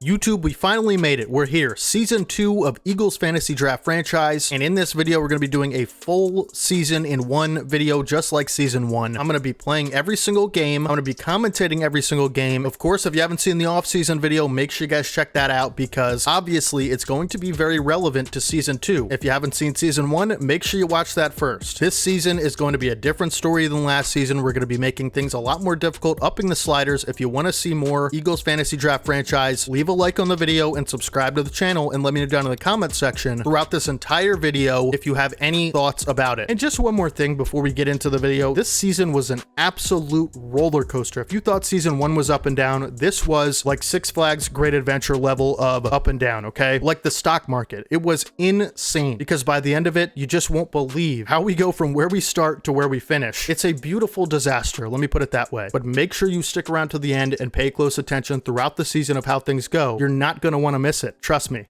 YouTube, we finally made it. We're here. Season 2 of Eagles Fantasy Draft franchise. And in this video, we're going to be doing a full season in one video, just like season 1. I'm going to be playing every single game. I'm going to be commentating every single game. Of course, if you haven't seen the off-season video, make sure you guys check that out because obviously it's going to be very relevant to season 2. If you haven't seen season 1, make sure you watch that first. This season is going to be a different story than last season. We're going to be making things a lot more difficult, upping the sliders. If you want to see more Eagles Fantasy Draft franchise, leave a like on the video and subscribe to the channel and let me know down in the comments section throughout this entire video if you have any thoughts about it. And just one more thing before we get into the video, this season was an absolute roller coaster. If you thought season 1 was up and down, this was like Six Flags Great Adventure level of up and down, okay? Like the stock market. It was insane because by the end of it, you just won't believe how we go from where we start to where we finish. It's a beautiful disaster, let me put it that way. But make sure you stick around to the end and pay close attention throughout the season of how things go. You're not going to want to miss it. Trust me.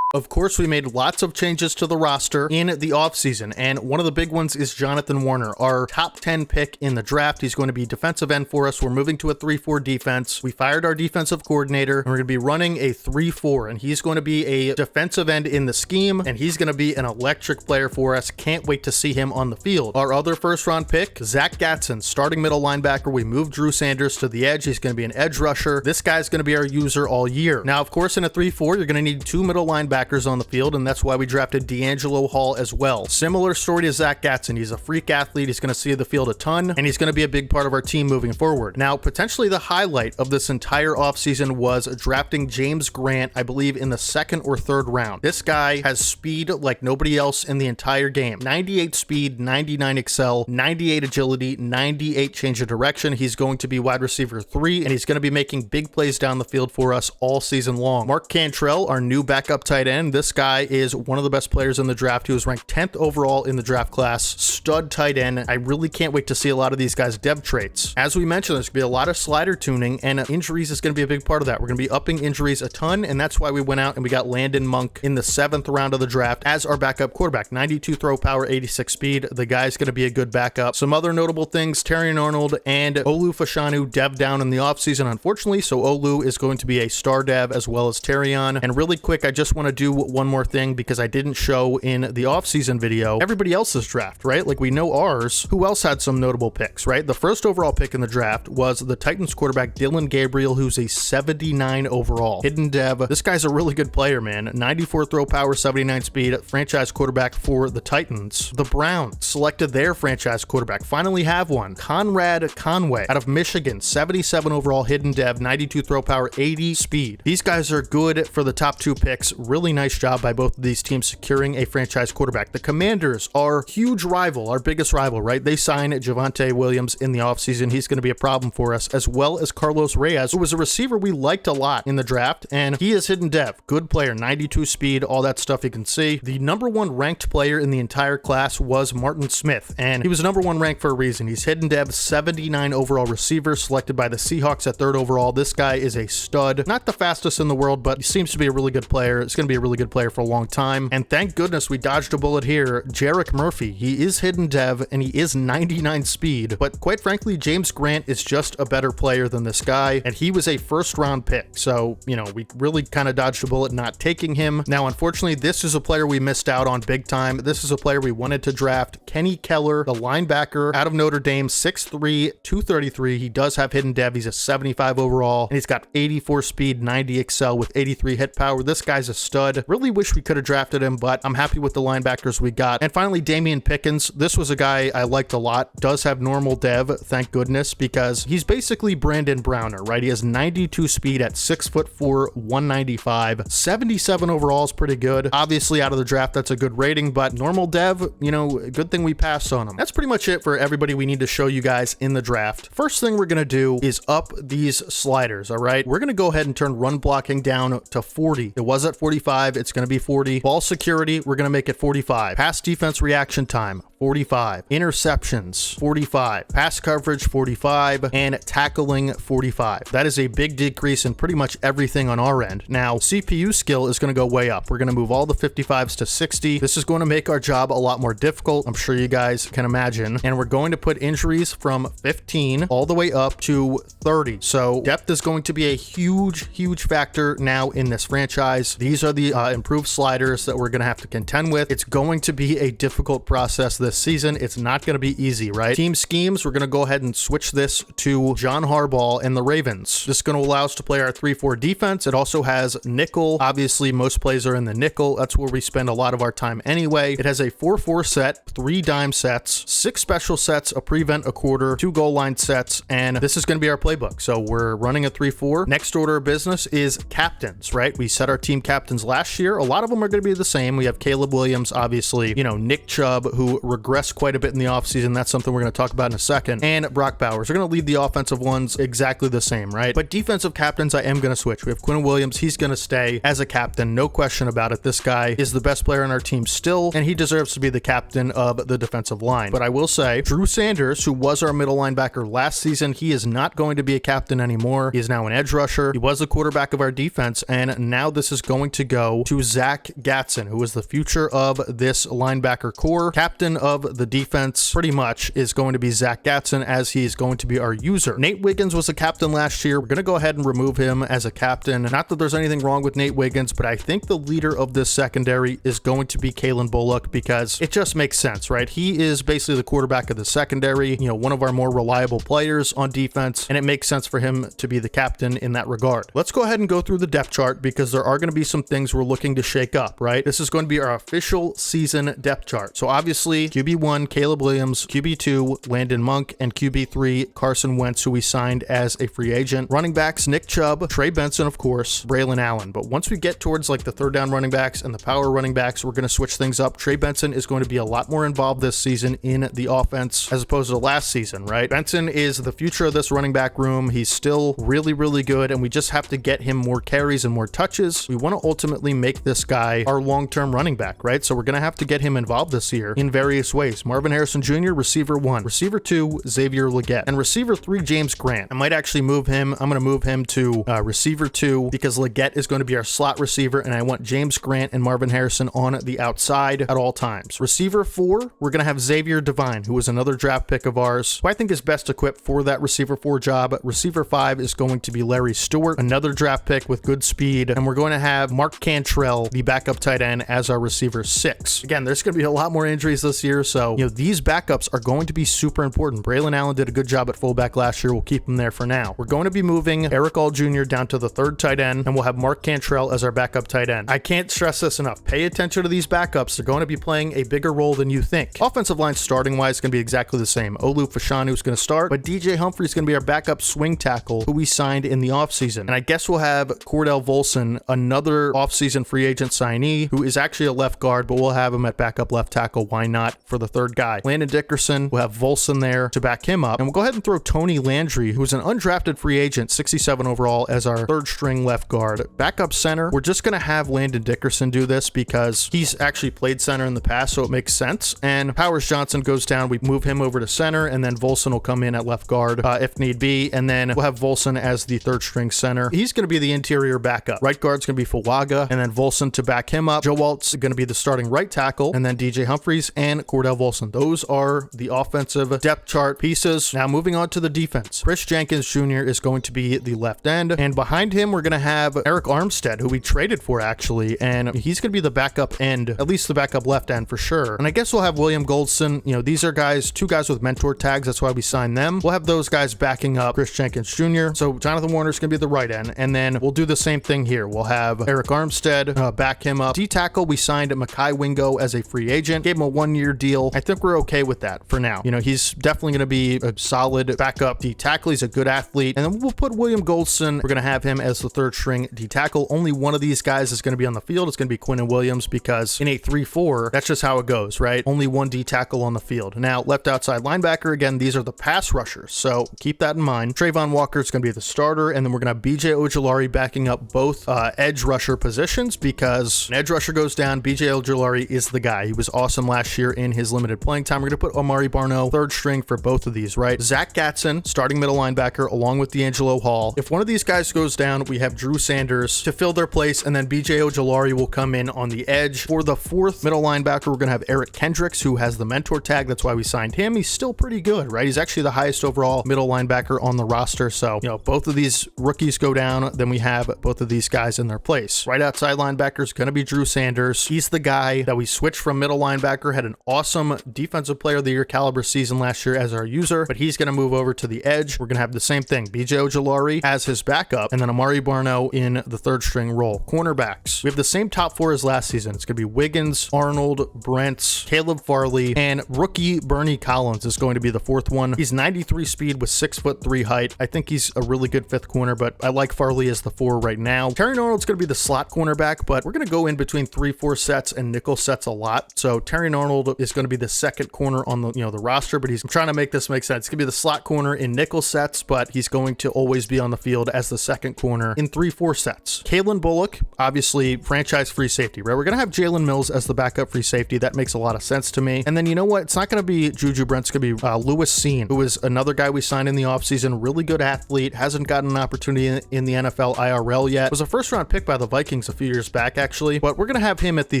Of course, we made lots of changes to the roster in the offseason, and one of the big ones is Jonathan Warner, our top 10 pick in the draft. He's going to be defensive end for us. We're moving to a 3-4 defense. We fired our defensive coordinator, and we're going to be running a 3-4, and he's going to be a defensive end in the scheme, and he's going to be an electric player for us. Can't wait to see him on the field. Our other first-round pick, Zach Gatson, starting middle linebacker. We moved Drew Sanders to the edge. He's going to be an edge rusher. This guy's going to be our user all year. Now, of course, in a 3-4, you're going to need 2 middle linebackers on the field, and that's why we drafted D'Angelo Hall as well. Similar story to Zach Gatson. He's a freak athlete. He's going to see the field a ton, and he's going to be a big part of our team moving forward. Now, potentially the highlight of this entire offseason was drafting James Grant, I believe, in the 2nd or 3rd round. This guy has speed like nobody else in the entire game. 98 speed, 99 excel, 98 agility, 98 change of direction. He's going to be wide receiver 3, and he's going to be making big plays down the field for us all season long. Mark Cantrell, our new backup tight end. This guy is one of the best players in the draft. He was ranked 10th overall in the draft class. Stud tight end. I really can't wait to see a lot of these guys' dev traits. As we mentioned, there's going to be a lot of slider tuning, and injuries is going to be a big part of that. We're going to be upping injuries a ton, and that's why we went out and we got Landon Monk in the 7th round of the draft as our backup quarterback. 92 throw power, 86 speed. The guy's going to be a good backup. Some other notable things, Terrion Arnold and Olu Fashanu dev down in the offseason, unfortunately, so Olu is going to be a star dev as well as Terrion. And really quick, I just want to do one more thing because I didn't show in the offseason video everybody else's draft, right? Like we know ours. Who else had some notable picks, right? The first overall pick in the draft was the Titans quarterback Dylan Gabriel, who's a 79 overall. Hidden dev. This guy's a really good player, man. 94 throw power, 79 speed, franchise quarterback for the Titans. The Browns selected their franchise quarterback. Finally have one. Conrad Conway out of Michigan, 77 overall, hidden dev, 92 throw power, 80 speed. These guys are good for the top 2 picks. Really nice job by both of these teams securing a franchise quarterback. The Commanders are huge rival, our biggest rival, right? They signed Javonte Williams in the offseason. He's going to be a problem for us, as well as Carlos Reyes, who was a receiver we liked a lot in the draft, and he is hidden dev. Good player, 92 speed, all that stuff you can see. The #1 ranked player in the entire class was Martin Smith, and he was #1 ranked for a reason. He's hidden dev, 79 overall receiver, selected by the Seahawks at 3rd overall. This guy is a stud. Not the fastest in the world, but he seems to be a really good player. It's going to be a really good player for a long time. And thank goodness we dodged a bullet here. Jarek Murphy, he is hidden dev and he is 99 speed, but quite frankly, James Grant is just a better player than this guy, and he was a 1st round pick. So, you know, we really kind of dodged a bullet not taking him. Now, unfortunately, this is a player we missed out on big time. This is a player we wanted to draft. Kenny Keller, the linebacker out of Notre Dame, 6'3", 233. He does have hidden dev. He's a 75 overall, and he's got 84 speed, 90 excel with 83 hit power. This guy's a stud. Really wish we could have drafted him, but I'm happy with the linebackers we got. And finally, Damian Pickens. This was a guy I liked a lot. Does have normal dev, thank goodness, because he's basically Brandon Browner, right? He has 92 speed at 6'4", 195. 77 overall is pretty good. Obviously, out of the draft, that's a good rating, but normal dev, you know, good thing we passed on him. That's pretty much it for everybody we need to show you guys in the draft. First thing we're going to do is up these sliders, all right? We're going to go ahead and turn run blocking down to 40. It was at 45. It's going to be 40. Ball security, we're going to make it 45. Pass defense reaction time, 45, interceptions, 45, pass coverage, 45, and tackling, 45. That is a big decrease in pretty much everything on our end. Now, CPU skill is going to go way up. We're going to move all the 55s to 60. This is going to make our job a lot more difficult. I'm sure you guys can imagine. And we're going to put injuries from 15 all the way up to 30. So depth is going to be a huge factor now in this franchise. These are the improved sliders that we're going to have to contend with. It's going to be a difficult process this season. It's not going to be easy, right? Team schemes, we're going to go ahead and switch this to John Harbaugh and the Ravens. This is going to allow us to play our 3-4 defense. It also has nickel. Obviously, most plays are in the nickel. That's where we spend a lot of our time anyway. It has a 4-4 set, 3 dime sets, 6 special sets, a prevent, a quarter, 2 goal line sets, and this is going to be our playbook. So we're running a 3-4. Next order of business is captains, right? We set our team captains last year. A lot of them are going to be the same. We have Caleb Williams, obviously, you know, Nick Chubb, who regressed quite a bit in the offseason. That's something we're going to talk about in a second. And Brock Bowers. We're going to leave the offensive ones exactly the same, right? But defensive captains, I am going to switch. We have Quinn Williams. He's going to stay as a captain. No question about it. This guy is the best player on our team still, and he deserves to be the captain of the defensive line. But I will say, Drew Sanders, who was our middle linebacker last season, he is not going to be a captain anymore. He is now an edge rusher. He was the quarterback of our defense, and now this is going to go to Zach Gatson, who is the future of this linebacker core. Captain of the defense pretty much is going to be Zach Gatson, as he is going to be our user. Nate Wiggins was a captain last year. We're going to go ahead and remove him as a captain. Not that there's anything wrong with Nate Wiggins, but I think the leader of this secondary is going to be Kalen Bullock, because it just makes sense, right? He is basically the quarterback of the secondary, you know, one of our more reliable players on defense, and it makes sense for him to be the captain in that regard. Let's go ahead and go through the depth chart, because there are going to be some things we're looking to shake up, right? This is going to be our official season depth chart. So obviously, QB1, Caleb Williams, QB2, Landon Monk, and QB3, Carson Wentz, who we signed as a free agent. Running backs, Nick Chubb, Trey Benson, of course, Braylon Allen. But once we get towards like the third down running backs and the power running backs, we're going to switch things up. Trey Benson is going to be a lot more involved this season in the offense as opposed to last season, right? Benson is the future of this running back room. He's still really good, and we just have to get him more carries and more touches. We want to ultimately make this guy our long-term running back, right? So we're going to have to get him involved this year in various ways. Marvin Harrison Jr., receiver 1, receiver 2, Xavier Legette, and receiver 3, James Grant. I might actually move him. I'm going to move him to receiver 2 because Legette is going to be our slot receiver, and I want James Grant and Marvin Harrison on the outside at all times. Receiver 4, we're going to have Xavier Devine, who is another draft pick of ours, who I think is best equipped for that receiver 4 job. Receiver 5 is going to be Larry Stewart, another draft pick with good speed, and we're going to have Mark Cantrell, the backup tight end, as our receiver 6. Again, there's going to be a lot more injuries this year, so you know these backups are going to be super important. Braylon Allen did a good job at fullback last year. We'll keep him there for now. We're going to be moving Eric All Jr. down to the 3rd tight end, and we'll have Mark Cantrell as our backup tight end. I can't stress this enough. Pay attention to these backups. They're going to be playing a bigger role than you think. Offensive line starting wise is going to be exactly the same. Olu Fashanu is going to start, but DJ Humphrey is going to be our backup swing tackle, who we signed in the offseason. And I guess we'll have Cordell Volson, another offseason free agent signee, who is actually a left guard, but we'll have him at backup left tackle. Why not for the 3rd guy? Landon Dickerson, we'll have Volson there to back him up. And we'll go ahead and throw Tony Landry, who's an undrafted free agent, 67 overall, as our 3rd string left guard. Backup center, we're just going to have Landon Dickerson do this because he's actually played center in the past, so it makes sense. And Powers Johnson goes down. We move him over to center, and then Volson will come in at left guard if need be. And then we'll have Volson as the 3rd string center. He's going to be the interior backup. Right guard's going to be Fuaga, and then Volson to back him up. Joe Walt's going to be the starting right tackle, and then DJ Humphreys and Cordell Volson. Those are the offensive depth chart pieces. Now moving on to the defense. Chris Jenkins Jr. is going to be the left end, and behind him we're going to have Eric Armstead, who we traded for actually, and he's going to be the backup end, at least the backup left end for sure. And I guess we'll have William Goldston. You know, these are guys, 2 guys with mentor tags. That's why we signed them. We'll have those guys backing up Chris Jenkins Jr. So Jonathan Warner's going to be the right end, and then we'll do the same thing here. We'll have Eric Armstead back him up. D-tackle, we signed Mekhi Wingo as a free agent, gave him a 1-year deal. I think we're okay with that for now. You know, he's definitely going to be a solid backup D-tackle. He's a good athlete. And then we'll put William Goldston. We're going to have him as the 3rd string D-tackle. Only one of these guys is going to be on the field. It's going to be Quinnen Williams, because in a 3-4, that's just how it goes, right? Only one D-tackle on the field. Now, left outside linebacker, again, these are the pass rushers, so keep that in mind. Trayvon Walker is going to be the starter, and then we're going to have BJ Ojulari backing up both edge rusher positions, because an edge rusher goes down, BJ Ojulari is the guy. He was awesome last year in in his limited playing time. We're going to put Amari Barno third string for both of these, right? Zach Gatson, starting middle linebacker, along with D'Angelo Hall. If one of these guys goes down, we have Drew Sanders to fill their place, and then BJ Ojulari will come in on the edge. For the fourth middle linebacker, we're going to have Eric Kendricks, who has the mentor tag. That's why we signed him. He's still pretty good, right? He's actually the highest overall middle linebacker on the roster. So, you know, both of these rookies go down, then we have both of these guys in their place. Right outside linebacker is going to be Drew Sanders. He's the guy that we switched from middle linebacker, had an awesome defensive player of the year caliber season last year as our user, but he's going to move over to the edge. We're going to have the same thing, BJ Ojulari as his backup, and then Amari Barno in the third string role. Cornerbacks, we have the same top four as last season. It's going to be Wiggins, Arnold, Brents, Caleb Farley, and rookie Bernie Collins is going to be the fourth one. He's 93 speed with 6'3" height. I think he's a really good fifth corner, but I like Farley as the four right now. Terry Arnold's going to be the slot cornerback, but we're going to go in between 3-4 sets and nickel sets a lot. So Terry Arnold is going to be the second corner on the, the roster, but I'm trying to make this make sense. It's going to be the slot corner in nickel sets, but he's going to always be on the field as the second corner in 3-4 sets. Kalen Bullock, obviously franchise free safety, right? We're going to have Jalen Mills as the backup free safety. That makes a lot of sense to me. And then you know what? It's not going to be Juju Brent. It's going to be Lewis Seen, who is another guy we signed in the offseason. Really good athlete. Hasn't gotten an opportunity in the NFL IRL yet. Was a first round pick by the Vikings a few years back, actually. But we're going to have him at the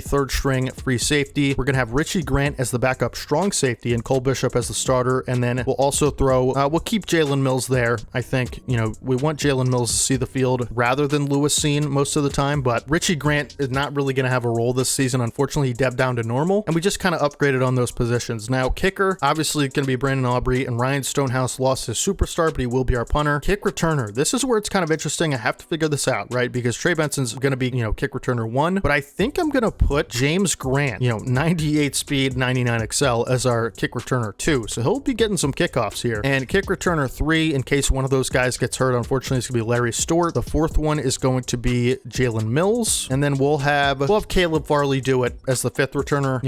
third string free safety. We're going to have Richie Grant as the backup strong safety and Cole Bishop as the starter. And then we'll also throw, we'll keep Jalen Mills there. I think, we want Jalen Mills to see the field rather than Lewis Seen most of the time. But Richie Grant is not really going to have a role this season. Unfortunately, he debbed down to normal. And we just kind of upgraded on those positions. Now, kicker, obviously going to be Brandon Aubrey, and Ryan Stonehouse lost his superstar, but he will be our punter. Kick returner. This is where it's kind of interesting. I have to figure this out, right? Because Trey Benson's going to be, kick returner 1, but I think I'm going to put James Grant, 98 speed, 99 excel as our kick returner 2. So he'll be getting some kickoffs here. And kick returner 3, in case one of those guys gets hurt, unfortunately, it's going to be Larry Stewart. The fourth one is going to be Jalen Mills. And then we'll have Caleb Farley do it as the fifth returner.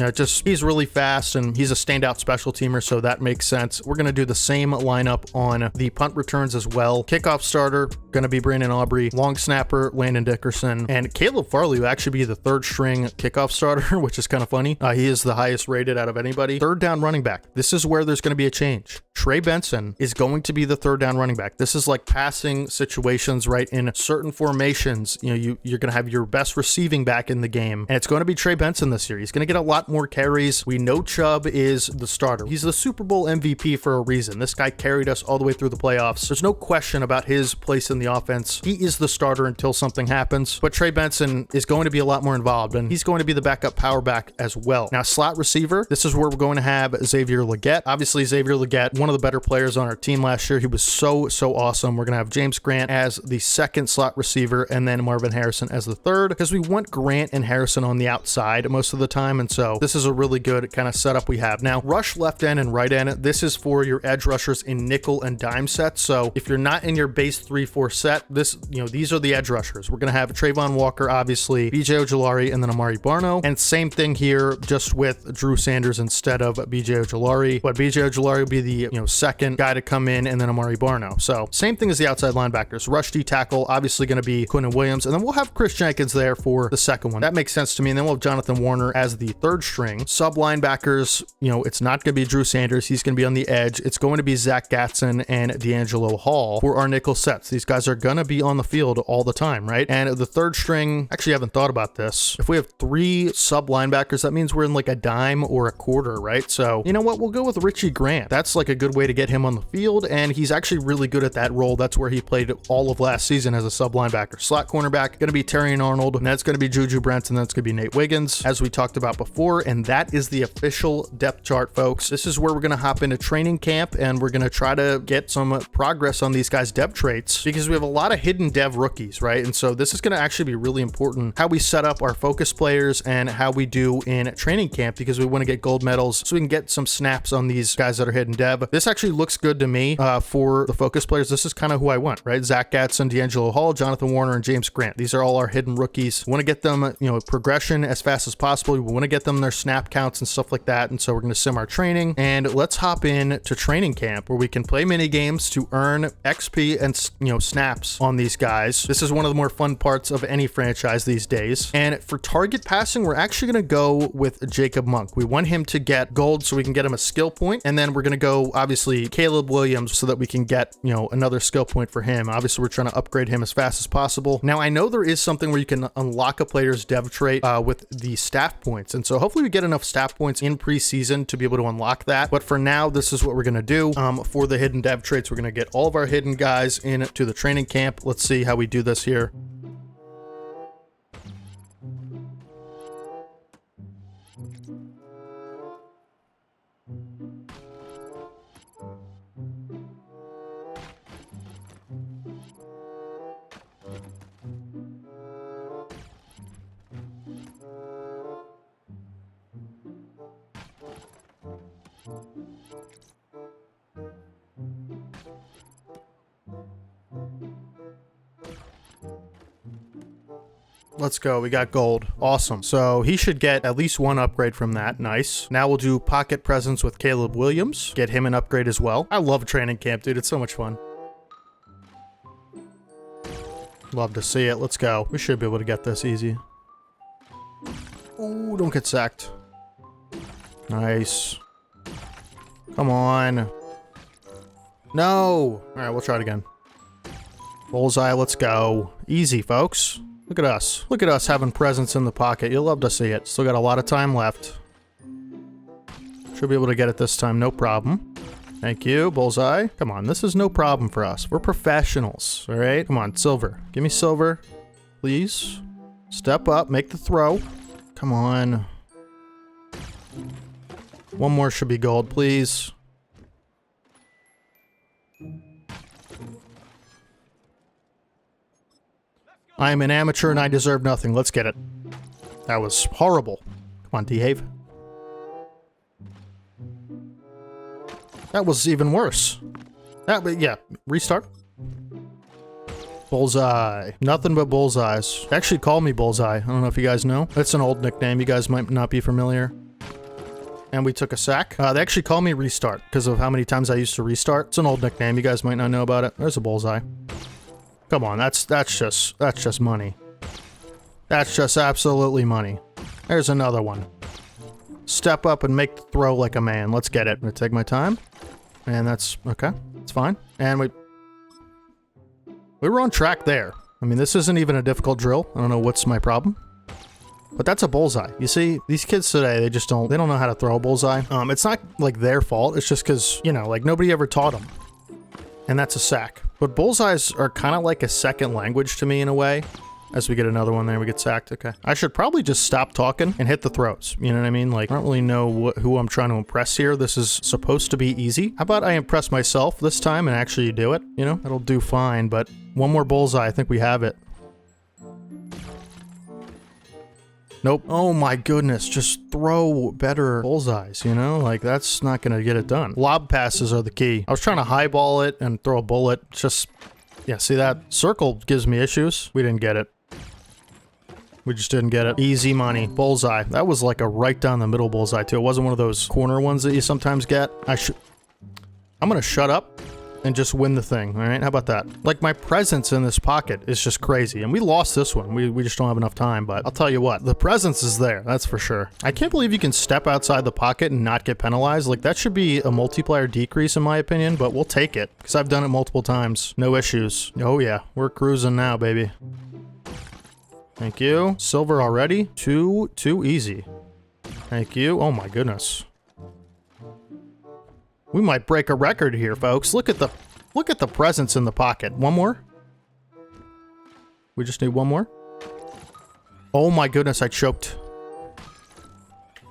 He's really fast and he's a standout special teamer, so that makes sense. We're going to do the same lineup on the punt returns as well. Kickoff starter, going to be Brandon Aubrey. Long snapper, Landon Dickerson. And Caleb Farley will actually be the third string kickoff starter, which is kind of funny. He is the highest rated out of anybody. Third down running back. This is where there's going to be a change. Trey Benson is going to be the third down running back. This is like passing situations, right? In certain formations, you're going to have your best receiving back in the game, and it's going to be Trey Benson this year. He's going to get a lot more carries. We know Chubb is the starter. He's the Super Bowl MVP for a reason. This guy carried us all the way through the playoffs. There's no question about his place in the offense. He is the starter until something happens, but Trey Benson is going to be a lot more involved, and he's going to be the backup power back as well. Now, slot receiver, this is where we're going to have Xavier Legette. Obviously, Xavier Legette, one of the better players on our team last year. He was so awesome. We're going to have James Grant as the second slot receiver, and then Marvin Harrison as the third, because we want Grant and Harrison on the outside most of the time, and so this is a really good kind of setup we have. Now, rush left end and right end, this is for your edge rushers in nickel and dime sets. So if you're not in your base 3-4 set, these are the edge rushers. We're going to have Trayvon Walker, obviously, BJ Ojulari, and then Amari Barno. And same thing here, just with Drew Sanders instead of BJ Ojulari. But BJ Ojulari will be the second guy to come in, and then Amari Barno. So same thing as the outside linebackers. Rush D tackle, obviously going to be Quinn Williams, and then we'll have Chris Jenkins there for the second one. That makes sense to me. And then we'll have Jonathan Warner as the third string. Sub linebackers, it's not going to be Drew Sanders. He's going to be on the edge. It's going to be Zach Gatson and D'Angelo Hall for our nickel sets. These guys are going to be on the field all the time, right? And the third string, actually, I haven't thought about this. If we have 3 sub linebackers, that means we're in like a dime or a quarter, right? So you know what? We'll go with Richie Grant. That's like a good way to get him on the field, and he's actually really good at that role. That's where he played all of last season as a sub linebacker. Slot cornerback, going to be Terry Arnold, and that's going to be Juju Brent, and that's going to be Nate Wiggins, as we talked about before. And that is the official depth chart, folks. This is where we're going to hop into training camp, and we're going to try to get some progress on these guys' dev traits, because we have a lot of hidden dev rookies, right? And so this is going to actually be really important how we set up our focus players and how we do in training camp, because we want to get gold medals so we can get some snaps on these guys that are hidden dev. This actually looks good to me for the focus players. This is kind of who I want, right? Zach Gatson, D'Angelo Hall, Jonathan Warner, and James Grant. These are all our hidden rookies. We want to get them, progression as fast as possible. We want to get them their snap counts and stuff like that. And so we're going to sim our training, and let's hop in to training camp where we can play mini games to earn XP and snaps on these guys. This is one of the more fun parts of any franchise these days. And for target passing, we're actually going to go with Jacob Monk. We want him to get gold so we can get him a skill point. And then we're going to go, obviously, Caleb Williams so that we can get, you know, another skill point for him. Obviously, we're trying to upgrade him as fast as possible. Now, I know there is something where you can unlock a player's dev trait with the staff points. And so hopefully we get enough staff points in preseason to be able to unlock that. But for now, this is what we're going to do. For the hidden dev traits, we're going to get all of our hidden guys into the training camp. Let's see how we do this here. Let's go. We got gold. Awesome. So he should get at least one upgrade from that. Nice. Now we'll do pocket presence with Caleb Williams. Get him an upgrade as well. I love training camp, dude. It's so much fun. Love to see it. Let's go. We should be able to get this easy. Oh, don't get sacked. Nice. Come on. No. All right, we'll try it again. Bullseye. Let's go. Easy, folks. Look at us. Look at us having presence in the pocket. You'll love to see it. Still got a lot of time left. Should be able to get it this time. No problem. Thank you, Bullseye. Come on. This is no problem for us. We're professionals. All right? Come on, silver. Give me silver. Please. Step up. Make the throw. Come on. One more should be gold, please. I am an amateur and I deserve nothing. Let's get it. That was horrible. Come on, DeHave. That was even worse. Yeah, restart. Bullseye. Nothing but bullseyes. They actually call me Bullseye. I don't know if you guys know. It's an old nickname. You guys might not be familiar. And we took a sack. They actually call me Restart because of how many times I used to restart. It's an old nickname. You guys might not know about it. There's a bullseye. Come on, that's just money. That's just absolutely money. There's another one. Step up and make the throw like a man. Let's get it. I'm gonna take my time. And that's okay. It's fine. And we were on track there. I mean, this isn't even a difficult drill. I don't know what's my problem. But that's a bullseye. You see, these kids today, they don't know how to throw a bullseye. It's not like their fault. It's just because, you know, like nobody ever taught them. And that's a sack. But bullseyes are kind of like a second language to me in a way. As we get another one there, we get sacked. Okay. I should probably just stop talking and hit the throws. You know what I mean? Like, I don't really know who I'm trying to impress here. This is supposed to be easy. How about I impress myself this time and actually do it? You know, that'll do fine. But one more bullseye. I think we have it. Nope. Oh my goodness. Just throw better bullseyes, you know? Like, that's not going to get it done. Lob passes are the key. I was trying to highball it and throw a bullet. Just, yeah, see that? Circle gives me issues. We didn't get it. We just didn't get it. Easy money. Bullseye. That was like a right down the middle bullseye, too. It wasn't one of those corner ones that you sometimes get. I'm going to shut up and just win the thing, all right? How about that? Like, my presence in this pocket is just crazy, and we lost this one. We just don't have enough time, but I'll tell you what, the presence is there, that's for sure. I can't believe you can step outside the pocket and not get penalized. Like, that should be a multiplier decrease in my opinion, but we'll take it, because I've done it multiple times. No issues. Oh yeah, we're cruising now, baby. Thank you. Silver already? Too easy. Thank you. Oh my goodness. We might break a record here, folks. Look at the presence in the pocket. One more? We just need one more? Oh my goodness, I choked.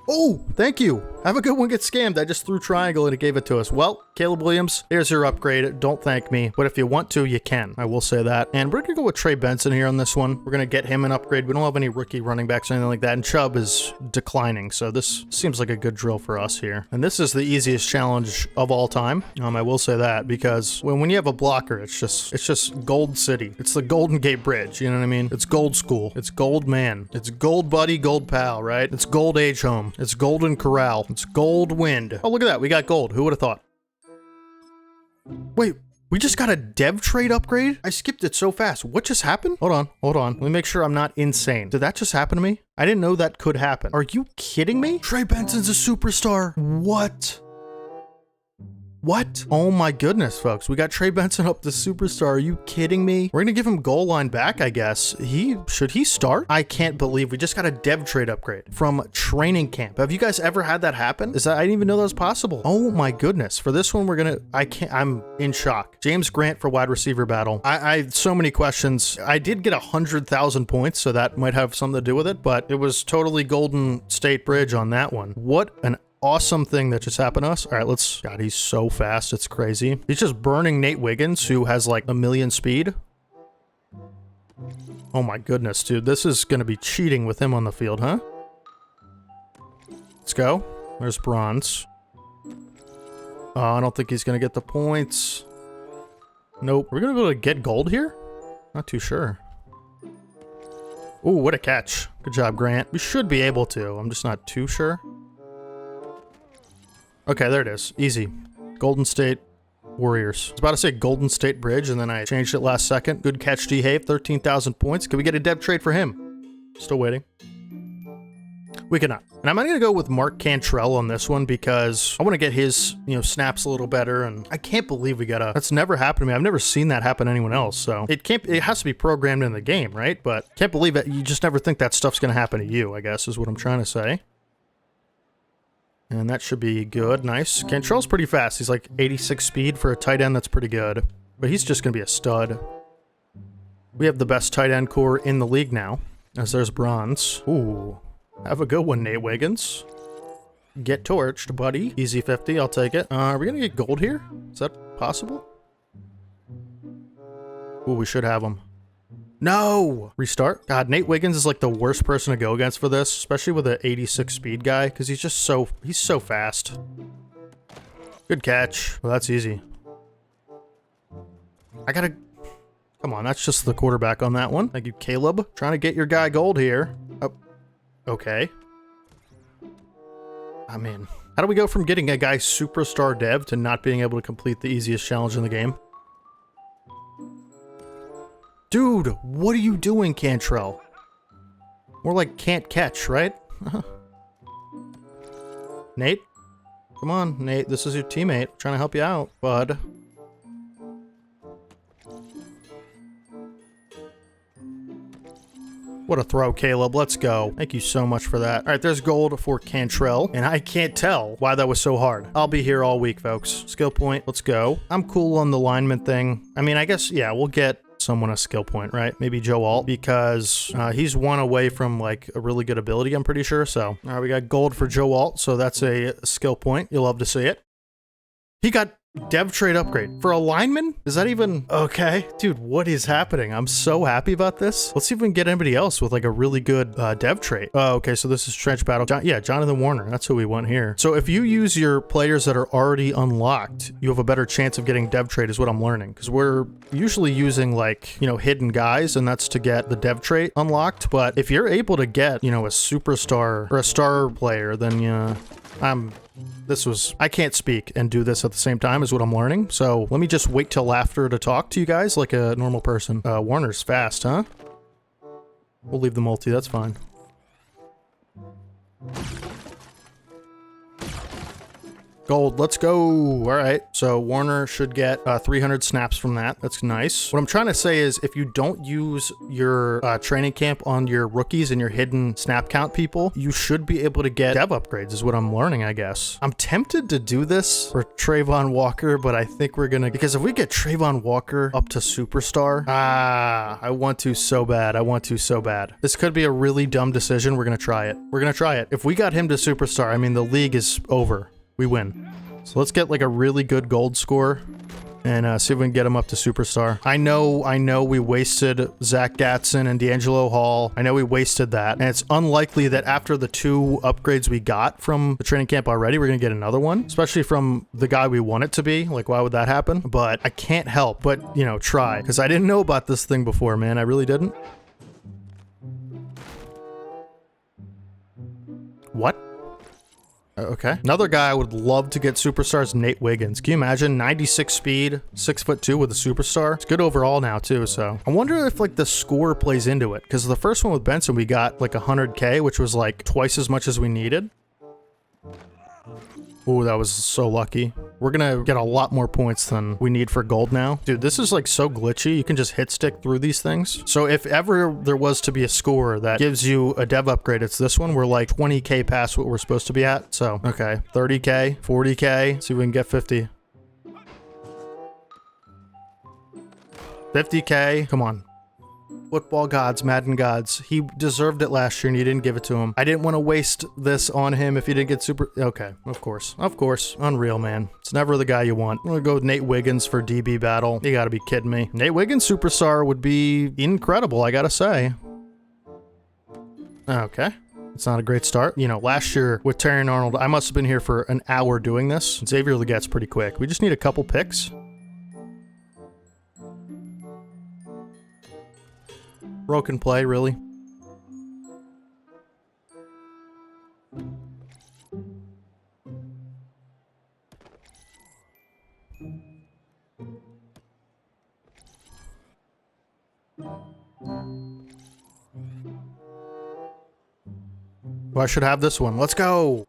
Oh, thank you. Have a good one, get scammed. I just threw triangle and it gave it to us. Well, Caleb Williams, here's your upgrade. Don't thank me, but if you want to, you can. I will say that. And we're gonna go with Trey Benson here on this one. We're gonna get him an upgrade. We don't have any rookie running backs or anything like that, and Chubb is declining, so this seems like a good drill for us here. And this is the easiest challenge of all time. I will say that, because when you have a blocker, it's just Gold City. It's the Golden Gate Bridge, you know what I mean? It's Gold School. It's Gold Man. It's Gold Buddy, Gold Pal, right? It's Gold Age Home. It's Golden Corral. It's Gold Wind. Oh, look at that. We got gold. Who would have thought? Wait, We just got a dev trade upgrade? I skipped it so fast. What just happened? Hold on. Let me make sure I'm not insane. Did that just happen to me? I didn't know that could happen. Are you kidding me? Trey Benson's a superstar. What? What? Oh my goodness, folks. We got Trey Benson up to superstar. Are you kidding me? We're gonna give him goal line back, I guess. Should he start? I can't believe we just got a dev trade upgrade from training camp. Have you guys ever had that happen? I didn't even know that was possible. Oh my goodness. For this one, I'm in shock. James Grant for wide receiver battle. I so many questions. I did get 100,000 points, so that might have something to do with it, but it was totally Golden State Bridge on that one. What an awesome thing that just happened to us. All right, God, he's so fast. It's crazy. He's just burning Nate Wiggins, who has like 1,000,000 speed. Oh my goodness, dude. This is going to be cheating with him on the field, huh? Let's go. There's bronze. I don't think he's going to get the points. Nope. We're going to be able to get gold here? Not too sure. Ooh, what a catch. Good job, Grant. We should be able to. I'm just not too sure. Okay, there it is. Easy. Golden State Warriors. I was about to say Golden State Bridge, and then I changed it last second. Good catch, DeHave. 13,000 points. Can we get a dev trade for him? Still waiting. We cannot. And I'm going to go with Mark Cantrell on this one because I want to get his, snaps a little better. And I can't believe that's never happened to me. I've never seen that happen to anyone else. So it has to be programmed in the game, right? But can't believe it. You just never think that stuff's going to happen to you, I guess, is what I'm trying to say. And that should be good. Nice. Cantrell's pretty fast. He's like 86 speed for a tight end. That's pretty good. But he's just going to be a stud. We have the best tight end core in the league now, as there's bronze. Ooh. Have a good one, Nate Wiggins. Get torched, buddy. Easy 50. I'll take it. Are we going to get gold here? Is that possible? Ooh, we should have him. No! Restart. God, Nate Wiggins is like the worst person to go against for this, especially with an 86 speed guy, because he's so fast. Good catch. Well, that's easy. Come on, that's just the quarterback on that one. Thank you, Caleb. Trying to get your guy gold here. Oh, okay. I'm in. How do we go from getting a guy superstar dev to not being able to complete the easiest challenge in the game? Dude, what are you doing, Cantrell? More like can't catch, right? Nate? Come on, Nate. This is your teammate. I'm trying to help you out, bud. What a throw, Caleb. Let's go. Thank you so much for that. All right, there's gold for Cantrell, and I can't tell why that was so hard. I'll be here all week, folks. Skill point. Let's go. I'm cool on the lineman thing. I mean, I guess, yeah, we'll get someone a skill point, right? Maybe Joe Alt, because he's one away from like a really good ability, I'm pretty sure. So, all right, we got gold for Joe Alt, so that's a skill point. You'll love to see it. He got dev trade upgrade for a lineman? Is that even okay? Dude, what is happening? I'm so happy about this. Let's see if we can get anybody else with like a really good dev trade. Oh, okay, so this is trench battle. Yeah, Jonathan Warner. That's who we want here. So if you use your players that are already unlocked, you have a better chance of getting dev trade is what I'm learning. Because we're usually using like, hidden guys, and that's to get the dev trait unlocked. But if you're able to get, a superstar or a star player, then I can't speak and do this at the same time is what I'm learning. So let me just wait till after to talk to you guys like a normal person. Warner's fast, huh? We'll leave the multi, that's fine. Gold, let's go. All right, so Warner should get 300 snaps from that. That's nice. What I'm trying to say is if you don't use your training camp on your rookies and your hidden snap count people, you should be able to get dev upgrades is what I'm learning, I guess. I'm tempted to do this for Trayvon Walker, but I think we're gonna, because if we get Trayvon Walker up to superstar, I want to so bad. I want to so bad. This could be a really dumb decision. We're gonna try it. We're gonna try it. If we got him to superstar, I mean, the league is over. We win. So let's get like a really good gold score and see if we can get him up to superstar. I know we wasted Zach Gatson and D'Angelo Hall. I know we wasted that. And it's unlikely that after the 2 upgrades we got from the training camp already, we're going to get another one, especially from the guy we want it to be. Like, why would that happen? But I can't help but, try, because I didn't know about this thing before, man. I really didn't. What? Okay. Another guy I would love to get superstars, Nate Wiggins. Can you imagine? 96 speed, 6'2" with a superstar. It's good overall now too, so. I wonder if like the score plays into it, because the first one with Benson, we got like 100K, which was like twice as much as we needed. Ooh, that was so lucky. We're gonna get a lot more points than we need for gold now. Dude, this is like so glitchy. You can just hit stick through these things. So if ever there was to be a score that gives you a dev upgrade, it's this one. We're like 20K past what we're supposed to be at. So, okay, 30K, 40K. See if we can get 50. 50K, come on. Football gods, Madden gods. He deserved it last year and you didn't give it to him. I didn't want to waste this on him if he didn't get super... Okay, of course. Of course. Unreal, man. It's never the guy you want. I'm gonna go with Nate Wiggins for DB battle. You gotta be kidding me. Nate Wiggins superstar would be incredible, I gotta say. Okay. It's not a great start. You know, last year with Terry Arnold, I must have been here for an hour doing this. Xavier Legette's pretty quick. We just need a couple picks. Broken play, really. Well, I should have this one. Let's go.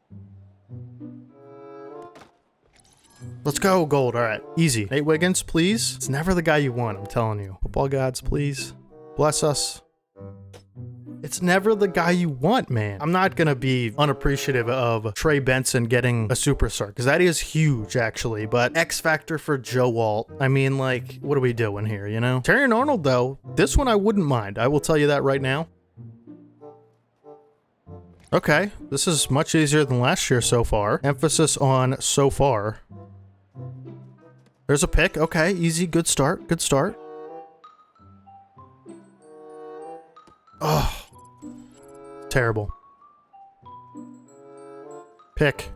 Let's go, gold. All right, easy. Nate Wiggins, please. It's never the guy you want, I'm telling you. Football gods, please. Bless us. It's never the guy you want, man. I'm not going to be unappreciative of Trey Benson getting a superstar, because that is huge, actually. But X Factor for Joe Walt. I mean, like, what are we doing here, you know? Terry Arnold, though, this one I wouldn't mind. I will tell you that right now. Okay, this is much easier than last year so far. Emphasis on so far. There's a pick. Okay, easy. Good start. Good start. Oh, terrible. Pick.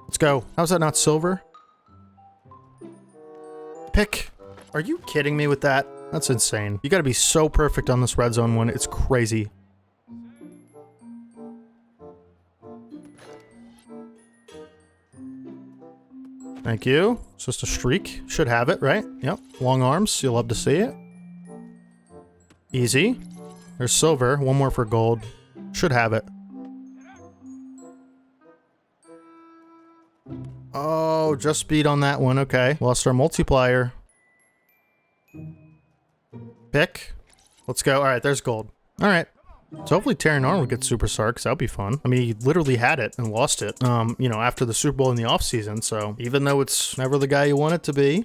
Let's go. How's that not silver? Pick. Are you kidding me with that? That's insane. You gotta be so perfect on this red zone one. It's crazy. Thank you. It's just a streak. Should have it, right? Yep. Long arms. You'll love to see it. Easy. There's silver. One more for gold. Should have it. Oh, just speed on that one. Okay. Lost our multiplier. Pick. Let's go. All right, there's gold. All right. So hopefully Terry Arnold gets superstar, because that would be fun. I mean, he literally had it and lost it, you know, after the Super Bowl in the offseason. So even though it's never the guy you want it to be.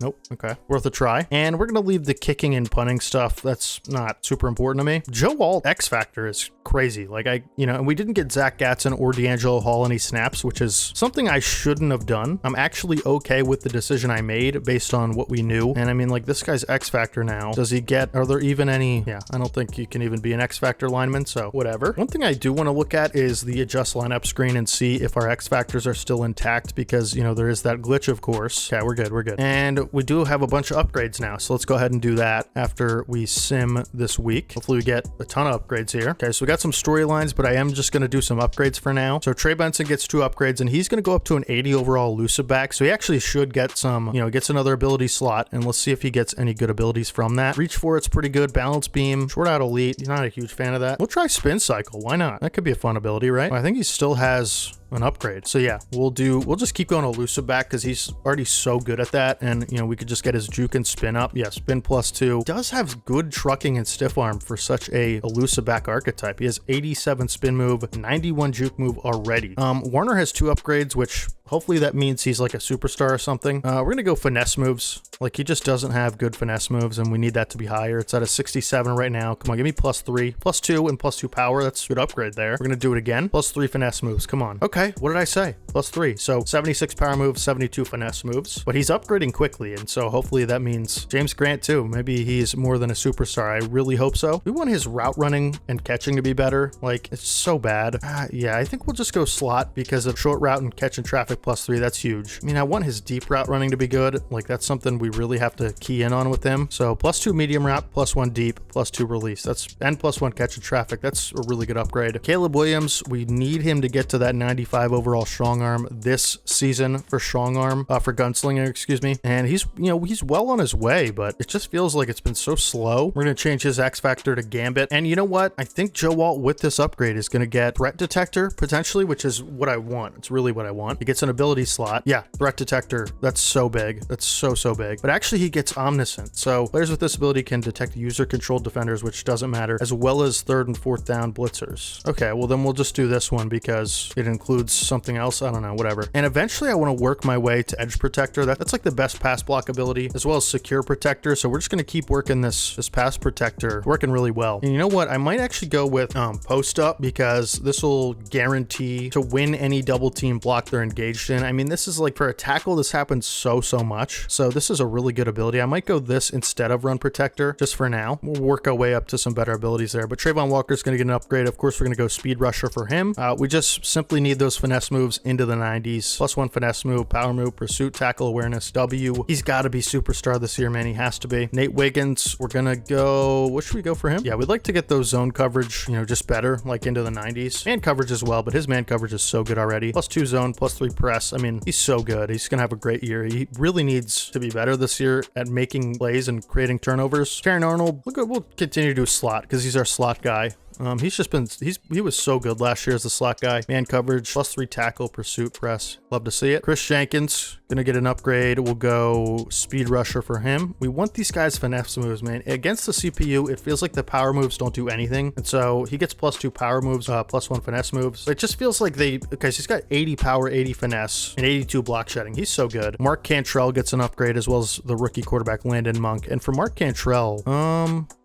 Nope. Okay. Worth a try. And we're going to leave the kicking and punting stuff. That's not super important to me. Joe Walt X Factor is crazy. Like, you know, and we didn't get Zach Gatson or D'Angelo Hall any snaps, which is something I shouldn't have done. I'm actually okay with the decision I made based on what we knew. And I mean, like, this guy's X Factor now. Does he get, are there even any? Yeah, I don't think you can even be an X Factor lineman. So whatever. One thing I do want to look at is the adjust lineup screen and see if our X Factors are still intact, because, you know, there is that glitch, of course. Okay, we're good. We're good. And we do have a bunch of upgrades now, so let's go ahead and do that after we sim this week. Hopefully we get a ton of upgrades here. Okay, so we got some storylines, but I am just going to do some upgrades for now. So Trey Benson gets 2 upgrades, and he's going to go up to an 80 overall elusive back, so he actually should get some, you know, gets another ability slot, and let's see if he gets any good abilities from that. Reach for it's pretty good. Balance beam, short out elite. He's not a huge fan of that. We'll try spin cycle. Why not? That could be a fun ability, right? Well, I think he still has an upgrade. So yeah, we'll just keep going elusive back, because he's already so good at that, and you know, we could just get his juke and spin up. Yeah, spin +2. Does have good trucking and stiff arm for such a elusive back archetype. He has 87 spin move, 91 juke move already. Warner has 2 upgrades, which hopefully that means he's like a superstar or something. We're gonna go finesse moves. Like, he just doesn't have good finesse moves, and we need that to be higher. It's at a 67 right now. Come on, give me +3, +2, and +2 power. That's a good upgrade there. We're gonna do it again. +3 finesse moves. Come on. Okay, what did I say? +3. So 76 power moves, 72 finesse moves. But he's upgrading quickly, and so hopefully that means James Grant too. Maybe he's more than a superstar. I really hope so. We want his route running and catching to be better. Like, it's so bad. Yeah, I think we'll just go slot, because of short route and catch and traffic quick +3. That's huge. I mean, I want his deep route running to be good. Like, that's something we really have to key in on with him. So +2 medium route, +1 deep, +2 release. And +1 catch in traffic. That's a really good upgrade. Caleb Williams, we need him to get to that 95 overall strong arm this season for strong arm, for gunslinger, excuse me. And he's, you know, he's well on his way, but it just feels like it's been so slow. We're going to change his X factor to Gambit. And you know what? I think Joe Alt with this upgrade is going to get threat detector potentially, which is what I want. It's really what I want. He gets an ability slot. Yeah, threat detector. That's so big. That's so big. But actually he gets omniscient. So players with this ability can detect user controlled defenders, which doesn't matter, as well as 3rd and 4th down blitzers. Okay, well then we'll just do this one because it includes something else. I don't know, whatever. And eventually I want to work my way to edge protector. That's like the best pass block ability, as well as secure protector. So we're just going to keep working this pass protector, working really well. And you know what? I might actually go with post up, because this will guarantee to win any double team block they're engaged in. I mean, this is like, for a tackle, this happens so much. So this is a really good ability. I might go this instead of run protector just for now. We'll work our way up to some better abilities there. But Trayvon Walker's going to get an upgrade. Of course, we're going to go speed rusher for him. We just simply need those finesse moves into the 90s. +1 finesse move, power move, pursuit, tackle, awareness, W. He's got to be superstar this year, man. He has to be. Nate Wiggins, we're going to go, what should we go for him? Yeah, we'd like to get those zone coverage, you know, just better, like into the 90s. Man coverage as well, but his man coverage is so good already. +2 zone, +3 press. I mean, he's so good. He's going to have a great year. He really needs to be better this year at making plays and creating turnovers. Karen Arnold, we'll continue to do slot because he's our slot guy. He's just been, he was so good last year as the slot guy. Man coverage, +3 tackle, pursuit, press. Love to see it. Chris Jenkins, gonna get an upgrade. We'll go speed rusher for him. We want these guys finesse moves, man. Against the CPU, it feels like the power moves don't do anything. And so he gets +2 power moves, +1 finesse moves. It just feels like okay, so he's got 80 power, 80 finesse, and 82 block shedding. He's so good. Mark Cantrell gets an upgrade, as well as the rookie quarterback Landon Monk. And for Mark Cantrell,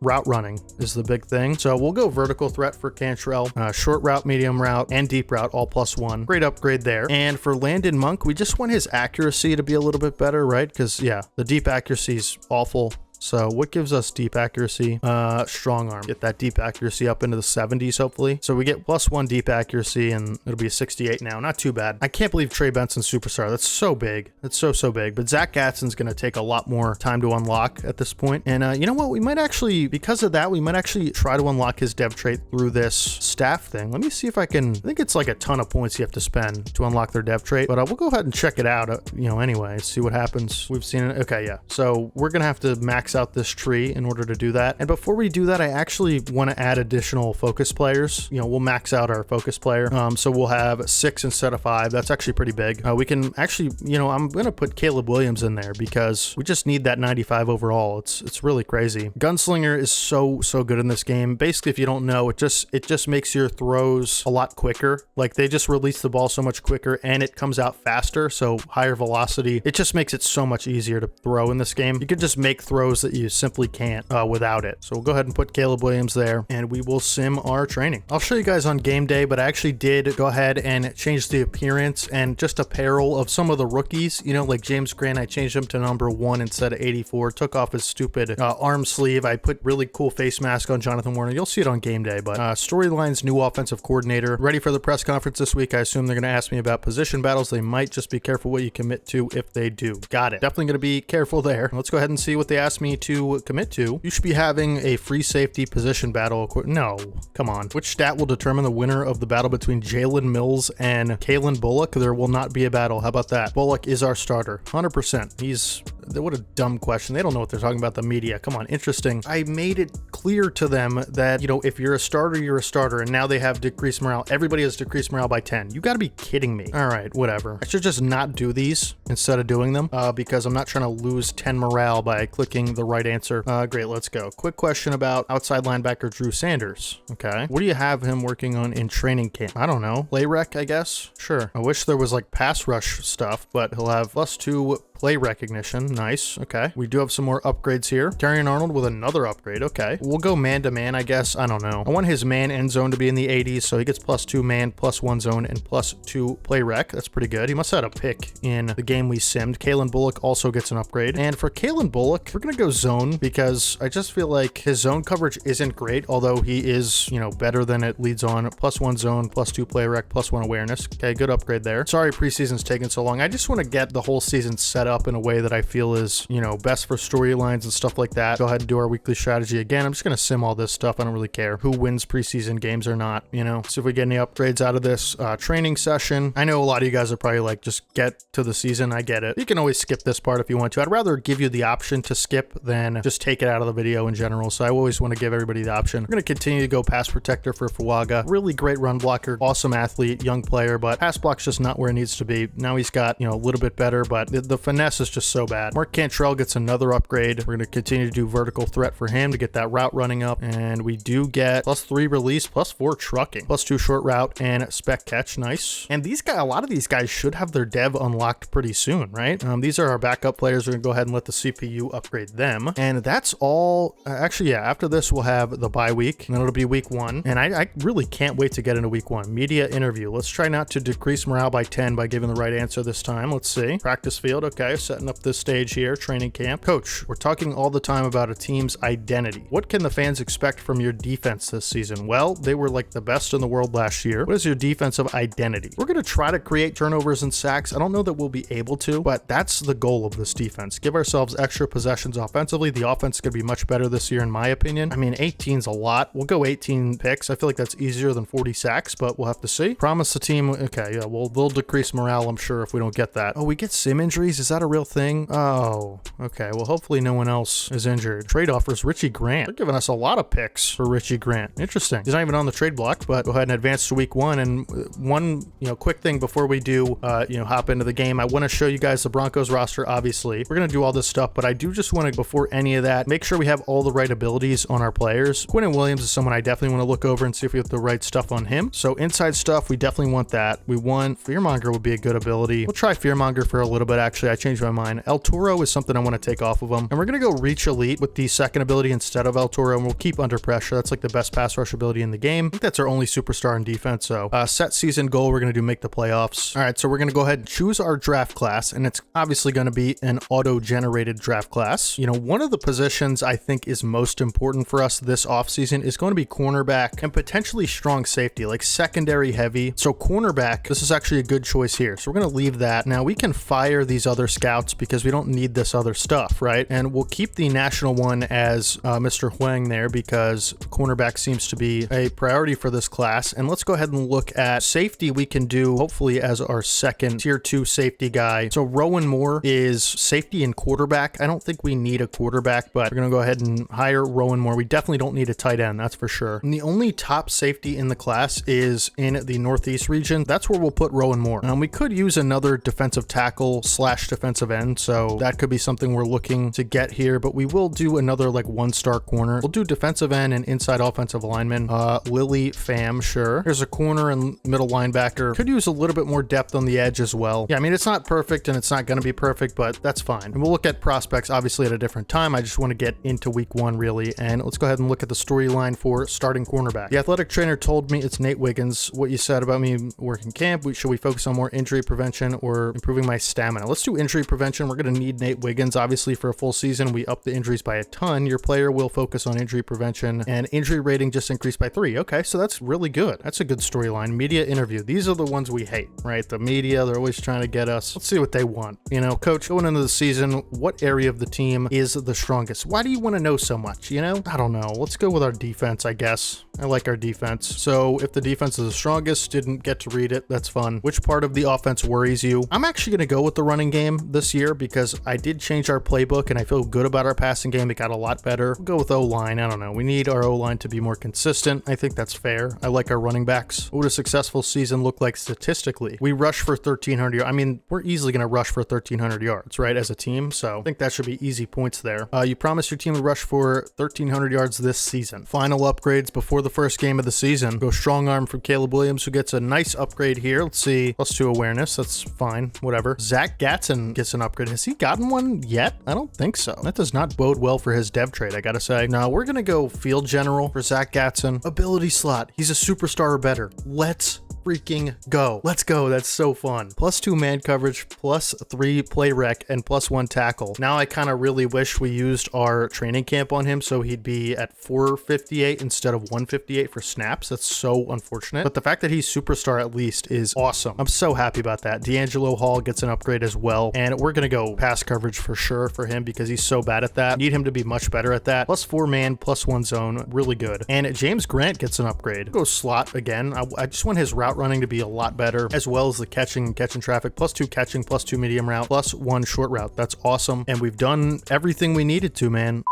route running is the big thing. So we'll go vertical threat for Cantrell, short route, medium route, and deep route, all +1. Great upgrade there. And for Landon Monk, we just want his accuracy to be a little bit better, right? Because yeah, the deep accuracy is awful. So what gives us deep accuracy? Strong arm. Get that deep accuracy up into the 70s, hopefully. So we get +1 deep accuracy, and it'll be a 68 now. Not too bad. I can't believe Trey Benson's superstar. That's so big. That's so big. But Zach Gadsden's going to take a lot more time to unlock at this point. And you know what? We might actually, because of that, we might actually try to unlock his dev trait through this staff thing. Let me see if I can. I think it's like a ton of points you have to spend to unlock their dev trait, but we'll go ahead and check it out, you know, anyway, see what happens. We've seen it. Okay, yeah. So we're going to have to max out this tree in order to do that. And before we do that, I actually want to add additional focus players. You know, we'll max out our focus player. So we'll have 6 instead of 5. That's actually pretty big. We can actually, you know, I'm going to put Caleb Williams in there because we just need that 95 overall. It's really crazy. Gunslinger is so good in this game. Basically, if you don't know, it just makes your throws a lot quicker. Like, they just release the ball so much quicker and it comes out faster, so higher velocity. It just makes it so much easier to throw in this game. You could just make throws that you simply can't without it. So we'll go ahead and put Caleb Williams there, and we will sim our training. I'll show you guys on game day, but I actually did go ahead and change the appearance and just apparel of some of the rookies. You know, like James Grant, I changed him to number 1 instead of 84. Took off his stupid arm sleeve. I put really cool face mask on Jonathan Warner. You'll see it on game day. But Storyline's new offensive coordinator ready for the press conference this week. I assume they're going to ask me about position battles. They might. Just be careful what you commit to if they do. Got it. Definitely going to be careful there. Let's go ahead and see what they asked me to commit to. You should be having a free safety position battle. No, come on. Which stat will determine the winner of the battle between Jalen Mills and Kalen Bullock? There will not be a battle. How about that? Bullock is our starter. 100%. What a dumb question. They don't know what they're talking about, the media. Come on, interesting. I made it clear to them that, you know, if you're a starter, you're a starter, and now they have decreased morale. Everybody has decreased morale by 10. You gotta be kidding me. All right, whatever. I should just not do these instead of doing them because I'm not trying to lose 10 morale by clicking the right answer. Great, let's go. Quick question about outside linebacker Drew Sanders. Okay. What do you have him working on in training camp? I don't know. Play rec, I guess? Sure. I wish there was like pass rush stuff, but he'll have +2 play recognition. Nice. Okay. We do have some more upgrades here. Darian Arnold with another upgrade. Okay. We'll go man-to-man, I guess. I don't know. I want his man end zone to be in the 80s, so he gets +2 man, +1 zone, and +2 play rec. That's pretty good. He must have had a pick in the game we simmed. Kalen Bullock also gets an upgrade. And for Kalen Bullock, we're going to go zone because I just feel like his zone coverage isn't great, although he is, you know, better than it leads on. +1 zone, +2 play rec, +1 awareness. Okay, good upgrade there. Sorry preseason's taking so long. I just want to get the whole season set up in a way that I feel is, you know, best for storylines and stuff like that. Go ahead and do our weekly strategy again. I'm just going to sim all this stuff. I don't really care who wins preseason games or not, you know. See if we get any upgrades out of this training session. I know a lot of you guys are probably like, just get to the season. I get it. You can always skip this part if you want to. I'd rather give you the option to skip than just take it out of the video in general. So I always want to give everybody the option. We're going to continue to go pass protector for Fuaga. Really great run blocker, awesome athlete, young player, but pass block's just not where it needs to be. Now he's got, you know, a little bit better, but the finesse is just so bad. Mark Cantrell gets another upgrade. We're going to continue to do vertical threat for him to get that route running up. And we do get +3 release, +4 trucking, +2 short route, and spec catch. Nice. And these guys, a lot of these guys should have their dev unlocked pretty soon, right? These are our backup players. We're going to go ahead and let the CPU upgrade them. And that's all. Actually, yeah, after this, we'll have the bye week, and then it'll be week 1. And I really can't wait to get into week 1. Media interview. Let's try not to decrease morale by 10 by giving the right answer this time. Let's see. Practice field. Okay, setting up this stage here. Training camp. Coach, we're talking all the time about a team's identity. What can the fans expect from your defense this season? Well, they were like the best in the world last year. What is your defensive identity? We're going to try to create turnovers and sacks. I don't know that we'll be able to, but that's the goal of this defense. Give ourselves extra possessions offensively. The offense is going to be much better this year, in my opinion. I mean, 18's a lot. We'll go 18 picks. I feel like that's easier than 40 sacks, but we'll have to see. Promise the team. Okay, yeah, they'll decrease morale, I'm sure, if we don't get that. Oh, we get sim injuries? Is that a real thing? Oh, okay. Well, hopefully no one else is injured. Trade offers Richie Grant. They're giving us a lot of picks for Richie Grant. Interesting. He's not even on the trade block, but go ahead and advance to week 1. And one, you know, quick thing before we do, you know, hop into the game, I want to show you guys the Broncos roster. Obviously, we're going to do all this stuff, but I do just want to, before any of that, make sure we have all the right abilities on our players. Quinnen Williams is someone I definitely want to look over and see if we have the right stuff on him. So inside stuff, we definitely want that. We want Fearmonger would be a good ability. We'll try Fearmonger for a little bit. Actually, I changed my mind. El Toro is something I want to take off of him. And we're going to go Reach Elite with the second ability instead of El Toro, and we'll keep Under Pressure. That's like the best pass rush ability in the game. I think that's our only superstar in defense. So set season goal, we're going to do make the playoffs. All right, so we're going to go ahead and choose our draft class, and it's obviously going to be an auto-generated draft class. You know, one of the positions I think is most important for us this offseason is going to be cornerback and potentially strong safety, like secondary heavy. So cornerback, this is actually a good choice here. So we're going to leave that. Now we can fire these other scouts because we don't need this other stuff, right? And we'll keep the national one as Mr. Huang there because cornerback seems to be a priority for this class. And let's go ahead and look at safety. We can do hopefully as our second tier 2 safety guy. So Rowan Moore is safety and quarterback. I don't think we need a quarterback, but we're going to go ahead and hire Rowan Moore. We definitely don't need a tight end, that's for sure. And the only top safety in the class is in the Northeast region. That's where we'll put Rowan Moore. We could use another defensive tackle / defensive end, so that could be something we're looking to get here, but we will do another like 1-star corner. We'll do defensive end and inside offensive lineman. Lily Pham, sure. Here's a corner and middle linebacker. Could use a little bit more depth on the edge as well. Yeah, I mean, it's not perfect and it's not going to be perfect, but that's fine. And we'll look at prospects obviously at a different time. I just want to get into week 1 really, and let's go ahead and look at the storyline for starting cornerback. The athletic trainer told me it's Nate Wiggins. What you said about me working camp, should we focus on more injury prevention or improving my stamina? Let's do injury prevention. We're going to need Nate Wiggins obviously for a full season. We up the injuries by a ton. Your player will focus on injury prevention, and injury rating just increased by 3. Okay, so that's really good. That's a good storyline. Media interview. These are the ones we hate, right? The media, they're always trying to get us. Let's see what they want. You know, coach, going into the season, what area of the team is the strongest? Why do you want to know so much? You know, I don't know. Let's go with our defense, I guess. I like our defense. So if the defense is the strongest, didn't get to read it, that's fun. Which part of the offense worries you? I'm actually going to go with the running game this year because I did change our playbook and I feel good about our passing game. It got a lot better. We'll go with O-line. I don't know. We need our O-line to be more consistent. I think that's fair. I like our running backs. What would a successful season look like statistically? We rush for 1,300 yards. I mean, we're easily going to rush for 1,300 yards, right, as a team. So I think that should be easy points there. You promised your team would rush for 1,300 yards this season. Final upgrades before the first game of the season. Go strong arm from Caleb Williams, who gets a nice upgrade here. Let's see. +2 awareness. That's fine. Whatever. Zach Gatson Woolen gets an upgrade. Has he gotten one yet? I don't think so. That does not bode well for his dev trade, I gotta say. No, we're gonna go field general for Zach Gatson. Ability slot. He's a superstar or better. Let's freaking go. Let's go. That's so fun. +2 man coverage, +3 play rec, and +1 tackle. Now I kind of really wish we used our training camp on him so he'd be at 458 instead of 158 for snaps. That's so unfortunate. But the fact that he's superstar at least is awesome. I'm so happy about that. D'Angelo Hall gets an upgrade as well. And we're going to go pass coverage for sure for him because he's so bad at that. Need him to be much better at that. +4 man, +1 zone. Really good. And James Grant gets an upgrade. Go slot again. I just want his route running to be a lot better, as well as the catching traffic. +2 catching, +2 medium route, +1 short route. That's awesome. And we've done everything we needed to, man.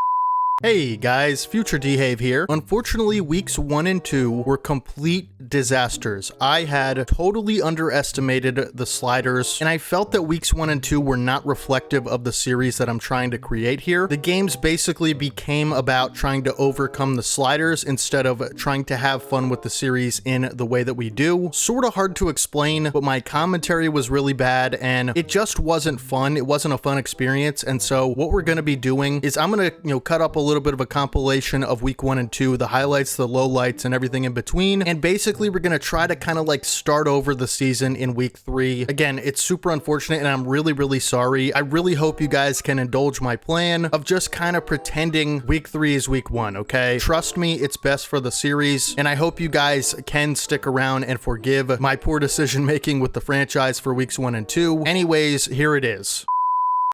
Hey guys, Future DeHave here. Unfortunately, weeks 1 and 2 were complete disasters. I had totally underestimated the sliders, and I felt that weeks 1 and 2 were not reflective of the series that I'm trying to create here. The games basically became about trying to overcome the sliders instead of trying to have fun with the series in the way that we do. Sort of hard to explain, but my commentary was really bad, and it just wasn't fun. It wasn't a fun experience, and so what we're going to be doing is I'm going to, cut up a little bit of a compilation of week 1 and 2, the highlights, the lowlights, and everything in between. And basically, we're going to try to kind of like start over the season in week 3. Again, it's super unfortunate, and I'm really, really sorry. I really hope you guys can indulge my plan of just kind of pretending week 3 is week 1, okay? Trust me, it's best for the series, and I hope you guys can stick around and forgive my poor decision making with the franchise for weeks 1 and 2. Anyways, here it is.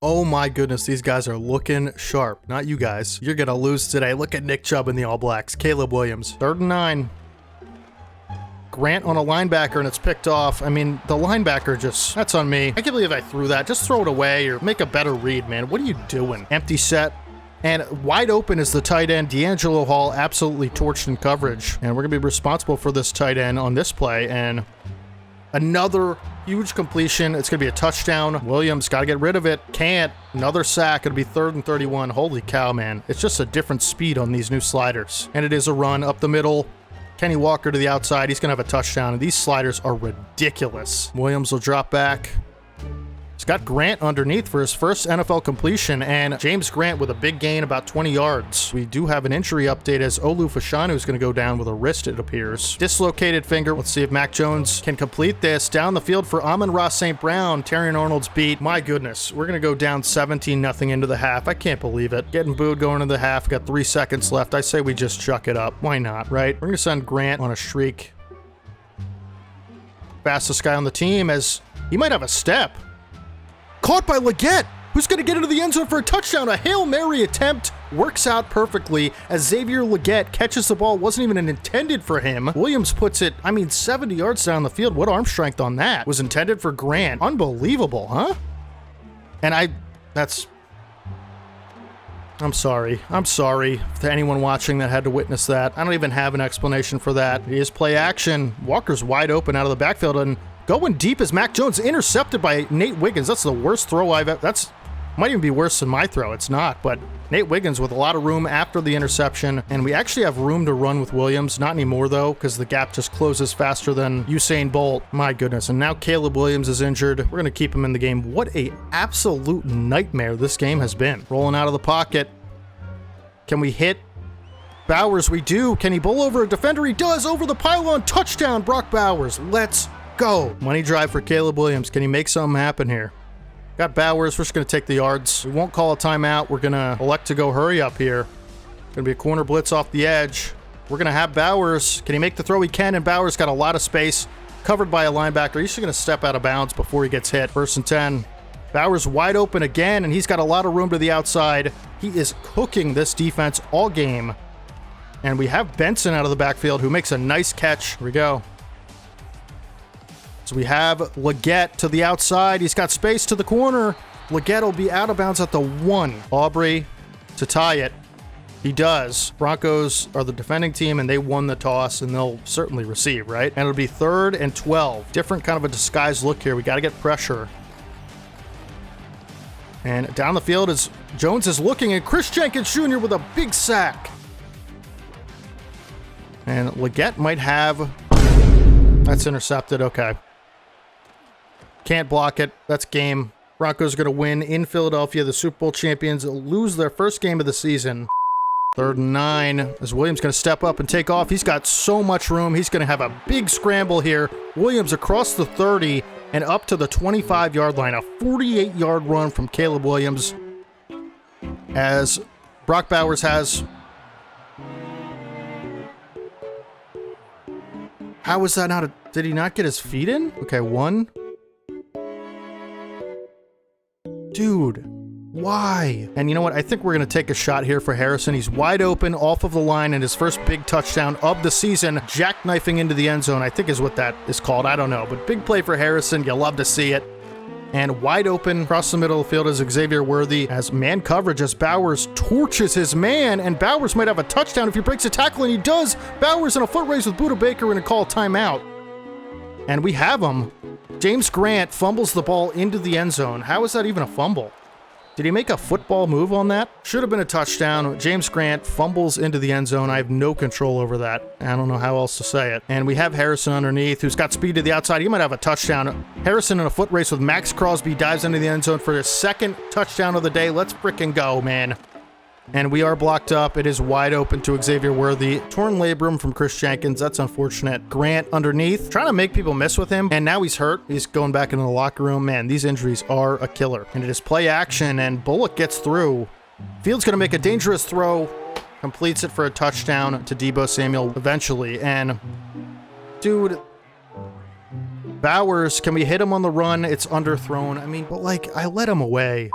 Oh my goodness, these guys are looking sharp. Not you guys. You're gonna lose today. Look at Nick Chubb in the All Blacks. Caleb Williams. 3rd and 9. Grant on a linebacker and it's picked off. I mean, the linebacker just... That's on me. I can't believe I threw that. Just throw it away or make a better read, man. What are you doing? Empty set. And wide open is the tight end. D'Angelo Hall absolutely torched in coverage. And we're gonna be responsible for this tight end on this play. And another huge completion. It's going to be a touchdown. Williams got to get rid of it. Can't. Another sack. It'll be 3rd and 31. Holy cow, man. It's just a different speed on these new sliders. And it is a run up the middle. Kenny Walker to the outside. He's going to have a touchdown. And these sliders are ridiculous. Williams will drop back. He's got Grant underneath for his first NFL completion, and James Grant with a big gain, about 20 yards. We do have an injury update as Olu Fashanu is going to go down with a wrist, it appears. Dislocated finger. Let's see if Mac Jones can complete this. Down the field for Amon-Ra St. Brown. Terrion Arnold's beat. My goodness. We're going to go down 17-0 into the half. I can't believe it. Getting booed going into the half. Got 3 seconds left. I say we just chuck it up. Why not, right? We're going to send Grant on a streak. Fastest guy on the team as he might have a step. Caught by Leggett, who's going to get into the end zone for a touchdown. A Hail Mary attempt works out perfectly as Xavier Leggett catches the ball. Wasn't even intended for him. Williams puts it, 70 yards down the field. What arm strength on that? Was intended for Grant. Unbelievable, huh? And I'm sorry. I'm sorry to anyone watching that had to witness that. I don't even have an explanation for that. It is play action. Walker's wide open out of the backfield and going deep as Mac Jones, intercepted by Nate Wiggins. That's the worst throw I've ever... Might even be worse than my throw. It's not, but Nate Wiggins with a lot of room after the interception. And we actually have room to run with Williams. Not anymore, though, because the gap just closes faster than Usain Bolt. My goodness. And now Caleb Williams is injured. We're going to keep him in the game. What a absolute nightmare this game has been. Rolling out of the pocket. Can we hit Bowers? We do. Can he bowl over a defender? He does. Over the pylon. Touchdown, Brock Bowers. Let's go. Money drive for Caleb Williams. Can he make something happen here? Got Bowers. We're just going to take the yards. We won't call a timeout. We're going to elect to go hurry up here. Going to be a corner blitz off the edge. We're going to have Bowers. Can he make the throw? He can, and Bowers got a lot of space. Covered by a linebacker. He's just going to step out of bounds before he gets hit. 1st and 10. Bowers wide open again, and he's got a lot of room to the outside. He is cooking this defense all game. And we have Benson out of the backfield who makes a nice catch. Here we go. So we have Leggett to the outside. He's got space to the corner. Leggett will be out of bounds at the 1. Aubrey to tie it. He does. Broncos are the defending team, and they won the toss, and they'll certainly receive, right? And it'll be 3rd and 12. Different kind of a disguised look here. We got to get pressure. And down the field is Jones is looking, and Chris Jenkins Jr. with a big sack. And Leggett might have... That's intercepted. Okay. Can't block it. That's game. Broncos are going to win in Philadelphia. The Super Bowl champions lose their first game of the season. 3rd and 9, as Williams going to step up and take off. He's got so much room. He's going to have a big scramble here. Williams across the 30 and up to the 25-yard line. A 48-yard run from Caleb Williams as Brock Bowers has... How was that not a... Did he not get his feet in? Okay, 1. Dude, why? And you know what? I think we're going to take a shot here for Harrison. He's wide open off of the line, and his first big touchdown of the season, jackknifing into the end zone, I think is what that is called. I don't know, but big play for Harrison. You love to see it. And wide open across the middle of the field is Xavier Worthy as man coverage as Bowers torches his man, and Bowers might have a touchdown if he breaks a tackle, and he does. Bowers in a foot race with Buda Baker and a call timeout. And we have him. James Grant fumbles the ball into the end zone. How is that even a fumble? Did he make a football move on that? Should have been a touchdown. James Grant fumbles into the end zone. I have no control over that. I don't know how else to say it. And we have Harrison underneath, who's got speed to the outside. He might have a touchdown. Harrison in a foot race with Max Crosby dives into the end zone for his second touchdown of the day. Let's frickin' go, man. And we are blocked up. It is wide open to Xavier Worthy. Torn labrum from Chris Jenkins. That's unfortunate. Grant underneath, trying to make people miss with him. And now he's hurt. He's going back into the locker room. Man, these injuries are a killer. And it is play action, and Bullock gets through. Fields going to make a dangerous throw. Completes it for a touchdown to Deebo Samuel eventually. And, dude, Bowers, can we hit him on the run? It's underthrown. I mean, but, like, I let him away.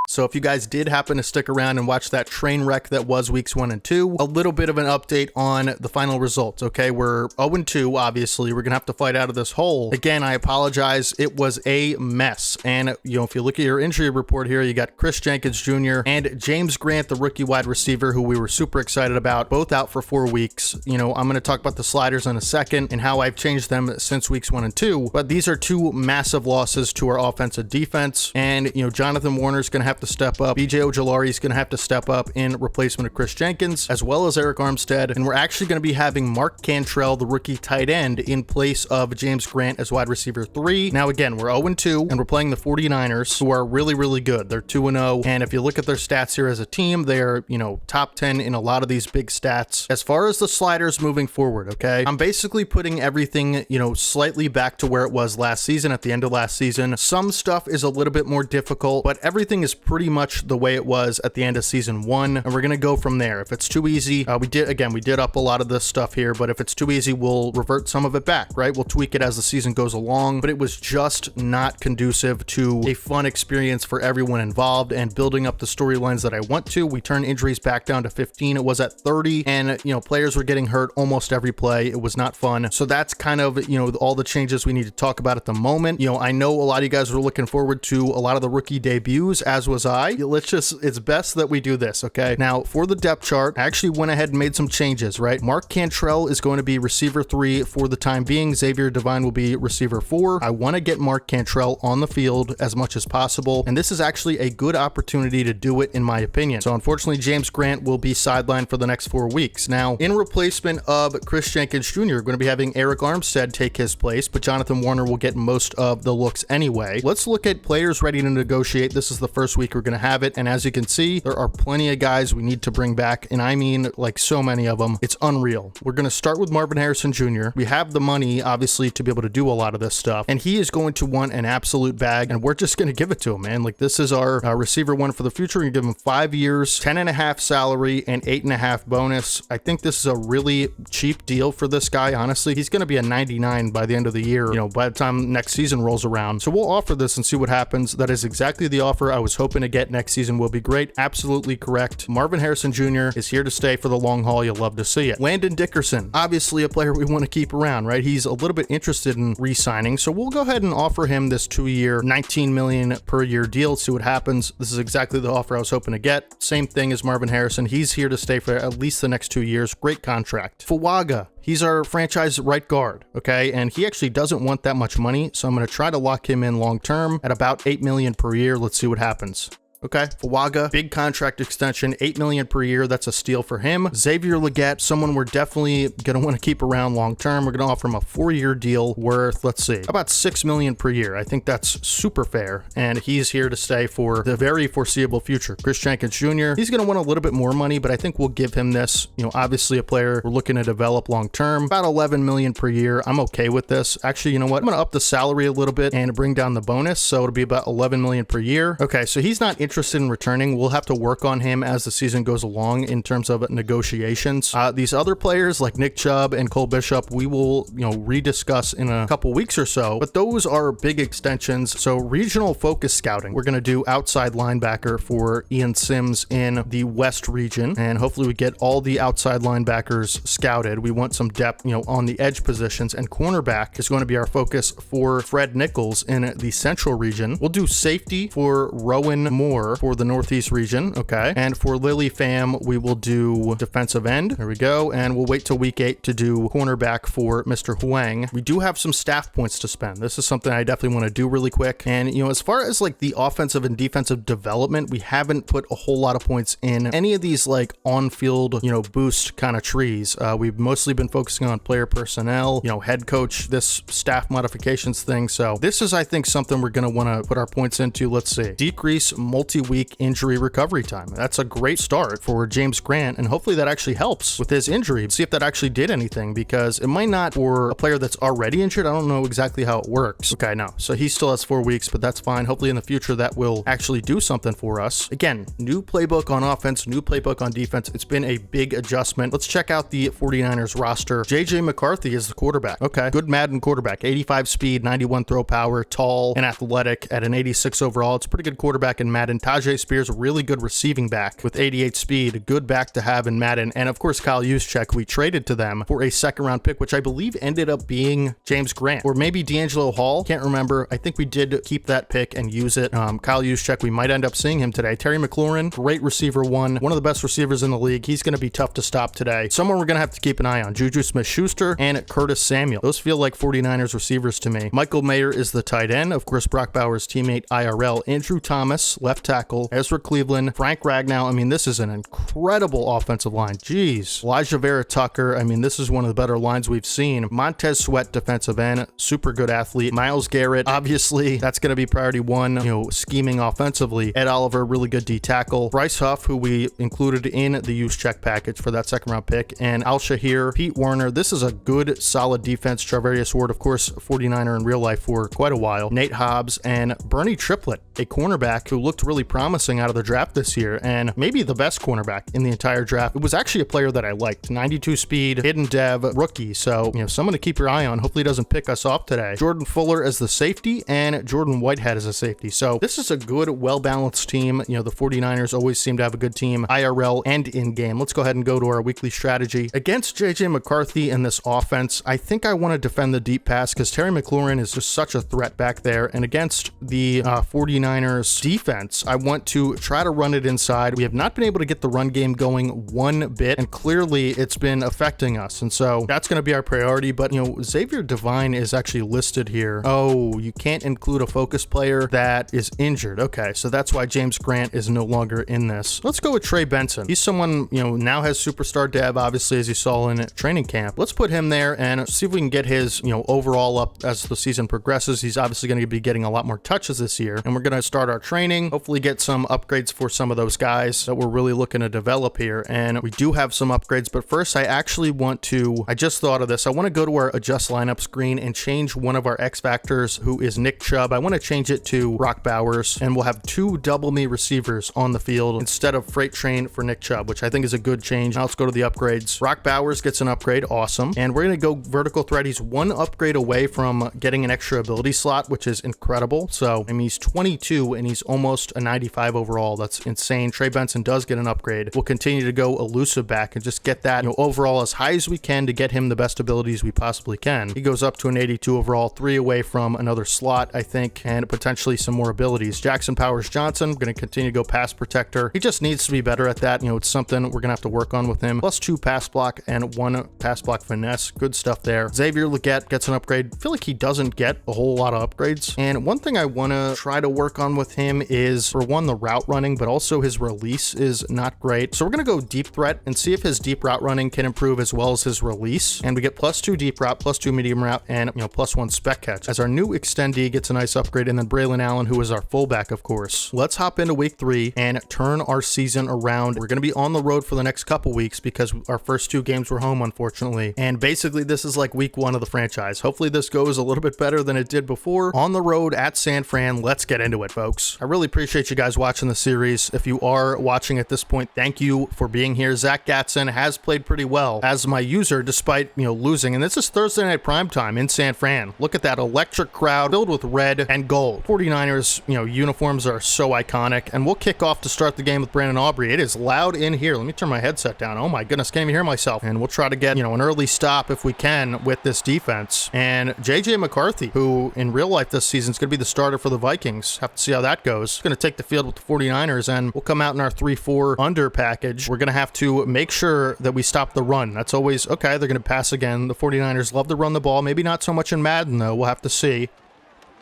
So if you guys did happen to stick around and watch that train wreck that was weeks 1 and 2, a little bit of an update on the final results, okay? We're 0-2, obviously. We're going to have to fight out of this hole. Again, I apologize. It was a mess. And, you know, if you look at your injury report here, you got Chris Jenkins Jr. and James Grant, the rookie wide receiver, who we were super excited about, both out for 4 weeks. You know, I'm going to talk about the sliders in a second and how I've changed them since weeks 1 and 2. But these are 2 massive losses to our offensive defense. And, you know, Jonathan Warner's going to have to step up. BJ Ojolari is going to have to step up in replacement of Chris Jenkins, as well as Eric Armstead. And we're actually going to be having Mark Cantrell, the rookie tight end, in place of James Grant as wide receiver 3. Now, again, we're 0-2, and we're playing the 49ers, who are really, really good. They're 2-0. And if you look at their stats here as a team, they're, you know, top 10 in a lot of these big stats. As far as the sliders moving forward, okay, I'm basically putting everything, you know, slightly back to where it was last season, at the end of last season. Some stuff is a little bit more difficult, but everything is pretty much the way it was at the end of season 1, and we're gonna go from there. If it's too easy, we did up a lot of this stuff here, but if it's too easy, we'll revert some of it back, right? We'll tweak it as the season goes along, but it was just not conducive to a fun experience for everyone involved and building up the storylines that I want to. We turned injuries back down to 15. It was at 30, and, you know, players were getting hurt almost every play. It was not fun. So that's kind of, you know, all the changes we need to talk about at the moment. You know, I know a lot of you guys were looking forward to a lot of the rookie debuts, as was I. It's best that we do this, okay? Now, for the depth chart, I actually went ahead and made some changes, right? Mark Cantrell is going to be receiver 3 for the time being. Xavier Devine will be receiver 4. I want to get Mark Cantrell on the field as much as possible, and this is actually a good opportunity to do it, in my opinion. So, unfortunately, James Grant will be sidelined for the next 4 weeks. Now, in replacement of Chris Jenkins Jr., we're going to be having Eric Armstead take his place, but Jonathan Warner will get most of the looks anyway. Let's look at players ready to negotiate. This is the first week we're going to have it, and as you can see, there are plenty of guys we need to bring back, and I mean, like, so many of them. It's unreal. We're going to start with Marvin Harrison Jr. We have the money, obviously, to be able to do a lot of this stuff, and he is going to want an absolute bag, and we're just going to give it to him, man. Like, this is our receiver 1 for the future. We're going to give him 5 years, 10.5 salary, and 8.5 bonus. I think this is a really cheap deal for this guy, honestly. He's going to be a 99 by the end of the year, you know, by the time next season rolls around. So we'll offer this and see what happens. That is exactly the offer I was hoping to get. Next season will be great. Absolutely correct. Marvin Harrison Jr. is here to stay for the long haul. You'll love to see it. Landon Dickerson, obviously a player we want to keep around, right? He's a little bit interested in re-signing, so we'll go ahead and offer him this 2-year, $19 million per year deal. See what happens. This is exactly the offer I was hoping to get. Same thing as Marvin Harrison. He's here to stay for at least the next 2 years. Great contract. Fuaga, he's our franchise right guard, okay? And he actually doesn't want that much money, so I'm going to try to lock him in long term at about $8 million per year. Let's see what happens. Okay, Fawaga, big contract extension, $8 million per year. That's a steal for him. Xavier Leggett, someone we're definitely going to want to keep around long term. We're going to offer him a 4-year deal worth, let's see, about $6 million per year. I think that's super fair, and he's here to stay for the very foreseeable future. Chris Jenkins Jr., he's going to want a little bit more money, but I think we'll give him this. You know, obviously a player we're looking to develop long term. About $11 million per year. I'm okay with this. Actually, you know what? I'm going to up the salary a little bit and bring down the bonus, so it'll be about $11 million per year. Okay, so he's not interested in returning. We'll have to work on him as the season goes along in terms of negotiations. These other players like Nick Chubb and Cole Bishop, we will, you know, rediscuss in a couple weeks or so, but those are big extensions. So regional focus scouting, we're going to do outside linebacker for Ian Sims in the West region, and hopefully we get all the outside linebackers scouted. We want some depth, you know, on the edge positions, and cornerback is going to be our focus for Fred Nichols in the Central region. We'll do safety for Rowan Moore for the Northeast region, okay, and for Lily Pham, we will do defensive end. There we go, and we'll wait till week 8 to do cornerback for Mr. Huang. We do have some staff points to spend. This is something I definitely want to do really quick, and you know, as far as like the offensive and defensive development, we haven't put a whole lot of points in any of these like on-field, you know, boost kind of trees. We've mostly been focusing on player personnel, you know, head coach, this staff modifications thing. So this is, I think, something we're going to want to put our points into. Let's see, decrease multi-week injury recovery time. That's a great start for James Grant, and hopefully that actually helps with his injury. See if that actually did anything, because it might not for a player that's already injured. I don't know exactly how it works. Okay, no, so he still has 4 weeks, but that's fine. Hopefully in the future that will actually do something for us. Again, new playbook on offense, new playbook on defense. It's been a big adjustment. Let's check out the 49ers roster. JJ McCarthy is the quarterback. Okay, good Madden quarterback, 85 speed, 91 throw power, tall and athletic at an 86 overall. It's a pretty good quarterback in Madden. Tajay Spears, a really good receiving back with 88 speed, a good back to have in Madden. And of course, Kyle Juszczyk, we traded to them for a 2nd-round pick, which I believe ended up being James Grant or maybe D'Angelo Hall. Can't remember. I think we did keep that pick and use it. Kyle Juszczyk, we might end up seeing him today. Terry McLaurin, great receiver, one of the best receivers in the league. He's going to be tough to stop today. Someone we're going to have to keep an eye on, Juju Smith-Schuster and Curtis Samuel. Those feel like 49ers receivers to me. Michael Mayer is the tight end. Of course, Brock Bowers' teammate IRL. Andrew Thomas, left tackle. Ezra Cleveland, Frank Ragnow. I mean, this is an incredible offensive line. Jeez. Elijah Vera Tucker. I mean, this is one of the better lines we've seen. Montez Sweat, defensive end, super good athlete. Myles Garrett, obviously, that's going to be priority 1, you know, scheming offensively. Ed Oliver, really good D tackle. Bryce Huff, who we included in the Juszczyk package for that 2nd-round pick, and Al Shahir, Pete Werner. This is a good, solid defense. Travarius Ward, of course, 49er in real life for quite a while. Nate Hobbs and Bernie Triplett, a cornerback who looked really promising out of the draft this year, and maybe the best cornerback in the entire draft. It was actually a player that I liked. 92 speed, hidden dev, rookie. So, you know, someone to keep your eye on. Hopefully he doesn't pick us off today. Jordan Fuller as the safety and Jordan Whitehead as a safety. So this is a good, well-balanced team. You know, the 49ers always seem to have a good team, IRL and in-game. Let's go ahead and go to our weekly strategy. Against JJ McCarthy in this offense, I think I want to defend the deep pass because Terry McLaurin is just such a threat back there. And against the 49ers defense, I want to try to run it inside. We have not been able to get the run game going one bit, and clearly it's been affecting us. And so that's going to be our priority. But, you know, Xavier Devine is actually listed here. Oh, you can't include a focus player that is injured. Okay, so that's why James Grant is no longer in this. Let's go with Trey Benson. He's someone, you know, now has superstar dev, obviously, as you saw in training camp. Let's put him there and see if we can get his, you know, overall up as the season progresses. He's obviously going to be getting a lot more touches this year, and we're going to start our training, hopefully get some upgrades for some of those guys that we're really looking to develop here. And we do have some upgrades, but first I actually want to, I just thought of this. I want to go to our adjust lineup screen and change one of our X factors, who is Nick Chubb. I want to change it to Brock Bowers, and we'll have 2 double me receivers on the field instead of Freight Train for Nick Chubb, which I think is a good change. Now let's go to the upgrades. Brock Bowers gets an upgrade. Awesome. And we're going to go vertical threat. He's 1 upgrade away from getting an extra ability slot, which is incredible. So, I mean, he's 22 and he's almost a 95 overall. That's insane. Trey Benson does get an upgrade. We'll continue to go elusive back and just get that, you know, overall as high as we can to get him the best abilities we possibly can. He goes up to an 82 overall, 3 away from another slot, I think, and potentially some more abilities. Jackson Powers Johnson, going to continue to go pass protector. He just needs to be better at that. You know, it's something we're going to have to work on with him. Plus 2 pass block and 1 pass block finesse. Good stuff there. Xavier Leggett gets an upgrade. I feel like he doesn't get a whole lot of upgrades. And one thing I want to try to work on with him is because, for one, the route running, but also his release is not great. So we're going to go deep threat and see if his deep route running can improve as well as his release. And we get +2 deep route, +2 medium route, and, +1 spec catch. As our new extendee gets a nice upgrade, and then Braylon Allen, who is our fullback, of course. Let's hop into week 3 and turn our season around. We're going to be on the road for the next couple weeks because our first 2 games were home, unfortunately. And basically, this is like week 1 of the franchise. Hopefully, this goes a little bit better than it did before. On the road at San Fran, let's get into it, folks. I really appreciate you guys watching the series. If you are watching at this point, thank you for being here. Zach Gatson has played pretty well as my user, despite, losing. And this is Thursday night primetime in San Fran. Look at that electric crowd filled with red and gold. 49ers, uniforms are so iconic. And we'll kick off to start the game with Brandon Aubrey. It is loud in here. Let me turn my headset down. Oh my goodness, can't even hear myself. And we'll try to get, an early stop if we can with this defense. And JJ McCarthy, who in real life this season is going to be the starter for the Vikings. Have to see how that goes. Going to take the field with the 49ers, and we'll come out in our 3-4 under package. We're going to have to make sure that we stop the run. That's always, okay, they're going to pass again. The 49ers love to run the ball. Maybe not so much in Madden, though. We'll have to see.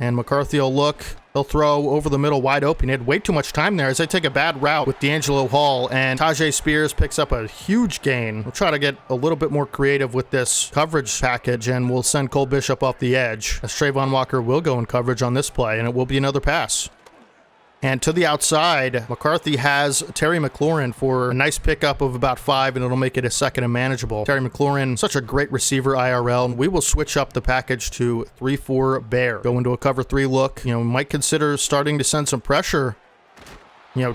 And McCarthy will look. He'll throw over the middle wide open. He had way too much time there as they take a bad route with D'Angelo Hall, and Tajay Spears picks up a huge gain. We'll try to get a little bit more creative with this coverage package, and we'll send Cole Bishop off the edge as Trayvon Walker will go in coverage on this play, and it will be another pass. And to the outside, McCarthy has Terry McLaurin for a nice pickup of about 5, and it'll make it a second and manageable. Terry McLaurin, such a great receiver IRL. And we will switch up the package to 3-4 bear. Go into a cover 3 look. Might consider starting to send some pressure,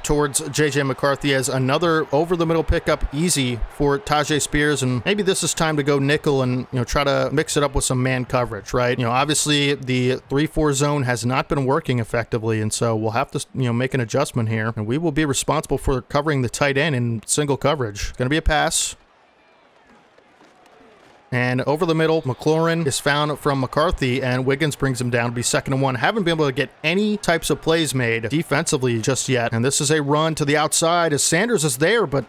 towards JJ McCarthy as another over-the-middle pickup easy for Tajay Spears. And maybe this is time to go nickel and, try to mix it up with some man coverage, right? Obviously, the 3-4 zone has not been working effectively, and so we'll have to, make an adjustment here. And we will be responsible for covering the tight end in single coverage. Going to be a pass. And over the middle, McLaurin is found from McCarthy, and Wiggins brings him down to be 2nd and 1. Haven't been able to get any types of plays made defensively just yet. And this is a run to the outside as Sanders is there, but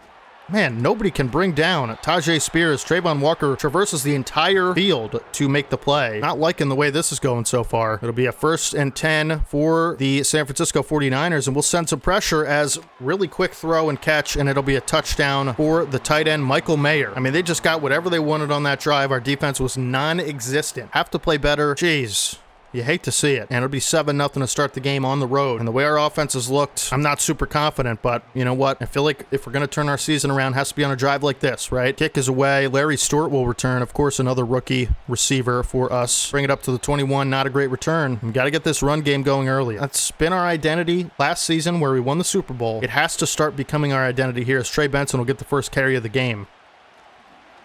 man, nobody can bring down Tajay Spears. Trayvon Walker traverses the entire field to make the play. Not liking the way this is going so far. It'll be a 1st and 10 for the San Francisco 49ers, and we'll send some pressure as really quick throw and catch, and it'll be a touchdown for the tight end, Michael Mayer. I mean, they just got whatever they wanted on that drive. Our defense was non-existent. Have to play better. Jeez. You hate to see it. And it'll be 7-0 to start the game on the road. And the way our offense has looked, I'm not super confident, but you know what? I feel like if we're going to turn our season around, it has to be on a drive like this, right? Kick is away. Larry Stewart will return. Of course, another rookie receiver for us. Bring it up to the 21. Not a great return. We got to get this run game going early. That's been our identity last season where we won the Super Bowl. It has to start becoming our identity here as Trey Benson will get the first carry of the game.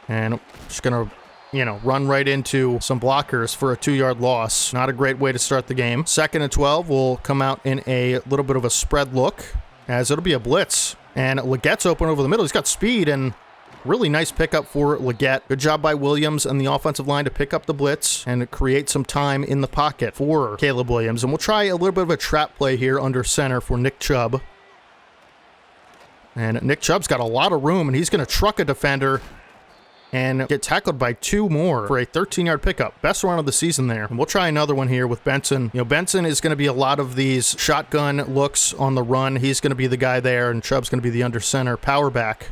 And I'm just going to run right into some blockers for a 2-yard loss. Not a great way to start the game. 2nd and 12 will come out in a little bit of a spread look as it'll be a blitz. And Legette's open over the middle. He's got speed and really nice pickup for Legette. Good job by Williams and the offensive line to pick up the blitz and create some time in the pocket for Caleb Williams. And we'll try a little bit of a trap play here under center for Nick Chubb. And Nick Chubb's got a lot of room, and he's going to truck a defender and get tackled by 2 more for a 13-yard pickup. Best run of the season there. And we'll try another one here with Benson. Benson is going to be a lot of these shotgun looks on the run. He's going to be the guy there, and Chubb's going to be the under center power back.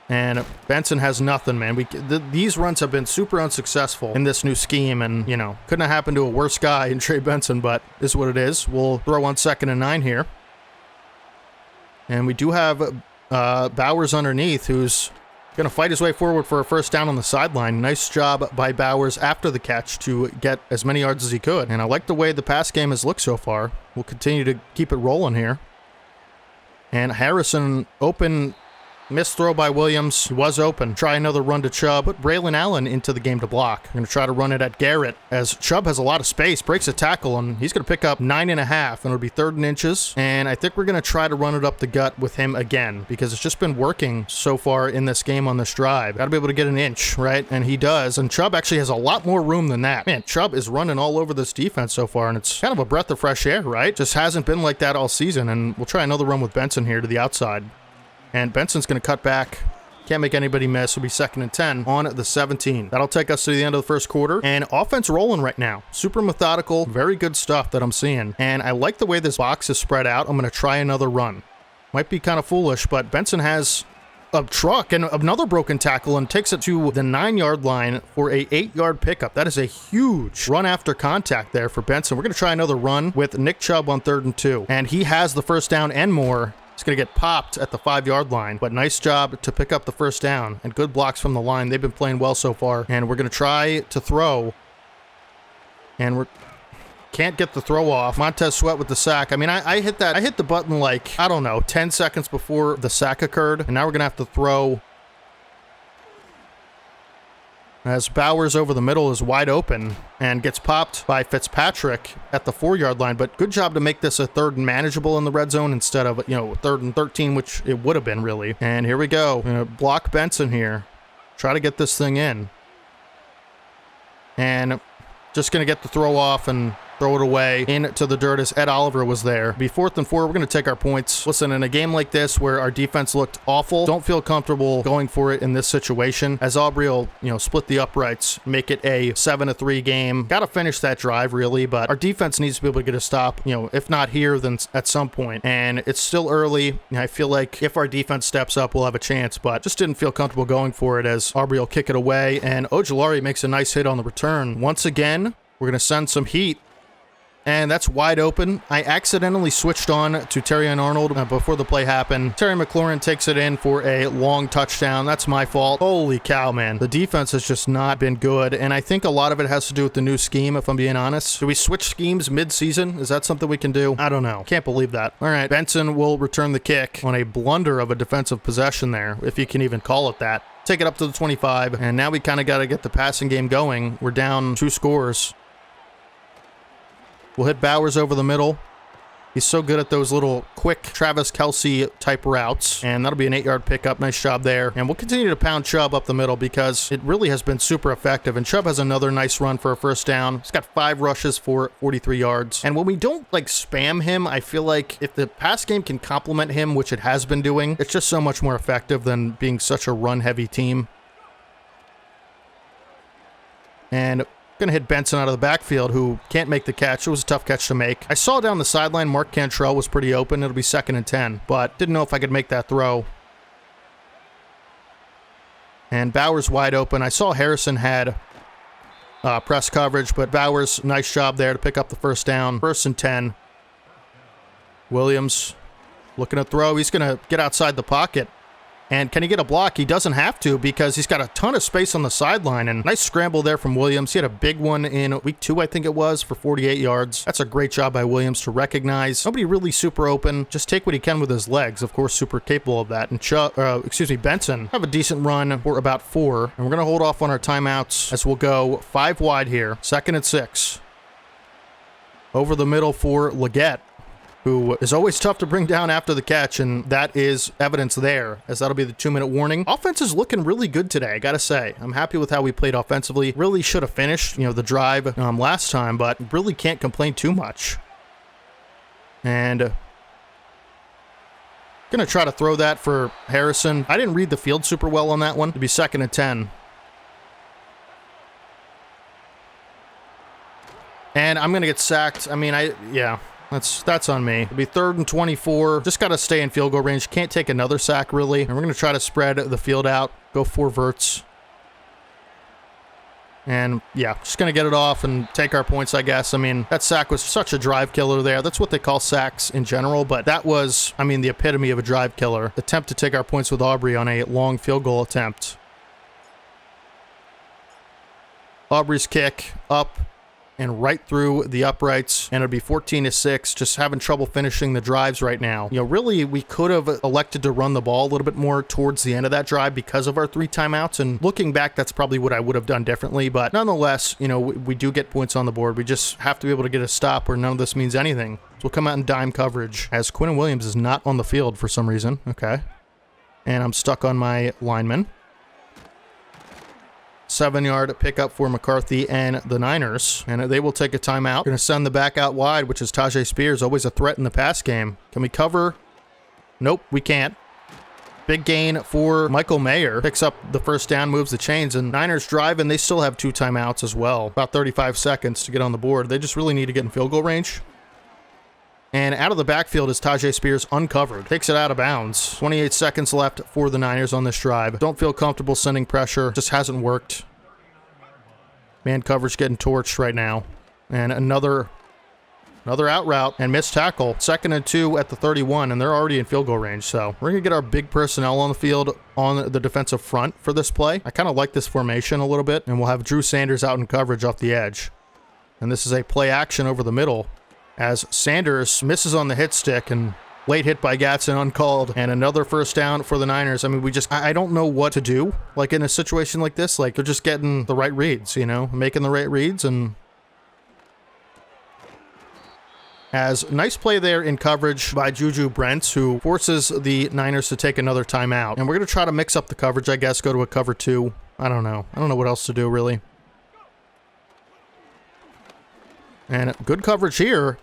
And Benson has nothing, man. These runs have been super unsuccessful in this new scheme, and, couldn't have happened to a worse guy in Trey Benson, but is what it is. We'll throw on 2nd and 9 here. And we do have Bowers underneath, who's going to fight his way forward for a first down on the sideline. Nice job by Bowers after the catch to get as many yards as he could. And I like the way the pass game has looked so far. We'll continue to keep it rolling here. And Harrison open. Missed throw by Williams. He was open. Try another run to Chubb. Put Braylon Allen into the game to block. I'm going to try to run it at Garrett as Chubb has a lot of space. Breaks a tackle, and he's going to pick up 9.5, and it'll be 3rd and inches. And I think we're going to try to run it up the gut with him again because it's just been working so far in this game on this drive. Got to be able to get an inch, right? And he does. And Chubb actually has a lot more room than that. Man, Chubb is running all over this defense so far, and it's kind of a breath of fresh air, right? Just hasn't been like that all season. And we'll try another run with Benson here to the outside. And Benson's going to cut back Can't make anybody miss. It'll be 2nd and 10 on the 17. That'll take us to the end of the first quarter. And offense rolling right now. Super methodical. Very good stuff that I'm seeing. And I like the way this box is spread out. I'm going to try another run. Might be kind of foolish, but Benson has a truck and another broken tackle and takes it to the 9-yard line for a 8-yard pickup. That is a huge run after contact there for Benson. We're going to try another run with Nick Chubb on 3rd and 2. And he has the first down and more. He's going to get popped at the 5-yard line, but nice job to pick up the first down and good blocks from the line. They've been playing well so far. And we're going to try to throw. And we're can't get the throw off. Montez Sweat with the sack. I mean, I hit the button like, I don't know, 10 seconds before the sack occurred. And now we're going to have to throw. As Bowers over the middle is wide open and gets popped by Fitzpatrick at the 4-yard line. But good job to make this a 3rd and manageable in the red zone instead of, 3rd and 13, which it would have been really. And here we go. Block Benson here. Try to get this thing in. And just going to get the throw off and throw it away into the dirt as Ed Oliver was there. Be 4th and 4. We're going to take our points. Listen, in a game like this where our defense looked awful, don't feel comfortable going for it in this situation, as Aubrey will, split the uprights, make it a 7-3 game. Got to finish that drive, really, but our defense needs to be able to get a stop, if not here, then at some point. And it's still early. I feel like if our defense steps up, we'll have a chance, but just didn't feel comfortable going for it as Aubrey will kick it away, and Ojulari makes a nice hit on the return. Once again, we're going to send some heat. And that's wide open. I accidentally switched on to Terrion Arnold before the play happened. Terry McLaurin takes it in for a long touchdown. That's my fault. Holy cow, man. The defense has just not been good. And I think a lot of it has to do with the new scheme, if I'm being honest. Do we switch schemes mid-season? Is that something we can do? I don't know. Can't believe that. All right. Benson will return the kick on a blunder of a defensive possession there, if you can even call it that. Take it up to the 25. And now we kind of got to get the passing game going. We're down 2 scores. We'll hit Bowers over the middle. He's so good at those little quick Travis Kelce type routes. And that'll be an 8-yard pickup. Nice job there. And we'll continue to pound Chubb up the middle because it really has been super effective. And Chubb has another nice run for a first down. He's got 5 rushes for 43 yards. And when we don't spam him, I feel like if the pass game can complement him, which it has been doing, it's just so much more effective than being such a run-heavy team. And going to hit Benson out of the backfield, who can't make the catch. It was a tough catch to make. I saw down the sideline Mark Cantrell was pretty open. It'll be 2nd and 10, but didn't know if I could make that throw. And Bowers wide open. I saw Harrison had press coverage, but Bowers, nice job there to pick up the first down. 1st and 10. Williams looking to throw. He's going to get outside the pocket. And can he get a block? He doesn't have to because he's got a ton of space on the sideline. And nice scramble there from Williams. He had a big one in week 2, I think it was, for 48 yards. That's a great job by Williams to recognize. Nobody really super open. Just take what he can with his legs. Of course, super capable of that. And Benson have a decent run for about 4. And we're going to hold off on our timeouts as we'll go 5 wide here. 2nd and 6. Over the middle for Leggett, who is always tough to bring down after the catch, and that is evidence there, as that'll be the 2-minute warning. Offense is looking really good today, I gotta say. I'm happy with how we played offensively. Really should have finished, the drive last time, but really can't complain too much. And gonna try to throw that for Harrison. I didn't read the field super well on that one. It'll be 2nd and 10. And I'm gonna get sacked. I mean, yeah. That's on me. It'll be 3rd and 24. Just got to stay in field goal range. Can't take another sack, really. And we're going to try to spread the field out. Go 4 verts. And, yeah, just going to get it off and take our points, I guess. I mean, that sack was such a drive killer there. That's what they call sacks in general. But that was, the epitome of a drive killer. Attempt to take our points with Aubrey on a long field goal attempt. Aubrey's kick up and right through the uprights, and it'll be 14-6, just having trouble finishing the drives right now. Really, we could have elected to run the ball a little bit more towards the end of that drive because of our 3 timeouts, and looking back, that's probably what I would have done differently, but nonetheless, we do get points on the board. We just have to be able to get a stop or none of this means anything. So we'll come out in dime coverage, as Quinnen Williams is not on the field for some reason. Okay. And I'm stuck on my lineman. 7-yard pickup for McCarthy and the Niners, and they will take a timeout. Going to send the back out wide, which is Tajay Spears, always a threat in the pass game. Can we cover? Nope, we can't. Big gain for Michael Mayer. Picks up the first down, moves the chains, and Niners drive, and they still have 2 timeouts as well. About 35 seconds to get on the board. They just really need to get in field goal range. And out of the backfield is Tajay Spears uncovered. Takes it out of bounds. 28 seconds left for the Niners on this drive. Don't feel comfortable sending pressure. Just hasn't worked. Man coverage getting torched right now. And another out route and missed tackle. 2nd and 2 at the 31, and they're already in field goal range. So we're going to get our big personnel on the field on the defensive front for this play. I kind of like this formation a little bit, and we'll have Drew Sanders out in coverage off the edge. And this is a play action over the middle as Sanders misses on the hit stick and late hit by Gatson uncalled, and another first down for the Niners. I mean, I don't know what to do, like in a situation like this. Like, they're just getting the right reads, you know, making the right reads. And as nice play there in coverage by Juju Brents, who forces the Niners to take another timeout. And we're going to try to mix up the coverage, I guess, go to a cover 2. I don't know what else to do, really. And good coverage here,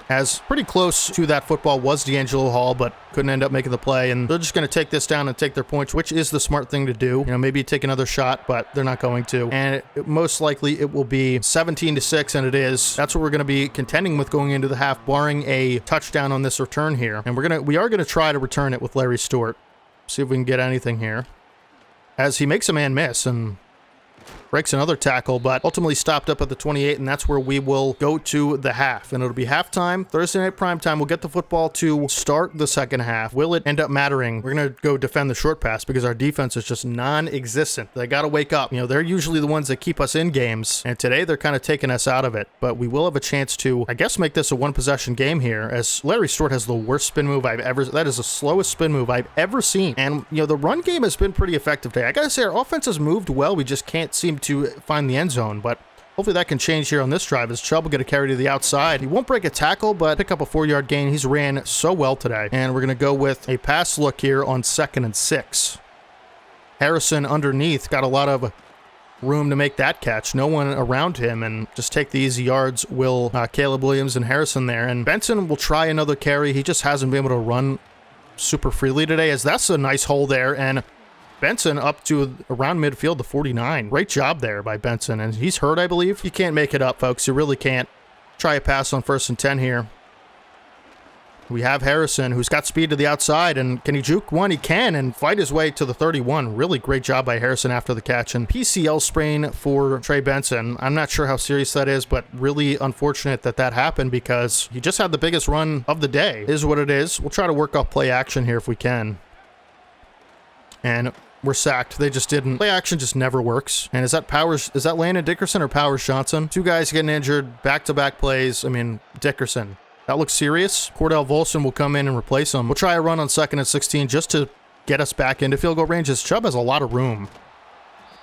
as pretty close to that football was D'Angelo Hall, but couldn't end up making the play. And they're just going to take this down and take their points, which is the smart thing to do. You know, maybe take another shot, but they're not going to. And most likely it will be 17-6, and it is. That's what we're going to be contending with going into the half, barring a touchdown on this return here. And we are going to try to return it with Larry Stewart. See if we can get anything here. As he makes a man miss and breaks another tackle, but ultimately stopped up at the 28, and that's where we will go to the half. And it'll be halftime, Thursday night primetime. We'll get the football to start the second half. Will it end up mattering? We're going to go defend the short pass because our defense is just non-existent. They got to wake up. You know, they're usually the ones that keep us in games, and today they're kind of taking us out of it. But we will have a chance to, I guess, make this a one-possession game here, as Larry Stewart has the worst spin move that is the slowest spin move I've ever seen. And, you know, the run game has been pretty effective today. I got to say, our offense has moved well. We just can't seem to find the end zone, but hopefully that can change here on this drive as Chubb will get a carry to the outside. He won't break a tackle, but pick up a 4-yard gain. He's ran so well today. And we're going to go with a pass look here on 2nd and 6. Harrison underneath got a lot of room to make that catch. No one around him, and just take the easy yards. Will Caleb Williams and Harrison there. And Benson will try another carry. He just hasn't been able to run super freely today, as that's a nice hole there. And Benson up to around midfield, the 49. Great job there by Benson, and he's hurt, I believe. You can't make it up, folks. You really can't. Try a pass on 1st and 10 here. We have Harrison, who's got speed to the outside, and can he juke one? He can, and fight his way to the 31. Really great job by Harrison after the catch. And PCL sprain for Trey Benson. I'm not sure how serious that is, but really unfortunate that that happened because he just had the biggest run of the day. It is what it is. We'll try to work off play action here if we can. And we're sacked. They just didn't. Play action just never works. And is that Landon Dickerson or Powers Johnson? 2 guys getting injured, back-to-back plays. I mean, Dickerson. That looks serious. Cordell Volson will come in and replace him. We'll try a run on 2nd and 16 just to get us back into field goal range, as Chubb has a lot of room.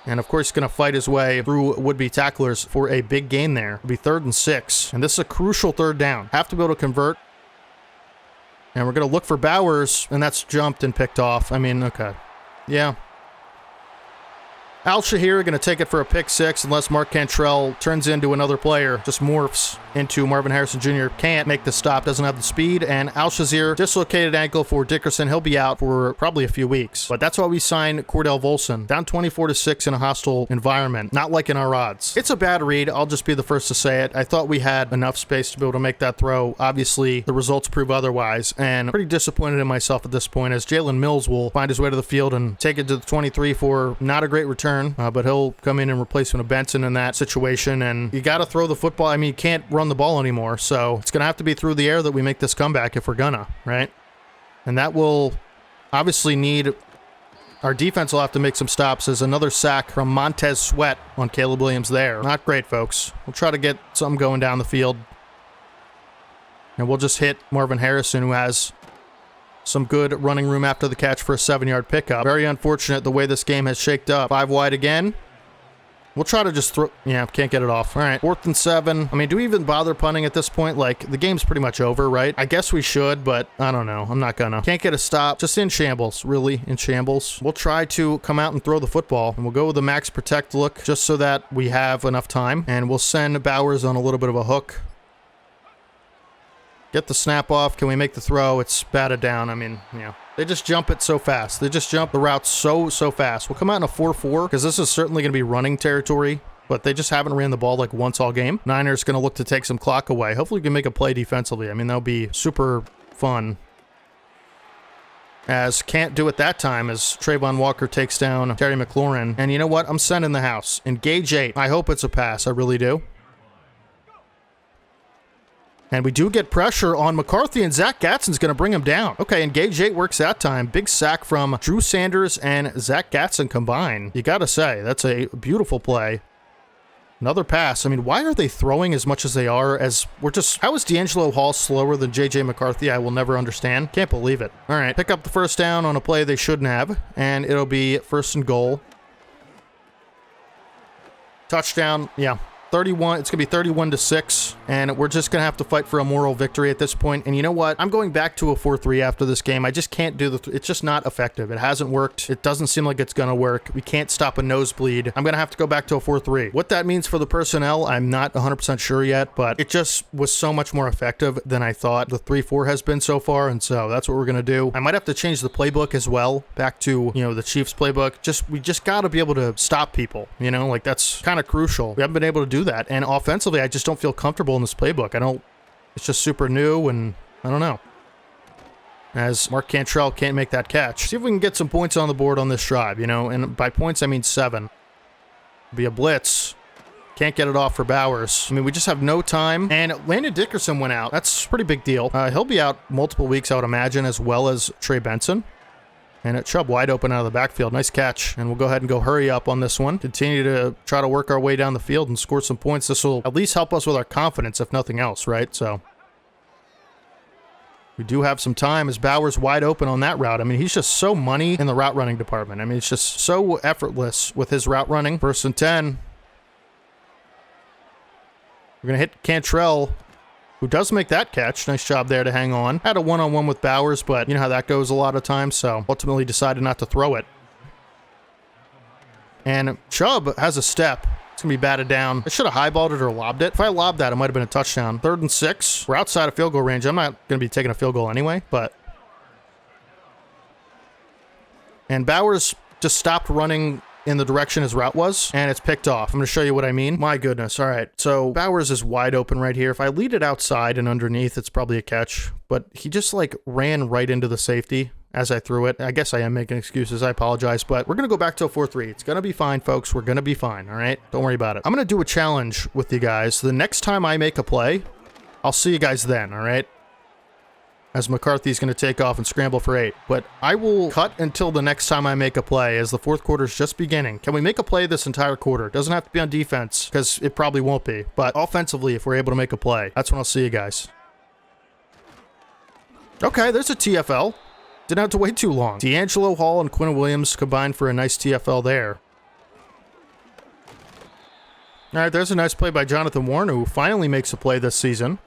And of course, he's going to fight his way through would-be tacklers for a big gain there. It'll be 3rd and 6. And this is a crucial 3rd down. Have to be able to convert. And we're going to look for Bowers, and that's jumped and picked off. I mean, okay. Yeah. Al-Shahir going to take it for a pick 6 unless Mark Cantrell turns into another player, just morphs into Marvin Harrison Jr. Can't make the stop, doesn't have the speed, and Al-Shazir, dislocated ankle for Dickerson. He'll be out for probably a few weeks. But that's why we signed Cordell Volson. Down 24-6 in a hostile environment, not like in our odds. It's a bad read, I'll just be the first to say it. I thought we had enough space to be able to make that throw. Obviously, the results prove otherwise, and I'm pretty disappointed in myself at this point, as Jalen Mills will find his way to the field and take it to the 23 for not a great return, but he'll come in and replace Benson in that situation, and you got to throw the football. I mean, you can't run the ball anymore, so it's going to have to be through the air that we make this comeback if we're gonna, right? And that will obviously need, our defense will have to make some stops. There's another sack from Montez Sweat on Caleb Williams there. Not great, folks. We'll try to get something going down the field, and we'll just hit Marvin Harrison, who has some good running room after the catch for a 7-yard pickup. Very unfortunate the way this game has shaked up. 5 wide again. We'll try to just throw. Yeah, can't get it off. All right, 4th and 7. I mean, do we even bother punting at this point? Like, the game's pretty much over, right? I guess we should, but I don't know. I'm not gonna. Can't get a stop. Just in shambles, really in shambles. We'll try to come out and throw the football, and we'll go with the max protect look just so that we have enough time. And we'll send Bowers on a little bit of a hook. Get the snap off. Can we make the throw? It's batted down. I mean, yeah. They just jump it so fast. They just jump the route so fast. We'll come out in a 4-4 because this is certainly going to be running territory, but they just haven't ran the ball like once all game. Niners going to look to take some clock away. Hopefully we can make a play defensively. I mean, that'll be super fun. As can't do it that time as Trayvon Walker takes down Terry McLaurin. And you know what? I'm sending the house. Engage 8. I hope it's a pass. I really do. And we do get pressure on McCarthy, and Zach Gatson's going to bring him down. Okay, engage 8 works that time. Big sack from Drew Sanders and Zach Gatson combined. You got to say, that's a beautiful play. Another pass. I mean, why are they throwing as much as they are? As we're just... How is D'Angelo Hall slower than J.J. McCarthy? I will never understand. Can't believe it. All right, pick up the first down on a play they shouldn't have, and it'll be 1st and goal. Touchdown. Yeah. 31, it's going to be 31-6, and we're just going to have to fight for a moral victory at this point. And you know what? I'm going back to a 4-3 after this game. I just can't do it's just not effective. It hasn't worked. It doesn't seem like it's going to work. We can't stop a nosebleed. I'm going to have to go back to a 4-3. What that means for the personnel, I'm not 100% sure yet, but it just was so much more effective than I thought the 3-4 has been so far, and so that's what we're going to do. I might have to change the playbook as well, back to, you know, the Chiefs playbook. We just got to be able to stop people, you know, like that's kind of crucial. We haven't been able to do that. And offensively, I just don't feel comfortable in this playbook. It's just super new, and I don't know. As Mark Cantrell can't make that catch. See if we can get some points on the board on this drive, you know, and by points, I mean 7. Be a blitz. Can't get it off for Bowers. I mean, we just have no time. And Landon Dickerson went out. That's a pretty big deal. He'll be out multiple weeks, I would imagine, as well as Trey Benson. And at Chubb wide open out of the backfield. Nice catch. And we'll go ahead and go hurry up on this one. Continue to try to work our way down the field and score some points. This will at least help us with our confidence, if nothing else, right? So we do have some time as Bowers wide open on that route. I mean, he's just so money in the route running department. I mean, it's just so effortless with his route running. 1st and 10. We're going to hit Cantrell, who does make that catch. Nice job there to hang on. Had a one-on-one with Bowers, but you know how that goes a lot of times, so ultimately decided not to throw it. And Chubb has a step. It's going to be batted down. I should have highballed it or lobbed it. If I lobbed that, it might have been a touchdown. 3rd and 6. We're outside of field goal range. I'm not going to be taking a field goal anyway, but... And Bowers just stopped running in the direction his route was, and it's picked off. I'm going to show you what I mean. My goodness. All right. So Bowers is wide open right here. If I lead it outside and underneath, it's probably a catch, but he just like ran right into the safety as I threw it. I guess I am making excuses. I apologize, but we're going to go back to a 4-3. It's going to be fine, folks. We're going to be fine. All right. Don't worry about it. I'm going to do a challenge with you guys. The next time I make a play, I'll see you guys then. All right. As McCarthy's going to take off and scramble for 8. But I will cut until the next time I make a play, as the 4th quarter is just beginning. Can we make a play this entire quarter? It doesn't have to be on defense, because it probably won't be. But offensively, if we're able to make a play, that's when I'll see you guys. Okay, there's a TFL. Didn't have to wait too long. D'Angelo Hall and Quinn Williams combined for a nice TFL there. All right, there's a nice play by Jonathan Warren, who finally makes a play this season.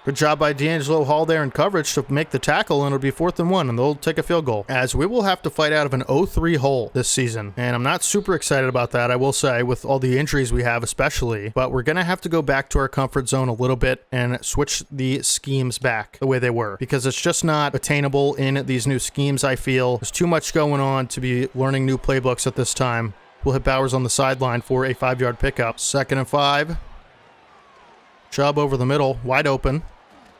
Good job by D'Angelo Hall there in coverage to make the tackle, and it'll be 4th and 1, and they'll take a field goal. As we will have to fight out of an 0-3 hole this season, and I'm not super excited about that, I will say, with all the injuries we have especially, but we're going to have to go back to our comfort zone a little bit and switch the schemes back the way they were, because it's just not attainable in these new schemes, I feel. There's too much going on to be learning new playbooks at this time. We'll hit Bowers on the sideline for a 5-yard pickup. 2nd and 5. Chubb over the middle, wide open.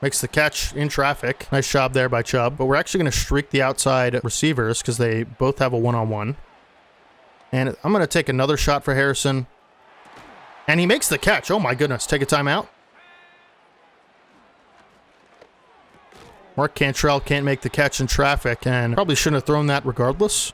Makes the catch in traffic. Nice job there by Chubb. But we're actually going to streak the outside receivers because they both have a one-on-one. And I'm going to take another shot for Harrison. And he makes the catch. Oh my goodness. Take a timeout. Mark Cantrell can't make the catch in traffic, and probably shouldn't have thrown that regardless.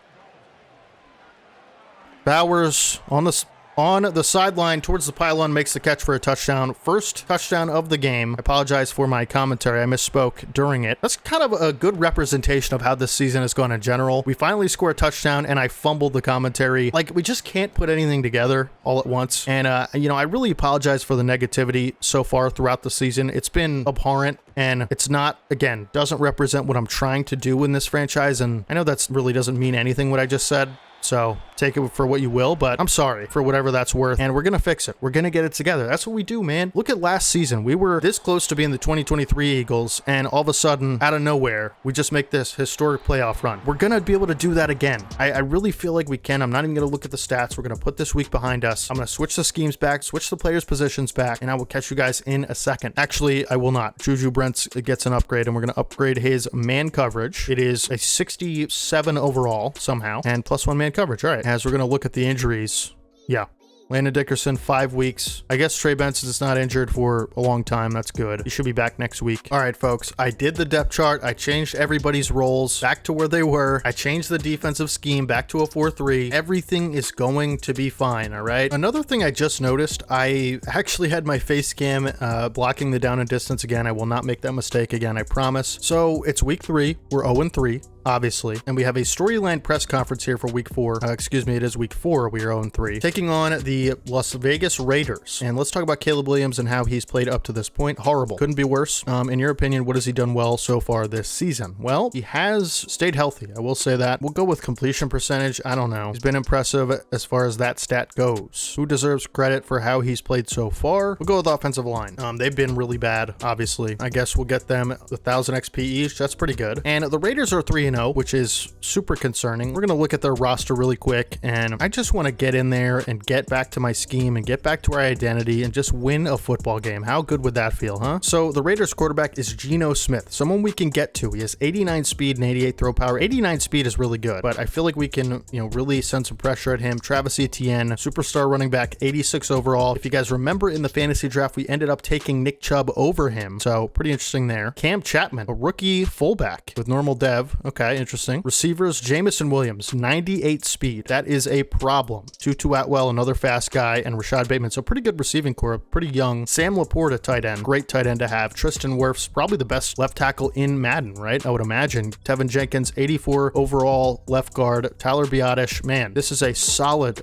Bowers on the sideline towards the pylon makes the catch for a touchdown. First touchdown of the game. I apologize for my commentary. I misspoke during it. That's kind of a good representation of how this season has gone in general. We finally score a touchdown, and I fumbled the commentary. Like, we just can't put anything together all at once. And, you know, I really apologize for the negativity so far throughout the season. It's been abhorrent. And it's not, again, doesn't represent what I'm trying to do in this franchise. And I know that really doesn't mean anything what I just said. So take it for what you will, but I'm sorry for whatever that's worth. And we're going to fix it. We're going to get it together. That's what we do, man. Look at last season. We were this close to being the 2023 Eagles, and all of a sudden, out of nowhere, we just make this historic playoff run. We're going to be able to do that again. I really feel like we can. I'm not even going to look at the stats. We're going to put this week behind us. I'm going to switch the schemes back, switch the players' positions back, and I will catch you guys in a second. Actually, I will not. Juju Brents gets an upgrade, and we're going to upgrade his man coverage. It is a 67 overall somehow, and +1 man coverage. All right. As we're going to look at the injuries. Yeah. Landon Dickerson, 5 weeks. I guess Trey Benson is not injured for a long time. That's good. He should be back next week. All right, folks. I did the depth chart. I changed everybody's roles back to where they were. I changed the defensive scheme back to a 4-3. Everything is going to be fine, all right? Another thing I just noticed, I actually had my face cam blocking the down and distance again. I will not make that mistake again, I promise. So it's week 3. We're 0-3. Obviously, and we have a storyline press conference here for week 4. Excuse me, it is week 4. We are 0-3, taking on the Las Vegas Raiders. And let's talk about Caleb Williams and how he's played up to this point. Horrible. Couldn't be worse. In your opinion, what has he done well so far this season? Well, he has stayed healthy. I will say that. We'll go with completion percentage. I don't know. He's been impressive as far as that stat goes. Who deserves credit for how he's played so far? We'll go with offensive line. They've been really bad, obviously. I guess we'll get them 1,000 XP each. That's pretty good. And the Raiders are 3-0. Which is super concerning. We're going to look at their roster really quick, and I just want to get in there and get back to my scheme and get back to our identity and just win a football game. How good would that feel, huh? So the Raiders quarterback is Geno Smith, someone we can get to. He has 89 speed and 88 throw power. 89 speed is really good, but I feel like we can, really send some pressure at him. Travis Etienne, superstar running back, 86 overall. If you guys remember in the fantasy draft, we ended up taking Nick Chubb over him, so pretty interesting there. Cam Chapman, a rookie fullback with normal dev. Okay, interesting. Receivers, Jamison Williams, 98 speed. That is a problem. Tutu Atwell, another fast guy, and Rashad Bateman. So pretty good receiving core, pretty young. Sam Laporta, tight end. Great tight end to have. Tristan Wirfs, probably the best left tackle in Madden, right? I would imagine. Tevin Jenkins, 84 overall left guard. Tyler Biotish, man, this is a solid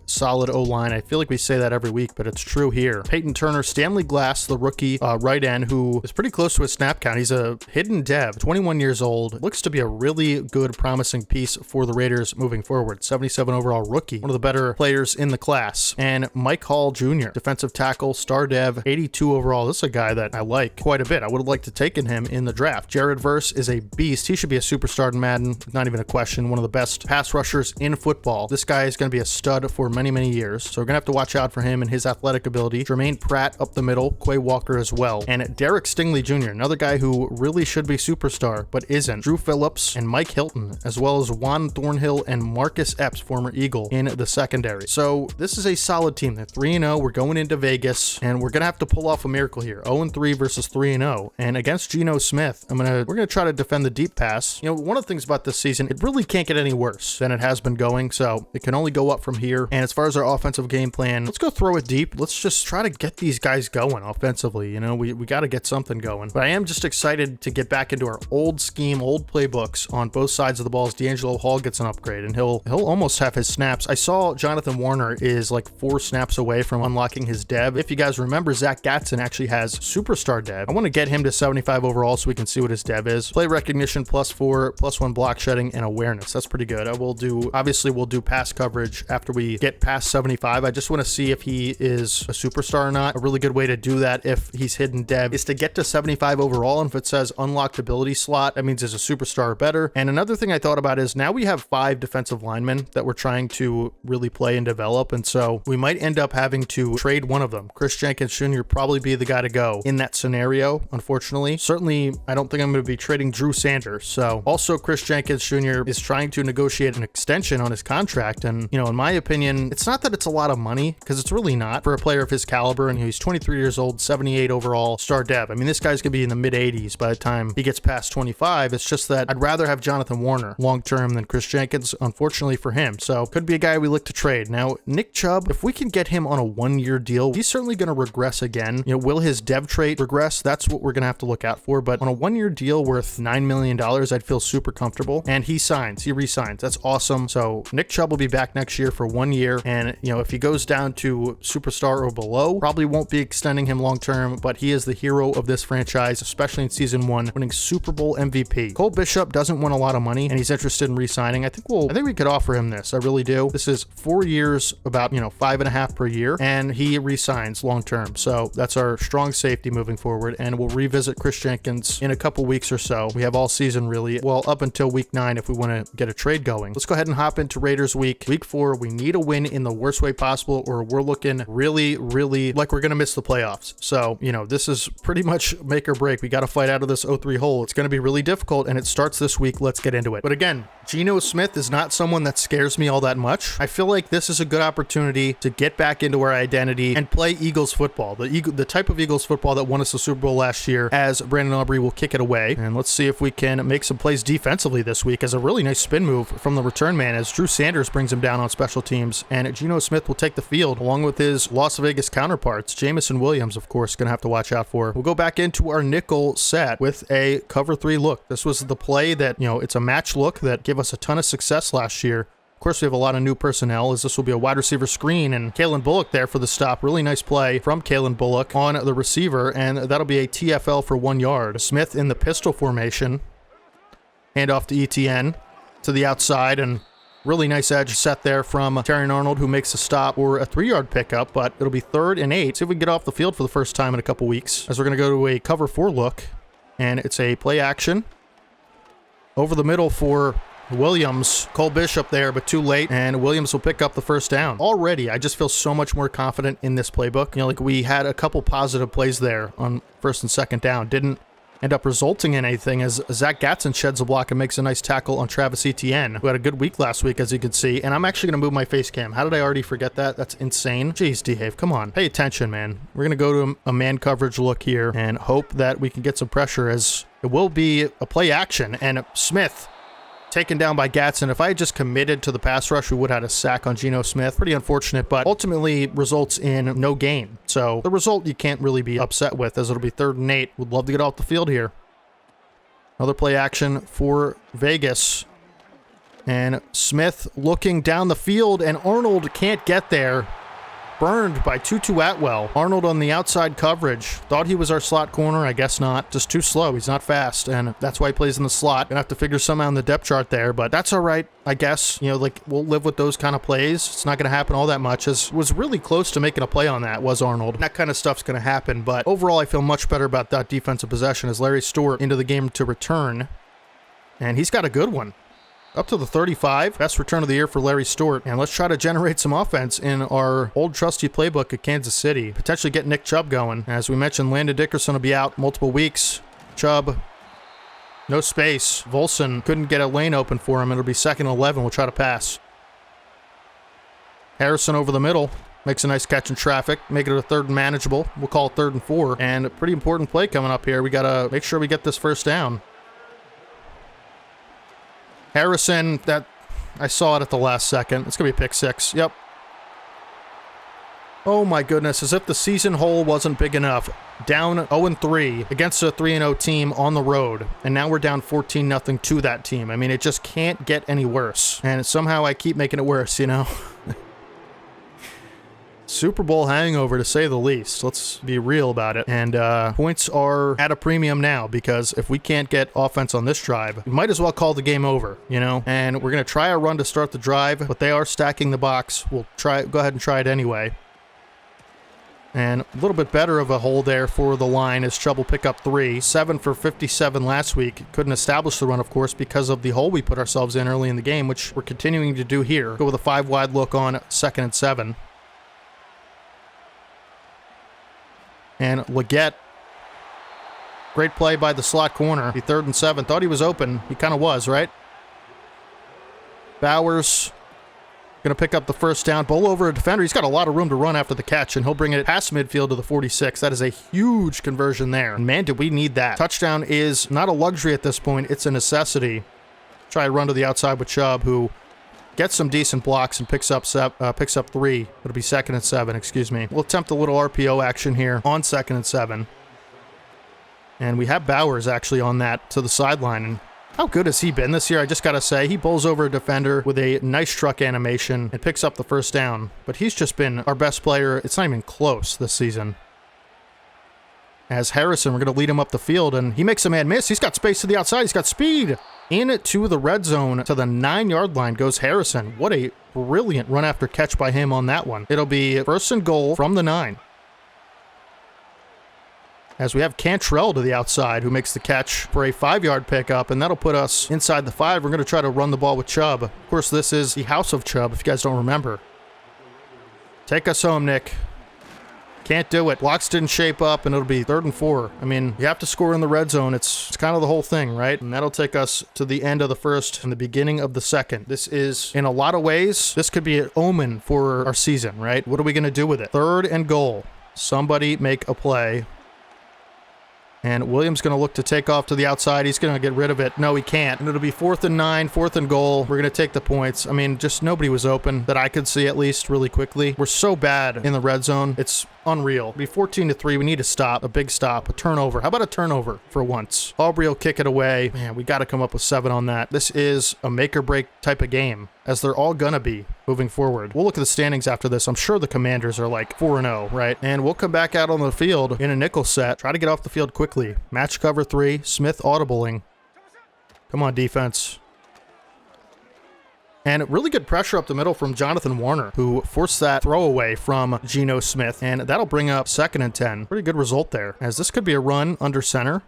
O-line. I feel like we say that every week, but it's true here. Peyton Turner, Stanley Glass, the rookie right end, who is pretty close to his snap count. He's a hidden dev, 21 years old. Looks to be a really good, promising piece for the Raiders moving forward. 77 overall rookie, one of the better players in the class. And Mike Hall Jr., defensive tackle, star dev, 82 overall. This is a guy that I like quite a bit. I would have liked to taken him in the draft. Jared Verse is a beast. He should be a superstar in Madden. Not even a question. One of the best pass rushers in football. This guy is going to be a stud for many, many years. So we're going to have to watch out for him and his athletic ability. Jermaine Pratt up the middle, Quay Walker as well. And Derek Stingley Jr., another guy who really should be superstar, but isn't. Drew Phillips and Mike Hilton, as well as Juan Thornhill and Marcus Epps, former Eagle, in the secondary. So this is a solid team. They're 3-0. We're going into Vegas, and we're going to have to pull off a miracle here. 0-3 versus 3-0. And against Geno Smith, we're going to try to defend the deep pass. One of the things about this season, it really can't get any worse than it has been going, so it can only go up from here. And as far as our offensive game plan, let's go throw it deep. Let's just try to get these guys going offensively. We got to get something going. But I am just excited to get back into our old scheme, old playbooks on both sides of the ball. As D'Angelo Hall gets an upgrade, and he'll almost have his snaps. I saw Jonathan Warner is like 4 snaps away from unlocking his dev. If you guys remember, Zach Gatson actually has superstar dev. I want to get him to 75 overall so we can see what his dev is. Play recognition +4, +1 block shedding, and awareness. That's pretty good. Obviously we'll do pass coverage after we get past 75. I just want to see if he is a superstar or not. A really good way to do that if he's hidden dev is to get to 75 overall, and if it says unlocked ability slot, that means he's a superstar or better. And another thing I thought about is now we have 5 defensive linemen that we're trying to really play and develop, and so we might end up having to trade one of them. Chris Jenkins Jr. probably be the guy to go in that scenario, unfortunately. Certainly, I don't think I'm going to be trading Drew Sanders. So also Chris Jenkins Jr. is trying to negotiate an extension on his contract, and in my opinion, it's not that it's a lot of money, because it's really not for a player of his caliber, and he's 23 years old, 78 overall, star dev. This guy's going to be in the mid 80s by the time he gets past 25. It's just that I'd rather have Jonathan Warner long term than Chris Jenkins, unfortunately for him. So could be a guy we look to trade. Now, Nick Chubb, if we can get him on a 1-year deal, he's certainly going to regress again. Will his dev trait regress? That's what we're going to have to look out for. But on a 1-year deal worth $9 million, I'd feel super comfortable. And he resigns. That's awesome. So Nick Chubb will be back next year for 1 year. And, if he goes down to superstar or below, probably won't be extending him long term, but he is the hero of this franchise, especially in season 1, winning Super Bowl MVP. Cole Bishop doesn't want a lot lot of money and he's interested in re-signing, I think we could offer him this. I really do. This is 4 years, about, you know, 5.5 per year, and he re-signs long term. So that's our strong safety moving forward, and we'll revisit Chris Jenkins in a couple weeks or so. We have all season really, well, up until week 9 if we want to get a trade going. Let's go ahead and hop into Raiders week 4. We need a win in the worst way possible, or we're looking really like we're gonna miss the playoffs. So, you know, this is pretty much make or break. We got to fight out of this 0-3 hole. It's going to be really difficult, and it starts this week. Let's get into it. But again, Geno Smith is not someone that scares me all that much. I feel like this is a good opportunity to get back into our identity and play Eagles football, the type of Eagles football that won us the Super Bowl last year, as Brandon Aubrey will kick it away. And let's see if we can make some plays defensively this week, as a really nice spin move from the return man as Drew Sanders brings him down on special teams, and Geno Smith will take the field along with his Las Vegas counterparts. Jamison Williams, of course, going to have to watch out for. We'll go back into our nickel set with a cover 3 look. This was the play that, you know, it's a match look that gave us a ton of success last year. Of course, we have a lot of new personnel, as this will be a wide receiver screen, and Kalen Bullock there for the stop. Really nice play from Kalen Bullock on the receiver, and that'll be a TFL for 1 yard. Smith in the pistol formation. Hand off to ETN to the outside, and really nice edge set there from Terrion Arnold, who makes a stop or a 3-yard pickup, but it'll be 3rd and 8. See if we can get off the field for the first time in a couple weeks, as we're going to go to a cover 4 look, and it's a play action over the middle for Williams. Cole Bishop there, but too late, and Williams will pick up the first down. Already, I just feel so much more confident in this playbook. You know, like we had a couple positive plays there on 1st and 2nd down. Didn't end up resulting in anything, as Zach Gatson sheds a block and makes a nice tackle on Travis Etienne, who had a good week last week, as you can see. And I'm actually going to move my face cam. How did I already forget that? That's insane. Jeez, DeHave, come on. Pay attention, man. We're going to go to a man coverage look here and hope that we can get some pressure, as it will be a play action. And Smith taken down by Gatson. If I had just committed to the pass rush, we would have had a sack on Geno Smith. Pretty unfortunate, but ultimately results in no gain. So the result you can't really be upset with, as it'll be 3rd and 8. Would love to get off the field here. Another play action for Vegas. And Smith looking down the field, and Arnold can't get there. Burned by Tutu Atwell. Arnold on the outside coverage. Thought he was our slot corner. I guess not. Just too slow. He's not fast, and that's why he plays in the slot. Gonna have to figure something out in the depth chart there, but that's all right, I guess. You know, like, we'll live with those kind of plays. It's not going to happen all that much, as was really close to making a play on that, was Arnold. That kind of stuff's going to happen, but overall, I feel much better about that defensive possession, as Larry Stewart into the game to return, and he's got a good one. Up to the 35. Best return of the year for Larry Stewart. And let's try to generate some offense in our old trusty playbook at Kansas City. Potentially get Nick Chubb going. As we mentioned, Landon Dickerson will be out multiple weeks. Chubb, no space. Volson couldn't get a lane open for him. It'll be 2nd and 11. We'll try to pass. Harrison over the middle. Makes a nice catch in traffic. Make it a 3rd and manageable. We'll call it 3rd and 4. And a pretty important play coming up here. We got to make sure we get this first down. Harrison, that I saw it at the last second. It's going to be a pick 6. Yep. Oh my goodness, as if the season hole wasn't big enough. Down 0-3 against a 3-0 team on the road. And now we're down 14-0 to that team. I mean, it just can't get any worse. And somehow I keep making it worse, you know? Super Bowl hangover, to say the least. Let's be real about it. And points are at a premium now, because if we can't get offense on this drive, we might as well call the game over, you know? And we're going to try a run to start the drive, but they are stacking the box. We'll go ahead and try it anyway. And a little bit better of a hole there for the line, as Chubb will pick up 3. 7 for 57 last week. Couldn't establish the run, of course, because of the hole we put ourselves in early in the game, which we're continuing to do here. Go with a 5-wide look on 2nd and 7. And Leggett, great play by the slot corner. The 3rd and 7. Thought he was open. He kind of was, right? Bowers going to pick up the first down. Bowl over a defender. He's got a lot of room to run after the catch, and he'll bring it past midfield to the 46. That is a huge conversion there. And man, did we need that. Touchdown is not a luxury at this point. It's a necessity. Try to run to the outside with Chubb, who gets some decent blocks and picks up 3. It'll be 2nd and 7, excuse me. We'll attempt a little RPO action here on 2nd and 7. And we have Bowers actually on that to the sideline. And how good has he been this year? I just got to say, he bowls over a defender with a nice truck animation and picks up the first down. But he's just been our best player. It's not even close this season. as Harrison, we're going to lead him up the field, and he makes a man miss. He's got space to the outside. He's got speed. Into the red zone to the 9-yard line goes Harrison. What a brilliant run after catch by him on that one. It'll be 1st and goal from the 9. As we have Cantrell to the outside, who makes the catch for a 5-yard pickup, and that'll put us inside the 5. We're going to try to run the ball with Chubb. Of course, this is the house of Chubb, if you guys don't remember. Take us home, Nick. Can't do it. Blocks didn't shape up, and it'll be 3rd and 4. I mean, you have to score in the red zone. It's kind of the whole thing, right? And that'll take us to the end of the 1st and the beginning of the 2nd. This is, in a lot of ways, this could be an omen for our season, right? What are we going to do with it? 3rd and goal. Somebody make a play. And Williams going to look to take off to the outside. He's going to get rid of it. No, he can't. And it'll be 4th and 9, 4th and goal. We're going to take the points. I mean, just nobody was open that I could see, at least really quickly. We're so bad in the red zone. It's unreal. It'll be 14-3. We need a stop, a big stop, a turnover. How about a turnover for once? Aubrey will kick it away. Man, we got to come up with 7 on that. This is a make or break type of game, as they're all going to be moving forward. We'll look at the standings after this. I'm sure the Commanders are like 4-0, right? And we'll come back out on the field in a nickel set. Try to get off the field quickly. Match cover 3. Smith audibling. Come on, defense. And really good pressure up the middle from Jonathan Warner, who forced that throwaway from Geno Smith. And that'll bring up 2nd and 10. Pretty good result there, as this could be a run under center.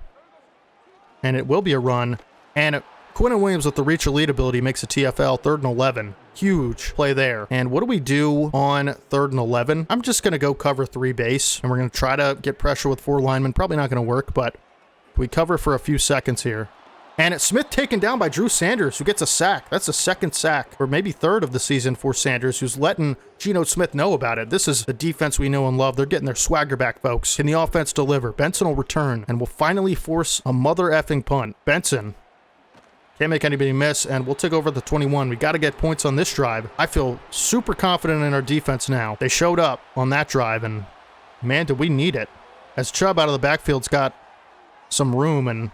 And it will be a run. And Quinnen Williams with the reach elite ability makes a TFL. 3rd and 11. Huge play there. And what do we do on 3rd and 11? I'm just going to go cover 3 base, and we're going to try to get pressure with 4 linemen. Probably not going to work, but we cover for a few seconds here. And it's Smith taken down by Drew Sanders, who gets a sack. That's a 2nd sack, or maybe 3rd of the season for Sanders, who's letting Geno Smith know about it. This is the defense we know and love. They're getting their swagger back, folks. Can the offense deliver? Benson will return, and will finally force a mother effing punt. Benson can't make anybody miss, and we'll take over the 21. We got to get points on this drive. I feel super confident in our defense now. They showed up on that drive, and man, did we need it. As Chubb out of the backfield's got some room, and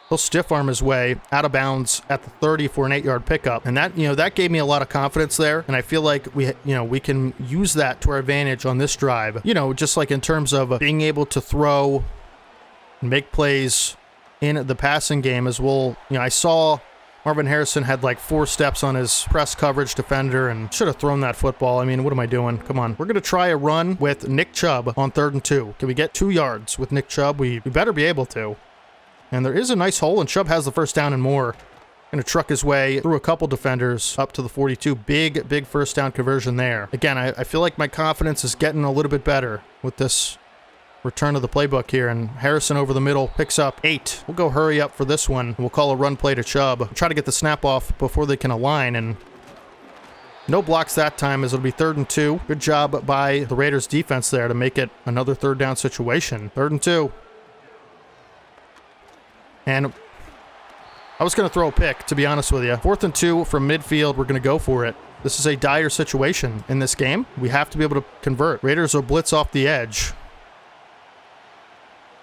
he'll stiff arm his way out of bounds at the 30 for an 8-yard pickup. And that, that gave me a lot of confidence there. And I feel like we can use that to our advantage on this drive. Just like in terms of being able to throw and make plays in the passing game as well. I saw Marvin Harrison had like 4 steps on his press coverage defender and should have thrown that football. I mean, what am I doing? Come on. We're going to try a run with Nick Chubb on 3rd and 2. Can we get 2 yards with Nick Chubb? We better be able to. And there is a nice hole, and Chubb has the 1st down and more. Going to truck his way through a couple defenders up to the 42. Big 1st down conversion there. Again, I feel like my confidence is getting a little bit better with this return of the playbook here, and Harrison over the middle picks up 8. We'll go hurry up for this one. We'll call a run play to Chubb. Try to get the snap off before they can align, and no blocks that time, as it'll be 3rd and 2. Good job by the Raiders defense there to make it another 3rd down situation. 3rd and 2. And I was going to throw a pick, to be honest with you. 4th and 2 from midfield. We're going to go for it. This is a dire situation in this game. We have to be able to convert. Raiders will blitz off the edge.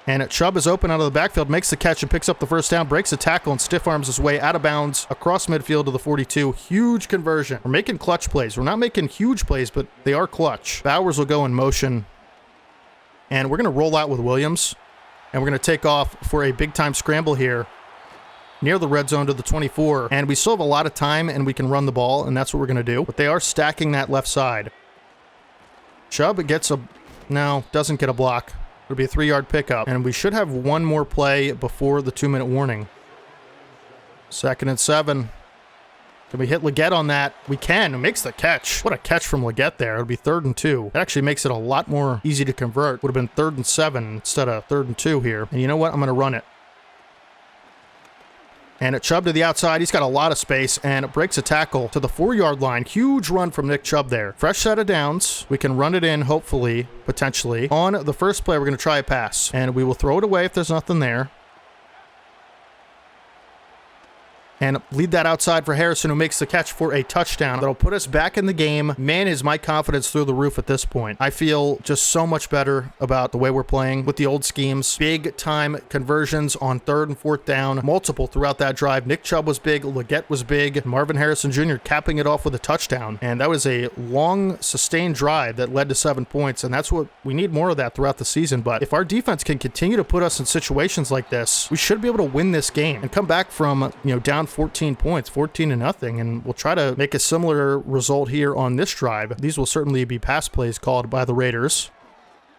And Chubb is open out of the backfield, makes the catch and picks up the 1st down, breaks a tackle and stiff arms his way out of bounds across midfield to the 42. Huge conversion. We're making clutch plays. We're not making huge plays, but they are clutch. Bowers will go in motion. And we're going to roll out with Williams. And we're going to take off for a big-time scramble here near the red zone to the 24. And we still have a lot of time, and we can run the ball, and that's what we're going to do. But they are stacking that left side. Chubb gets doesn't get a block. It'll be a 3-yard pickup, and we should have one more play before the 2-minute warning. 2nd and 7. Can we hit Leggett on that? We can. It makes the catch. What a catch from Leggett there. It'll be 3rd and 2. That actually makes it a lot more easy to convert. Would have been 3rd and 7 instead of 3rd and 2 here. And you know what? I'm going to run it. And it Chubb to the outside. He's got a lot of space, and it breaks a tackle to the 4-yard line. Huge run from Nick Chubb there. Fresh set of downs. We can run it in, hopefully, potentially. On the first play, we're going to try a pass, and we will throw it away if there's nothing there. and lead that outside for Harrison, who makes the catch for a touchdown. That'll put us back in the game. Man, is my confidence through the roof at this point. I feel just so much better about the way we're playing with the old schemes. Big time conversions on 3rd and 4th down, multiple throughout that drive. Nick Chubb was big, Leggett was big, Marvin Harrison Jr. capping it off with a touchdown. And that was a long, sustained drive that led to 7 points, and that's what we need more of that throughout the season. But if our defense can continue to put us in situations like this, we should be able to win this game and come back from, down 14 points, 14-0, and we'll try to make a similar result here on this drive. These will certainly be pass plays called by the Raiders.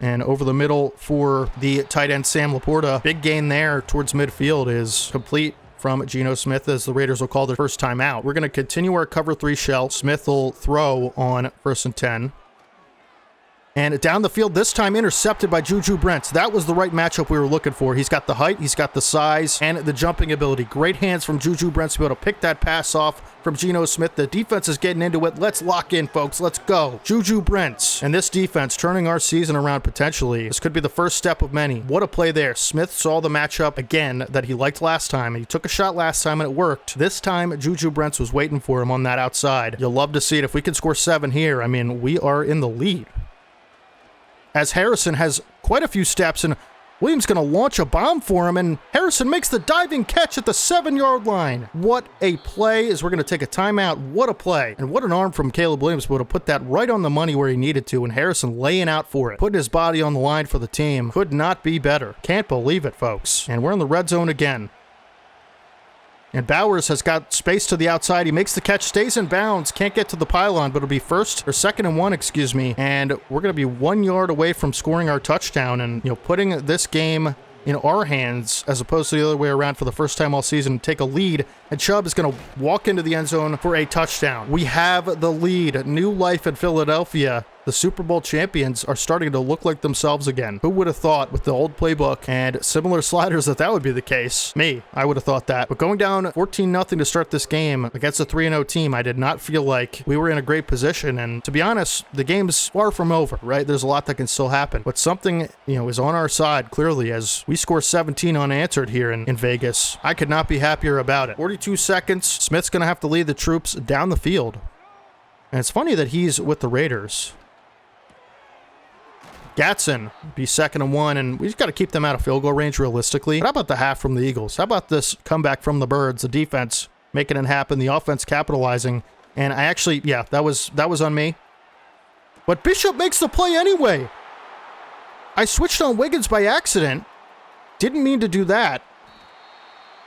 And over the middle for the tight end Sam Laporta. Big gain there towards midfield is complete from Geno Smith, as the Raiders will call their first time out. We're going to continue our cover 3 shell. Smith will throw on 1st and 10. And down the field, this time intercepted by Juju Brents. That was the right matchup we were looking for. He's got the height, he's got the size, and the jumping ability. Great hands from Juju Brents to be able to pick that pass off from Geno Smith. The defense is getting into it. Let's lock in, folks. Let's go. Juju Brents and this defense turning our season around potentially. This could be the first step of many. What a play there. Smith saw the matchup again that he liked last time. He took a shot last time and it worked. This time, Juju Brents was waiting for him on that outside. You'll love to see it. If we can score 7 here, I mean, we are in the lead. As Harrison has quite a few steps, and Williams going to launch a bomb for him, and Harrison makes the diving catch at the 7-yard line. What a play, as we're going to take a timeout. What a play. And what an arm from Caleb Williams to put that right on the money where he needed to, and Harrison laying out for it. Putting his body on the line for the team. Could not be better. Can't believe it, folks. And we're in the red zone again. And Bowers has got space to the outside. He makes the catch, stays in bounds, can't get to the pylon, but it'll be 2nd and 1, excuse me. And we're going to be 1 yard away from scoring our touchdown and, putting this game in our hands as opposed to the other way around for the first time all season. Take a lead, and Chubb is going to walk into the end zone for a touchdown. We have the lead. New life in Philadelphia. The Super Bowl champions are starting to look like themselves again. Who would have thought with the old playbook and similar sliders that would be the case? Me, I would have thought that. But going down 14-0 to start this game against a 3-0 team, I did not feel like we were in a great position. And to be honest, the game's far from over, right? There's a lot that can still happen. But something, is on our side clearly as we score 17 unanswered here in Vegas. I could not be happier about it. 42 seconds. Smith's going to have to lead the troops down the field. And it's funny that he's with the Raiders. Gatson be 2nd and 1, and we just got to keep them out of field goal range realistically. But how about the half from the Eagles? How about this comeback from the Birds? The defense making it happen, the offense capitalizing. And I actually, that was on me. But Bishop makes the play anyway. I switched on Wiggins by accident. Didn't mean to do that.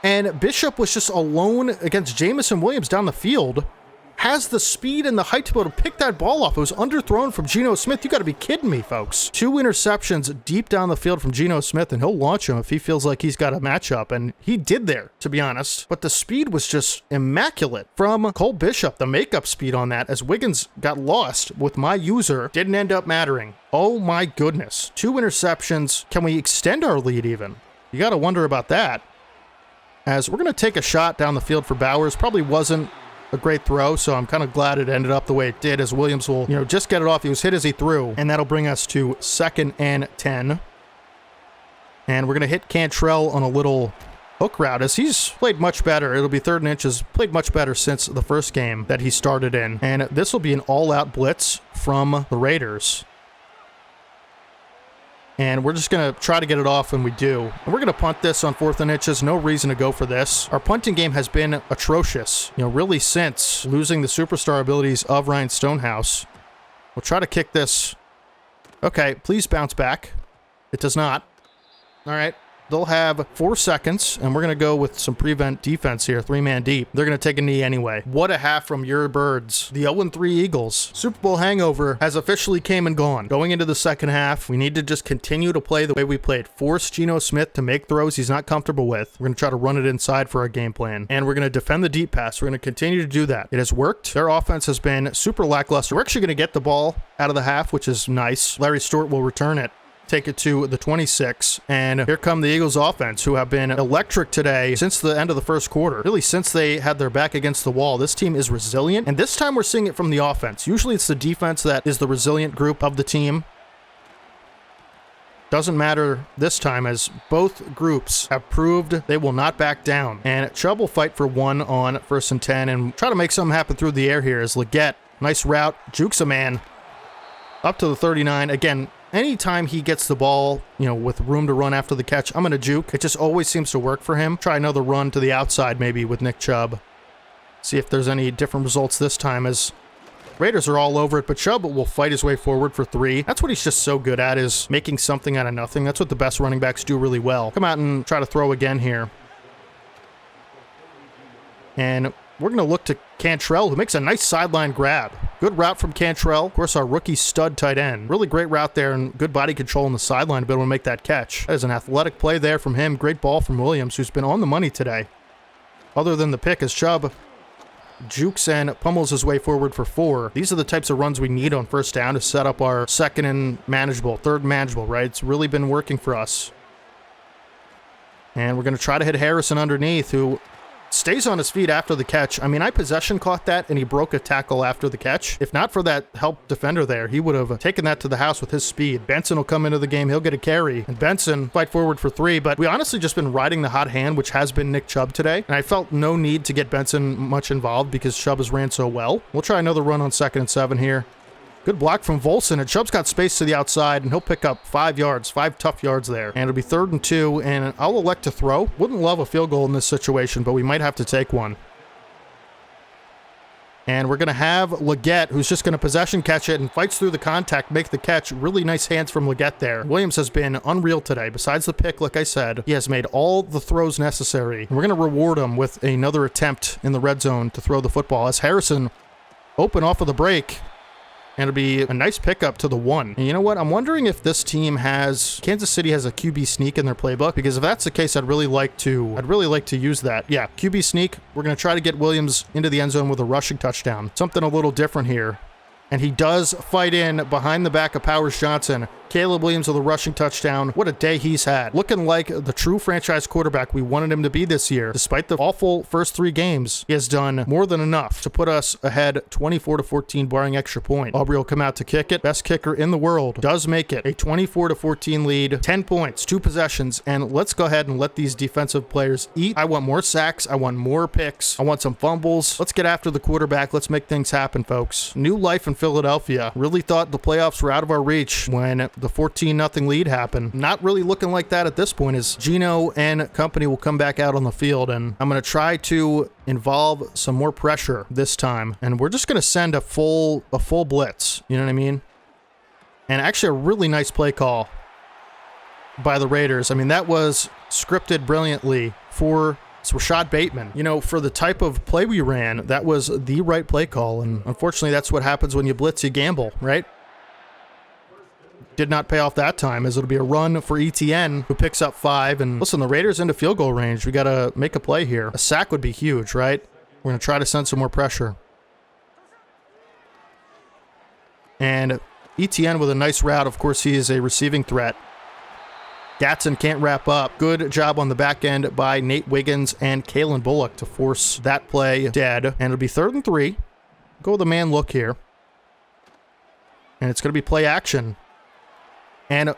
And Bishop was just alone against Jamison Williams down the field. Has the speed and the height to be able to pick that ball off. It was underthrown from Geno Smith. You got to be kidding me, folks. 2 interceptions deep down the field from Geno Smith, and he'll launch him if he feels like he's got a matchup. And he did there, to be honest. But the speed was just immaculate from Cole Bishop. The makeup speed on that, as Wiggins got lost with my user, didn't end up mattering. Oh my goodness. 2 interceptions. Can we extend our lead even? You got to wonder about that. As we're going to take a shot down the field for Bowers. Probably wasn't a great throw, so I'm kind of glad it ended up the way it did, as Williams will, just get it off. He was hit as he threw, and that'll bring us to 2nd and 10. And we're going to hit Cantrell on a little hook route, as he's played much better. It'll be 3rd and inches, played much better since the first game that he started in. And this will be an all-out blitz from the Raiders. And we're just going to try to get it off, and we do. And we're going to punt this on 4th and inches. No reason to go for this. Our punting game has been atrocious, really since losing the superstar abilities of Ryan Stonehouse. We'll try to kick this. Okay, please bounce back. It does not. All right. They'll have 4 seconds, and we're going to go with some prevent defense here, 3-man deep. They're going to take a knee anyway. What a half from your Birds. The 0-3 Eagles. Super Bowl hangover has officially came and gone. Going into the second half, we need to just continue to play the way we played. Force Geno Smith to make throws he's not comfortable with. We're going to try to run it inside for our game plan, and we're going to defend the deep pass. We're going to continue to do that. It has worked. Their offense has been super lackluster. We're actually going to get the ball out of the half, which is nice. Larry Stewart will return it. Take it to the 26, and here come the Eagles offense, who have been electric today since the end of the first quarter. Really, since they had their back against the wall, this team is resilient, and this time we're seeing it from the offense. Usually it's the defense that is the resilient group of the team. Doesn't matter this time, as both groups have proved they will not back down. And Chubb will fight for 1 on 1st and 10 and try to make something happen through the air here as Leggett, nice route, jukes a man up to the 39. Again, anytime he gets the ball, you know, with room to run after the catch, I'm going to juke. It just always seems to work for him. Try another run to the outside maybe with Nick Chubb. See if there's any different results this time, as Raiders are all over it, but Chubb will fight his way forward for 3. That's what he's just so good at, is making something out of nothing. That's what the best running backs do really well. Come out and try to throw again here. And we're going to look to Cantrell, who makes a nice sideline grab. Good route from Cantrell. Of course, our rookie stud tight end. Really great route there and good body control on the sideline to be able to make that catch. That is an athletic play there from him. Great ball from Williams, who's been on the money today. Other than the pick, as Chubb jukes and pummels his way forward for 4. These are the types of runs we need on 1st down to set up our 2nd and manageable, 3rd manageable, right? It's really been working for us. And we're going to try to hit Harrison underneath, who stays on his feet after the catch. I mean, I possession caught that, and he broke a tackle after the catch. If not for that help defender there, he would have taken that to the house with his speed. Benson will come into the game. He'll get a carry, and Benson fight forward for 3, but we honestly just been riding the hot hand, which has been Nick Chubb today, and I felt no need to get Benson much involved because Chubb has ran so well. We'll try another run on 2nd and 7 here. Good block from Volson, and Chubb's got space to the outside, and he'll pick up 5 yards, 5 tough yards there. And it'll be 3rd and 2, and I'll elect to throw. Wouldn't love a field goal in this situation, but we might have to take one. And we're going to have Leggett, who's just going to possession catch it and fights through the contact, make the catch. Really nice hands from Leggett there. Williams has been unreal today. Besides the pick, like I said, he has made all the throws necessary. And we're going to reward him with another attempt in the red zone to throw the football, as Harrison open off of the break. And it'll be a nice pickup to the 1. And you know what? I'm wondering if this team has, Kansas City has a QB sneak in their playbook, because if that's the case, I'd really like to use that. Yeah, QB sneak. We're going to try to get Williams into the end zone with a rushing touchdown. Something a little different here. And he does fight in behind the back of Powers Johnson. Caleb Williams with a rushing touchdown. What a day he's had. Looking like the true franchise quarterback we wanted him to be this year. Despite the awful first 3 games, he has done more than enough to put us ahead 24-14, barring extra point. Aubrey will come out to kick it. Best kicker in the world does make it a 24-14 lead. 10 points, 2 possessions, and let's go ahead and let these defensive players eat. I want more sacks. I want more picks. I want some fumbles. Let's get after the quarterback. Let's make things happen, folks. New life in Philadelphia. Really thought the playoffs were out of our reach when the 14-0 lead happened. Not really looking like that at this point, as Gino and company will come back out on the field, and I'm going to try to involve some more pressure this time, and we're just going to send a full blitz, you know what I mean? And actually a really nice play call by the Raiders. I mean, that was scripted brilliantly for Rashad Bateman. You know, for the type of play we ran, that was the right play call, and unfortunately that's what happens when you blitz, you gamble, right? Did not pay off that time, as it'll be a run for ETN, who picks up 5. And listen, the Raiders into field goal range. We got to make a play here. A sack would be huge, right? We're going to try to send some more pressure. And ETN with a nice route. Of course, he is a receiving threat. Gatson can't wrap up. Good job on the back end by Nate Wiggins and Kalen Bullock to force that play dead. And it'll be 3rd and 3. Go with a man look here. And it's going to be play action. And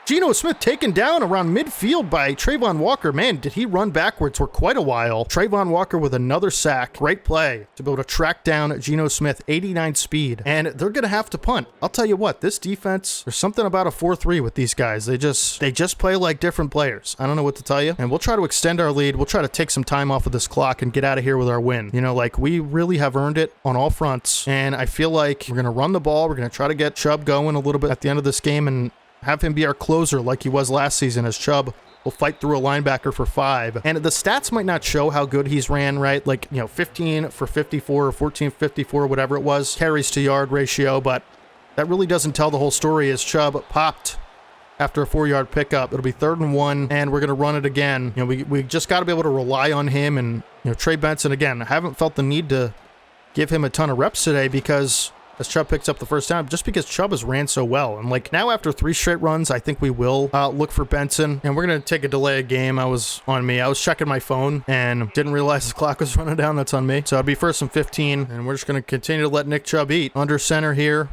Geno Smith taken down around midfield by Trayvon Walker. Man, did he run backwards for quite a while. Trayvon Walker with another sack. Great play to be able to track down Geno Smith, 89 speed. And they're going to have to punt. I'll tell you what, this defense, there's something about a 4-3 with these guys. They just play like different players. I don't know what to tell you. And we'll try to extend our lead. We'll try to take some time off of this clock and get out of here with our win. You know, like, we really have earned it on all fronts. And I feel like we're going to run the ball. We're going to try to get Chubb going a little bit at the end of this game and have him be our closer like he was last season, as Chubb will fight through a linebacker for 5. And the stats might not show how good he's ran, right? Like, you know, 15 for 54 or 14 for 54, whatever it was, carries to yard ratio, but that really doesn't tell the whole story, as Chubb popped after a 4-yard pickup. It'll be 3rd and 1, and we're going to run it again. You know, we just got to be able to rely on him. And, you know, Trey Benson, again, I haven't felt the need to give him a ton of reps today, because as Chubb picks up the first down, just because Chubb has ran so well. And like, now after 3 straight runs, I think we will look for Benson. And we're going to take a delay of game. I was checking my phone and didn't realize the clock was running down. That's on me. So it'll be 1st and 15. And we're just going to continue to let Nick Chubb eat. Under center here.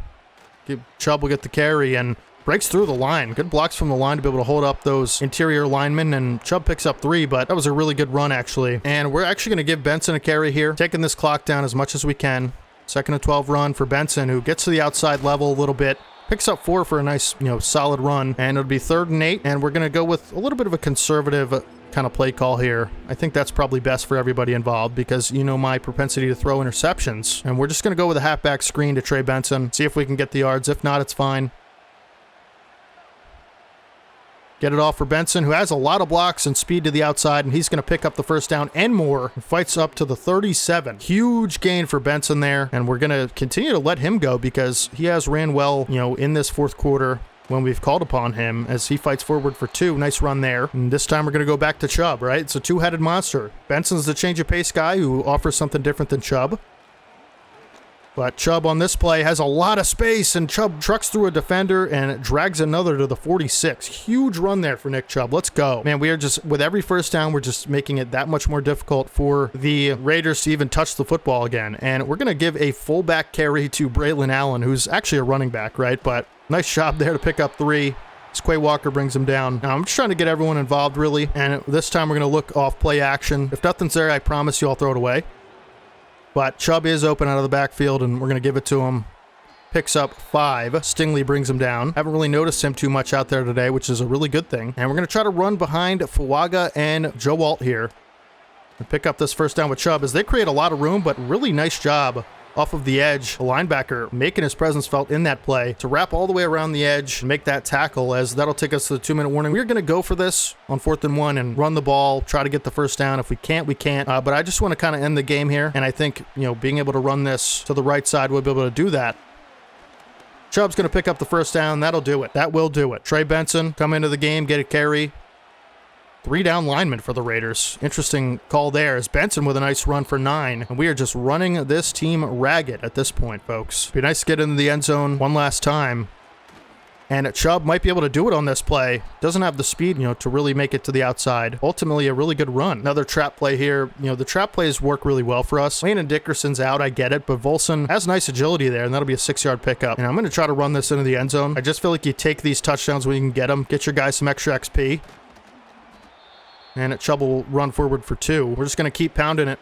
Chubb will get the carry. And breaks through the line. Good blocks from the line to be able to hold up those interior linemen, and Chubb picks up 3, but that was a really good run, actually. And we're actually going to give Benson a carry here, taking this clock down as much as we can. 2nd and 12 run for Benson, who gets to the outside level a little bit. Picks up 4 for a nice, solid run. And it'll be 3rd and 8, and we're going to go with a little bit of a conservative kind of play call here. I think that's probably best for everybody involved because my propensity to throw interceptions. And we're just going to go with a halfback screen to Trey Benson, see if we can get the yards. If not, it's fine. Get it off for Benson, who has a lot of blocks and speed to the outside, and he's going to pick up the first down and more. And fights up to the 37. Huge gain for Benson there, and we're going to continue to let him go because he has ran well, in this 4th quarter when we've called upon him as he fights forward for 2. Nice run there. And this time we're going to go back to Chubb, right? It's a 2-headed monster. Benson's the change of pace guy who offers something different than Chubb. But Chubb on this play has a lot of space, and Chubb trucks through a defender and drags another to the 46. Huge run there for Nick Chubb. Let's go. Man, we are just, with every first down, we're just making it that much more difficult for the Raiders to even touch the football again. And we're going to give a fullback carry to Braylon Allen, who's actually a running back, right? But nice job there to pick up 3. Quay Walker brings him down. Now, I'm just trying to get everyone involved, really. And this time we're going to look off play action. If nothing's there, I promise you I'll throw it away. But Chubb is open out of the backfield, and we're going to give it to him. Picks up 5. Stingley brings him down. Haven't really noticed him too much out there today, which is a really good thing. And we're going to try to run behind Fuaga and Joe Alt here. And pick up this first down with Chubb as they create a lot of room, but really nice job off of the edge. A linebacker making his presence felt in that play to wrap all the way around the edge and make that tackle, as that'll take us to the 2-minute warning. We're going to go for this on 4th and 1 and run the ball, try to get the first down. If we can't, we can't. But I just want to kind of end the game here. And I think, being able to run this to the right side, we'll be able to do that. Chubb's going to pick up the first down. That'll do it. That will do it. Trey Benson come into the game, get a carry. 3 down linemen for the Raiders. Interesting call there as Benson with a nice run for 9. And we are just running this team ragged at this point, folks. Be nice to get into the end zone one last time. And Chubb might be able to do it on this play. Doesn't have the speed, to really make it to the outside. Ultimately, a really good run. Another trap play here. The trap plays work really well for us. Lane and Dickerson's out, I get it. But Volson has nice agility there, and that'll be a 6-yard pickup. And I'm going to try to run this into the end zone. I just feel like you take these touchdowns when you can get them. Get your guys some extra XP. And Chubb will run forward for 2. We're just going to keep pounding it.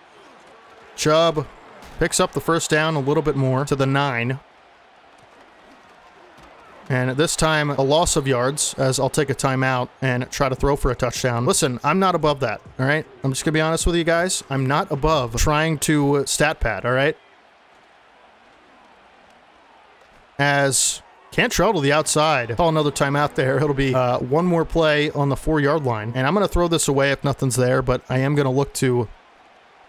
Chubb picks up the first down a little bit more to the 9. And this time, a loss of yards, as I'll take a timeout and try to throw for a touchdown. Listen, I'm not above that, all right? I'm just going to be honest with you guys. I'm not above trying to stat pad, all right? As Cantrell to the outside. Call another timeout there. It'll be one more play on the 4-yard line. And I'm going to throw this away if nothing's there, but I am going to look to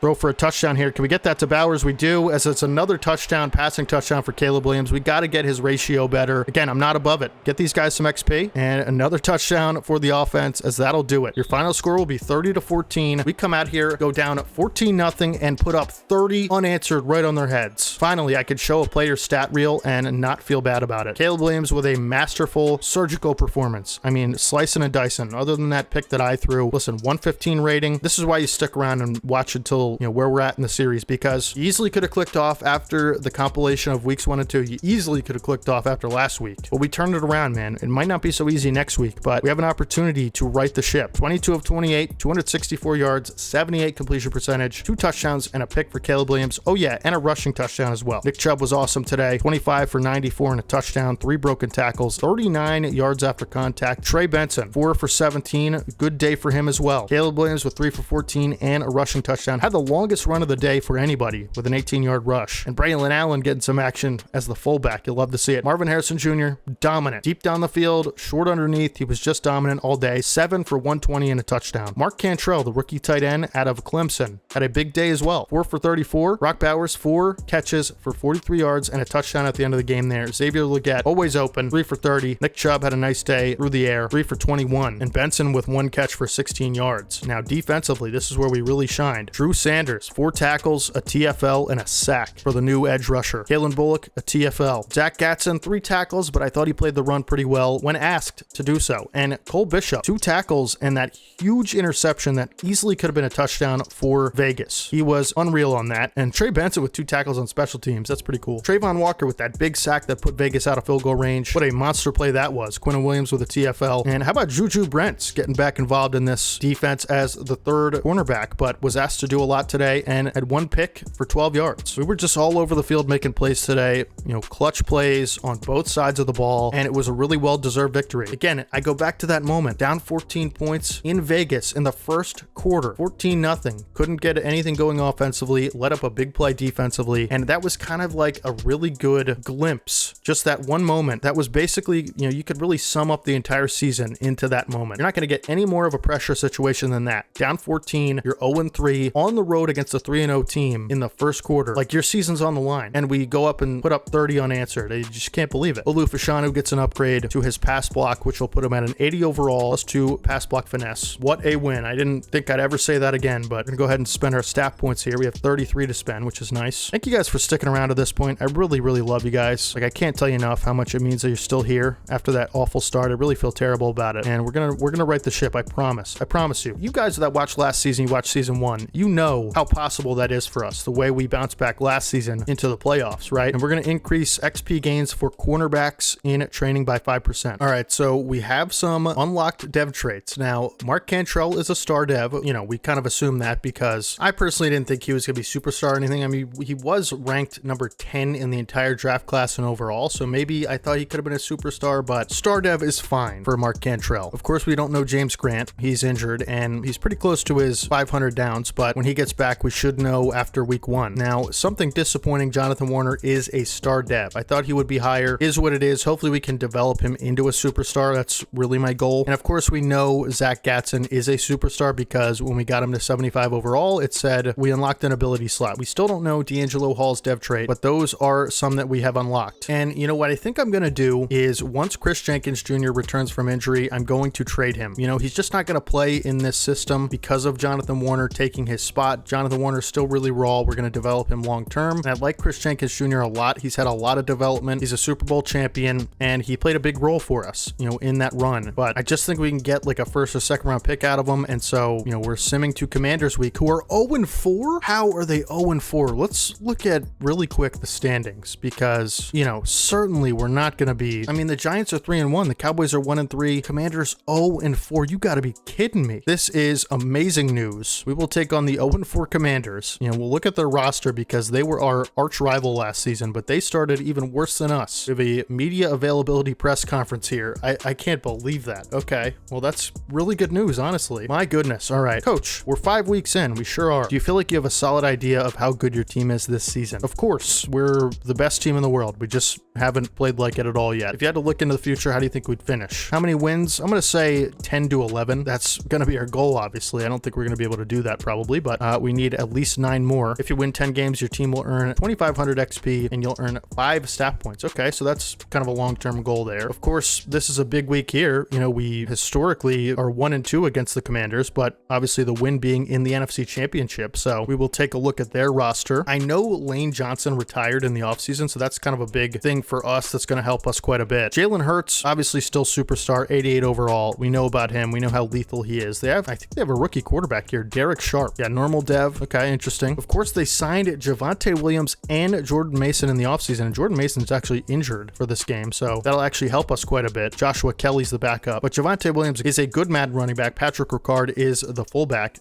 throw for a touchdown here. Can we get that to Bowers? We do, as it's another touchdown, passing touchdown for Caleb Williams. We got to get his ratio better. Again, I'm not above it. Get these guys some XP. And another touchdown for the offense, as that'll do it. Your final score will be 30-14. We come out here, go down 14-0, and put up 30 unanswered right on their heads. Finally, I could show a player's stat reel and not feel bad about it. Caleb Williams with a masterful surgical performance. I mean, slicing and dicing. Other than that pick that I threw, listen, 115 rating. This is why you stick around and watch until where we're at in the series, because you easily could have clicked off after the compilation of weeks 1 and 2. You easily could have clicked off after last week, but we turned it around, man. It might not be so easy next week, but we have an opportunity to right the ship. 22 of 28, 264 yards, 78 completion percentage, 2 touchdowns, and a pick for Caleb Williams. Oh yeah, and a rushing touchdown as well. Nick Chubb was awesome today. 25 for 94 and a touchdown, 3 broken tackles, 39 yards after contact. Trey Benson, 4 for 17. Good day for him as well. Caleb Williams with 3 for 14 and a rushing touchdown. Had the longest run of the day for anybody with an 18-yard rush. And Braylon Allen getting some action as the fullback. You'll love to see it. Marvin Harrison Jr., dominant. Deep down the field, short underneath. He was just dominant all day. 7 for 120 and a touchdown. Mark Cantrell, the rookie tight end out of Clemson, had a big day as well. 4 for 34. Brock Bowers, 4 catches for 43 yards and a touchdown at the end of the game there. Xavier Legette, always open, 3 for 30. Nick Chubb had a nice day through the air, 3 for 21. And Benson with 1 catch for 16 yards. Now, defensively, this is where we really shined. Drew Sanders Sanders, 4 tackles, a TFL, and a sack for the new edge rusher. Kalen Bullock, a TFL. Zach Gatson, 3 tackles, but I thought he played the run pretty well when asked to do so. And Cole Bishop, 2 tackles and that huge interception that easily could have been a touchdown for Vegas. He was unreal on that. And Trey Benson with 2 tackles on special teams. That's pretty cool. Trayvon Walker with that big sack that put Vegas out of field goal range. What a monster play that was. Quinnen Williams with a TFL. And how about Juju Brents getting back involved in this defense as the 3rd cornerback, but was asked to do a lot today and had 1 pick for 12 yards. We were just all over the field making plays today, clutch plays on both sides of the ball, and it was a really well-deserved victory. Again, I go back to that moment, down 14 points in Vegas in the first quarter, 14-0. Couldn't get anything going offensively, let up a big play defensively, and that was kind of like a really good glimpse. Just that one moment, that was basically, you could really sum up the entire season into that moment. You're not going to get any more of a pressure situation than that. Down 14, you're 0-3 on the road against a 3-0 team in the first quarter. Like, your season's on the line, and we go up and put up 30 unanswered. You just can't believe it. Olu Fashanu gets an upgrade to his pass block, which will put him at an 80 overall, plus 2 pass block finesse. What a win. I didn't think I'd ever say that again, but we're going to go ahead and spend our staff points here. We have 33 to spend, which is nice. Thank you guys for sticking around to this point. I really, really love you guys. Like, I can't tell you enough how much it means that you're still here after that awful start. I really feel terrible about it, and we're gonna right the ship. I promise you. You guys that watched last season, you watched season 1, you know how possible that is for us, the way we bounced back last season into the playoffs, right? And we're going to increase XP gains for cornerbacks in training by 5%. All right, so we have some unlocked dev traits. Now, Mark Cantrell is a star dev. We kind of assume that because I personally didn't think he was going to be superstar or anything. I mean, he was ranked number 10 in the entire draft class and overall, so maybe I thought he could have been a superstar, but star dev is fine for Mark Cantrell. Of course, we don't know James Grant. He's injured, and he's pretty close to his 500 downs, but when he gets back, we should know after week 1. Now, something disappointing, Jonathan Warner is a star dev. I thought he would be higher. Is what it is. Hopefully, we can develop him into a superstar. That's really my goal. And of course, we know Zach Gatson is a superstar because when we got him to 75 overall, it said we unlocked an ability slot. We still don't know D'Angelo Hall's dev trait, but those are some that we have unlocked. And you know what I think I'm going to do is once Chris Jenkins Jr. returns from injury, I'm going to trade him. He's just not going to play in this system because of Jonathan Warner taking his spot. Jonathan Warner's still really raw. We're going to develop him long term. And I like Chris Jenkins Jr. a lot. He's had a lot of development. He's a Super Bowl champion, and he played a big role for us, in that run. But I just think we can get like a 1st or 2nd round pick out of him. And so, we're simming to Commanders week, who are 0-4. How are they 0-4? Let's look at really quick the standings because, certainly we're not going to be. I mean, the Giants are 3-1. The Cowboys are 1-3. Commanders 0-4. You got to be kidding me. This is amazing news. We will take on the 0-4 Commanders. We'll look at their roster because they were our arch rival last season, but they started even worse than us. We have a media availability press conference here. I can't believe that. Okay, well, that's really good news, honestly. My goodness. All right, Coach, we're 5 weeks in. We sure are. Do you feel like you have a solid idea of how good your team is this season? Of course, we're the best team in the world. We just haven't played like it at all yet. If you had to look into the future, how do you think we'd finish? How many wins? I'm going to say 10-11. That's going to be our goal, obviously. I don't think we're going to be able to do that probably, but we need at least 9 more. If you win 10 games, your team will earn 2,500 XP and you'll earn 5 staff points. Okay, so that's kind of a long-term goal there. Of course, this is a big week here. We historically are 1-2 against the Commanders, but obviously the win being in the NFC Championship. So we will take a look at their roster. I know Lane Johnson retired in the offseason, so that's kind of a big thing for us that's going to help us quite a bit. Jalen Hurts, obviously still superstar, 88 overall. We know about him. We know how lethal he is. I think they have a rookie quarterback here, Derek Sharp. Yeah, normal dev. Okay, interesting. Of course, they signed Javonte Williams and Jordan Mason in the offseason, and Jordan Mason's actually injured for this game, so that'll actually help us quite a bit. Joshua Kelly's the backup, but Javonte Williams is a good Madden running back. Patrick Ricard is the fullback.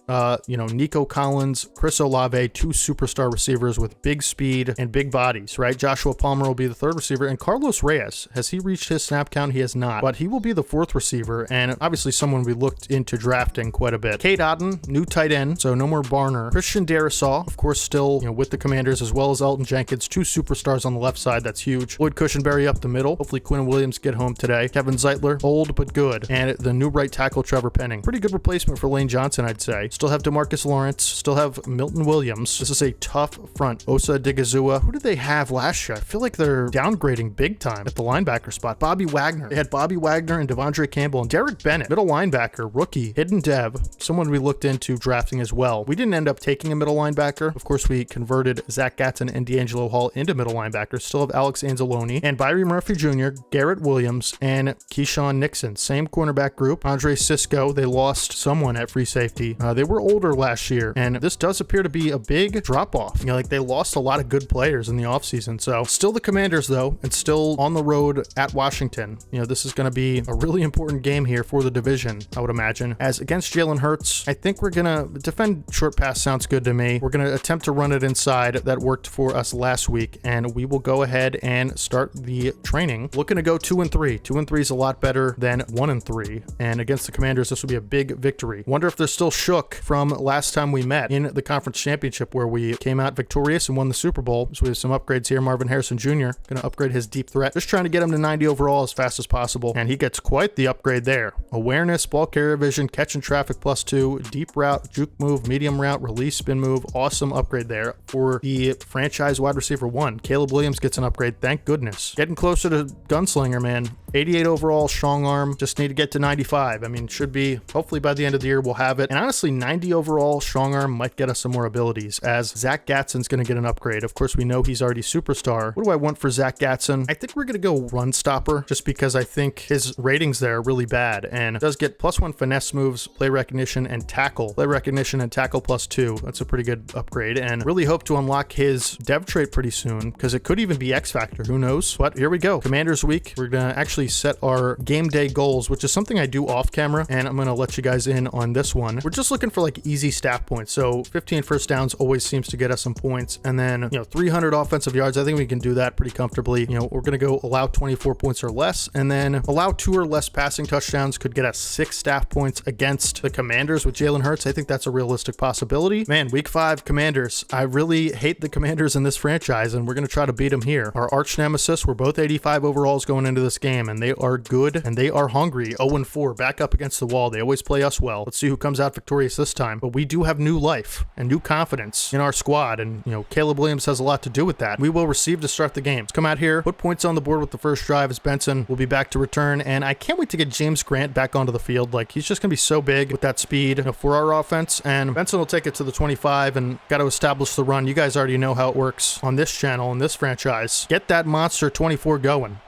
Nico Collins, Chris Olave, 2 superstar receivers with big speed and big bodies, right? Joshua Palmer will be the 3rd receiver, and Carlos Reyes, has he reached his snap count? He has not, but he will be the 4th receiver, and obviously someone we looked into drafting quite a bit. Cade Otton, new tight end, so no more Barner. Christian Darrisaw, of course, still with the Commanders, as well as Elton Jenkins, 2 superstars on the left side. That's huge. Lloyd Cushenberry up the middle. Hopefully Quinnen Williams get home today. Kevin Zeitler, old but good, and the new right tackle Trevor Penning. Pretty good replacement for Lane Johnson, I'd say. Still have DeMarcus Lawrence. Still have Milton Williams. This is a tough front. Osa Digizua. Who did they have last year? I feel like they're downgrading big time at the linebacker spot. Bobby Wagner. They had Bobby Wagner and Devondre Campbell and Derek Bennett, middle linebacker, rookie, hidden dev, someone we looked into drafting as well. We didn't end up taking a middle linebacker. Of course, we converted Zach Gatson and D'Angelo Hall into middle linebackers. Still have Alex Anzalone and Byron Murphy Jr., Garrett Williams, and Keyshawn Nixon. Same cornerback group. Andre Sisco, they lost someone at free safety. They were older last year, and this does appear to be a big drop-off. You know, like they lost a lot of good players in the offseason. So still the Commanders, though, and still on the road at Washington. You know, this is going to be a really important game here for the division, I would imagine. As against Jalen Hurts, I think we're going to defend short pass. Sounds good to me. We're going to attempt to run it inside. That worked for us last week, and we will go ahead and start the training. Looking to go 2-3. 2-3 is a lot better than 1-3, and against the Commanders, this will be a big victory. Wonder if they're still shook from last time we met in the conference championship where we came out victorious and won the Super Bowl. So we have some upgrades here. Marvin Harrison Jr. going to upgrade his deep threat. Just trying to get him to 90 overall as fast as possible, and he gets quite the upgrade there. Awareness, ball carrier vision, catch and traffic +2, deep route, juke move, medium route, release, spin move. Awesome upgrade there for the franchise wide receiver 1. Caleb Williams gets an upgrade. Thank goodness. Getting closer to gunslinger, man. 88 overall, strong arm. Just need to get to 95. I mean, should be, hopefully by the end of the year, we'll have it. And honestly, 90 overall, strong arm might get us some more abilities, as Zach Gatson's going to get an upgrade. Of course, we know he's already superstar. What do I want for Zach Gatson? I think we're going to go run stopper, just because I think his ratings there are really bad, and does get +1 finesse moves, play recognition, and tackle. Play recognition and tackle +2. That's a pretty good upgrade, and really hope to unlock his dev trait pretty soon, because it could even be X Factor. Who knows? But here we go. Commanders week. We're going to actually set our game day goals, which is something I do off camera, and I'm going to let you guys in on this one. We're just looking for like easy stat points. So 15 first downs always seems to get us some points, and then, you know, 300 offensive yards. I think we can do that pretty comfortably. You know, we're going to go allow 24 points or less, and then allow 2 or less passing touchdowns could get us 6 staff points against the Commanders with Jalen Hurts. I think that's a realistic possibility. Man, week 5 Commanders. I really hate the Commanders in this franchise, and we're going to try to beat them here. Our arch nemesis, we're both 85 overalls going into this game, and they are good and they are hungry. 0-4, back up against the wall. They always play us well. Let's see who comes out victorious this time. But we do have new life and new confidence in our squad, and, you know, Caleb Williams has a lot to do with that. We will receive to start the game. Let's come out here, put points on the board with the first drive as Benson will be back to return, and I can't wait to get James Grant back onto the field. Like, he's just gonna be so big with that speed, you know, for our offense, and Benson will take it to the 25 and got to establish the run. You guys already know how it works on this channel, in this franchise. Get that monster 24 going.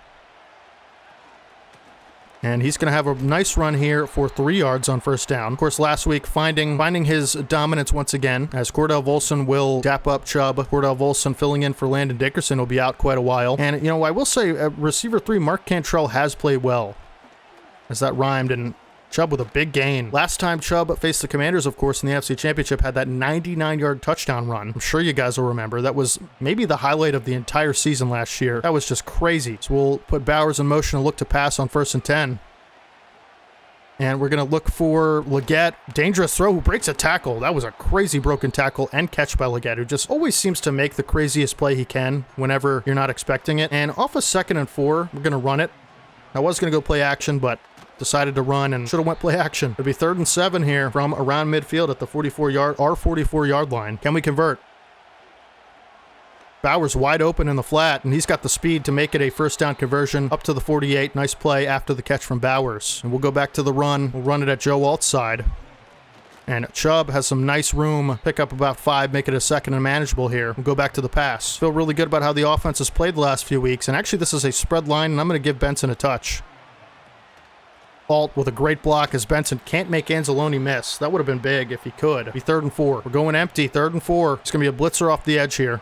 And he's going to have a nice run here for 3 yards on first down. Of course, last week, finding his dominance once again, as Cordell Volson will dap up Chubb. Cordell Volson filling in for Landon Dickerson will be out quite a while. And, you know, I will say, receiver 3, Mark Cantrell, has played well, as that rhymed, and Chubb with a big gain. Last time Chubb faced the Commanders, of course, in the NFC Championship, had that 99-yard touchdown run. I'm sure you guys will remember. That was maybe the highlight of the entire season last year. That was just crazy. So we'll put Bowers in motion and look to pass on 1st and 10. And we're going to look for Leggett. Dangerous throw, who breaks a tackle. That was a crazy broken tackle and catch by Leggett, who just always seems to make the craziest play he can whenever you're not expecting it. And off of 2nd and 4, we're going to run it. I was going to go play action, but decided to run and should have went play action. It'll be 3rd and 7 here from around midfield at the 44-yard line. Can we convert? Bowers wide open in the flat, and he's got the speed to make it a first down conversion up to the 48. Nice play after the catch from Bowers. And we'll go back to the run. We'll run it at Joe Alt's side. And Chubb has some nice room. Pick up about 5, make it a 2nd and manageable here. We'll go back to the pass. Feel really good about how the offense has played the last few weeks. And actually, this is a spread line, and I'm going to give Benson a touch. Alt with a great block as Benson can't make Anzalone miss. That would have been big if he could. It'll be 3rd and 4. We're going empty, 3rd and 4. It's going to be a blitzer off the edge here.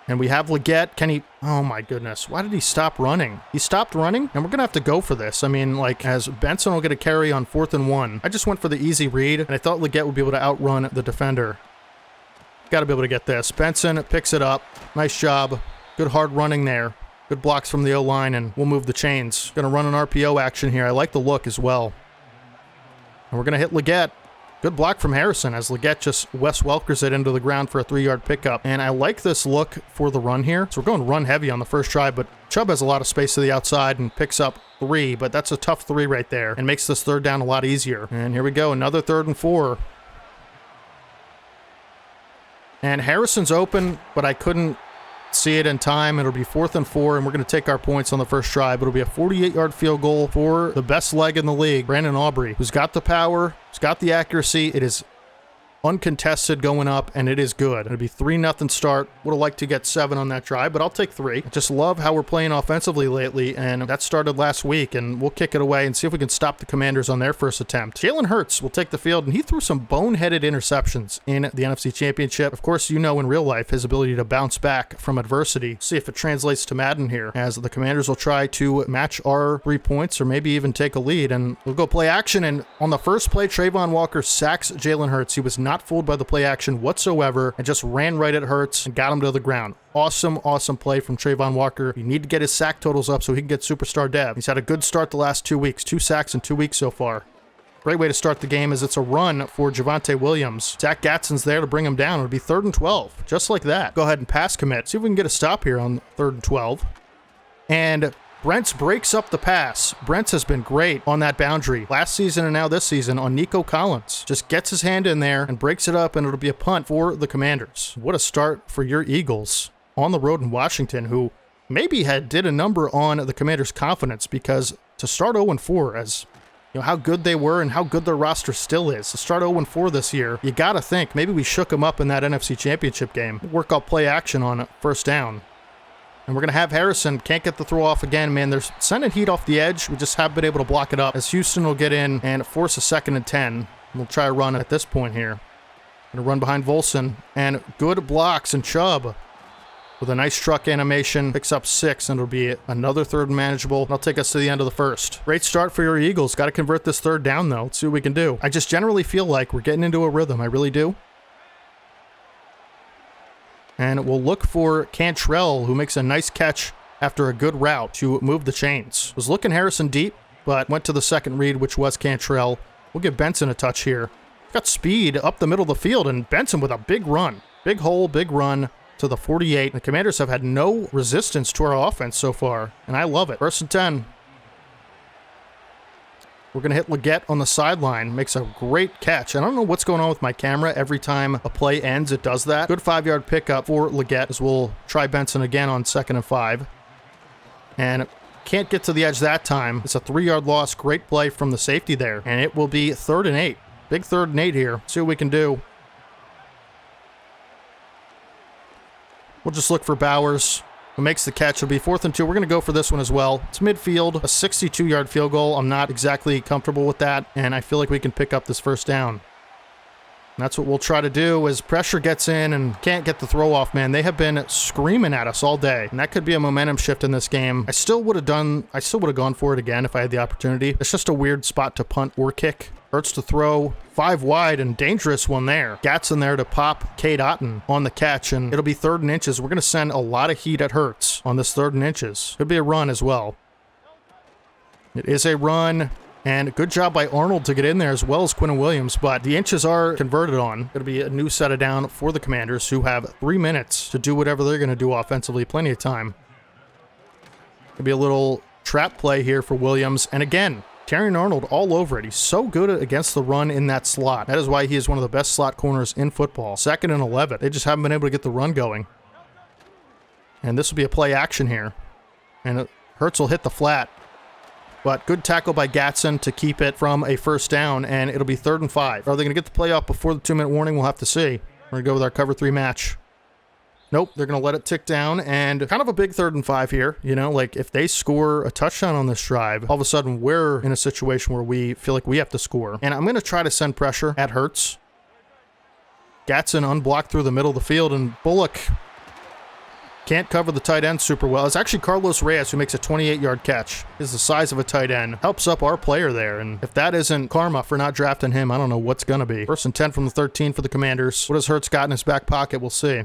And we have Leggett. Can he... Oh, my goodness. Why did he stop running? He stopped running, and we're going to have to go for this. I mean, like, as Benson will get a carry on 4th and 1. I just went for the easy read, and I thought Leggett would be able to outrun the defender. Got to be able to get this. Benson picks it up. Nice job. Good hard running there. Good blocks from the O-line, and we'll move the chains. Going to run an RPO action here. I like the look as well. And we're going to hit Leggett. Good block from Harrison as Leggett just Wes Welkers it into the ground for a 3-yard pickup. And I like this look for the run here. So we're going run heavy on the first drive, but Chubb has a lot of space to the outside and picks up 3, but that's a tough 3 right there and makes this 3rd down a lot easier. And here we go, another 3rd and 4. And Harrison's open, but I couldn't see it in time. It'll be 4th and 4, and we're going to take our points on the first drive. It'll be a 48-yard field goal for the best leg in the league, Brandon Aubrey, who's got the power, who's got the accuracy. It is uncontested going up, and it is good. It'll be 3-0 start. Would have liked to get 7 on that drive, but I'll take 3. I just love how we're playing offensively lately, and that started last week, and we'll kick it away and see if we can stop the Commanders on their first attempt. Jalen Hurts will take the field, and he threw some boneheaded interceptions in the NFC Championship. Of course, you know in real life his ability to bounce back from adversity. See if it translates to Madden here, as the Commanders will try to match our 3 points or maybe even take a lead, and we'll go play action. And on the first play, Trayvon Walker sacks Jalen Hurts. He was not fooled by the play action whatsoever and just ran right at Hurts and got him to the ground. Awesome, awesome play from Trayvon Walker. You need to get his sack totals up so he can get superstar dev. He's had a good start the last 2 weeks. 2 sacks in 2 weeks so far. Great way to start the game, as it's a run for Javonte Williams. Zach Gatson's there to bring him down. It'll be 3rd and 12, just like that. Go ahead and pass commit. See if we can get a stop here on 3rd and 12. And Brents breaks up the pass. Brents has been great on that boundary last season and now this season on Nico Collins. Just gets his hand in there and breaks it up, and it'll be a punt for the Commanders. What a start for your Eagles on the road in Washington, who maybe did a number on the Commanders' confidence, because to start 0-4, as you know how good they were and how good their roster still is, to start 0-4 this year, you gotta think maybe we shook them up in that NFC Championship game. Work out play action on first down. And we're going to have Harrison. Can't get the throw off again, man. They're sending heat off the edge. We just haven't been able to block it up, as Houston will get in and force a 2nd and 10. We'll try a run at this point here. Going to run behind Volson. And good blocks, and Chubb with a nice truck animation picks up 6, and it'll be another 3rd and manageable. That'll take us to the end of the first. Great start for your Eagles. Got to convert this 3rd down, though. Let's see what we can do. I just generally feel like we're getting into a rhythm. I really do. And we'll look for Cantrell, who makes a nice catch after a good route to move the chains. Was looking Harrison deep, but went to the second read, which was Cantrell. We'll give Benson a touch here. Got speed up the middle of the field, and Benson with a big run. Big hole, big run to the 48. The Commanders have had no resistance to our offense so far, and I love it. 1st and 10. We're going to hit Leggett on the sideline. Makes a great catch. I don't know what's going on with my camera. Every time a play ends, it does that. Good 5-yard pickup for Leggett, as we'll try Benson again on 2nd and 5. And can't get to the edge that time. It's a 3-yard loss. Great play from the safety there. And it will be 3rd and 8. Big 3rd and 8 here. See what we can do. We'll just look for Bowers, who makes the catch. It'll be 4th and 2. We're going to go for this one as well. It's midfield, a 62-yard field goal. I'm not exactly comfortable with that, and I feel like we can pick up this 1st down. And that's what we'll try to do as pressure gets in and can't get the throw off, man. They have been screaming at us all day, and that could be a momentum shift in this game. I still would have gone for it again if I had the opportunity. It's just a weird spot to punt or kick. Hurts to throw 5 wide, and dangerous one there. Gatson there to pop Cade Otton on the catch, and it'll be 3rd and inches. We're going to send a lot of heat at Hurts on this 3rd and inches. Could be a run as well. It is a run, and good job by Arnold to get in there, as well as Quinnen Williams, but the inches are converted on. It'll be a new set of down for the Commanders, who have 3 minutes to do whatever they're going to do offensively. Plenty of time. It'll be a little trap play here for Williams, and again, Terrion Arnold all over it. He's so good against the run in that slot. That is why he is one of the best slot corners in football. 2nd and 11. They just haven't been able to get the run going. And this will be a play action here. And Hurts will hit the flat. But good tackle by Gatson to keep it from a 1st down, and it'll be 3rd and 5. Are they going to get the play off before the 2-minute warning? We'll have to see. We're going to go with our cover 3 match. Nope, they're going to let it tick down, and kind of a big 3rd and 5 here. You know, like if they score a touchdown on this drive, all of a sudden we're in a situation where we feel like we have to score. And I'm going to try to send pressure at Hurts. Gatson unblocked through the middle of the field, and Bullock can't cover the tight end super well. It's actually Carlos Reyes who makes a 28-yard catch. He's the size of a tight end. Helps up our player there, and if that isn't karma for not drafting him, I don't know what's going to be. 1st and 10 from the 13 for the Commanders. What has Hurts got in his back pocket? We'll see.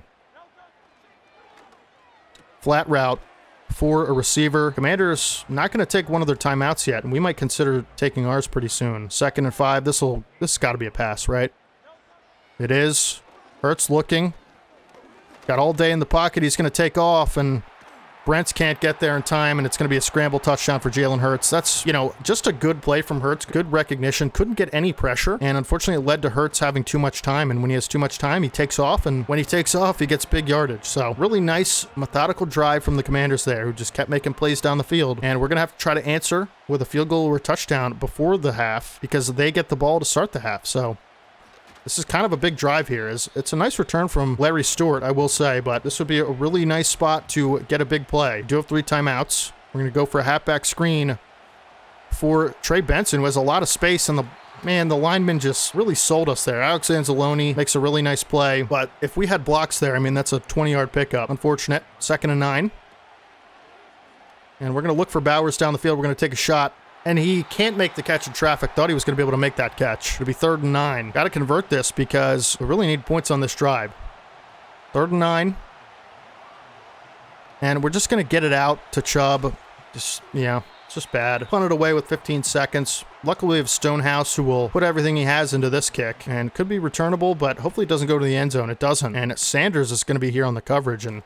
Flat route for a receiver. Commanders not going to take one of their timeouts yet, and we might consider taking ours pretty soon. 2nd and 5. This has got to be a pass, right? It is. Hurts looking. Got all day in the pocket. He's going to take off, and Brents can't get there in time, and it's going to be a scramble touchdown for Jalen Hurts. That's, you know, just a good play from Hurts. Good recognition. Couldn't get any pressure, and unfortunately it led to Hurts having too much time, and when he has too much time, he takes off, and when he takes off, he gets big yardage. So really nice, methodical drive from the Commanders there, who just kept making plays down the field, and we're going to have to try to answer with a field goal or a touchdown before the half, because they get the ball to start the half. So This is kind of a big drive here. It's a nice return from Larry Stewart, I will say, but this would be a really nice spot to get a big play. We do have 3 timeouts. We're going to go for a halfback screen for Trey Benson, who has a lot of space, and the lineman just really sold us there. Alex Anzalone makes a really nice play, but if we had blocks there, I mean, that's a 20-yard pickup. Unfortunate. 2nd and 9. And we're going to look for Bowers down the field. We're going to take a shot. And he can't make the catch in traffic. Thought he was going to be able to make that catch. It'll be 3rd and 9. Got to convert this because we really need points on this drive. 3rd and 9. And we're just going to get it out to Chubb. It's just bad. Punt it away with 15 seconds. Luckily, we have Stonehouse, who will put everything he has into this kick. And could be returnable, but hopefully it doesn't go to the end zone. It doesn't. And Sanders is going to be here on the coverage. And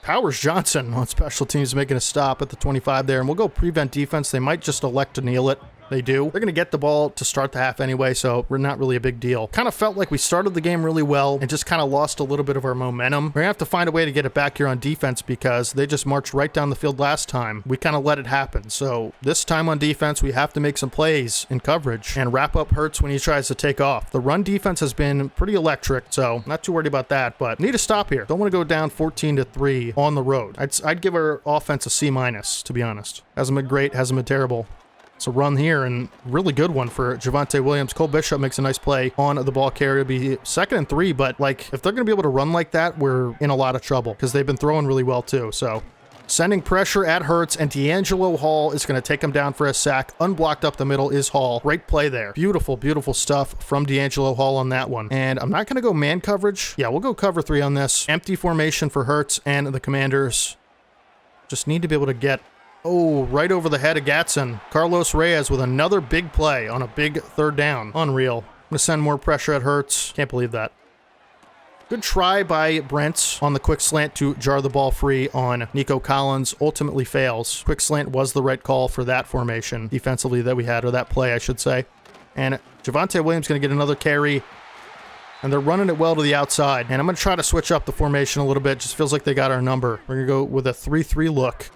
Powers Johnson on special teams making a stop at the 25 there. And we'll go prevent defense. They might just elect to kneel it. They do. They're going to get the ball to start the half anyway, so we're not really a big deal. Kind of felt like we started the game really well and just kind of lost a little bit of our momentum. We're going to have to find a way to get it back here on defense because they just marched right down the field last time. We kind of let it happen. So this time on defense, we have to make some plays in coverage and wrap up Hurts when he tries to take off. The run defense has been pretty electric, so not too worried about that, but need to stop here. Don't want to go down 14-3 on the road. I'd give our offense a C-, to be honest. Hasn't been great, hasn't been terrible. It's a run here, and really good one for Javonte Williams. Cole Bishop makes a nice play on the ball carrier. It'll be 2nd and 3, but like if they're going to be able to run like that, we're in a lot of trouble because they've been throwing really well too. So sending pressure at Hurts, and D'Angelo Hall is going to take him down for a sack. Unblocked up the middle is Hall. Great play there. Beautiful, beautiful stuff from D'Angelo Hall on that one. And I'm not going to go man coverage. Yeah, we'll go cover 3 on this. Empty formation for Hurts and the Commanders. Just need to be able to get right over the head of Gatson. Carlos Reyes with another big play on a big 3rd down. Unreal. I'm going to send more pressure at Hurts. Can't believe that. Good try by Brent on the quick slant to jar the ball free on Nico Collins. Ultimately fails. Quick slant was the right call for that formation defensively that we had, or that play, I should say. And Javonte Williams going to get another carry. And they're running it well to the outside. And I'm going to try to switch up the formation a little bit. Just feels like they got our number. We're going to go with a 3-3 look.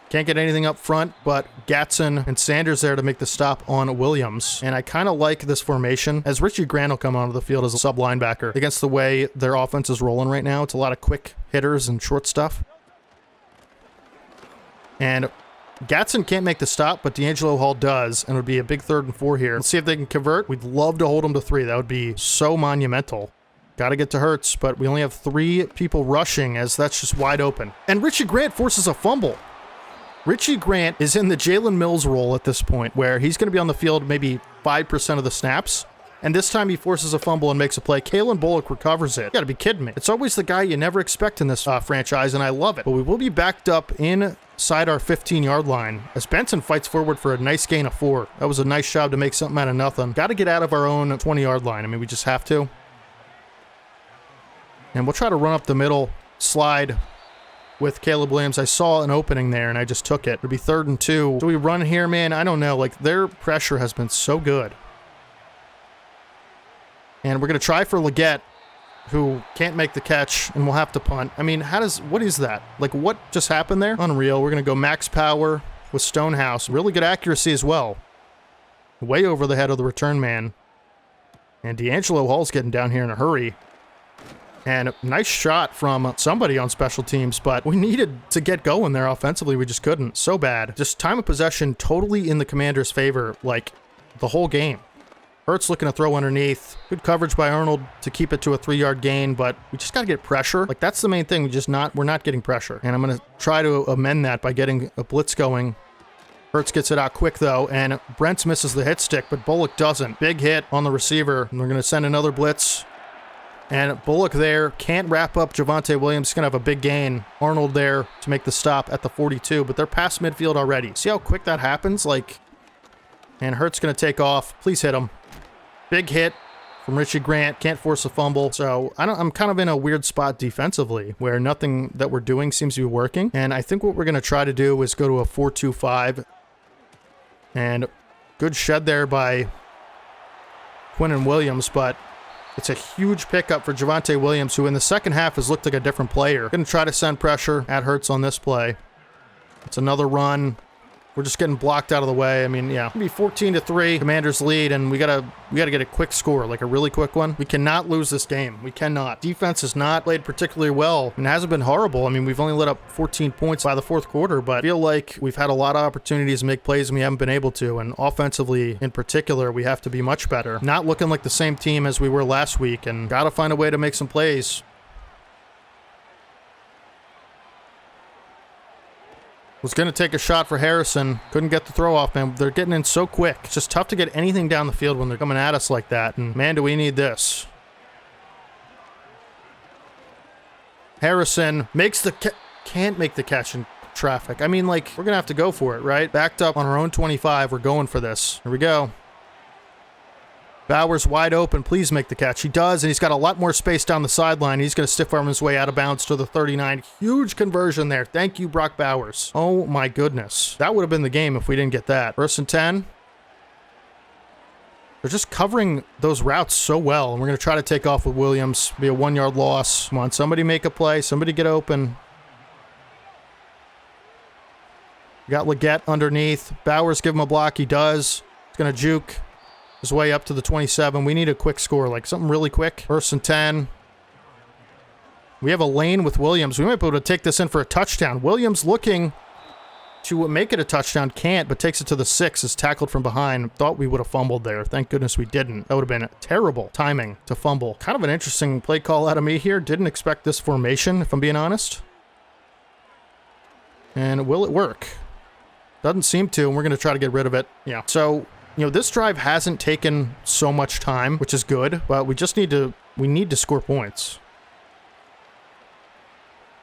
Can't get anything up front, but Gatson and Sanders there to make the stop on Williams. And I kind of like this formation, as Richie Grant will come onto the field as a sub linebacker against the way their offense is rolling right now. It's a lot of quick hitters and short stuff. And Gatson can't make the stop, but D'Angelo Hall does, and it would be a big 3rd and 4 here. Let's see if they can convert. We'd love to hold them to 3. That would be so monumental. Got to get to Hurts, but we only have 3 people rushing, as that's just wide open. And Richie Grant forces a fumble. Richie Grant is in the Jalen Mills role at this point, where he's going to be on the field maybe 5% of the snaps. And this time he forces a fumble and makes a play. Kalen Bullock recovers it. You got to be kidding me. It's always the guy you never expect in this franchise, and I love it. But we will be backed up inside our 15-yard line as Benson fights forward for a nice gain of 4. That was a nice job to make something out of nothing. Got to get out of our own 20-yard line. I mean, we just have to. And we'll try to run up the middle, slide with Caleb Williams. I saw an opening there, and I just took it. It'll be 3rd and 2. Do we run here, man? I don't know. Like, their pressure has been so good. And we're going to try for Leggett, who can't make the catch, and we'll have to punt. I mean, what is that? Like, what just happened there? Unreal. We're going to go max power with Stonehouse. Really good accuracy as well. Way over the head of the return man. And D'Angelo Hall's getting down here in a hurry. And nice shot from somebody on special teams, but we needed to get going there offensively. We just couldn't. So bad. Just time of possession totally in the Commanders' favor, like the whole game. Hurts looking to throw underneath. Good coverage by Arnold to keep it to a 3-yard gain, but we just got to get pressure. Like, that's the main thing. We're not getting pressure. And I'm going to try to amend that by getting a blitz going. Hurts gets it out quick, though, and Brents misses the hit stick, but Bullock doesn't. Big hit on the receiver, and we're going to send another blitz. And Bullock there can't wrap up Javonte Williams. He's going to have a big gain. Arnold there to make the stop at the 42, but they're past midfield already. See how quick that happens? Like, and Hurts going to take off. Please hit him. Big hit from Richie Grant. Can't force a fumble. So I'm kind of in a weird spot defensively where nothing that we're doing seems to be working. And I think what we're going to try to do is go to a 4-2-5. And good shed there by Quinnen Williams, but it's a huge pickup for Javonte Williams, who in the second half has looked like a different player. Going to try to send pressure at Hurts on this play. It's another run We're just getting blocked out of the way. I mean, yeah. It'll be 14-3. Commanders lead, and we gotta get a quick score, like a really quick one. We cannot lose this game. We cannot. Defense has not played particularly well and hasn't been horrible. I mean, we've only let up 14 points by the fourth quarter, but I feel like we've had a lot of opportunities to make plays and we haven't been able to. And offensively, in particular, we have to be much better. Not looking like the same team as we were last week, and gotta find a way to make some plays. Was going to take a shot for Harrison. Couldn't get the throw off, man. They're getting in so quick. It's just tough to get anything down the field when they're coming at us like that. And man, do we need this. Harrison makes the can't make the catch in traffic. I mean, like, we're going to have to go for it, right? Backed up on our own 25. We're going for this. Here we go. Bowers wide open. Please make the catch. He does, and he's got a lot more space down the sideline. He's going to stiff arm his way out of bounds to the 39. Huge conversion there. Thank you, Brock Bowers. Oh, my goodness. That would have been the game if we didn't get that. 1st and 10. They're just covering those routes so well, and we're going to try to take off with Williams. Be a 1-yard loss. Come on, somebody make a play. Somebody get open. We got Leggett underneath. Bowers give him a block. He does. He's going to juke his way up to the 27. We need a quick score, like something really quick. 1st and 10. We have a lane with Williams. We might be able to take this in for a touchdown. Williams looking to make it a touchdown. Can't, but takes it to the 6. Is tackled from behind. Thought we would have fumbled there. Thank goodness we didn't. That would have been terrible timing to fumble. Kind of an interesting play call out of me here. Didn't expect this formation, if I'm being honest. And will it work? Doesn't seem to, and we're going to try to get rid of it. Yeah. So, you know, this drive hasn't taken so much time, which is good, but we just need to score points.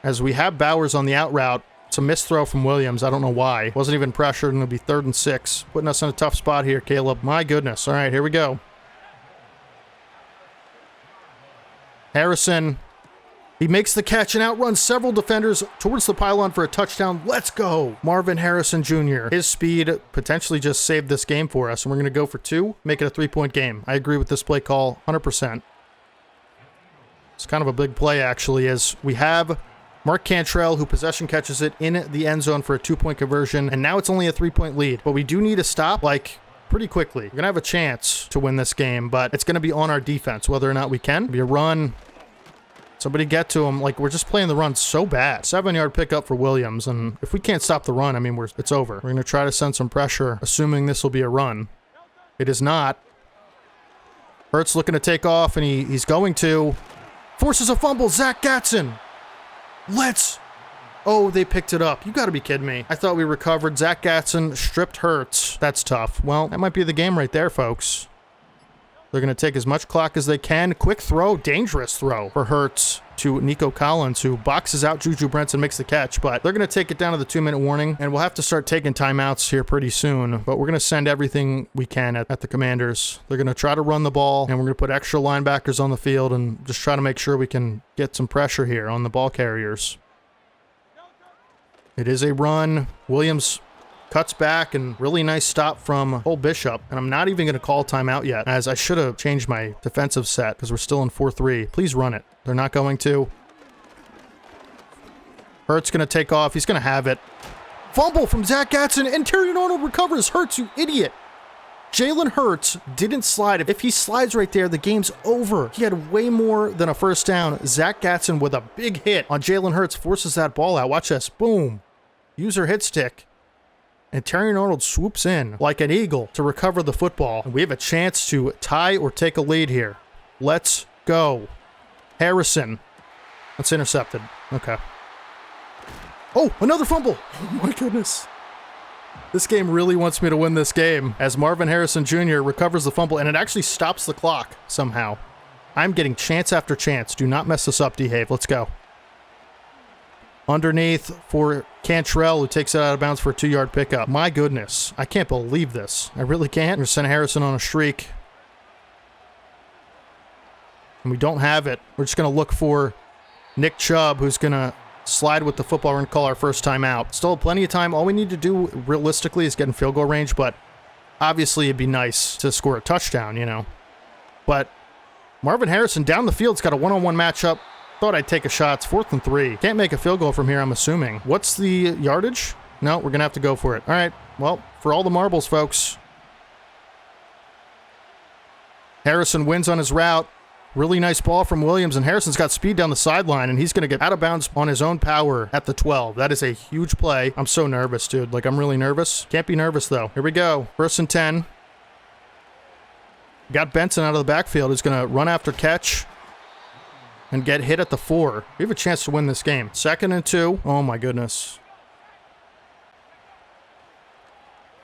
As we have Bowers on the out route, it's a missed throw from Williams. I don't know why. Wasn't even pressured, and it'll be 3rd and 6. Putting us in a tough spot here, Caleb. My goodness. All right, here we go. Harrison, he makes the catch and outruns several defenders towards the pylon for a touchdown. Let's go. Marvin Harrison Jr. His speed potentially just saved this game for us, and we're going to go for 2, make it a 3-point game. I agree with this play call 100%. It's kind of a big play, actually, as we have Mark Cantrell, who possession catches it in the end zone for a 2-point conversion, and now it's only a 3-point lead. But we do need to stop, like, pretty quickly. We're going to have a chance to win this game, but it's going to be on our defense, whether or not we can. It'll be a run. Somebody get to him. Like, we're just playing the run so bad. 7-yard pickup for Williams, and if we can't stop the run, I mean, it's over. We're going to try to send some pressure, assuming this will be a run. It is not. Hurts looking to take off, and he's going to. Forces a fumble. Zach Gatson. Oh, they picked it up. You got to be kidding me. I thought we recovered. Zach Gatson stripped Hurts. That's tough. Well, that might be the game right there, folks. They're going to take as much clock as they can. Quick throw, dangerous throw for Hurts to Nico Collins, who boxes out Juju Brents and makes the catch. But they're going to take it down to the 2-minute warning, and we'll have to start taking timeouts here pretty soon. But we're going to send everything we can at the Commanders. They're going to try to run the ball, and we're going to put extra linebackers on the field and just try to make sure we can get some pressure here on the ball carriers. It is a run. Williams cuts back, and really nice stop from Cole Bishop. And I'm not even going to call timeout yet, as I should have changed my defensive set because we're still in 4-3. Please run it. They're not going to. Hurts going to take off. He's going to have it. Fumble from Zach Gatson, and Terrion Arnold recovers. Hurts, you idiot. Jalen Hurts didn't slide. If he slides right there, the game's over. He had way more than a first down. Zach Gatson with a big hit on Jalen Hurts forces that ball out. Watch this. Boom. User hit stick. And Terrion Arnold swoops in like an eagle to recover the football. And we have a chance to tie or take a lead here. Let's go. Harrison. That's intercepted. Okay. Oh, another fumble. Oh my goodness. This game really wants me to win this game, as Marvin Harrison Jr. recovers the fumble, and it actually stops the clock somehow. I'm getting chance after chance. Do not mess this up, DeHave. Let's go. Underneath for Cantrell, who takes it out of bounds for a 2-yard pickup. My goodness. I can't believe this. I really can't. We're going to send Harrison on a streak. And we don't have it. We're just going to look for Nick Chubb, who's going to slide with the football. We're going to call our first time out. Still plenty of time. All we need to do realistically is get in field goal range, but obviously it'd be nice to score a touchdown, you know. But Marvin Harrison down the field's got a one-on-one matchup. Thought I'd take a shot. It's 4th and 3. Can't make a field goal from here, I'm assuming. What's the yardage? No, we're going to have to go for it. All right. Well, for all the marbles, folks. Harrison wins on his route. Really nice ball from Williams, and Harrison's got speed down the sideline, and he's going to get out of bounds on his own power at the 12. That is a huge play. I'm so nervous, dude. Like, I'm really nervous. Can't be nervous, though. Here we go. 1st and 10. Got Benson out of the backfield. He's going to run after catch and get hit at the 4. We have a chance to win this game. 2nd and 2. Oh, my goodness.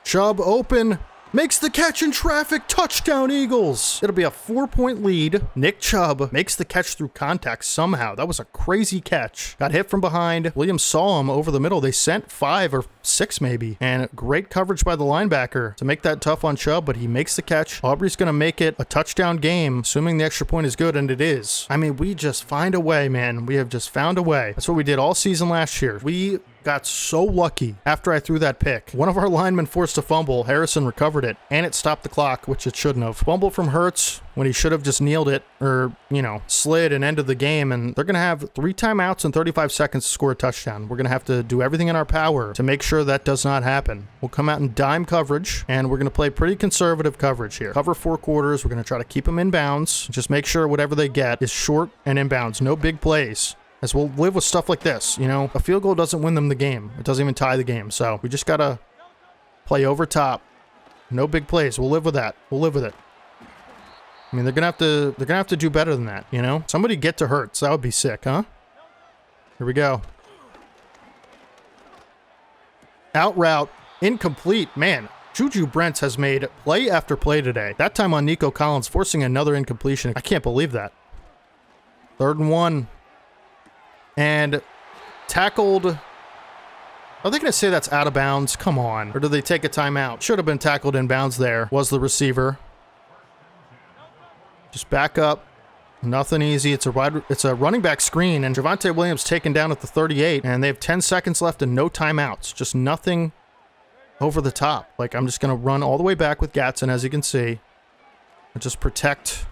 Chubb open. Makes the catch in traffic. Touchdown, Eagles. It'll be a 4-point lead. Nick Chubb makes the catch through contact somehow. That was a crazy catch. Got hit from behind. Williams saw him over the middle. They sent 5 or 6 maybe. And great coverage by the linebacker to make that tough on Chubb, but he makes the catch. Aubrey's going to make it a touchdown game, assuming the extra point is good, and it is. I mean, we just find a way, man. We have just found a way. That's what we did all season last year. We got so lucky after I threw that pick. One of our linemen forced a fumble. Harrison recovered it, and it stopped the clock, which it shouldn't have. Fumble from Hurts when he should have just kneeled it or, you know, slid and ended the game, and they're going to have 3 timeouts and 35 seconds to score a touchdown. We're going to have to do everything in our power to make sure that does not happen. We'll come out in dime coverage, and we're going to play pretty conservative coverage here. Cover 4 quarters. We're going to try to keep them in bounds. Just make sure whatever they get is short and in bounds. No big plays. As we'll live with stuff like this, you know, a field goal doesn't win them the game. It doesn't even tie the game. So we just got to play over top. No big plays. We'll live with that. We'll live with it. I mean, they're going to have to do better than that, you know? Somebody get to Hurts. That would be sick, huh? Here we go. Out route. Incomplete. Man, Juju Brents has made play after play today. That time on Nico Collins, forcing another incompletion. I can't believe that. 3rd and 1. And tackled. Are they going to say that's out of bounds? Come on. Or do they take a timeout? Should have been tackled in bounds there. Was the receiver. Just back up. Nothing easy. It's a running back screen, and Javonte Williams taken down at the 38, and they have 10 seconds left and no timeouts. Just nothing over the top. Like, I'm just going to run all the way back with Gatson, as you can see, and just protect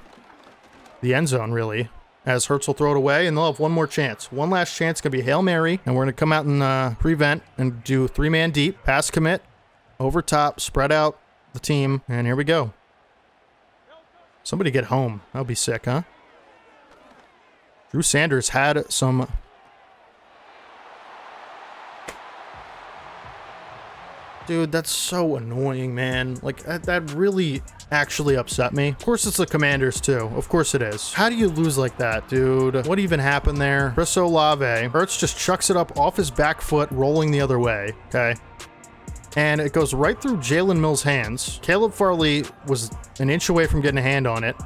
the end zone, really. As Hurts will throw it away, and they'll have one more chance. One last chance. Going to be Hail Mary, and we're going to come out and prevent and do 3-man deep. Pass commit. Over top. Spread out the team. And here we go. Somebody get home. That would be sick, huh? Drew Sanders had some... Dude, that's so annoying, man. Like, that really actually upset me. Of course it's the Commanders, too. Of course it is. How do you lose like that, dude? What even happened there? Chris Olave. Hurts just chucks it up off his back foot, rolling the other way, okay? And it goes right through Jalen Mills' hands. Caleb Farley was an inch away from getting a hand on it.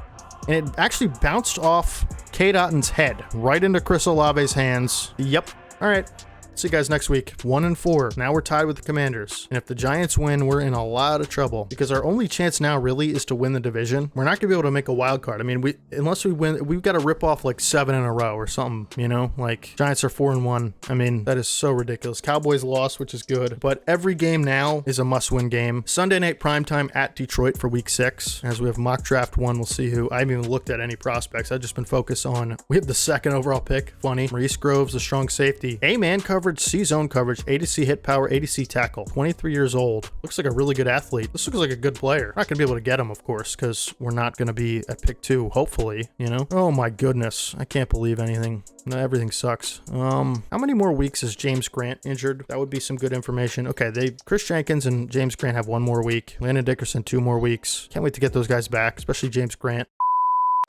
And it actually bounced off Cade Otton's head, right into Chris Olave's hands. Yep. All right. See you guys next week. 1-4. Now we're tied with the Commanders. And if the Giants win, we're in a lot of trouble because our only chance now really is to win the division. We're not going to be able to make a wild card. I mean, unless we win, we've got to rip off like 7 in a row or something, you know? Like, Giants are 4-1. I mean, that is so ridiculous. Cowboys lost, which is good. But every game now is a must-win game. Sunday night primetime at Detroit for week 6. As we have mock draft 1, we'll see who. I haven't even looked at any prospects. I've just been focused on, we have the 2nd overall pick. Funny. Maurice Groves, the strong safety. A-man coverage, C-zone coverage, A to C hit power, A to C tackle. 23 years old. Looks like a really good athlete. This looks like a good player. Not going to be able to get him, of course, because we're not going to be at pick 2, hopefully, you know? Oh my goodness. I can't believe anything. No, everything sucks. How many more weeks is James Grant injured? That would be some good information. Okay, Chris Jenkins and James Grant have 1 more week. Landon Dickerson 2 more weeks. Can't wait to get those guys back, especially James Grant.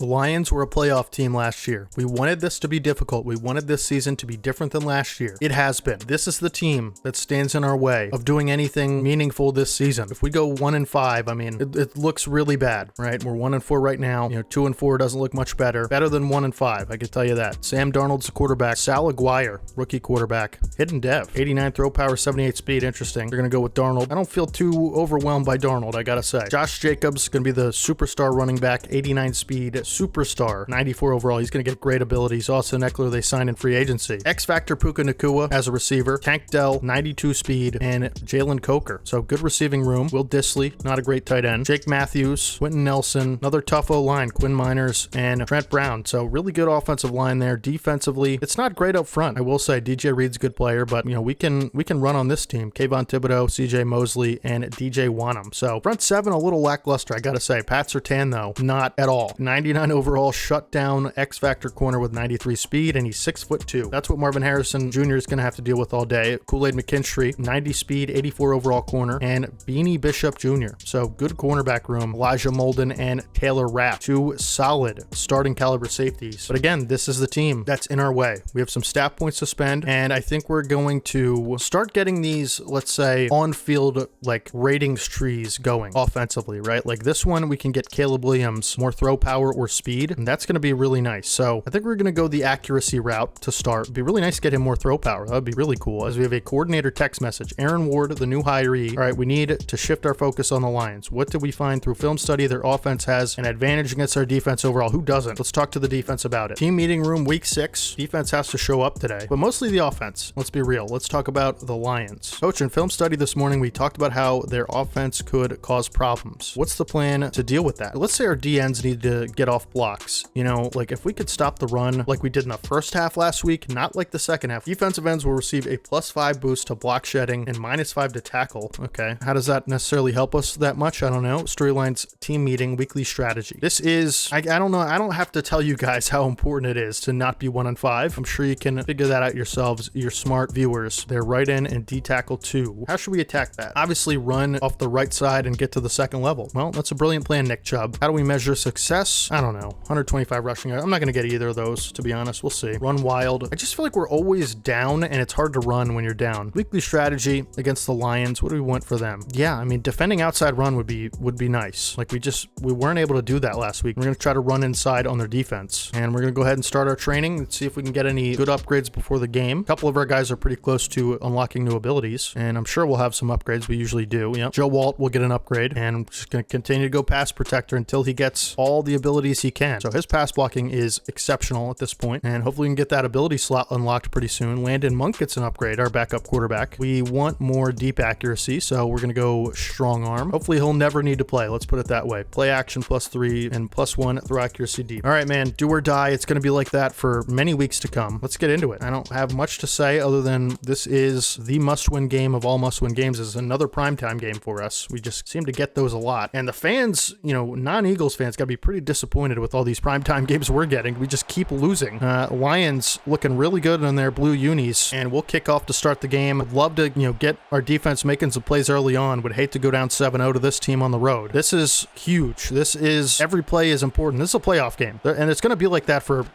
The Lions were a playoff team last year. We wanted this to be difficult. We wanted this season to be different than last year. It has been. This is the team that stands in our way of doing anything meaningful this season. If we go 1-5, I mean, it looks really bad, right? We're 1-4 right now. You know, 2-4 doesn't look much better. Better than 1-5, I can tell you that. Sam Darnold's the quarterback. Sal Aguirre, rookie quarterback. Hidden dev. 89 throw power, 78 speed. Interesting. They're going to go with Darnold. I don't feel too overwhelmed by Darnold, I gotta say. Josh Jacobs going to be the superstar running back. 89 speed, superstar, 94 overall. He's going to get great abilities. Austin Eckler, they signed in free agency. X Factor Puka Nacua as a receiver. Tank Dell, 92 speed, and Jalen Coker. So good receiving room. Will Disley, not a great tight end. Jake Matthews, Quentin Nelson, another tough O-line, Quinn Miners, and Trent Brown. So really good offensive line there. Defensively, it's not great up front. I will say DJ Reed's a good player, but you know, we can run on this team. Kayvon Thibodeau, CJ Mosley, and DJ Wanham. So front seven, a little lackluster, I gotta say. Pat Surtain, though, not at all. 99 overall, shut down X Factor corner with 93 speed, and he's 6'2". That's what Marvin Harrison Jr. is gonna have to deal with all day. Kool-Aid McKinstry, 90 speed, 84 overall corner, and Beanie Bishop Jr. So good cornerback room. Elijah Molden and Taylor Rapp, two solid starting caliber safeties. But again, this is the team that's in our way. We have some stat points to spend, and I think we're going to start getting these, let's say, on-field like ratings trees going offensively, right? Like this one, we can get Caleb Williams more throw power or speed, and that's going to be really nice. So I think we're going to go the accuracy route to start. It'd be really nice to get him more throw power. That would be really cool. As we have a coordinator text message, Aaron Ward, the new hiree. All right, we need to shift our focus on the Lions. What did we find through film study? Their offense has an advantage against our defense overall. Who doesn't? Let's talk to the defense about it. Team meeting room, week 6. Defense has to show up today, but mostly the offense. Let's be real. Let's talk about the Lions. Coach, in film study this morning, we talked about how their offense could cause problems. What's the plan to deal with that? Let's say our DNs need to get off blocks. You know, like if we could stop the run like we did in the first half last week, not like the second half. Defensive ends will receive a +5 boost to block shedding and -5 to tackle. Okay. How does that necessarily help us that much? I don't know. Storylines, team meeting, weekly strategy. This is, I don't know. I don't have to tell you guys how important it is to not be 1-5. I'm sure you can figure that out yourselves. You're smart viewers. They're right in and D-tackle 2. How should we attack that? Obviously run off the right side and get to the second level. Well, that's a brilliant plan, Nick Chubb. How do we measure success? I don't know. 125 rushing. I'm not going to get either of those, to be honest. We'll see. Run wild. I just feel like we're always down and it's hard to run when you're down. Weekly strategy against the Lions. What do we want for them? Yeah, I mean, defending outside run would be nice. Like we weren't able to do that last week. We're going to try to run inside on their defense, and we're going to go ahead and start our training. Let's see if we can get any good upgrades before the game. A couple of our guys are pretty close to unlocking new abilities, and I'm sure we'll have some upgrades. We usually do. Yep. Joe Walt will get an upgrade, and I'm just going to continue to go pass protector until he gets all the abilities he can. So his pass blocking is exceptional at this point, and hopefully we can get that ability slot unlocked pretty soon. Landon Monk gets an upgrade, our backup quarterback. We want more deep accuracy, so we're going to go strong arm. Hopefully he'll never need to play. Let's put it that way. Play action +3 and +1 throw accuracy deep. All right, man, do or die. It's going to be like that for many weeks to come. Let's get into it. I don't have much to say other than this is the must-win game of all must-win games. This is another primetime game for us. We just seem to get those a lot. And the fans, you know, non-Eagles fans got to be pretty disappointed with all these primetime games we're getting. We just keep losing. Lions looking really good in their blue unis, and we'll kick off to start the game. I'd love to, you know, get our defense making some plays early on. Would hate to go down 7-0 to this team on the road. This is huge. This is, every play is important. This is a playoff game, and it's going to be like that for,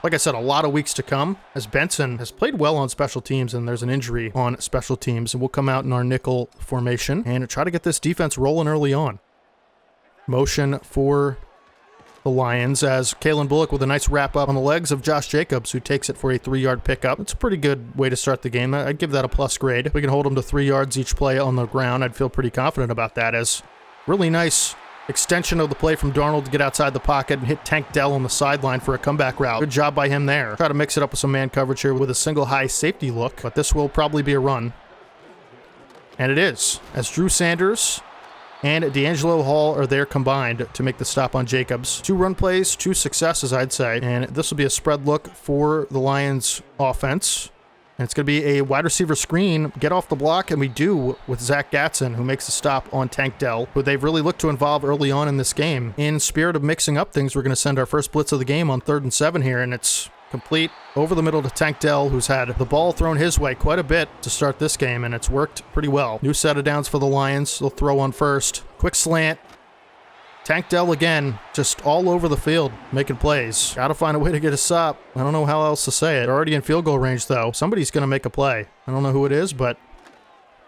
like I said, a lot of weeks to come, as Benson has played well on special teams and there's an injury on special teams, and we'll come out in our nickel formation and try to get this defense rolling early on. Motion for the Lions as Kalen Bullock with a nice wrap up on the legs of Josh Jacobs, who takes it for a 3-yard pickup. It's a pretty good way to start the game. I'd give that a plus grade. If we can hold them to 3 yards each play on the ground, I'd feel pretty confident about that, as really nice extension of the play from Darnold to get outside the pocket and hit Tank Dell on the sideline for a comeback route. Good job by him there. Try to mix it up with some man coverage here with a single high safety look, but this will probably be a run. And it is, as Drew Sanders and D'Angelo Hall are there combined to make the stop on Jacobs. 2 run plays, 2 successes, I'd say. And this will be a spread look for the Lions offense. And it's going to be a wide receiver screen, get off the block, and we do with Zach Gatson, who makes the stop on Tank Dell, who they've really looked to involve early on in this game. In spirit of mixing up things, we're going to send our first blitz of the game on 3rd and 7 here, and it's complete over the middle to Tank Dell, who's had the ball thrown his way quite a bit to start this game, and it's worked pretty well. New set of downs for the Lions. They'll throw on first. Quick slant. Tank Dell again, just all over the field, making plays. Gotta find a way to get a stop. I don't know how else to say it. They're already in field goal range, though. Somebody's gonna make a play. I don't know who it is, but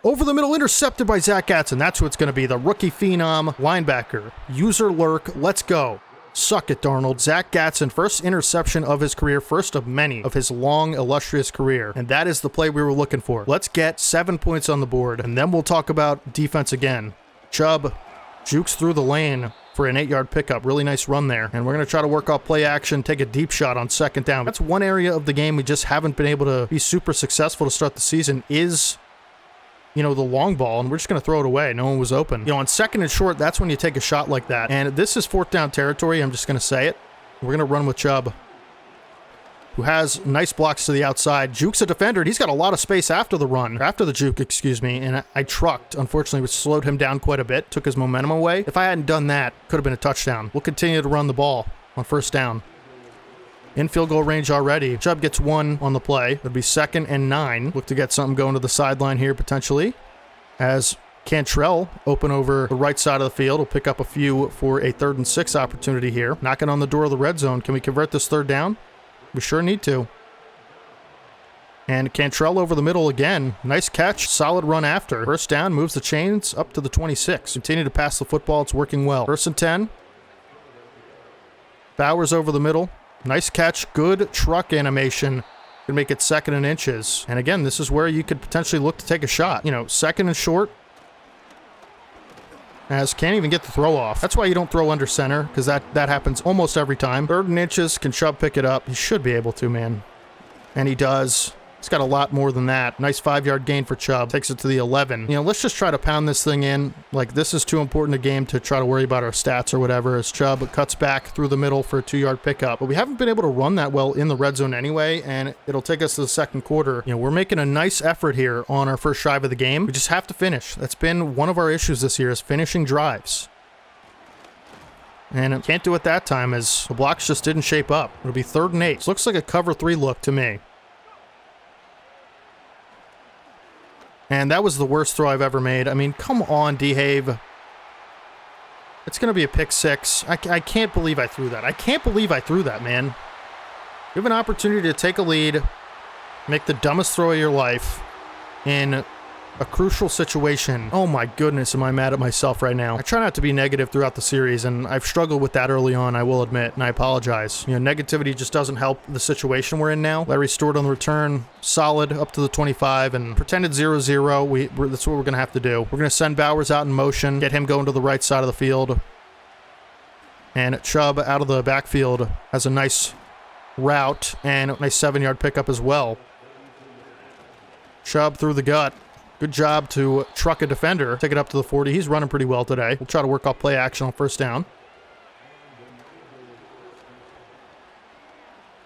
over the middle, intercepted by Zach Gatson. That's who it's gonna be, the rookie phenom linebacker. User lurk, let's go. Suck it, Darnold. Zach Gatson, first interception of his career, first of many of his long, illustrious career. And that is the play we were looking for. Let's get 7 points on the board, and then we'll talk about defense again. Chubb jukes through the lane, for an 8-yard pickup. Really nice run there. And we're going to try to work off play action, take a deep shot on second down. That's one area of the game we just haven't been able to be super successful to start the season is, you know, the long ball, and we're just going to throw it away. No one was open. You know, on second and short, that's when you take a shot like that. And this is fourth down territory. I'm just going to say it. We're going to run with Chubb, who has nice blocks to the outside. Juke's a defender, and he's got a lot of space after the run, after the juke, excuse me, and I trucked, unfortunately, which slowed him down quite a bit, took his momentum away. If I hadn't done that, could have been a touchdown. We'll continue to run the ball on first down. In field goal range already. Chubb gets 1 on the play. It'll be 2nd and 9. Look to get something going to the sideline here, potentially, as Cantrell open over the right side of the field. Will pick up a few for a 3rd and 6 opportunity here. Knocking on the door of the red zone. Can we convert this third down? We sure need to. And Cantrell over the middle again. Nice catch. Solid run after. First down, moves the chains up to the 26. Continue to pass the football. It's working well. 1st and 10. Bowers over the middle. Nice catch. Good truck animation. Can make it 2nd and inches. And again, this is where you could potentially look to take a shot. You know, 2nd and short. As can't even get the throw off. That's why you don't throw under center, because that happens almost every time. 3rd and inches. Can Chubb pick it up? He should be able to, man. And he does. He's got a lot more than that. Nice 5-yard gain for Chubb. Takes it to the 11. You know, let's just try to pound this thing in. Like, this is too important a game to try to worry about our stats or whatever, as Chubb cuts back through the middle for a 2-yard pickup. But we haven't been able to run that well in the red zone anyway, and it'll take us to the second quarter. You know, we're making a nice effort here on our first drive of the game. We just have to finish. That's been one of our issues this year, is finishing drives. And it can't do it that time, as the blocks just didn't shape up. It'll be 3rd and 8. This looks like a cover 3 look to me. And that was the worst throw I've ever made. I mean, come on, DeHave. It's going to be a pick 6. I can't believe I threw that. I can't believe I threw that, man. You have an opportunity to take a lead, make the dumbest throw of your life in a crucial situation. Oh my goodness, am I mad at myself right now. I try not to be negative throughout the series, and I've struggled with that early on, I will admit, and I apologize. You know, negativity just doesn't help the situation we're in now. Larry Stewart on the return, solid up to the 25, and pretended 0-0. That's what we're going to have to do. We're going to send Bowers out in motion, get him going to the right side of the field, and Chubb out of the backfield has a nice route and a nice 7-yard pickup as well. Chubb through the gut. Good job to truck a defender. Take it up to the 40. He's running pretty well today. We'll try to work off play action on first down.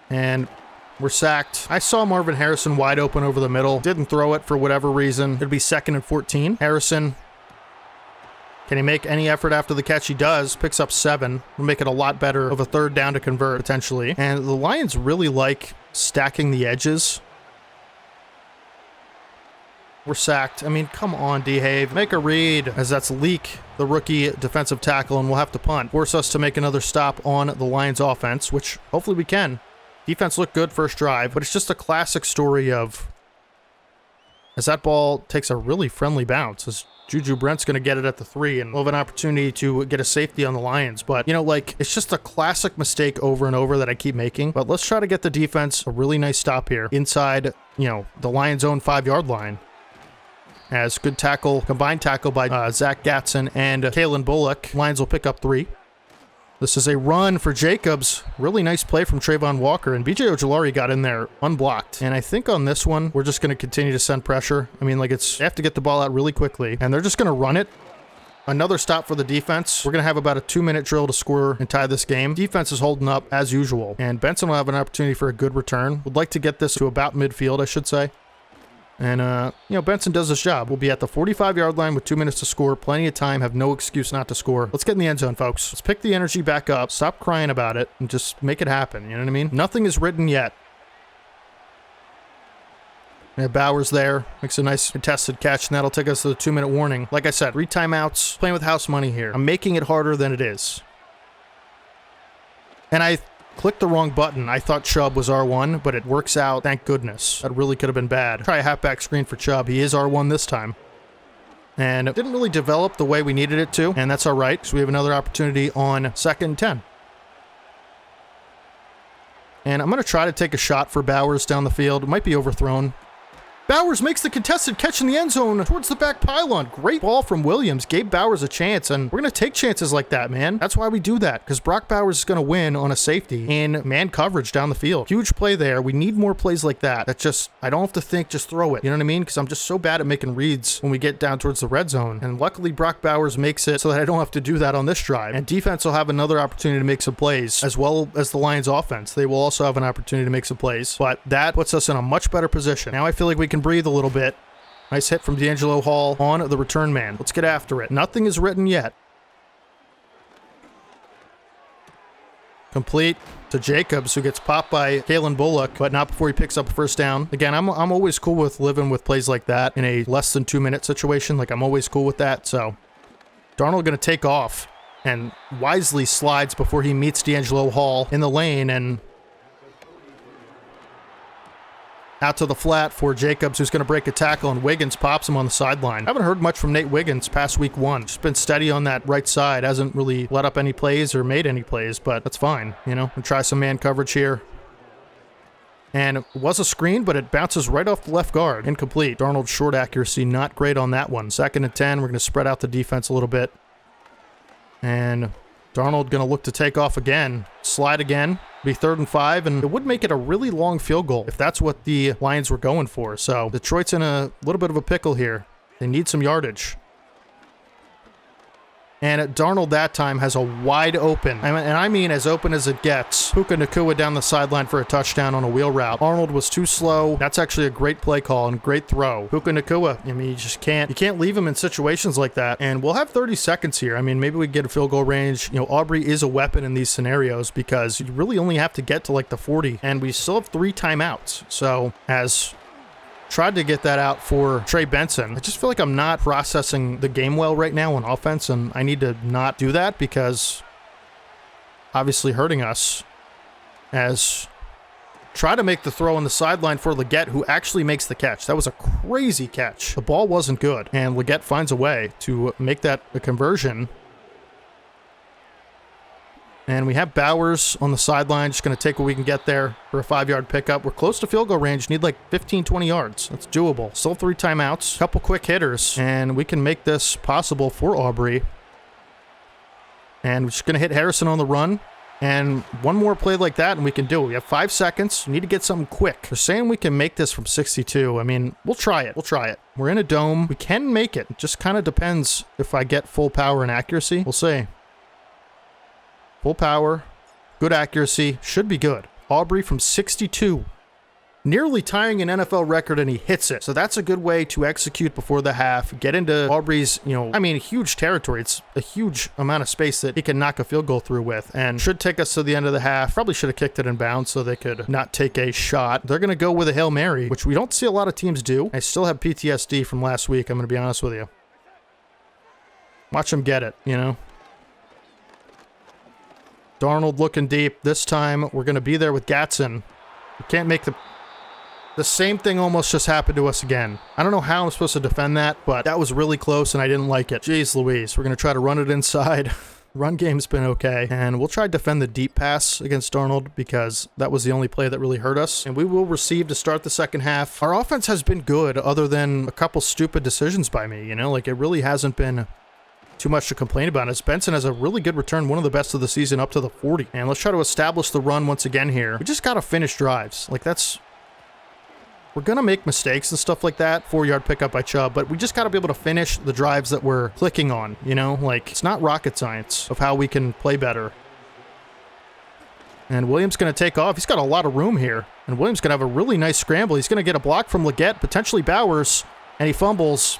And we're sacked. I saw Marvin Harrison wide open over the middle. Didn't throw it for whatever reason. It'll be 2nd and 14. Harrison, can he make any effort after the catch? He does. Picks up 7. Will make it a lot better of a 3rd down to convert, potentially. And the Lions really like stacking the edges. We're sacked. I mean, come on, DeHave. Make a read, as that's Leak, the rookie defensive tackle, and we'll have to punt. Force us to make another stop on the Lions offense, which hopefully we can. Defense looked good first drive, but it's just a classic story of, as that ball takes a really friendly bounce, as Juju Brent's going to get it at the 3, and we'll have an opportunity to get a safety on the Lions. But, you know, like, it's just a classic mistake over and over that I keep making. But let's try to get the defense a really nice stop here inside, you know, the Lions' own 5-yard line. As good tackle, combined tackle by Zach Gatson and Kalen Bullock. Lions will pick up 3. This is a run for Jacobs. Really nice play from Trayvon Walker, and BJ Ojulari got in there unblocked. And I think on this one, we're just going to continue to send pressure. I mean, like, they have to get the ball out really quickly, and they're just going to run it. Another stop for the defense. We're going to have about a 2-minute drill to score and tie this game. Defense is holding up as usual, and Benson will have an opportunity for a good return. Would like to get this to about midfield, I should say. And, you know, Benson does his job. We'll be at the 45-yard line with 2 minutes to score. Plenty of time. Have no excuse not to score. Let's get in the end zone, folks. Let's pick the energy back up. Stop crying about it and just make it happen. You know what I mean? Nothing is written yet. Yeah, Bowers there. Makes a nice contested catch, and that'll take us to the 2-minute warning. Like I said, 3 timeouts. Playing with house money here. I'm making it harder than it is. And I clicked the wrong button. I thought Chubb was R1, but it works out. Thank goodness. That really could have been bad. Try a halfback screen for Chubb. He is R1 this time. And it didn't really develop the way we needed it to, and that's all right, because we have another opportunity on 2nd and 10. And I'm going to try to take a shot for Bowers down the field. It might be overthrown. Bowers makes the contested catch in the end zone towards the back pylon. Great ball from Williams. Gave Bowers a chance, and we're going to take chances like that, man. That's why we do that, because Brock Bowers is going to win on a safety in man coverage down the field. Huge play there. We need more plays like that. That just, I don't have to think, just throw it. You know what I mean? Because I'm just so bad at making reads when we get down towards the red zone. And luckily, Brock Bowers makes it so that I don't have to do that on this drive. And defense will have another opportunity to make some plays, as well as the Lions offense. They will also have an opportunity to make some plays, but that puts us in a much better position. Now I feel like we can breathe a little bit. Nice hit from D'Angelo Hall on the return man. Let's get after it. Nothing is written yet. Complete to Jacobs, who gets popped by Kalen Bullock, but not before he picks up a first down. Again, I'm always cool with living with plays like that in a less than 2-minute situation. Like, I'm always cool with that. So Darnold going to take off and wisely slides before he meets D'Angelo Hall in the lane, and out to the flat for Jacobs, who's going to break a tackle, and Wiggins pops him on the sideline. I haven't heard much from Nate Wiggins past week 1. Just been steady on that right side. Hasn't really let up any plays or made any plays, but that's fine, you know. We'll try some man coverage here. And it was a screen, but it bounces right off the left guard. Incomplete. Darnold's short accuracy, not great on that one. 2nd and 10. We're going to spread out the defense a little bit. And Darnold going to look to take off again. Slide again. Be 3rd and 5, and it would make it a really long field goal if that's what the Lions were going for. So Detroit's in a little bit of a pickle here. They need some yardage. And Darnold that time has a wide open, and I mean as open as it gets, Puka Nacua down the sideline for a touchdown on a wheel route. Arnold was too slow. That's actually a great play call and great throw. Puka Nacua, I mean, you can't leave him in situations like that. And we'll have 30 seconds here. I mean, maybe we get a field goal range. You know, Aubrey is a weapon in these scenarios because you really only have to get to like the 40, and we still have 3 timeouts. So as tried to get that out for Trey Benson. I just feel like I'm not processing the game well right now on offense, and I need to not do that because obviously hurting us. As try to make the throw on the sideline for Leggett, who actually makes the catch. That was a crazy catch. The ball wasn't good, and Leggett finds a way to make that a conversion. And we have Bowers on the sideline, just going to take what we can get there for a 5-yard pickup. We're close to field goal range, need like 15, 20 yards. That's doable. Still 3 timeouts, couple quick hitters, and we can make this possible for Aubrey. And we're just going to hit Harrison on the run. And one more play like that, and we can do it. We have 5 seconds. We need to get something quick. They're saying we can make this from 62. I mean, we'll try it. We'll try it. We're in a dome. We can make it. It just kind of depends if I get full power and accuracy. We'll see. Full power, good accuracy, should be good. Aubrey from 62. Nearly tying an NFL record, and he hits it. So that's a good way to execute before the half. Get into Aubrey's, huge territory. It's a huge amount of space that he can knock a field goal through with, and should take us to the end of the half. Probably should have kicked it in bounds so they could not take a shot. They're going to go with a Hail Mary, which we don't see a lot of teams do. I still have PTSD from last week, I'm going to be honest with you. Watch them get it, you know. Darnold looking deep. This time, we're going to be there with Gatson. We can't make the same thing almost just happened to us again. I don't know how I'm supposed to defend that, but that was really close, and I didn't like it. Jeez Louise. We're going to try to run it inside. Run game's been okay, and we'll try to defend the deep pass against Darnold because that was the only play that really hurt us, and we will receive to start the second half. Our offense has been good other than a couple stupid decisions by me, you know? Like, it really hasn't been too much to complain about. As Benson has a really good return, one of the best of the season, up to the 40. And let's try to establish the run once again here. We just got to finish drives. Like, we're going to make mistakes and stuff like that. 4-yard pickup by Chubb, but we just got to be able to finish the drives that we're clicking on, you know? Like, it's not rocket science of how we can play better. And Williams going to take off. He's got a lot of room here. And Williams going to have a really nice scramble. He's going to get a block from Leggett, potentially Bowers, and he fumbles.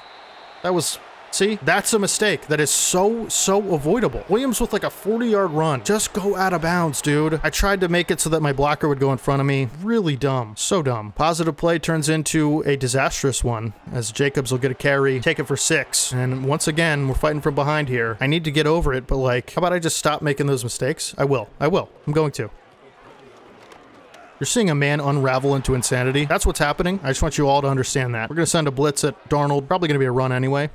That was... See, that's a mistake that is so avoidable. Williams with like a 40-yard run. Just go out of bounds, dude. I tried to make it so that my blocker would go in front of me. Really dumb. So dumb. Positive play turns into a disastrous one as Jacobs will get a carry, take it for 6. And once again, we're fighting from behind here. I need to get over it, but like, how about I just stop making those mistakes? I will. I'm going to. You're seeing a man unravel into insanity. That's what's happening. I just want you all to understand that. We're going to send a blitz at Darnold. Probably going to be a run anyway.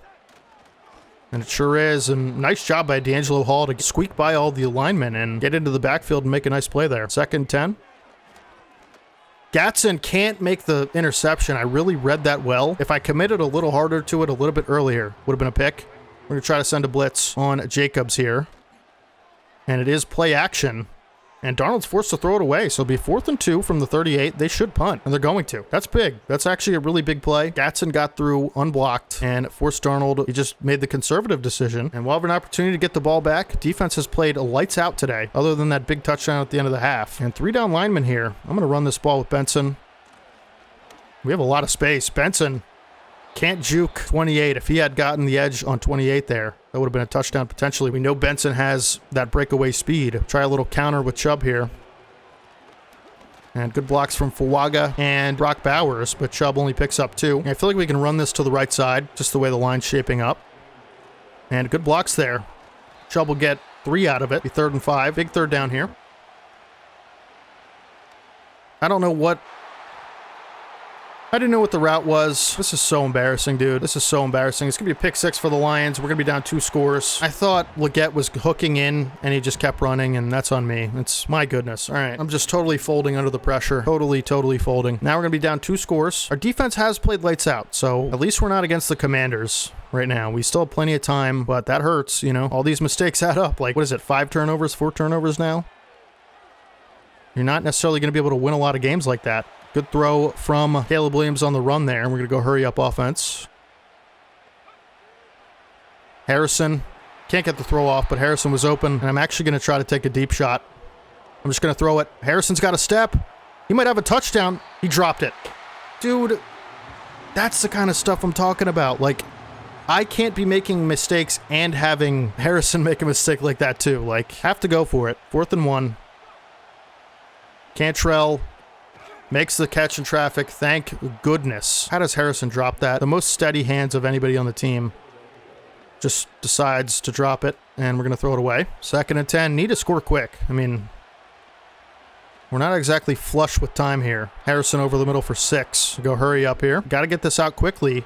And it sure is, and nice job by D'Angelo Hall to squeak by all the linemen and get into the backfield and make a nice play there. 2nd and 10. Gatson can't make the interception. I really read that well. If I committed a little harder to it a little bit earlier, would have been a pick. We're going to try to send a blitz on Jacobs here. And it is play action. And Darnold's forced to throw it away, so it'll be 4th and 2 from the 38. They should punt, and they're going to. That's big. That's actually a really big play. Gatson got through unblocked and forced Darnold. He just made the conservative decision, and we'll have an opportunity to get the ball back. Defense has played lights out today, other than that big touchdown at the end of the half. And 3 down linemen here. I'm going to run this ball with Benson. We have a lot of space. Benson can't juke 28. If he had gotten the edge on 28 there, that would have been a touchdown potentially. We know Benson has that breakaway speed. Try a little counter with Chubb here. And good blocks from Fuaga and Brock Bowers, but Chubb only picks up 2. And I feel like we can run this to the right side, just the way the line's shaping up. And good blocks there. Chubb will get 3 out of it. Be 3rd and 5. Big 3rd down here. I don't know what... I didn't know what the route was. This is so embarrassing, dude. This is so embarrassing. It's going to be a pick 6 for the Lions. We're going to be down 2 scores. I thought Leggett was hooking in, and he just kept running, and that's on me. It's my goodness. All right. I'm just totally folding under the pressure. Totally folding. Now we're going to be down 2 scores. Our defense has played lights out, so at least we're not against the Commanders right now. We still have plenty of time, but that hurts, you know. All these mistakes add up. Like, what is it, 5 turnovers, 4 turnovers now? You're not necessarily going to be able to win a lot of games like that. Good throw from Caleb Williams on the run there. We're going to go hurry up offense. Harrison. Can't get the throw off, but Harrison was open. And I'm actually going to try to take a deep shot. I'm just going to throw it. Harrison's got a step. He might have a touchdown. He dropped it. Dude, that's the kind of stuff I'm talking about. Like, I can't be making mistakes and having Harrison make a mistake like that too. Like, have to go for it. 4th and 1. Cantrell makes the catch in traffic. Thank goodness. How does Harrison drop that? The most steady hands of anybody on the team. Just decides to drop it, and we're going to throw it away. 2nd and 10. Need to score quick. I mean, we're not exactly flush with time here. Harrison over the middle for 6. Go hurry up here. Got to get this out quickly.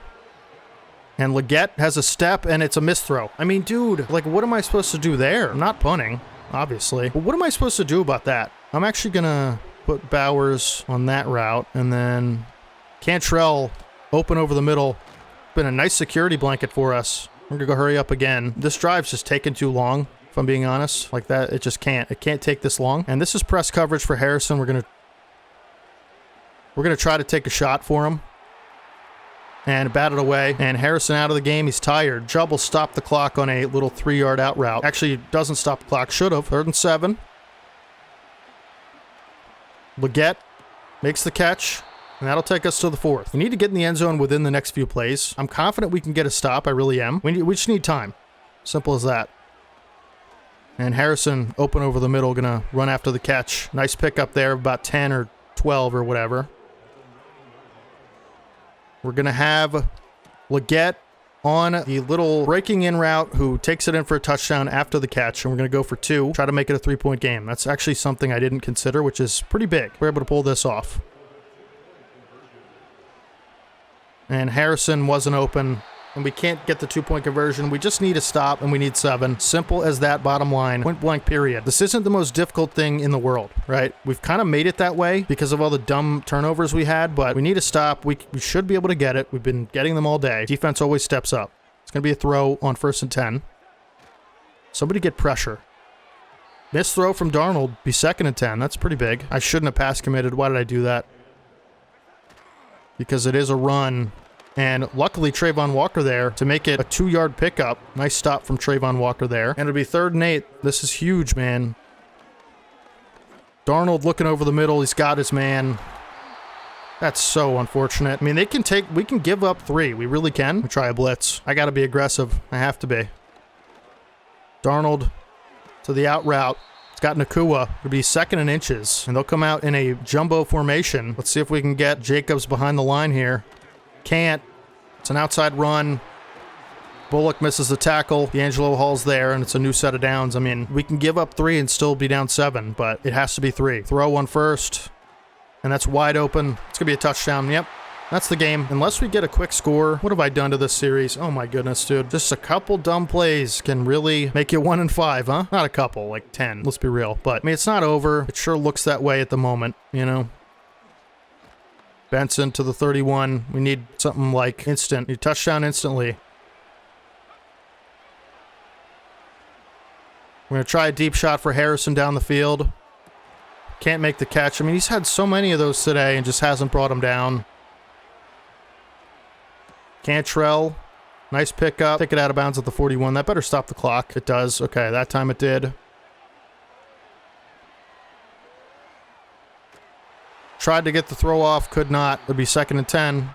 And Leggett has a step, and it's a misthrow. I mean, dude, like, what am I supposed to do there? I'm not punting, obviously. But what am I supposed to do about that? I'm actually going to put Bowers on that route, and then Cantrell open over the middle. Been a nice security blanket for us. We're gonna go hurry up again. This drive's just taking too long, if I'm being honest. Like that, it just can't. It can't take this long. And this is press coverage for Harrison. We're gonna try to take a shot for him. And bat it away. And Harrison out of the game. He's tired. Chubb will stop the clock on a little 3-yard out route. Actually, doesn't stop the clock. Should have. 3rd and 7. Leggett makes the catch, and that'll take us to the 4th. We need to get in the end zone within the next few plays. I'm confident we can get a stop. I really am. We just need time. Simple as that. And Harrison, open over the middle, gonna run after the catch. Nice pick up there, about 10 or 12 or whatever. We're gonna have Leggett on the little breaking in route who takes it in for a touchdown after the catch, and we're going to go for 2, try to make it a 3-point game. That's actually something I didn't consider, which is pretty big. We're able to pull this off. And Harrison wasn't open, and we can't get the 2-point conversion. We just need a stop, and we need 7. Simple as that, bottom line. Point blank, period. This isn't the most difficult thing in the world, right? We've kind of made it that way because of all the dumb turnovers we had, but we need a stop. We should be able to get it. We've been getting them all day. Defense always steps up. It's going to be a throw on 1st and 10. Somebody get pressure. Missed throw from Darnold. Be 2nd and 10. That's pretty big. I shouldn't have pass committed. Why did I do that? Because it is a run. And luckily, Trayvon Walker there to make it a 2-yard pickup. Nice stop from Trayvon Walker there. And it'll be 3rd and 8. This is huge, man. Darnold looking over the middle. He's got his man. That's so unfortunate. I mean, we can give up 3. We really can. We try a blitz. I got to be aggressive. I have to be. Darnold to the out route. It's got Nakua. It'll be 2nd and inches. And they'll come out in a jumbo formation. Let's see if we can get Jacobs behind the line here. Can't. It's an outside run. Bullock misses the tackle. D'Angelo Hall's there, and it's a new set of downs. I mean, we can give up 3 and still be down 7, but it has to be 3. Throw on 1st, and that's wide open. It's going to be a touchdown. Yep, that's the game. Unless we get a quick score, what have I done to this series? Oh my goodness, dude. Just a couple dumb plays can really make you 1 and 5, huh? Not a couple, like 10. Let's be real. But, I mean, it's not over. It sure looks that way at the moment, you know? Benson to the 31. We need something like instant. You touchdown instantly. We're going to try a deep shot for Harrison down the field. Can't make the catch. I mean, he's had so many of those today and just hasn't brought him down. Cantrell. Nice pickup. Take it out of bounds at the 41. That better stop the clock. It does. Okay, that time it did. Tried to get the throw off. Could not. It'd be 2nd and 10.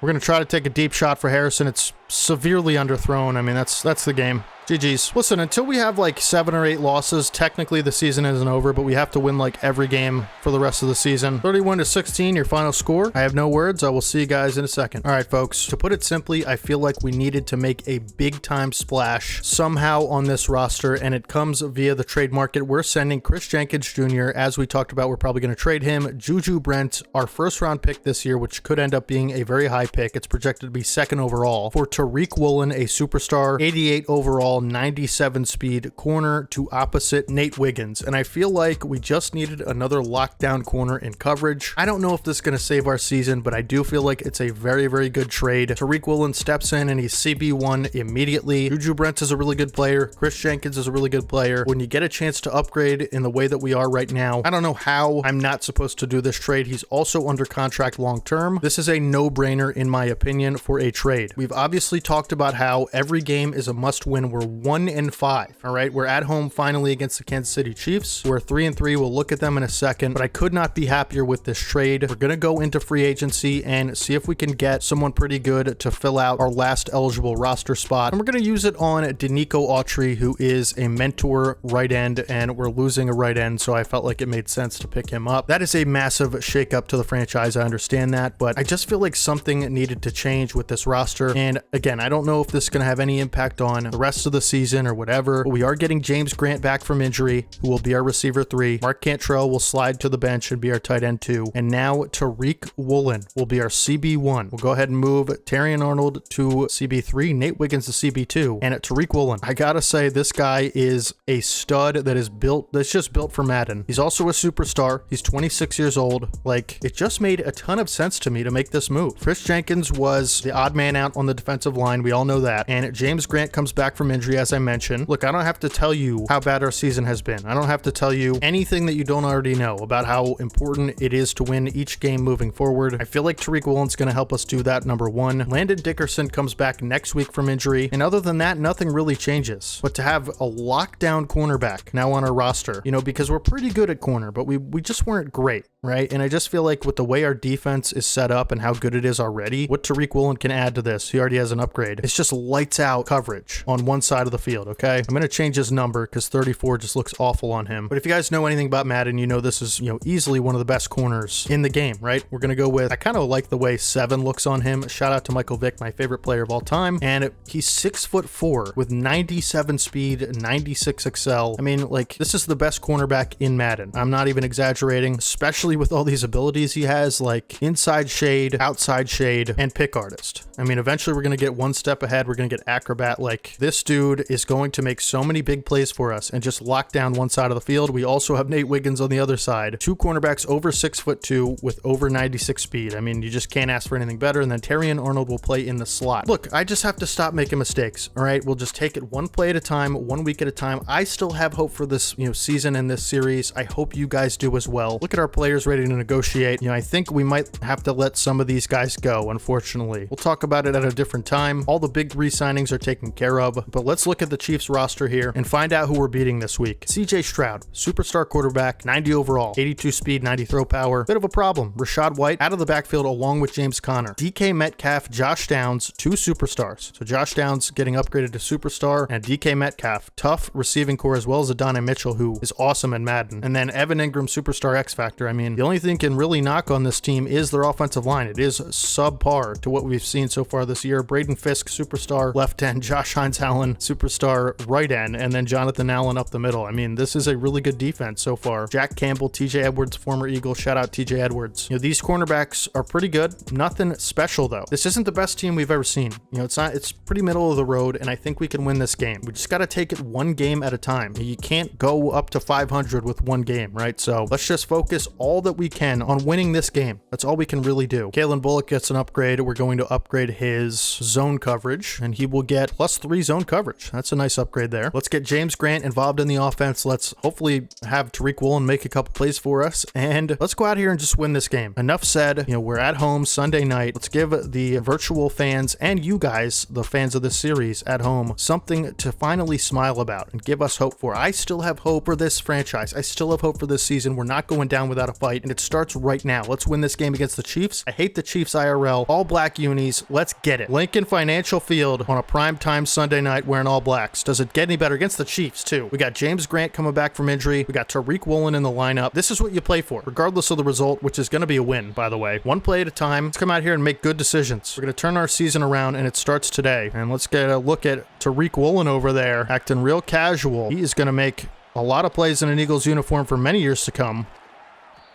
We're going to try to take a deep shot for Harrison. It's severely underthrown. I mean, that's the game. GG's. Listen, until we have like 7 or 8 losses, technically the season isn't over, but we have to win like every game for the rest of the season. 31-16, your final score. I have no words. I will see you guys in a second. All right, folks. To put it simply, I feel like we needed to make a big time splash somehow on this roster, and it comes via the trade market. We're sending Chris Jenkins Jr. As we talked about, we're probably going to trade him. Juju Brent, our 1st round pick this year, which could end up being a very high pick. It's projected to be 2nd overall. For Tariq Woolen, a superstar, 88 overall, 97 speed corner to opposite Nate Wiggins. And I feel like we just needed another lockdown corner in coverage. I don't know if this is going to save our season, but I do feel like it's a very, very good trade. Tariq Woolen steps in and he's CB1 immediately. Juju Brent is a really good player. Chris Jenkins is a really good player. When you get a chance to upgrade in the way that we are right now, I don't know how I'm not supposed to do this trade. He's also under contract long term. This is a no-brainer in my opinion for a trade. We've obviously talked about how every game is a must-win. We're 1-5. All right, we're at home finally against the Kansas City Chiefs. We're 3-3. We'll look at them in a second, but I could not be happier with this trade. We're gonna go into free agency and see if we can get someone pretty good to fill out our last eligible roster spot. And we're gonna use it on Denico Autry, who is a mentor right end, and we're losing a right end, so I felt like it made sense to pick him up. That is a massive shakeup to the franchise. I understand that, but I just feel like something needed to change with this roster. And again, I don't know if this is gonna have any impact on the rest of the season or whatever, but we are getting James Grant back from injury, who will be our receiver 3. Mark Cantrell will slide to the bench and be our tight end 2. And now Tariq Woolen will be our CB1. We'll go ahead and move Terrion Arnold to CB3, Nate Wiggins to CB2, and Tariq Woolen. I gotta say, this guy is a stud that's just built for Madden. He's also a superstar. He's 26 years old. Like, it just made a ton of sense to me to make this move. Chris Jenkins was the odd man out on the defensive line. We all know that. And James Grant comes back from injury, as I mentioned. Look, I don't have to tell you how bad our season has been. I don't have to tell you anything that you don't already know about how important it is to win each game moving forward. I feel like Tariq Woolen's going to help us do that, number 1. Landon Dickerson comes back next week from injury, and other than that, nothing really changes. But to have a lockdown cornerback now on our roster, you know, because we're pretty good at corner, but we just weren't great, right? And I just feel like with the way our defense is set up and how good it is already, what Tariq Woolen can add to this, he already has an upgrade. It's just lights out coverage on one side of the field, okay? I'm going to change his number because 34 just looks awful on him. But if you guys know anything about Madden, you know this is, you know, easily one of the best corners in the game, right? We're going to go with, I kind of like the way 7 looks on him. Shout out to Michael Vick, my favorite player of all time. And he's 6'4" with 97 speed, 96 excel. I mean, like, this is the best cornerback in Madden. I'm not even exaggerating, especially with all these abilities he has, like inside shade, outside shade, and pick artist. I mean, eventually we're going to get one step ahead. We're going to get acrobat. Like, this dude is going to make so many big plays for us and just lock down one side of the field. We also have Nate Wiggins on the other side. 2 cornerbacks over 6'2" with over 96 speed. I mean, you just can't ask for anything better. And then Terrion Arnold will play in the slot. Look, I just have to stop making mistakes. All right, we'll just take it one play at a time, 1 week at a time. I still have hope for this, you know, season and this series. I hope you guys do as well. Look at our players ready to negotiate. You know, I think we might have to let some of these guys go, unfortunately. We'll talk about it at a different time. All the big re-signings are taken care of, but let's look at the Chiefs roster here and find out who we're beating this week. CJ Stroud, superstar quarterback, 90 overall, 82 speed, 90 throw power. Bit of a problem. Rashad White out of the backfield along with James Conner. DK Metcalf, Josh Downs, 2 superstars. So Josh Downs getting upgraded to superstar, and DK Metcalf, tough receiving core, as well as Adonai Mitchell, who is awesome in Madden. And then Evan Ingram, superstar X Factor. I mean, the only thing can really knock on this team is their offensive line. It is subpar to what we've seen so far this year. Braden Fisk, superstar left end, Josh Hines Allen, Woolen, superstar right end, and then Jonathan Allen up the middle. I mean, this is a really good defense so far. Jack Campbell, TJ Edwards, former Eagle. Shout out TJ Edwards. You know, these cornerbacks are pretty good. Nothing special though. This isn't the best team we've ever seen. You know, it's pretty middle of the road, and I think we can win this game. We just got to take it one game at a time. You can't go up to 500 with one game, right? So let's just focus all that we can on winning this game. That's all we can really do. Kalen Bullock gets an upgrade. We're going to upgrade his zone coverage, and he will get +3 zone coverage. That's a nice upgrade there. Let's get James Grant involved in the offense. Let's hopefully have Tariq Woolen make a couple plays for us, and let's go out here and just win this game. Enough said. You know, we're at home Sunday night. Let's give the virtual fans and you guys, the fans of this series at home, something to finally smile about and give us hope for. I still have hope for this franchise. I still have hope for this season. We're not going down without a fight, and it starts right now. Let's win this game against the Chiefs. I hate the Chiefs IRL. All black unis. Let's get it. Lincoln Financial Field on a primetime Sunday night wearing all blacks. Does it get any better? Against the Chiefs too. We got James Grant coming back from injury. We got Tariq Woolen in the lineup. This is what you play for, regardless of the result, which is going to be a win, by the way. One play at a time. Let's come out here and make good decisions. We're going to turn our season around, and it starts today. And let's get a look at Tariq Woolen over there, acting real casual. He is going to make a lot of plays in an Eagles uniform for many years to come,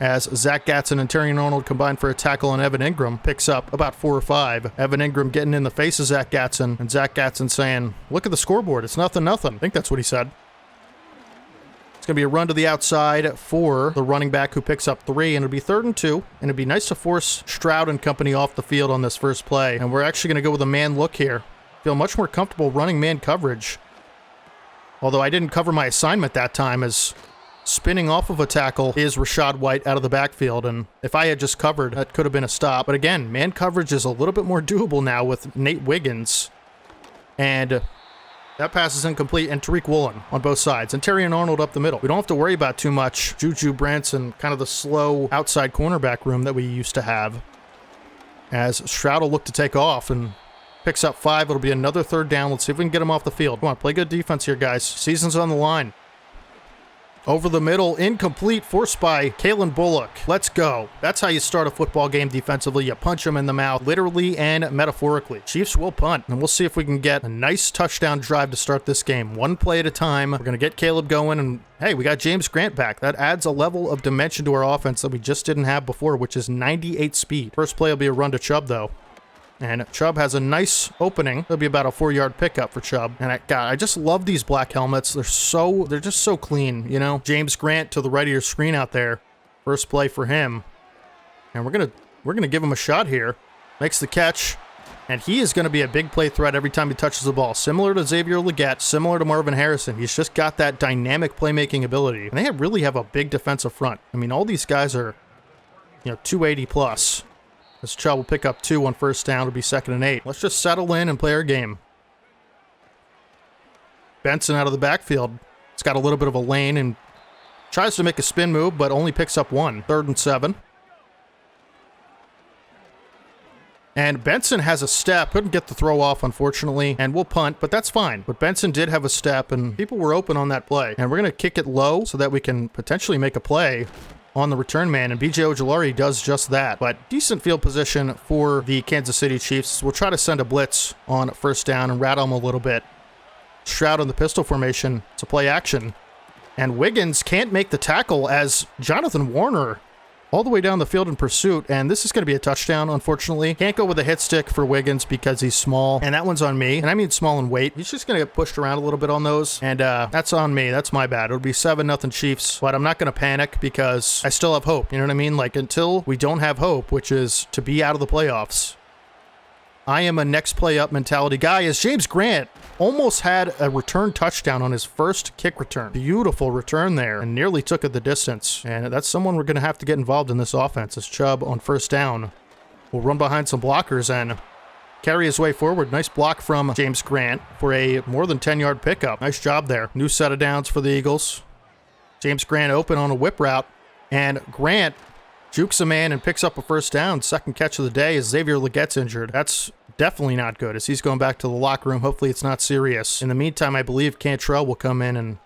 as Zach Gatson and Terry Arnold combined for a tackle, and Evan Ingram picks up about 4 or 5. Evan Ingram getting in the face of Zach Gatson, and Zach Gatson saying, look at the scoreboard. It's nothing. I think that's what he said. It's going to be a run to the outside for the running back, who picks up 3, and it'll be 3rd and 2, and it'd be nice to force Stroud and company off the field on this first play. And we're actually going to go with a man look here. Feel much more comfortable running man coverage. Although I didn't cover my assignment that time, as spinning off of a tackle is Rachaad White out of the backfield, and if I had just covered, that could have been a stop. But again, man coverage is a little bit more doable now with Nate Wiggins, and that pass is incomplete, and Tariq Woolen on both sides, and Terry and Arnold up the middle. We don't have to worry about too much Juju Branson, kind of the slow outside cornerback room that we used to have, as Stroud will look to take off and picks up 5. It'll be another 3rd down. Let's see if we can get him off the field. Come on, play good defense here, guys. Season's on the line. Over the middle, incomplete, forced by Kalen Bullock. Let's go. That's how you start a football game defensively. You punch them in the mouth, literally and metaphorically. Chiefs will punt, and we'll see if we can get a nice touchdown drive to start this game. One play at a time. We're going to get Caleb going, and hey, we got James Grant back. That adds a level of dimension to our offense that we just didn't have before, which is 98 speed. First play will be a run to Chubb, though. And Chubb has a nice opening. It'll be about a 4-yard pickup for Chubb. And I just love these black helmets. They're just so clean, you know? James Grant to the right of your screen out there. First play for him. And we're gonna give him a shot here. Makes the catch. And he is going to be a big play threat every time he touches the ball. Similar to Xavier Legette, similar to Marvin Harrison. He's just got that dynamic playmaking ability. And they really have a big defensive front. I mean, all these guys are, you know, 280 plus. This Chubb will pick up 2 on first down. It'll be 2nd and 8. Let's just settle in and play our game. Benson out of the backfield. It's got a little bit of a lane and tries to make a spin move, but only picks up 1. 3rd and 7. And Benson has a step. Couldn't get the throw off, unfortunately, and we'll punt, but that's fine. But Benson did have a step, and people were open on that play. And we're going to kick it low so that we can potentially make a play on the return man, and BJ Ojulari does just that. But decent field position for the Kansas City Chiefs. We'll try to send a blitz on first down and rattle them a little bit. Stroud in the pistol formation to play action. And Wiggins can't make the tackle as Jonathan Warner all the way down the field in pursuit, and this is going to be a touchdown, unfortunately. Can't go with a hit stick for Wiggins because he's small, and that one's on me, and I mean small in weight. He's just going to get pushed around a little bit on those, and that's on me. That's my bad. It'll be 7-0 Chiefs, but I'm not going to panic because I still have hope. You know what I mean? Like, until we don't have hope, which is to be out of the playoffs, I am a next play up mentality guy, as James Grant almost had a return touchdown on his first kick return. Beautiful return there, and nearly took it the distance. And that's someone we're going to have to get involved in this offense, as Chubb on first down will run behind some blockers and carry his way forward. Nice block from James Grant for a more than 10-yard pickup. Nice job there. New set of downs for the Eagles. James Grant open on a whip route, and Grant jukes a man and picks up a first down. Second catch of the day as Xavier Legette's injured. That's definitely not good as he's going back to the locker room. Hopefully it's not serious. In the meantime, I believe Cantrell will come in and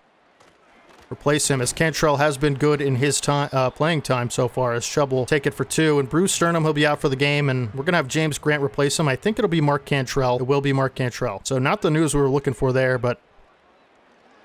replace him, as Cantrell has been good in his time, playing time so far, as Chubb will take it for 2. And Bruce Sternum, he'll be out for the game, and we're going to have James Grant replace him. I think it'll be Mark Cantrell. It will be Mark Cantrell. So not the news we were looking for there, but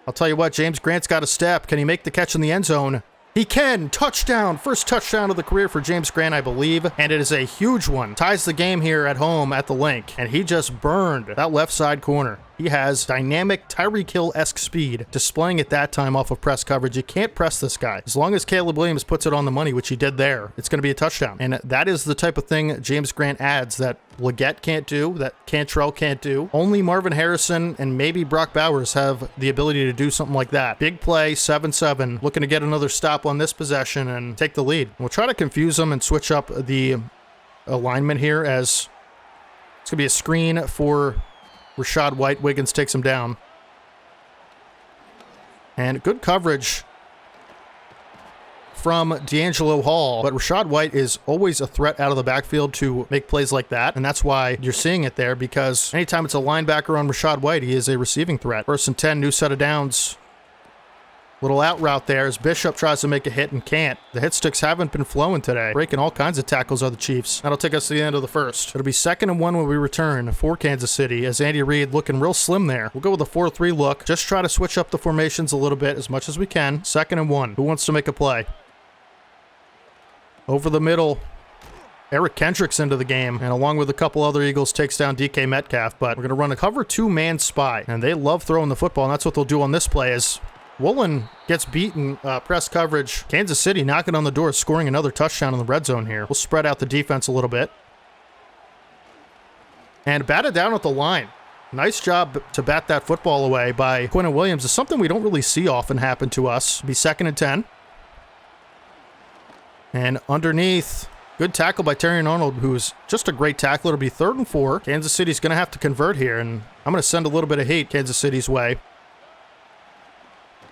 I'll tell you what, James Grant's got a step. Can he make the catch in the end zone? He can! Touchdown! First touchdown of the career for James Grant, I believe, and it is a huge one. Ties the game here at home at the link, and he just burned that left side corner. He has dynamic Tyreek Hill-esque speed, displaying at that time off of press coverage. You can't press this guy. As long as Caleb Williams puts it on the money, which he did there, it's going to be a touchdown. And that is the type of thing James Grant adds that Leggett can't do, that Cantrell can't do. Only Marvin Harrison and maybe Brock Bowers have the ability to do something like that. Big play, 7-7, looking to get another stop on this possession and take the lead. We'll try to confuse them and switch up the alignment here, as it's going to be a screen for Rachaad White. Wiggins takes him down. And good coverage from D'Angelo Hall, but Rachaad White is always a threat out of the backfield to make plays like that, and that's why you're seeing it there, because anytime it's a linebacker on Rachaad White, he is a receiving threat. 1st and 10, new set of downs. Little out route there as Bishop tries to make a hit and can't. The hit sticks haven't been flowing today. Breaking all kinds of tackles are the Chiefs. That'll take us to the end of the first. It'll be 2nd and 1 when we return for Kansas City, as Andy Reid looking real slim there. We'll go with a 4-3 look. Just try to switch up the formations a little bit as much as we can. 2nd and 1. Who wants to make a play? Over the middle. Eric Kendricks into the game, and along with a couple other Eagles, takes down DK Metcalf, but we're going to run a cover 2-man spy, and they love throwing the football, and that's what they'll do on this play. Is Woolen gets beaten, press coverage. Kansas City knocking on the door, scoring another touchdown in the red zone here. We'll spread out the defense a little bit. And bat it down at the line. Nice job to bat that football away by Quinnen Williams. It's something we don't really see often happen to us. It'll be 2nd and 10. And underneath, good tackle by Terrion Arnold, who's just a great tackler. It'll be 3rd and 4. Kansas City's going to have to convert here, and I'm going to send a little bit of hate Kansas City's way.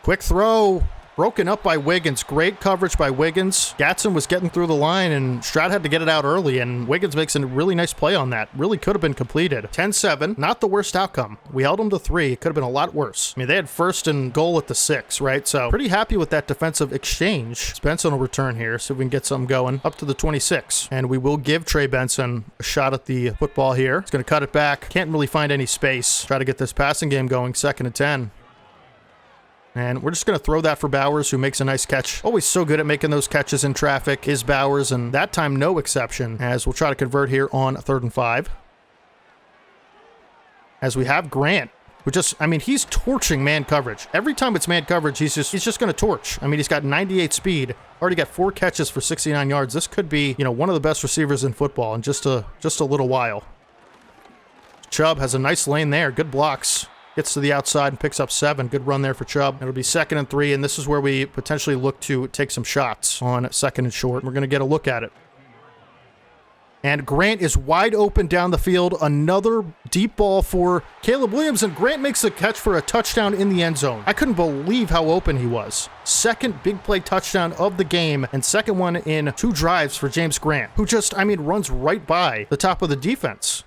Quick throw, broken up by Wiggins. Great coverage by Wiggins. Gatson was getting through the line, and Stroud had to get it out early, and Wiggins makes a really nice play on that. Really could have been completed. 10-7, not the worst outcome. We held them to 3. It could have been a lot worse. I mean, they had 1st and goal at the 6, right? So pretty happy with that defensive exchange. Benson will return here, so we can get something going up to the 26. And we will give Trey Benson a shot at the football here. He's going to cut it back. Can't really find any space. Try to get this passing game going. 2nd and 10. And we're just going to throw that for Bowers, who makes a nice catch. Always so good at making those catches in traffic is Bowers, and that time no exception, as we'll try to convert here on 3rd and 5. As we have Grant, who just, I mean, he's torching man coverage. Every time it's man coverage, he's just going to torch. I mean, he's got 98 speed, already got 4 catches for 69 yards. This could be, one of the best receivers in football in just a little while. Chubb has a nice lane there. Good blocks. Gets to the outside and picks up 7. Good run there for Chubb. It'll be 2nd and 3, and this is where we potentially look to take some shots on 2nd and short. We're going to get a look at it. And Grant is wide open down the field. Another deep ball for Caleb Williams, and Grant makes the catch for a touchdown in the end zone. I couldn't believe how open he was. 2nd big play touchdown of the game, and 2nd one in 2 drives for James Grant, who just, runs right by the top of the defense.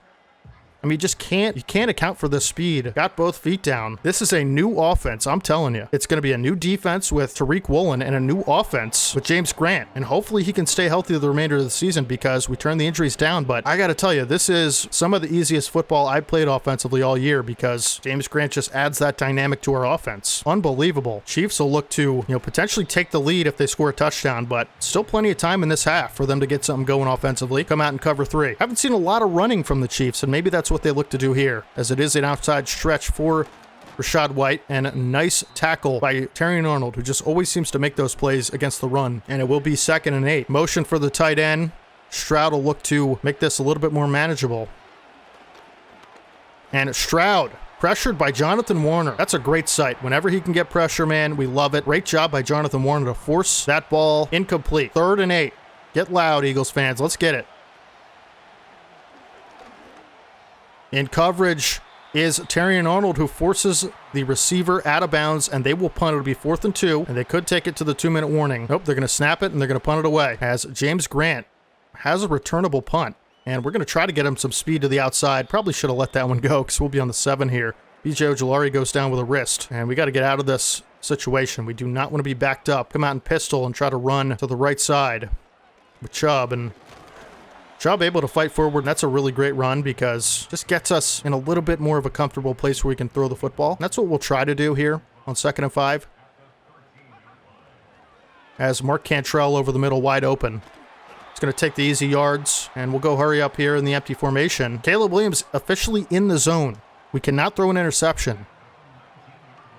You can't account for the speed. Got both feet down. This is a new offense, I'm telling you. It's going to be a new defense with Tariq Woolen and a new offense with James Grant. And hopefully he can stay healthy the remainder of the season, because we turned the injuries down. But I got to tell you, this is some of the easiest football I've played offensively all year, because James Grant just adds that dynamic to our offense. Unbelievable. Chiefs will look to, potentially take the lead if they score a touchdown, but still plenty of time in this half for them to get something going offensively. Come out and cover 3. Haven't seen a lot of running from the Chiefs, and maybe that's what they look to do here, as it is an outside stretch for Rachaad White, and a nice tackle by Terrion Arnold, who just always seems to make those plays against the run. And it will be 2nd and 8. Motion for the tight end. Stroud will look to make this a little bit more manageable. And Stroud pressured by Jonathan Warner. That's a great sight. Whenever he can get pressure, man, we love it. Great job by Jonathan Warner to force that ball incomplete. 3rd and 8. Get loud, Eagles fans. Let's get it. In coverage is Terrion Arnold, who forces the receiver out of bounds, and they will punt. It'll be 4th and 2, and they could take it to the 2-minute warning. Nope, they're going to snap it, and they're going to punt it away, as James Grant has a returnable punt, and we're going to try to get him some speed to the outside. Probably should have let that one go, because we'll be on the 7 here. BJ Ojulari goes down with a wrist, and we got to get out of this situation. We do not want to be backed up. Come out in pistol and try to run to the right side with Chubb, and Chubb able to fight forward, and that's a really great run because it just gets us in a little bit more of a comfortable place where we can throw the football. And that's what we'll try to do here on 2nd and 5. As Mark Cantrell over the middle wide open. It's going to take the easy yards, and we'll go hurry up here in the empty formation. Caleb Williams officially in the zone. We cannot throw an interception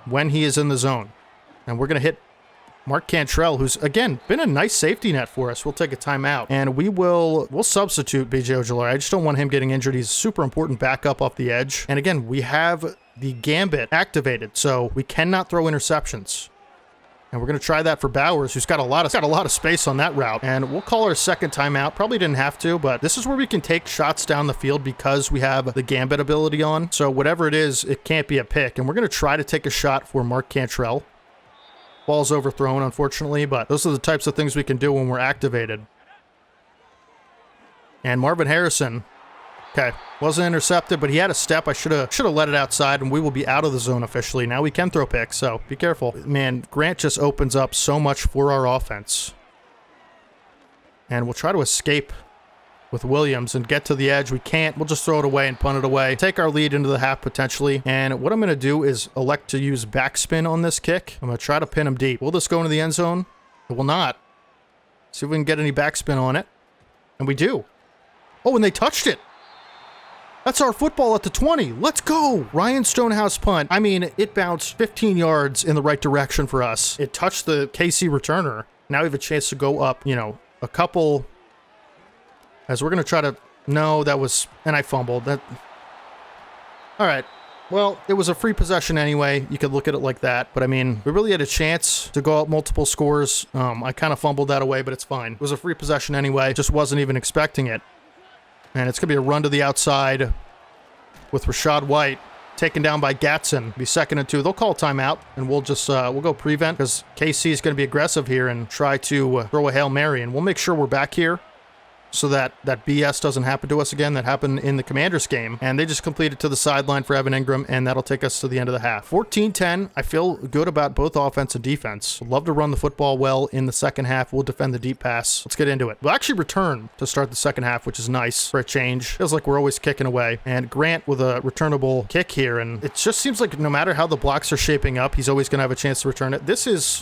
when he is in the zone. And we're going to hit Mark Cantrell, who's, again, been a nice safety net for us. We'll take a timeout. And we'll substitute BJ Ojulari. I just don't want him getting injured. He's a super important backup off the edge. And again, we have the gambit activated, so we cannot throw interceptions. And we're going to try that for Bowers, who's got a lot of space on that route. And we'll call our second timeout. Probably didn't have to, but this is where we can take shots down the field because we have the gambit ability on. So whatever it is, it can't be a pick. And we're going to try to take a shot for Mark Cantrell. Ball's overthrown, unfortunately, but those are the types of things we can do when we're activated. And Marvin Harrison, okay, wasn't intercepted, but he had a step. I should have let it outside, and we will be out of the zone officially. Now we can throw picks, so be careful. Man, Grant just opens up so much for our offense. And we'll try to escape with Williams and get to the edge. We can't. We'll just throw it away and punt it away. Take our lead into the half potentially. And what I'm going to do is elect to use backspin on this kick. I'm going to try to pin him deep. Will this go into the end zone? It will not. See if we can get any backspin on it. And we do. Oh, and they touched it. That's our football at the 20. Let's go. Ryan Stonehouse punt. I mean, it bounced 15 yards in the right direction for us. It touched the KC returner. Now we have a chance to go up, a couple. As we're going to try to... No, that was... And I fumbled. All right. Well, it was a free possession anyway. You could look at it like that. But, I mean, we really had a chance to go up multiple scores. I kind of fumbled that away, but it's fine. It was a free possession anyway. Just wasn't even expecting it. And it's going to be a run to the outside with Rashad White taken down by Gatson. Be 2nd and 2. They'll call timeout, and we'll just we'll go prevent because KC is going to be aggressive here and try to throw a Hail Mary. And we'll make sure we're back here so that BS doesn't happen to us again that happened in the Commanders game. And they just completed to the sideline for Evan Ingram, and that'll take us to the end of the half. 14-10. I feel good about both offense and defense. Love to run the football well in the second half. We'll defend the deep pass. Let's get into it. We'll actually return to start the second half, which is nice for a change. Feels like we're always kicking away. And Grant with a returnable kick here, and it just seems like no matter how the blocks are shaping up, he's always going to have a chance to return it.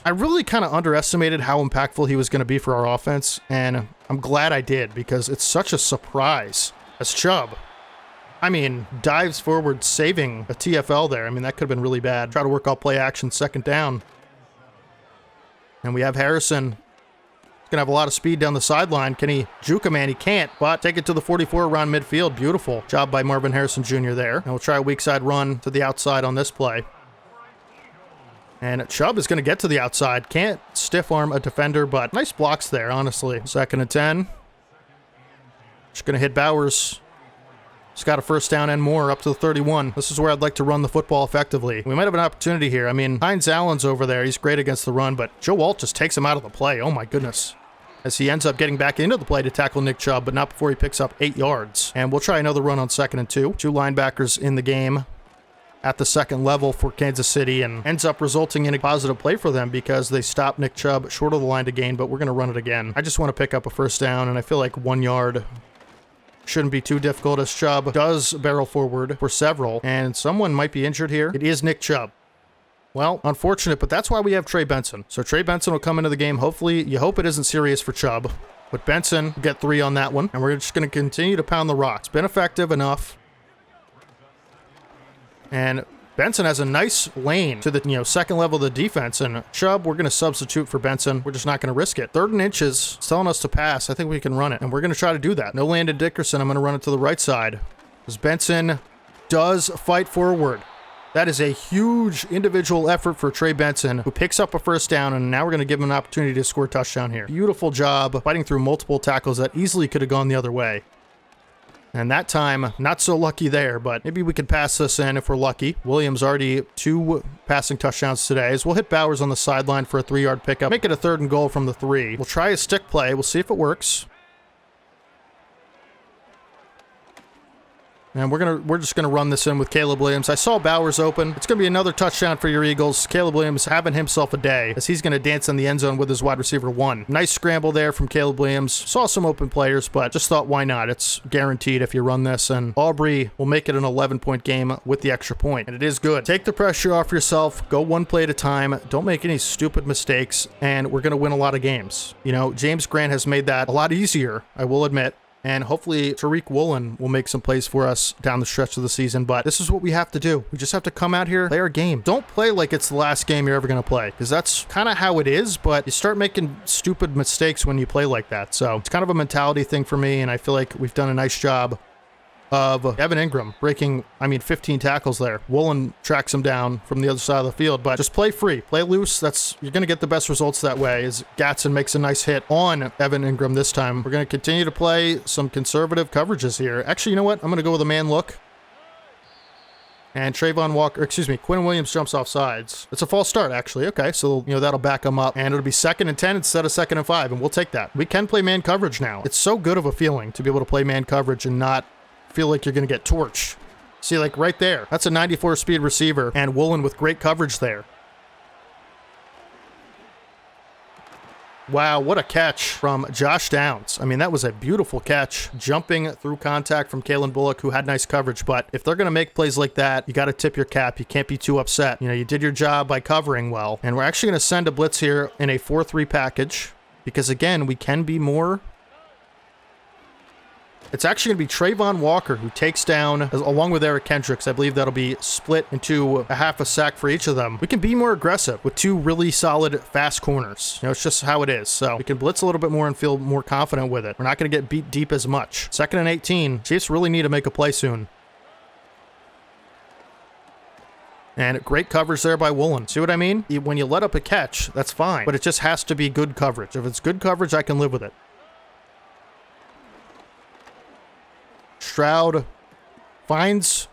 I really kind of underestimated how impactful he was going to be for our offense, and I'm glad I did because it's such a surprise. As Chubb, I mean, dives forward, saving a TFL there. I mean, that could have been really bad. Try to work out play action, 2nd down. And we have Harrison. He's going to have a lot of speed down the sideline. Can he juke a man? He can't, but take it to the 44 around midfield. Beautiful job by Marvin Harrison Jr. there. And we'll try a weak side run to the outside on this play. And Chubb is going to get to the outside. Can't stiff arm a defender, but nice blocks there, honestly. 2nd and 10. Just going to hit Bowers. He's got a 1st down and more up to the 31. This is where I'd like to run the football effectively. We might have an opportunity here. I mean, Hines Allen's over there. He's great against the run, but Joe Alt just takes him out of the play. Oh my goodness. As he ends up getting back into the play to tackle Nick Chubb, but not before he picks up 8 yards. And we'll try another run on 2nd and 2. 2 linebackers in the game at the 2nd level for Kansas City, and ends up resulting in a positive play for them because they stopped Nick Chubb short of the line to gain, but we're going to run it again. I just want to pick up a 1st down, and I feel like 1 yard shouldn't be too difficult as Chubb does barrel forward for several, and someone might be injured here. It is Nick Chubb. Well, unfortunate, but that's why we have Trey Benson. So Trey Benson will come into the game. Hopefully, you hope it isn't serious for Chubb, but Benson will get 3 on that one, and we're just going to continue to pound the rock. It's been effective enough. And Benson has a nice lane to the 2nd level of the defense, and Chubb, we're going to substitute for Benson. We're just not going to risk it. 3rd and inches, it's telling us to pass. I think we can run it, and we're going to try to do that. No Landon Dickerson. I'm going to run it to the right side because Benson does fight forward. That is a huge individual effort for Trey Benson, who picks up a 1st down, and now we're going to give him an opportunity to score a touchdown here. Beautiful job fighting through multiple tackles that easily could have gone the other way. And that time, not so lucky there, but maybe we could pass this in if we're lucky. Williams already 2 passing touchdowns today, as we'll hit Bowers on the sideline for a 3-yard pickup. Make it a 3rd and goal from the 3. We'll try a stick play. We'll see if it works. And we're just gonna run this in with Caleb Williams. I saw Bowers open. It's gonna be another touchdown for your Eagles. Caleb Williams having himself a day as he's gonna dance in the end zone with his wide receiver 1. Nice scramble there from Caleb Williams. Saw some open players, but just thought, why not? It's guaranteed if you run this, and Aubrey will make it an 11-point game with the extra point. And it is good. Take the pressure off yourself. Go one play at a time. Don't make any stupid mistakes, and we're gonna win a lot of games. You know, James Grant has made that a lot easier, I will admit. And hopefully Tariq Woolen will make some plays for us down the stretch of the season. But this is what we have to do. We just have to come out here, play our game. Don't play like it's the last game you're ever going to play, because that's kind of how it is. But you start making stupid mistakes when you play like that. So it's kind of a mentality thing for me. And I feel like we've done a nice job of Evan Ingram breaking, 15 tackles there. Woolen tracks him down from the other side of the field, but just play free, play loose. You're going to get the best results that way, as Gatson makes a nice hit on Evan Ingram this time. We're going to continue to play some conservative coverages here. Actually, you know what? I'm going to go with a man look. And Quinn Williams jumps off sides. It's a false start, actually. Okay, so, that'll back him up. And it'll be 2nd and 10 instead of 2nd and 5, and we'll take that. We can play man coverage now. It's so good of a feeling to be able to play man coverage and not feel like you're going to get torched. See, like right there, that's a 94 speed receiver, and Woolen with great coverage there. Wow, what a catch from Josh Downs. That was a beautiful catch, jumping through contact from Kalen Bullock, who had nice coverage. But if they're going to make plays like that, you got to tip your cap. You can't be too upset. You did your job by covering well. And we're actually going to send a blitz here in a 4-3 package, because again, we can be more. It's actually going to be Trayvon Walker who takes down, along with Eric Kendricks. I believe that'll be split into a half a sack for each of them. We can be more aggressive with 2 really solid, fast corners. It's just how it is. So we can blitz a little bit more and feel more confident with it. We're not going to get beat deep as much. 2nd and 18. Chiefs really need to make a play soon. And great coverage there by Woolen. See what I mean? When you let up a catch, that's fine. But it just has to be good coverage. If it's good coverage, I can live with it. Stroud finds,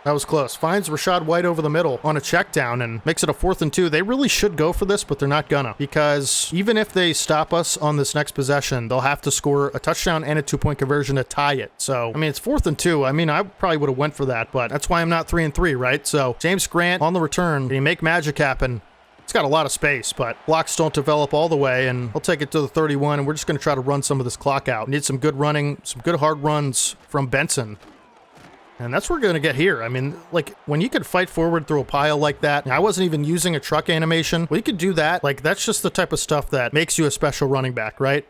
that was close, finds Rachaad White over the middle on a check down and makes it a 4th and 2. They really should go for this, but they're not gonna, because even if they stop us on this next possession, they'll have to score a touchdown and a 2-point conversion to tie it. So, it's 4th and 2. I probably would have went for that, but that's why I'm not 3 and 3, right? So, James Grant on the return, can he make magic happen? It's got a lot of space, but blocks don't develop all the way, and he'll take it to the 31, and we're just going to try to run some of this clock out. We need some good running, some good hard runs from Benson. And that's what we're going to get here. When you could fight forward through a pile like that, I wasn't even using a truck animation. Well, you could do that. That's just the type of stuff that makes you a special running back, right?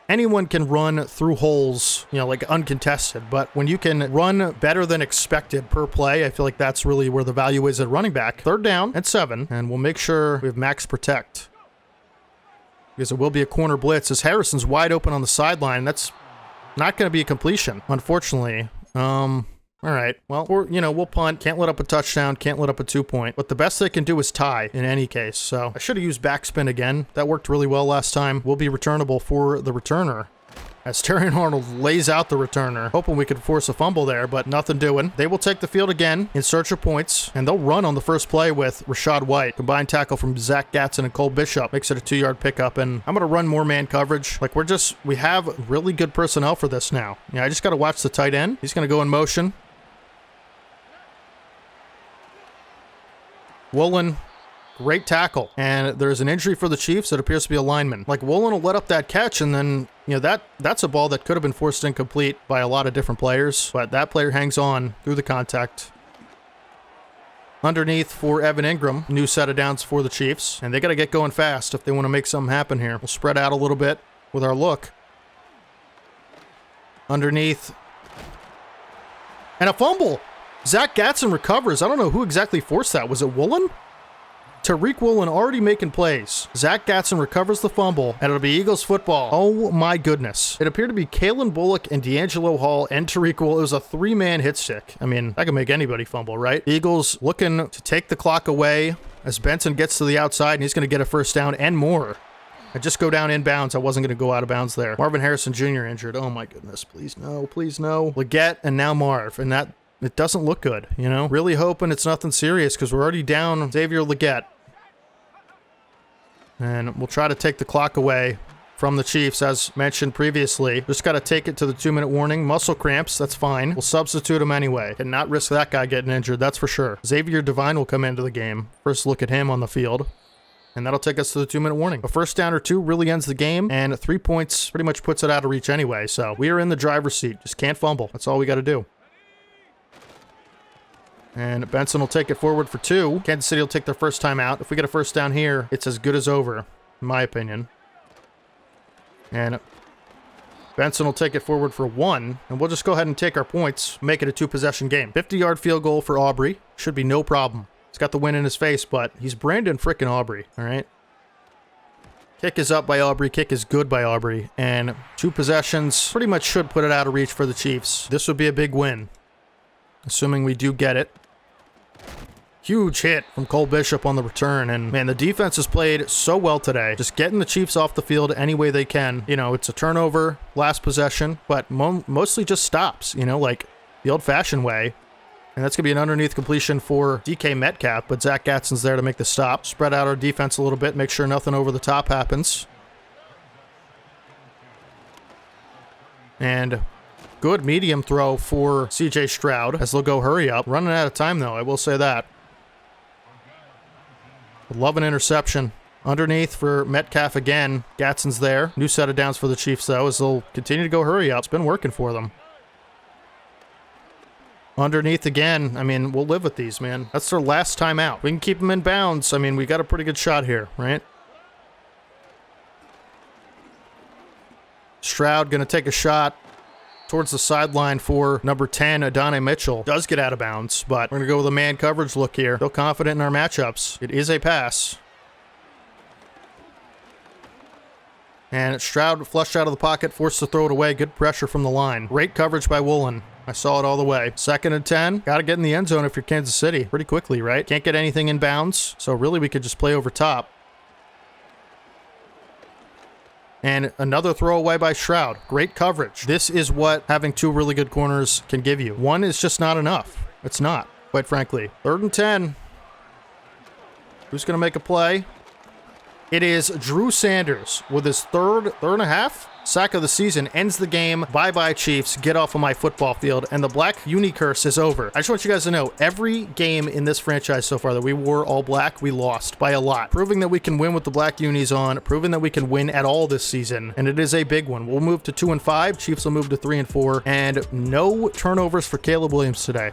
Anyone can run through holes, uncontested. But when you can run better than expected per play, I feel like that's really where the value is at running back. 3rd down and 7, and we'll make sure we have max protect, because it will be a corner blitz as Harrison's wide open on the sideline. That's not going to be a completion, unfortunately. All right, well, we'll punt. Can't let up a touchdown, can't let up a 2-point. But the best they can do is tie in any case. So I should have used backspin again. That worked really well last time. Will be returnable for the returner, as Terrion Arnold lays out the returner. Hoping we could force a fumble there, but nothing doing. They will take the field again in search of points, and they'll run on the first play with Rachaad White. Combined tackle from Zach Gatson and Cole Bishop makes it a 2-yard pickup, and I'm going to run more man coverage. We have really good personnel for this now. I just got to watch the tight end. He's going to go in motion. Woolen, great tackle. And there's an injury for the Chiefs. It appears to be a lineman. Woolen will let up that catch, and then, that's a ball that could have been forced incomplete by a lot of different players. But that player hangs on through the contact. Underneath for Evan Ingram, new set of downs for the Chiefs. And they got to get going fast if they want to make something happen here. We'll spread out a little bit with our look. Underneath. And a fumble. Zach Gatson recovers. I don't know who exactly forced that. Was it Woolen? Tariq Woolen already making plays. Zach Gatson recovers the fumble, and it'll be Eagles football. Oh my goodness. It appeared to be Kalen Bullock and D'Angelo Hall and Tariq Woolen. It was a 3-man hit stick. That can make anybody fumble, right? Eagles looking to take the clock away as Benson gets to the outside, and he's going to get a 1st down and more. I just go down inbounds. I wasn't going to go out of bounds there. Marvin Harrison Jr. injured. Oh my goodness. Please no. Please no. Leggett and now Marv, and that it doesn't look good, Really hoping it's nothing serious, because we're already down Xavier Leggett. And we'll try to take the clock away from the Chiefs, as mentioned previously. Just got to take it to the 2-minute warning. Muscle cramps, that's fine. We'll substitute him anyway. And not risk that guy getting injured, that's for sure. Xavier Devine will come into the game. First look at him on the field. And that'll take us to the 2-minute warning. A first down or 2 really ends the game, and 3 points pretty much puts it out of reach anyway. So we are in the driver's seat. Just can't fumble. That's all we got to do. And Benson will take it forward for 2. Kansas City will take their first time out. If we get a first down here, it's as good as over, in my opinion. And Benson will take it forward for 1, and we'll just go ahead and take our points, make it a 2-possession game. 50-yard field goal for Aubrey. Should be no problem. He's got the win in his face, but he's Brandon frickin' Aubrey, all right? Kick is up by Aubrey. Kick is good by Aubrey. And 2 possessions pretty much should put it out of reach for the Chiefs. This would be a big win, assuming we do get it. Huge hit from Cole Bishop on the return. And, man, the defense has played so well today. Just getting the Chiefs off the field any way they can. You know, it's a turnover, last possession, but mostly just stops, you know, like the old-fashioned way. And that's going to be an underneath completion for DK Metcalf, but Zach Gatson's there to make the stop. Spread out our defense a little bit, make sure nothing over the top happens. And good medium throw for CJ Stroud as they'll go hurry up. Running out of time, though, I will say that. Love an interception. Underneath for Metcalf again. Gatson's there. New set of downs for the Chiefs, though, as they'll continue to go hurry up. It's been working for them. Underneath again. I mean, we'll live with these, man. That's their last time out. We can keep them in bounds. I mean, we got a pretty good shot here, right? Stroud going to take a shot towards the sideline for number 10, Adonai Mitchell. Does get out of bounds, but we're going to go with a man coverage look here. Feel confident in our matchups. It is a pass. And Stroud flushed out of the pocket, forced to throw it away. Good pressure from the line. Great coverage by Woolen. I saw it all the way. 2nd and 10. Got to get in the end zone if you're Kansas City pretty quickly, right? Can't get anything in bounds, so really we could just play over top. And another throwaway by Stroud. Great coverage. This is what having 2 really good corners can give you. 1 is just not enough. It's not, quite frankly. 3rd and 10. Who's going to make a play? It is Drew Sanders with his third and a half sack of the season. Ends the game. Bye-bye, Chiefs. Get off of my football field. And the black uni curse is over. I just want you guys to know, every game in this franchise so far that we wore all black, we lost by a lot. Proving that we can win with the black unis on. Proving that we can win at all this season. And it is a big one. We'll move to 2-5. Chiefs will move to 3-4. And no turnovers for Caleb Williams today.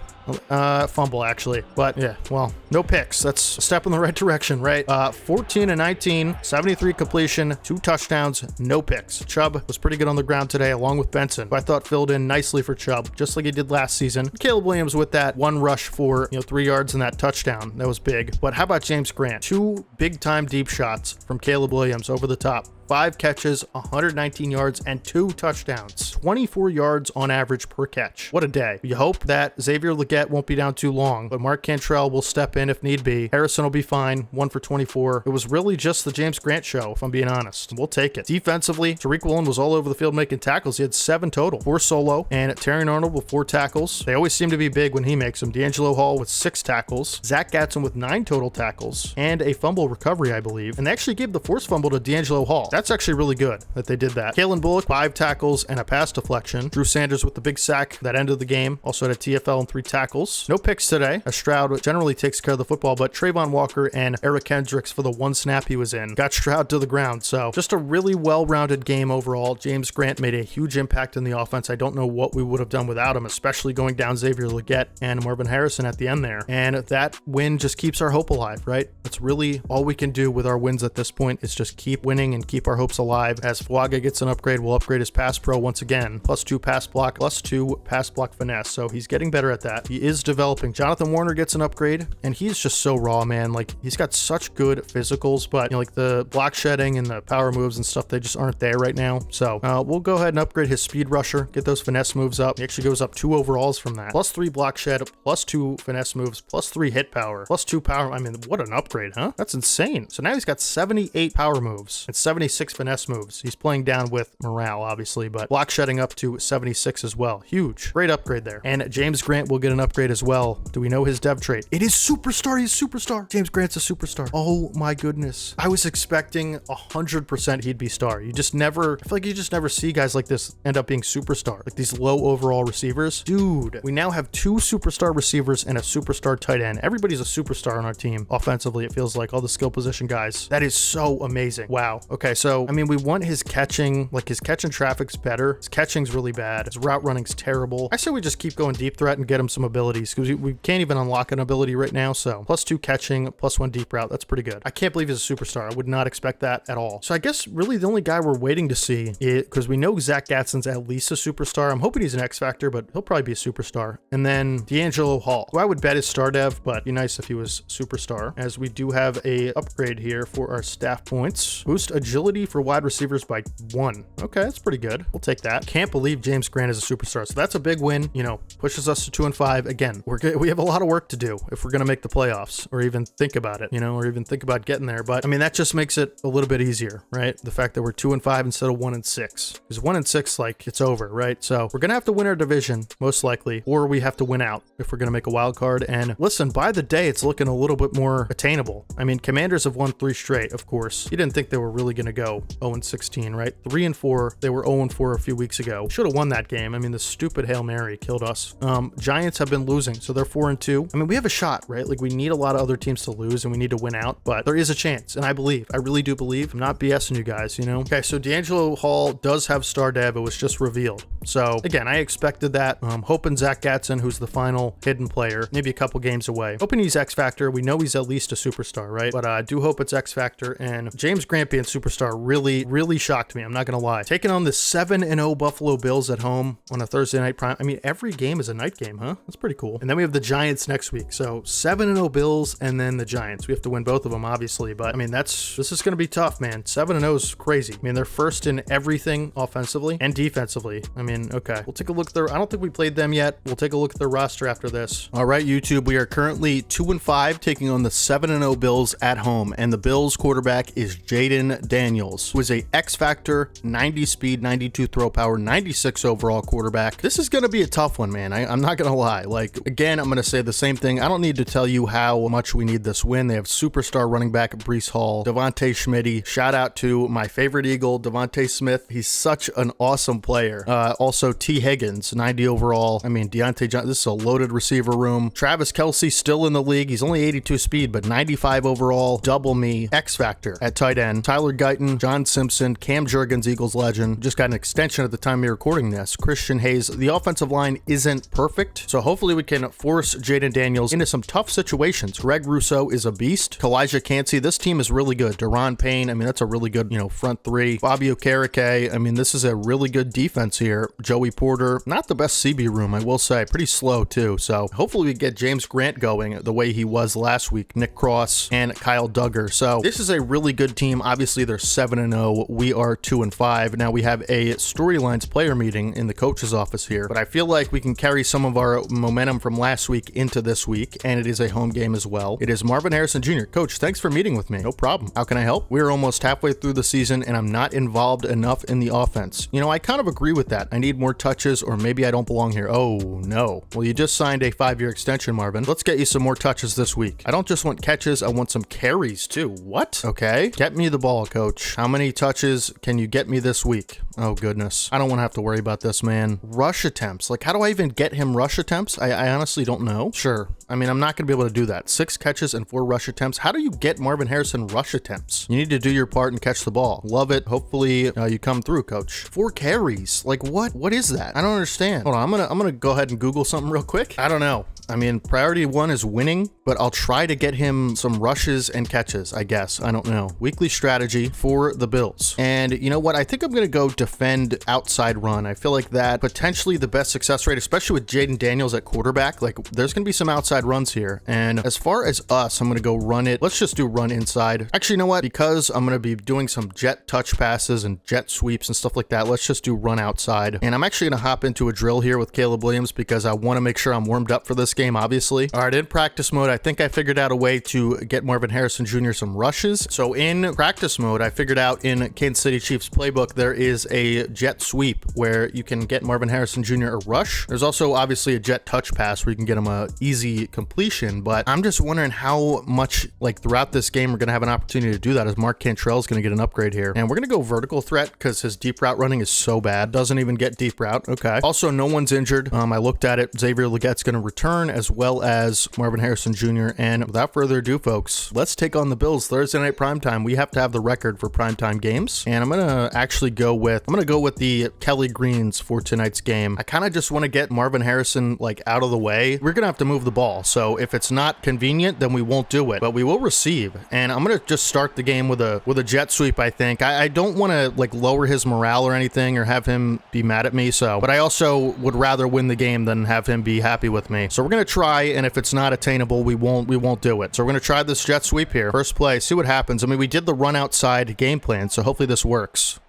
Fumble, actually. But, yeah, well, no picks. That's a step in the right direction, right? 14-19, 73 completion, 2 touchdowns, no picks. Chubb was pretty good on the ground today, along with Benson, who I thought filled in nicely for Chubb, just like he did last season. Caleb Williams with that 1 rush for, 3 yards and that touchdown. That was big. But how about James Grant? 2 big-time deep shots from Caleb Williams over the top. 5 catches, 119 yards, and 2 touchdowns. 24 yards on average per catch. What a day. You hope that Xavier Legette won't be down too long, but Mark Cantrell will step in if need be. Harrison will be fine. 1 for 24. It was really just the James Grant show, if I'm being honest. We'll take it. Defensively, Tariq Woolen was all over the field making tackles. He had 7 total. 4 solo, and Terrion Arnold with 4 tackles. They always seem to be big when he makes them. D'Angelo Hall with 6 tackles. Zach Gatson with 9 total tackles, and a fumble recovery, I believe. And they actually gave the forced fumble to D'Angelo Hall. That's actually really good that they did that. Kalen Bullock, 5 tackles and a pass deflection. Drew Sanders with the big sack that ended the game. Also had a TFL and 3 tackles. No picks today, as Stroud generally takes care of the football, but Trayvon Walker and Eric Kendricks for the 1 snap he was in got Stroud to the ground. So just a really well-rounded game overall. James Grant made a huge impact in the offense. I don't know what we would have done without him, especially going down Xavier Legette and Marvin Harrison at the end there. And that win just keeps our hope alive, right? That's really all we can do with our wins at this point, is just keep winning and keep our hopes alive. As Fuaga gets an upgrade, we'll upgrade his pass pro once again. +2 pass block, +2 pass block finesse. So he's getting better at that. He is developing. Jonathan Warner gets an upgrade, and he's just so raw, man. Like, he's got such good physicals, but like the block shedding and the power moves and stuff, they just aren't there right now. So we'll go ahead and upgrade his speed rusher, get those finesse moves up. He actually goes up 2 overalls from that. +3 block shed, +2 finesse moves, +3 hit power, +2 power. I mean, what an upgrade, huh? That's insane. So now he's got 78 power moves and 76 76 finesse moves. He's playing down with morale, obviously, but block shedding up to 76 as well. Huge. Great upgrade there. And James Grant will get an upgrade as well. Do we know his dev trait? It is superstar. He's superstar. James Grant's a superstar. Oh my goodness. I was expecting 100% he'd be star. You just never, I feel like you just never see guys like this end up being superstar. Like these low overall receivers. Dude, we now have 2 superstar receivers and a superstar tight end. Everybody's a superstar on our team. Offensively, it feels like all the skill position guys. That is so amazing. Wow. Okay, so, I mean, we want his catching, like his catch and traffic's better. His catching's really bad. His route running's terrible. I say we just keep going deep threat and get him some abilities because we can't even unlock an ability right now. So +2 catching, +1 deep route. That's pretty good. I can't believe he's a superstar. I would not expect that at all. So I guess really the only guy we're waiting to see is, because we know Zach Gatson's at least a superstar. I'm hoping he's an X Factor, but he'll probably be a superstar. And then D'Angelo Hall, who I would bet is star dev, but it'd be nice if he was superstar, as we do have a upgrade here for our staff points. Boost agility for wide receivers by 1. Okay, that's pretty good. We'll take that. Can't believe James Grant is a superstar. So that's a big win, you know, pushes us to 2-5. Again, we have a lot of work to do if we're going to make the playoffs, or even think about it, you know, or even think about getting there. But I mean, that just makes it a little bit easier, right? The fact that we're 2-5 instead of 1-6, because 1-6, like, it's over, right? So we're going to have to win our division most likely, or we have to win out if we're going to make a wild card. And listen, by the day, it's looking a little bit more attainable. I mean, Commanders have won 3 straight, of course. You didn't think they were really going to go 0-16, right? 3-4. They were 0-4 a few weeks ago. Should have won that game. I mean, the stupid Hail Mary killed us. Giants have been losing, so they're 4-2. I mean, we have a shot, right? Like, we need a lot of other teams to lose and we need to win out, but there is a chance. And I really do believe. I'm not BSing you guys, you know? Okay, so D'Angelo Hall does have star dev. It was just revealed. So again, I expected that. Hoping Zach Gatson, who's the final hidden player, maybe a couple games away. Hoping he's X Factor. We know he's at least a superstar, right? But I do hope it's X Factor. And James Grant being superstar really shocked me. I'm not gonna lie. Taking on the 7-0 Buffalo Bills at home on a Thursday night prime. I mean, every game is a night game, huh? That's pretty cool. And then we have the Giants next week. So 7-0 Bills and then the Giants. We have to win both of them, obviously. But I mean, this is gonna be tough, man. 7-0 is crazy. I mean, they're first in everything offensively and defensively. I mean, okay. We'll take a look at their, I don't think we played them yet. We'll take a look at their roster after this. All right, YouTube, we are currently 2-5 taking on the 7-0 Bills at home. And the Bills quarterback is Jaden Daniels, who is a X Factor, 90 speed, 92 throw power, 96 overall quarterback. This is going to be a tough one, man. I'm not going to lie. Like, again, I'm going to say the same thing. I don't need to tell you how much we need this win. They have superstar running back Breece Hall, Devontae Schmitty. Shout out to my favorite Eagle, Devontae Smith. He's such an awesome player. Also, T. Higgins, 90 overall. I mean, Deontay Johnson, this is a loaded receiver room. Travis Kelce still in the league. He's only 82 speed, but 95 overall. Double me. X Factor at tight end. Tyler Guyton, John Simpson, Cam Jurgens, Eagles legend. Just got an extension at the time we were recording this. Christian Hayes. The offensive line isn't perfect, so hopefully we can force Jaden Daniels into some tough situations. Greg Rousseau is a beast. Kalijah Cansey. This team is really good. Deron Payne. I mean, that's a really good, you know, front three. Fabio Carrique. I mean, this is a really good defense here. Joey Porter. Not the best CB room, I will say. Pretty slow, too. So hopefully we get James Grant going the way he was last week. Nick Cross and Kyle Duggar. So this is a really good team. Obviously, they're 7-0. We are 2-5. Now we have a storylines player meeting in the coach's office here, but I feel like we can carry some of our momentum from last week into this week, and it is a home game as well. It is Marvin Harrison Jr. Coach, thanks for meeting with me. No problem. How can I help? We're almost halfway through the season, and I'm not involved enough in the offense. You know, I kind of agree with that. I need more touches, or maybe I don't belong here. Oh, no. Well, you just signed a 5-year extension, Marvin. Let's get you some more touches this week. I don't just want catches, I want some carries, too. What? Okay. Get me the ball, Coach. How many touches can you get me this week? Oh, goodness. I don't want to have to worry about this, man. Rush attempts. Like, how do I even get him rush attempts? I honestly don't know. Sure. I mean, I'm not going to be able to do that. 6 catches and 4 rush attempts. How do you get Marvin Harrison rush attempts? You need to do your part and catch the ball. Love it. Hopefully you come through, Coach. 4 carries. Like, what? What is that? I don't understand. Hold on. I'm gonna go ahead and Google something real quick. I don't know. I mean, priority 1 is winning, but I'll try to get him some rushes and catches, I guess. I don't know. Weekly strategy for the Bills. And you know what? I think I'm going to go defend outside run. I feel like that potentially the best success rate, especially with Jaden Daniels at quarterback. Like, there's going to be some outside outside runs here. And as far as us, I'm going to go run it. Let's just do run inside. Actually, you know what? Because I'm going to be doing some jet touch passes and jet sweeps and stuff like that, let's just do run outside. And I'm actually going to hop into a drill here with Caleb Williams because I want to make sure I'm warmed up for this game, obviously. All right, in practice mode, I think I figured out a way to get Marvin Harrison Jr. some rushes. So in practice mode, I figured out in Kansas City Chiefs playbook, there is a jet sweep where you can get Marvin Harrison Jr. a rush. There's also obviously a jet touch pass where you can get him a easy completion, but I'm just wondering how much, like, throughout this game we're going to have an opportunity to do that, as Mark Cantrell is going to get an upgrade here. And we're going to go vertical threat because his deep route running is so bad. Doesn't even get deep route. Okay. Also, no one's injured. I looked at it. Xavier Legette's going to return, as well as Marvin Harrison Jr. And without further ado, folks, let's take on the Bills Thursday night primetime. We have to have the record for primetime games. And I'm going to actually go with the Kelly Greens for tonight's game. I kind of just want to get Marvin Harrison, like, out of the way. We're going to have to move the ball. So if it's not convenient, then we won't do it, but we will receive. And I'm going to just start the game with a jet sweep, I think. I don't want to, like, lower his morale or anything or have him be mad at me. So, but I also would rather win the game than have him be happy with me. So we're going to try, and if it's not attainable, we won't do it. So we're going to try this jet sweep here. First play, see what happens. I mean, we did the run outside game plan, so hopefully this works.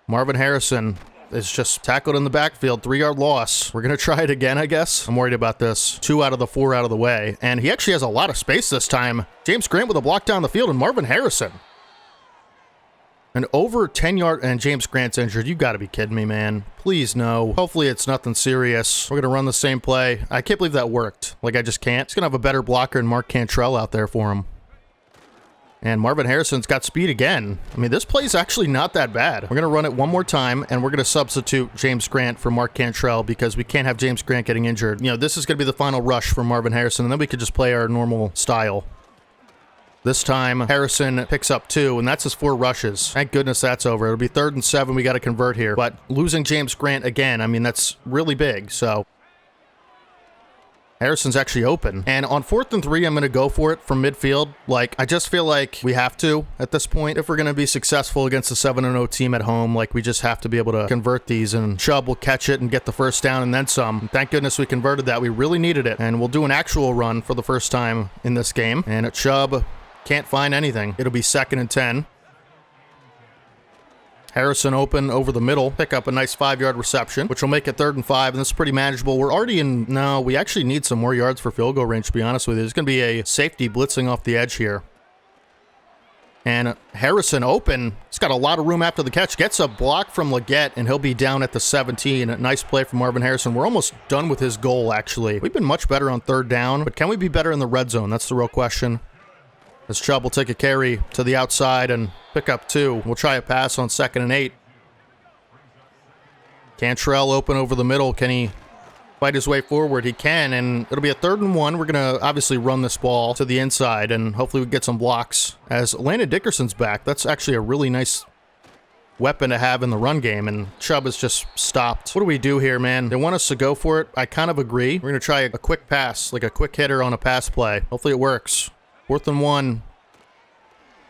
Marvin Harrison is just tackled in the backfield, 3-yard loss. We're going to try it again, I guess. I'm worried about this. 2 out of the 4 out of the way. And he actually has a lot of space this time. James Grant with a block down the field, and Marvin Harrison. And over 10-yard, and James Grant's injured. You got to be kidding me, man. Please, no. Hopefully it's nothing serious. We're going to run the same play. I can't believe that worked. Like, I just can't. He's going to have a better blocker than Mark Cantrell out there for him. And Marvin Harrison's got speed again. I mean, this play's actually not that bad. We're going to run it one more time, and we're going to substitute James Grant for Mark Cantrell because we can't have James Grant getting injured. You know, this is going to be the final rush for Marvin Harrison, and then we could just play our normal style. This time, Harrison picks up 2, and that's his 4 rushes. Thank goodness that's over. It'll be 3rd and 7. We got to convert here. But losing James Grant again, I mean, that's really big, so Harrison's actually open. And on 4th and 3, I'm going to go for it from midfield. Like, I just feel like we have to at this point. If we're going to be successful against a 7-0 team at home, like, we just have to be able to convert these, and Chubb will catch it and get the first down and then some. And thank goodness we converted that. We really needed it. And we'll do an actual run for the first time in this game. And Chubb can't find anything. It'll be 2nd and 10. Harrison open over the middle, pick up a nice 5-yard reception, which will make it 3rd and 5, and this is pretty manageable. We're already in, no, we actually need some more yards for field goal range, to be honest with you. There's going to be a safety blitzing off the edge here. And Harrison open. He's got a lot of room after the catch. Gets a block from Legette, and he'll be down at the 17. A nice play from Marvin Harrison. We're almost done with his goal, actually. We've been much better on 3rd down, but can we be better in the red zone? That's the real question. As Chubb will take a carry to the outside and pick up 2. We'll try a pass on 2nd and 8. Cantrell open over the middle. Can he fight his way forward? He can, and it'll be a 3rd and 1. We're going to obviously run this ball to the inside, and hopefully we get some blocks. As Landon Dickerson's back, that's actually a really nice weapon to have in the run game, and Chubb is just stopped. What do we do here, man? They want us to go for it. I kind of agree. We're going to try a quick pass, like a quick hitter on a pass play. Hopefully it works. 4th and 1.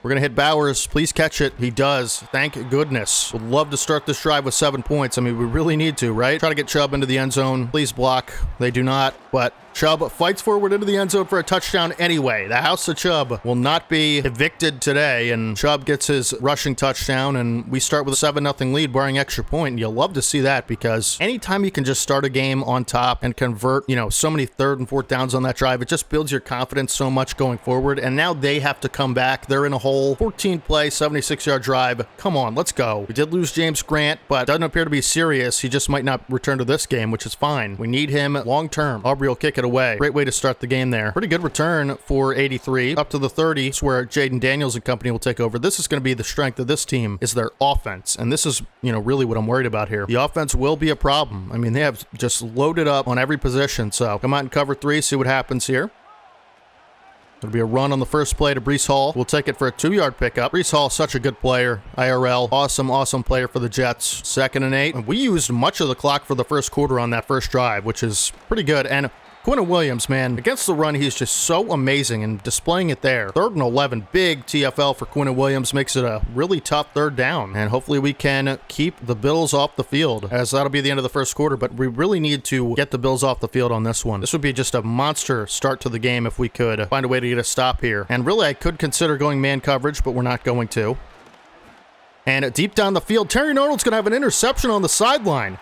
We're going to hit Bowers. Please catch it. He does. Thank goodness. Would love to start this drive with 7 points. I mean, we really need to, right? Try to get Chubb into the end zone. Please block. They do not, but Chubb fights forward into the end zone for a touchdown anyway. The House of Chubb will not be evicted today, and Chubb gets his rushing touchdown, and we start with a 7-0 lead barring extra point. And you'll love to see that because anytime you can just start a game on top and convert, you know, so many 3rd and 4th downs on that drive, it just builds your confidence so much going forward. And now they have to come back. They're in a hole. 14-play, 76-yard drive. Come on, let's go. We did lose James Grant, but doesn't appear to be serious. He just might not return to this game, which is fine. We need him long-term. Aubrey will kick it away. Great way to start the game there. Pretty good return for 83. Up to the 30. It's where Jaden Daniels and company will take over. This is going to be the strength of this team, is their offense. And this is, you know, really what I'm worried about here. The offense will be a problem. I mean, they have just loaded up on every position. So come out and cover 3, see what happens here. It'll be a run on the first play to Breece Hall. We'll take it for a 2-yard pickup. Breece Hall, such a good player. IRL, awesome player for the Jets. 2nd and 8. And we used much of the clock for the first quarter on that first drive, which is pretty good. And Quinn Williams, man, against the run, he's just so amazing and displaying it there. 3rd and 11, big TFL for Quinn Williams, makes it a really tough 3rd down. And hopefully we can keep the Bills off the field, as that'll be the end of the first quarter. But we really need to get the Bills off the field on this one. This would be just a monster start to the game if we could find a way to get a stop here. And really, I could consider going man coverage, but we're not going to. And deep down the field, Terry Arnold's going to have an interception on the sideline.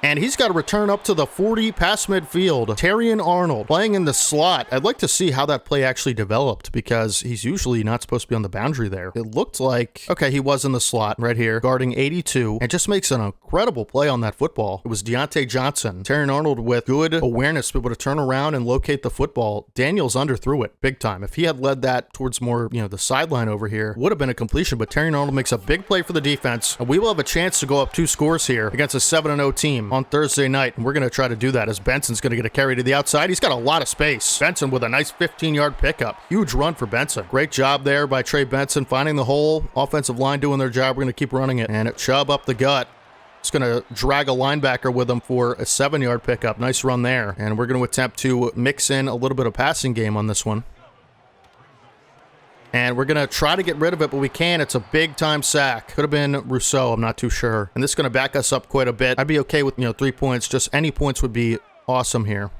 And he's got to return up to the 40 past midfield. Terrian Arnold playing in the slot. I'd like to see how that play actually developed because he's usually not supposed to be on the boundary there. It looked like, okay, he was in the slot right here, guarding 82, and just makes an incredible play on that football. It was Deontay Johnson. Terrian Arnold with good awareness to be able to turn around and locate the football. Daniels underthrew it big time. If he had led that towards more, the sideline over here, would have been a completion, but Terrian Arnold makes a big play for the defense, and we will have a chance to go up 2 scores here against a 7-0 team on Thursday night, and we're going to try to do that as Benson's going to get a carry to the outside. He's got a lot of space. Benson with a nice 15-yard pickup. Huge run for Benson. Great job there by Trey Benson finding the hole. Offensive line doing their job. We're going to keep running it. And Chubb up the gut. It's going to drag a linebacker with him for a 7-yard pickup. Nice run there. And we're going to attempt to mix in a little bit of passing game on this one. And we're going to try to get rid of it, but we can. It's a big-time sack. Could have been Rousseau. I'm not too sure. And this is going to back us up quite a bit. I'd be okay with, 3 points. Just any points would be awesome here.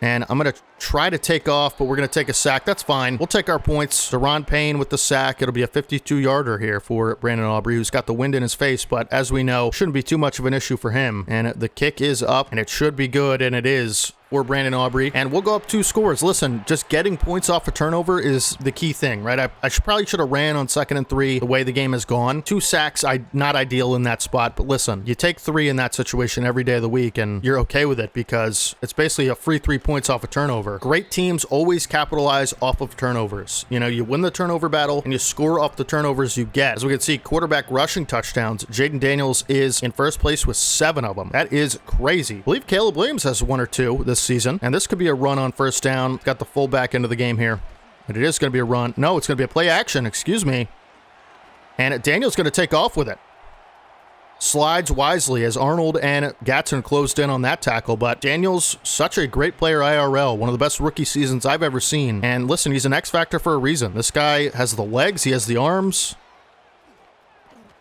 And I'm going to try to take off, but we're going to take a sack. That's fine. We'll take our points. Deron Payne with the sack. It'll be a 52-yarder here for Brandon Aubrey, who's got the wind in his face, but as we know, shouldn't be too much of an issue for him. And the kick is up, and it should be good, and it is for Brandon Aubrey. And we'll go up 2 scores. Listen, just getting points off a turnover is the key thing, right? I probably should have ran on 2nd and 3 the way the game has gone. 2 sacks, not ideal in that spot, but listen, you take 3 in that situation every day of the week, and you're okay with it because it's basically a free 3 points off a turnover. Great teams always capitalize off of turnovers. You win the turnover battle, and you score off the turnovers you get. As we can see, quarterback rushing touchdowns. Jaden Daniels is in first place with 7 of them. That is crazy. I believe Caleb Williams has 1 or 2 this season, and this could be a run on first down. Got the fullback into the game here, and it is going to be a run. No, it's going to be a play action, excuse me. And Daniel's going to take off with it. Slides wisely as Arnold and Gatson closed in on that tackle, but Daniels, such a great player IRL, one of the best rookie seasons I've ever seen. And listen, he's an X factor for a reason. This guy has the legs, he has the arms.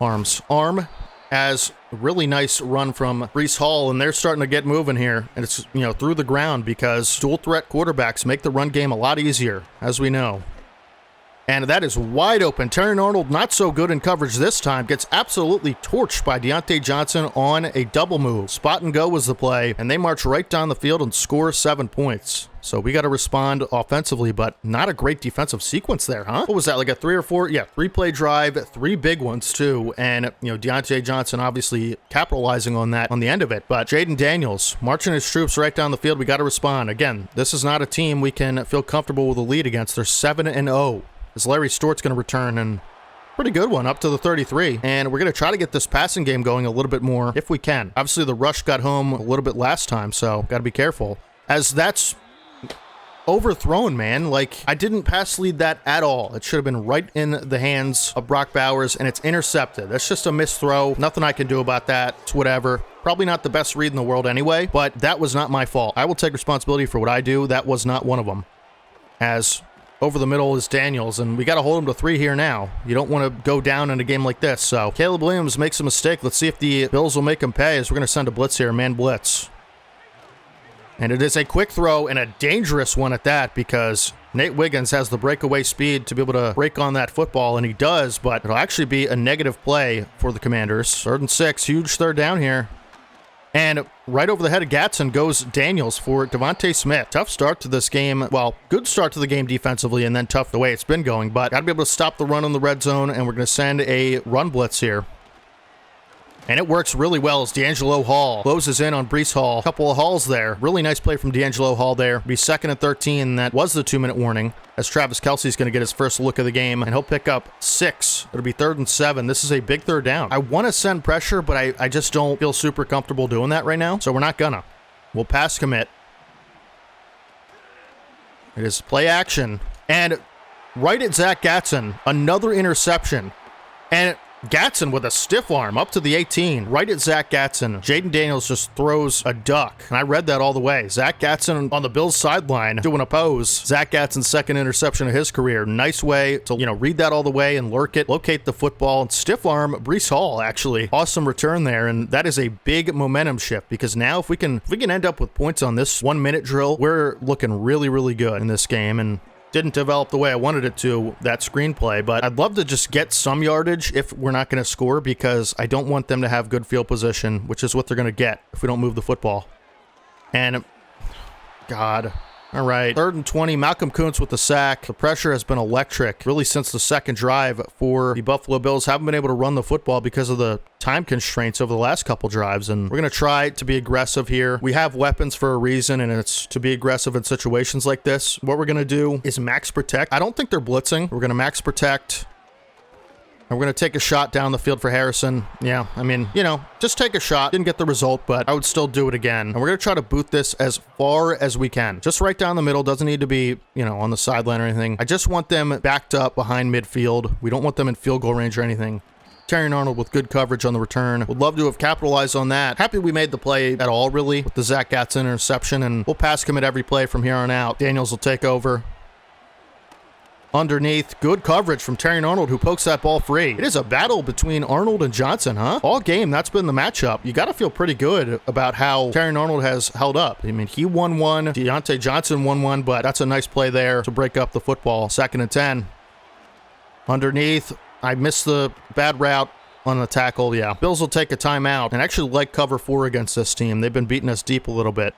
Arm has a really nice run from Breece Hall, and they're starting to get moving here. And it's, through the ground because dual threat quarterbacks make the run game a lot easier, as we know. And that is wide open. Terrian Arnold, not so good in coverage this time, gets absolutely torched by Deontay Johnson on a double move. Spot and go was the play, and they march right down the field and score 7 points. So we got to respond offensively, but not a great defensive sequence there, huh? What was that, like a 3 or 4? Yeah, 3-play drive, 3 big ones too. And, Deontay Johnson obviously capitalizing on that on the end of it. But Jaden Daniels marching his troops right down the field. We got to respond. Again, this is not a team we can feel comfortable with a lead against. They're 7-0. As Larry Stort's going to return, and pretty good one, up to the 33. And we're going to try to get this passing game going a little bit more if we can. Obviously, the rush got home a little bit last time, so got to be careful. As that's overthrown, man. Like, I didn't pass lead that at all. It should have been right in the hands of Brock Bowers, and it's intercepted. That's just a missed throw. Nothing I can do about that. It's whatever. Probably not the best read in the world anyway, but that was not my fault. I will take responsibility for what I do. That was not one of them. As over the middle is Daniels, and we got to hold him to 3 here now. You don't want to go down in a game like this. So Caleb Williams makes a mistake. Let's see if the Bills will make him pay, as we're going to send a blitz here, man blitz. And it is a quick throw and a dangerous one at that, because Nate Wiggins has the breakaway speed to be able to break on that football, and he does, but it'll actually be a negative play for the Commanders. 3rd and 6, huge 3rd down here. And right over the head of Gatson goes Daniels for Devontae Smith. Tough start to this game. Well, good start to the game defensively, and then tough the way it's been going. But got to be able to stop the run on the red zone, and we're going to send a run blitz here. And it works really well as D'Angelo Hall closes in on Breece Hall. A couple of hauls there. Really nice play from D'Angelo Hall there. Be 2nd and 13. That was the 2-minute warning, as Travis Kelce's going to get his first look of the game, and he'll pick up 6. It'll be 3rd and 7. This is a big 3rd down. I want to send pressure, but I just don't feel super comfortable doing that right now, so we're not gonna. We'll pass commit. It is play action. And right at Zach Gatson, another interception. And Gatson with a stiff arm up to the 18, right at Zach Gatson. Jaden Daniels just throws a duck, and I read that all the way. Zach Gatson on the Bills sideline doing a pose. Zach Gatson's second interception of his career. Nice way to, read that all the way and lurk it, locate the football, and stiff arm Breece Hall, actually. Awesome return there, and that is a big momentum shift, because now if we can end up with points on this 1 minute drill, we're looking really, really good in this game, and didn't develop the way I wanted it to, that screenplay, but I'd love to just get some yardage if we're not going to score, because I don't want them to have good field position, which is what they're going to get if we don't move the football. And, God. All right, 3rd and 20, Malcolm Kuntz with the sack. The pressure has been electric, really since the second drive for the Buffalo Bills. Haven't been able to run the football because of the time constraints over the last couple drives, and we're going to try to be aggressive here. We have weapons for a reason, and it's to be aggressive in situations like this. What we're going to do is max protect. I don't think they're blitzing. We're going to max protect. And we're going to take a shot down the field for Harrison. Yeah, I mean, just take a shot. Didn't get the result, but I would still do it again. And we're going to try to boot this as far as we can. Just right down the middle. Doesn't need to be, on the sideline or anything. I just want them backed up behind midfield. We don't want them in field goal range or anything. Terrion Arnold with good coverage on the return. Would love to have capitalized on that. Happy we made the play at all, really, with the Zach Gatson interception. And we'll pass commit every play from here on out. Daniels will take over. Underneath, good coverage from Terrion Arnold, who pokes that ball free. It is a battle between Arnold and Johnson, huh? All game, that's been the matchup. You got to feel pretty good about how Terrion Arnold has held up. I mean, he won one, Deontay Johnson won one, but that's a nice play there to break up the football. 2nd and 10. Underneath, I missed the bad route on the tackle. Yeah, Bills will take a timeout and actually like cover 4 against this team. They've been beating us deep a little bit.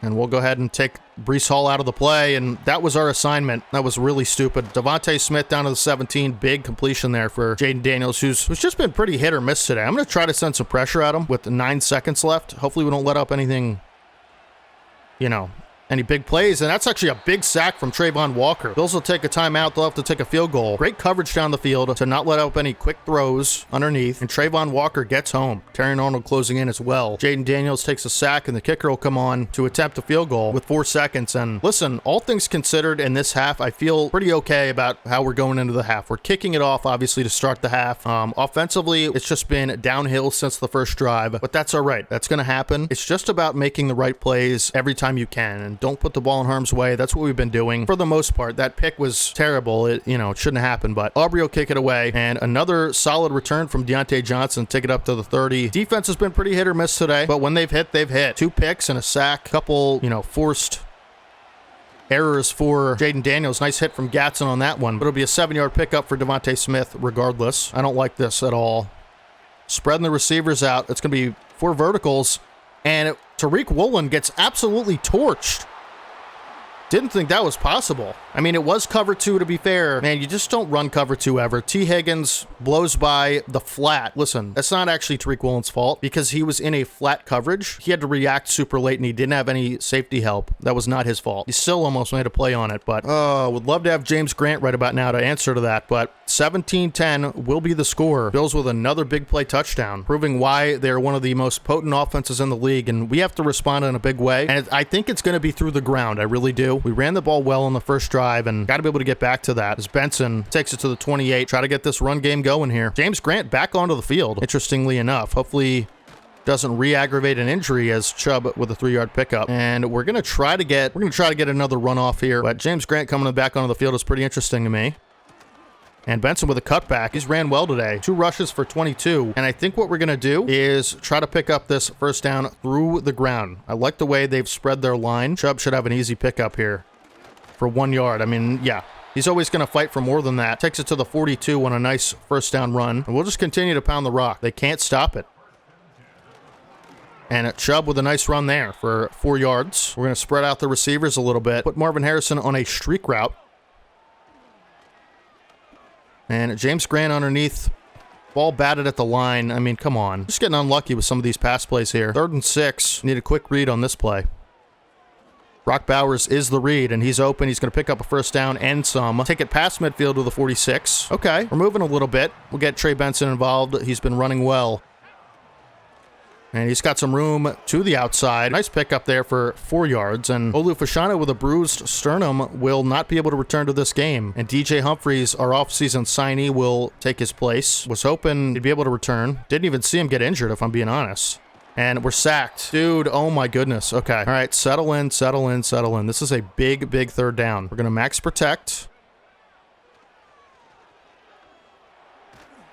And we'll go ahead and take Breece Hall out of the play, and that was our assignment. That was really stupid. Devontae Smith down to the 17. Big completion there for Jaden Daniels, who's just been pretty hit or miss today. I'm going to try to send some pressure at him with 9 seconds left. Hopefully we don't let up anything, any big plays, and that's actually a big sack from Trayvon Walker. Bills will take a timeout. They'll have to take a field goal. Great coverage down the field to not let up any quick throws underneath, and Trayvon Walker gets home. Terrion Arnold closing in as well. Jaden Daniels takes a sack, and the kicker will come on to attempt a field goal with 4 seconds. And listen, all things considered in this half, I feel pretty okay about how we're going into the half. We're kicking it off, obviously, to start the half. Offensively, it's just been downhill since the first drive, but that's all right. That's going to happen. It's just about making the right plays every time you can, and don't put the ball in harm's way. That's what we've been doing for the most part. That pick was terrible. It shouldn't happen, but Aubrey will kick it away, and another solid return from Deontay Johnson. Take it up to the 30. Defense has been pretty hit or miss today, but when they've hit, they've hit. 2 picks and a sack. Couple, forced errors for Jaden Daniels. Nice hit from Gatson on that one, but it'll be a 7-yard pickup for Devontae Smith regardless. I don't like this at all. Spreading the receivers out. It's going to be 4 verticals, and tariq Woolen gets absolutely torched. Didn't think that was possible. I mean, it was cover 2 to be fair. Man, you just don't run cover 2 ever. T. Higgins blows by the flat. Listen, that's not actually Tariq Woolen's fault because he was in a flat coverage. He had to react super late and he didn't have any safety help. That was not his fault. He still almost made a play on it, but would love to have James Grant right about now to answer to that, but 17-10 will be the score. Bills with another big play touchdown, proving why they're one of the most potent offenses in the league, and we have to respond in a big way, and I think it's going to be through the ground. I really do. We ran the ball well on the first drive, and got to be able to get back to that as Benson takes it to the 28. Try to get this run game going here. James Grant back onto the field, interestingly enough. Hopefully doesn't re-aggravate an injury as Chubb with a 3-yard pickup. And we're going to try to get another run off here, but James Grant coming back onto the field is pretty interesting to me. And Benson with a cutback. He's ran well today. 2 rushes for 22. And I think what we're going to do is try to pick up this first down through the ground. I like the way they've spread their line. Chubb should have an easy pickup here for 1 yard. I mean, yeah, he's always going to fight for more than that. Takes it to the 42 on a nice first down run. And we'll just continue to pound the rock. They can't stop it. And Chubb with a nice run there for 4 yards. We're going to spread out the receivers a little bit. Put Marvin Harrison on a streak route. And James Grant underneath. Ball batted at the line. I mean, come on. Just getting unlucky with some of these pass plays here. 3rd and 6. Need a quick read on this play. Brock Bowers is the read, and he's open. He's going to pick up a first down and some. Take it past midfield with a 46. Okay, we're moving a little bit. We'll get Trey Benson involved. He's been running well. And he's got some room to the outside. Nice pickup there for 4 yards. And Olu Fashanu with a bruised sternum will not be able to return to this game. And DJ Humphries, our off-season signee, will take his place. Was hoping he'd be able to return. Didn't even see him get injured, if I'm being honest. And we're sacked. Dude, oh my goodness. Okay. All right, settle in, settle in, settle in. This is a big, big third down. We're going to max protect.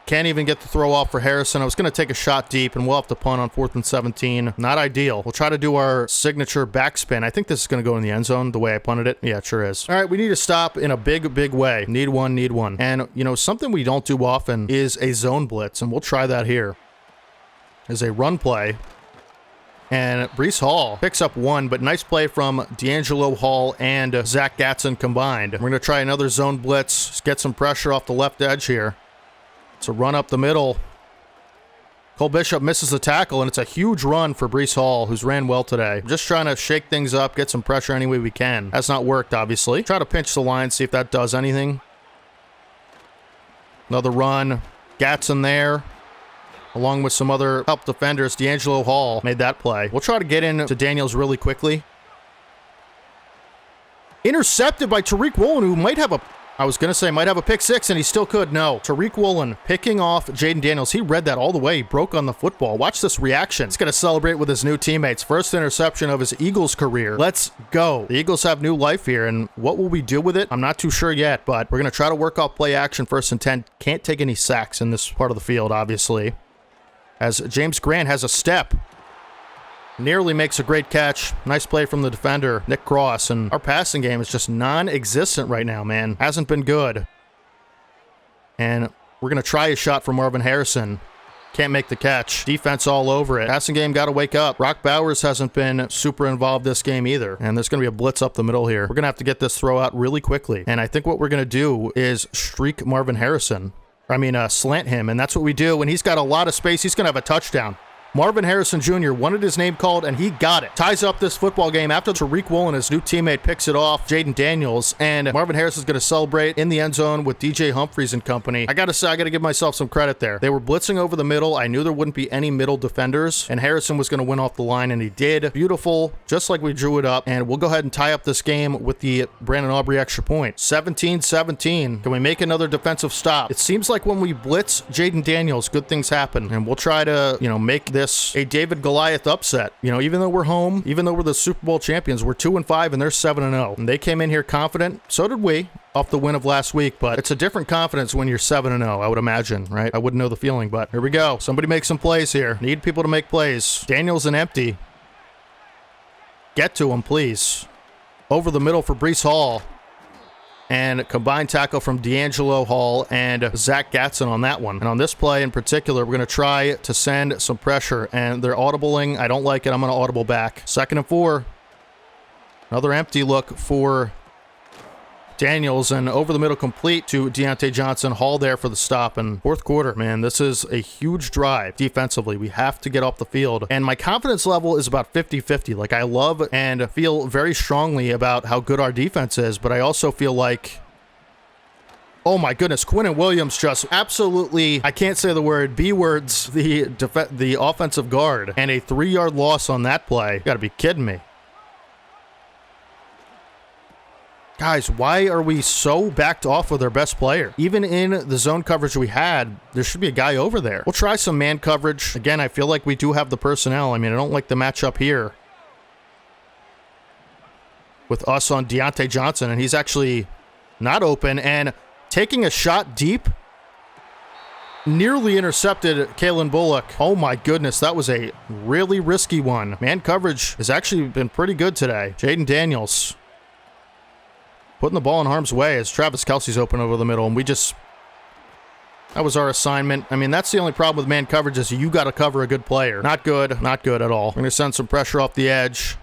Can't even get the throw off for Harrison. I was going to take a shot deep, and we'll have to punt on 4th and 17. Not ideal. We'll try to do our signature backspin. I think this is going to go in the end zone the way I punted it. Yeah, it sure is. All right, we need to stop in a big, big way. Need one, need one. And, you know, something we don't do often is a zone blitz, and we'll try that here. Is a run play. And Breece Hall picks up 1, but nice play from D'Angelo Hall and Zach Gatson combined. We're going to try another zone blitz, get some pressure off the left edge here. It's a run up the middle. Cole Bishop misses the tackle, and it's a huge run for Breece Hall, who's ran well today. Just trying to shake things up, get some pressure any way we can. Has not worked, obviously. Try to pinch the line, see if that does anything. Another run. Gatson there, along with some other help defenders. D'Angelo Hall made that play. We'll try to get into Daniels really quickly. Intercepted by Tariq Woolen, who might have a... I was going to say might have a pick 6, and he still could. No. Tariq Woolen picking off Jaden Daniels. He read that all the way. He broke on the football. Watch this reaction. He's going to celebrate with his new teammates. First interception of his Eagles career. Let's go. The Eagles have new life here, and what will we do with it? I'm not too sure yet, but we're going to try to work off play action 1st and 10. Can't take any sacks in this part of the field, obviously. As James Grant has a step. Nearly makes a great catch. Nice play from the defender, Nick Cross. And our passing game is just non-existent right now, man. Hasn't been good. And we're going to try a shot from Marvin Harrison. Can't make the catch. Defense all over it. Passing game got to wake up. Brock Bowers hasn't been super involved this game either. And there's going to be a blitz up the middle here. We're going to have to get this throw out really quickly. And I think what we're going to do is streak Marvin Harrison. Slant him. And that's what we do. When he's got a lot of space, he's going to have a touchdown. Marvin Harrison Jr. wanted his name called, and he got it. Ties up this football game after Tariq Woolen, his new teammate, picks it off, Jaden Daniels, and Marvin Harrison's going to celebrate in the end zone with DJ Humphries and company. I got to say, I got to give myself some credit there. They were blitzing over the middle. I knew there wouldn't be any middle defenders, and Harrison was going to win off the line, and he did. Beautiful, just like we drew it up, and we'll go ahead and tie up this game with the Brandon Aubrey extra point. 17-17. Can we make another defensive stop? It seems like when we blitz Jaden Daniels, good things happen, and we'll try to, make this a David Goliath upset. Even though we're home, even though we're the Super Bowl champions, we're 2-5 and they're 7-0. And they came in here confident. So did we, off the win of last week. But it's a different confidence when you're 7-0, I would imagine, right? I wouldn't know the feeling, but here we go. Somebody make some plays here. Need people to make plays. Daniels and empty. Get to him, please. Over the middle for Breece Hall. And combined tackle from D'Angelo Hall and Zach Gatson on that one. And on this play in particular, we're going to try to send some pressure. And they're audibling. I don't like it. I'm going to audible back. 2nd and 4. Another empty look for Daniels. And over the middle complete to Deontay Johnson. Hall there for the stop. And 4th quarter, man, this is a huge drive defensively. We have to get off the field. And my confidence level is about 50-50. Like, I love and feel very strongly about how good our defense is. But I also feel like, oh my goodness, Quinnen Williams just absolutely, I can't say the word, B words, the offensive guard. And a 3-yard loss on that play. You gotta be kidding me. Guys, why are we so backed off with our best player? Even in the zone coverage we had, there should be a guy over there. We'll try some man coverage. Again, I feel like we do have the personnel. I don't like the matchup here with us on Deontay Johnson, and he's actually not open and taking a shot deep. Nearly intercepted Kalen Bullock. Oh my goodness, that was a really risky one. Man coverage has actually been pretty good today. Jaden Daniels putting the ball in harm's way as Travis Kelce's open over the middle, and that was our assignment. That's the only problem with man coverage is you got to cover a good player. Not good at all. We're going to send some pressure off the edge,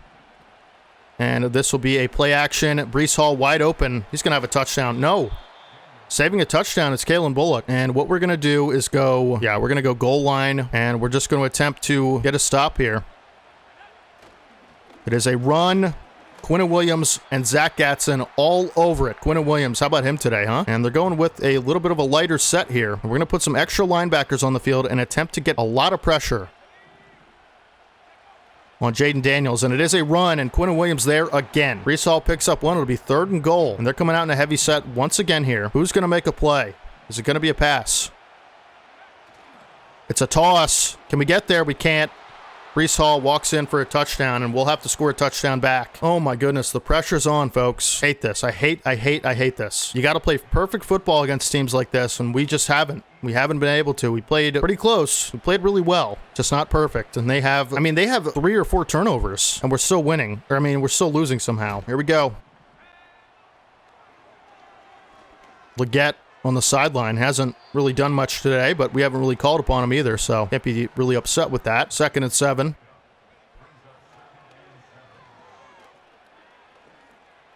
and this will be a play action. Breece Hall wide open. He's going to have a touchdown. No. Saving a touchdown is Kalen Bullock, and what we're going to do is we're going to go goal line, and we're just going to attempt to get a stop here. It is a run. Quinnen Williams and Zach Gatson all over it. Quinnen Williams, how about him today, huh? And they're going with a little bit of a lighter set here. We're going to put some extra linebackers on the field and attempt to get a lot of pressure. on Jaden Daniels, and it is a run, and Quinton Williams there again. Breece Hall picks up one. It'll be 3rd and goal, and they're coming out in a heavy set once again here. Who's going to make a play? Is it going to be a pass? It's a toss. Can we get there? We can't. Breece Hall walks in for a touchdown, and we'll have to score a touchdown back. Oh my goodness, the pressure's on, folks. Hate this. I hate this. You got to play perfect football against teams like this, and we just haven't. We haven't been able to. We played pretty close. We played really well, just not perfect. And they have 3 or 4 turnovers, and we're still winning. Or, we're still losing somehow. Here we go. Leggett on the sideline hasn't really done much today, but we haven't really called upon him either, so can't be really upset with that. 2nd and 7.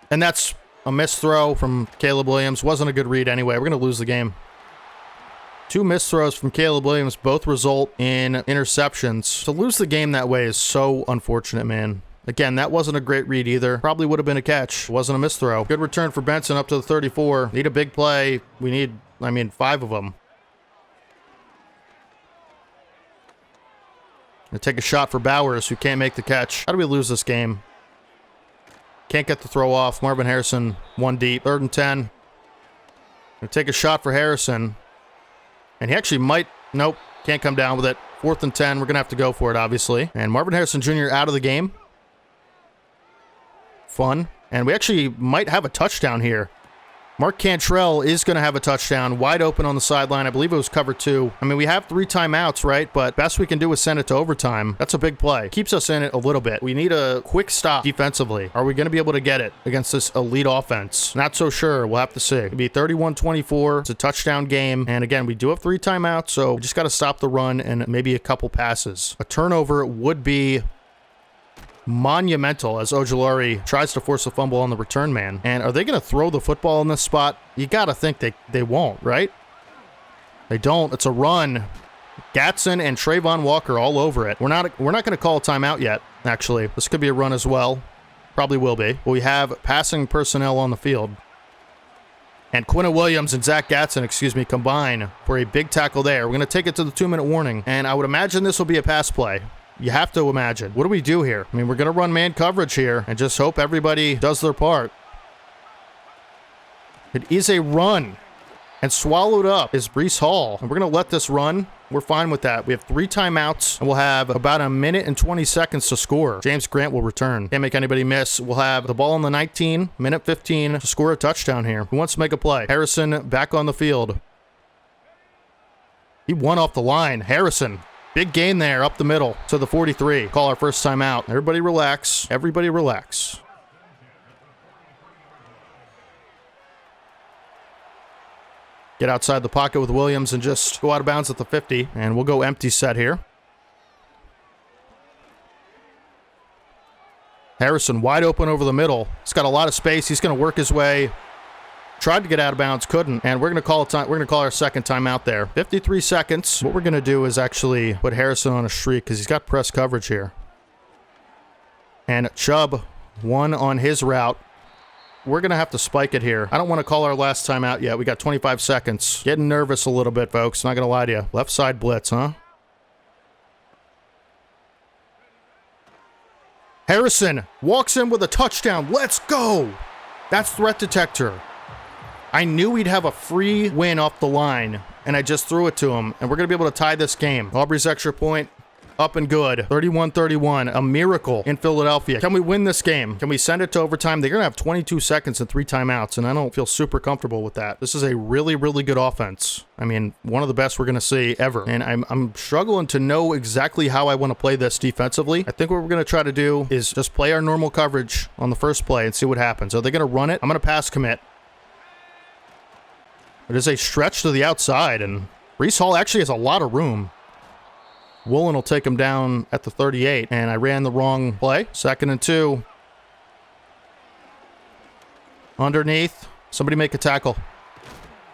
And that's a missed throw from Caleb Williams. Wasn't a good read anyway. We're going to lose the game. 2 missed throws from Caleb Williams, both result in interceptions. To lose the game that way is so unfortunate, man. Again, that wasn't a great read either. Probably would have been a catch. Wasn't a missed throw. Good return for Benson up to the 34. Need a big play. We need, 5 of them. Gonna take a shot for Bowers, who can't make the catch. How do we lose this game? Can't get the throw off. Marvin Harrison, 1 deep. 3rd and 10. Gonna take a shot for Harrison. And he actually might... Nope. Can't come down with it. 4th and 10. We're gonna have to go for it, obviously. And Marvin Harrison Jr. out of the game. Fun. And we actually might have a touchdown here. Mark Cantrell is going to have a touchdown, wide open on the sideline. I believe it was cover 2. We have 3 timeouts, right? But best we can do is send it to overtime. That's a big play. Keeps us in it a little bit. We need a quick stop defensively. Are we going to be able to get it against this elite offense? Not so sure. We'll have to see. It'll be 31-24. It's a touchdown game. And again, we do have 3 timeouts, so we just got to stop the run and maybe a couple passes. A turnover would be monumental as Ojulari tries to force a fumble on the return man. And are they going to throw the football in this spot? You got to think they won't, right? They don't. It's a run. Gatson and Trayvon Walker all over it. We're not going to call a timeout yet, actually. This could be a run as well. Probably will be. But we have passing personnel on the field. And Quinton Williams and Zach Gatson, combine for a big tackle there. We're going to take it to the 2-minute warning. And I would imagine this will be a pass play. You have to imagine. What do we do here? We're going to run man coverage here and just hope everybody does their part. It is a run. And swallowed up is Breece Hall. And we're going to let this run. We're fine with that. We have 3 timeouts, and we'll have about 1 minute and 20 seconds to score. James Grant will return. Can't make anybody miss. We'll have the ball on the 19, minute 15 to score a touchdown here. Who wants to make a play? Harrison back on the field. He won off the line. Harrison. Big gain there up the middle to the 43. Call our first timeout. Everybody relax. Everybody relax. Get outside the pocket with Williams and just go out of bounds at the 50. And we'll go empty set here. Harrison wide open over the middle. He's got a lot of space. He's going to work his way. Tried to get out of bounds, couldn't, and we're going to call our second timeout there. 53 seconds. What we're going to do is actually put Harrison on a streak because he's got press coverage here. And Chubb won on his route. We're going to have to spike it here. I don't want to call our last timeout yet. We got 25 seconds. Getting nervous a little bit, folks. Not going to lie to you. Left side blitz, huh? Harrison walks in with a touchdown. Let's go. That's threat detector. I knew we'd have a free win off the line, and I just threw it to him, and we're going to be able to tie this game. Aubrey's extra point, up and good. 31-31, a miracle in Philadelphia. Can we win this game? Can we send it to overtime? They're going to have 22 seconds and 3 timeouts, and I don't feel super comfortable with that. This is a really, really good offense. One of the best we're going to see ever, and I'm struggling to know exactly how I want to play this defensively. I think what we're going to try to do is just play our normal coverage on the first play and see what happens. Are they going to run it? I'm going to pass commit. It is a stretch to the outside, and Breece Hall actually has a lot of room. Woolen will take him down at the 38, and I ran the wrong play. 2nd and 2. Underneath. Somebody make a tackle.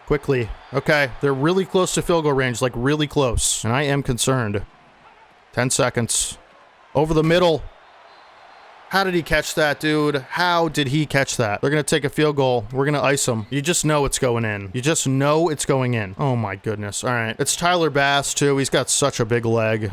Quickly. Okay, they're really close to field goal range, like really close, and I am concerned. 10 seconds. Over the middle. How did he catch that, dude? How did he catch that? They're going to take a field goal. We're going to ice them. You just know it's going in. You just know it's going in. Oh, my goodness. All right. It's Tyler Bass, too. He's got such a big leg.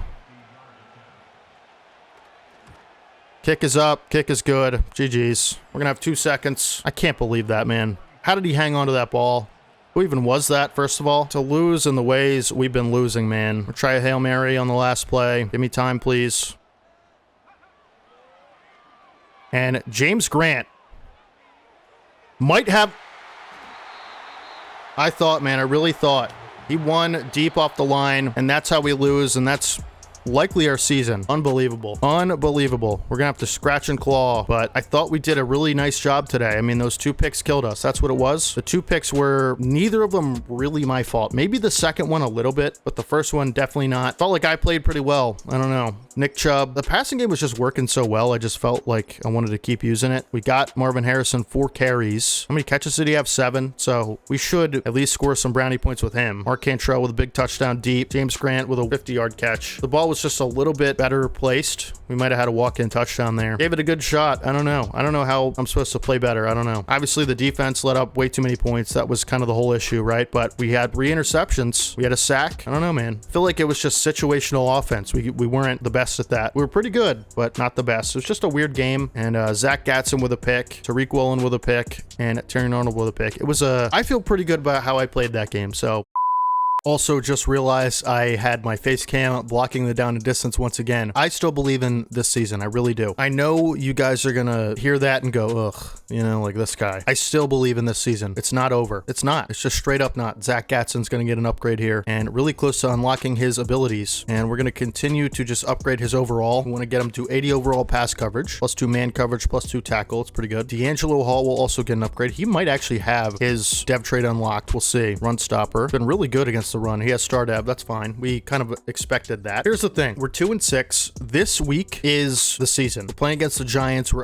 Kick is up. Kick is good. GG's. We're going to have 2 seconds. I can't believe that, man. How did he hang on to that ball? Who even was that, first of all? To lose in the ways we've been losing, man. We'll try a Hail Mary on the last play. Give me time, please. And James Grant might have... I thought, man, I really thought. He won deep off the line, and that's how we lose, and that's likely our season. Unbelievable. Unbelievable. We're gonna have to scratch and claw, but I thought we did a really nice job today. I mean, those 2 picks killed us. That's what it was. The 2 picks were neither of them really my fault. Maybe the second one a little bit, but the first one definitely not. Felt like I played pretty well. I don't know. Nick Chubb. The passing game was just working so well. I just felt like I wanted to keep using it. We got Marvin Harrison 4 carries. How many catches did he have? 7. So we should at least score some brownie points with him. Mark Cantrell with a big touchdown deep. James Grant with a 50-yard catch. The ball was just a little bit better placed. We might have had a walk-in touchdown there. Gave it a good shot. I don't know. I don't know how I'm supposed to play better. I don't know. Obviously, the defense let up way too many points. That was kind of the whole issue, right? But we had 3 interceptions. We had a sack. I don't know, man. I feel like it was just situational offense. We weren't the best at that. We were pretty good, but not the best. It was just a weird game. And Zach Gatson with a pick, Tariq Woolen with a pick, and Terry Arnold with a pick. It was I feel pretty good about how I played that game. So Also, just realized I had my face cam blocking the down and distance once again. I still believe in this season. I really do. I know you guys are gonna hear that and go, ugh, you know, like this guy. I still believe in this season. It's not over. It's not. It's just straight up not. Zach Gatson's gonna get an upgrade here and really close to unlocking his abilities. And we're gonna continue to just upgrade his overall. We want to get him to 80 overall pass coverage, plus 2 man coverage, plus 2 tackle. It's pretty good. D'Angelo Hall will also get an upgrade. He might actually have his dev trade unlocked. We'll see. Run stopper. Been really good against the run. He has star dev. That's fine. We kind of expected that. Here's the thing. We're 2-6. This week is the season. We're playing against the Giants. We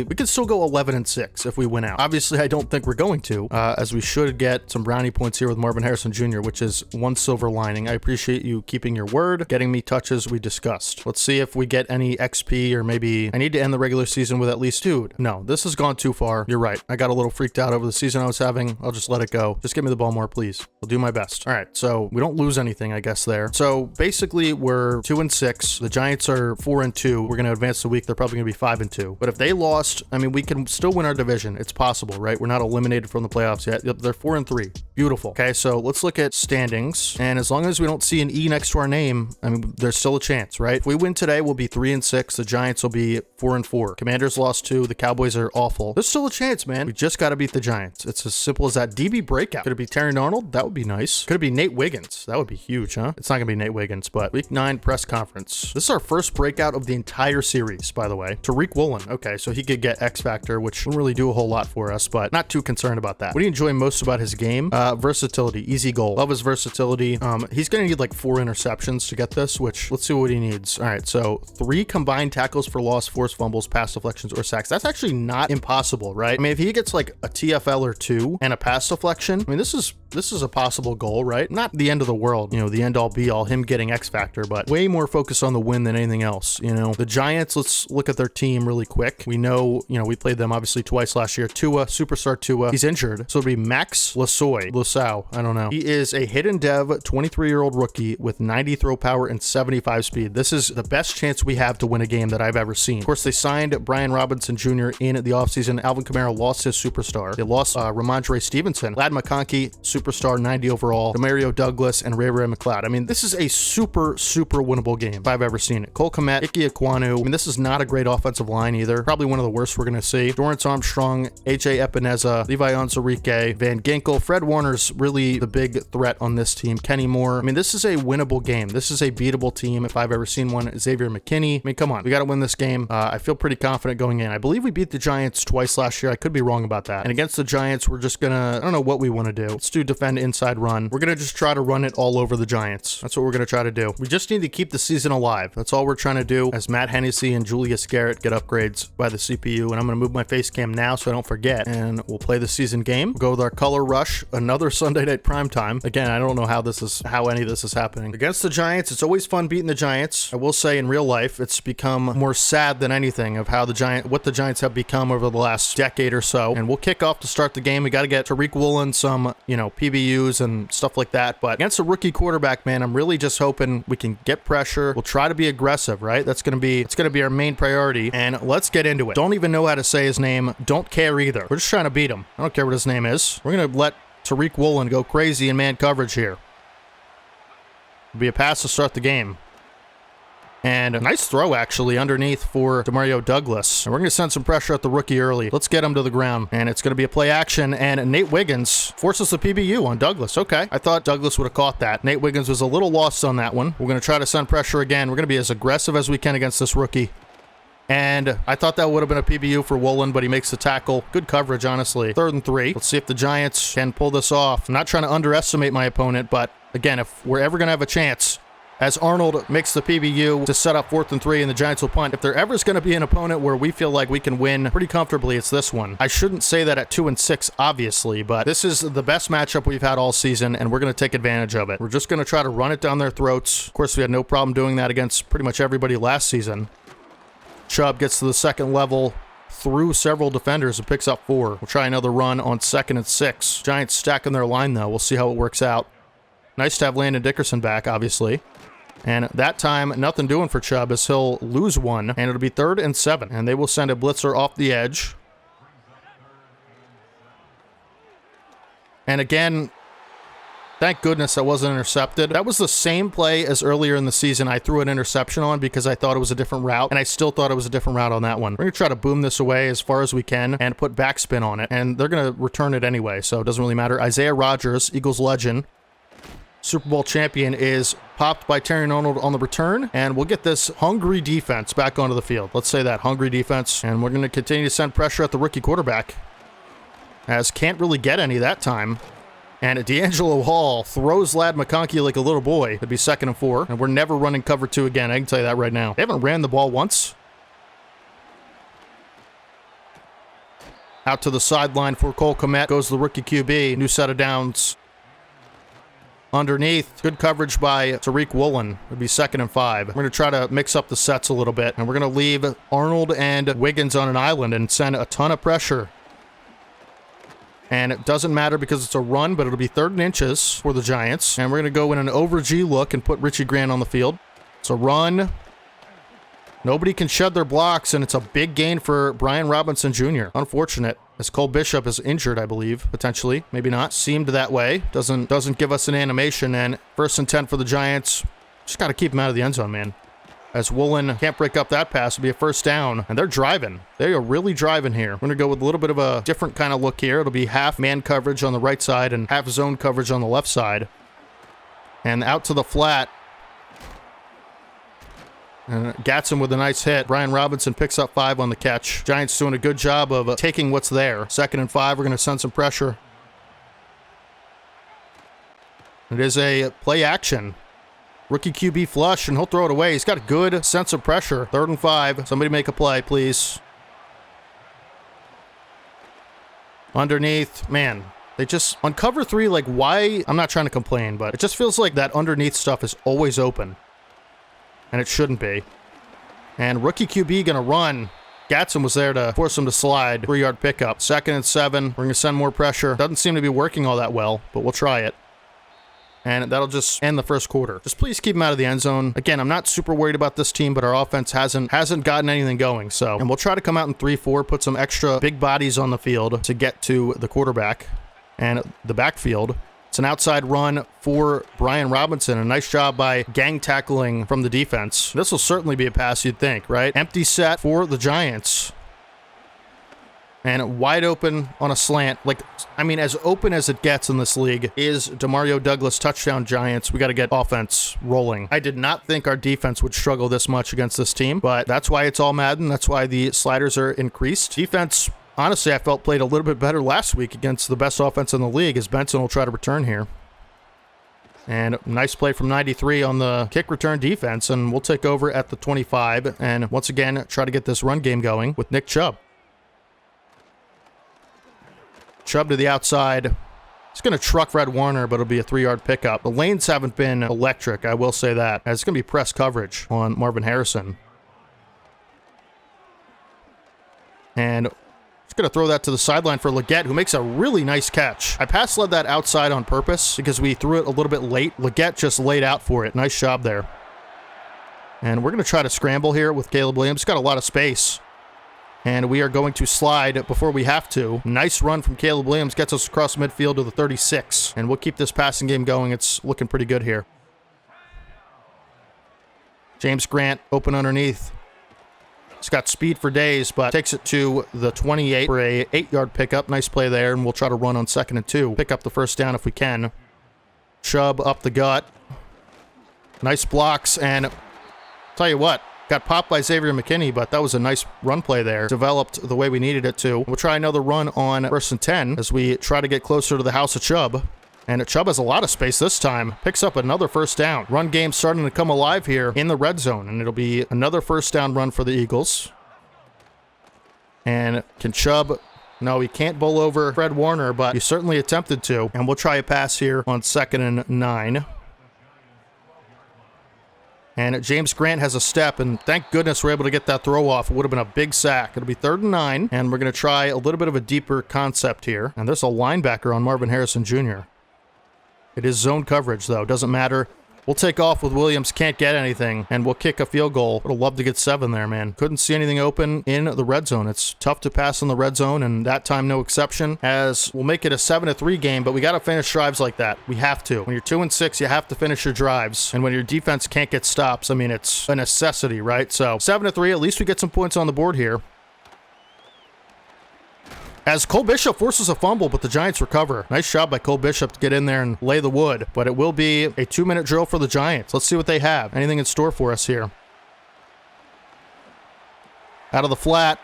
could still go 11-6 if we win out. Obviously, I don't think we're going to, as we should get some brownie points here with Marvin Harrison Jr., which is one silver lining. I appreciate you keeping your word, getting me touches we discussed. Let's see if we get any XP, or maybe I need to end the regular season with at least, dude. No, this has gone too far. You're right. I got a little freaked out over the season I was having. I'll just let it go. Just give me the ball more, please. I'll do my best. All right. So we don't lose anything, I guess, there. So basically, we're 2-6. The Giants are 4-2. We're going to advance the week. They're probably going to be 5-2. But if they lost, I mean, we can still win our division. It's possible, right? We're not eliminated from the playoffs yet. They're 4-3. Beautiful. Okay, so let's look at standings. And as long as we don't see an E next to our name, I mean, there's still a chance, right? If we win today, we'll be 3-6. The Giants will be 4-4. Commanders lost 2. The Cowboys are awful. There's still a chance, man. We just got to beat the Giants. It's as simple as that. DB breakout. Could it be Terry Arnold? That would be nice. Could it be Nate Wiggins? That would be huge, huh? It's not gonna be Nate Wiggins, but week 9 press conference. This is our first breakout of the entire series, by the way. Tariq Woolen. Okay, so he could get X Factor, which wouldn't really do a whole lot for us, but not too concerned about that. What do you enjoy most about his game? Versatility. Easy goal. Love his versatility. He's gonna need like 4 interceptions to get this, which let's see what he needs. All right, so 3 combined tackles for loss, forced fumbles, pass deflections, or sacks. That's actually not impossible, right? I mean, if he gets like a TFL or 2 and a pass deflection, I mean, this is a possible goal, right? Not the end of the world, you know, the end all be all, him getting X Factor, but way more focused on the win than anything else, you know. The Giants, let's look at their team really quick. We know, you know, we played them obviously twice last year. Tua, superstar Tua, he's injured. So it'll be Max Lasau, I don't know. He is a hidden dev, 23-year-old rookie with 90 throw power and 75 speed. This is the best chance we have to win a game that I've ever seen. Of course, they signed Brian Robinson Jr. in the offseason. Alvin Kamara lost his superstar. They lost Ramondre Stevenson, Lad McConkey, superstar, 90 overall, Demario Douglas, and Ray McLeod. I mean, this is a super winnable game if I've ever seen it. Cole Kmet, Ike Ekwonu. I mean, this is not a great offensive line either. Probably one of the worst we're going to see. Dorrance Armstrong, AJ Epineza, Levi Onwuzurike, Van Ginkel. Fred Warner's really the big threat on this team. Kenny Moore. I mean, this is a winnable game. This is a beatable team if I've ever seen one. Xavier McKinney. I mean, come on. We got to win this game. I feel pretty confident going in. I believe we beat the Giants twice last year. I could be wrong about that. And against the Giants, we're just going to, I don't know what we want to do. Let's do defend inside run. We're going to just try to run it all over the Giants. That's what we're going to try to do. We just need to keep the season alive. That's all we're trying to do, as Matt Hennessy and Julius Garrett get upgrades by the CPU. And I'm going to move my face cam now so I don't forget. And we'll play the season game. We'll go with our color rush, another Sunday night primetime. Again, I don't know how any of this is happening. Against the Giants, it's always fun beating the Giants. I will say in real life, it's become more sad than anything of how what the Giants have become over the last decade or so. And we'll kick off to start the game. We got to get Tariq Woolen some, you know, PBUs and stuff like that. that. But against a rookie quarterback, man, I'm really just hoping we can get pressure. We'll try to be aggressive, right? It's gonna be our main priority. And let's get into it. Don't even know how to say his name. Don't care either. We're just trying to beat him. I don't care what his name is. We're gonna let Tariq Woolen go crazy in man coverage here. It'll be a pass to start the game. And a nice throw, actually, underneath for Demario Douglas. And we're going to send some pressure at the rookie early. Let's get him to the ground. And it's going to be a play action. And Nate Wiggins forces the PBU on Douglas. Okay. I thought Douglas would have caught that. Nate Wiggins was a little lost on that one. We're going to try to send pressure again. We're going to be as aggressive as we can against this rookie. And I thought that would have been a PBU for Woolen, but he makes the tackle. Good coverage, honestly. 3rd and 3. Let's see if the Giants can pull this off. I'm not trying to underestimate my opponent, but again, if we're ever going to have a chance, as Arnold makes the PBU to set up 4th and 3 and the Giants will punt. If there ever is going to be an opponent where we feel like we can win pretty comfortably, it's this one. I shouldn't say that at 2 and 6, obviously, but this is the best matchup we've had all season, and we're going to take advantage of it. We're just going to try to run it down their throats. Of course, we had no problem doing that against pretty much everybody last season. Chubb gets to the 2nd level through several defenders and picks up 4. We'll try another run on 2nd and 6. Giants stacking their line, though. We'll see how it works out. Nice to have Landon Dickerson back, obviously. And that time, nothing doing for Chubb as he'll lose one, and it'll be 3rd and 7. And they will send a blitzer off the edge. And again, thank goodness that wasn't intercepted. That was the same play as earlier in the season I threw an interception on because I thought it was a different route, and I still thought it was a different route on that one. We're going to try to boom this away as far as we can and put backspin on it, and they're going to return it anyway, so it doesn't really matter. Isaiah Rodgers, Eagles legend, Super Bowl champion, is popped by Terry Arnold on the return, and we'll get this hungry defense back onto the field. Let's say that, hungry defense, and we're going to continue to send pressure at the rookie quarterback, as can't really get any that time. And D'Angelo Hall throws Ladd McConkey like a little boy. It'd be 2nd and 4, and we're never running cover 2 again. I can tell you that right now. They haven't ran the ball once. Out to the sideline for Cole Kmet goes the rookie QB. New set of downs. Underneath, good coverage by Tariq Woolen. It'd be 2nd and 5. We're going to try to mix up the sets a little bit, and we're going to leave Arnold and Wiggins on an island and send a ton of pressure. And it doesn't matter because it's a run, but it'll be 3rd and inches for the Giants. And we're going to go in an over G look and put Richie Grant on the field. It's a run. Nobody can shed their blocks, and it's a big gain for Brian Robinson Jr. Unfortunate, as Cole Bishop is injured, I believe, potentially. Maybe not. Seemed that way. Doesn't give us an animation, and 1st and 10 for the Giants. Just got to keep him out of the end zone, man. As Woolen can't break up that pass, it'll be a 1st down, and they're driving. They are really driving here. We're going to go with a little bit of a different kind of look here. It'll be half man coverage on the right side and half zone coverage on the left side. And out to the flat. And Gatson with a nice hit. Brian Robinson picks up 5 on the catch. Giants doing a good job of taking what's there. 2nd and 5, we're going to send some pressure. It is a play action. Rookie QB flush, and he'll throw it away. He's got a good sense of pressure. 3rd and 5. Somebody make a play, please. Underneath. Man, they just, on cover 3, like, why? I'm not trying to complain, but it just feels like that underneath stuff is always open. And it shouldn't be. And rookie QB gonna run. Gatson was there to force him to slide. 3-yard pickup. 2nd and 7. We're gonna send more pressure. Doesn't seem to be working all that well, but we'll try it. And that'll just end the 1st quarter. Just please keep him out of the end zone. Again, I'm not super worried about this team, but our offense hasn't gotten anything going. So, and we'll try to come out in 3-4, put some extra big bodies on the field to get to the quarterback and the backfield. It's an outside run for Brian Robinson. A nice job by gang tackling from the defense. This will certainly be a pass, you'd think, right? Empty set for the Giants. And wide open on a slant. Like, I mean, as open as it gets in this league is Demario Douglas, touchdown Giants. We got to get offense rolling. I did not think our defense would struggle this much against this team, but that's why it's all Madden. That's why the sliders are increased. Defense, honestly, I felt played a little bit better last week against the best offense in the league, as Benson will try to return here. And nice play from 93 on the kick return defense, and we'll take over at the 25, and once again, try to get this run game going with Nick Chubb. Chubb to the outside. He's going to truck Fred Warner, but it'll be a 3-yard pickup. The lanes haven't been electric, I will say that. It's going to be press coverage on Marvin Harrison. And it's going to throw that to the sideline for Leggett, who makes a really nice catch. I pass-led that outside on purpose because we threw it a little bit late. Leggett just laid out for it. Nice job there. And we're going to try to scramble here with Caleb Williams. Got a lot of space. And we are going to slide before we have to. Nice run from Caleb Williams. Gets us across midfield to the 36. And we'll keep this passing game going. It's looking pretty good here. James Grant open underneath. He's got speed for days, but takes it to the 28 for a 8-yard pickup. Nice play there, and we'll try to run on 2nd and 2. Pick up the first down if we can. Chubb up the gut. Nice blocks, and tell you what, got popped by Xavier McKinney, but that was a nice run play there. Developed the way we needed it to. We'll try another run on 1st and 10 as we try to get closer to the house of Chubb. And Chubb has a lot of space this time. Picks up another first down. Run game starting to come alive here in the red zone. And it'll be another first down run for the Eagles. And can Chubb... No, he can't bowl over Fred Warner, but he certainly attempted to. And we'll try a pass here on 2nd and 9. And James Grant has a step, and thank goodness we're able to get that throw off. It would have been a big sack. It'll be 3rd and 9, and we're going to try a little bit of a deeper concept here. And there's a linebacker on Marvin Harrison Jr. It is zone coverage, though. Doesn't matter. We'll take off with Williams. Can't get anything. And we'll kick a field goal. Would have loved to get 7 there, man. Couldn't see anything open in the red zone. It's tough to pass in the red zone, and that time no exception. As we'll make it a 7-3 game, but we got to finish drives like that. We have to. When you're 2-6, you have to finish your drives. And when your defense can't get stops, I mean, it's a necessity, right? So 7-3, at least we get some points on the board here. As Cole Bishop forces a fumble, but the Giants recover. Nice job by Cole Bishop to get in there and lay the wood. But it will be a 2-minute drill for the Giants. Let's see what they have. Anything in store for us here. Out of the flat.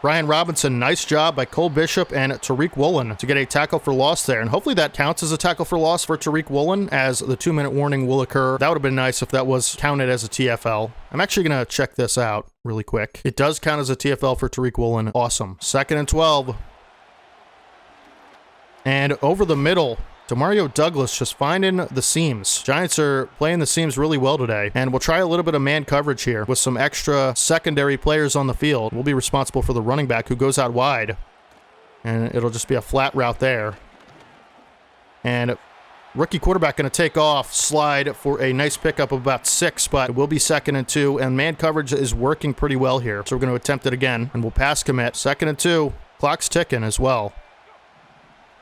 Brian Robinson, nice job by Cole Bishop and Tariq Woolen to get a tackle for loss there. And hopefully that counts as a tackle for loss for Tariq Woolen, as the 2-minute warning will occur. That would have been nice if that was counted as a TFL. I'm actually going to check this out really quick. It does count as a TFL for Tariq Woolen. Awesome. 2nd and 12. And over the middle, Demario Douglas just finding the seams. Giants are playing the seams really well today. And we'll try a little bit of man coverage here with some extra secondary players on the field. We'll be responsible for the running back who goes out wide. And it'll just be a flat route there. And rookie quarterback going to take off, slide for a nice pickup of about 6, but it will be 2nd and 2. And man coverage is working pretty well here. So we're going to attempt it again. And we'll pass commit. 2nd and 2. Clock's ticking as well.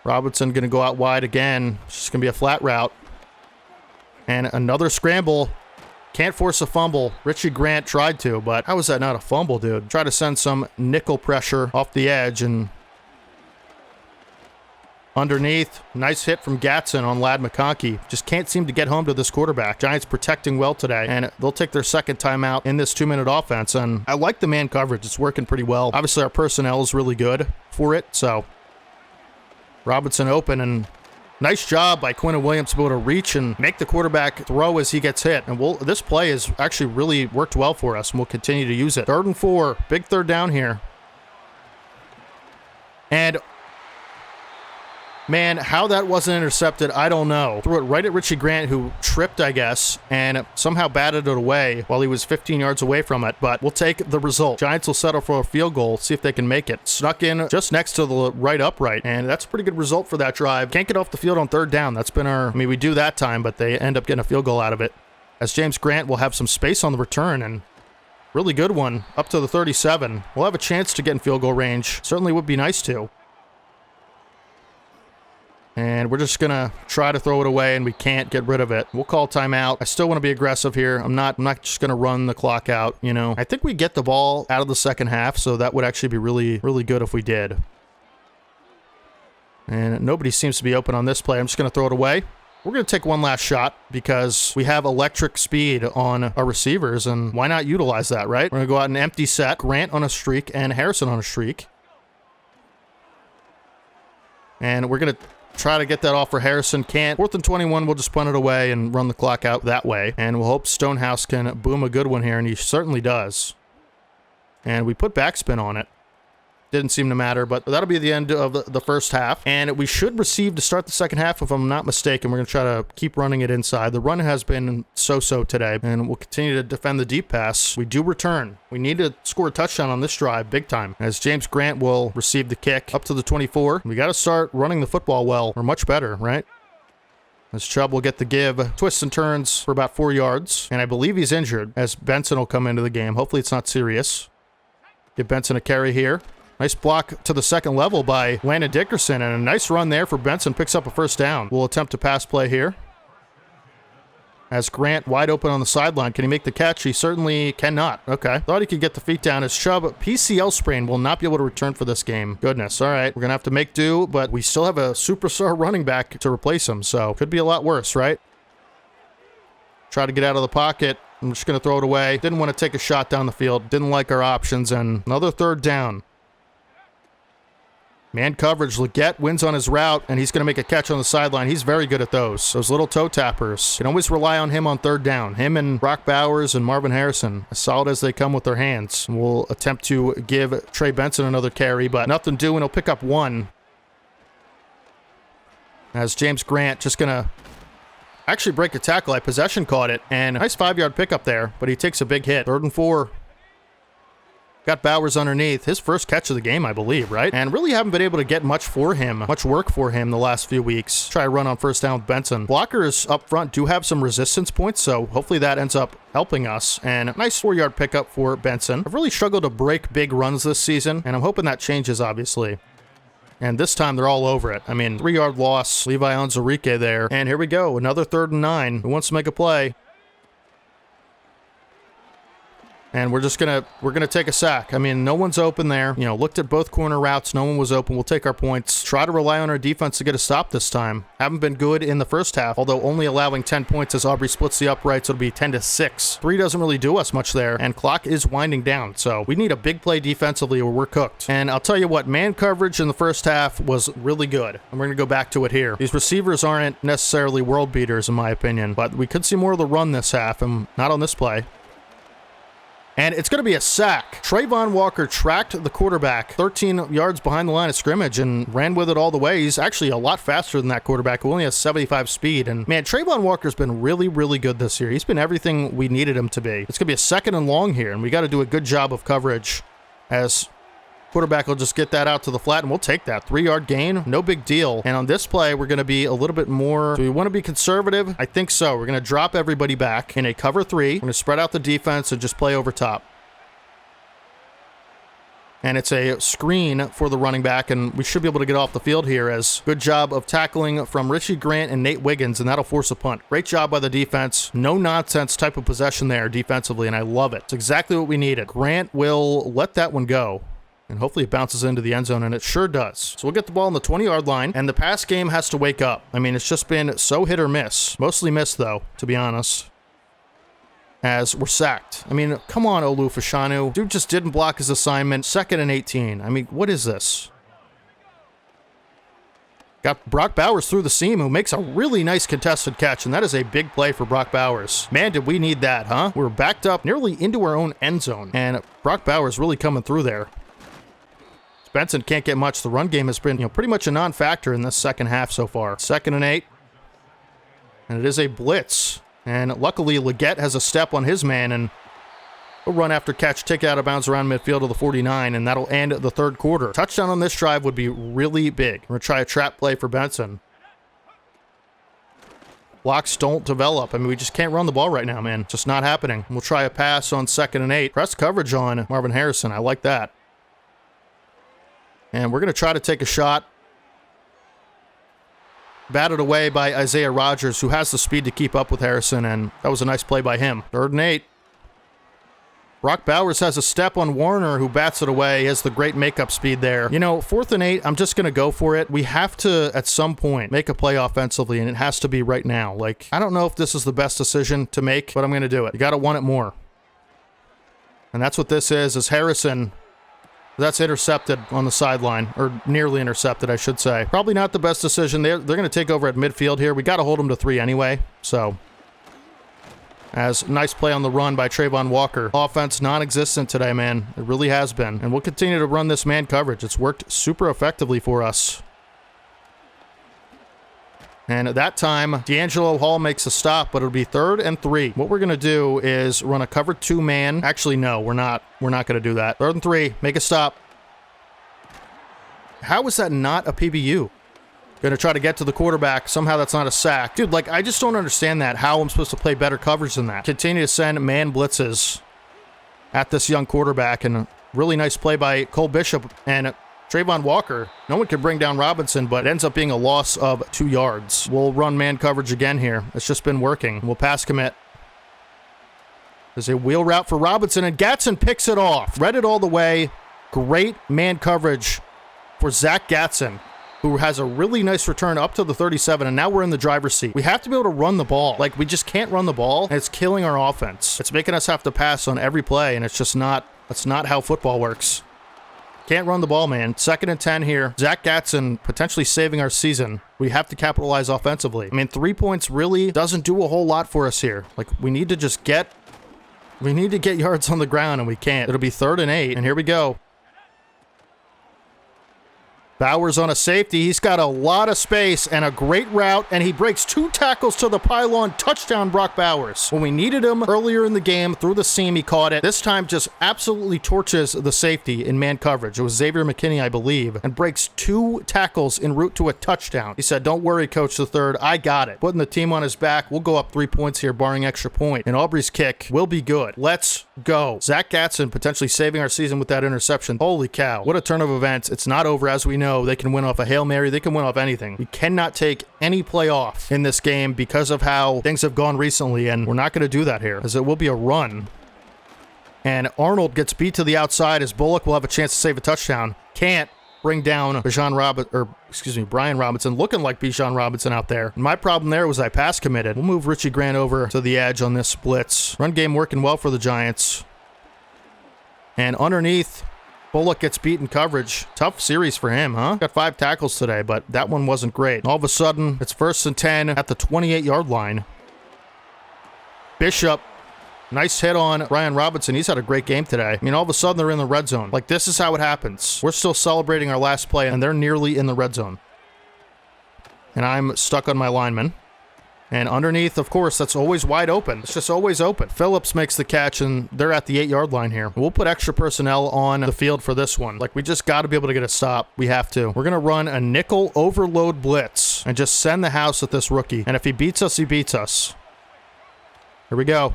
Robinson going to go out wide again. It's just going to be a flat route. And another scramble. Can't force a fumble. Richie Grant tried to, but how is that not a fumble, dude? Try to send some nickel pressure off the edge and underneath. Nice hit from Gatson on Ladd McConkey. Just can't seem to get home to this quarterback. Giants protecting well today, and they'll take their 2nd timeout in this 2-minute offense. And I like the man coverage. It's working pretty well. Obviously, our personnel is really good for it, so... Robinson open, and nice job by Quinn Williams to be able to reach and make the quarterback throw as he gets hit. And this play has actually really worked well for us, and we'll continue to use it. 3rd and 4, big 3rd down here. And man, how that wasn't intercepted, I don't know. Threw it right at Richie Grant, who tripped, I guess, and somehow batted it away while he was 15 yards away from it. But we'll take the result. Giants will settle for a field goal, see if they can make it. Snuck in just next to the right upright, and that's a pretty good result for that drive. Can't get off the field on 3rd down. That's been our... I mean, we do that time, but they end up getting a field goal out of it. As James Grant will have some space on the return, and really good one up to the 37. We'll have a chance to get in field goal range. Certainly would be nice to. And we're just going to try to throw it away, and we can't get rid of it. We'll call timeout. I still want to be aggressive here. I'm not just going to run the clock out, you know. I think we get the ball out of the 2nd half, so that would actually be really, really good if we did. And nobody seems to be open on this play. I'm just going to throw it away. We're going to take one last shot because we have electric speed on our receivers, and why not utilize that, right? We're going to go out and empty set. Grant on a streak and Harrison on a streak. And we're going to try to get that off for Harrison. Can't. 4th and 21, we'll just punt it away and run the clock out that way. And we'll hope Stonehouse can boom a good one here, and he certainly does. And we put backspin on it. Didn't seem to matter, but that'll be the end of the first half. And we should receive to start the second half, if I'm not mistaken. We're going to try to keep running it inside. The run has been so-so today, and we'll continue to defend the deep pass. We do return. We need to score a touchdown on this drive big time, as James Grant will receive the kick up to the 24. We got to start running the football well, or much better, right? As Chubb will get the give, twists and turns for about 4 yards, and I believe he's injured, as Benson will come into the game. Hopefully it's not serious. Give Benson a carry here. Nice block to the second level by Landon Dickerson, and a nice run there for Benson. Picks up a first down. We'll attempt a pass play here. As Grant wide open on the sideline. Can he make the catch? He certainly cannot. Okay. Thought he could get the feet down. As Chubb, PCL sprain, will not be able to return for this game. Goodness. All right. We're going to have to make do, but we still have a superstar running back to replace him, so could be a lot worse, right? Try to get out of the pocket. I'm just going to throw it away. Didn't want to take a shot down the field. Didn't like our options, and another third down. Man coverage, Leggett wins on his route, and he's going to make a catch on the sideline. He's very good at those little toe tappers. You can always rely on him on third down. Him and Brock Bowers and Marvin Harrison, as solid as they come with their hands. We'll attempt to give Trey Benson another carry, but nothing doing. He'll pick up one. As James Grant just going to actually break a tackle. I possession caught it, and a nice 5-yard pickup there, but he takes a big hit. 3rd and 4. Got Bowers underneath. His first catch of the game, I believe, right? And really haven't been able to get much work for him the last few weeks. Try a run on first down with Benson. Blockers up front do have some resistance points, so hopefully that ends up helping us. And a nice 4-yard pickup for Benson. I've really struggled to break big runs this season, and I'm hoping that changes, obviously. And this time, they're all over it. I mean, 3-yard loss. Levi Onwuzurike there. And here we go. Another 3rd and 9. Who wants to make a play? And we're gonna take a sack. I mean, no one's open there. You know, looked at both corner routes. No one was open. We'll take our points. Try to rely on our defense to get a stop this time. Haven't been good in the first half, although only allowing 10 points as Aubrey splits the uprights. It'll be 10-6. 3 doesn't really do us much there, and clock is winding down. So we need a big play defensively or we're cooked. And I'll tell you what, man coverage in the first half was really good. And we're gonna go back to it here. These receivers aren't necessarily world beaters in my opinion, but we could see more of the run this half, and not on this play. And it's going to be a sack. Trayvon Walker tracked the quarterback 13 yards behind the line of scrimmage and ran with it all the way. He's actually a lot faster than that quarterback who only has 75 speed. And man, Trayvon Walker's been really, really good this year. He's been everything we needed him to be. It's going to be a 2nd and long here, and we got to do a good job of coverage as quarterback will just get that out to the flat, and we'll take that. 3-yard gain, no big deal. And on this play, we're going to be a little bit more. Do we want to be conservative? I think so. We're going to drop everybody back in a cover 3. We're going to spread out the defense and just play over top. And it's a screen for the running back, and we should be able to get off the field here as good job of tackling from Richie Grant and Nate Wiggins, and that'll force a punt. Great job by the defense. No nonsense type of possession there defensively, and I love it. It's exactly what we needed. Grant will let that one go. And hopefully it bounces into the end zone, and it sure does. So we'll get the ball on the 20-yard line, and the pass game has to wake up. I mean, it's just been so hit or miss. Mostly miss, though, to be honest, as we're sacked. I mean, come on, Olu Fashanu. Dude just didn't block his assignment. 2nd and 18. I mean, what is this? Got Brock Bowers through the seam, who makes a really nice contested catch, and that is a big play for Brock Bowers. Man, did we need that, huh? We're backed up nearly into our own end zone, and Brock Bowers really coming through there. Benson can't get much. The run game has been, pretty much a non-factor in this second half so far. 2nd and 8. And it is a blitz. And luckily, Leggett has a step on his man, and a run after catch, take out of bounds around midfield of the 49, and that'll end the 3rd quarter. Touchdown on this drive would be really big. We're going to try a trap play for Benson. Blocks don't develop. I mean, we just can't run the ball right now, man. Just not happening. We'll try a pass on 2nd and 8. Press coverage on Marvin Harrison. I like that. And we're going to try to take a shot. Batted away by Isaiah Rodgers, who has the speed to keep up with Harrison, and that was a nice play by him. 3rd and 8. Brock Bowers has a step on Warner, who bats it away. He has the great makeup speed there. 4th and 8, I'm just going to go for it. We have to, at some point, make a play offensively, and it has to be right now. I don't know if this is the best decision to make, but I'm going to do it. You got to want it more. And that's what this is Harrison. That's intercepted on the sideline, or nearly intercepted, I should say. Probably not the best decision. They're going to take over at midfield here. We got to hold them to 3 anyway, so As nice play on the run by Trayvon Walker. Offense non-existent today, man. It really has been. And we'll continue to run this man coverage. It's worked super effectively for us. And at that time, D'Angelo Hall makes a stop, but it'll be 3rd and 3. What we're going to do is run a cover 2 man. Actually, no, we're not going to do that. 3rd and 3, make a stop. How is that not a PBU? Going to try to get to the quarterback. Somehow that's not a sack. Dude, like, I just don't understand that. How I'm supposed to play better coverage than that. Continue to send man blitzes at this young quarterback. And a really nice play by Cole Bishop and Trayvon Walker. No one can bring down Robinson, but it ends up being a loss of 2 yards. We'll run man coverage again here. It's just been working. We'll pass commit. There's a wheel route for Robinson, and Gatson picks it off. Read it all the way. Great man coverage for Zach Gatson, who has a really nice return up to the 37, and now we're in the driver's seat. We have to be able to run the ball. Like, we just can't run the ball, and it's killing our offense. It's making us have to pass on every play, and it's just not, that's not how football works. Can't run the ball, man. 2nd and 10 here. Zach Gatson potentially saving our season. We have to capitalize offensively. I mean, 3 points really doesn't do a whole lot for us here. Like, we need to just get yards on the ground, and we can't. It'll be 3rd and 8, and here we go. Bowers on a safety. He's got a lot of space and a great route, and he breaks 2 tackles to the pylon. Touchdown, Brock Bowers. When we needed him earlier in the game, through the seam, he caught it. This time just absolutely torches the safety in man coverage. It was Xavier McKinney, I believe, and breaks 2 tackles en route to a touchdown. He said, "Don't worry, Coach the third. I got it." Putting the team on his back. We'll go up 3 points here, barring extra point. And Aubrey's kick will be good. Let's go. Zach Gatson potentially saving our season with that interception. Holy cow. What a turn of events. It's not over, as we know. They can win off a Hail Mary. They can win off anything. We cannot take any play off in this game because of how things have gone recently, and we're not going to do that here, as it will be a run. And Arnold gets beat to the outside as Bullock will have a chance to save a touchdown. Can't bring down Brian Robinson, looking like Bijan Robinson out there. And my problem there was I pass committed. We'll move Richie Grant over to the edge on this blitz. Run game working well for the Giants. And underneath, Bullock gets beat in coverage. Tough series for him, huh? Got 5 tackles today, but that one wasn't great. All of a sudden, it's 1st and 10 at the 28-yard line. Bishop, nice hit on Brian Robinson. He's had a great game today. I mean, all of a sudden, they're in the red zone. Like, this is how it happens. We're still celebrating our last play, and they're nearly in the red zone. And I'm stuck on my lineman. And underneath, of course, that's always wide open. It's just always open. Phillips makes the catch, and they're at the 8-yard line here. We'll put extra personnel on the field for this one. Like, we just got to be able to get a stop. We have to. We're going to run a nickel overload blitz and just send the house at this rookie. And if he beats us, he beats us. Here we go.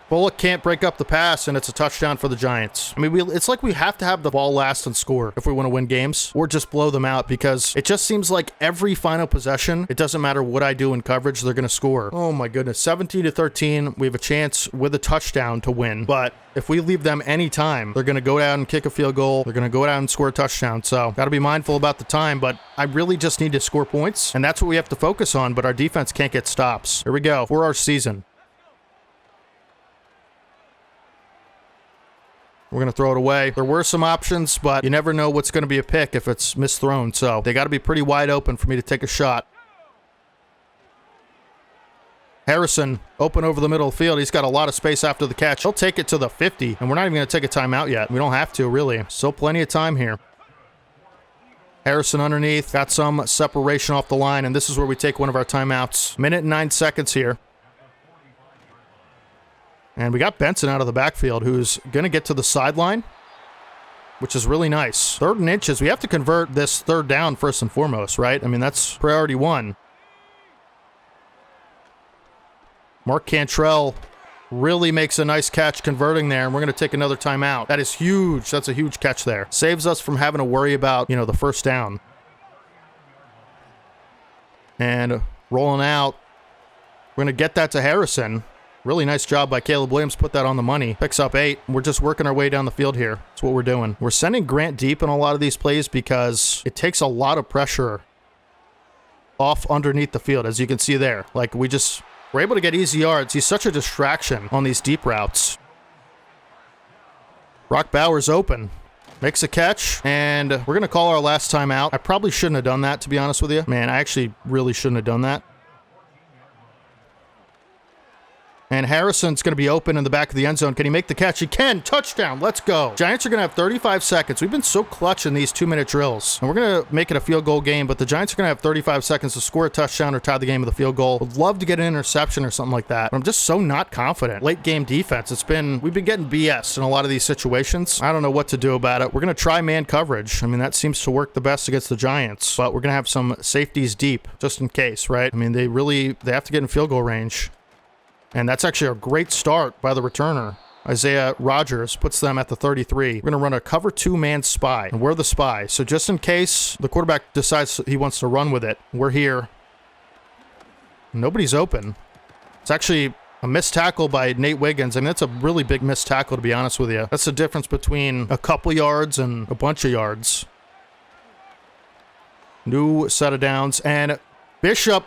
Bullock can't break up the pass, and it's a touchdown for the Giants. I mean, it's like we have to have the ball last and score if we want to win games, or just blow them out, because it just seems like every final possession, it doesn't matter what I do in coverage, they're going to score. Oh my goodness, 17-13, we have a chance with a touchdown to win, but if we leave them any time, they're going to go down and kick a field goal, they're going to go down and score a touchdown, so got to be mindful about the time, but I really just need to score points, and that's what we have to focus on, but our defense can't get stops. Here we go, for our season. We're going to throw it away. There were some options, but you never know what's going to be a pick if it's misthrown. So they got to be pretty wide open for me to take a shot. Harrison, open over the middle of the field. He's got a lot of space after the catch. He'll take it to the 50, and we're not even going to take a timeout yet. We don't have to, really. Still plenty of time here. Harrison underneath. Got some separation off the line, and this is where we take one of our timeouts. 1 minute and 9 seconds here. And we got Benson out of the backfield, who's going to get to the sideline, which is really nice. 3rd and inches. We have to convert this 3rd down first and foremost, right? I mean, that's priority 1. Mark Cantrell really makes a nice catch converting there, and we're going to take another timeout. That is huge. That's a huge catch there. Saves us from having to worry about, the 1st down. And rolling out. We're going to get that to Harrison. Really nice job by Caleb Williams. Put that on the money. Picks up 8. We're just working our way down the field here. That's what we're doing. We're sending Grant deep in a lot of these plays because it takes a lot of pressure off underneath the field, as you can see there. Like, we're able to get easy yards. He's such a distraction on these deep routes. Brock Bowers open. Makes a catch, and we're going to call our last timeout. I probably shouldn't have done that, to be honest with you. Man, I actually really shouldn't have done that. And Harrison's going to be open in the back of the end zone. Can he make the catch? He can. Touchdown. Let's go. Giants are going to have 35 seconds. We've been so clutch in these 2-minute drills. And we're going to make it a field goal game, but the Giants are going to have 35 seconds to score a touchdown or tie the game with a field goal. Would love to get an interception or something like that, but I'm just so not confident. Late game defense. We've been getting BS in a lot of these situations. I don't know what to do about it. We're going to try man coverage. I mean, that seems to work the best against the Giants, but we're going to have some safeties deep just in case, right? I mean, they have to get in field goal range. And that's actually a great start by the returner. Isaiah Rodgers puts them at the 33. We're going to run a cover 2-man spy, and we're the spy. So just in case the quarterback decides he wants to run with it, we're here. Nobody's open. It's actually a missed tackle by Nate Wiggins. I mean, that's a really big missed tackle, to be honest with you. That's the difference between a couple yards and a bunch of yards. New set of downs, and Bishop.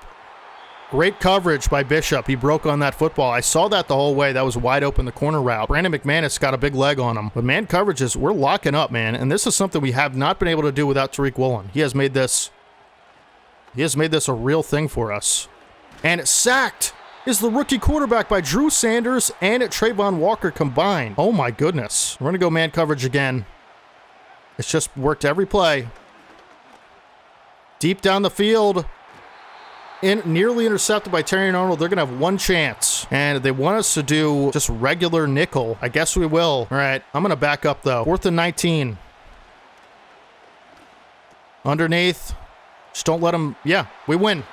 Great coverage by Bishop. He broke on that football. I saw that the whole way. That was wide open, the corner route. Brandon McManus got a big leg on him. But man coverages, we're locking up, man. And this is something we have not been able to do without Tariq Woolen. He has made this a real thing for us. And sacked is the rookie quarterback by Drew Sanders and Trayvon Walker combined. Oh my goodness. We're going to go man coverage again. It's just worked every play. Deep down the field. Nearly intercepted by Terry and Arnold. They're going to have one chance. And they want us to do just regular nickel. I guess we will. All right. I'm going to back up, though. 4th and 19. Underneath. Just don't let them. Yeah, we win.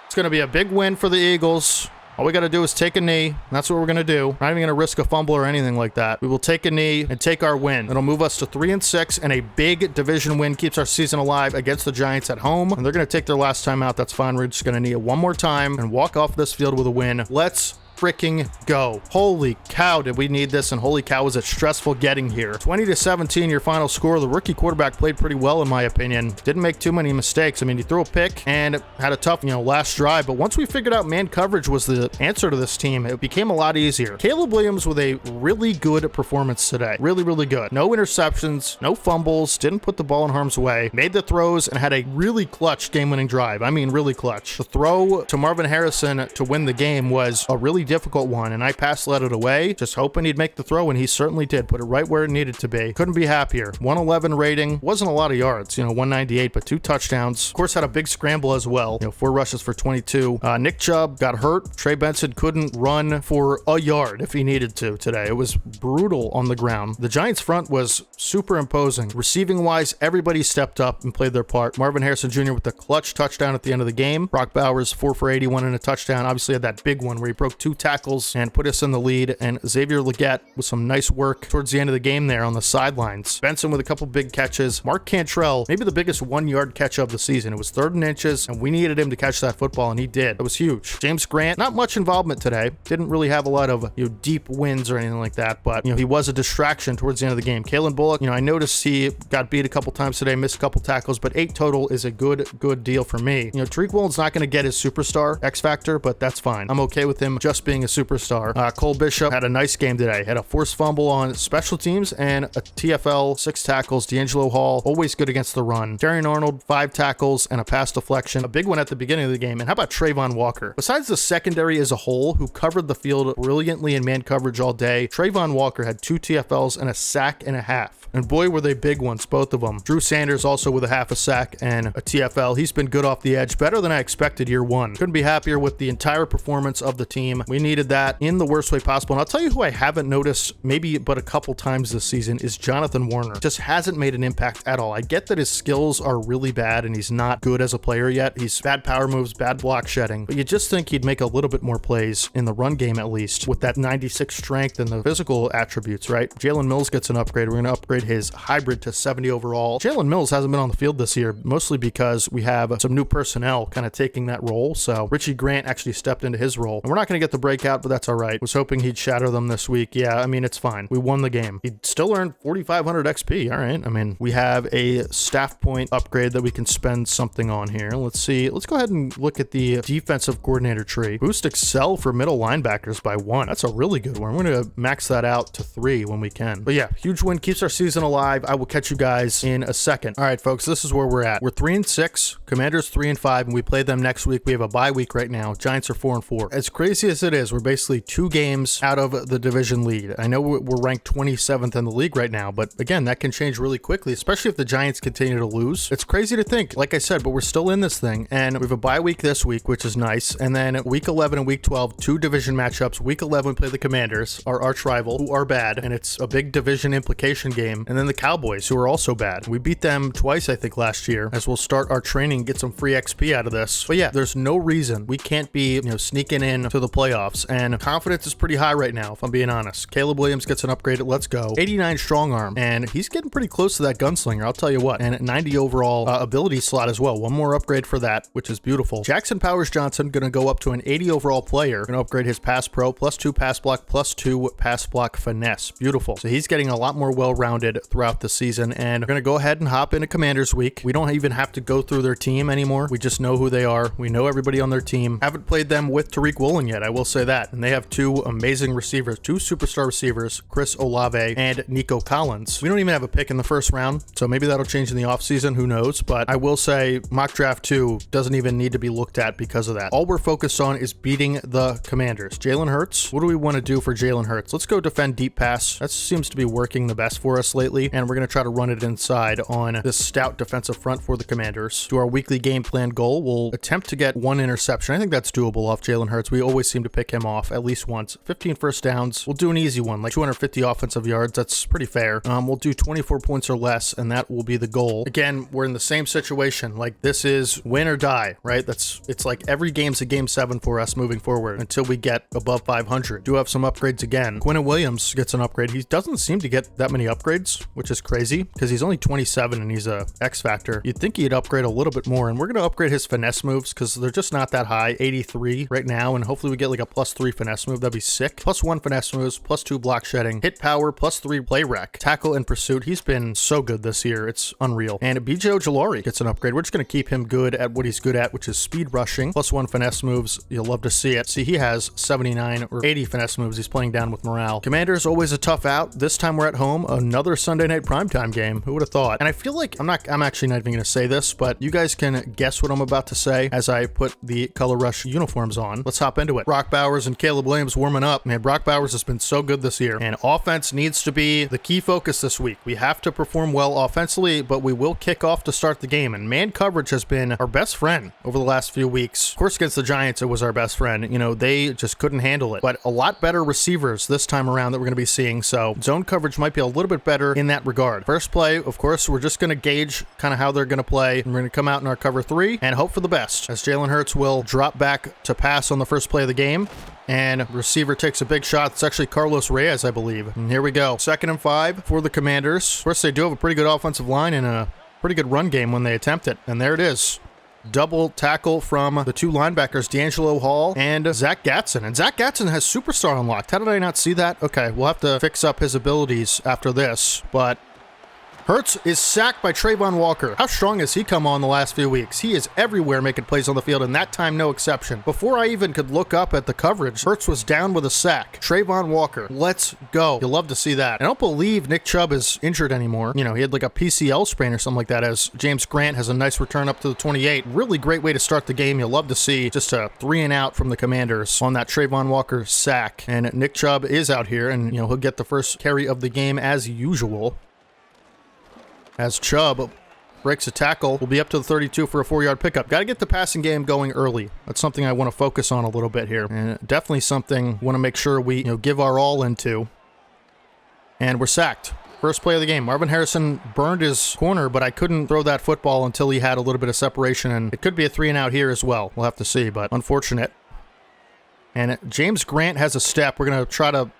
It's going to be a big win for the Eagles. All we got to do is take a knee. That's what we're going to do. We're not even going to risk a fumble or anything like that. We will take a knee and take our win. It'll move us to 3-6, and a big division win keeps our season alive against the Giants at home. And they're going to take their last time out. That's fine. We're just going to knee it one more time and walk off this field with a win. Let's freaking go. Holy cow, did we need this, and holy cow, was it stressful getting here. 20-17, your final score. The rookie quarterback played pretty well, in my opinion. Didn't make too many mistakes. I mean, he threw a pick and had a tough, last drive, but once we figured out man coverage was the answer to this team, it became a lot easier. Caleb Williams with a really good performance today. Really, really good. No interceptions, no fumbles, didn't put the ball in harm's way, made the throws, and had a really clutch game-winning drive. I mean, really clutch. The throw to Marvin Harrison to win the game was a really difficult one, and I let it away, just hoping he'd make the throw, and he certainly did. Put it right where it needed to be. Couldn't be happier. 111 rating. Wasn't a lot of yards, 198, but 2 touchdowns. Of course, had a big scramble as well. 4 rushes for 22. Nick Chubb got hurt. Trey Benson couldn't run for a yard if he needed to today. It was brutal on the ground. The Giants front was super imposing. Receiving wise, everybody stepped up and played their part. Marvin Harrison Jr. with the clutch touchdown at the end of the game. Brock Bowers 4 for 81 and a touchdown. Obviously had that big one where he broke 2 tackles and put us in the lead, and Xavier Legette with some nice work towards the end of the game there on the sidelines. Benson with a couple big catches. Mark Cantrell, maybe the biggest 1-yard catch of the season. It was 3rd and inches, and we needed him to catch that football, and he did. It was huge. James Grant, not much involvement today. Didn't really have a lot of deep wins or anything like that, but he was a distraction towards the end of the game. Kalen Bullock, I noticed he got beat a couple times today, missed a couple tackles, but 8 total is a good deal for me. Tariq Woolen's not going to get his superstar X factor, but that's fine. I'm okay with him just being a superstar. Cole Bishop had a nice game today. Had a forced fumble on special teams and a TFL, 6 tackles. D'Angelo Hall, always good against the run. Darian Arnold, 5 tackles and a pass deflection. A big one at the beginning of the game. And how about Trayvon Walker? Besides the secondary as a whole, who covered the field brilliantly in man coverage all day, Trayvon Walker had 2 TFLs and a sack and a half. And boy, were they big ones, both of them. Drew Sanders also with a half a sack and a TFL. He's been good off the edge, better than I expected year one. Couldn't be happier with the entire performance of the team. We needed that in the worst way possible. And I'll tell you who I haven't noticed maybe but a couple times this season is Jonathan Warner. Just hasn't made an impact at all. I get that his skills are really bad and he's not good as a player yet. He's bad power moves, bad block shedding, but you just think he'd make a little bit more plays in the run game at least with that 96 strength and the physical attributes, right? Jalen Mills gets an upgrade. We're going to upgrade his hybrid to 70 overall. Jalen Mills hasn't been on the field this year, mostly because we have some new personnel kind of taking that role. So Richie Grant actually stepped into his role. And we're not going to get the breakout, but that's all right. Was hoping he'd shatter them this week. Yeah, I mean, it's fine. We won the game. He'd still earned 4,500 XP. All right. I mean, we have a staff point upgrade that we can spend something on here. Let's see. Let's go ahead and look at the defensive coordinator tree. Boost excel for middle linebackers by 1. That's a really good one. We're going to max that out to 3 when we can. But yeah, huge win, keeps our season alive. I will catch you guys in a second. All right, folks, this is where we're at. We're 3-6, Commanders 3-5, and we play them next week. We have a bye week right now. Giants are 4-4. As crazy as it it is, we're basically 2 games out of the division lead. I know we're ranked 27th in the league right now, but again, that can change really quickly, especially if the Giants continue to lose. It's crazy to think, like I said, but we're still in this thing, and we have a bye week this week, which is nice, and then week 11 and week 12, 2 division matchups. Week 11, we play the Commanders, our arch rival, who are bad, and it's a big division implication game, and then the Cowboys, who are also bad. We beat them twice, I think, last year, as we'll start our training, get some free XP out of this. But yeah, there's no reason we can't be, sneaking in to the playoffs, and confidence is pretty high right now, if I'm being honest. Caleb Williams gets an upgrade at Let's Go. 89 strong arm, and he's getting pretty close to that gunslinger, I'll tell you what, and 90 overall ability slot as well. One more upgrade for that, which is beautiful. Jackson Powers Johnson gonna go up to an 80 overall player, gonna upgrade his pass pro, +2 pass block, +2 pass block finesse. Beautiful. So he's getting a lot more well-rounded throughout the season, and we're gonna go ahead and hop into Commanders week. We don't even have to go through their team anymore. We just know who they are. We know everybody on their team. Haven't played them with Tariq Woolen yet, I will say that. And they have 2 amazing receivers, 2 superstar receivers, Chris Olave and Nico Collins. We don't even have a pick in the first round, so maybe that'll change in the offseason, who knows? But I will say mock draft 2 doesn't even need to be looked at because of that. All we're focused on is beating the Commanders. Jalen Hurts, what do we want to do for Jalen Hurts? Let's go defend deep pass. That seems to be working the best for us lately, and we're going to try to run it inside on this stout defensive front for the Commanders. To our weekly game plan goal, we'll attempt to get 1 interception. I think that's doable off Jalen Hurts. We always seem to pick him off at least once. 15 first downs. We'll do an easy one, like 250 offensive yards. That's pretty fair. We'll do 24 points or less, and that will be the goal. Again, we're in the same situation. Like, this is win or die, right? It's like every game's a game 7 for us moving forward until we get above 500. Do have some upgrades again. Quentin Williams gets an upgrade. He doesn't seem to get that many upgrades, which is crazy because he's only 27 and he's a X factor. You'd think he'd upgrade a little bit more, and we're going to upgrade his finesse moves because they're just not that high. 83 right now, and hopefully we get like a +3 finesse move. That'd be sick. +1 finesse moves, +2 block shedding, hit power, +3 play rec, tackle and pursuit. He's been so good this year. It's unreal. And BJ Ojulari gets an upgrade. We're just going to keep him good at what he's good at, which is speed rushing, +1 finesse moves. You'll love to see it. See, he has 79 or 80 finesse moves. He's playing down with morale. Commanders always a tough out. This time we're at home. Another Sunday night primetime game. Who would have thought? And I feel like I'm actually not even going to say this, but you guys can guess what I'm about to say as I put the Color Rush uniforms on. Let's hop into it. Brock Bowers and Caleb Williams warming up. Man, Brock Bowers has been so good this year, and offense needs to be the key focus this week. We have to perform well offensively, but we will kick off to start the game, and man coverage has been our best friend over the last few weeks. Of course, against the Giants, it was our best friend. They just couldn't handle it, but a lot better receivers this time around that we're going to be seeing, so zone coverage might be a little bit better in that regard. First play, of course, we're just going to gauge kind of how they're going to play, and we're going to come out in our cover 3 and hope for the best, as Jalen Hurts will drop back to pass on the first play of the game. And receiver takes a big shot. It's actually Carlos Reyes, I believe. And here we go. 2nd and 5 for the Commanders. Of course, they do have a pretty good offensive line and a pretty good run game when they attempt it. And there it is. Double tackle from the 2 linebackers, D'Angelo Hall and Zach Gatson. And Zach Gatson has superstar unlocked. How did I not see that? Okay, we'll have to fix up his abilities after this. But Hurts is sacked by Trayvon Walker. How strong has he come on the last few weeks? He is everywhere making plays on the field, and that time no exception. Before I even could look up at the coverage, Hurts was down with a sack. Trayvon Walker, let's go. You'll love to see that. I don't believe Nick Chubb is injured anymore. He had like a PCL sprain or something like that, as James Grant has a nice return up to the 28. Really great way to start the game. You'll love to see just a 3 and out from the Commanders on that Trayvon Walker sack. And Nick Chubb is out here, and he'll get the first carry of the game as usual. As Chubb breaks a tackle, we'll be up to the 32 for a 4-yard pickup. Got to get the passing game going early. That's something I want to focus on a little bit here. And definitely something I want to make sure we give our all into. And we're sacked. First play of the game. Marvin Harrison burned his corner, but I couldn't throw that football until he had a little bit of separation. And it could be a 3 and out here as well. We'll have to see, but unfortunate. And James Grant has a step. We're going to try to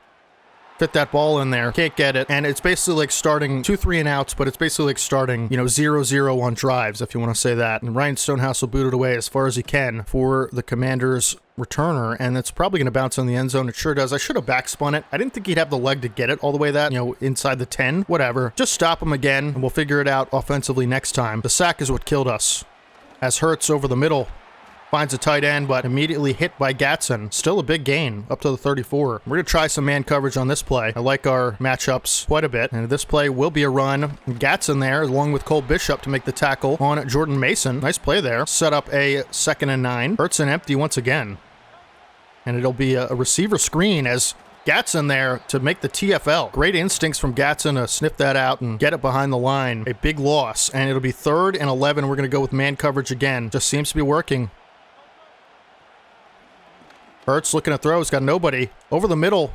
fit that ball in there. Can't get it. And it's basically like starting 2 3 and outs, but it's basically like starting, 0-0 on drives, if you want to say that. And Ryan Stonehouse will boot it away as far as he can for the Commanders returner, and it's probably going to bounce on the end zone. It sure does. I should have backspun it. I didn't think he'd have the leg to get it all the way that, inside the 10. Whatever. Just stop him again, and we'll figure it out offensively next time. The sack is what killed us. As Hurts over the middle finds a tight end, but immediately hit by Gatson. Still a big gain, up to the 34. We're going to try some man coverage on this play. I like our matchups quite a bit, and this play will be a run. Gatson there, along with Cole Bishop to make the tackle on Jordan Mason. Nice play there. Set up a 2nd and 9. Hurts an empty once again. And it'll be a receiver screen as Gatson there to make the TFL. Great instincts from Gatson to sniff that out and get it behind the line. A big loss. And it'll be 3rd and 11. We're going to go with man coverage again. Just seems to be working. Hurts looking to throw. He's got nobody. Over the middle.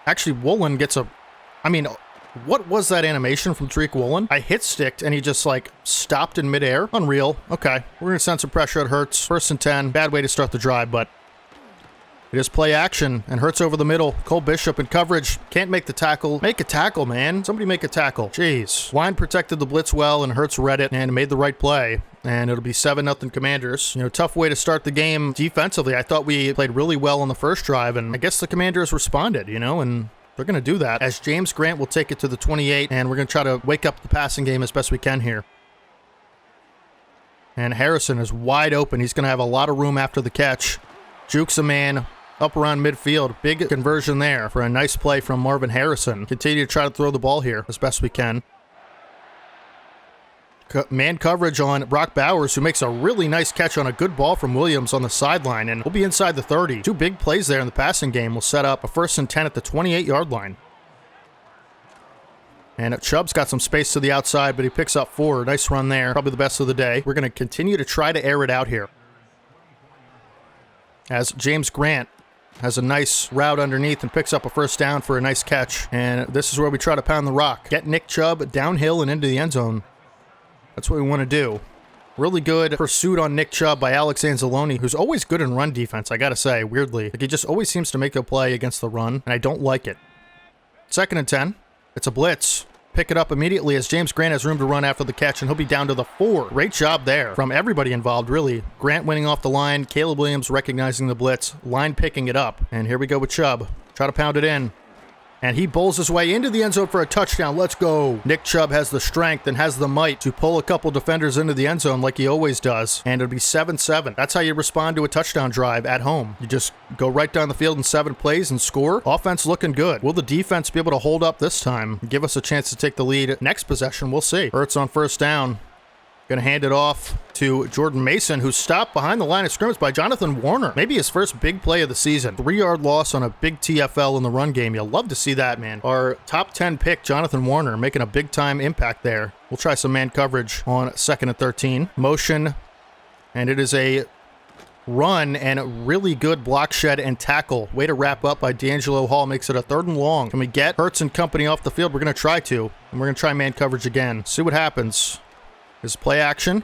Actually, Woolen gets a... I mean, what was that animation from Tariq Woolen? I hit sticked and he just like stopped in midair. Unreal. Okay. We're going to send some pressure at Hurts. 1st and 10. Bad way to start the drive, but it is play action and Hurts over the middle. Cole Bishop in coverage. Can't make the tackle. Make a tackle, man. Somebody make a tackle. Jeez. Line protected the blitz well and Hurts read it and made the right play. And it'll be 7-0 Commanders. You know, tough way to start the game defensively. I thought we played really well on the first drive, and I guess the Commanders responded, you know, and they're going to do that. As James Grant will take it to the 28, and we're going to try to wake up the passing game as best we can here. And Harrison is wide open. He's going to have a lot of room after the catch. Jukes a man up around midfield. Big conversion there for a nice play from Marvin Harrison. Continue to try to throw the ball here as best we can. Man coverage on Brock Bowers, who makes a really nice catch on a good ball from Williams on the sideline, and we'll be inside the 30. 2 big plays there in the passing game will set up a 1st and 10 at the 28-yard line. And Chubb's got some space to the outside, but he picks up 4. Nice run there. Probably the best of the day. We're going to continue to try to air it out here. As James Grant has a nice route underneath and picks up a 1st down for a nice catch. And this is where we try to pound the rock. Get Nick Chubb downhill and into the end zone. That's what we want to do. Really good pursuit on Nick Chubb by Alex Anzalone, who's always good in run defense, I gotta say, weirdly. Like, he just always seems to make a play against the run, and I don't like it. 2nd and 10. It's a blitz. Pick it up immediately as James Grant has room to run after the catch, and he'll be down to the 4. Great job there from everybody involved, really. Grant winning off the line, Caleb Williams recognizing the blitz, line picking it up, and here we go with Chubb. Try to pound it in. And he bowls his way into the end zone for a touchdown. Let's go. Nick Chubb has the strength and has the might to pull a couple defenders into the end zone like he always does. And it'll be 7-7. That's how you respond to a touchdown drive at home. You just go right down the field in 7 plays and score. Offense looking good. Will the defense be able to hold up this time? Give us a chance to take the lead. Next possession, we'll see. Hurts on 1st down. Going to hand it off to Jordan Mason, who's stopped behind the line of scrimmage by Jonathan Warner. Maybe his first big play of the season. 3-yard loss on a big TFL in the run game. You'll love to see that, man. Our top 10 pick, Jonathan Warner, making a big-time impact there. We'll try some man coverage on 2nd and 13. Motion, and it is a run and a really good block shed and tackle. Way to wrap up by D'Angelo Hall. Makes it a 3rd and long. Can we get Hurts and company off the field? We're going to try to, and we're going to try man coverage again. See what happens. Is play action.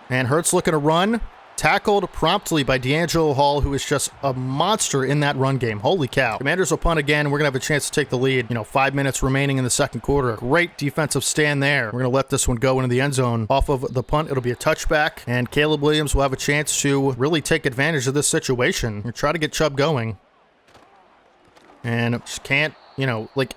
And Hurts looking to run. Tackled promptly by D'Angelo Hall, who is just a monster in that run game. Holy cow. Commanders will punt again, and we're going to have a chance to take the lead. 5 minutes remaining in the 2nd quarter. Great defensive stand there. We're going to let this one go into the end zone. Off of the punt, it'll be a touchback, and Caleb Williams will have a chance to really take advantage of this situation and try to get Chubb going. And just can't, we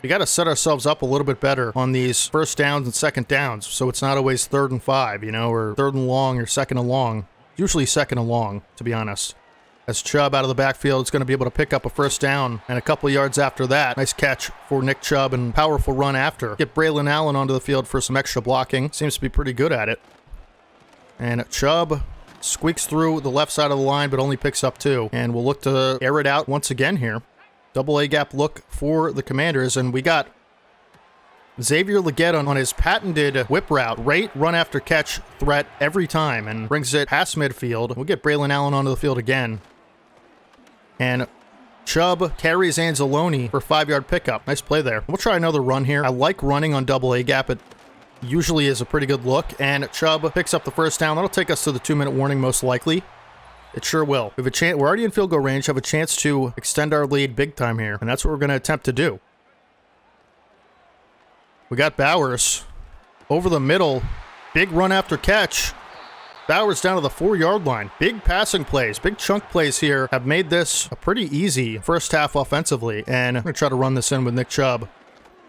got to set ourselves up a little bit better on these 1st downs and 2nd downs, so it's not always 3rd and 5, or 3rd and long or 2nd and long. Usually 2nd and long, to be honest. As Chubb out of the backfield is going to be able to pick up a 1st down, and a couple of yards after that, nice catch for Nick Chubb and powerful run after. Get Braylon Allen onto the field for some extra blocking. Seems to be pretty good at it. And Chubb squeaks through the left side of the line, but only picks up 2. And we'll look to air it out once again here. Double A gap look for the Commanders, and we got Xavier Legette on his patented whip route. Great run after catch threat every time, and brings it past midfield. We'll get Braylon Allen onto the field again. And Chubb carries Anzalone for 5-yard pickup. Nice play there. We'll try another run here. I like running on double A gap. It usually is a pretty good look, and Chubb picks up the 1st down. That'll take us to the 2-minute warning most likely. It sure will. We have a chance. We're already in field goal range. Have a chance to extend our lead big time here, and that's what we're going to attempt to do. We got Bowers over the middle. Big run after catch. Bowers down to the 4-yard line. Big passing plays, big chunk plays here have made this a pretty easy 1st half offensively, and I'm going to try to run this in with Nick Chubb.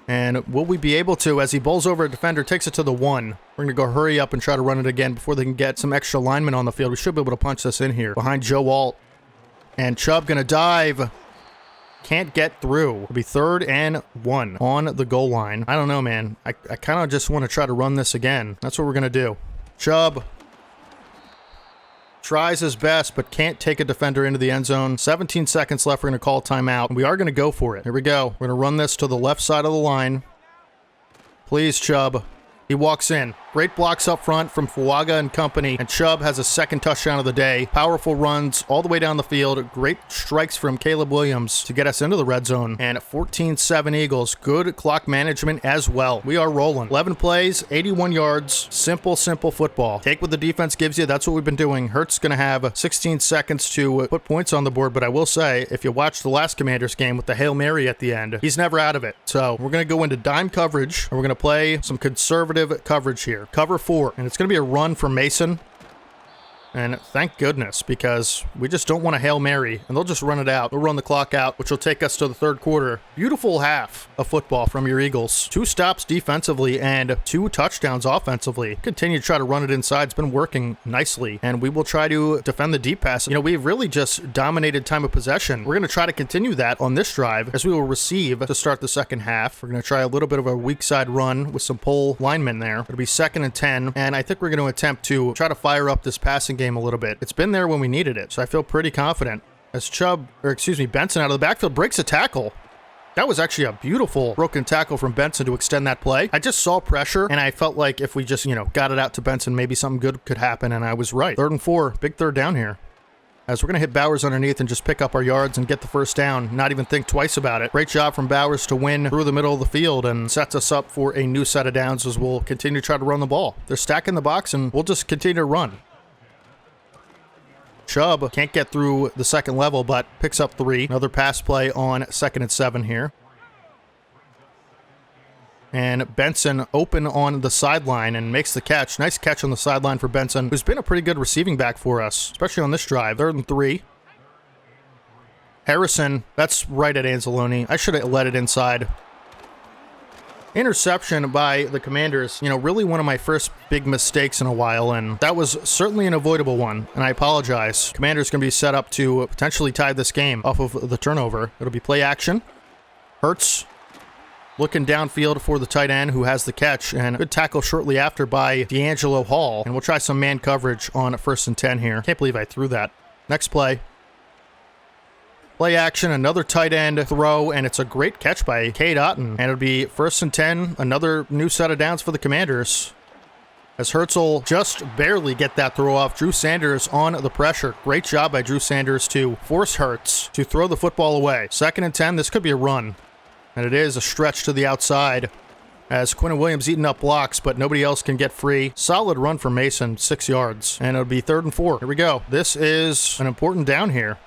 And will we be able to, as he bowls over a defender, takes it to the 1. We're going to go hurry up and try to run it again before they can get some extra linemen on the field. We should be able to punch this in here behind Joe Alt. And Chubb going to dive. Can't get through. It'll be 3rd and 1 on the goal line. I don't know, man. I kind of just want to try to run this again. That's what we're going to do. Chubb tries his best, but can't take a defender into the end zone. 17 seconds left. We're going to call timeout. We are going to go for it. Here we go. We're going to run this to the left side of the line. Please, Chubb. He walks in. Great blocks up front from Fuaga and company, and Chubb has a second touchdown of the day. Powerful runs all the way down the field. Great strikes from Caleb Williams to get us into the red zone. And 14-7 Eagles. Good clock management as well. We are rolling. 11 plays, 81 yards. Simple football. Take what the defense gives you. That's what we've been doing. Hurts going to have 16 seconds to put points on the board, but I will say, if you watch the last Commanders game with the Hail Mary at the end, he's never out of it. So we're going to go into dime coverage, and we're going to play some conservative coverage here. Cover 4, and it's going to be a run for Mason. And thank goodness, because we just don't want a Hail Mary, and they'll just run it out. They'll run the clock out, which will take us to the third quarter. Beautiful half of football from your Eagles. 2 stops defensively and 2 touchdowns offensively. Continue to try to run it inside. It's been working nicely, and we will try to defend the deep pass. You know, we've really just dominated time of possession. We're going to try to continue that on this drive as we will receive to start the second half. We're going to try a little bit of a weak side run with some pull linemen there. It'll be 2nd and 10, and I think we're going to attempt to try to fire up this passing game a little bit. It's been there when we needed it, so I feel pretty confident. As Benson out of the backfield breaks a tackle. That was actually a beautiful broken tackle from Benson to extend that play. I just saw pressure, and I felt like if we just, got it out to Benson, maybe something good could happen, and I was right. 3rd and 4, big third down here. As we're going to hit Bowers underneath and just pick up our yards and get the first down, not even think twice about it. Great job from Bowers to win through the middle of the field and sets us up for a new set of downs as we'll continue to try to run the ball. They're stacking the box, and we'll just continue to run. Chubb can't get through the second level, but picks up 3. Another pass play on 2nd and 7 here. And Benson open on the sideline and makes the catch. Nice catch on the sideline for Benson, who's been a pretty good receiving back for us, especially on this drive. 3rd and 3. Harrison, that's right at Anzalone. I should have let it inside. Interception by the Commanders, really one of my first big mistakes in a while, and that was certainly an avoidable one, and I apologize. Commanders going to be set up to potentially tie this game off of the turnover. It'll be play action. Hurts looking downfield for the tight end who has the catch, and good tackle shortly after by D'Angelo Hall, and we'll try some man coverage on 1st and 10 here. Can't believe I threw that. Next play. Play action, another tight end throw, and it's a great catch by Cade Otton. And it'll be 1st and 10, another new set of downs for the Commanders. As Hurts will just barely get that throw off. Drew Sanders on the pressure. Great job by Drew Sanders to force Hurts to throw the football away. 2nd and 10, this could be a run. And it is a stretch to the outside as Quinn Williams eating up blocks, but nobody else can get free. Solid run for Mason, 6 yards. And it'll be 3rd and 4. Here we go. This is an important down here.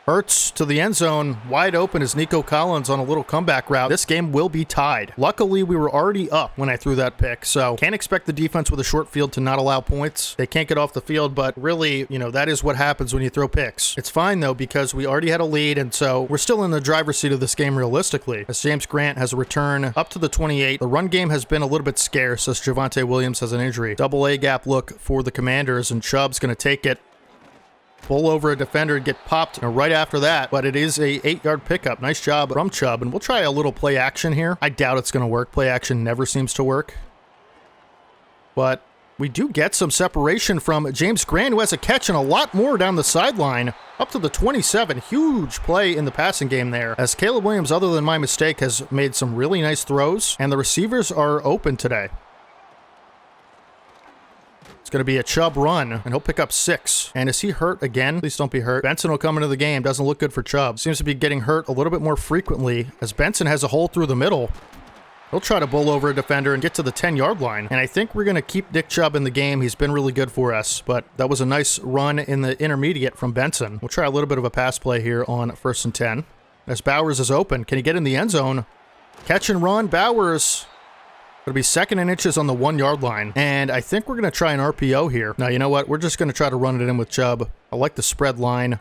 Hurts to the end zone, wide open is Nico Collins on a little comeback route. This game will be tied. Luckily, we were already up when I threw that pick, so can't expect the defense with a short field to not allow points. They can't get off the field, but really, that is what happens when you throw picks. It's fine, though, because we already had a lead, and so we're still in the driver's seat of this game realistically, as James Grant has a return up to the 28. The run game has been a little bit scarce as Javonte Williams has an injury. Double A gap look for the Commanders, and Chubb's going to take it. Pull over a defender and get popped right after that, but it is a 8-yard pickup. Nice job from Chubb, and we'll try a little play action here. I doubt it's going to work. Play action never seems to work. But we do get some separation from James Grant, who has a catch and a lot more down the sideline up to the 27. Huge play in the passing game there, as Caleb Williams, other than my mistake, has made some really nice throws, and the receivers are open today. It's going to be a Chubb run, and he'll pick up 6. And is he hurt again? Please don't be hurt. Benson will come into the game. Doesn't look good for Chubb. Seems to be getting hurt a little bit more frequently, as Benson has a hole through the middle. He'll try to bull over a defender and get to the 10-yard line. And I think we're going to keep Nick Chubb in the game. He's been really good for us, but that was a nice run in the intermediate from Benson. We'll try a little bit of a pass play here on 1st and 10. As Bowers is open. Can he get in the end zone? Catch and run. Bowers. It'll be 2nd and inches on the 1-yard line. And I think we're going to try an RPO here. Now, you know what? We're just going to try to run it in with Chubb. I like the spread line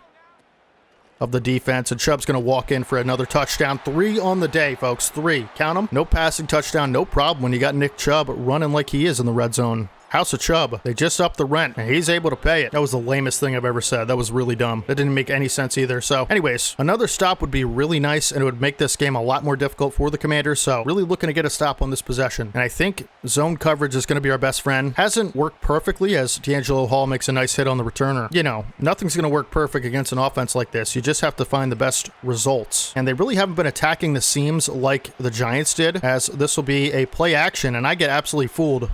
of the defense. And Chubb's going to walk in for another touchdown. 3 on the day, folks. 3. Count them. No passing touchdown. No problem when you got Nick Chubb running like he is in the red zone. House of Chubb. They just upped the rent, and he's able to pay it. That was the lamest thing I've ever said. That was really dumb. That didn't make any sense either. So anyways, another stop would be really nice, and it would make this game a lot more difficult for the Commanders. So really looking to get a stop on this possession. And I think zone coverage is going to be our best friend. Hasn't worked perfectly, as D'Angelo Hall makes a nice hit on the returner. You know, nothing's going to work perfect against an offense like this. You just have to find the best results. And they really haven't been attacking the seams like the Giants did, as this will be a play action, and I get absolutely fooled.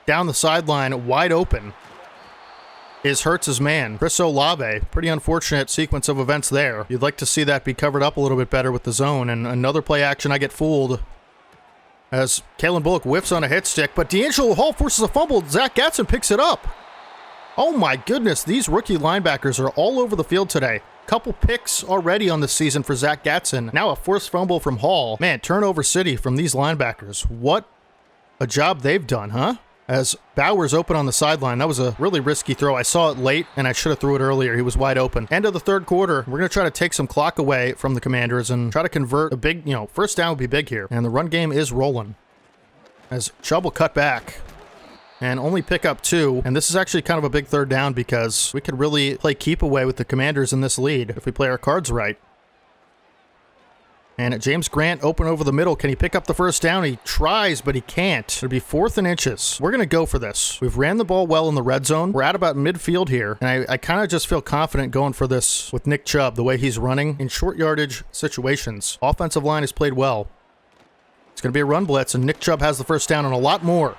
Down the sideline, wide open, is Hurts' man, Chris Olave. Pretty unfortunate sequence of events there. You'd like to see that be covered up a little bit better with the zone, and another play action, I get fooled as Kalen Bullock whiffs on a hit stick, but D'Angelo Hall forces a fumble. Zach Gatson picks it up. Oh my goodness, these rookie linebackers are all over the field today. Couple picks already on the season for Zach Gatson. Now a forced fumble from Hall. Man, turnover city from these linebackers. What a job they've done, huh? As Bowers open on the sideline. That was a really risky throw. I saw it late, and I should have threw it earlier. He was wide open. End of the third quarter. We're going to try to take some clock away from the Commanders and try to convert a big, first down would be big here. And the run game is rolling. As Chubb will cut back and only pick up 2. And this is actually kind of a big third down because we could really play keep away with the Commanders in this lead if we play our cards right. And James Grant open over the middle. Can he pick up the first down? He tries, but he can't. It'll be 4th and inches. We're going to go for this. We've ran the ball well in the red zone. We're at about midfield here, and I kind of just feel confident going for this with Nick Chubb, the way he's running in short yardage situations. Offensive line has played well. It's going to be a run blitz, and Nick Chubb has the first down and a lot more.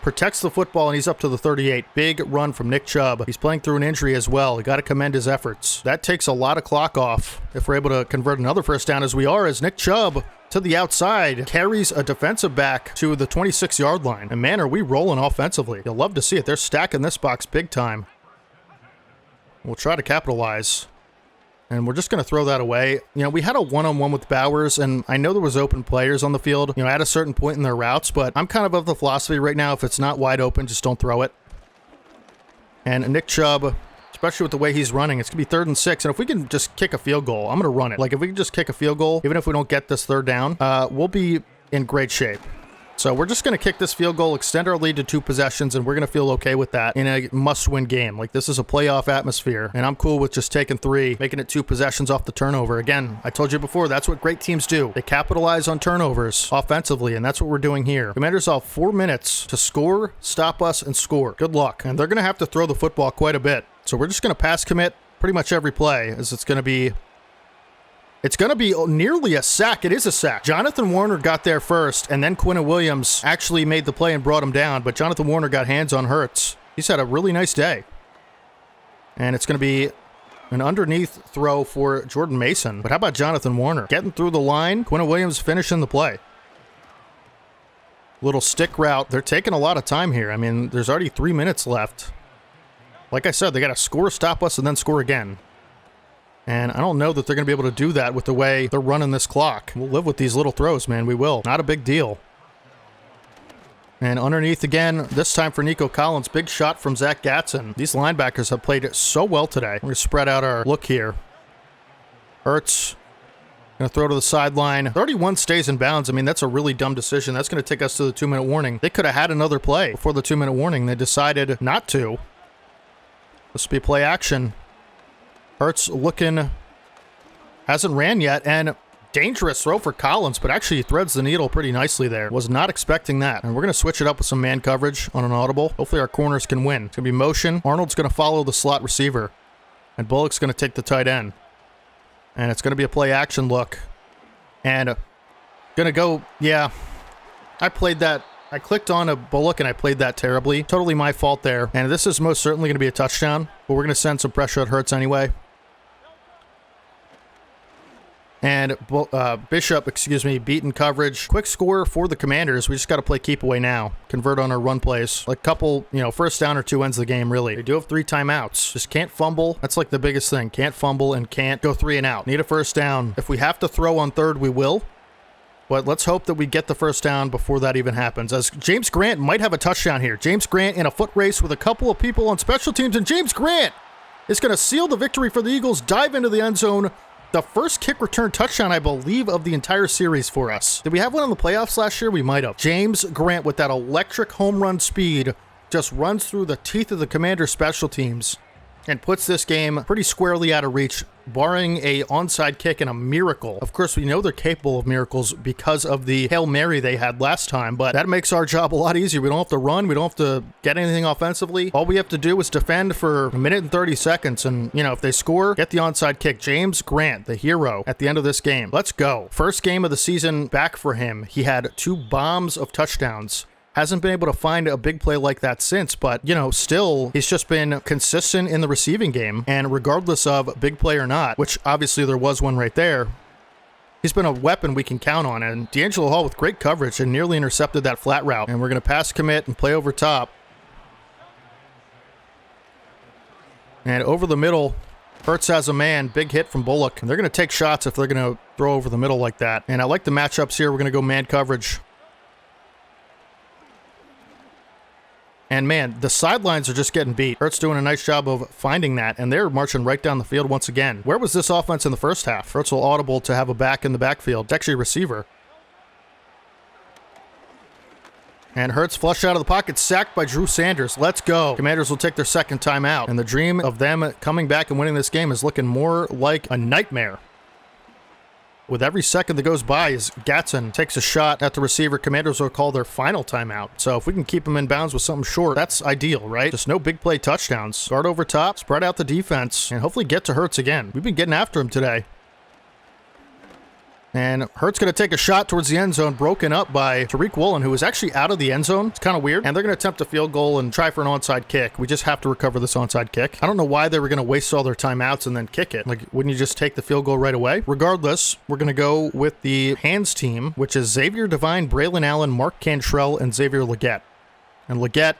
Protects the football, and he's up to the 38. Big run from Nick Chubb. He's playing through an injury as well. You got to commend his efforts. That takes a lot of clock off if we're able to convert another first down, as we are, as Nick Chubb to the outside carries a defensive back to the 26-yard line. And man, are we rolling offensively. You'll love to see it. They're stacking this box big time. We'll try to capitalize. And we're just going to throw that away. We had a one-on-one with Bowers, and I know there was open players on the field, at a certain point in their routes, but I'm kind of the philosophy right now, if it's not wide open, just don't throw it. And Nick Chubb, especially with the way he's running, it's going to be 3rd and 6, and if we can just kick a field goal, I'm going to run it. Like, if we can just kick a field goal, even if we don't get this third down, we'll be in great shape. So we're just going to kick this field goal, extend our lead to 2 possessions, and we're going to feel okay with that in a must-win game. Like, this is a playoff atmosphere, and I'm cool with just taking 3, making it 2 possessions off the turnover. Again, I told you before, that's what great teams do. They capitalize on turnovers offensively, and that's what we're doing here. Commanders have 4 minutes to score, stop us, and score. Good luck. And they're going to have to throw the football quite a bit. So we're just going to pass commit pretty much every play, as it's going to be nearly a sack. It is a sack. Jonathan Warner got there first, and then Quinnen Williams actually made the play and brought him down, but Jonathan Warner got hands on Hurts. He's had a really nice day. And it's going to be an underneath throw for Jordan Mason. But how about Jonathan Warner? Getting through the line, Quinnen Williams finishing the play. Little stick route. They're taking a lot of time here. I mean, there's already 3 minutes left. Like I said, they got to score, stop us, and then score again. And I don't know that they're going to be able to do that with the way they're running this clock. We'll live with these little throws, man. We will. Not a big deal. And underneath again, this time for Nico Collins. Big shot from Zach Gatson. These linebackers have played so well today. We're going to spread out our look here. Hurts. Going to throw to the sideline. 31 stays in bounds. I mean, that's a really dumb decision. That's going to take us to the 2-minute warning. They could have had another play before the 2-minute warning. They decided not to. This will be play action. Hurts looking, hasn't ran yet, and dangerous throw for Collins, but actually he threads the needle pretty nicely there. Was not expecting that. And we're going to switch it up with some man coverage on an audible. Hopefully our corners can win. It's going to be motion. Arnold's going to follow the slot receiver, and Bullock's going to take the tight end. And it's going to be a play action look. And going to go, yeah, I played that. I clicked on a Bullock and I played that terribly. Totally my fault there. And this is most certainly going to be a touchdown, but we're going to send some pressure at Hurts anyway. And Bishop, beaten coverage. Quick score for the Commanders. We just got to play keep away now. Convert on our run plays. Like couple, first down or 2 ends of the game, really. They do have 3 timeouts. Just can't fumble. That's like the biggest thing. Can't fumble and can't go 3 and out. Need a first down. If we have to throw on 3rd, we will. But let's hope that we get the first down before that even happens, as James Grant might have a touchdown here. James Grant in a foot race with a couple of people on special teams, and James Grant is going to seal the victory for the Eagles, dive into the end zone. The first kick return touchdown, I believe, of the entire series for us. Did we have one in the playoffs last year? We might have. James Grant with that electric home run speed just runs through the teeth of the Commander special teams and puts this game pretty squarely out of reach, barring a onside kick and a miracle. Of course, we know they're capable of miracles because of the Hail Mary they had last time, but that makes our job a lot easier. We don't have to run. We don't have to get anything offensively. All we have to do is defend for a minute and 30 seconds, and, you know, if they score, get the onside kick. James Grant, the hero at the end of this game. Let's go. First game of the season back for him. He had 2 bombs of touchdowns. Hasn't been able to find a big play like that since, but, you know, still, he's just been consistent in the receiving game, and regardless of big play or not, which obviously there was one right there, he's been a weapon we can count on. And D'Angelo Hall with great coverage and nearly intercepted that flat route. And we're going to pass commit and play over top. And over the middle, Hurts has a man, big hit from Bullock. And they're going to take shots if they're going to throw over the middle like that. And I like the matchups here. We're going to go man coverage. And man, the sidelines are just getting beat. Hurts doing a nice job of finding that, and they're marching right down the field once again. Where was this offense in the first half? Hurts will audible to have a back in the backfield. It's actually a receiver. And Hurts flushed out of the pocket, sacked by Drew Sanders. Let's go. Commanders will take their second timeout, and the dream of them coming back and winning this game is looking more like a nightmare. With every second that goes by, as Gatson takes a shot at the receiver, Commanders will call their final timeout. So if we can keep them in bounds with something short, that's ideal, right? Just no big play touchdowns. Guard over top, spread out the defense, and hopefully get to Hurts again. We've been getting after him today. And Hurts going to take a shot towards the end zone, broken up by Tariq Woolen, who was actually out of the end zone. It's kind of weird. And they're going to attempt a field goal and try for an onside kick. We just have to recover this onside kick. I don't know why they were going to waste all their timeouts and then kick it. Like, wouldn't you just take the field goal right away? Regardless, we're going to go with the hands team, which is Xavier Devine, Braylon Allen, Mark Cantrell, and Xavier Legette. And Legette,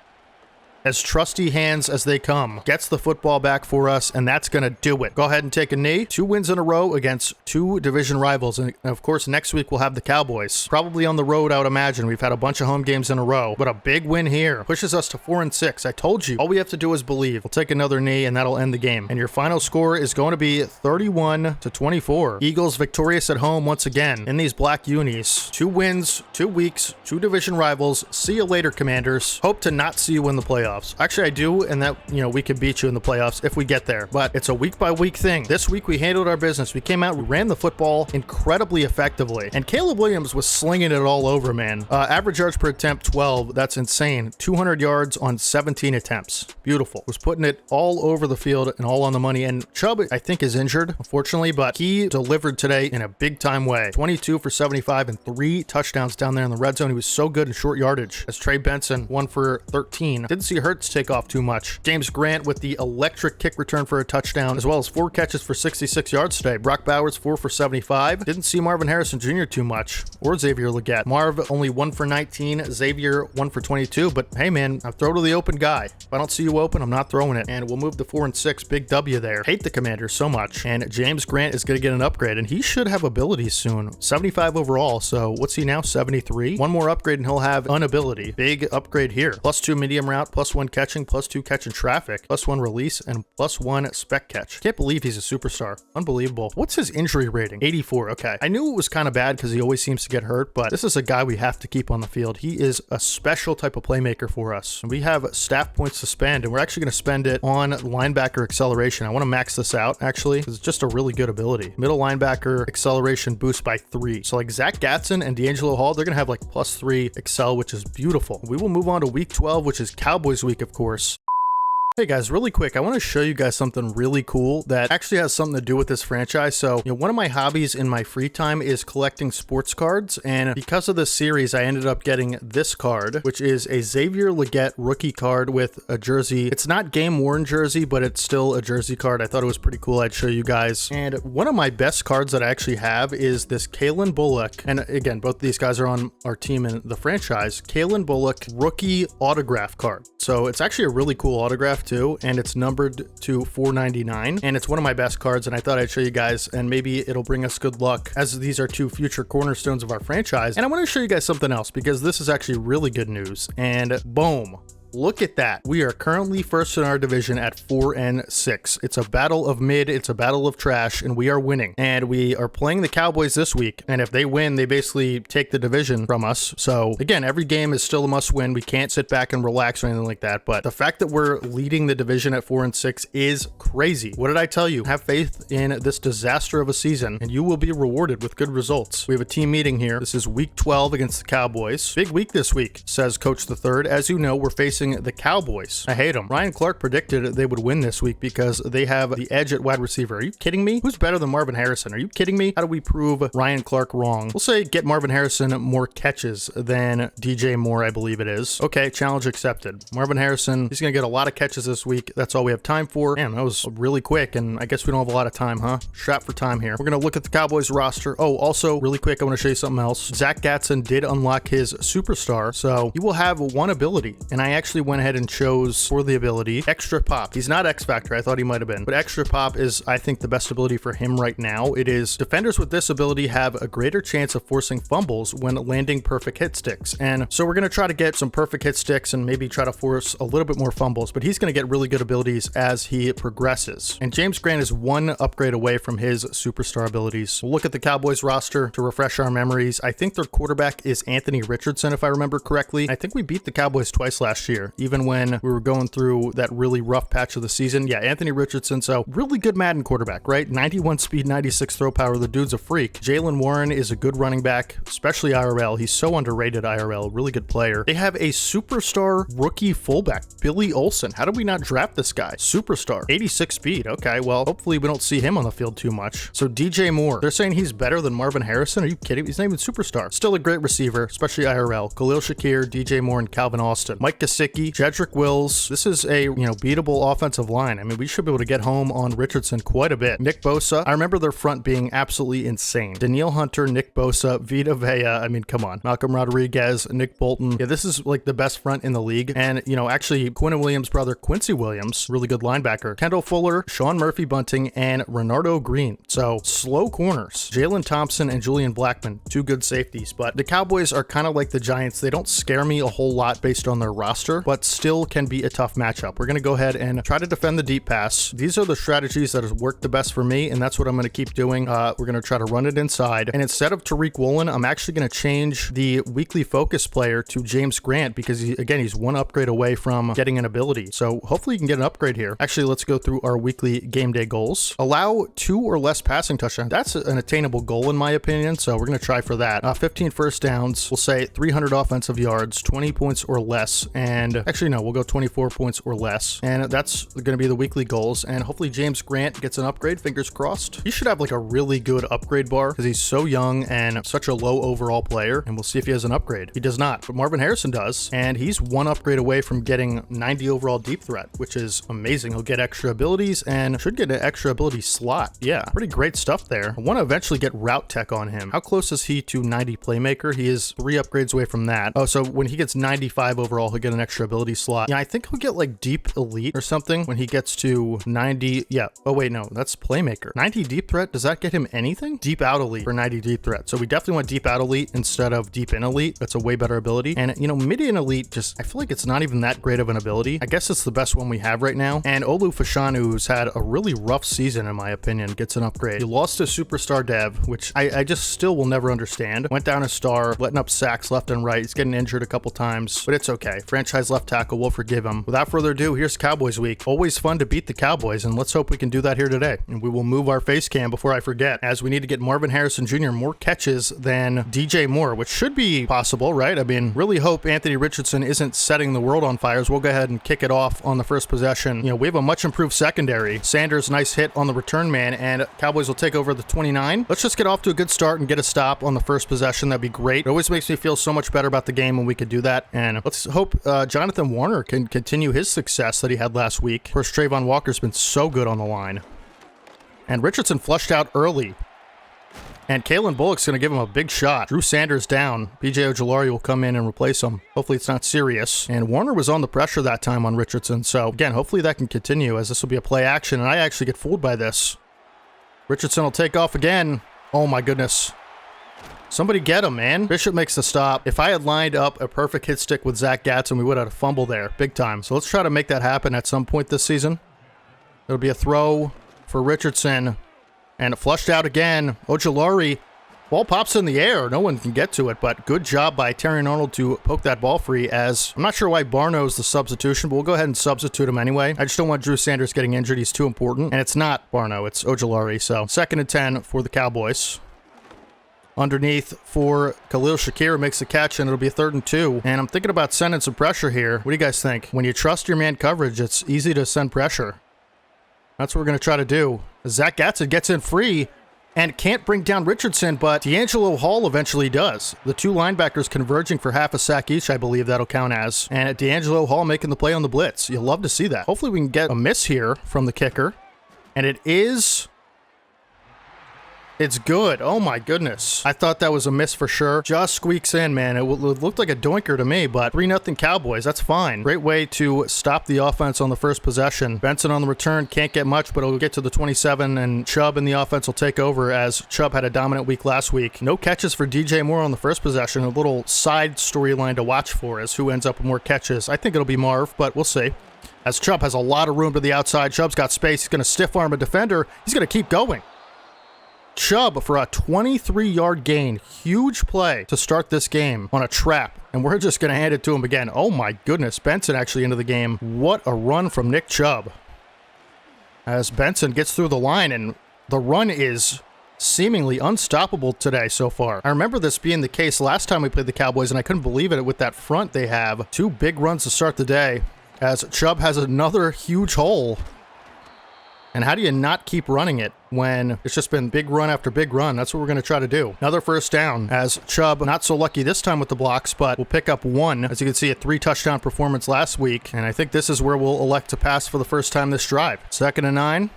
as trusty hands as they come, gets the football back for us, and that's going to do it. Go ahead and take a knee. 2 wins in a row against 2 division rivals, and of course, next week we'll have the Cowboys. Probably on the road, I would imagine. We've had a bunch of home games in a row, but a big win here pushes us to 4-6. I told you, all we have to do is believe. We'll take another knee, and that'll end the game. And your final score is going to be 31-24. Eagles victorious at home once again in these black unis. 2 wins, 2 weeks, 2 division rivals. See you later, Commanders. Hope to not see you in the playoffs. Actually, I do, and that, you know, we could beat you in the playoffs if we get there, but it's a week-by-week thing. This week, we handled our business. We came out, we ran the football incredibly effectively, and Caleb Williams was slinging it all over, man. Average yards per attempt, 12. That's insane. 200 yards on 17 attempts. Beautiful. Was putting it all over the field and all on the money, and Chubb, I think, is injured, unfortunately, but he delivered today in a big-time way. 22 for 75 and 3 touchdowns down there in the red zone. He was so good in short yardage, as Trey Benson, 1 for 13. Didn't see Hurts take off too much. James Grant with the electric kick return for a touchdown, as well as 4 catches for 66 yards today. Brock Bowers, 4 for 75. Didn't see Marvin Harrison Jr. too much, or Xavier Legette. Marv only 1 for 19. Xavier 1 for 22. But hey, man, I throw to the open guy. If I don't see you open, I'm not throwing it. And we'll move to 4-6. Big W there. Hate the Commanders so much. And James Grant is going to get an upgrade, and he should have abilities soon. 75 overall. So what's he now? 73. 1 more upgrade, and he'll have an ability. Big upgrade here. +2 medium route, +1 catching, +2 catch in traffic, +1 release, and +1 spec catch. Can't believe he's a superstar. Unbelievable. What's his injury rating? 84. Okay. I knew it was kind of bad because he always seems to get hurt, but this is a guy we have to keep on the field. He is a special type of playmaker for us. We have staff points to spend, and we're actually going to spend it on linebacker acceleration. I want to max this out, actually, because it's just a really good ability. Middle linebacker acceleration boost by 3. So like Zach Gatson and D'Angelo Hall, they're going to have like +3 excel, which is beautiful. We will move on to week 12, which is Cowboys week, of course. Hey guys, really quick, I want to show you guys something really cool that actually has something to do with this franchise. So, one of my hobbies in my free time is collecting sports cards, and because of this series, I ended up getting this card, which is a Xavier Legette rookie card with a jersey. It's not game-worn jersey, but it's still a jersey card. I thought it was pretty cool. I'd show you guys. And one of my best cards that I actually have is this Kalen Bullock, and again, both of these guys are on our team in the franchise. Kalen Bullock rookie autograph card. So it's actually a really cool autograph too, and it's numbered to 499, and it's one of my best cards, and I thought I'd show you guys, and maybe it'll bring us good luck, as these are 2 future cornerstones of our franchise. And I want to show you guys something else, because this is actually really good news, and boom, Look at that. We are currently first in our division at 4-6. It's a battle of mid, it's a battle of trash, and we are winning. And we are playing the Cowboys this week, and if they win, they basically take the division from us. So again, every game is still a must win. We can't sit back and relax or anything like that, but the fact that we're leading the division at 4-6 is crazy. What did I tell you? Have faith in this disaster of a season, and you will be rewarded with good results. We have a team meeting here. This is week 12 against the Cowboys. Big week this week, says Coach the Third. As you know, we're facing the Cowboys. I hate them. Ryan Clark predicted they would win this week because they have the edge at wide receiver. Are you kidding me? Who's better than Marvin Harrison? Are you kidding me? How do we prove Ryan Clark wrong? We'll say get Marvin Harrison more catches than DJ Moore, I believe it is. Okay, challenge accepted. Marvin Harrison, he's going to get a lot of catches this week. That's all we have time for. Man, that was really quick, and I guess we don't have a lot of time, huh? Strapped for time here. We're going to look at the Cowboys roster. Oh, also, really quick, I want to show you something else. Zach Gatson did unlock his superstar, so he will have one ability, and I actually went ahead and chose for the ability Extra Pop. He's not X Factor. I thought he might have been, but Extra Pop is, I think, the best ability for him right now. It is defenders with this ability have a greater chance of forcing fumbles when landing perfect hit sticks, and so we're going to try to get some perfect hit sticks and maybe try to force a little bit more fumbles, but he's going to get really good abilities as he progresses. And James Grant is one upgrade away from his superstar abilities. We'll look at the Cowboys roster to refresh our memories. I think their quarterback is Anthony Richardson, if I remember correctly. I think we beat the Cowboys twice last year, even when we were going through that really rough patch of the season. Yeah, Anthony Richardson, so really good Madden quarterback, right? 91 speed, 96 throw power. The dude's a freak. Jalen Warren is a good running back, especially IRL. He's so underrated IRL. Really good player. They have a superstar rookie fullback, Billy Olsen. How did we not draft this guy? Superstar. 86 speed. Okay, well, hopefully we don't see him on the field too much. So DJ Moore, they're saying he's better than Marvin Harrison? Are you kidding? He's not even superstar. Still a great receiver, especially IRL. Khalil Shakir, DJ Moore, and Calvin Austin. Mike Gesicki, Jedrick Wills. This is a, beatable offensive line. I mean, we should be able to get home on Richardson quite a bit. Nick Bosa. I remember their front being absolutely insane. Danielle Hunter, Nick Bosa, Vita Vea. I mean, come on. Malcolm Rodriguez, Nick Bolton. Yeah, this is like the best front in the league. And, actually, Quinn Williams' brother, Quincy Williams, really good linebacker. Kendall Fuller, Sean Murphy Bunting, and Renardo Green. So, slow corners. Jalen Thompson and Julian Blackman, two good safeties. But the Cowboys are kind of like the Giants. They don't scare me a whole lot based on their roster, but still can be a tough matchup. We're going to go ahead and try to defend the deep pass. These are the strategies that have worked the best for me, and that's what I'm going to keep doing. We're going to try to run it inside. And instead of Tariq Woolen, I'm actually going to change the weekly focus player to James Grant because, he's one upgrade away from getting an ability. So hopefully you can get an upgrade here. Actually, let's go through our weekly game day goals. Allow 2 or less passing touchdowns. That's an attainable goal in my opinion, so we're going to try for that. 15 first downs. We'll say 300 offensive yards, 20 points or less. And actually, no, we'll go 24 points or less. And that's going to be the weekly goals. And hopefully James Grant gets an upgrade. Fingers crossed. He should have like a really good upgrade bar because he's so young and such a low overall player. And we'll see if he has an upgrade. He does not, but Marvin Harrison does. And he's one upgrade away from getting 90 overall deep threat, which is amazing. He'll get extra abilities and should get an extra ability slot. Yeah, pretty great stuff there. I want to eventually get route tech on him. How close is he to 90 playmaker? He is 3 upgrades away from that. Oh, so when he gets 95 overall, he'll get an extra ability slot. Yeah, I think he'll get like deep elite or something when he gets to 90. Yeah. Oh, wait, no, that's playmaker. 90 deep threat. Does that get him anything? Deep out elite for 90 deep threat. So we definitely want deep out elite instead of deep in elite. That's a way better ability. And mid in elite, just, I feel like it's not even that great of an ability. I guess it's the best one we have right now. And Olu Fashanu, who's had a really rough season, in my opinion, gets an upgrade. He lost to superstar dev, which I just still will never understand. Went down a star, letting up sacks left and right. He's getting injured a couple times, but it's okay. Franchise left tackle, we'll forgive him. Without further ado, here's Cowboys week. Always fun to beat the Cowboys, and let's hope we can do that here today. And we will move our face cam before I forget, as we need to get Marvin Harrison Jr. more catches than DJ Moore, which should be possible, right? I mean, really hope Anthony Richardson isn't setting the world on fire. We'll go ahead and kick it off on the first possession. We have a much improved secondary. Sanders, nice hit on the return man, and Cowboys will take over the 29. Let's just get off to a good start and get a stop on the first possession. That'd be great. It always makes me feel so much better about the game when we could do that. And let's hope Jonathan Warner can continue his success that he had last week. Of course, Trayvon Walker's been so good on the line. And Richardson flushed out early. And Kalen Bullock's going to give him a big shot. Drew Sanders down. PJ Ojulari will come in and replace him. Hopefully it's not serious. And Warner was on the pressure that time on Richardson. So again, hopefully that can continue as this will be a play action. And I actually get fooled by this. Richardson will take off again. Oh my goodness. Somebody get him, man. Bishop makes the stop. If I had lined up a perfect hit stick with Zach Gatson, we would have had a fumble there. Big time. So let's try to make that happen at some point this season. It'll be a throw for Richardson. And flushed out again. Ojulari. Ball pops in the air. No one can get to it, but good job by Terrion Arnold to poke that ball free, as I'm not sure why Barno's the substitution, but we'll go ahead and substitute him anyway. I just don't want Drew Sanders getting injured. He's too important. And it's not Barno. It's Ojulari. So 2nd and 10 for the Cowboys. Underneath for Khalil Shakir, makes the catch, and it'll be 3rd and 2. And I'm thinking about sending some pressure here. What do you guys think? When you trust your man coverage, it's easy to send pressure. That's what we're going to try to do. Zach Gatson gets in free and can't bring down Richardson, but D'Angelo Hall eventually does. The 2 linebackers converging for half a sack each, I believe that'll count as. And D'Angelo Hall making the play on the blitz. You'll love to see that. Hopefully we can get a miss here from the kicker. And it is... It's good. Oh my goodness. I thought that was a miss for sure. Just squeaks in, man. It looked like a doinker to me, but 3-0 Cowboys. That's fine. Great way to stop the offense on the first possession. Benson on the return. Can't get much, but it'll get to the 27, and Chubb in the offense will take over, as Chubb had a dominant week last week. No catches for DJ Moore on the first possession. A little side storyline to watch for is who ends up with more catches. I think it'll be Marv, but we'll see. As Chubb has a lot of room to the outside. Chubb's got space. He's going to stiff arm a defender. He's going to keep going. Chubb for a 23-yard gain. Huge play to start this game on a trap. And we're just going to hand it to him again. Oh my goodness. Benson actually into the game. What a run from Nick Chubb. As Benson gets through the line, and the run is seemingly unstoppable today so far. I remember this being the case last time we played the Cowboys, and I couldn't believe it with that front they have. 2 big runs to start the day, as Chubb has another huge hole. And how do you not keep running it when it's just been big run after big run? That's what we're going to try to do. Another first down, as Chubb, not so lucky this time with the blocks, but we'll pick up 1. As you can see, a 3-touchdown performance last week. And I think this is where we'll elect to pass for the first time this drive. 2nd and 9.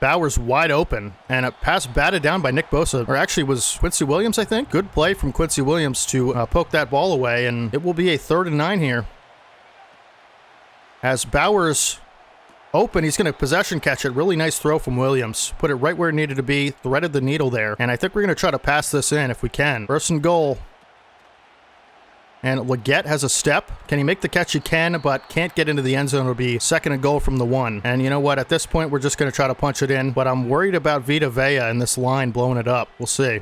Bowers wide open, and a pass batted down by Nick Bosa, or actually was Quincy Williams, I think. Good play from Quincy Williams to poke that ball away, and it will be a 3rd and 9 here. As Bowers... open, he's going to possession catch it. Really nice throw from Williams. Put it right where it needed to be. Threaded the needle there. And I think we're going to try to pass this in if we can. 1st and goal. And Leggett has a step. Can he make the catch? He can, but can't get into the end zone. It'll be 2nd and goal from the 1. And you know what? At this point, we're just going to try to punch it in. But I'm worried about Vita Vea and this line blowing it up. We'll see.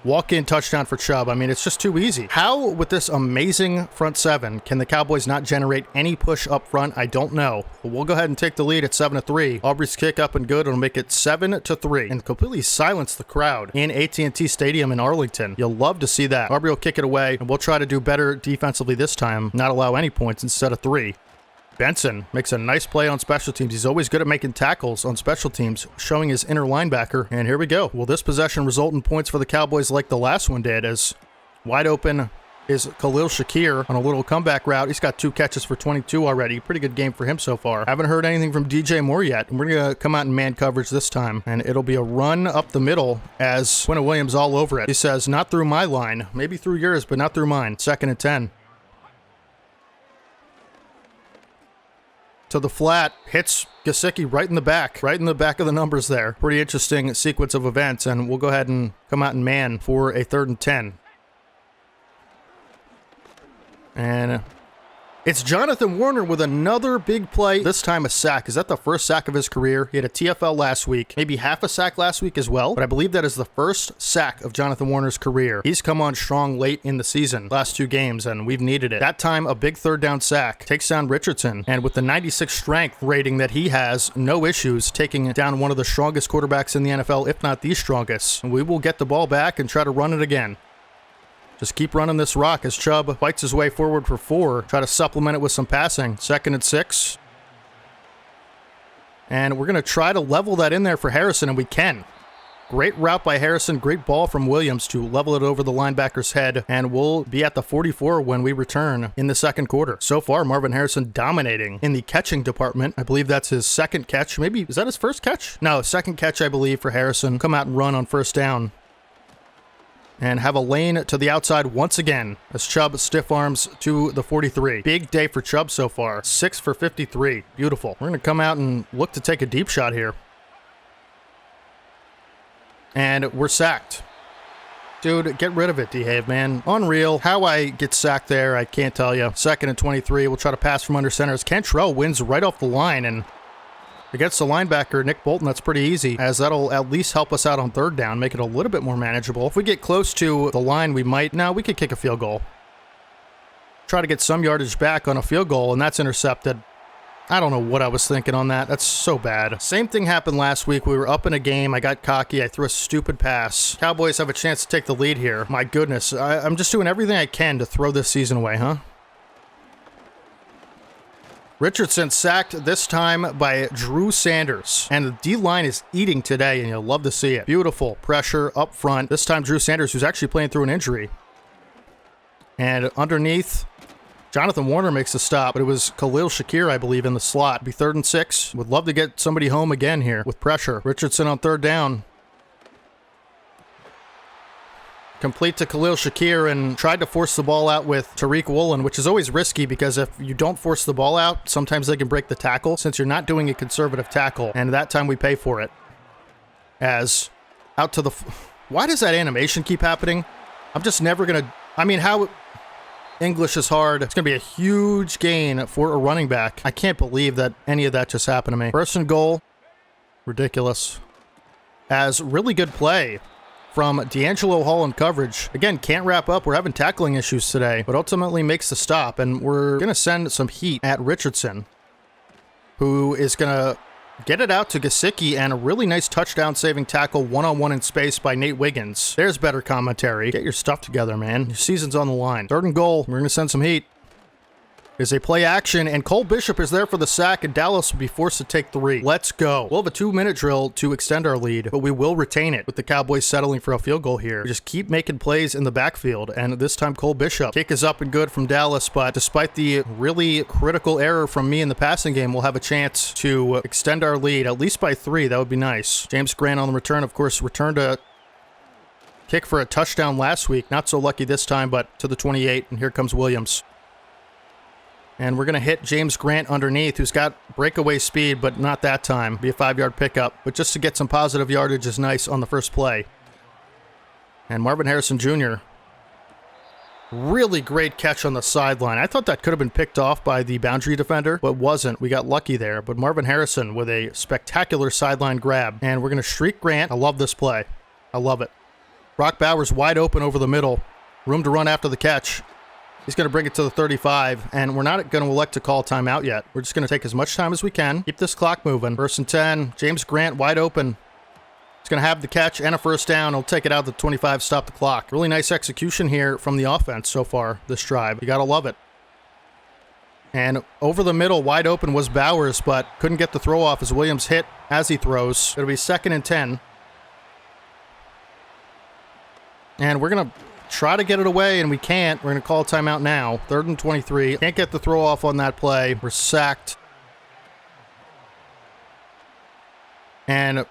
Walk-in touchdown for Chubb. I mean, it's just too easy. How, with this amazing front 7, can the Cowboys not generate any push up front? I don't know. But we'll go ahead and take the lead at 7-3. Aubrey's kick up and good. It'll make it 7-3 and completely silence the crowd in AT&T Stadium in Arlington. You'll love to see that. Aubrey will kick it away, and we'll try to do better defensively this time. Not allow any points instead of 3. Benson makes a nice play on special teams. He's always good at making tackles on special teams, showing his inner linebacker. And here we go. Will this possession result in points for the Cowboys like the last one did? As wide open is Khalil Shakir on a little comeback route. He's got 2 catches for 22 already. Pretty good game for him so far. Haven't heard anything from DJ Moore yet. And we're going to come out in man coverage this time. And it'll be a run up the middle as Quinn Williams all over it. He says, not through my line. Maybe through yours, but not through mine. 2nd and 10. To the flat, hits Gesicki right in the back of the numbers there. Pretty interesting sequence of events, and we'll go ahead and come out in man for a 3rd and 10. And it's Jonathan Warner with another big play, this time a sack. Is that the first sack of his career? He had a TFL last week, maybe half a sack last week as well, but I believe that is the first sack of Jonathan Warner's career. He's come on strong late in the season, last 2 games, and we've needed it. That time, a big 3rd down sack, takes down Richardson, and with the 96 strength rating that he has, no issues taking down one of the strongest quarterbacks in the NFL, if not the strongest. And we will get the ball back and try to run it again. Just keep running this rock as Chubb fights his way forward for 4. Try to supplement it with some passing. 2nd and 6. And we're going to try to level that in there for Harrison, and we can. Great route by Harrison. Great ball from Williams to level it over the linebacker's head. And we'll be at the 44 when we return in the 2nd quarter. So far, Marvin Harrison dominating in the catching department. I believe that's his 2nd catch. Maybe, is that his 1st catch? No, 2nd catch, I believe, for Harrison. Come out and run on 1st down. And have a lane to the outside once again as Chubb stiff arms to the 43. Big day for Chubb so far. 6 for 53. Beautiful. We're going to come out and look to take a deep shot here. And we're sacked. Dude, get rid of it, DeHave, man. Unreal. How I get sacked there, I can't tell you. 2nd and 23. We'll try to pass from under center as Cantrell wins right off the line, and against the linebacker, Nick Bolton, that's pretty easy, as that'll at least help us out on 3rd down, make it a little bit more manageable. If we get close to the line, we could kick a field goal. Try to get some yardage back on a field goal, and that's intercepted. I don't know what I was thinking on that. That's so bad. Same thing happened last week. We were up in a game. I got cocky. I threw a stupid pass. Cowboys have a chance to take the lead here. My goodness. I'm just doing everything I can to throw this season away, huh? Richardson sacked this time by Drew Sanders. And the D-line is eating today, and you'll love to see it. Beautiful pressure up front. This time Drew Sanders, who's actually playing through an injury. And underneath, Jonathan Warner makes the stop, but it was Khalil Shakir, I believe, in the slot. It'll be 3rd and 6. Would love to get somebody home again here with pressure. Richardson on 3rd down. Complete to Khalil Shakir and tried to force the ball out with Tariq Woolen, which is always risky because if you don't force the ball out, sometimes they can break the tackle since you're not doing a conservative tackle. And that time we pay for it. As out to the... Why does that animation keep happening? I'm just never going to... I mean, how... English is hard. It's going to be a huge gain for a running back. I can't believe that any of that just happened to me. 1st and goal. Ridiculous. As really good play from D'Angelo Hall in coverage. Again, can't wrap up. We're having tackling issues today, but ultimately makes the stop, and we're going to send some heat at Richardson, who is going to get it out to Gesicki, and a really nice touchdown-saving tackle one-on-one in space by Nate Wiggins. There's better commentary. Get your stuff together, man. Your season's on the line. 3rd and goal. We're going to send some heat. Is a play action, and Cole Bishop is there for the sack, and Dallas will be forced to take 3. Let's go. We'll have a 2-minute drill to extend our lead, but we will retain it with the Cowboys settling for a field goal here. We just keep making plays in the backfield, and this time Cole Bishop. Kick is up and good from Dallas, but despite the really critical error from me in the passing game, we'll have a chance to extend our lead, at least by 3. That would be nice. James Grant on the return, of course, returned a kick for a touchdown last week. Not so lucky this time, but to the 28, and here comes Williams. And we're going to hit James Grant underneath, who's got breakaway speed, but not that time. Be a 5-yard pickup. But just to get some positive yardage is nice on the first play. And Marvin Harrison Jr. Really great catch on the sideline. I thought that could have been picked off by the boundary defender, but wasn't. We got lucky there. But Marvin Harrison with a spectacular sideline grab. And we're going to streak Grant. I love this play. I love it. Brock Bowers wide open over the middle. Room to run after the catch. He's going to bring it to the 35, and we're not going to elect to call timeout yet. We're just going to take as much time as we can. Keep this clock moving. 1st and 10. James Grant wide open. He's going to have the catch and a 1st down. He'll take it out to the 25, stop the clock. Really nice execution here from the offense so far this drive. You got to love it. And over the middle, wide open was Bowers, but couldn't get the throw off as Williams hit as he throws. It'll be 2nd and 10. And we're going to try to get it away, and we can't. We're going to call a timeout now. 3rd and 23. Can't get the throw off on that play. We're sacked. And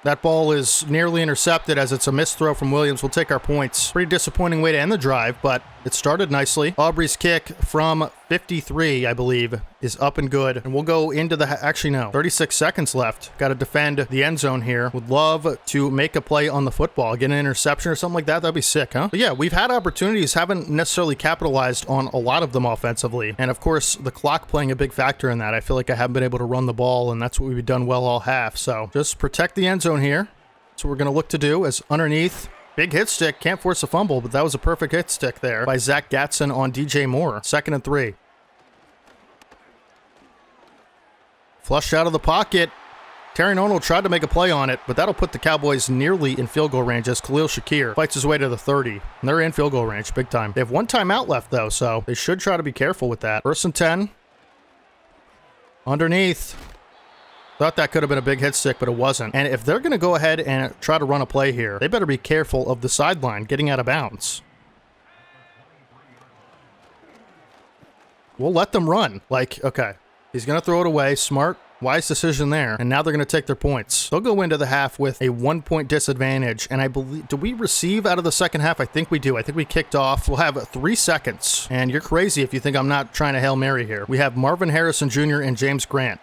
that ball is nearly intercepted as it's a missed throw from Williams. We'll take our points. Pretty disappointing way to end the drive, but it started nicely. Aubrey's kick from 53, I believe, is up and good. And we'll go into the... Actually, no. 36 seconds left. Got to defend the end zone here. Would love to make a play on the football. Get an interception or something like that. That'd be sick, huh? But yeah, we've had opportunities. Haven't necessarily capitalized on a lot of them offensively. And of course, the clock playing a big factor in that. I feel like I haven't been able to run the ball, and that's what we've done well all half. So just protect the end zone here. That's what we're going to look to do as underneath... Big hit stick. Can't force a fumble, but that was a perfect hit stick there by Zach Gatson on DJ Moore. 2nd and 3. Flushed out of the pocket. Terry Arnold tried to make a play on it, but that'll put the Cowboys nearly in field goal range as Khalil Shakir fights his way to the 30. And they're in field goal range, big time. They have 1 timeout left, though, so they should try to be careful with that. 1st and 10. Underneath. Thought that could have been a big hit stick, but it wasn't. And if they're going to go ahead and try to run a play here, they better be careful of the sideline getting out of bounds. We'll let them run. Like, okay, he's going to throw it away. Smart, wise decision there. And now they're going to take their points. They'll go into the half with a 1-point disadvantage. And I believe, do we receive out of the second half? I think we do. I think we kicked off. We'll have 3 seconds. And you're crazy if you think I'm not trying to Hail Mary here. We have Marvin Harrison Jr. and James Grant.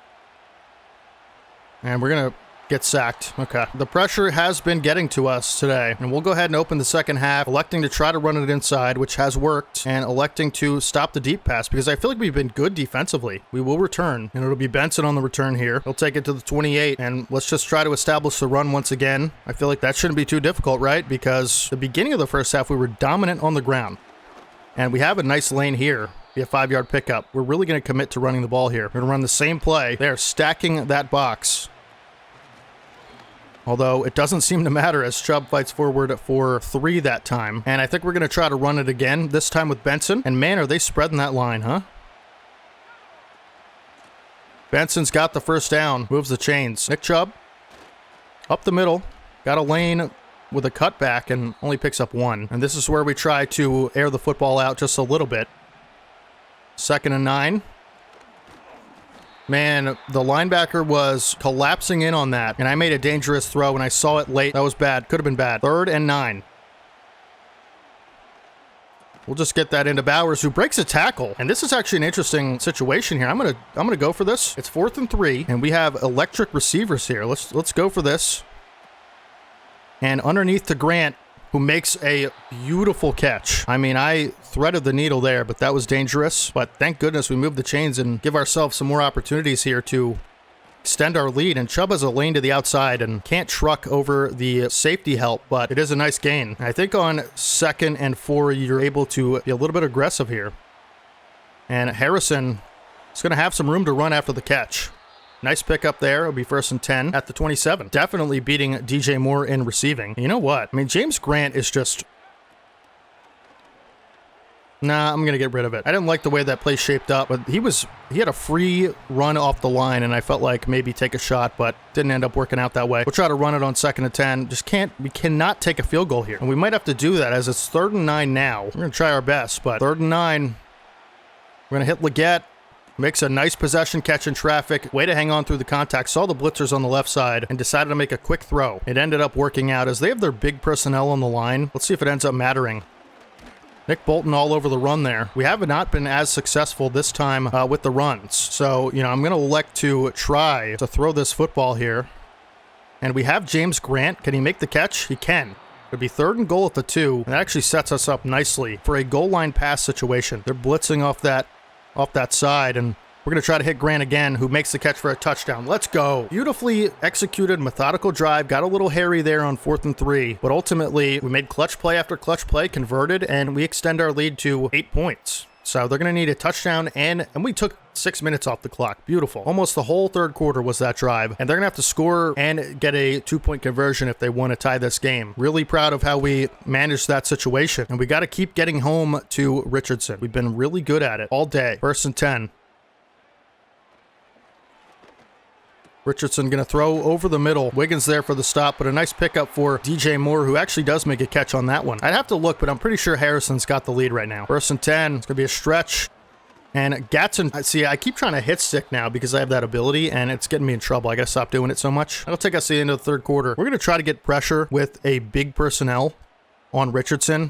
And we're going to Get sacked. Okay. The pressure has been getting to us today, and we'll go ahead and open the second half, electing to try to run it inside, which has worked, and electing to stop the deep pass because I feel like we've been good defensively. We will return, and it'll be Benson on the return here. He'll take it to the 28, and let's just try to establish the run once again. I feel like that shouldn't be too difficult, right? Because the beginning of the first half, we were dominant on the ground, and we have a nice lane here. Be a 5-yard pickup. We're really going to commit to running the ball here. We're going to run the same play. They're stacking that box. Although it doesn't seem to matter as Chubb fights forward for 3 that time. And I think we're going to try to run it again, this time with Benson. And man, are they spreading that line, huh? Benson's got the first down, moves the chains. Nick Chubb, up the middle, got a lane with a cutback and only picks up 1. And this is where we try to air the football out just a little bit. 2nd and 9. Man, the linebacker was collapsing in on that, and I made a dangerous throw, and I saw it late. That was bad. Could have been bad. 3rd and 9. We'll just get that into Bowers, who breaks a tackle. And this is actually an interesting situation here. I'm gonna go for this. It's 4th and 3, and we have electric receivers here. Let's go for this. And underneath to Grant, who makes a beautiful catch. I mean, I threaded the needle there, but that was dangerous. But thank goodness we moved the chains and give ourselves some more opportunities here to extend our lead. And Chubb has a lane to the outside and can't truck over the safety help, but it is a nice gain. I think on 2nd and 4, you're able to be a little bit aggressive here. And Harrison is going to have some room to run after the catch. Nice pickup there. It'll be 1st and 10 at the 27. Definitely beating DJ Moore in receiving. You know what? I mean, James Grant is just... Nah, I'm going to get rid of it. I didn't like the way that play shaped up, but he had a free run off the line, and I felt like maybe take a shot, but didn't end up working out that way. We'll try to run it on 2nd and 10. We cannot take a field goal here. And we might have to do that as it's 3rd and 9 now. We're going to try our best, but 3rd and 9. We're going to hit Leggett. Makes a nice possession catch in traffic. Way to hang on through the contact. Saw the blitzers on the left side and decided to make a quick throw. It ended up working out as they have their big personnel on the line. Let's see if it ends up mattering. Nick Bolton all over the run there. We have not been as successful this time with the runs. So, you know, I'm going to elect to try to throw this football here. And we have James Grant. Can he make the catch? He can. It'll be 3rd and goal at the 2. And that actually sets us up nicely for a goal line pass situation. They're blitzing off that side, and we're going to try to hit Grant again, who makes the catch for a touchdown. Let's go. Beautifully executed, methodical drive. Got a little hairy there on 4th and 3, but ultimately we made clutch play after clutch play, converted, and we extend our lead to 8 points. So they're going to need a touchdown, and we took 6 minutes off the clock. Beautiful. Almost the whole 3rd quarter was that drive, and they're going to have to score and get a 2-point conversion if they want to tie this game. Really proud of how we managed that situation, and we got to keep getting home to Richardson. We've been really good at it all day. 1st and 10. Richardson going to throw over the middle. Wiggins there for the stop, but a nice pickup for DJ Moore, who actually does make a catch on that one. I'd have to look, but I'm pretty sure Harrison's got the lead right now. 1st and 10. It's going to be a stretch. And Gatson, see, I keep trying to hit stick now because I have that ability, and it's getting me in trouble. I got to stop doing it so much. That'll take us to the end of the 3rd quarter. We're going to try to get pressure with a big personnel on Richardson.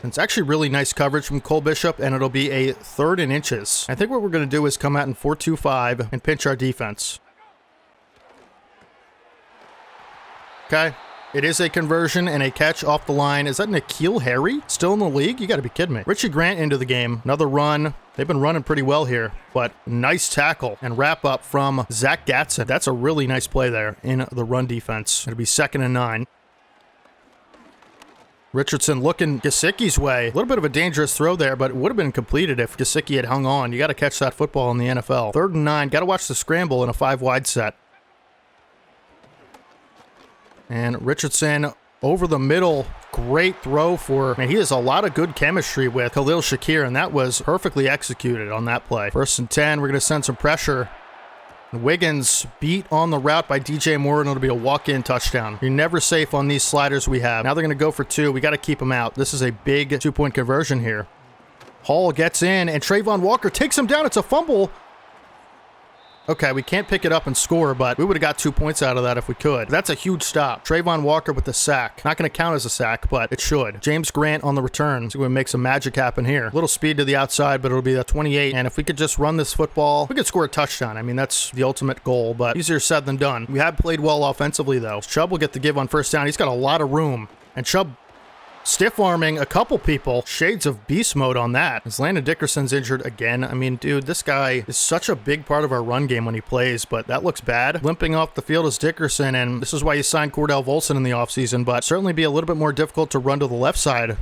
It's actually really nice coverage from Cole Bishop, and it'll be a 3rd and inches. I think what we're going to do is come out in 4-2-5 and pinch our defense. Okay. It is a conversion and a catch off the line. Is that N'Keal Harry still in the league? You got to be kidding me. Richie Grant into the game. Another run. They've been running pretty well here, but nice tackle and wrap up from Zach Gatson. That's a really nice play there in the run defense. It'll be 2nd and 9. Richardson looking Gesicki's way. A little bit of a dangerous throw there, but it would have been completed if Gesicki had hung on. You got to catch that football in the NFL. 3rd and 9. Got to watch the scramble in a 5-wide set. And Richardson over the middle. Great throw for, man, he has a lot of good chemistry with Khalil Shakir, and that was perfectly executed on that play. 1st and 10. We're going to send some pressure. Wiggins beat on the route by DJ Moore, and it'll be a walk-in touchdown. You're never safe on these sliders we have. Now they're going to go for 2. We got to keep them out. This is a big 2-point conversion here. Hall gets in, and Trayvon Walker takes him down. It's a fumble. Okay, we can't pick it up and score, but we would have got 2 points out of that if we could. That's a huge stop. Trayvon Walker with the sack. Not going to count as a sack, but it should. James Grant on the return. So we're going to make some magic happen here. A little speed to the outside, but it'll be a 28. And if we could just run this football, we could score a touchdown. I mean, that's the ultimate goal, but easier said than done. We have played well offensively, though. Chubb will get the give on first down. He's got a lot of room. And Chubb stiff-arming a couple people. Shades of beast mode on that. As Landon Dickerson's injured again. I mean, dude, this guy is such a big part of our run game when he plays, but that looks bad. Limping off the field is Dickerson, and this is why you signed Cordell Volson in the offseason, but certainly be a little bit more difficult to run to the left side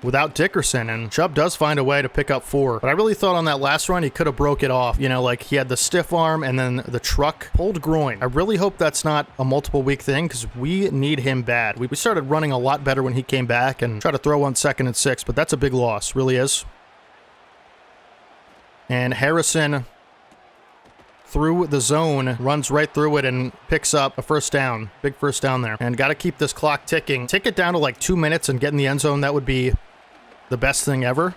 without Dickerson, and Chubb does find a way to pick up 4. But I really thought on that last run he could have broke it off. You know, like he had the stiff arm and then the truck pulled groin. I really hope that's not a multiple week thing because we need him bad. We started running a lot better when he came back and tried to throw on 2nd and 6, but that's a big loss, really is. And Harrison through the zone, runs right through it and picks up a first down. Big first down there. And got to keep this clock ticking. Take it down to like 2 minutes and get in the end zone. That would be the best thing ever.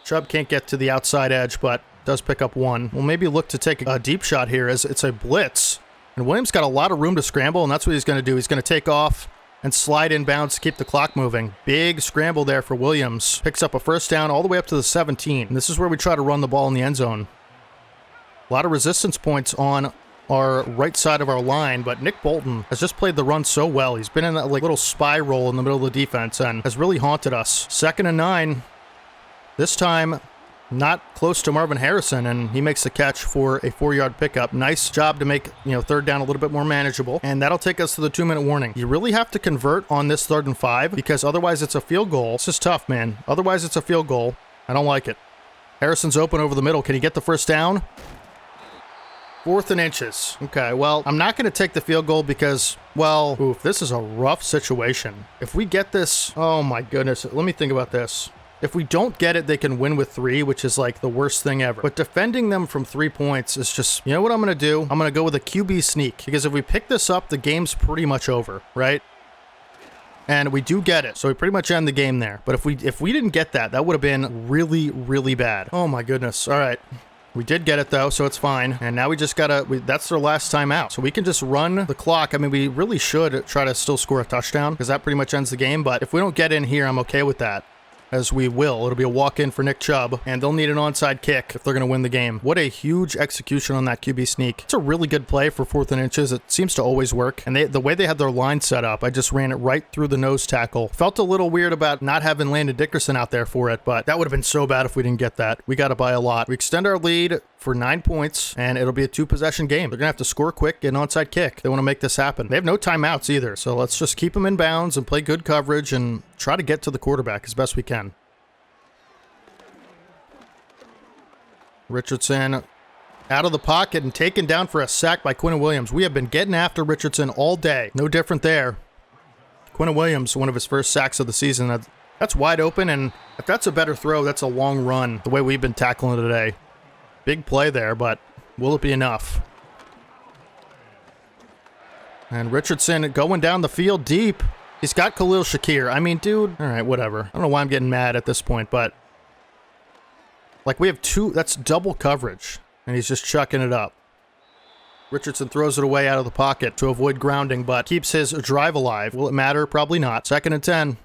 Chubb can't get to the outside edge, but does pick up 1. We'll maybe look to take a deep shot here as it's a blitz. And Williams got a lot of room to scramble, and that's what he's going to do. He's going to take off and slide inbounds to keep the clock moving. Big scramble there for Williams. Picks up a first down all the way up to the 17. And this is where we try to run the ball in the end zone. A lot of resistance points on our right side of our line, but Nick Bolton has just played the run so well. He's been in that like little spy role in the middle of the defense and has really haunted us. 2nd and 9. This time, not close to Marvin Harrison, and he makes the catch for a 4-yard pickup. Nice job to make, 3rd down a little bit more manageable, and that'll take us to the 2-minute warning. You really have to convert on this 3rd and 5 because otherwise it's a field goal. This is tough, man. Otherwise it's a field goal. I don't like it. Harrison's open over the middle. Can he get the first down? 4th and inches. Okay, well, I'm not going to take the field goal because, well, oof, this is a rough situation. If we get this, oh my goodness, let me think about this. If we don't get it, they can win with 3, which is like the worst thing ever. But defending them from 3 points is just, you know what I'm going to do? I'm going to go with a QB sneak because if we pick this up, the game's pretty much over, right? And we do get it, so we pretty much end the game there. But if we didn't get that, that would have been really, really bad. Oh my goodness. All right. We did get it, though, so it's fine. And now we just gotta... that's their last time out. So we can just run the clock. I mean, we really should try to still score a touchdown because that pretty much ends the game. But if we don't get in here, I'm okay with that. As we will. It'll be a walk-in for Nick Chubb, and they'll need an onside kick if they're going to win the game. What a huge execution on that QB sneak. It's a really good play for 4th and inches. It seems to always work. And the way they had their line set up, I just ran it right through the nose tackle. Felt a little weird about not having Landon Dickerson out there for it, but that would have been so bad if we didn't get that. We got to buy a lot. We extend our lead for 9 points, and it'll be a 2-possession game. They're going to have to score quick, get an onside kick. They want to make this happen. They have no timeouts either, so let's just keep them in bounds and play good coverage and try to get to the quarterback as best we can. Richardson out of the pocket and taken down for a sack by Quinnen Williams. We have been getting after Richardson all day. No different there. Quinnen Williams, one of his first sacks of the season. That's wide open, and if that's a better throw, that's a long run, the way we've been tackling it today. Big play there, but will it be enough? And Richardson going down the field deep. He's got Khalil Shakir. I mean, dude, all right, whatever. I don't know why I'm getting mad at this point, but like we have 2, that's double coverage, and he's just chucking it up. Richardson throws it away out of the pocket to avoid grounding, but keeps his drive alive. Will it matter? Probably not. 2nd and 10.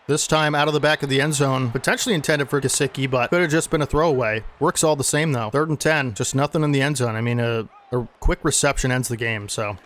This time out of the back of the end zone, potentially intended for Gesicki, but could have just been a throwaway. Works all the same, though. 3rd and 10, just nothing in the end zone. I mean, a quick reception ends the game, so.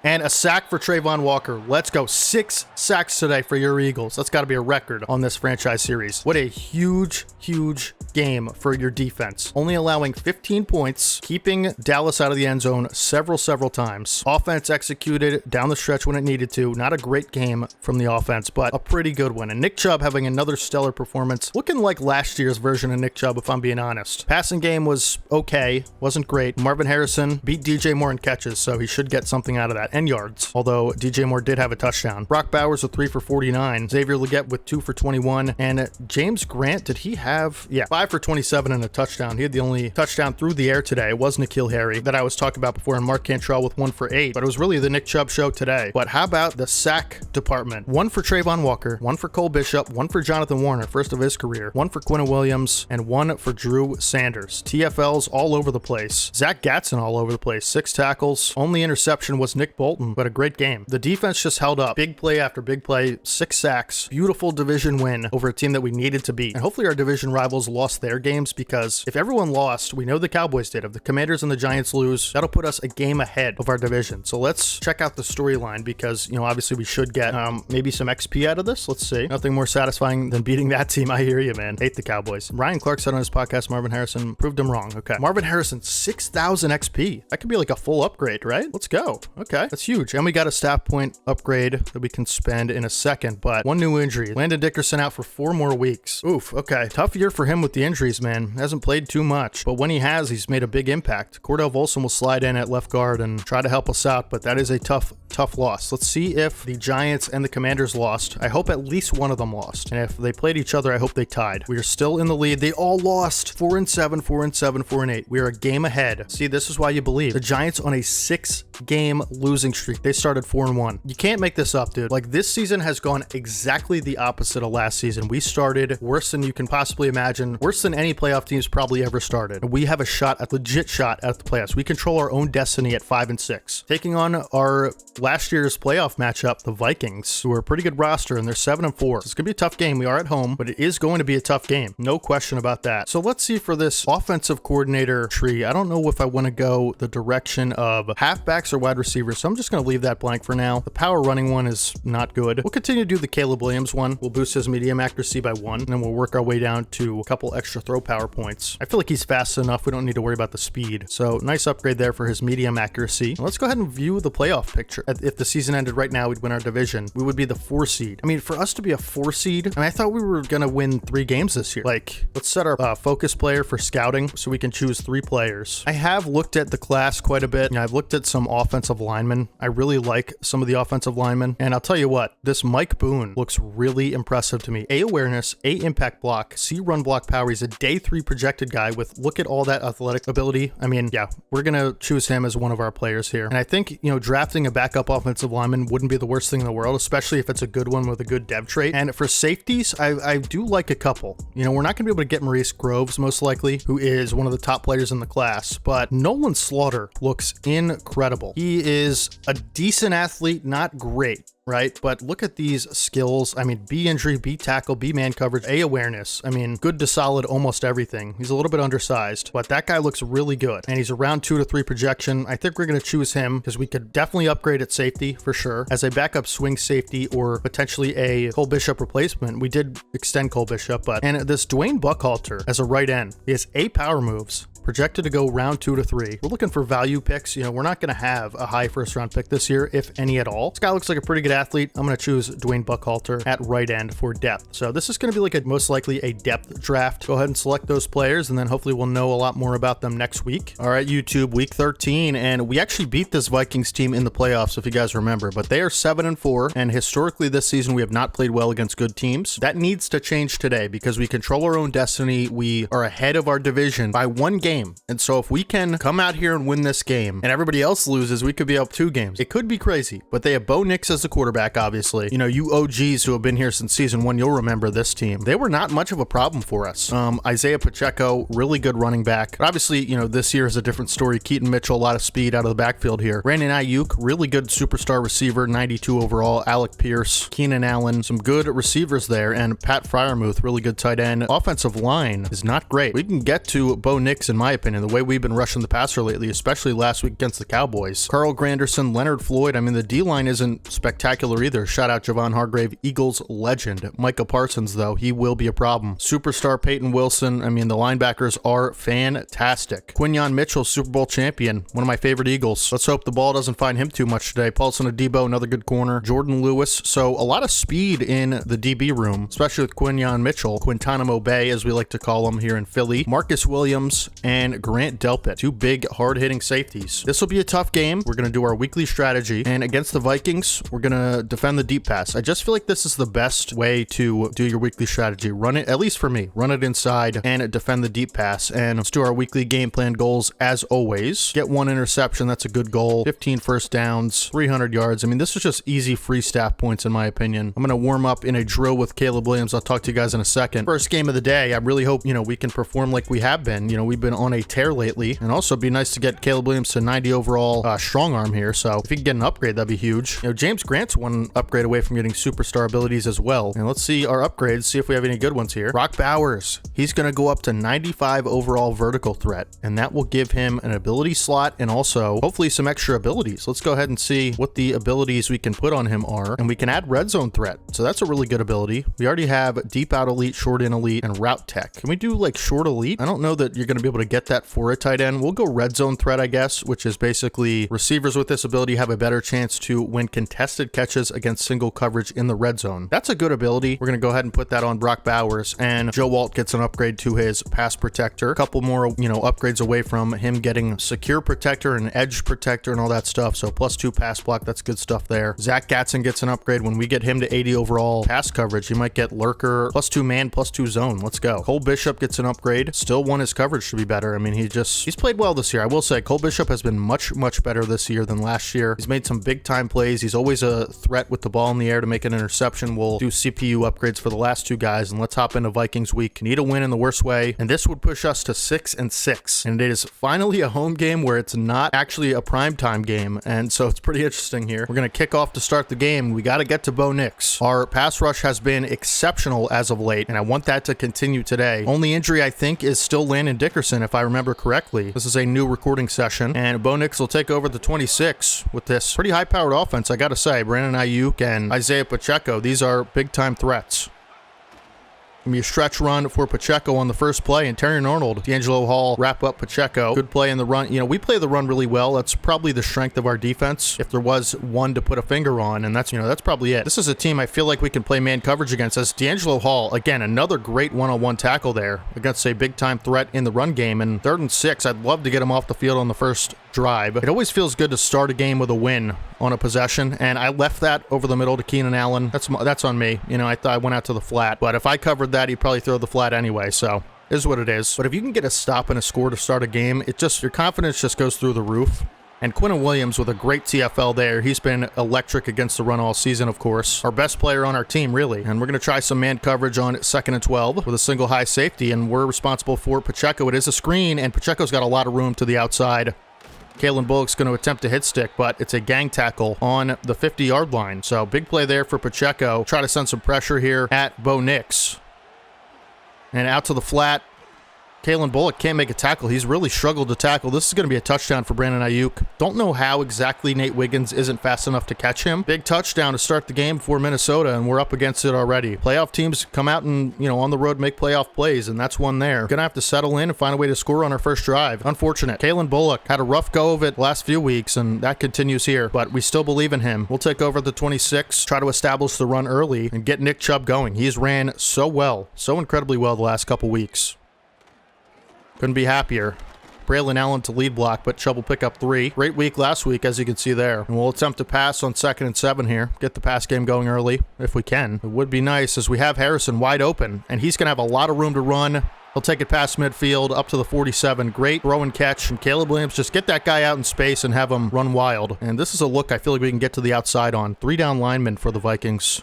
And a sack for Trayvon Walker. Let's go. 6 sacks today for your Eagles. That's got to be a record on this franchise series. What a huge, huge game for your defense. Only allowing 15 points, keeping Dallas out of the end zone several times. Offense executed down the stretch when it needed to. Not a great game from the offense, but a pretty good one. And Nick Chubb having another stellar performance. Looking like last year's version of Nick Chubb, if I'm being honest. Passing game was okay. Wasn't great. Marvin Harrison beat DJ Moore in catches, so he should get something out of that. and yards, although DJ Moore did have a touchdown. Brock Bowers with 3 for 49. Xavier Legette with 2 for 21. And James Grant, did he have, 5 for 27 and a touchdown. He had the only touchdown through the air today. It was N'Keal Harry that I was talking about before, and Mark Cantrell with 1 for 8, but it was really the Nick Chubb show today. But how about the sack department? 1 for Trayvon Walker, 1 for Cole Bishop, 1 for Jonathan Warner, first of his career, 1 for Quinn Williams, and 1 for Drew Sanders. TFLs all over the place. Zach Gatson all over the place. 6 tackles. Only interception was Nick Bolton, but a great game. The defense just held up. Big play after big play, 6 sacks. Beautiful division win over a team that we needed to beat. And hopefully our division rivals lost their games, because if everyone lost, we know the Cowboys did. If the Commanders and the Giants lose, that'll put us a game ahead of our division. So let's check out the storyline, because, you know, obviously we should get maybe some XP out of this. Let's see. Nothing more satisfying than beating that team. I hear you, man. Hate the Cowboys. Ryan Clark said on his podcast, Marvin Harrison proved him wrong. Okay. Marvin Harrison, 6,000 XP. That could be like a full upgrade, right? Let's go. Okay. That's huge. And we got a staff point upgrade that we can spend in a second, but 1 new injury. Landon Dickerson out for 4 more weeks. Oof. Okay. Tough year for him with the injuries, man. Hasn't played too much, but when he has, he's made a big impact. Cordell Volson will slide in at left guard and try to help us out, but that is a tough loss. Let's see if the Giants and the Commanders lost. I hope at least one of them lost. And if they played each other, I hope they tied. We are still in the lead. They all lost. 4-7, 4-7, 4-8. We are a game ahead. See, this is why you believe. The Giants on a 6-game losing streak. They started 4-1. You can't make this up, dude. Like, this season has gone exactly the opposite of last season. We started worse than you can possibly imagine. Worse than any playoff teams probably ever started. And we have a legit shot at the playoffs. We control our own destiny at 5-6. Taking on our last year's playoff matchup, the Vikings, who are a pretty good roster, and they're 7-4. So it's gonna be a tough game. We are at home, but it is going to be a tough game. No question about that. So let's see for this offensive coordinator tree. I don't know if I want to go the direction of halfbacks or wide receivers, so I'm just going to leave that blank for now. The power running one is not good. We'll continue to do the Caleb Williams one. We'll boost his medium accuracy by 1, and then we'll work our way down to a couple extra throw power points. I feel like he's fast enough. We don't need to worry about the speed. So nice upgrade there for his medium accuracy. Now let's go ahead and view the playoff picture. If the season ended right now, we'd win our division. We would be the 4 seed. I mean, for us to be a 4 seed, I thought we were going to win 3 games this year. Like, let's set our focus player for scouting so we can choose 3 players. I have looked at the class quite a bit. I've looked at some offensive linemen. I really like some of the offensive linemen. And I'll tell you what, this Mike Boone looks really impressive to me. A awareness, A impact block, C run block power. He's a day 3 projected guy with, look at all that athletic ability. I mean, yeah, we're going to choose him as one of our players here. And I think, you know, drafting a backup offensive lineman wouldn't be the worst thing in the world, especially if it's a good one with a good dev trait. And for safeties, I do like a couple. You know, we're not going to be able to get Maurice Groves, most likely, who is one of the top players in the class, but Nolan Slaughter looks incredible. He is a decent athlete, not great, right? But look at these skills. I mean, B injury, B tackle, B man coverage, A awareness. I mean, good to solid almost everything. He's a little bit undersized, but that guy looks really good. And he's around 2 to 3 projection. I think we're going to choose him because we could definitely upgrade at safety for sure. As a backup swing safety or potentially a Cole Bishop replacement. We did extend Cole Bishop, and this Dwayne Buckhalter as a right end. He has 8 power moves. Projected to go round 2 to 3. We're looking for value picks. You know, we're not going to have a high first round pick this year, if any at all. This guy looks like a pretty good athlete. I'm going to choose Dwayne Buckhalter at right end for depth. So this is going to be like most likely a depth draft. Go ahead and select those players, and then hopefully we'll know a lot more about them next week. All right, YouTube, week 13, and we actually beat this Vikings team in the playoffs, if you guys remember, but they are 7-4, and historically this season we have not played well against good teams. That needs to change today because we control our own destiny. We are ahead of our division by 1 game. And so if we can come out here and win this game and everybody else loses, we could be up 2 games. It could be crazy, but they have Bo Nix as the quarterback, obviously. You know, you OGs who have been here since season 1, you'll remember this team. They were not much of a problem for us. Isaiah Pacheco, really good running back. But obviously, you know, this year is a different story. Keaton Mitchell, a lot of speed out of the backfield here. Brandon Ayuk, really good superstar receiver, 92 overall. Alec Pierce, Keenan Allen, some good receivers there. And Pat Freiermuth, really good tight end. Offensive line is not great. We can get to Bo Nix, in my opinion, the way we've been rushing the passer lately, especially last week against the Cowboys. Carl Granderson, Leonard Floyd. I mean, the D-line isn't spectacular either. Shout out Javon Hargrave, Eagles legend. Micah Parsons, though, he will be a problem. Superstar Peyton Wilson. I mean, the linebackers are fantastic. Quinyon Mitchell, Super Bowl champion, one of my favorite Eagles. Let's hope the ball doesn't find him too much today. Paulson Adebo, another good corner. Jordan Lewis. So a lot of speed in the DB room, especially with Quinyon Mitchell. Quintanamo Bay, as we like to call him here in Philly. Marcus Williams and and Grant Delpit. Two big, hard-hitting safeties. This will be a tough game. We're going to do our weekly strategy, and against the Vikings, we're going to defend the deep pass. I just feel like this is the best way to do your weekly strategy. Run it, at least for me, run it inside and defend the deep pass. And let's do our weekly game plan goals as always. Get 1 interception. That's a good goal. 15 first downs, 300 yards. I mean, this is just easy free staff points in my opinion. I'm going to warm up in a drill with Caleb Williams. I'll talk to you guys in a second. First game of the day. I really hope, we can perform like we have been. We've been on a tear lately, and also it'd be nice to get Caleb Williams to 90 overall strong arm here. So if he can get an upgrade, that'd be huge. James Grant's one upgrade away from getting superstar abilities as well. And let's see our upgrades, see if we have any good ones here. Brock Bowers, he's going to go up to 95 overall vertical threat, and that will give him an ability slot and also hopefully some extra abilities. Let's go ahead and see what the abilities we can put on him are, and we can add red zone threat. So that's a really good ability. We already have deep out elite, short in elite, and route tech. Can we do like short elite? I don't know that you're going to be able to get that for a tight end. We'll go red zone threat, I guess, which is basically receivers with this ability have a better chance to win contested catches against single coverage in the red zone. That's a good ability. We're going to go ahead and put that on Brock Bowers, and Joe Walt gets an upgrade to his pass protector. A couple more, upgrades away from him getting secure protector and edge protector and all that stuff. So +2 pass block. That's good stuff there. Zach Gatson gets an upgrade. When we get him to 80 overall pass coverage, he might get lurker, +2 man, +2 zone. Let's go. Cole Bishop gets an upgrade. Still want his coverage to be better. I mean, he's played well this year. I will say Cole Bishop has been much better this year than last year. He's made some big time plays. He's always a threat with the ball in the air to make an interception. We'll do CPU upgrades for the last two guys, and let's hop into Vikings week. Need a win in the worst way, and this would push us to 6-6. And it is finally a home game where it's not actually a primetime game, and so it's pretty interesting here. We're going to kick off to start the game. We got to get to Bo Nix. Our pass rush has been exceptional as of late, and I want that to continue today. Only injury, I think, is still Landon Dickerson, if I remember correctly. This is a new recording session, and Bo Nix will take over the 26 with this pretty high-powered offense, I got to say. Brandon Ayuk and Isaiah Pacheco, these are big-time threats. Gonna be a stretch run for Pacheco on the first play, and Terry Arnold, D'Angelo Hall wrap up Pacheco. Good play in the run. We play the run really well. That's probably the strength of our defense, if there was one to put a finger on, and that's probably it. This is a team I feel like we can play man coverage against. As D'Angelo Hall, again, another great one-on-one tackle there against a big-time threat in the run game, and 3rd and 6, I'd love to get him off the field on the first drive. It always feels good to start a game with a win on a possession, and I left that over the middle to Keenan Allen. That's on me. I thought I went out to the flat, but if I covered that, he'd probably throw the flat anyway, so it is what it is. But if you can get a stop and a score to start a game, your confidence just goes through the roof. And Quinnen Williams with a great TFL there. He's been electric against the run all season, of course. Our best player on our team, really. And we're going to try some man coverage on 2nd and 12 with a single high safety, and we're responsible for Pacheco. It is a screen, and Pacheco's got a lot of room to the outside. Kalen Bullock's going to attempt a hit stick, but it's a gang tackle on the 50-yard line. So big play there for Pacheco. Try to send some pressure here at Bo Nix. And out to the flat. Kalen Bullock can't make a tackle. He's really struggled to tackle. This is going to be a touchdown for Brandon Ayuk. Don't know how exactly Nate Wiggins isn't fast enough to catch him. Big touchdown to start the game for Minnesota, and we're up against it already. Playoff teams come out and, on the road make playoff plays, and that's one there. Going to have to settle in and find a way to score on our first drive. Unfortunate. Kalen Bullock had a rough go of it the last few weeks, and that continues here, but we still believe in him. We'll take over the 26, try to establish the run early, and get Nick Chubb going. He's ran so well, so incredibly well the last couple weeks. Couldn't be happier. Braylon Allen to lead block, but Chubb will pick up 3. Great week last week, as you can see there. And we'll attempt to pass on 2nd and 7 here. Get the pass game going early, if we can. It would be nice, as we have Harrison wide open, and he's going to have a lot of room to run. He'll take it past midfield, up to the 47. Great throw and catch from Caleb Williams. Just get that guy out in space and have him run wild. And this is a look I feel like we can get to the outside on. 3 down linemen for the Vikings.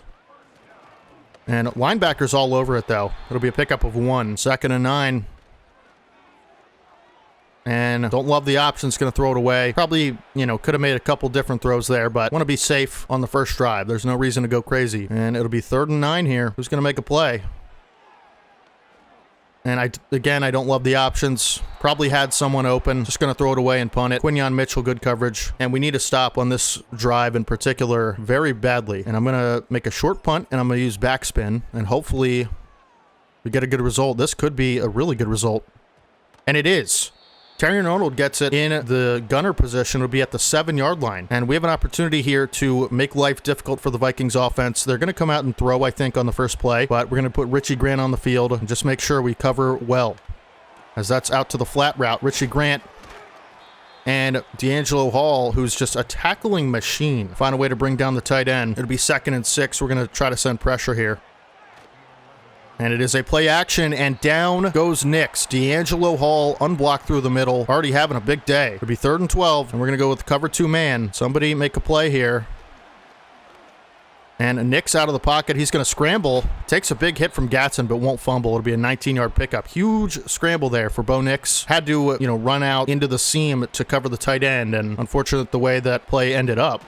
And linebackers all over it, though. It'll be a pickup of 1. 2nd and 9. And don't love the options, going to throw it away. Probably, could have made a couple different throws there, but want to be safe on the first drive. There's no reason to go crazy. And it'll be 3rd and 9 here. Who's going to make a play? And I don't love the options. Probably had someone open. Just going to throw it away and punt it. Quinyon Mitchell, good coverage. And we need a stop on this drive in particular very badly. And I'm going to make a short punt, and I'm going to use backspin. And hopefully we get a good result. This could be a really good result. And it is. Terry Arnold gets it in the gunner position. It'll be at the 7-yard line. And we have an opportunity here to make life difficult for the Vikings offense. They're going to come out and throw, I think, on the first play. But we're going to put Richie Grant on the field and just make sure we cover well. as that's out to the flat route. Richie Grant and D'Angelo Hall, who's just a tackling machine. Find a way to bring down the tight end. It'll be 2nd and 6. We're going to try to send pressure here. And it is a play action, and down goes Knicks. D'Angelo Hall unblocked through the middle. Already having a big day. It'll be 3rd and 12, and we're going to go with cover 2 man. Somebody make a play here. And Knicks out of the pocket. He's going to scramble. Takes a big hit from Gatson, but won't fumble. It'll be a 19-yard pickup. Huge scramble there for Bo Nix. Had to, run out into the seam to cover the tight end, and unfortunate the way that play ended up.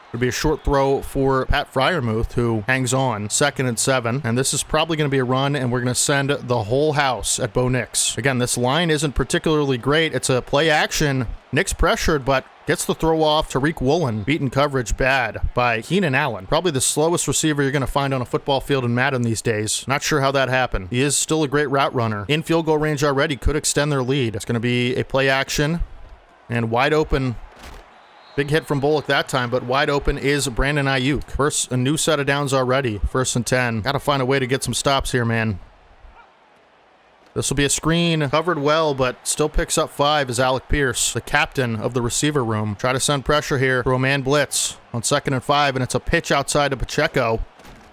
It'll be a short throw for Pat Freiermuth, who hangs on. 2nd and 7. And this is probably going to be a run, and we're going to send the whole house at Bo Nix. Again, this line isn't particularly great. It's a play action. Nix pressured, but gets the throw off. Tariq Woolen beaten coverage bad by Keenan Allen. Probably the slowest receiver you're going to find on a football field in Madden these days. Not sure how that happened. He is still a great route runner. In field goal range already. Could extend their lead. It's going to be a play action and wide open. Big hit from Bullock that time, but wide open is Brandon Ayuk. First, a new set of downs already. 1st and 10. Got to find a way to get some stops here, man. This will be a screen. Covered well, but still picks up 5 is Alec Pierce, the captain of the receiver room. Try to send pressure here. Throw a man blitz on 2nd and 5, and it's a pitch outside to Pacheco.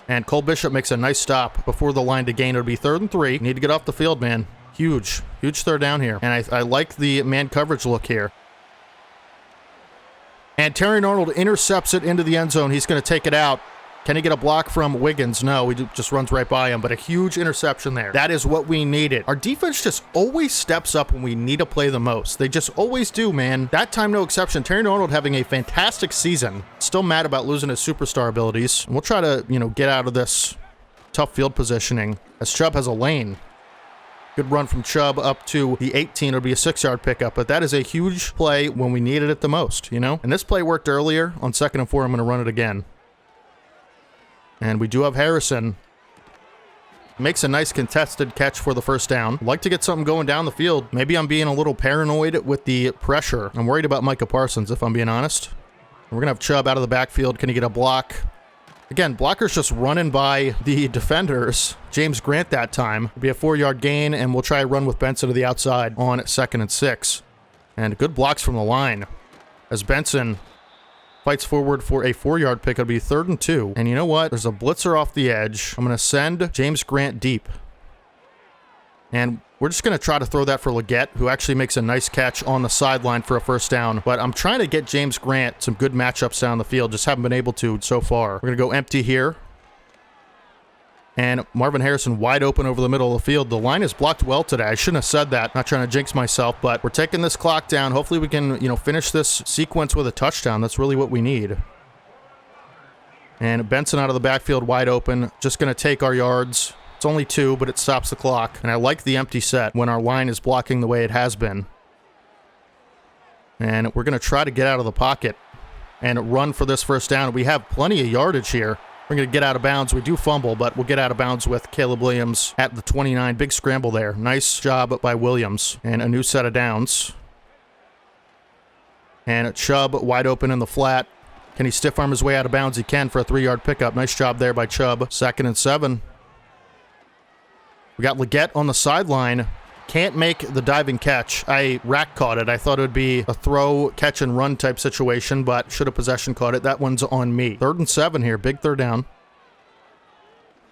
And Cole Bishop makes a nice stop before the line to gain. It'll be 3rd and 3. Need to get off the field, man. Huge 3rd down here. And I like the man coverage look here. And Terry Arnold intercepts it into the end zone. He's going to take it out. Can he get a block from Wiggins? No, he just runs right by him, but a huge interception there. That is what we needed. Our defense just always steps up when we need to play the most. They just always do, man. That time, no exception. Terry Arnold having a fantastic season. Still mad about losing his superstar abilities. And we'll try to, get out of this tough field positioning as Chubb has a lane. Good run from Chubb up to the 18. It'll be a 6-yard pickup, but that is a huge play when we needed it the most, And this play worked earlier. On 2nd and 4, I'm going to run it again. And we do have Harrison. Makes a nice contested catch for the 1st down. Like to get something going down the field. Maybe I'm being a little paranoid with the pressure. I'm worried about Micah Parsons, if I'm being honest. We're going to have Chubb out of the backfield. Can he get a block? Again, blockers just running by the defenders. James Grant that time. It'll be a 4-yard gain, and we'll try a run with Benson to the outside on 2nd and 6. And good blocks from the line as Benson fights forward for a 4-yard pick. It'll be 3rd and 2. And you know what? There's a blitzer off the edge. I'm going to send James Grant deep. And we're just going to try to throw that for Leggett, who actually makes a nice catch on the sideline for a 1st down. But I'm trying to get James Grant some good matchups down the field. Just haven't been able to so far. We're going to go empty here. And Marvin Harrison wide open over the middle of the field. The line is blocked well today. I shouldn't have said that. Not trying to jinx myself, but we're taking this clock down. Hopefully we can, finish this sequence with a touchdown. That's really what we need. And Benson out of the backfield wide open. Just going to take our yards. It's only 2, but it stops the clock. And I like the empty set when our line is blocking the way it has been. And we're going to try to get out of the pocket and run for this 1st down. We have plenty of yardage here. We're going to get out of bounds. We do fumble, but we'll get out of bounds with Caleb Williams at the 29. Big scramble there. Nice job by Williams. And a new set of downs. And Chubb wide open in the flat. Can he stiff arm his way out of bounds? He can for a 3-yard pickup. Nice job there by Chubb. 2nd and 7. We got Leggett on the sideline. Can't make the diving catch. I rack caught it. I thought it would be a throw, catch, and run type situation, but should have possession caught it. That one's on me. 3rd and 7 here. Big 3rd down.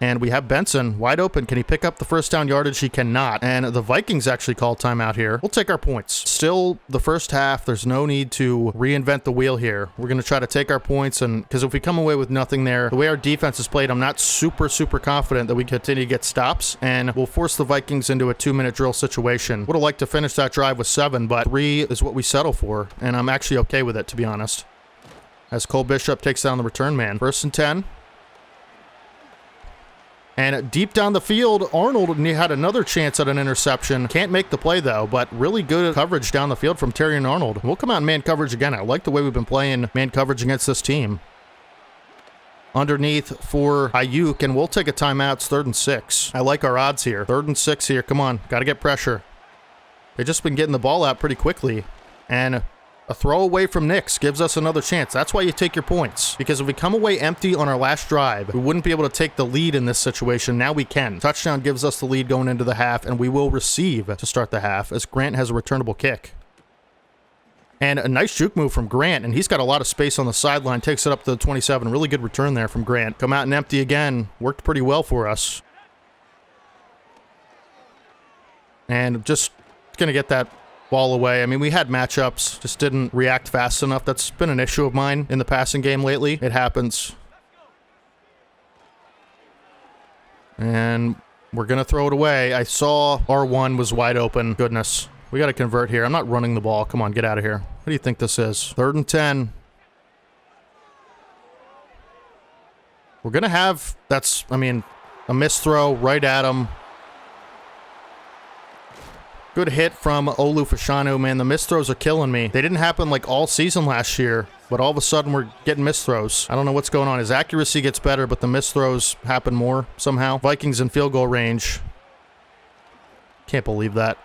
And we have Benson wide open. Can he pick up the 1st down yardage? He cannot. And the Vikings actually call timeout here. We'll take our points. Still the 1st half. There's no need to reinvent the wheel here. We're going to try to take our points. And because if we come away with nothing there, the way our defense is played, I'm not super confident that we continue to get stops. And we'll force the Vikings into a 2-minute drill situation. Would have liked to finish that drive with 7, but 3 is what we settle for. And I'm actually okay with it, to be honest. As Cole Bishop takes down the return man. 1st and 10. And deep down the field, Arnold had another chance at an interception. Can't make the play, though, but really good coverage down the field from Terry and Arnold. We'll come out in man coverage again. I like the way we've been playing man coverage against this team. Underneath for Ayuk, and we'll take a timeout. It's 3rd and 6. I like our odds here. 3rd and 6 here. Come on. Got to get pressure. They've just been getting the ball out pretty quickly. And A throw away from Nix gives us another chance. That's why you take your points. Because if we come away empty on our last drive, we wouldn't be able to take the lead in this situation. Now we can. Touchdown gives us the lead going into the half, and we will receive to start the half as Grant has a returnable kick. And a nice juke move from Grant, and he's got a lot of space on the sideline. Takes it up to the 27. Really good return there from Grant. Come out and empty again. Worked pretty well for us. And just going to get that ball away. I mean, we had matchups, just didn't react fast enough. That's been an issue of mine in the passing game lately. It happens. And we're going to throw it away. I saw R1 was wide open. Goodness. We got to convert here. I'm not running the ball. Come on, get out of here. What do you think this is? 3rd and 10. We're going to have, I mean, a missed throw right at him. Good hit from Olu Fashanu, man. The missed throws are killing me. They didn't happen like all season last year, but all of a sudden we're getting missed throws. I don't know what's going on. His accuracy gets better, but the missed throws happen more somehow. Vikings in field goal range. Can't believe that.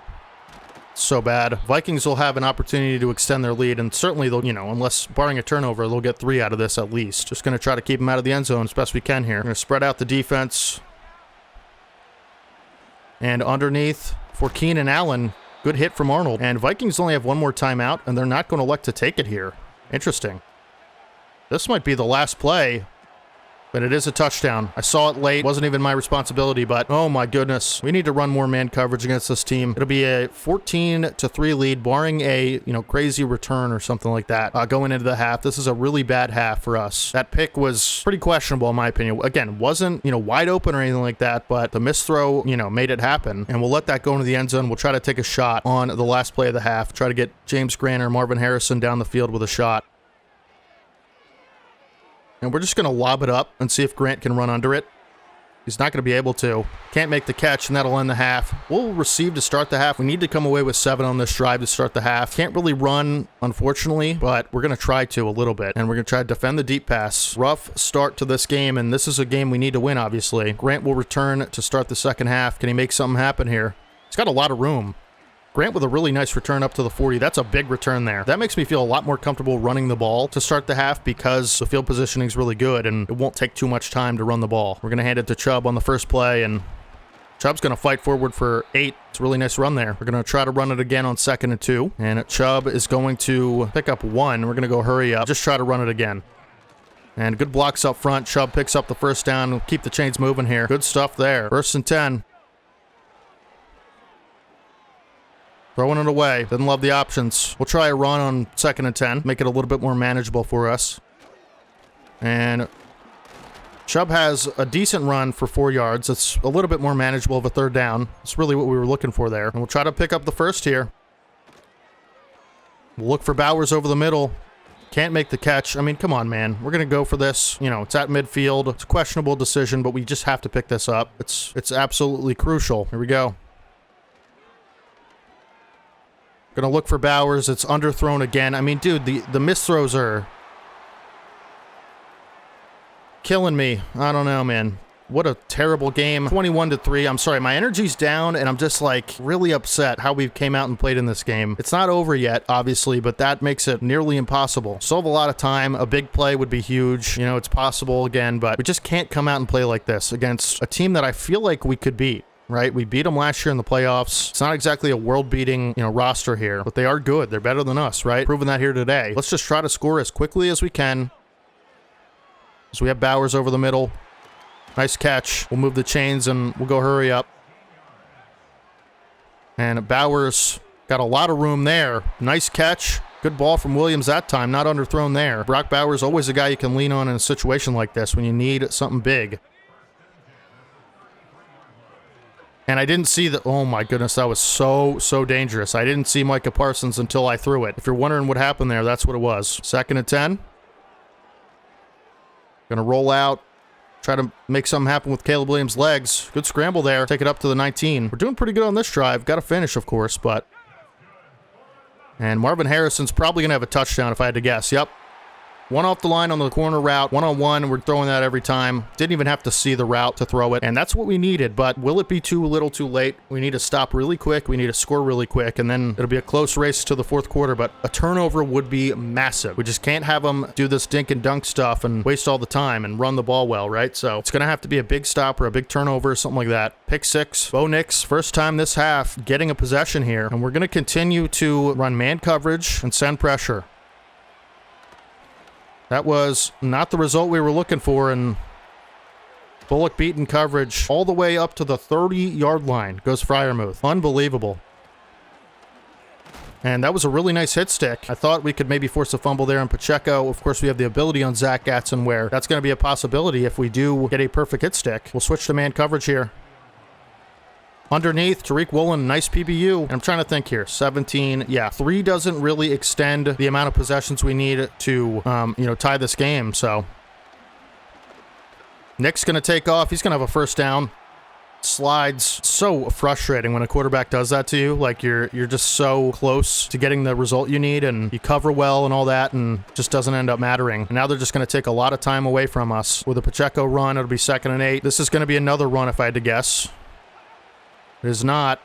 So bad. Vikings will have an opportunity to extend their lead, and certainly they'll, unless barring a turnover, they'll get 3 out of this at least. Just going to try to keep them out of the end zone as best we can here. We're going to spread out the defense. And underneath for Keenan Allen, good hit from Arnold. And Vikings only have one more timeout, and they're not going to elect to take it here. Interesting. This might be the last play, but it is a touchdown. I saw it late. Wasn't even my responsibility, but oh my goodness. We need to run more man coverage against this team. It'll be a 14-3 lead, barring a, crazy return or something like that going into the half. This is a really bad half for us. That pick was pretty questionable in my opinion. Again, wasn't, wide open or anything like that, but the missed throw, made it happen. And we'll let that go into the end zone. We'll try to take a shot on the last play of the half. Try to get James Grant or Marvin Harrison down the field with a shot. And we're just going to lob it up and see if Grant can run under it. He's not going to be able to. Can't make the catch, and that'll end the half. We'll receive to start the half. We need to come away with 7 on this drive to start the half. Can't really run, unfortunately, but we're going to try to a little bit. And we're going to try to defend the deep pass. Rough start to this game, and this is a game we need to win, obviously. Grant will return to start the second half. Can he make something happen here? He's got a lot of room. Grant with a really nice return up to the 40. That's a big return there. That makes me feel a lot more comfortable running the ball to start the half because the field positioning is really good and it won't take too much time to run the ball. We're going to hand it to Chubb on the first play, and Chubb's going to fight forward for 8. It's a really nice run there. We're going to try to run it again on 2nd and 2, and Chubb is going to pick up 1. We're going to go hurry up. Just try to run it again. And good blocks up front. Chubb picks up the first down. We'll keep the chains moving here. Good stuff there. 1st and 10. Throwing it away. Didn't love the options. We'll try a run on 2nd and 10. Make it a little bit more manageable for us. And Chubb has a decent run for 4 yards. It's a little bit more manageable of a 3rd down. It's really what we were looking for there. And we'll try to pick up the first here. We'll look for Bowers over the middle. Can't make the catch. I mean, come on, man. We're going to go for this. It's at midfield. It's a questionable decision, but we just have to pick this up. It's absolutely crucial. Here we go. Gonna look for Bowers. It's underthrown again. I mean, dude, the missed throws are killing me. I don't know, man. What a terrible game. 21-3. I'm sorry, my energy's down, and I'm just like really upset how we came out and played in this game. It's not over yet, obviously, but that makes it nearly impossible. Still have a lot of time. A big play would be huge. It's possible again, but we just can't come out and play like this against a team that I feel like we could beat. Right? We beat them last year in the playoffs. It's not exactly a world-beating, roster here, but they are good. They're better than us, right? Proving that here today. Let's just try to score as quickly as we can. So we have Bowers over the middle. Nice catch. We'll move the chains and we'll go hurry up. And Bowers got a lot of room there. Nice catch. Good ball from Williams that time. Not underthrown there. Brock Bowers, always a guy you can lean on in a situation like this when you need something big. And I didn't see the... Oh, my goodness. That was so dangerous. I didn't see Micah Parsons until I threw it. If you're wondering what happened there, that's what it was. 2nd and 10. Gonna roll out. Try to make something happen with Caleb Williams' legs. Good scramble there. Take it up to the 19. We're doing pretty good on this drive. Got to finish, of course, but... And Marvin Harrison's probably going to have a touchdown if I had to guess. Yep. One off the line on the corner route, one-on-one, we're throwing that every time. Didn't even have to see the route to throw it, and that's what we needed, but will it be too little too late? We need to stop really quick, we need to score really quick, and then it'll be a close race to the fourth quarter, but a turnover would be massive. We just can't have them do this dink and dunk stuff and waste all the time and run the ball well, right? So it's going to have to be a big stop or a big turnover or something like that. Pick six. Bo Nix, first time this half getting a possession here, and we're going to continue to run man coverage and send pressure. That was not the result we were looking for, and Bullock beaten coverage all the way up to the 30-yard line goes Freiermuth. Unbelievable. And that was a really nice hit stick. I thought we could maybe force a fumble there on Pacheco. Of course, we have the ability on Zach Gatson where that's going to be a possibility if we do get a perfect hit stick. We'll switch to man coverage here. Underneath, Tariq Woolen, nice PBU. And I'm trying to think here. 17. Yeah, 3 doesn't really extend the amount of possessions we need to, tie this game. So Nick's going to take off. He's going to have a first down. Slides. So frustrating when a quarterback does that to you. Like you're just so close to getting the result you need, and you cover well and all that, and just doesn't end up mattering. And now they're just going to take a lot of time away from us. With a Pacheco run, it'll be 2nd and 8. This is going to be another run if I had to guess. It is not.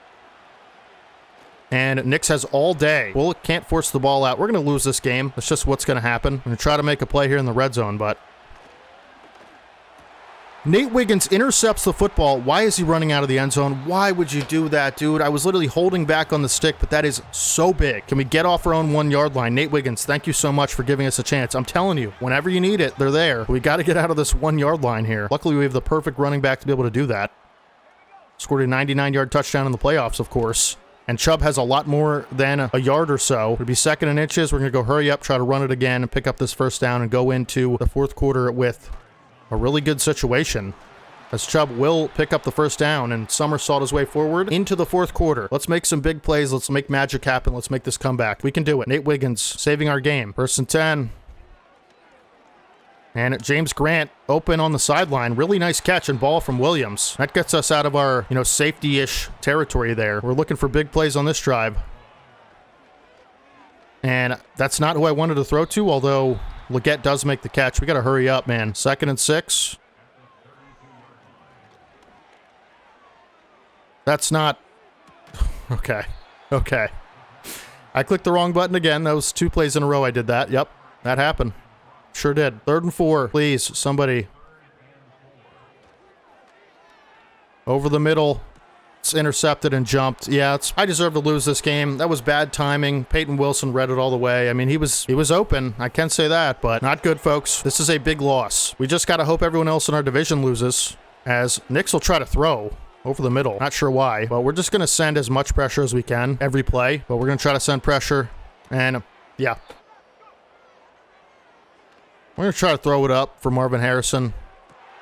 And Nix has all day. Bullock can't force the ball out. We're going to lose this game. That's just what's going to happen. I'm going to try to make a play here in the red zone, but Nate Wiggins intercepts the football. Why is he running out of the end zone? Why would you do that, dude? I was literally holding back on the stick, but that is so big. Can we get off our own 1-yard line? Nate Wiggins, thank you so much for giving us a chance. I'm telling you, whenever you need it, they're there. We got to get out of this 1-yard line here. Luckily, we have the perfect running back to be able to do that. Scored a 99-yard touchdown in the playoffs, of course. And Chubb has a lot more than a yard or so. It'll be 2nd and inches. We're going to go hurry up, try to run it again, and pick up this first down and go into the fourth quarter with a really good situation, as Chubb will pick up the first down and somersault his way forward into the fourth quarter. Let's make some big plays. Let's make magic happen. Let's make this comeback. We can do it. Nate Wiggins saving our game. 1st and 10. And James Grant open on the sideline. Really nice catch and ball from Williams. That gets us out of our, safety-ish territory there. We're looking for big plays on this drive. And that's not who I wanted to throw to, although Leggett does make the catch. We got to hurry up, man. 2nd and 6. That's not... Okay. I clicked the wrong button again. That was 2 plays in a row I did that. Yep, that happened. Sure did. 3rd and 4. Please, somebody. Over the middle. It's intercepted and jumped. Yeah, I deserve to lose this game. That was bad timing. Peyton Wilson read it all the way. I mean, he was open. I can say that, but not good, folks. This is a big loss. We just got to hope everyone else in our division loses, as Nix will try to throw over the middle. Not sure why, but we're just going to send as much pressure as we can every play, but we're going to try to send pressure, and yeah. We're going to try to throw it up for Marvin Harrison.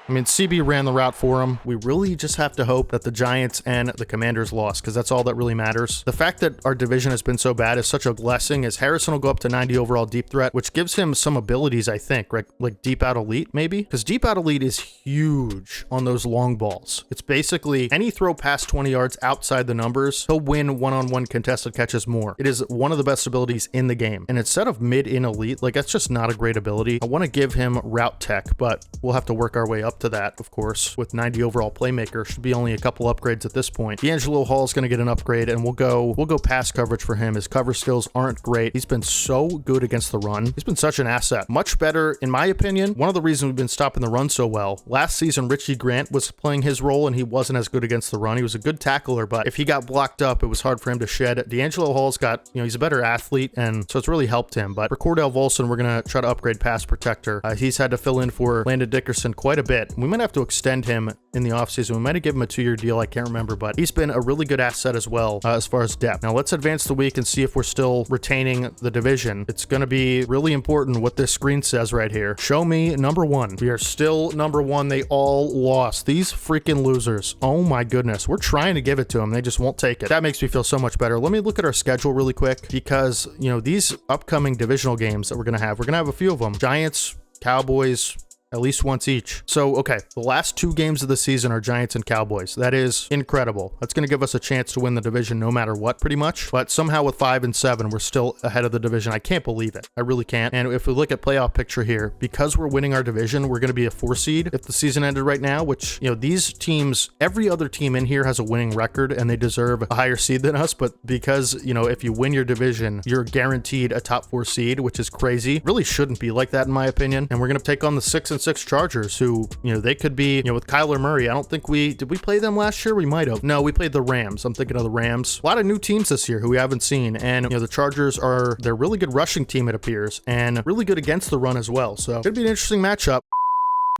I mean, CB ran the route for him. We really just have to hope that the Giants and the Commanders lost, because that's all that really matters. The fact that our division has been so bad is such a blessing, as Harrison will go up to 90 overall deep threat, which gives him some abilities, I think, right? Like deep out elite, maybe? Because deep out elite is huge on those long balls. It's basically any throw past 20 yards outside the numbers, he'll win one-on-one contested catches more. It is one of the best abilities in the game. And instead of mid-in elite, like that's just not a great ability. I want to give him route tech, but we'll have to work our way up to that, of course, with 90 overall playmaker. Should be only a couple upgrades at this point. D'Angelo Hall is going to get an upgrade, and we'll go pass coverage for him. His cover skills aren't great. He's been so good against the run. He's been such an asset. Much better, in my opinion. One of the reasons we've been stopping the run so well. Last season, Richie Grant was playing his role, and he wasn't as good against the run. He was a good tackler, but if he got blocked up, it was hard for him to shed. D'Angelo Hall's got, he's a better athlete, and so it's really helped him. But for Cordell Volson, we're going to try to upgrade pass protector. He's had to fill in for Landon Dickerson quite a bit. We might have to extend him in the offseason. We might have given him a 2-year deal. I can't remember, but he's been a really good asset as well as far as depth. Now let's advance the week and see if we're still retaining the division. It's going to be really important what this screen says right here. Show me number 1. We are still number 1. They all lost. These freaking losers. Oh my goodness. We're trying to give it to them. They just won't take it. That makes me feel so much better. Let me look at our schedule really quick, because, these upcoming divisional games that we're going to have a few of them. Giants, Cowboys, at least once each. So, okay, the last 2 games of the season are Giants and Cowboys. That is incredible. That's going to give us a chance to win the division no matter what, pretty much. But somehow with 5 and 7, we're still ahead of the division. I can't believe it. I really can't. And if we look at playoff picture here, because we're winning our division, we're going to be a 4 seed if the season ended right now, which, you know, these teams, every other team in here has a winning record and they deserve a higher seed than us. But because, you know, if you win your division, you're guaranteed a top 4 seed, which is crazy. Really shouldn't be like that in my opinion. And we're going to take on the 6 and 6 Chargers, who, you know, they could be, you know, with Kyler Murray. I don't think did we play them last year? We might have. No, we played the Rams. I'm thinking of the Rams. A lot of new teams this year who we haven't seen. And, you know, the Chargers they're a really good rushing team, it appears, and really good against the run as well. So it could be an interesting matchup.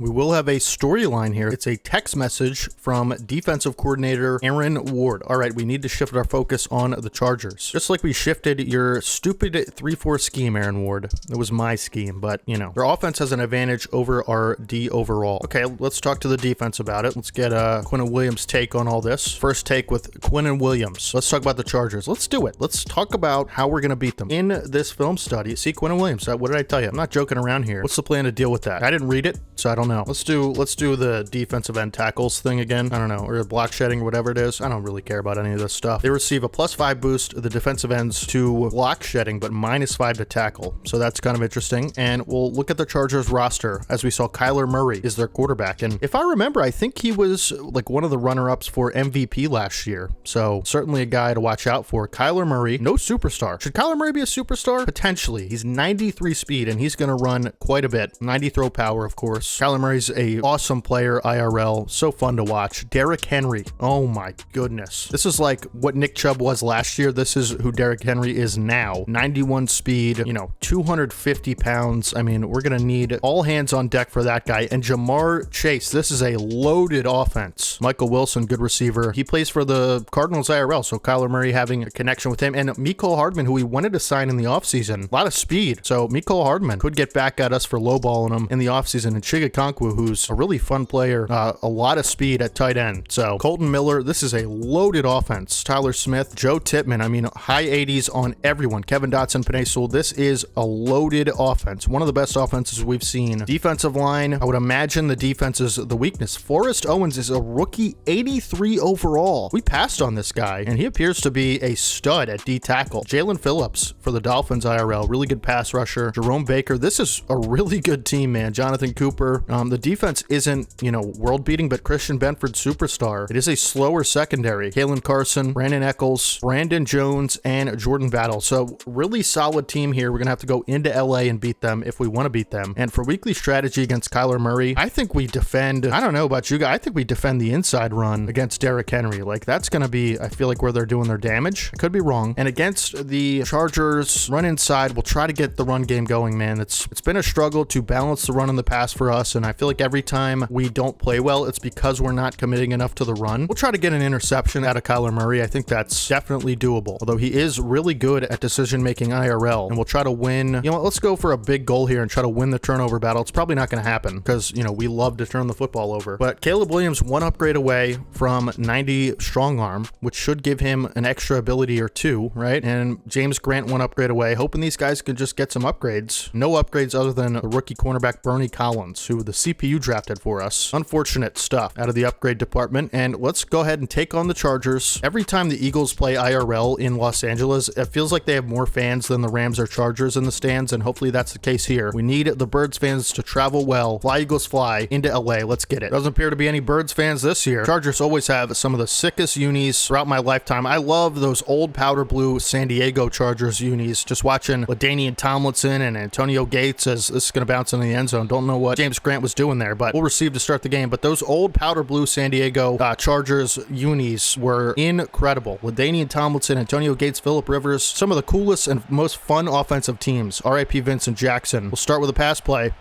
We will have a storyline here. It's a text message from defensive coordinator Aaron Ward. All right, we need to shift our focus on the Chargers. Just like we shifted your stupid 3-4 scheme, Aaron Ward. It was my scheme, but, you know, their offense has an advantage over our D overall. Okay, let's talk to the defense about it. Let's get Quinnen Williams' take on all this. First take with Quinnen Williams. Let's talk about the Chargers. Let's do it. Let's talk about how we're going to beat them. In this film study, see Quinnen Williams. What did I tell you? I'm not joking around here. What's the plan to deal with that? I didn't read it, so I don't know. Let's do the defensive end tackles thing again. I don't know, or block shedding or whatever it is. I don't really care about any of this stuff. They receive a +5 boost, the defensive ends, to block shedding, but -5 to tackle. So that's kind of interesting. And we'll look at the Chargers roster. As we saw, Kyler Murray is their quarterback. And if I remember, I think he was like one of the runner-ups for MVP last year. So certainly a guy to watch out for. Kyler Murray, no superstar. Should Kyler Murray be a superstar? Potentially. He's 93 speed and he's going to run quite a bit. 90 throw power, of course. Kyler Murray's a awesome player IRL, so fun to watch. Derrick Henry, oh my goodness, this is like what Nick Chubb was last year. This is who Derrick Henry is now. 91 speed, you know, 250 pounds. I mean, we're gonna need all hands on deck for that guy. And Jamar Chase, this is a loaded offense. Michael Wilson, good receiver. He plays for the Cardinals IRL, so Kyler Murray having a connection with him. And Mecole Hardman, who we wanted to sign in the offseason, a lot of speed. So Mecole Hardman could get back at us for lowballing him in the offseason. And Chigakonkwo, who's a really fun player, a lot of speed at tight end. So Colton Miller, this is a loaded offense. Tyler Smith, Joe Tippmann, I mean, high 80s on everyone. Kevin Dotson, Penei Sewell, this is a loaded offense. One of the best offenses we've seen. Defensive line, I would imagine the defense is the weakness. Forrest Owens is a rookie, 83 overall. We passed on this guy, and he appears to be a stud at D tackle. Jalen Phillips for the Dolphins IRL, really good pass rusher. Jerome Baker, this is a really good team, man. Jonathan Cooper. The defense isn't, you know, world beating, but Christian Benford, superstar. It is a slower secondary. Kalen Carson, Brandon Eccles, Brandon Jones, and Jordan Battle. So really solid team here. We're gonna have to go into LA and beat them if we want to beat them. And for weekly strategy against Kyler Murray, I think we defend, I don't know about you guys, I think we defend the inside run against Derrick Henry. Like, that's gonna be, I feel like, where they're doing their damage. I could be wrong. And against the Chargers, run inside, we'll try to get the run game going, man. It's been a struggle to balance the run and the pass for us, and I feel like every time we don't play well, it's because we're not committing enough to the run. We'll try to get an interception out of Kyler Murray. I think that's definitely doable, although he is really good at decision-making IRL, and we'll try to win. You know what, let's go for a big goal here and try to win the turnover battle. It's probably not going to happen because, you know, we love to turn the football over. But Caleb Williams, one upgrade away from 90 strong arm, which should give him an extra ability or two, right? And James Grant, one upgrade away. Hoping these guys can just get some upgrades. No upgrades other than the rookie cornerback Bernie Collins, who the CPU drafted for us. Unfortunate stuff out of the upgrade department. And let's go ahead and take on the Chargers. Every time the Eagles play IRL in Los Angeles, it feels like they have more fans than the Rams or Chargers in the stands, and hopefully that's the case here. We need the Birds fans to travel well. Fly Eagles fly into LA. Let's get it. Doesn't appear to be any Birds fans this year. Chargers always have some of the sickest unis throughout my lifetime. I love those old powder blue San Diego Chargers unis. Just watching LaDainian Tomlinson and Antonio Gates as this is going to bounce in the end zone. Don't know what James Grant was doing there, but we'll receive to start the game. But those old powder blue San Diego Chargers unis were incredible. LaDainian Tomlinson, Antonio Gates, Phillip Rivers, some of the coolest and most fun offensive teams. RIP Vincent Jackson. We'll start with a pass play.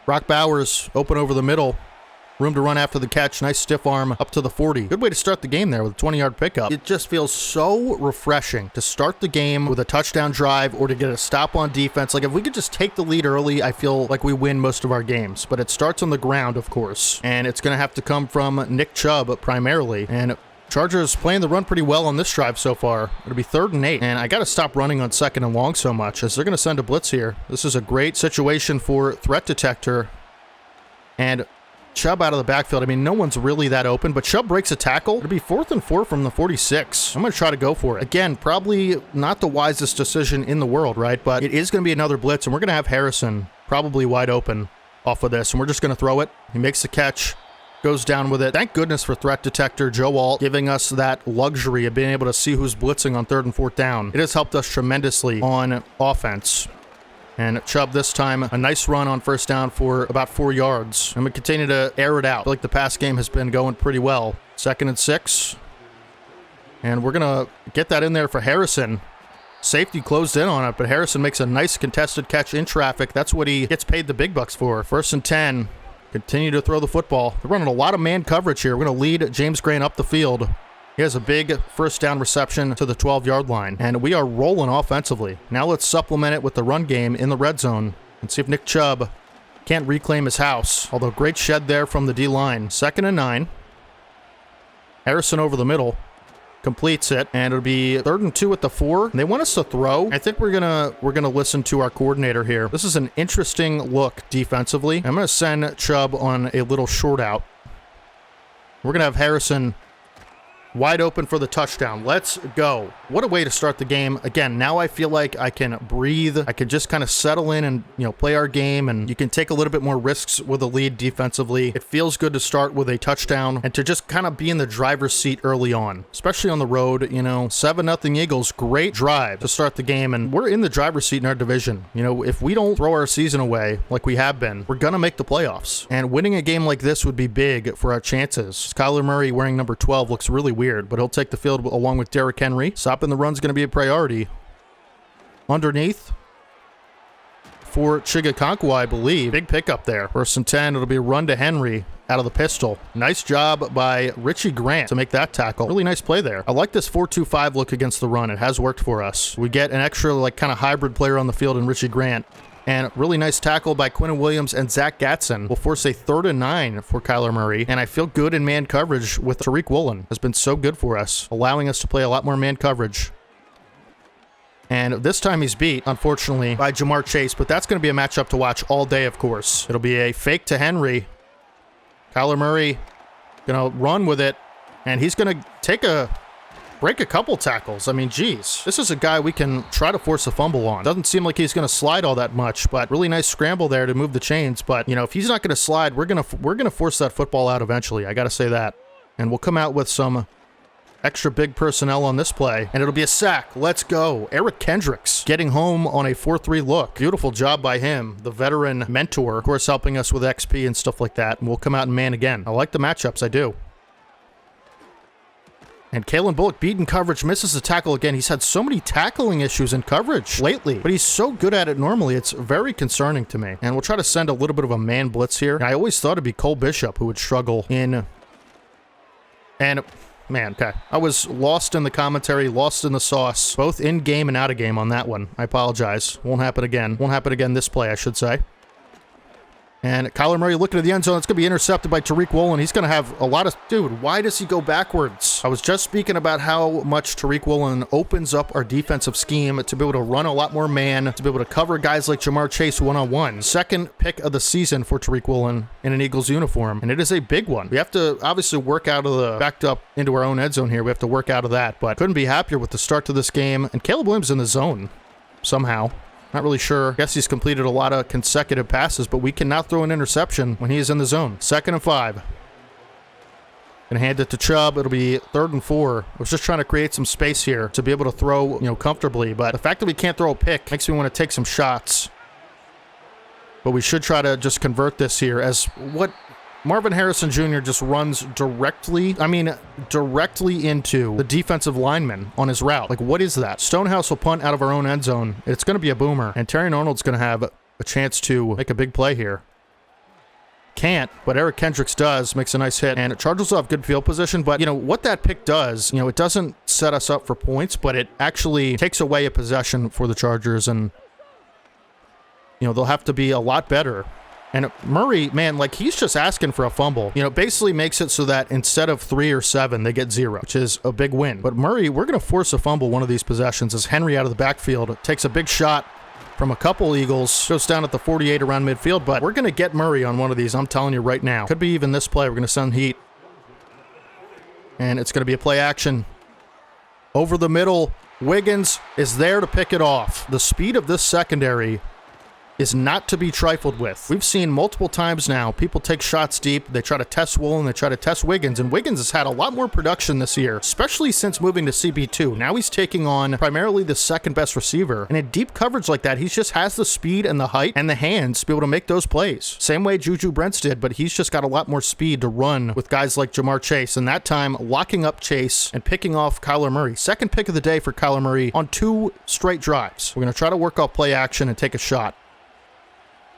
Brock Bowers open over the middle. Room to run after the catch. Nice stiff arm up to the 40. Good way to start the game there with a 20-yard pickup. It just feels so refreshing to start the game with a touchdown drive or to get a stop on defense. Like, if we could just take the lead early, I feel like we win most of our games. But it starts on the ground, of course. And it's going to have to come from Nick Chubb primarily. And Chargers playing the run pretty well on this drive so far. It'll be 3rd and 8. And I got to stop running on 2nd and long so much as they're going to send a blitz here. This is a great situation for threat detector. And Chubb out of the backfield. I mean, no one's really that open, but Chubb breaks a tackle. It'll be 4th and 4 from the 46. I'm going to try to go for it. Again, probably not the wisest decision in the world, right? But it is going to be another blitz, and we're going to have Harrison probably wide open off of this, and we're just going to throw it. He makes the catch, goes down with it. Thank goodness for threat detector, Joe Alt, giving us that luxury of being able to see who's blitzing on 3rd and 4th down. It has helped us tremendously on offense. And Chubb this time, a nice run on 1st down for about 4 yards. And we continue to air it out. I feel like the pass game has been going pretty well. 2nd and 6. And we're going to get that in there for Harrison. Safety closed in on it, but Harrison makes a nice contested catch in traffic. That's what he gets paid the big bucks for. 1st and 10. Continue to throw the football. They're running a lot of man coverage here. We're going to lead James Grant up the field. He has a big 1st down reception to the 12-yard line, and we are rolling offensively. Now let's supplement it with the run game in the red zone and see if Nick Chubb can't reclaim his house. Although great shed there from the D-line. 2nd and 9. Harrison over the middle. Completes it, and it'll be 3rd and 2 at the 4. And they want us to throw. I think we're gonna listen to our coordinator here. This is an interesting look defensively. I'm gonna send Chubb on a little short out. We're gonna have Harrison wide open for the touchdown. Let's go. What a way to start the game. Again, now I feel like I can breathe. I can just kind of settle in and, play our game, and you can take a little bit more risks with a lead defensively. It feels good to start with a touchdown and to just kind of be in the driver's seat early on, especially on the road. 7-0 Eagles, great drive to start the game, and we're in the driver's seat in our division. If we don't throw our season away like we have been, we're going to make the playoffs, and winning a game like this would be big for our chances. Kyler Murray wearing number 12 looks really weird, but he'll take the field along with Derrick Henry. Stopping the run's going to be a priority. Underneath for Chigakonkwo, I believe. Big pickup there. 1st and 10. It'll be a run to Henry out of the pistol. Nice job by Richie Grant to make that tackle. Really nice play there. I like this 4-2-5 look against the run. It has worked for us. We get an extra kind of hybrid player on the field in Richie Grant. And really nice tackle by Quinnen Williams and Zach Gatson will force a 3rd and 9 for Kyler Murray. And I feel good in man coverage with Tariq Woolen. Has been so good for us, allowing us to play a lot more man coverage. And this time he's beat, unfortunately, by Jamar Chase. But that's going to be a matchup to watch all day, of course. It'll be a fake to Henry. Kyler Murray going to run with it. And he's going to break a couple tackles. I mean, geez. This is a guy we can try to force a fumble on. Doesn't seem like he's going to slide all that much, but really nice scramble there to move the chains. But, if he's not going to slide, we're going to force that football out eventually. I got to say that. And we'll come out with some extra big personnel on this play, and it'll be a sack. Let's go. Eric Kendricks getting home on a 4-3 look. Beautiful job by him, the veteran mentor, of course, helping us with XP and stuff like that. And we'll come out and man again. I like the matchups. I do. And Kalen Bullock beating coverage, misses the tackle again. He's had so many tackling issues in coverage lately, but he's so good at it normally. It's very concerning to me. And we'll try to send a little bit of a man blitz here. I always thought it'd be Cole Bishop who would struggle in. And man, okay. I was lost in the commentary, lost in the sauce, both in game and out of game on that one. I apologize. Won't happen again. Won't happen again this play, I should say. And Kyler Murray looking at the end zone. It's going to be intercepted by Tariq Woolen. He's going to have a lot of... Dude, why does he go backwards? I was just speaking about how much Tariq Woolen opens up our defensive scheme to be able to run a lot more man, to be able to cover guys like Jamar Chase one-on-one. Second pick of the season for Tariq Woolen in an Eagles uniform, and it is a big one. We have to obviously work out of the... Backed up into our own end zone here. We have to work out of that, but couldn't be happier with the start to this game. And Caleb Williams in the zone somehow. Not really sure. Guess he's completed a lot of consecutive passes, but we cannot throw an interception when he is in the zone. 2nd and 5. Gonna hand it to Chubb. It'll be 3rd and 4. I was just trying to create some space here to be able to throw, comfortably, but the fact that we can't throw a pick makes me want to take some shots. But we should try to just convert this here as what Marvin Harrison Jr. just runs directly into the defensive lineman on his route. Like, what is that? Stonehouse will punt out of our own end zone. It's going to be a boomer, and Terry Arnold's going to have a chance to make a big play here. Can't, but Eric Kendricks does, makes a nice hit, and Chargers will have good field position, but, what that pick does, it doesn't set us up for points, but it actually takes away a possession for the Chargers, and, they'll have to be a lot better. And Murray, man, he's just asking for a fumble. Basically makes it so that instead of 3 or 7, they get 0, which is a big win. But Murray, we're going to force a fumble one of these possessions as Henry out of the backfield takes a big shot from a couple Eagles. Goes down at the 48 around midfield, but we're going to get Murray on one of these, I'm telling you right now. Could be even this play. We're going to send heat. And it's going to be a play action. Over the middle, Wiggins is there to pick it off. The speed of this secondary is not to be trifled with. We've seen multiple times now, people take shots deep, they try to test Woolen, they try to test Wiggins, and Wiggins has had a lot more production this year, especially since moving to CB2. Now he's taking on primarily the second best receiver, and in deep coverage like that, he just has the speed and the height and the hands to be able to make those plays. Same way Juju Brents did, but he's just got a lot more speed to run with guys like Jamar Chase, and that time locking up Chase and picking off Kyler Murray. Second pick of the day for Kyler Murray on 2 straight drives. We're going to try to work off play action and take a shot.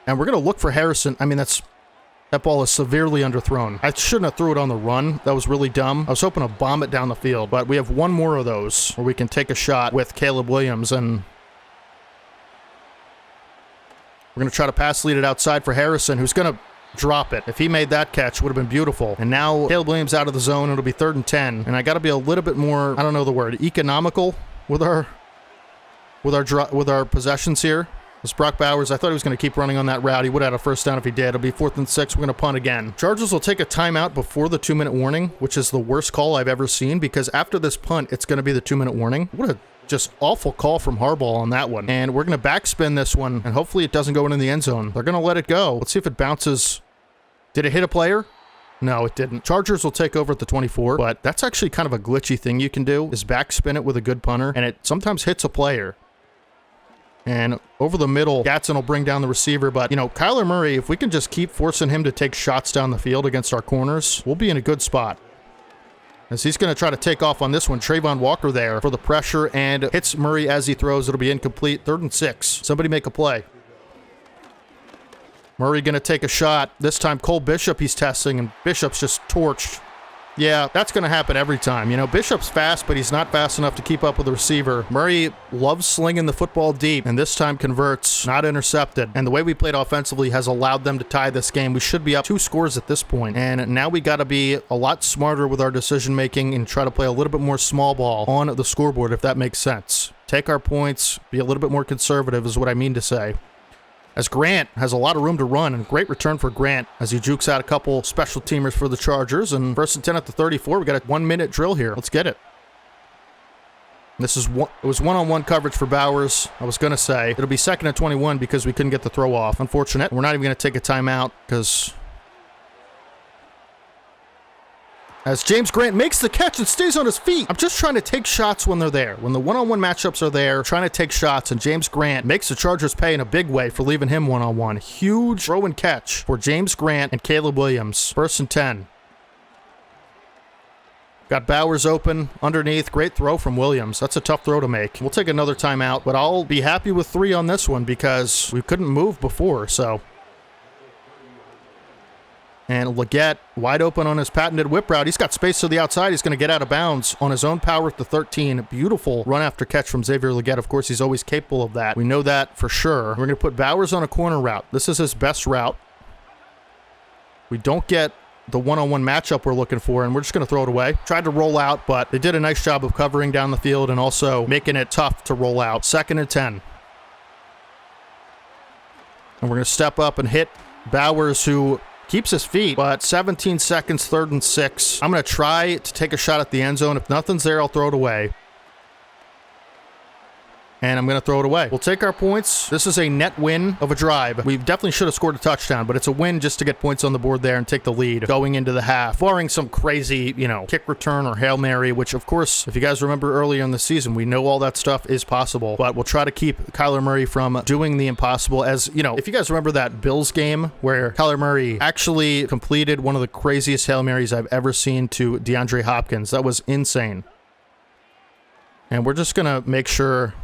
And we're going to look for Harrison. I mean, that ball is severely underthrown. I shouldn't have threw it on the run. That was really dumb. I was hoping to bomb it down the field, but we have one more of those where we can take a shot with Caleb Williams, and we're going to try to pass lead it outside for Harrison, who's going to drop it. If he made that catch, it would have been beautiful. And now Caleb Williams out of the zone. It'll be 3rd and 10. And I got to be a little bit more, I don't know the word, economical with our possessions here. This Brock Bowers, I thought he was going to keep running on that route. He would have had a first down if he did. It'll be 4th and 6. We're going to punt again. Chargers will take a timeout before the 2-minute warning, which is the worst call I've ever seen, because after this punt, it's going to be the 2-minute warning. What a just awful call from Harbaugh on that one. And we're going to backspin this one, and hopefully it doesn't go into the end zone. They're going to let it go. Let's see if it bounces. Did it hit a player? No, it didn't. Chargers will take over at the 24, but that's actually kind of a glitchy thing you can do, is backspin it with a good punter, and it sometimes hits a player. And over the middle, Gatson will bring down the receiver. But, you know, Kyler Murray, if we can just keep forcing him to take shots down the field against our corners, we'll be in a good spot. As he's going to try to take off on this one. Trayvon Walker there for the pressure and hits Murray as he throws. It'll be incomplete. 3rd and 6. Somebody make a play. Murray going to take a shot. This time Cole Bishop he's testing, and Bishop's just torched. Yeah, that's going to happen every time. You know, Bishop's fast, but he's not fast enough to keep up with the receiver. Murray loves slinging the football deep, and this time converts, not intercepted. And the way we played offensively has allowed them to tie this game. We should be up 2 scores at this point. And now we got to be a lot smarter with our decision-making and try to play a little bit more small ball on the scoreboard, if that makes sense. Take our points, be a little bit more conservative is what I mean to say. As Grant has a lot of room to run, and great return for Grant as he jukes out a couple special teamers for the Chargers. And 1st and 10 at the 34. We got a 1-minute drill here. Let's get it. This is it was one-on-one coverage for Bowers. I was going to say it'll be 2nd and 21 because we couldn't get the throw off. Unfortunate. We're not even going to take a timeout because as James Grant makes the catch and stays on his feet. I'm just trying to take shots when they're there. When the one-on-one matchups are there, trying to take shots, and James Grant makes the Chargers pay in a big way for leaving him one-on-one. Huge throw and catch for James Grant and Caleb Williams. 1st and 10. Got Bowers open underneath. Great throw from Williams. That's a tough throw to make. We'll take another timeout, but I'll be happy with 3 on this one because we couldn't move before, so. And Leggett wide open on his patented whip route. He's got space to the outside. He's going to get out of bounds on his own power at the 13. Beautiful run after catch from Xavier Leggett. Of course, he's always capable of that. We know that for sure. We're going to put Bowers on a corner route. This is his best route. We don't get the one-on-one matchup we're looking for, and we're just going to throw it away. Tried to roll out, but they did a nice job of covering down the field and also making it tough to roll out. 2nd and 10. And we're going to step up and hit Bowers, who keeps his feet, but 17 seconds, 3rd and 6. I'm going to try to take a shot at the end zone. If nothing's there, I'll throw it away. And I'm going to throw it away. We'll take our points. This is a net win of a drive. We definitely should have scored a touchdown, but it's a win just to get points on the board there and take the lead going into the half, barring some crazy, you know, kick return or Hail Mary, which, of course, if you guys remember earlier in the season, we know all that stuff is possible, but we'll try to keep Kyler Murray from doing the impossible. As, you know, if you guys remember that Bills game where Kyler Murray actually completed one of the craziest Hail Marys I've ever seen to DeAndre Hopkins. That was insane. And we're just going to make sure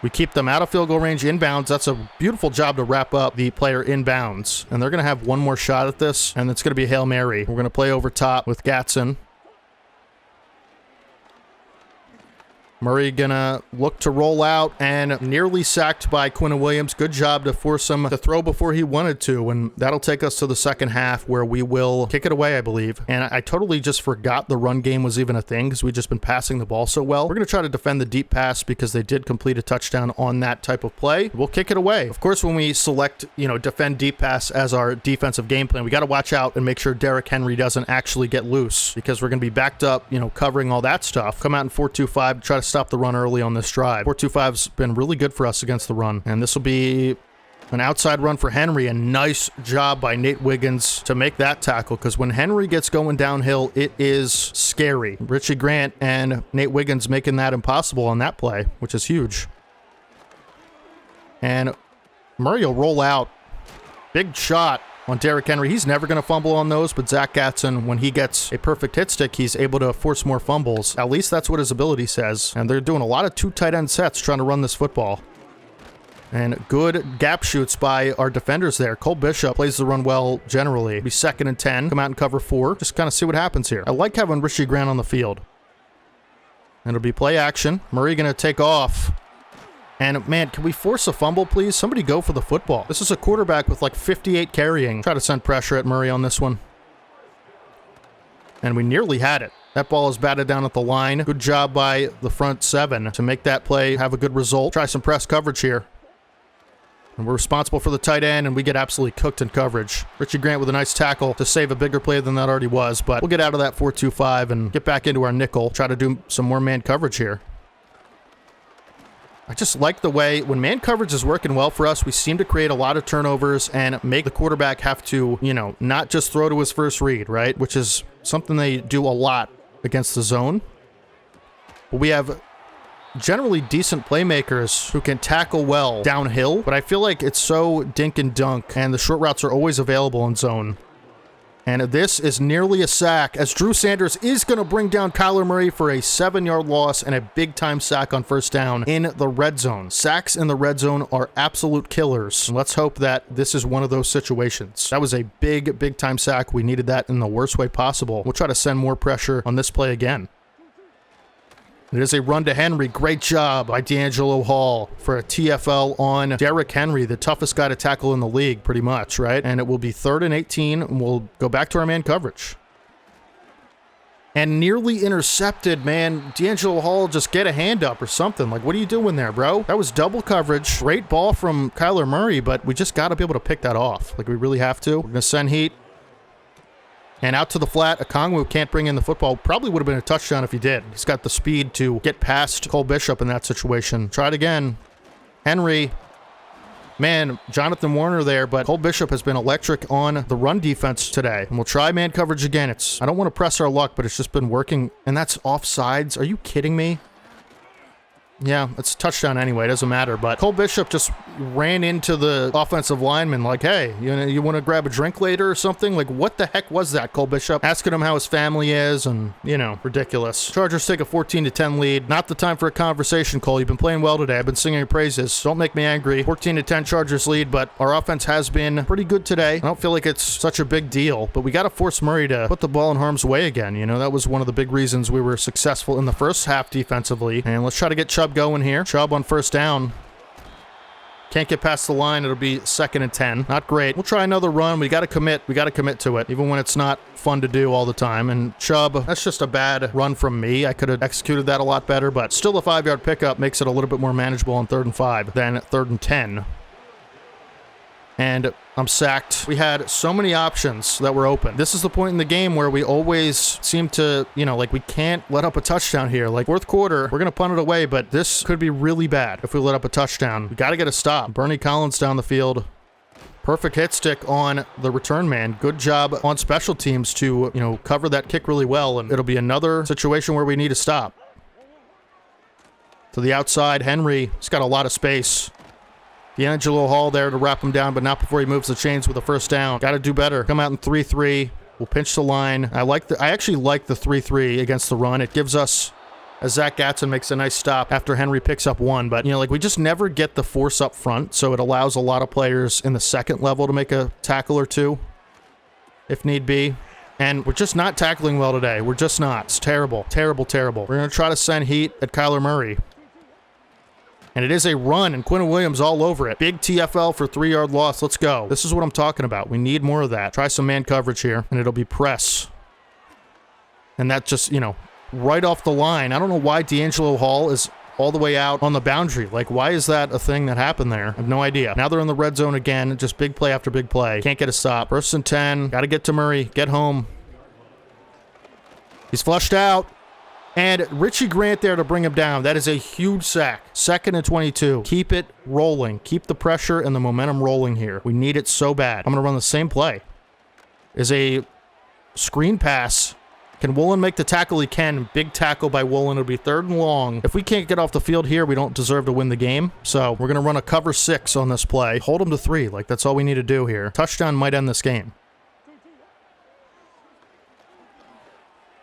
we keep them out of field goal range inbounds. That's a beautiful job to wrap up the player inbounds. And they're going to have one more shot at this, and it's going to be a Hail Mary. We're going to play over top with Gatson. Murray gonna look to roll out and nearly sacked by Quinn Williams. Good job to force him to throw before he wanted to, and that'll take us to the second half where we will kick it away, I believe. And I totally just forgot the run game was even a thing because we've just been passing the ball so well. We're gonna try to defend the deep pass because they did complete a touchdown on that type of play. We'll kick it away. Of course, when we select, defend deep pass as our defensive game plan, we got to watch out and make sure Derrick Henry doesn't actually get loose because we're gonna be backed up, covering all that stuff. Come out in 4-2-5, try to stop the run early on this drive. 4-2-5's been really good for us against the run, and this will be an outside run for Henry, and nice job by Nate Wiggins to make that tackle, because when Henry gets going downhill, it is scary. Richie Grant and Nate Wiggins making that impossible on that play, which is huge. And Murray will roll out. Big shot on Derrick Henry. He's never going to fumble on those, but Zach Gatson, when he gets a perfect hit stick, he's able to force more fumbles. At least that's what his ability says. And they're doing a lot of 2 tight end sets trying to run this football. And good gap shoots by our defenders there. Cole Bishop plays the run well generally. Be 2nd and 10. Come out and cover 4. Just kind of see what happens here. I like having Richie Grant on the field. And it'll be play action. Murray going to take off. And, man, can we force a fumble, please? Somebody go for the football. This is a quarterback with like 58 carrying. Try to send pressure at Murray on this one. And we nearly had it. That ball is batted down at the line. Good job by the front 7 to make that play have a good result. Try some press coverage here. And we're responsible for the tight end, and we get absolutely cooked in coverage. Richie Grant with a nice tackle to save a bigger play than that already was, but we'll get out of that 4-2-5 and get back into our nickel. Try to do some more man coverage here. I just like the way when man coverage is working well for us, we seem to create a lot of turnovers and make the quarterback have to, not just throw to his first read, right? Which is something they do a lot against the zone. But we have generally decent playmakers who can tackle well downhill, but I feel like it's so dink and dunk, and the short routes are always available in zone. And this is nearly a sack, as Drew Sanders is going to bring down Kyler Murray for a 7-yard loss and a big-time sack on first down in the red zone. Sacks in the red zone are absolute killers. Let's hope that this is one of those situations. That was a big-time sack. We needed that in the worst way possible. We'll try to send more pressure on this play again. It is a run to Henry. Great job by D'Angelo Hall for a TFL on Derrick Henry, the toughest guy to tackle in the league, pretty much, right? And it will be 3rd and 18, and we'll go back to our man coverage. And nearly intercepted, man. D'Angelo Hall, just get a hand up or something. Like, what are you doing there, bro? That was double coverage. Great ball from Kyler Murray, but we just got to be able to pick that off. Like, we really have to. We're going to send heat. And out to the flat, Okongwu can't bring in the football. Probably would have been a touchdown if he did. He's got the speed to get past Cole Bishop in that situation. Try it again. Henry. Man, Jonathan Warner there, but Cole Bishop has been electric on the run defense today. And we'll try man coverage again. I don't want to press our luck, but it's just been working. And that's offsides. Are you kidding me? Yeah, it's a touchdown anyway. It doesn't matter. But Cole Bishop just ran into the offensive lineman like, hey, you want to grab a drink later or something? Like, what the heck was that, Cole Bishop? Asking him how his family is and, ridiculous. Chargers take a 14-10 lead. Not the time for a conversation, Cole. You've been playing well today. I've been singing your praises. Don't make me angry. 14-10 Chargers lead, but our offense has been pretty good today. I don't feel like it's such a big deal, but we got to force Murray to put the ball in harm's way again. That was one of the big reasons we were successful in the first half defensively. And let's try to get Chubb going here. Chubb on first down. Can't get past the line. It'll be 2nd and 10. Not great. We'll try another run. We got to commit. We got to commit to it, even when it's not fun to do all the time. And Chubb, that's just a bad run from me. I could have executed that a lot better, but still a 5-yard pickup makes it a little bit more manageable on 3rd and 5 than 3rd and 10. And I'm sacked. We had so many options that were open. This is the point in the game where we always seem to, we can't let up a touchdown here. Like, 4th quarter, we're going to punt it away, but this could be really bad if we let up a touchdown. We got to get a stop. Bernie Collins down the field. Perfect hit stick on the return man. Good job on special teams to, cover that kick really well, and it'll be another situation where we need to stop. To the outside, Henry. He's got a lot of space. D'Angelo Hall there to wrap him down, but not before he moves the chains with a first down. Got to do better. Come out in 3-3. We'll pinch the line. I actually like the 3-3 against the run. It gives us, as Zach Gatson makes a nice stop after Henry picks up one, but we just never get the force up front, so it allows a lot of players in the second level to make a tackle or two, if need be. And we're just not tackling well today. We're just not. It's terrible, terrible, terrible. We're going to try to send heat at Kyler Murray. And it is a run, and Quinn Williams all over it. Big TFL for 3-yard loss. Let's go. This is what I'm talking about. We need more of that. Try some man coverage here, and it'll be press. And that just, you know, right off the line. I don't know why D'Angelo Hall is all the way out on the boundary. Like, why is that a thing that happened there? I have no idea. Now they're in the red zone again. Just big play after big play. Can't get a stop. 1st and 10. Got to get to Murray. Get home. He's flushed out. And Richie Grant there to bring him down. That is a huge sack. 2nd and 22. Keep it rolling. Keep the pressure and the momentum rolling here. We need it so bad. I'm going to run the same play. Is a screen pass. Can Woolen make the tackle? He can. Big tackle by Woolen. It'll be 3rd and long. If we can't get off the field here, we don't deserve to win the game. So we're going to run a cover 6 on this play. Hold them to 3. Like, that's all we need to do here. Touchdown might end this game.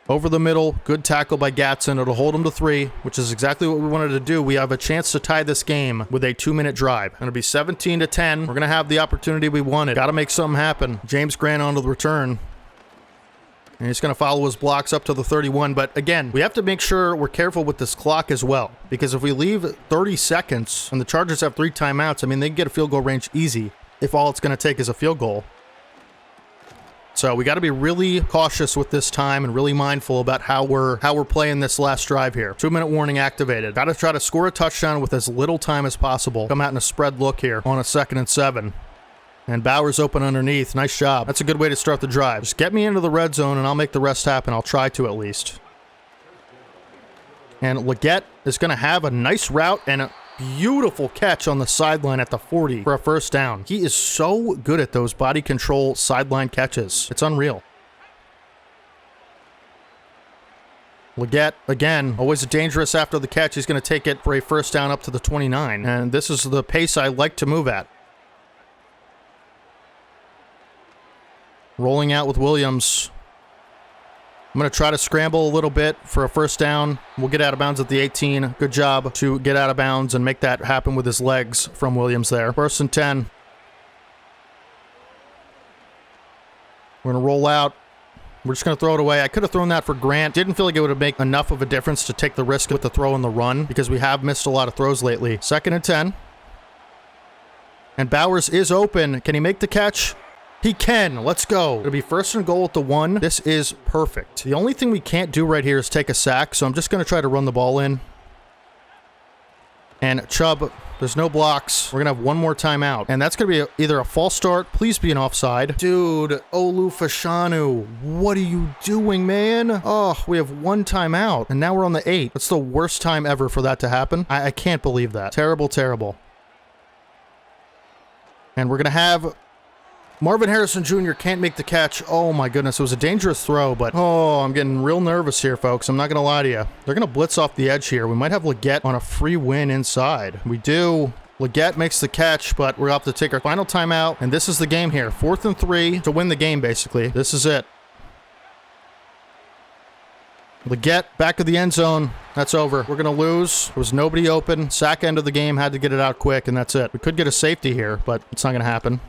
Over the middle, good tackle by Gatson. It'll hold him to 3, which is exactly what we wanted to do. We have a chance to tie this game with a 2-minute drive. Going to be 17-10. We're going to have the opportunity we wanted. Got to make something happen. James Grant onto the return. And he's going to follow his blocks up to the 31. But again, we have to make sure we're careful with this clock as well. Because if we leave 30 seconds and the Chargers have 3 timeouts, I mean, they can get a field goal range easy if all it's going to take is a field goal. So we got to be really cautious with this time and really mindful about how we're playing this last drive here. 2-minute warning activated. Got to try to score a touchdown with as little time as possible. Come out in a spread look here on a 2nd and 7. And Bowers open underneath. Nice job. That's a good way to start the drive. Just get me into the red zone and I'll make the rest happen. I'll try to at least. And Leggett is going to have a nice route and a beautiful catch on the sideline at the 40 for a 1st down. He is so good at those body control sideline catches. It's unreal. Leggett, again, always dangerous after the catch. He's going to take it for a 1st down up to the 29. And this is the pace I like to move at. Rolling out with Williams. I'm going to try to scramble a little bit for a 1st down. We'll get out of bounds at the 18. Good job to get out of bounds and make that happen with his legs from Williams there. 1st and 10. We're going to roll out. We're just going to throw it away. I could have thrown that for Grant. Didn't feel like it would have made enough of a difference to take the risk with the throw and the run because we have missed a lot of throws lately. 2nd and 10. And Bowers is open. Can he make the catch? He can. Let's go. It'll be 1st and goal at the 1. This is perfect. The only thing we can't do right here is take a sack, so I'm just going to try to run the ball in. And Chubb, there's no blocks. We're going to have 1 more timeout. And that's going to be either a false start. Please be an offside. Dude, Olu Fashanu, what are you doing, man? Oh, we have 1 timeout, and now we're on the 8. That's the worst time ever for that to happen. I can't believe that. Terrible, terrible. And we're going to have... Marvin Harrison Jr. can't make the catch. Oh my goodness, it was a dangerous throw, but oh, I'm getting real nervous here, folks. I'm not going to lie to you. They're going to blitz off the edge here. We might have Leggett on a free win inside. We do. Leggett makes the catch, but we're off to take our final timeout, and this is the game here. 4th and 3 to win the game, basically. This is it. Leggett back of the end zone. That's over. We're going to lose. There was nobody open. Sack end of the game. Had to get it out quick, and that's it. We could get a safety here, but it's not going to happen.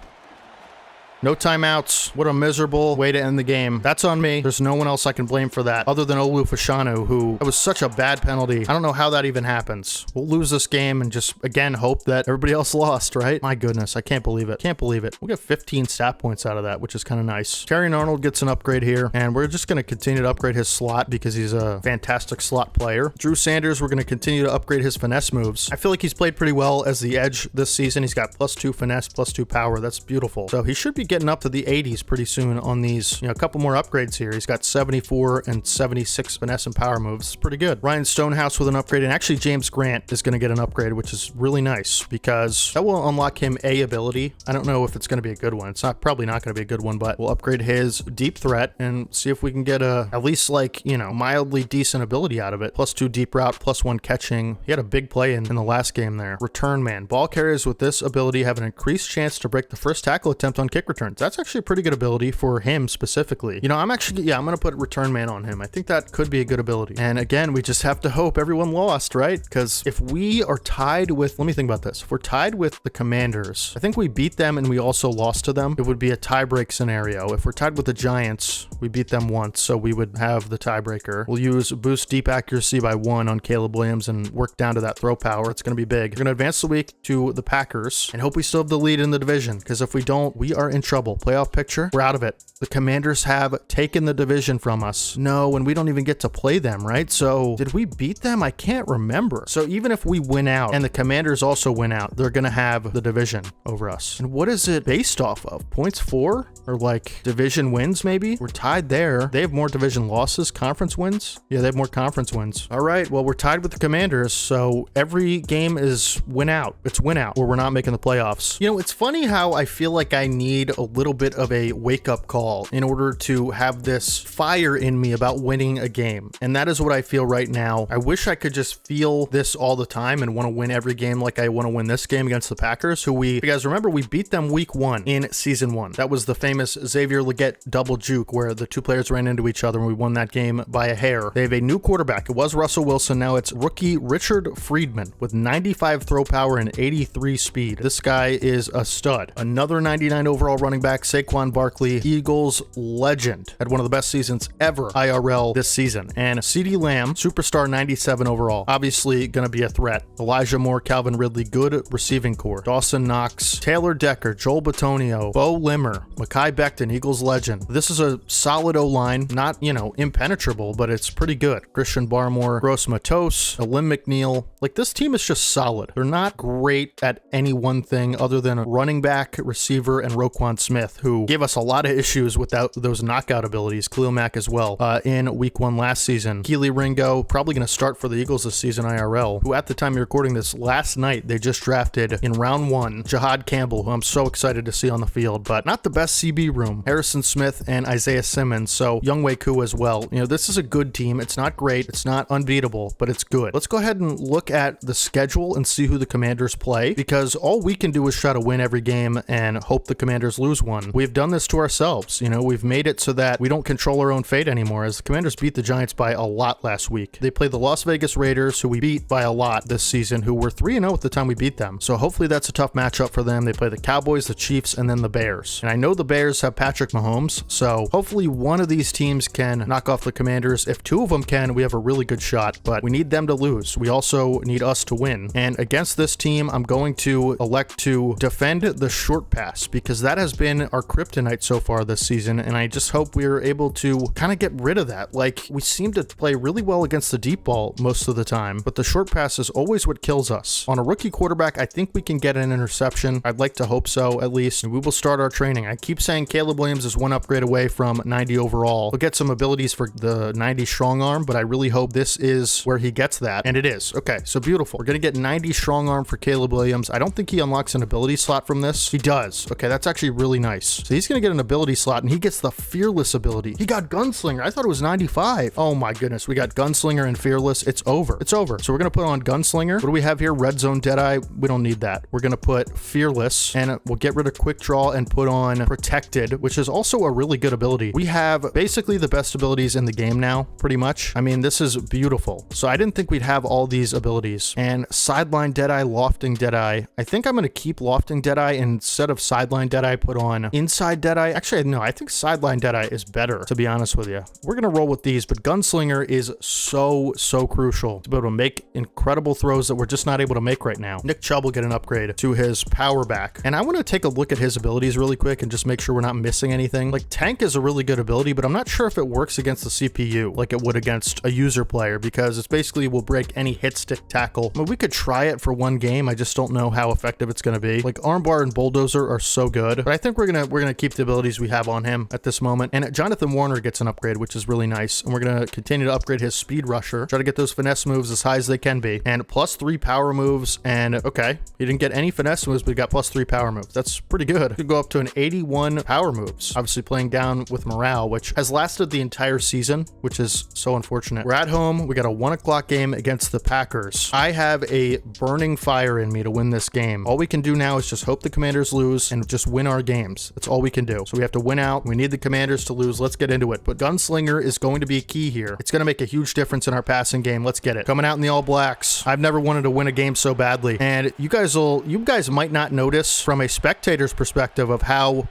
No timeouts. What a miserable way to end the game. That's on me. There's no one else I can blame for that other than Olu Fashanu, who it was such a bad penalty. I don't know how that even happens. We'll lose this game and just, again, hope that everybody else lost, right? My goodness. I can't believe it. Can't believe it. We'll get 15 stat points out of that, which is kind of nice. Terrion Arnold gets an upgrade here, and we're just going to continue to upgrade his slot because he's a fantastic slot player. Drew Sanders, we're going to continue to upgrade his finesse moves. I feel like he's played pretty well as the edge this season. He's got +2 finesse, +2 power. That's beautiful. So he should be getting up to the 80s pretty soon on these, a couple more upgrades here. He's got 74 and 76 finesse and power moves. It's pretty good. Ryan Stonehouse with an upgrade, and actually James Grant is going to get an upgrade, which is really nice because that will unlock him a ability. I don't know if it's going to be a good one. It's probably not going to be a good one, but we'll upgrade his deep threat and see if we can get at least mildly decent ability out of it. +2 deep route, +1 catching. He had a big play in the last game there. Return man. Ball carriers with this ability have an increased chance to break the first tackle attempt on kick return. returns. That's actually a pretty good ability for him specifically. You know, I'm going to put return man on him. I think that could be a good ability. And again, we just have to hope everyone lost, right? Because if we are tied with, let me think about this. If we're tied with the Commanders, I think we beat them and we also lost to them. It would be a tiebreak scenario. If we're tied with the Giants, we beat them once, so we would have the tiebreaker. We'll use boost deep accuracy by 1 on Caleb Williams and work down to that throw power. It's going to be big. We're going to advance the week to the Packers and hope we still have the lead in the division, because if we don't, we are in trouble. Playoff picture, we're out of it. The Commanders have taken the division from us. No, and we don't even get to play them, right? So did we beat them? I can't remember. So even if we win out and the Commanders also win out, they're going to have the division over us. And what is it based off of? Points for? Or like division wins maybe? We're tied there. They have more division losses, conference wins. Yeah, they have more conference wins. All right, well, we're tied with the Commanders, so every game is win out. It's win out, or we're not making the playoffs. You know, it's funny how I feel like I need a little bit of a wake-up call in order to have this fire in me about winning a game. And that is what I feel right now. I wish I could just feel this all the time and want to win every game like I want to win this game against the Packers, who you guys remember, we beat them week 1 in season 1. That was the famous Xavier Legette double juke where the two players ran into each other and we won that game by a hair. They have a new quarterback. It was Russell Wilson. Now it's rookie Richard Friedman with 95 throw power and 83 speed. This guy is a stud. Another 99 overall running back, Saquon Barkley, Eagles legend, had one of the best seasons ever IRL this season. And CeeDee Lamb, superstar, 97 overall. Obviously going to be a threat. Elijah Moore, Calvin Ridley, good receiving core. Dawson Knox, Taylor Decker, Joel Bitonio, Bo Limmer, Mekhi Becton, Eagles legend. This is a solid O-line, not, you know, impenetrable, but it's pretty good. Christian Barmore, Gross Matos, Alim McNeil. Like, this team is just solid. They're not great at any one thing other than a running back, receiver, and Roquan Smith, who gave us a lot of issues without those knockout abilities. Khalil Mack as well in week 1 last season. Keely Ringo, probably going to start for the Eagles this season IRL, who at the time of recording this last night, they just drafted in round 1, Jahad Campbell, who I'm so excited to see on the field, but not the best CB room. Harrison Smith and Isaiah Simmons, so Younghoe Koo as well. You know, this is a good team. It's not great. It's not unbeatable, but it's good. Let's go ahead and look at the schedule and see who the Commanders play, because all we can do is try to win every game and hope the Commanders lose one. We've done this to ourselves. You know, we've made it so that we don't control our own fate anymore, as the Commanders beat the Giants by a lot last week. They played the Las Vegas Raiders, who we beat by a lot this season, who were 3-0 at the time we beat them. So hopefully that's a tough matchup for them. They play the Cowboys, the Chiefs, and then the Bears. And I know the Bears have Patrick Mahomes, so hopefully one of these teams can knock off the Commanders. If 2 of them can, we have a really good shot, but we need them to lose. We also need us to win. And against this team, I'm going to elect to defend the short pass, because that has been our kryptonite so far this season, and I just hope we're able to kind of get rid of that. Like, we seem to play really well against the deep ball most of the time, but the short pass is always what kills us. On a rookie quarterback, I think we can get an interception. I'd like to hope so, at least. We will start our training. I keep saying Caleb Williams is 1 upgrade away from 90 overall. We'll get some abilities for the 90 strong arm, but I really hope this is where he gets that, and it is. Okay, so beautiful. We're going to get 90 strong arm for Caleb Williams. I don't think he unlocks an ability slot from this. He does. Okay, that's actually really nice. So he's going to get an ability slot, and he gets the Fearless ability. He got Gunslinger. I thought it was 95. Oh my goodness. We got Gunslinger and Fearless. It's over. It's over. So we're going to put on Gunslinger. What do we have here? Red Zone Deadeye. We don't need that. We're going to put Fearless, and we'll get rid of Quick Draw and put on Protected, which is also a really good ability. We have basically the best abilities in the game now, pretty much. I mean, this is beautiful. So I didn't think we'd have all these abilities. And Sideline Deadeye, Lofting Deadeye. I think I'm going to keep Lofting Deadeye, and instead of Sideline Deadeye, put on Inside Deadeye. Actually, no, I think Sideline Deadeye is better, to be honest with you. We're going to roll with these, but Gunslinger is so crucial to be able to make incredible throws that we're just not able to make right now. Nick Chubb will get an upgrade to his power back. And I want to take a look at his abilities really quick and just make sure we're not missing anything. Like, Tank is a really good ability, but I'm not sure if it works against the CPU like it would against a user player, because it's basically will break any hit stick tackle. I mean, we could try it for one game. I just don't know how effective it's going to be. Like, Armbar and Bulldozer are so good, but I think we're gonna keep the abilities we have on him at this moment. And Jonathan Warner gets an upgrade, which is really nice. And we're gonna continue to upgrade his Speed Rusher, try to get those finesse moves as high as they can be, and +3 power moves. And okay, he didn't get any finesse moves, but he got +3 power moves. That's pretty good. Could go up to an 81 power moves. Obviously playing down with morale, which has lasted the entire season, which is so unfortunate. We're at home. We got a 1 o'clock game against the Packers. I have a burning fire in me to win this game. All we can do now is just hope the Commanders lose and just win our games. That's all we can do. So we have to win out. We need the Commanders to lose. Let's get into it. But Gunslinger is going to be key here. It's going to make a huge difference in our passing game. Let's get it. Coming out in the All Blacks. I've never wanted to win a game so badly. And you guys might not notice from a spectator's perspective of how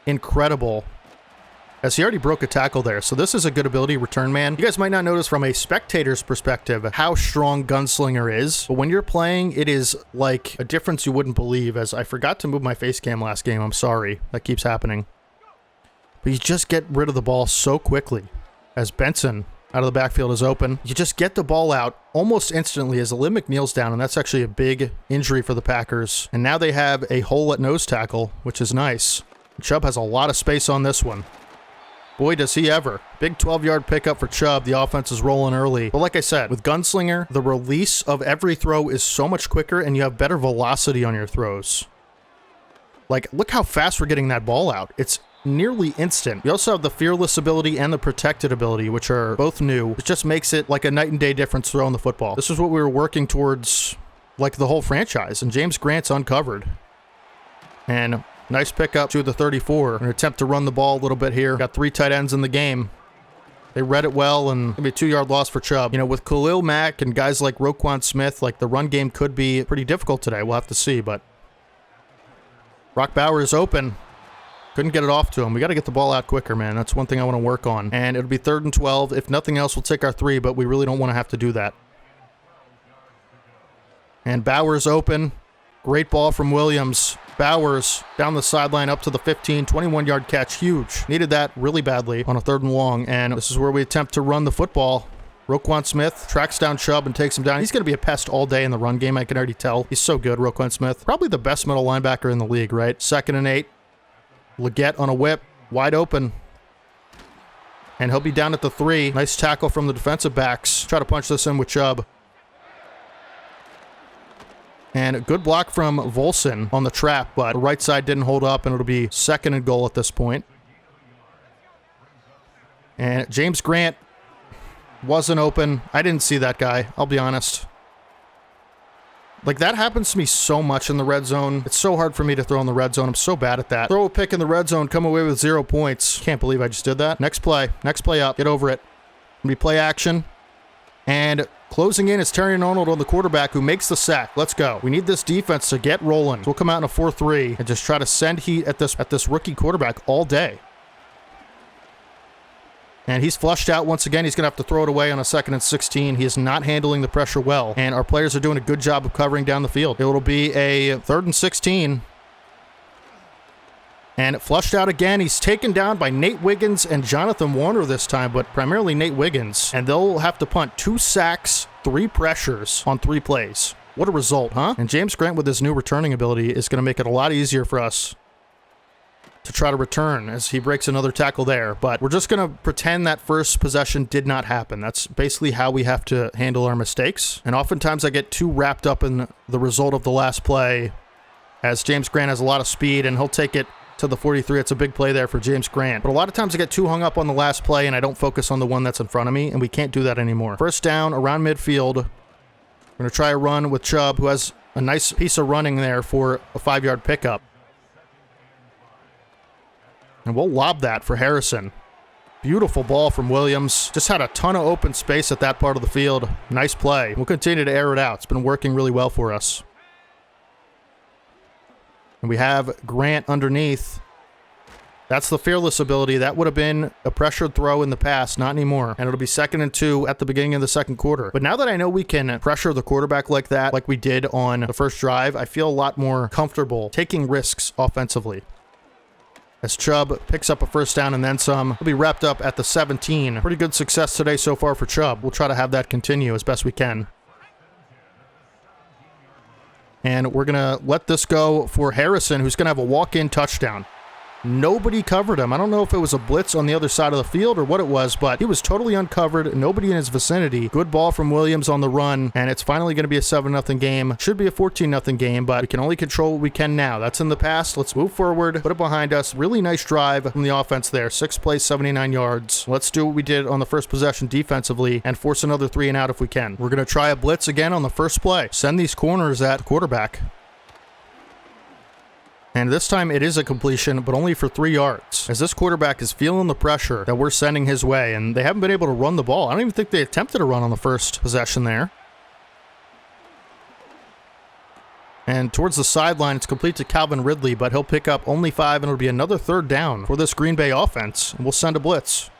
incredible, as he already broke a tackle there. So this is a good ability, return man. You guys might not notice from a spectator's perspective how strong Gunslinger is, but when you're playing, it is like a difference you wouldn't believe. As I forgot to move my face cam last game. I'm sorry. That keeps happening. But you just get rid of the ball so quickly. As Benson out of the backfield is open, you just get the ball out almost instantly as Alim McNeil's down, and that's actually a big injury for the Packers. And now they have a hole at nose tackle, which is nice. Chubb has a lot of space on this one. Boy, does he ever. Big 12-yard pickup for Chubb. The offense is rolling early. But like I said, with Gunslinger, the release of every throw is so much quicker, and you have better velocity on your throws. Like, look how fast we're getting that ball out. It's nearly instant. We also have the fearless ability and the protected ability, which are both new. It just makes it like a night and day difference throwing the football. This is what we were working towards, like, the whole franchise, and James Grant's uncovered. And nice pickup to the 34. An attempt to run the ball a little bit here. Got 3 tight ends in the game. They read it well, and maybe a 2-yard loss for Chubb. You know, with Khalil Mack and guys like Roquan Smith, like, the run game could be pretty difficult today. We'll have to see, but Brock Bowers is open. Couldn't get it off to him. We got to get the ball out quicker, man. That's one thing I want to work on. And it'll be 3rd and 12. If nothing else, we'll take our 3, but we really don't want to have to do that. And Bowers open. Great ball from Williams. Bowers down the sideline up to the 15, 21-yard catch, huge. Needed that really badly on a 3rd and long, and this is where we attempt to run the football. Roquan Smith tracks down Chubb and takes him down. He's going to be a pest all day in the run game, I can already tell. He's so good, Roquan Smith. Probably the best middle linebacker in the league, right? 2nd and 8. Leggett on a whip, wide open. And he'll be down at the 3. Nice tackle from the defensive backs. Try to punch this in with Chubb. And a good block from Volson on the trap, but the right side didn't hold up, and it'll be 2nd and goal at this point. And James Grant wasn't open. I didn't see that guy, I'll be honest. Like, that happens to me so much in the red zone. It's so hard for me to throw in the red zone. I'm so bad at that. Throw a pick in the red zone, come away with 0 points. Can't believe I just did that. Next play up. Get over it. We play action. And closing in is Terry Arnold on the quarterback, who makes the sack. Let's go. We need this defense to get rolling. So we'll come out in a 4-3 and just try to send heat at this rookie quarterback all day. And he's flushed out once again. He's going to have to throw it away on a 2nd and 16. He is not handling the pressure well, and our players are doing a good job of covering down the field. It'll be a 3rd and 16. And flushed out again. He's taken down by Nate Wiggins and Jonathan Warner this time, but primarily Nate Wiggins. And they'll have to punt 2 sacks, 3 pressures on 3 plays. What a result, huh? And James Grant with his new returning ability is going to make it a lot easier for us to try to return as he breaks another tackle there. But we're just going to pretend that first possession did not happen. That's basically how we have to handle our mistakes. And oftentimes I get too wrapped up in the result of the last play, as James Grant has a lot of speed, and he'll take it to the 43. It's a big play there for James Grant. But a lot of times I get too hung up on the last play, and I don't focus on the one that's in front of me, and we can't do that anymore. 1st down around midfield. We're going to try a run with Chubb, who has a nice piece of running there for a 5-yard pickup. And we'll lob that for Harrison. Beautiful ball from Williams. Just had a ton of open space at that part of the field. Nice play. We'll continue to air it out. It's been working really well for us. And we have Grant underneath. That's the fearless ability. That would have been a pressured throw in the past, not anymore. And it'll be 2nd and 2 at the beginning of the 2nd quarter. But now that I know we can pressure the quarterback like that, like we did on the first drive, I feel a lot more comfortable taking risks offensively. As Chubb picks up a 1st down and then some. He'll be wrapped up at the 17. Pretty good success today so far for Chubb. We'll try to have that continue as best we can. And we're going to let this go for Harrison, who's going to have a walk-in touchdown. Nobody covered him. I don't know if it was a blitz on the other side of the field or what it was, but he was totally uncovered. Nobody in his vicinity. Good ball from Williams on the run, and it's finally going to be a 7-0 game. Should be a 14-0 game, but we can only control what we can now. That's in the past. Let's move forward, put it behind us. Really nice drive from the offense there. 6 plays, 79 yards. Let's do what we did on the first possession defensively and force another 3 and out if we can. We're going to try a blitz again on the first play. Send these corners at quarterback. And this time it is a completion, but only for 3 yards, as this quarterback is feeling the pressure that we're sending his way, and they haven't been able to run the ball. I don't even think they attempted a run on the first possession there. And towards the sideline, it's complete to Calvin Ridley, but he'll pick up only 5, and it'll be another 3rd down for this Green Bay offense. And we'll send a blitz.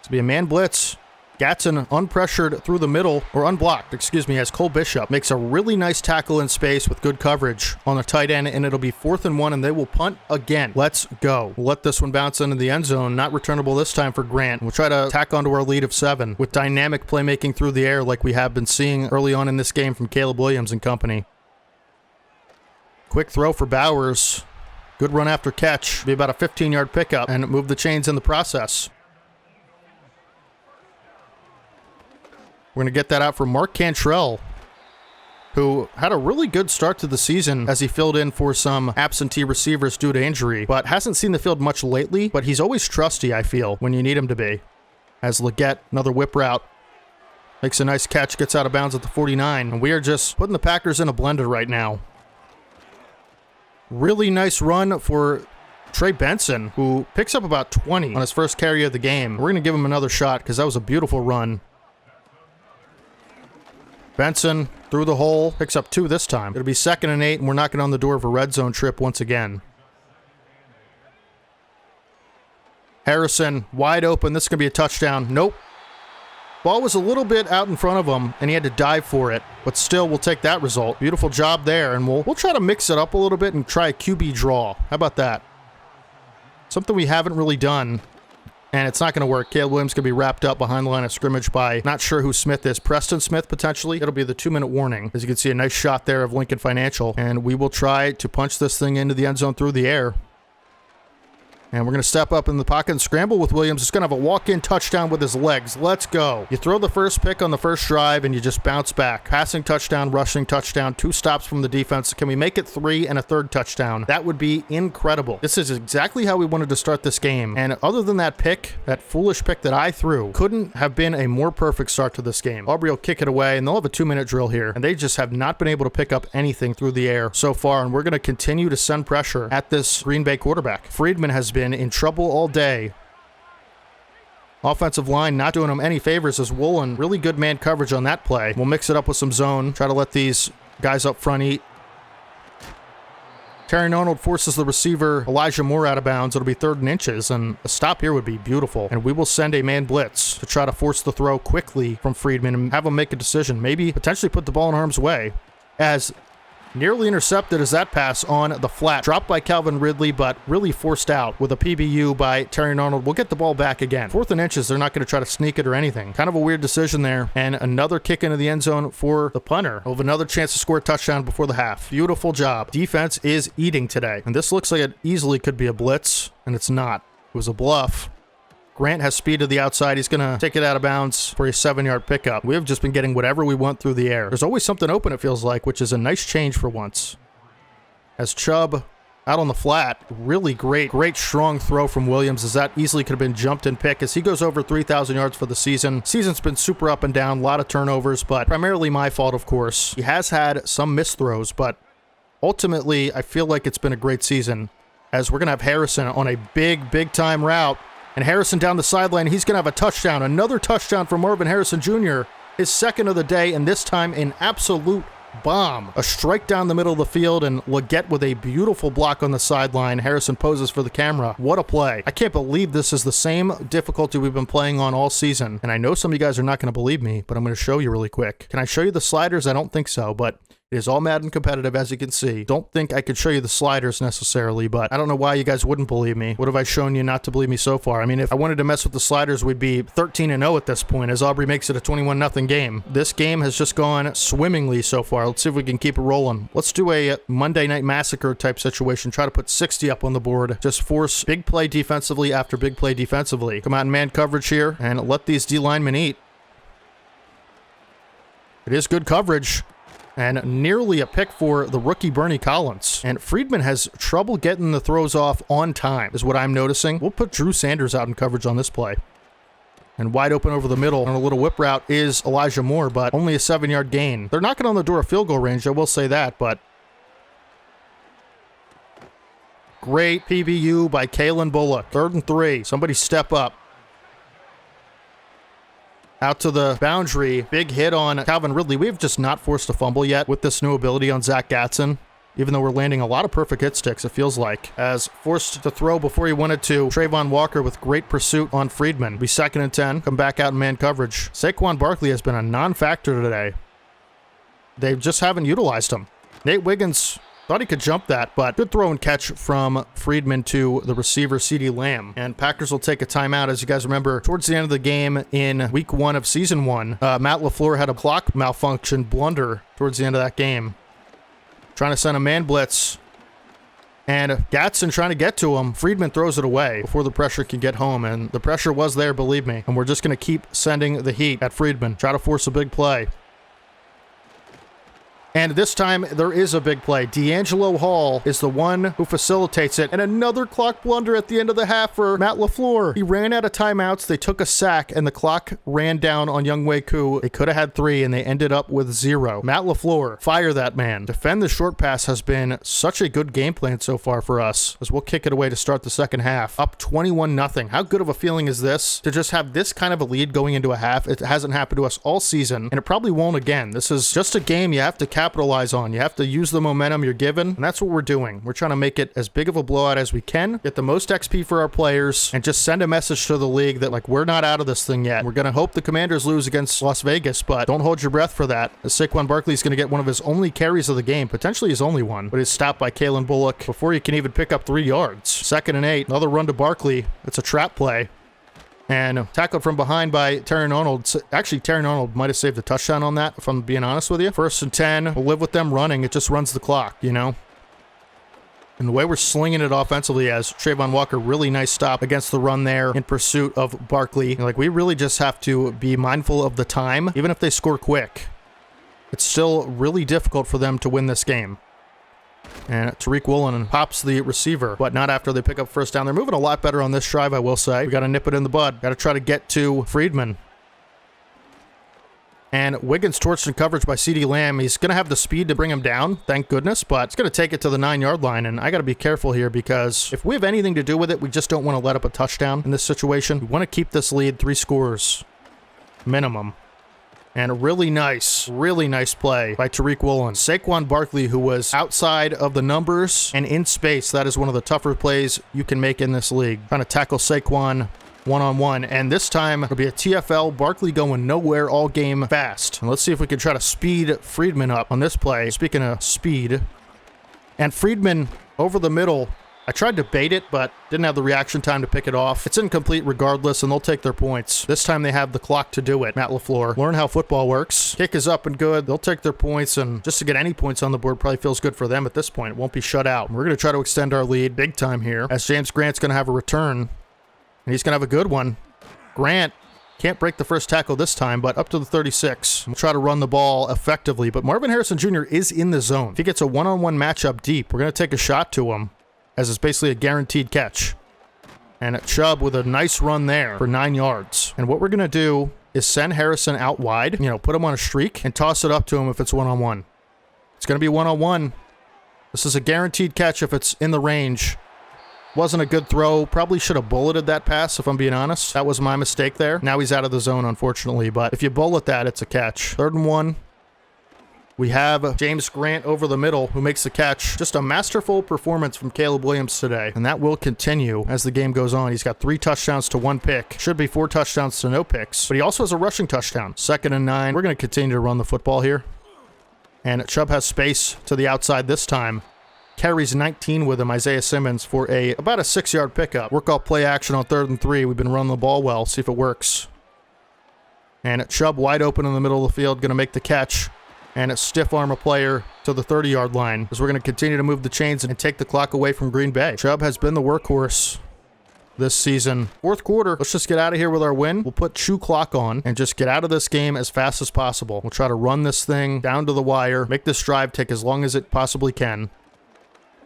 It'll be a man blitz. Gatson unpressured through the middle, or unblocked, excuse me, as Cole Bishop makes a really nice tackle in space with good coverage on the tight end, and it'll be 4th and 1, and they will punt again. Let's go. We'll let this one bounce into the end zone, not returnable this time for Grant. We'll try to tack onto our lead of 7 with dynamic playmaking through the air like we have been seeing early on in this game from Caleb Williams and company. Quick throw for Bowers. Good run after catch. Be about a 15-yard pickup and move the chains in the process. We're going to get that out for Mark Cantrell, who had a really good start to the season as he filled in for some absentee receivers due to injury, but hasn't seen the field much lately, but he's always trusty, I feel, when you need him to be. As Leggett, another whip route, makes a nice catch, gets out of bounds at the 49, and we are just putting the Packers in a blender right now. Really nice run for Trey Benson, who picks up about 20 on his first carry of the game. We're going to give him another shot because that was a beautiful run. Benson through the hole, picks up 2 this time. It'll be 2nd and 8, and we're knocking on the door of a red zone trip once again. Harrison, wide open. This is going to be a touchdown. Nope. Ball was a little bit out in front of him, and he had to dive for it, but still, we'll take that result. Beautiful job there, and we'll try to mix it up a little bit and try a QB draw. How about that? Something we haven't really done, and it's not going to work. Caleb Williams going to be wrapped up behind the line of scrimmage by, not sure who Smith is, Preston Smith, potentially. It'll be the 2-minute warning. As you can see, a nice shot there of Lincoln Financial, and we will try to punch this thing into the end zone through the air. And we're going to step up in the pocket and scramble with Williams. It's going to have a walk-in touchdown with his legs. Let's go. You throw the first pick on the first drive, and you just bounce back. Passing touchdown, rushing touchdown, 2 stops from the defense. Can we make it 3 and a 3rd touchdown? That would be incredible. This is exactly how we wanted to start this game. And other than that pick, that foolish pick that I threw, couldn't have been a more perfect start to this game. Aubrey will kick it away, and they'll have a 2-minute drill here. And they just have not been able to pick up anything through the air so far. And we're going to continue to send pressure at this Green Bay quarterback. Friedman has been in trouble all day. Offensive line not doing him any favors as Woolen. Really good man coverage on that play. We'll mix it up with some zone. Try to let these guys up front eat. Terry Arnold forces the receiver Elijah Moore out of bounds. It'll be 3rd and inches, and a stop here would be beautiful. And we will send a man blitz to try to force the throw quickly from Friedman and have him make a decision. Maybe potentially put the ball in harm's way, as nearly intercepted as that pass on the flat. Dropped by Calvin Ridley, but really forced out with a PBU by Terry Arnold. We'll get the ball back again. 4th and inches, they're not going to try to sneak it or anything. Kind of a weird decision there. And another kick into the end zone for the punter. We'll have another chance to score a touchdown before the half. Beautiful job. Defense is eating today. And this looks like it easily could be a blitz, and it's not. It was a bluff. Grant has speed to the outside. He's going to take it out of bounds for a 7-yard pickup. We have just been getting whatever we want through the air. There's always something open, it feels like, which is a nice change for once. As Chubb out on the flat, really great strong throw from Williams, as that easily could have been jumped and picked as he goes over 3,000 yards for the season. Season's been super up and down, a lot of turnovers, but primarily my fault, of course. He has had some missed throws, but ultimately, I feel like it's been a great season, as we're going to have Harrison on a big time route. And Harrison down the sideline, he's going to have a touchdown. Another touchdown from Marvin Harrison Jr., his 2nd of the day, and this time an absolute bomb. A strike down the middle of the field, and Leggett with a beautiful block on the sideline. Harrison poses for the camera. What a play. I can't believe this is the same difficulty we've been playing on all season. And I know some of you guys are not going to believe me, but I'm going to show you really quick. Can I show you the sliders? I don't think so, but it is all Madden competitive, as you can see. Don't think I could show you the sliders necessarily, but I don't know why you guys wouldn't believe me. What have I shown you not to believe me so far? I mean, if I wanted to mess with the sliders, we'd be 13-0 at this point, as Aubrey makes it a 21-0 game. This game has just gone swimmingly so far. Let's see if we can keep it rolling. Let's do a Monday Night Massacre type situation. Try to put 60 up on the board. Just force big play defensively after big play defensively. Come out in man coverage here and let these D linemen eat. It is good coverage. And nearly a pick for the rookie Bernie Collins. And Friedman has trouble getting the throws off on time, is what I'm noticing. We'll put Drew Sanders out in coverage on this play. And wide open over the middle on a little whip route is Elijah Moore, but only a 7-yard gain. They're knocking on the door of field goal range, I will say that, but Great PBU by Kalen Bullock. 3rd and 3. Somebody step up. Out to the boundary. Big hit on Calvin Ridley. We've just not forced a fumble yet with this new ability on Zach Gatson. Even though we're landing a lot of perfect hit sticks, it feels like. As forced to throw before he wanted to. Trayvon Walker with great pursuit on Friedman. Be 2nd and 10. Come back out in man coverage. Saquon Barkley has been a non-factor today. They just haven't utilized him. Nate Wiggins thought he could jump that, but good throw and catch from Friedman to the receiver, CeeDee Lamb. And Packers will take a timeout. As you guys remember, towards the end of the game in week 1 of season 1, Matt LaFleur had a clock malfunction blunder towards the end of that game. Trying to send a man blitz. And Gatson trying to get to him. Friedman throws it away before the pressure can get home. And the pressure was there, believe me. And we're just going to keep sending the heat at Friedman. Try to force a big play. And this time, there is a big play. D'Angelo Hall is the one who facilitates it. And another clock blunder at the end of the half for Matt LaFleur. He ran out of timeouts. They took a sack, and the clock ran down on Younghoe Koo. They could have had 3, and they ended up with 0. Matt LaFleur, fire that man. Defend the short pass has been such a good game plan so far for us, as we'll kick it away to start the second half. Up 21-0. How good of a feeling is this to just have this kind of a lead going into a half? It hasn't happened to us all season, and it probably won't again. This is just a game you have to capitalize on. You have to use the momentum you're given, and that's what we're doing. We're trying to make it as big of a blowout as we can, get the most XP for our players, and just send a message to the league that, like, we're not out of this thing yet. We're going to hope the Commanders lose against Las Vegas, but don't hold your breath for that, as Saquon Barkley is going to get one of his only carries of the game, potentially his only one, but he's stopped by Kalen Bullock before he can even pick up 3 yards. 2nd and 8, another run to Barkley. It's a trap play. And tackled from behind by Terry Arnold. Actually, Terry Arnold might have saved a touchdown on that, if I'm being honest with you. 1st and 10. We'll live with them running. It just runs the clock, you know? And the way we're slinging it offensively, as Trayvon Walker, really nice stop against the run there in pursuit of Barkley. Like, we really just have to be mindful of the time, even if they score quick. It's still really difficult for them to win this game. And Tariq Woolen pops the receiver, but not after they pick up 1st down. They're moving a lot better on this drive, I will say. We got to nip it in the bud. Got to try to get to Friedman. And Wiggins torched in coverage by CeeDee Lamb. He's going to have the speed to bring him down, thank goodness, but it's going to take it to the 9-yard line, and I got to be careful here because if we have anything to do with it, we just don't want to let up a touchdown in this situation. We want to keep this lead 3 scores minimum. And a really nice play by Tariq Woolen. Saquon Barkley, who was outside of the numbers and in space. That is one of the tougher plays you can make in this league. Trying to tackle Saquon one-on-one. And this time, it'll be a TFL. Barkley going nowhere all game fast. And let's see if we can try to speed Friedman up on this play. Speaking of speed. And Friedman over the middle. I tried to bait it, but didn't have the reaction time to pick it off. It's incomplete regardless, and they'll take their points. This time they have the clock to do it. Matt LaFleur. Learn how football works. Kick is up and good. They'll take their points, and just to get any points on the board probably feels good for them at this point. It won't be shut out. We're going to try to extend our lead big time here, as James Grant's going to have a return, and he's going to have a good one. Grant can't break the first tackle this time, but up to the 36. We'll try to run the ball effectively, but Marvin Harrison Jr. is in the zone. If he gets a one-on-one matchup deep, we're going to take a shot to him, as it's basically a guaranteed catch. And Chubb with a nice run there for 9 yards. And what we're going to do is send Harrison out wide, put him on a streak, and toss it up to him if it's one-on-one. It's going to be one-on-one. This is a guaranteed catch if it's in the range. Wasn't a good throw. Probably should have bulleted that pass, if I'm being honest. That was my mistake there. Now he's out of the zone, unfortunately. But if you bullet that, it's a catch. 3rd and 1. We have James Grant over the middle who makes the catch. Just a masterful performance from Caleb Williams today. And that will continue as the game goes on. He's got 3 touchdowns to 1 pick. Should be 4 touchdowns to no picks. But he also has a rushing touchdown. 2nd and 9. We're going to continue to run the football here. And Chubb has space to the outside this time. Carries 19 with him, Isaiah Simmons, for about a 6-yard pickup. Work off play action on 3rd and 3. We've been running the ball well. See if it works. And Chubb wide open in the middle of the field. Going to make the catch. And stiff arm a player to the 30-yard line, as we're going to continue to move the chains and take the clock away from Green Bay. Chubb has been the workhorse this season. 4th quarter, let's just get out of here with our win. We'll put shoe clock on and just get out of this game as fast as possible. We'll try to run this thing down to the wire, make this drive take as long as it possibly can.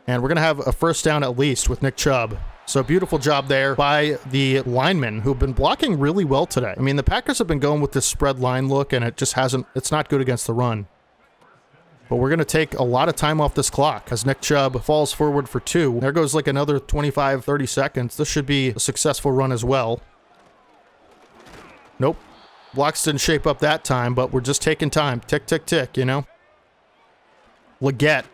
And we're going to have a 1st down at least with Nick Chubb. So beautiful job there by the linemen who've been blocking really well today. I mean, the Packers have been going with this spread line look, and it just hasn't, it's not good against the run. But we're going to take a lot of time off this clock as Nick Chubb falls forward for 2. There goes like another 25, 30 seconds. This should be a successful run as well. Nope. Blocks didn't shape up that time, but we're just taking time. Tick, tick, tick, you know? Leggett,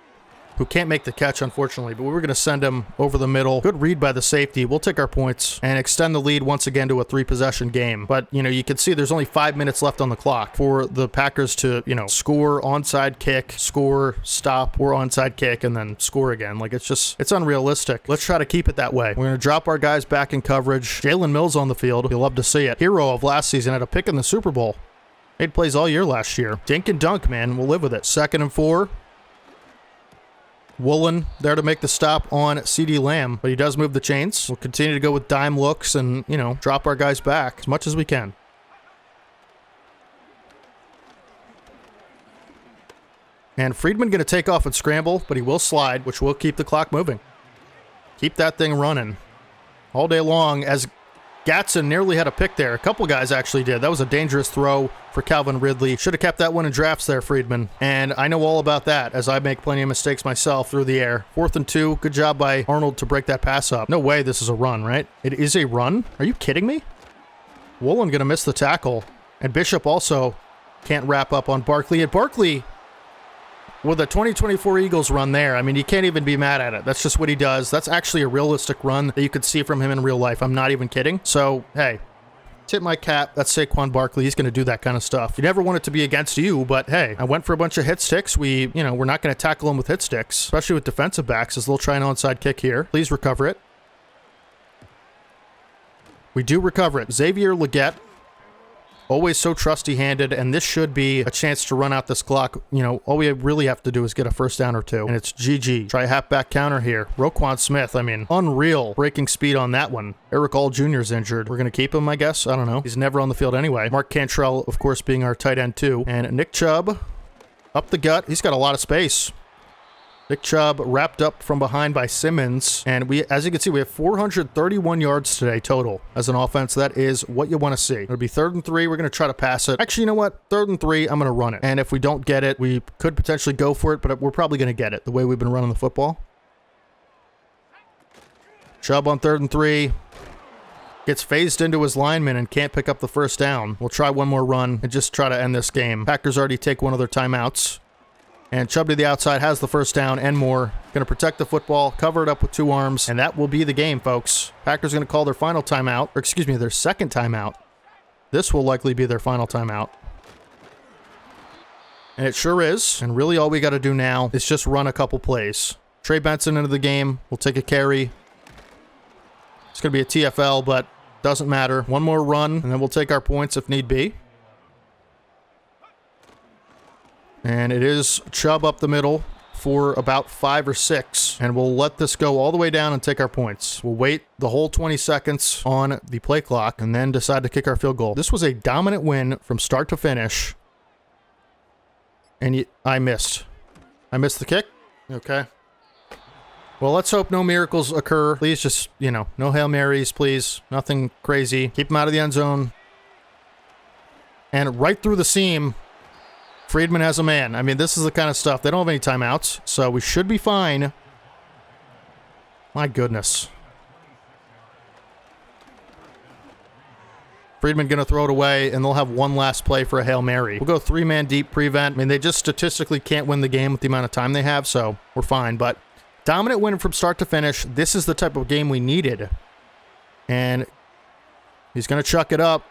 who can't make the catch, unfortunately, but we're going to send him over the middle. Good read by the safety. We'll take our points and extend the lead once again to a 3-possession game. But, you know, you can see there's only 5 minutes left on the clock for the Packers to, you know, score, onside kick, score, stop, or onside kick, and then score again. Like, it's unrealistic. Let's try to keep it that way. We're going to drop our guys back in coverage. Jalen Mills on the field. You'll love to see it. Hero of last season, had a pick in the Super Bowl. Made plays all year last year. Dink and dunk, man. We'll live with it. 2nd and 4. Woolen there to make the stop on CeeDee Lamb, but he does move the chains. We'll continue to go with dime looks and, you know, drop our guys back as much as we can. And Friedman going to take off and scramble, but he will slide, which will keep the clock moving. Keep that thing running all day long as Gatson nearly had a pick there. A couple guys actually did. That was a dangerous throw for Calvin Ridley. Should have kept that one in drafts there, Friedman. And I know all about that as I make plenty of mistakes myself through the air. 4th and 2. Good job by Arnold to break that pass up. No way this is a run, right? It is a run? Are you kidding me? Woolen going to miss the tackle. And Bishop also can't wrap up on Barkley. And Barkley with a 2024 Eagles run there, I mean, you can't even be mad at it. That's just what he does. That's actually a realistic run that you could see from him in real life. I'm not even kidding. So, hey, tip my cap. That's Saquon Barkley. He's going to do that kind of stuff. You never want it to be against you, but hey, I went for a bunch of hit sticks. We're not going to tackle him with hit sticks, especially with defensive backs, as they'll try an onside kick here. Please recover it. We do recover it. Xavier Leggett. Always so trusty-handed, and this should be a chance to run out this clock. You know, all we really have to do is get a 1st down or 2, and it's GG. Try a halfback counter here. Roquan Smith, I mean, unreal breaking speed on that one. Eric All Jr. is injured. We're going to keep him, I guess. I don't know. He's never on the field anyway. Mark Cantrell, of course, being our tight end, too. And Nick Chubb up the gut. He's got a lot of space. Nick Chubb wrapped up from behind by Simmons. And we, as you can see, we have 431 yards today total as an offense. That is what you want to see. It'll be 3rd and 3. We're going to try to pass it. Actually, you know what? 3rd and 3, I'm going to run it. And if we don't get it, we could potentially go for it, but we're probably going to get it the way we've been running the football. Chubb on 3rd and 3. Gets phased into his lineman and can't pick up the 1st down. We'll try one more run and just try to end this game. Packers already take one of their timeouts. And Chubb to the outside has the 1st down and more. Going to protect the football, cover it up with 2 arms, and that will be the game, folks. Packers going to call their final timeout, or excuse me, their 2nd timeout. This will likely be their final timeout. And it sure is. And really all we got to do now is just run a couple plays. Trey Benson into the game. We'll take a carry. It's going to be a TFL, but doesn't matter. One more run, and then we'll take our points if need be. And it is Chubb up the middle for about 5 or 6. And we'll let this go all the way down and take our points. We'll wait the whole 20 seconds on the play clock and then decide to kick our field goal. This was a dominant win from start to finish. And I missed. I missed the kick? Okay. Well, let's hope no miracles occur. Please just, no Hail Marys, please. Nothing crazy. Keep them out of the end zone. And right through the seam, Friedman has a man. I mean, this is the kind of stuff. They don't have any timeouts, so we should be fine. My goodness. Friedman going to throw it away, and they'll have one last play for a Hail Mary. We'll go 3-man deep prevent. I mean, they just statistically can't win the game with the amount of time they have, so we're fine. But dominant win from start to finish. This is the type of game we needed. And he's going to chuck it up.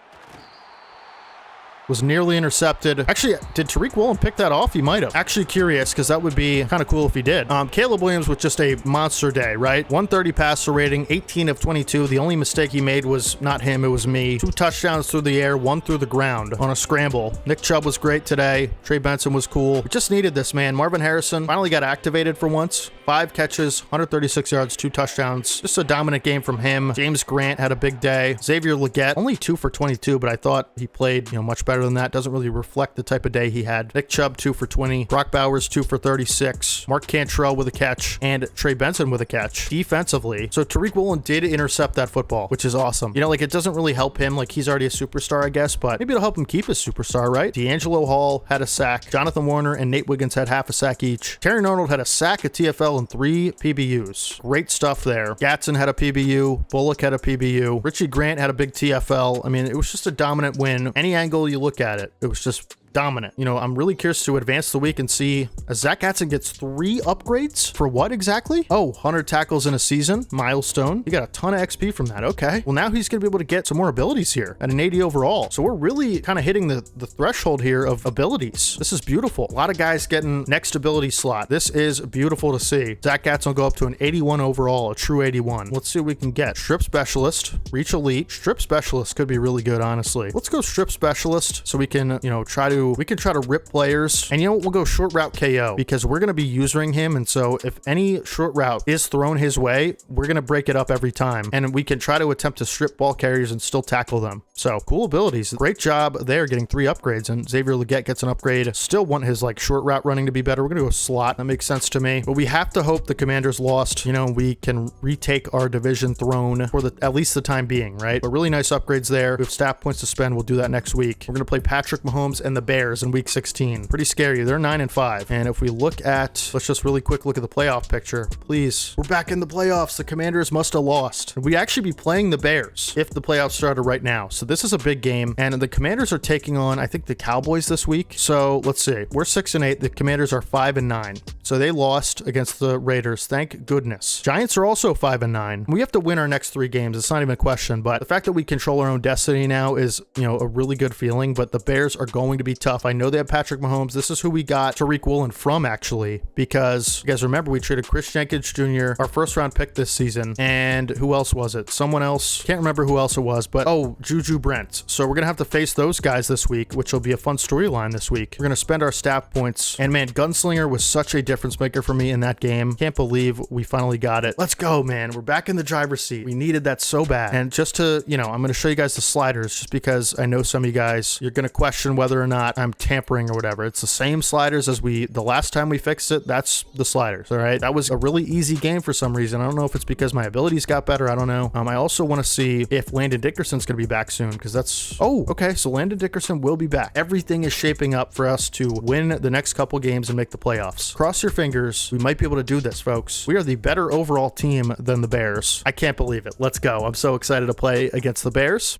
Was nearly intercepted. Actually, did Tariq Woolen pick that off? He might have. Actually curious, because that would be kind of cool if he did. Caleb Williams with just a monster day, right? 130 passer rating, 18 of 22. The only mistake he made was not him, it was me. 2 touchdowns through the air, 1 through the ground on a scramble. Nick Chubb was great today. Trey Benson was cool. We just needed this, man. Marvin Harrison finally got activated for once. 5 catches, 136 yards, 2 touchdowns. Just a dominant game from him. James Grant had a big day. Xavier Leggett, only 2 for 22, but I thought he played, much better better than that. Doesn't really reflect the type of day he had. Nick Chubb, 2 for 20. Brock Bowers, 2 for 36. Mark Cantrell with a catch. And Trey Benson with a catch. Defensively, so Tariq Woolen did intercept that football, which is awesome. You know, like, it doesn't really help him. Like, he's already a superstar, I guess, but maybe it'll help him keep his superstar, right? D'Angelo Hall had a sack. Jonathan Warner and Nate Wiggins had half a sack each. Terry Arnold had a sack, a TFL, and 3 PBUs. Great stuff there. Gatson had a PBU. Bullock had a PBU. Richie Grant had a big TFL. I mean, it was just a dominant win. Any angle you look at it, it was just dominant. You know, I'm really curious to advance the week and see Zach Gatson gets 3 upgrades for what exactly? Oh, 100 tackles in a season, milestone. You got a ton of XP from that. Okay. Well, now he's going to be able to get some more abilities here at an 80 overall. So we're really kind of hitting the threshold here of abilities. This is beautiful. A lot of guys getting next ability slot. This is beautiful to see. Zach Gatson will go up to an 81 overall, a true 81. Let's see what we can get. Strip specialist, reach elite. Strip specialist could be really good, honestly. Let's go strip specialist so we can, you know, we can try to rip players. And you know what? We'll go short route KO because we're going to be using him. And so if any short route is thrown his way, we're going to break it up every time. And we can try to attempt to strip ball carriers and still tackle them. So cool abilities. Great job there getting 3 upgrades. And Xavier Legette gets an upgrade. Still want his like short route running to be better. We're going to go slot. That makes sense to me. But we have to hope the Commanders lost. You know, we can retake our division throne for at least the time being, right? But really nice upgrades there. We have staff points to spend. We'll do that next week. We're going to play Patrick Mahomes and the Bears in week 16. Pretty scary. They're 9-5. And if we look at, let's just really quick look at the playoff picture. Please. We're back in the playoffs. The Commanders must have lost. We'd actually be playing the Bears if the playoffs started right now. So this is a big game. And the Commanders are taking on, I think, the Cowboys this week. So let's see. We're 6-8. The Commanders are 5-9. So they lost against the Raiders. Thank goodness. Giants are also 5-9. We have to win our next 3 games. It's not even a question. But the fact that we control our own destiny now is, you know, a really good feeling. But the Bears are going to be tough. I know they have Patrick Mahomes. This is who we got Tariq Woolen from, actually, because you guys remember we traded Chris Jenkins Jr., our first round pick this season. And who else was it? Someone else. Can't remember who else it was, but oh, Juju Brent. So we're going to have to face those guys this week, which will be a fun storyline this week. We're going to spend our staff points. And man, Gunslinger was such a difference maker for me in that game. Can't believe we finally got it. Let's go, man. We're back in the driver's seat. We needed that so bad. And just to, you know, I'm going to show you guys the sliders just because I know some of you guys, you're going to question whether or not I'm tampering or whatever. It's the same sliders as the last time we fixed it. That's the sliders. All right. That was a really easy game for some reason. I don't know if it's because my abilities got better. I don't know. I also want to see if Landon Dickerson's going to be back soon because that's, oh, okay. So Landon Dickerson will be back. Everything is shaping up for us to win the next couple games and make the playoffs. Cross your fingers. We might be able to do this, folks. We are the better overall team than the Bears. I can't believe it. Let's go. I'm so excited to play against the Bears.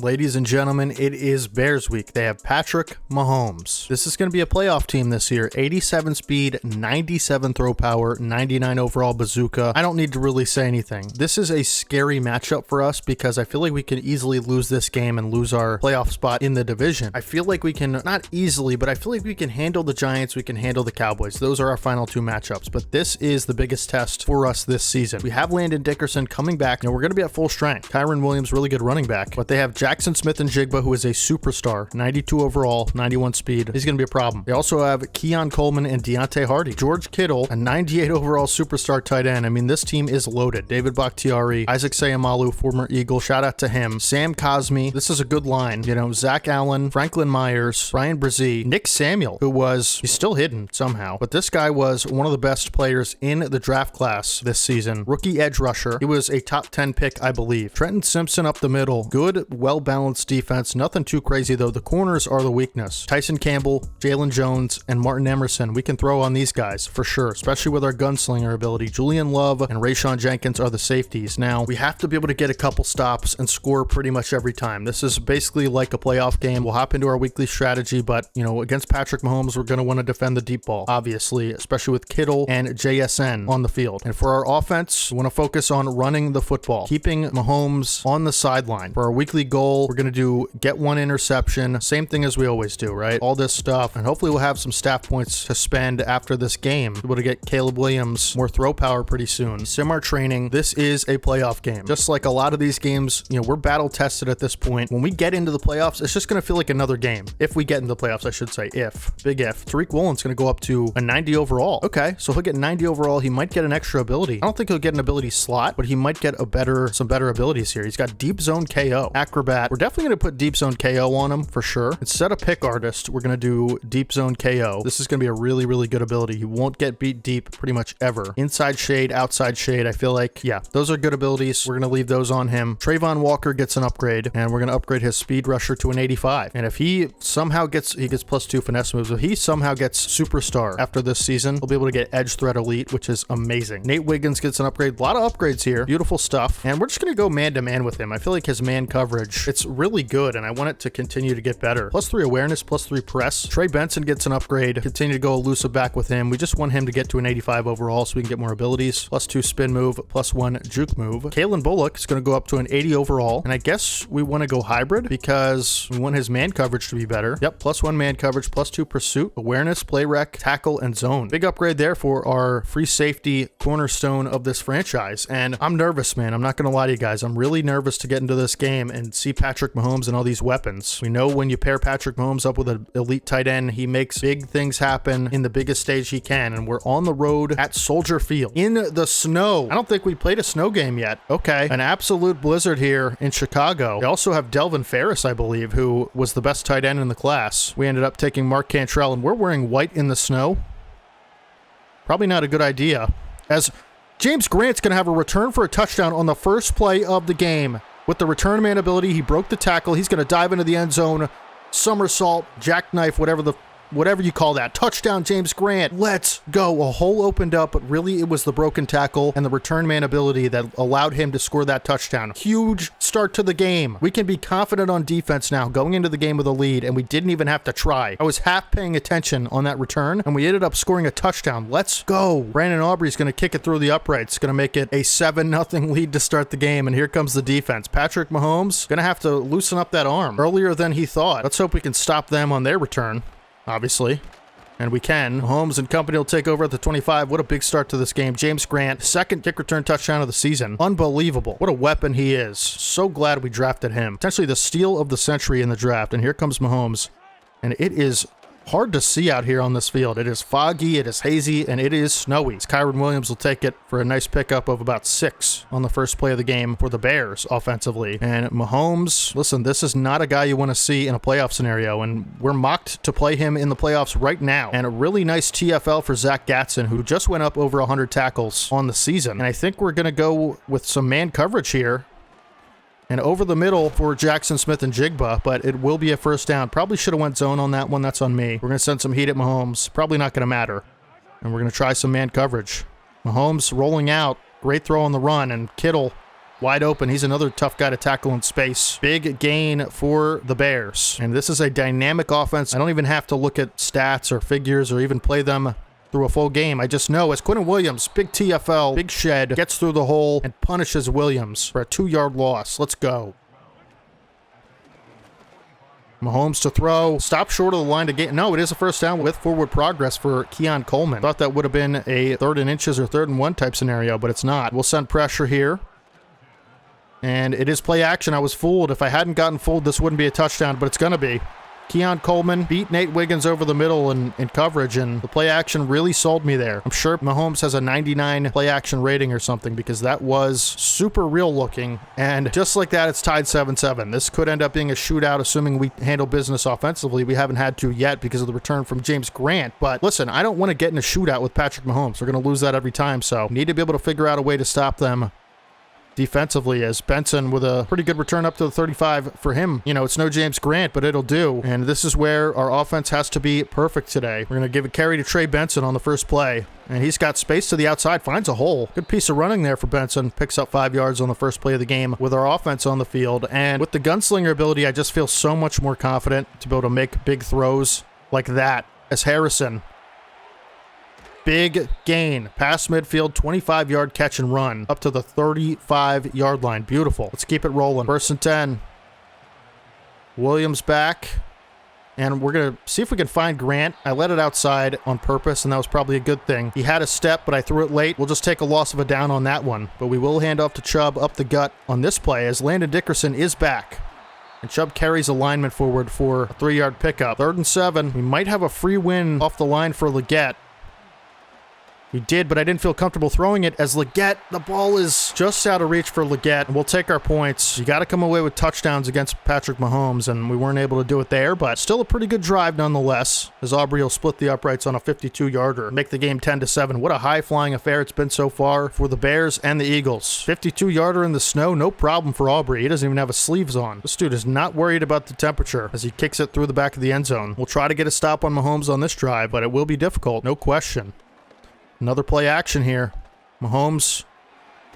Ladies and gentlemen, it is Bears week. They have Patrick Mahomes. This is going to be a playoff team this year. 87 speed, 97 throw power, 99 overall bazooka. I don't need to really say anything. This is a scary matchup for us because I feel like we can easily lose this game and lose our playoff spot in the division. I feel like we can, not easily, but I feel like we can handle the Giants. We can handle the Cowboys. Those are our final 2 matchups, but this is the biggest test for us this season. We have Landon Dickerson coming back, and we're going to be at full strength. Kyron Williams, really good running back, but they have Jackson Smith and Jigba, who is a superstar, 92 overall, 91 speed. He's going to be a problem. They also have Keon Coleman and Deontay Hardy. George Kittle, a 98 overall superstar tight end. I mean, this team is loaded. David Bakhtiari, Isaac Sayamalu, former Eagle. Shout out to him. Sam Cosmi. This is a good line. You know, Zach Allen, Franklin Myers, Brian Brzee, Nick Samuel, he's still hidden somehow, but this guy was one of the best players in the draft class this season. Rookie edge rusher. He was a top 10 pick, I believe. Trenton Simpson up the middle. Good, well-balanced defense. Nothing too crazy, though. The corners are the weakness. Tyson Campbell, Jalen Jones, and Martin Emerson. We can throw on these guys for sure, especially with our gunslinger ability. Julian Love and Rayshon Jenkins are the safeties. Now, we have to be able to get a couple stops and score pretty much every time. This is basically like a playoff game. We'll hop into our weekly strategy, but, you know, against Patrick Mahomes, we're going to want to defend the deep ball, obviously, especially with Kittle and JSN on the field. And for our offense, we want to focus on running the football, keeping Mahomes on the sideline. For our weekly goal, we're going to do get 1 interception, same thing as we always do, right? All this stuff, and hopefully we'll have some staff points to spend after this game. We're able to get Caleb Williams more throw power pretty soon. Simar training. This is a playoff game. Just like a lot of these games, you know, we're battle tested at this point. When we get into the playoffs, it's just going to feel like another game. If we get into the playoffs, I should say, big if. Tariq Woolen's going to go up to a 90 overall. Okay, so he'll get 90 overall. He might get an extra ability. I don't think he'll get an ability slot, but he might get some better abilities here. He's got deep zone KO, acrobatics, bat. We're definitely going to put deep zone KO on him for sure. Instead of pick artist, we're going to do deep zone KO. This is going to be a really, really good ability. He won't get beat deep pretty much ever. Inside shade, outside shade. I feel like, yeah, those are good abilities. We're going to leave those on him. Trayvon Walker gets an upgrade, and we're going to upgrade his speed rusher to an 85. And if he somehow gets, he gets +2 finesse moves. If he somehow gets superstar after this season, he'll be able to get edge threat elite, which is amazing. Nate Wiggins gets an upgrade. A lot of upgrades here. Beautiful stuff. And we're just going to go man to man with him. I feel like his man coverage, it's really good, and I want it to continue to get better. +3 awareness, +3 press. Trey Benson gets an upgrade. Continue to go elusive back with him. We just want him to get to an 85 overall so we can get more abilities. +2 spin move, +1 juke move. Kalen Bullock is going to go up to an 80 overall, and I guess we want to go hybrid because we want his man coverage to be better. Yep, +1 man coverage, +2 pursuit, awareness, play rec, tackle, and zone. Big upgrade there for our free safety cornerstone of this franchise, and I'm nervous, man. I'm not going to lie to you guys. I'm really nervous to get into this game and see Patrick Mahomes and all these weapons. We know when you pair Patrick Mahomes up with an elite tight end, he makes big things happen in the biggest stage he can, and we're on the road at Soldier Field in the snow. I don't think we played a snow game yet. Okay, an absolute blizzard here in Chicago. They also have Delvin Ferris, I believe, who was the best tight end in the class. We ended up taking Mark Cantrell, and we're wearing white in the snow. Probably not a good idea, as James Grant's going to have a return for a touchdown on the first play of the game. With the return man ability, he broke the tackle. He's going to dive into the end zone, somersault, jackknife, whatever you call that. Touchdown, James Grant. Let's go. A hole opened up, but really it was the broken tackle and the return man ability that allowed him to score that touchdown. Huge start to the game. We can be confident on defense now going into the game with a lead, and we didn't even have to try. I was half paying attention on that return, and we ended up scoring a touchdown. Let's go. Brandon Aubrey's going to kick it through the uprights. Going to make it a 7-0 lead to start the game, and here comes the defense. Patrick Mahomes going to have to loosen up that arm earlier than he thought. Let's hope we can stop them on their return. Obviously, and we can. Mahomes and company will take over at the 25. What a big start to this game. James Grant, second kick return touchdown of the season. Unbelievable. What a weapon he is. So glad we drafted him. Potentially the steal of the century in the draft. And here comes Mahomes. And it is hard to see out here on this field. It is foggy, it is hazy, and it is snowy. Kyron Williams will take it for a nice pickup of about 6 on the first play of the game for the Bears offensively. And Mahomes, listen, this is not a guy you want to see in a playoff scenario, and we're mocked to play him in the playoffs right now. And a really nice TFL for Zach Gatson, who just went up over 100 tackles on the season. And I think we're going to go with some man coverage here. And over the middle for Jackson Smith and Jigba, but it will be a first down. Probably should have went zone on that one. That's on me. We're going to send some heat at Mahomes. Probably not going to matter. And we're going to try some man coverage. Mahomes rolling out. Great throw on the run. And Kittle wide open. He's another tough guy to tackle in space. Big gain for the Bears. And this is a dynamic offense. I don't even have to look at stats or figures or even play them through a full game. I just know as Quentin Williams, big TFL, big shed, gets through the hole and punishes Williams for a 2-yard loss. Let's go. Mahomes to throw. Stop short of the line to get. No, it is a first down with forward progress for Keon Coleman. Thought that would have been a 3rd and inches or 3rd and 1 type scenario, but it's not. We'll send pressure here. And it is play action. I was fooled. If I hadn't gotten fooled, this wouldn't be a touchdown, but it's going to be. Keon Coleman beat Nate Wiggins over the middle in coverage, and the play action really sold me there. I'm sure Mahomes has a 99 play action rating or something because that was super real looking. And just like that, it's tied 7-7. This could end up being a shootout, assuming we handle business offensively. We haven't had to yet because of the return from James Grant. But listen, I don't want to get in a shootout with Patrick Mahomes. We're going to lose that every time, so need to be able to figure out a way to stop them defensively, as Benson with a pretty good return up to the 35 for him. You know, it's no James Grant, but it'll do. And this is where our offense has to be perfect today. We're going to give a carry to Trey Benson on the first play. And he's got space to the outside, finds a hole. Good piece of running there for Benson. Picks up 5 yards on the first play of the game with our offense on the field. And with the gunslinger ability, I just feel so much more confident to be able to make big throws like that as Harrison. Big gain. Past midfield, 25-yard catch and run up to the 35-yard line. Beautiful. Let's keep it rolling. 1st and 10. Williams back. And we're going to see if we can find Grant. I let it outside on purpose, and that was probably a good thing. He had a step, but I threw it late. We'll just take a loss of a down on that one. But we will hand off to Chubb up the gut on this play as Landon Dickerson is back. And Chubb carries a lineman forward for a 3-yard pickup. 3rd and 7. We might have a free win off the line for Leggett. He did, but I didn't feel comfortable throwing it as Leggett, the ball is just out of reach for Leggett. We'll take our points. You got to come away with touchdowns against Patrick Mahomes, and we weren't able to do it there, but still a pretty good drive nonetheless, as Aubrey will split the uprights on a 52-yarder, make the game 10-7. What a high-flying affair it's been so far for the Bears and the Eagles. 52-yarder in the snow, no problem for Aubrey. He doesn't even have his sleeves on. This dude is not worried about the temperature as he kicks it through the back of the end zone. We'll try to get a stop on Mahomes on this drive, but it will be difficult, no question. Another play action here. Mahomes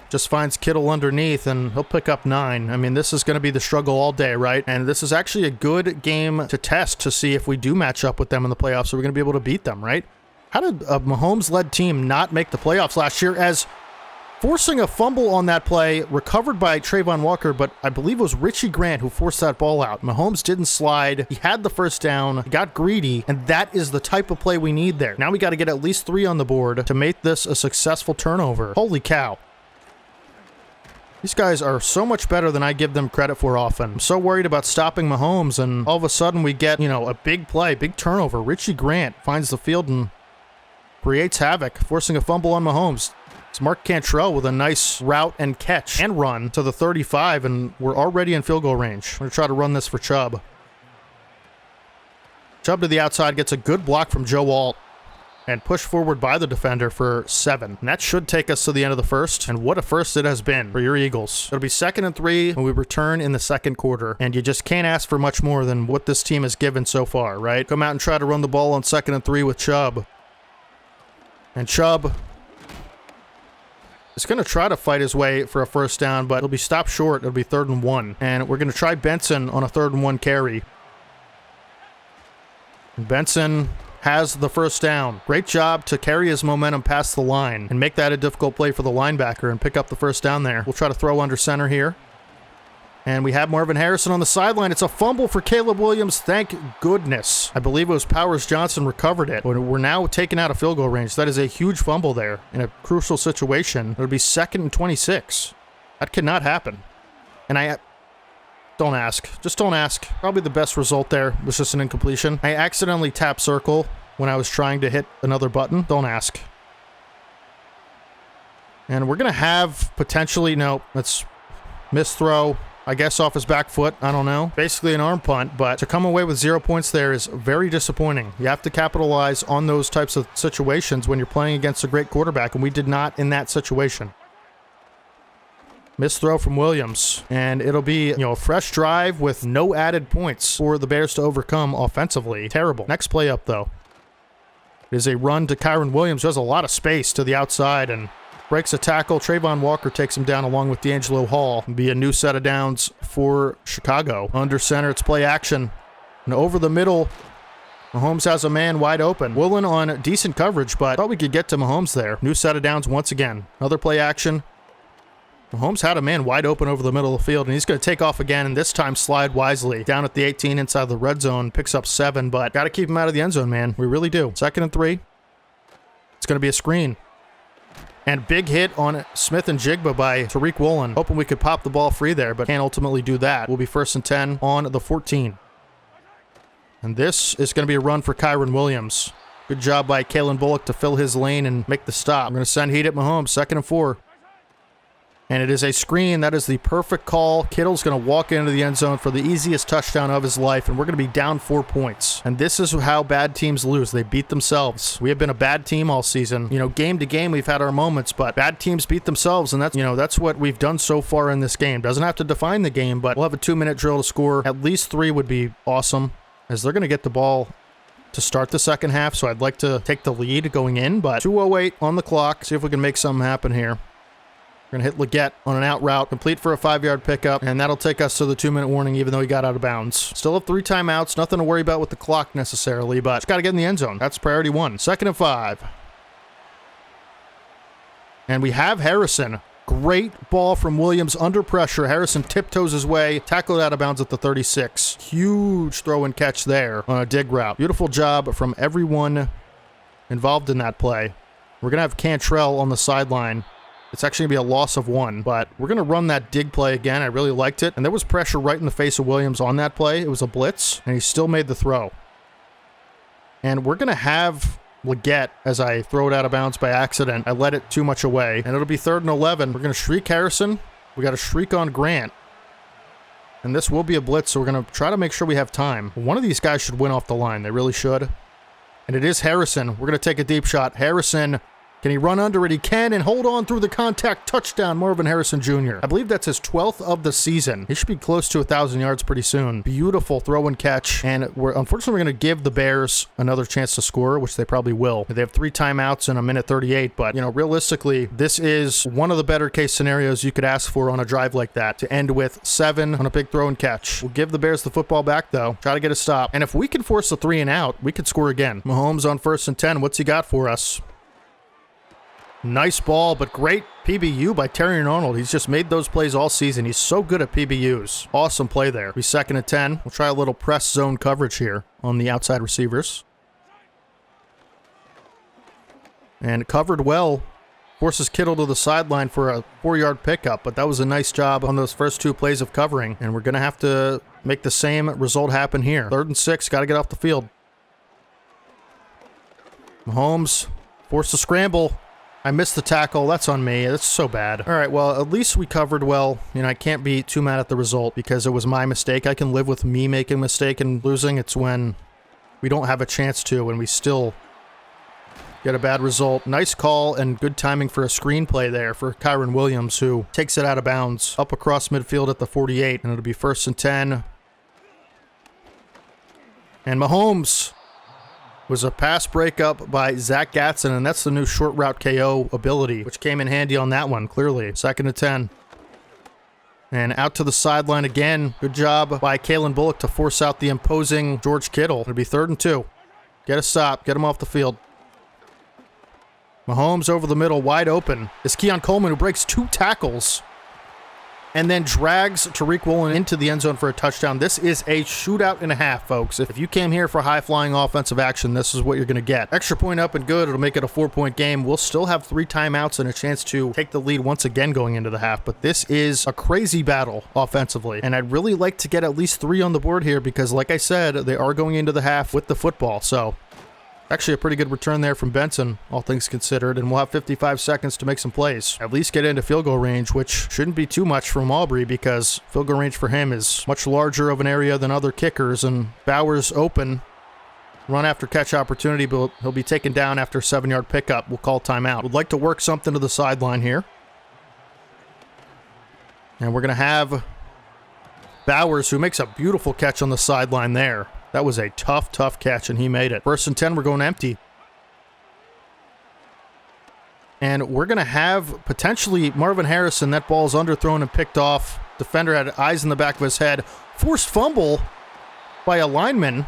just finds Kittle underneath, and he'll pick up 9. I mean, this is going to be the struggle all day, right? And this is actually a good game to test to see if we do match up with them in the playoffs, so we're going to be able to beat them, right? How did a Mahomes-led team not make the playoffs last year as forcing a fumble on that play, recovered by Trayvon Walker, but I believe it was Richie Grant who forced that ball out. Mahomes didn't slide. He had the first down, he got greedy, and that is the type of play we need there. Now we got to get at least 3 on the board to make this a successful turnover. Holy cow. These guys are so much better than I give them credit for often. I'm so worried about stopping Mahomes, and all of a sudden we get, you know, a big play, big turnover. Richie Grant finds the field and creates havoc, forcing a fumble on Mahomes. It's Mark Cantrell with a nice route and catch and run to the 35, and we're already in field goal range. We're going to try to run this for Chubb. Chubb to the outside, gets a good block from Joe Alt, and pushed forward by the defender for 7. And that should take us to the end of the first, and what a first it has been for your Eagles. It'll be 2nd and 3 when we return in the second quarter, and you just can't ask for much more than what this team has given so far, right? Come out and try to run the ball on 2nd and 3 with Chubb. And Chubb is going to try to fight his way for a first down, but it'll be stopped short. It'll be 3rd and 1. And we're going to try Benson on a 3rd and 1 carry. And Benson has the first down. Great job to carry his momentum past the line and make that a difficult play for the linebacker and pick up the first down there. We'll try to throw under center here. And we have Marvin Harrison on the sideline. It's a fumble for Caleb Williams. Thank goodness. I believe it was Powers Johnson recovered it. But we're now taken out of field goal range. That is a huge fumble there in a crucial situation. It would be 2nd and 26. That could not happen. And don't ask. Just don't ask. Probably the best result there was just an incompletion. I accidentally tapped circle when I was trying to hit another button. Don't ask. And we're going to have potentially, no, let's miss throw. I guess off his back foot. I don't know. Basically an arm punt, but to come away with 0 points there is very disappointing. You have to capitalize on those types of situations when you're playing against a great quarterback, and we did not in that situation. Missed throw from Williams, and it'll be, you know, a fresh drive with no added points for the Bears to overcome offensively. Terrible. Next play up, though. It is a run to Kyron Williams, who has a lot of space to the outside, and breaks a tackle. Trayvon Walker takes him down along with D'Angelo Hall. It'll be a new set of downs for Chicago. Under center, it's play action. And over the middle, Mahomes has a man wide open. Woolen on decent coverage, but I thought we could get to Mahomes there. New set of downs once again. Another play action. Mahomes had a man wide open over the middle of the field, and he's going to take off again, and this time slide wisely. Down at the 18 inside the red zone, picks up 7, but got to keep him out of the end zone, man. We really do. 2nd and 3. It's going to be a screen. And big hit on Smith and Jigba by Tariq Woolen. Hoping we could pop the ball free there, but can't ultimately do that. We'll be 1st and 10 on the 14. And this is going to be a run for Kyron Williams. Good job by Kalen Bullock to fill his lane and make the stop. I'm going to send heat at Mahomes, 2nd and 4. And it is a screen. That is the perfect call. Kittle's going to walk into the end zone for the easiest touchdown of his life, and we're going to be down 4 points. And this is how bad teams lose. They beat themselves. We have been a bad team all season. You know, game to game, we've had our moments, but bad teams beat themselves, and that's, you know, that's what we've done so far in this game. Doesn't have to define the game, but we'll have a 2-minute drill to score. At least 3 would be awesome, as they're going to get the ball to start the second half, so I'd like to take the lead going in, but 2:08 on the clock. See if we can make something happen here. We're going to hit Leggett on an out route, complete for a 5-yard pickup, and that'll take us to the 2-minute warning, even though he got out of bounds. Still have 3 timeouts, nothing to worry about with the clock necessarily, but just got to get in the end zone. That's priority 1. 2nd and 5. And we have Harrison. Great ball from Williams under pressure. Harrison tiptoes his way, tackled out of bounds at the 36. Huge throw and catch there on a dig route. Beautiful job from everyone involved in that play. We're going to have Cantrell on the sideline. It's actually going to be a loss of 1, but we're going to run that dig play again. I really liked it. And there was pressure right in the face of Williams on that play. It was a blitz, and he still made the throw. And we're going to have Leggett as I throw it out of bounds by accident. I let it too much away, and it'll be 3rd and 11. We're going to shriek Harrison. We got a shriek on Grant. And this will be a blitz, so we're going to try to make sure we have time. One of these guys should win off the line. They really should. And it is Harrison. We're going to take a deep shot. Harrison, can he run under it? He can, and hold on through the contact. Touchdown, Marvin Harrison Jr. I believe that's his 12th of the season. He should be close to 1,000 yards pretty soon. Beautiful throw and catch. And unfortunately, we're going to give the Bears another chance to score, which they probably will. They have 3 timeouts in a minute 38, but, you know, realistically, this is one of the better case scenarios you could ask for on a drive like that, to end with 7 on a big throw and catch. We'll give the Bears the football back, though. Try to get a stop. And if we can force a 3 and out, we could score again. Mahomes on 1st and 10. What's he got for us? Nice ball, but great PBU by Terry Arnold. He's just made those plays all season. He's so good at PBUs. Awesome play there. Be 2nd and 10. We'll try a little press zone coverage here on the outside receivers. And covered well. Forces Kittle to the sideline for a 4-yard pickup, but that was a nice job on those first 2 plays of covering. And we're going to have to make the same result happen here. 3rd and 6. Got to get off the field. Mahomes forced a scramble. I missed the tackle. That's on me. That's so bad. All right, well, at least we covered well. You know, I can't be too mad at the result because it was my mistake. I can live with me making a mistake and losing. It's when we don't have a chance to and we still get a bad result. Nice call and good timing for a screenplay there for Kyron Williams, who takes it out of bounds up across midfield at the 48, and it'll be 1st and 10. And Mahomes was a pass breakup by Zach Gatson, and that's the new short route KO ability, which came in handy on that one, clearly. 2nd and 10. And out to the sideline again. Good job by Kalen Bullock to force out the imposing George Kittle. It'll be 3rd and 2. Get a stop. Get him off the field. Mahomes over the middle, wide open. It's Keon Coleman, who breaks 2 tackles and then drags Tariq Woolen into the end zone for a touchdown. This is a shootout and a half, folks. If you came here for high-flying offensive action, this is what you're going to get. Extra point up and good. It'll make it a 4-point game. We'll still have 3 timeouts and a chance to take the lead once again going into the half, but this is a crazy battle offensively, and I'd really like to get at least 3 on the board here because, like I said, they are going into the half with the football, so actually a pretty good return there from Benson, all things considered, and we'll have 55 seconds to make some plays. At least get into field goal range, which shouldn't be too much from Aubrey because field goal range for him is much larger of an area than other kickers, and Bowers open. Run after catch opportunity, but he'll be taken down after a 7-yard pickup. We'll call timeout. Would like to work something to the sideline here. And we're going to have Bowers, who makes a beautiful catch on the sideline there. That was a tough, tough catch, and he made it. 1st and 10, we're going empty. And we're going to have potentially Marvin Harrison. That ball is underthrown and picked off. Defender had eyes in the back of his head. Forced fumble by a lineman,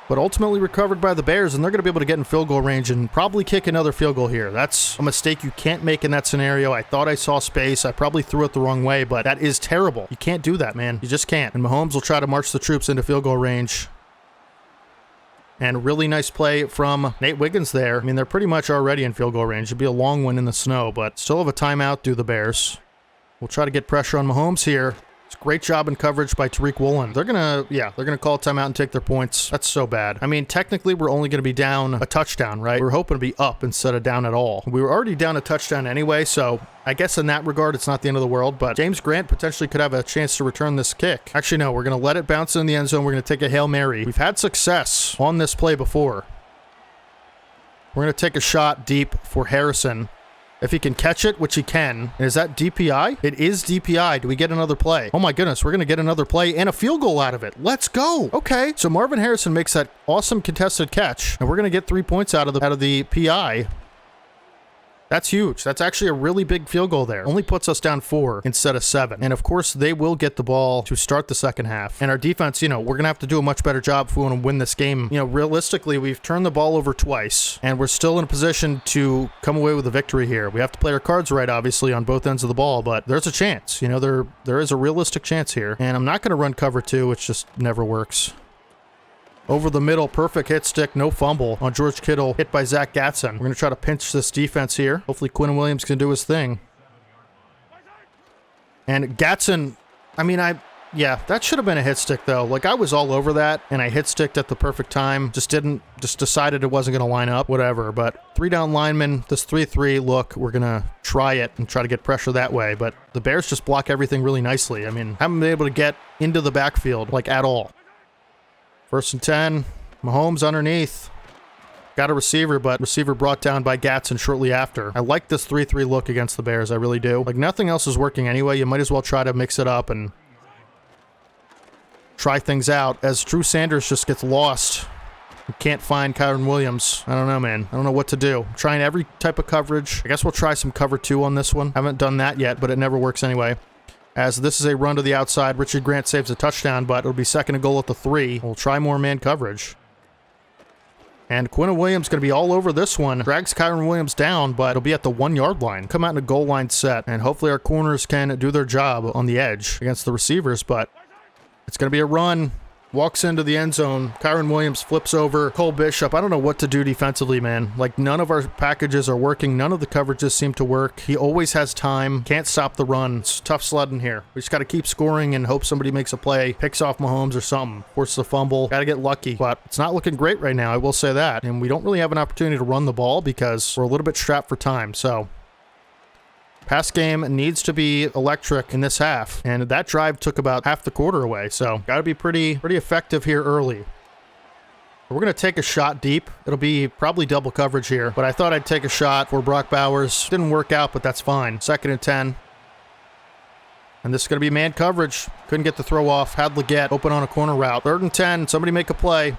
but ultimately recovered by the Bears, and they're going to be able to get in field goal range and probably kick another field goal here. That's a mistake you can't make in that scenario. I thought I saw space. I probably threw it the wrong way, but that is terrible. You can't do that, man. You just can't. And Mahomes will try to march the troops into field goal range. And really nice play from Nate Wiggins there. I mean, they're pretty much already in field goal range. It'd be a long one in the snow, but still have a timeout, do the Bears. We'll try to get pressure on Mahomes here. It's a great job in coverage by Tariq Woolen. They're going to call a timeout and take their points. That's so bad. I mean, technically, we're only going to be down a touchdown, right? We're hoping to be up instead of down at all. We were already down a touchdown anyway, so I guess in that regard, it's not the end of the world, but James Grant potentially could have a chance to return this kick. Actually, no, we're going to let it bounce in the end zone. We're going to take a Hail Mary. We've had success on this play before. We're going to take a shot deep for Harrison. If he can catch it, which he can. And is that DPI? It is DPI. Do we get another play? Oh my goodness, we're going to get another play and a field goal out of it. Let's go. Okay, so Marvin Harrison makes that awesome contested catch, and we're going to get 3 points out of the PI. That's huge. That's actually a really big field goal there. Only puts us down 4 instead of 7. And of course, they will get the ball to start the second half. And our defense, we're going to have to do a much better job if we want to win this game. Realistically, we've turned the ball over twice, and we're still in a position to come away with a victory here. We have to play our cards right, obviously, on both ends of the ball, but there's a chance. There is a realistic chance here. And I'm not going to run cover 2, which just never works. Over the middle, perfect hit stick, no fumble on George Kittle, hit by Zach Gatson. We're going to try to pinch this defense here. Hopefully Quinn Williams can do his thing. And Gatson, I mean, I Yeah, that should have been a hit stick, though. Like, I was all over that, and I hit sticked at the perfect time. Just decided it wasn't going to line up, whatever. But 3-down lineman, this 3-3 look, we're going to try it and try to get pressure that way. But the Bears just block everything really nicely. I mean, haven't been able to get into the backfield, like, at all. 1st and 10, Mahomes underneath. Got a receiver, but receiver brought down by Gatson shortly after. I like this 3-3 look against the Bears, I really do. Like, nothing else is working anyway. You might as well try to mix it up and try things out as Drew Sanders just gets lost. You can't find Kyren Williams. I don't know, man. I don't know what to do. I'm trying every type of coverage. I guess we'll try some cover 2 on this one. Haven't done that yet, but it never works anyway. As this is a run to the outside, Richard Grant saves a touchdown, but it'll be 2nd and goal at the 3. We'll try more man coverage. And Quinn Williams going to be all over this one. Drags Kyren Williams down, but it'll be at the 1-yard line. Come out in a goal line set, and hopefully our corners can do their job on the edge against the receivers, but it's going to be a run. Walks into the end zone. Kyren Williams flips over Cole Bishop. I don't know what to do defensively, man. Like, none of our packages are working. None of the coverages seem to work. He always has time. Can't stop the run. It's tough sledding here. We just got to keep scoring and hope somebody makes a play, picks off Mahomes or something, forces a fumble. Got to get lucky. But it's not looking great right now, I will say that. And we don't really have an opportunity to run the ball because we're a little bit strapped for time. So pass game needs to be electric in this half, and that drive took about half the quarter away, so got to be pretty effective here early. We're going to take a shot deep. It'll be probably double coverage here, but I thought I'd take a shot for Brock Bowers. Didn't work out, but that's fine. 2nd and 10. And this is going to be man coverage. Couldn't get the throw off. Had Leggett open on a corner route. 3rd and 10. Somebody make a play.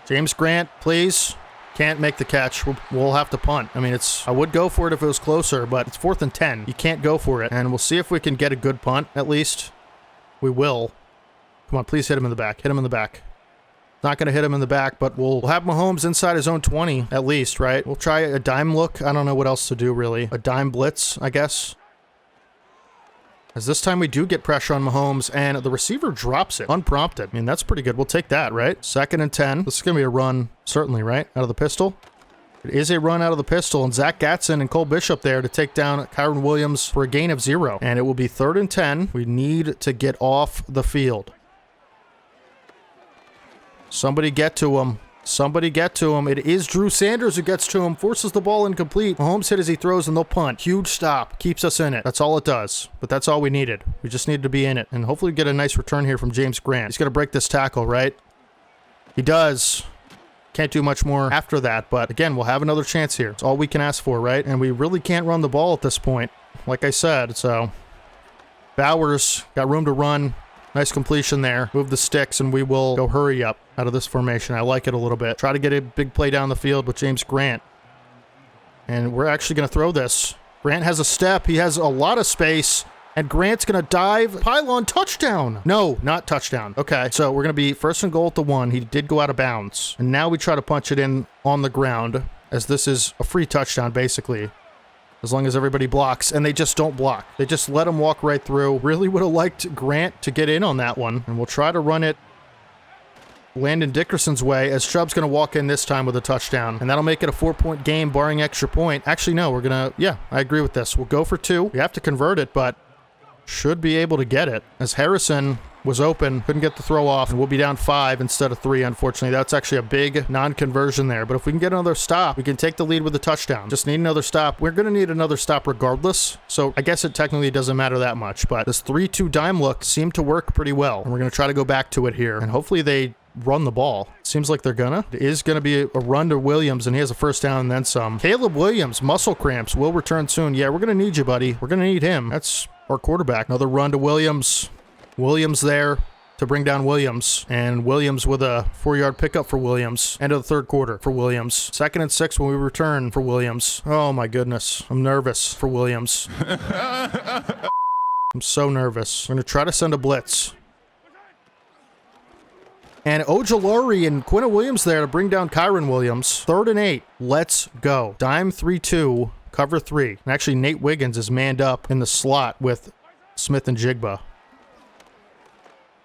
James Grant, please. Can't make the catch. We'll have to punt. I mean, I would go for it if it was closer, but it's 4th and 10. You can't go for it. And we'll see if we can get a good punt, at least. We will. Come on, please hit him in the back. Hit him in the back. Not going to hit him in the back, but we'll have Mahomes inside his own 20, at least, right? We'll try a dime look. I don't know what else to do, really. A dime blitz, I guess. As this time we do get pressure on Mahomes, and the receiver drops it unprompted. I mean, that's pretty good. We'll take that, right? 2nd and 10. This is going to be a run, certainly, right? Out of the pistol. It is a run out of the pistol, and Zach Gatson and Cole Bishop there to take down Kyren Williams for a gain of 0. And it will be 3rd and 10. We need to get off the field. Somebody get to him. Somebody get to him. It is Drew Sanders who gets to him, forces the ball incomplete. Mahomes hit as he throws and they'll punt. Huge stop. Keeps us in it. That's all it does. But that's all we needed. We just needed to be in it. And hopefully get a nice return here from James Grant. He's going to break this tackle, right? He does. Can't do much more after that. But again, we'll have another chance here. It's all we can ask for, right? And we really can't run the ball at this point, like I said. So Bowers got room to run. Nice completion there. Move the sticks, and we will go hurry up out of this formation. I like it a little bit. Try to get a big play down the field with James Grant. And we're actually going to throw this. Grant has a step. He has a lot of space. And Grant's going to dive. Pylon touchdown. No, not touchdown. Okay, so we're going to be 1st and goal at the 1. He did go out of bounds. And now we try to punch it in on the ground, as this is a free touchdown, basically. As long as everybody blocks, and they just don't block. They just let him walk right through. Really would have liked Grant to get in on that one. And we'll try to run it Landon Dickerson's way, as Chubb's going to walk in this time with a touchdown. And that'll make it a 4-point game, barring extra point. Actually, no, we're going to, yeah, I agree with this. We'll go for 2. We have to convert it, but should be able to get it. As Harrison was open, couldn't get the throw off, and we'll be down 5 instead of 3, unfortunately. That's actually a big non-conversion there. But if we can get another stop, we can take the lead with a touchdown. Just need another stop. We're going to need another stop regardless, so I guess it technically doesn't matter that much. But this 3-2 dime look seemed to work pretty well, and we're going to try to go back to it here, and hopefully they run the ball. Seems like they're gonna. It is going to be a run to Williams, and he has a 1st down and then some. Caleb Williams, muscle cramps, will return soon. Yeah, we're going to need you, buddy. We're going to need him. That's our quarterback. Another run to Williams. Williams there to bring down Williams, and Williams with a 4-yard pickup for Williams. End of the 3rd quarter for Williams. 2nd and 6 when we return for Williams. Oh my goodness. I'm nervous for Williams. I'm so nervous. We're going to try to send a blitz. And Ojulari and Quinn Williams there to bring down Kyren Williams. 3rd and 8. Let's go. Dime 3-2. Cover 3. And actually, Nate Wiggins is manned up in the slot with Smith and Jigba.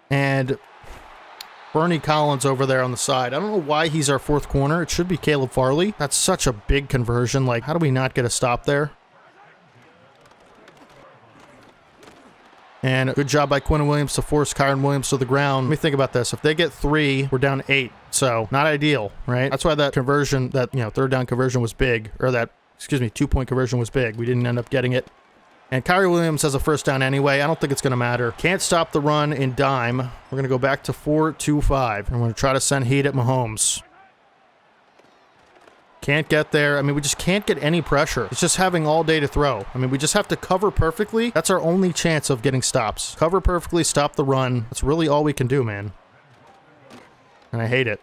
And Bernie Collins over there on the side. I don't know why he's our 4th corner. It should be Caleb Farley. That's such a big conversion. Like, how do we not get a stop there? And good job by Quinn Williams to force Kyron Williams to the ground. Let me think about this. If they get 3, we're down 8. So not ideal, right? That's why that conversion, that, you know, third down conversion was big, or that, excuse me, 2-point conversion was big. We didn't end up getting it. And Kyron Williams has a first down anyway. I don't think it's going to matter. Can't stop the run in dime. We're going to go back to 4-2-5. I'm going to try to send heat at Mahomes. Can't get there. I mean, we just can't get any pressure. It's just having all day to throw. I mean, we just have to cover perfectly. That's our only chance of getting stops. Cover perfectly, stop the run. That's really all we can do, man. And I hate it.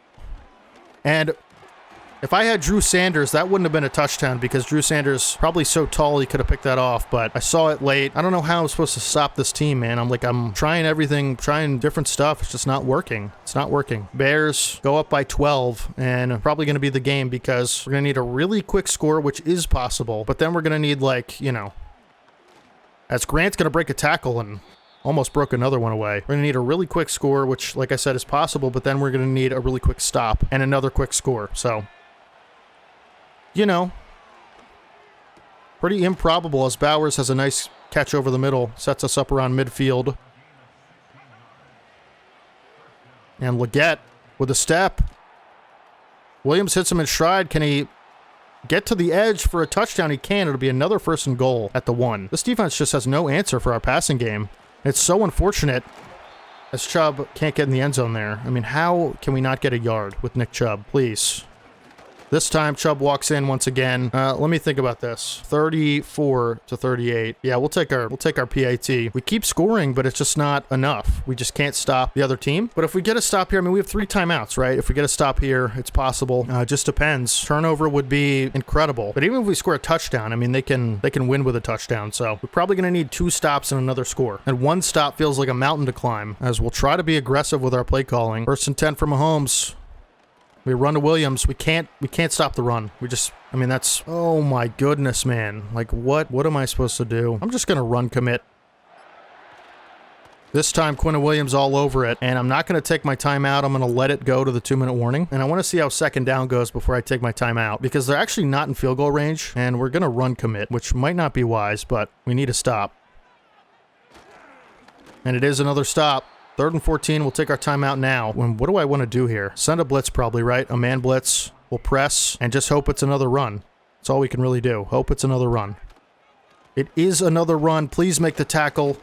And if I had Drew Sanders, that wouldn't have been a touchdown because Drew Sanders probably so tall he could have picked that off, but I saw it late. I don't know how I'm supposed to stop this team, man. I'm trying everything, trying different stuff. It's just not working. It's not working. Bears go up by 12 and probably going to be the game because we're going to need a really quick score, which is possible, but then we're going to need, like, you know, as Grant's going to break a tackle and almost broke another one away. We're going to need a really quick score, which, like I said, is possible, but then we're going to need a really quick stop and another quick score. So, you know, pretty improbable as Bowers has a nice catch over the middle, sets us up around midfield. And Leggett with a step. Williams hits him in stride. Can he get to the edge for a touchdown? He can. It'll be another 1st and goal at the 1. This defense just has no answer for our passing game. It's so unfortunate as Chubb can't get in the end zone there. I mean, how can we not get a yard with Nick Chubb? Please. This time, Chubb walks in once again. Let me think about this. 34-38. Yeah, we'll take our PAT. We keep scoring, but it's just not enough. We just can't stop the other team. But if we get a stop here, I mean, we have 3 timeouts, right? If we get a stop here, it's possible. It just depends. Turnover would be incredible. But even if we score a touchdown, I mean, they can win with a touchdown. So we're probably going to need 2 stops and another score. And 1 stop feels like a mountain to climb, as we'll try to be aggressive with our play calling. 1st and 10 for Mahomes. We run to Williams. We can't stop the run. I mean, that's, oh my goodness, man. Like, what am I supposed to do? I'm just going to run commit. This time, Quinn Williams all over it, and I'm not going to take my timeout. I'm going to let it go to the 2-minute warning, and I want to see how 2nd down goes before I take my timeout, because they're actually not in field goal range, and we're going to run commit, which might not be wise, but we need a stop. And it is another stop. 3rd and 14, we'll take our timeout now. What do I want to do here? Send a blitz probably, right? A man blitz. We'll press and just hope it's another run. That's all we can really do. Hope it's another run. It is another run. Please make the tackle.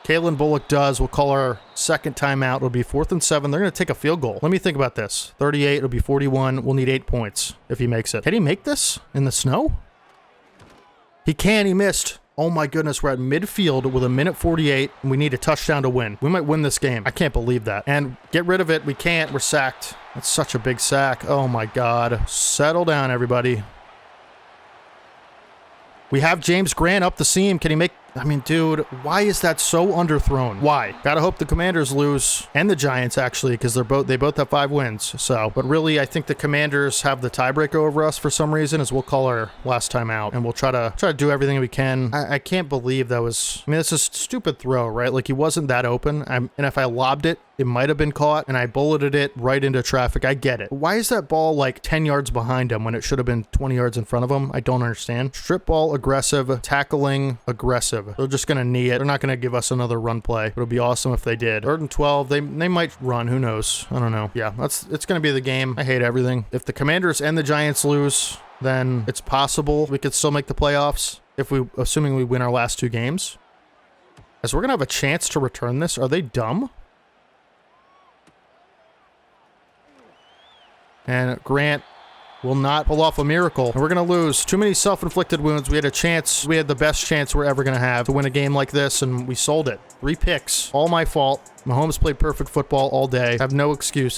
Kalen Bullock does. We'll call our 2nd timeout. It'll be 4th and 7. They're going to take a field goal. Let me think about this. 38, it'll be 41. We'll need 8 points if he makes it. Can he make this in the snow? He can. He missed. Oh my goodness, we're at midfield with 1:48, and we need a touchdown to win. We might win this game. I can't believe that. And get rid of it. We can't. We're sacked. That's such a big sack. Oh my God. Settle down, everybody. We have James Grant up the seam. Can he make... I mean, dude, why is that so underthrown? Why? Gotta hope the Commanders lose, and the Giants, actually, because they both have 5 wins. So, but really, I think the Commanders have the tiebreaker over us for some reason, as we'll call our last time out, and we'll try to do everything we can. I can't believe that was... I mean, it's a stupid throw, right? Like, he wasn't that open, and if I lobbed it, it might have been caught, and I bulleted it right into traffic. I get it. Why is that ball like 10 yards behind him when it should have been 20 yards in front of him? I don't understand. Strip ball, aggressive. Tackling, aggressive. They're just going to knee it. They're not going to give us another run play. It'll be awesome if they did. 3rd and 12. They might run. Who knows? I don't know. Yeah, it's going to be the game. I hate everything. If the Commanders and the Giants lose, then it's possible we could still make the playoffs, assuming we win our last 2 games. As we're going to have a chance to return this. Are they dumb? And Grant will not pull off a miracle. And we're going to lose. Too many self-inflicted wounds. We had a chance. We had the best chance we're ever going to have to win a game like this, and we sold it. 3 picks. All my fault. Mahomes played perfect football all day. I have no excuse.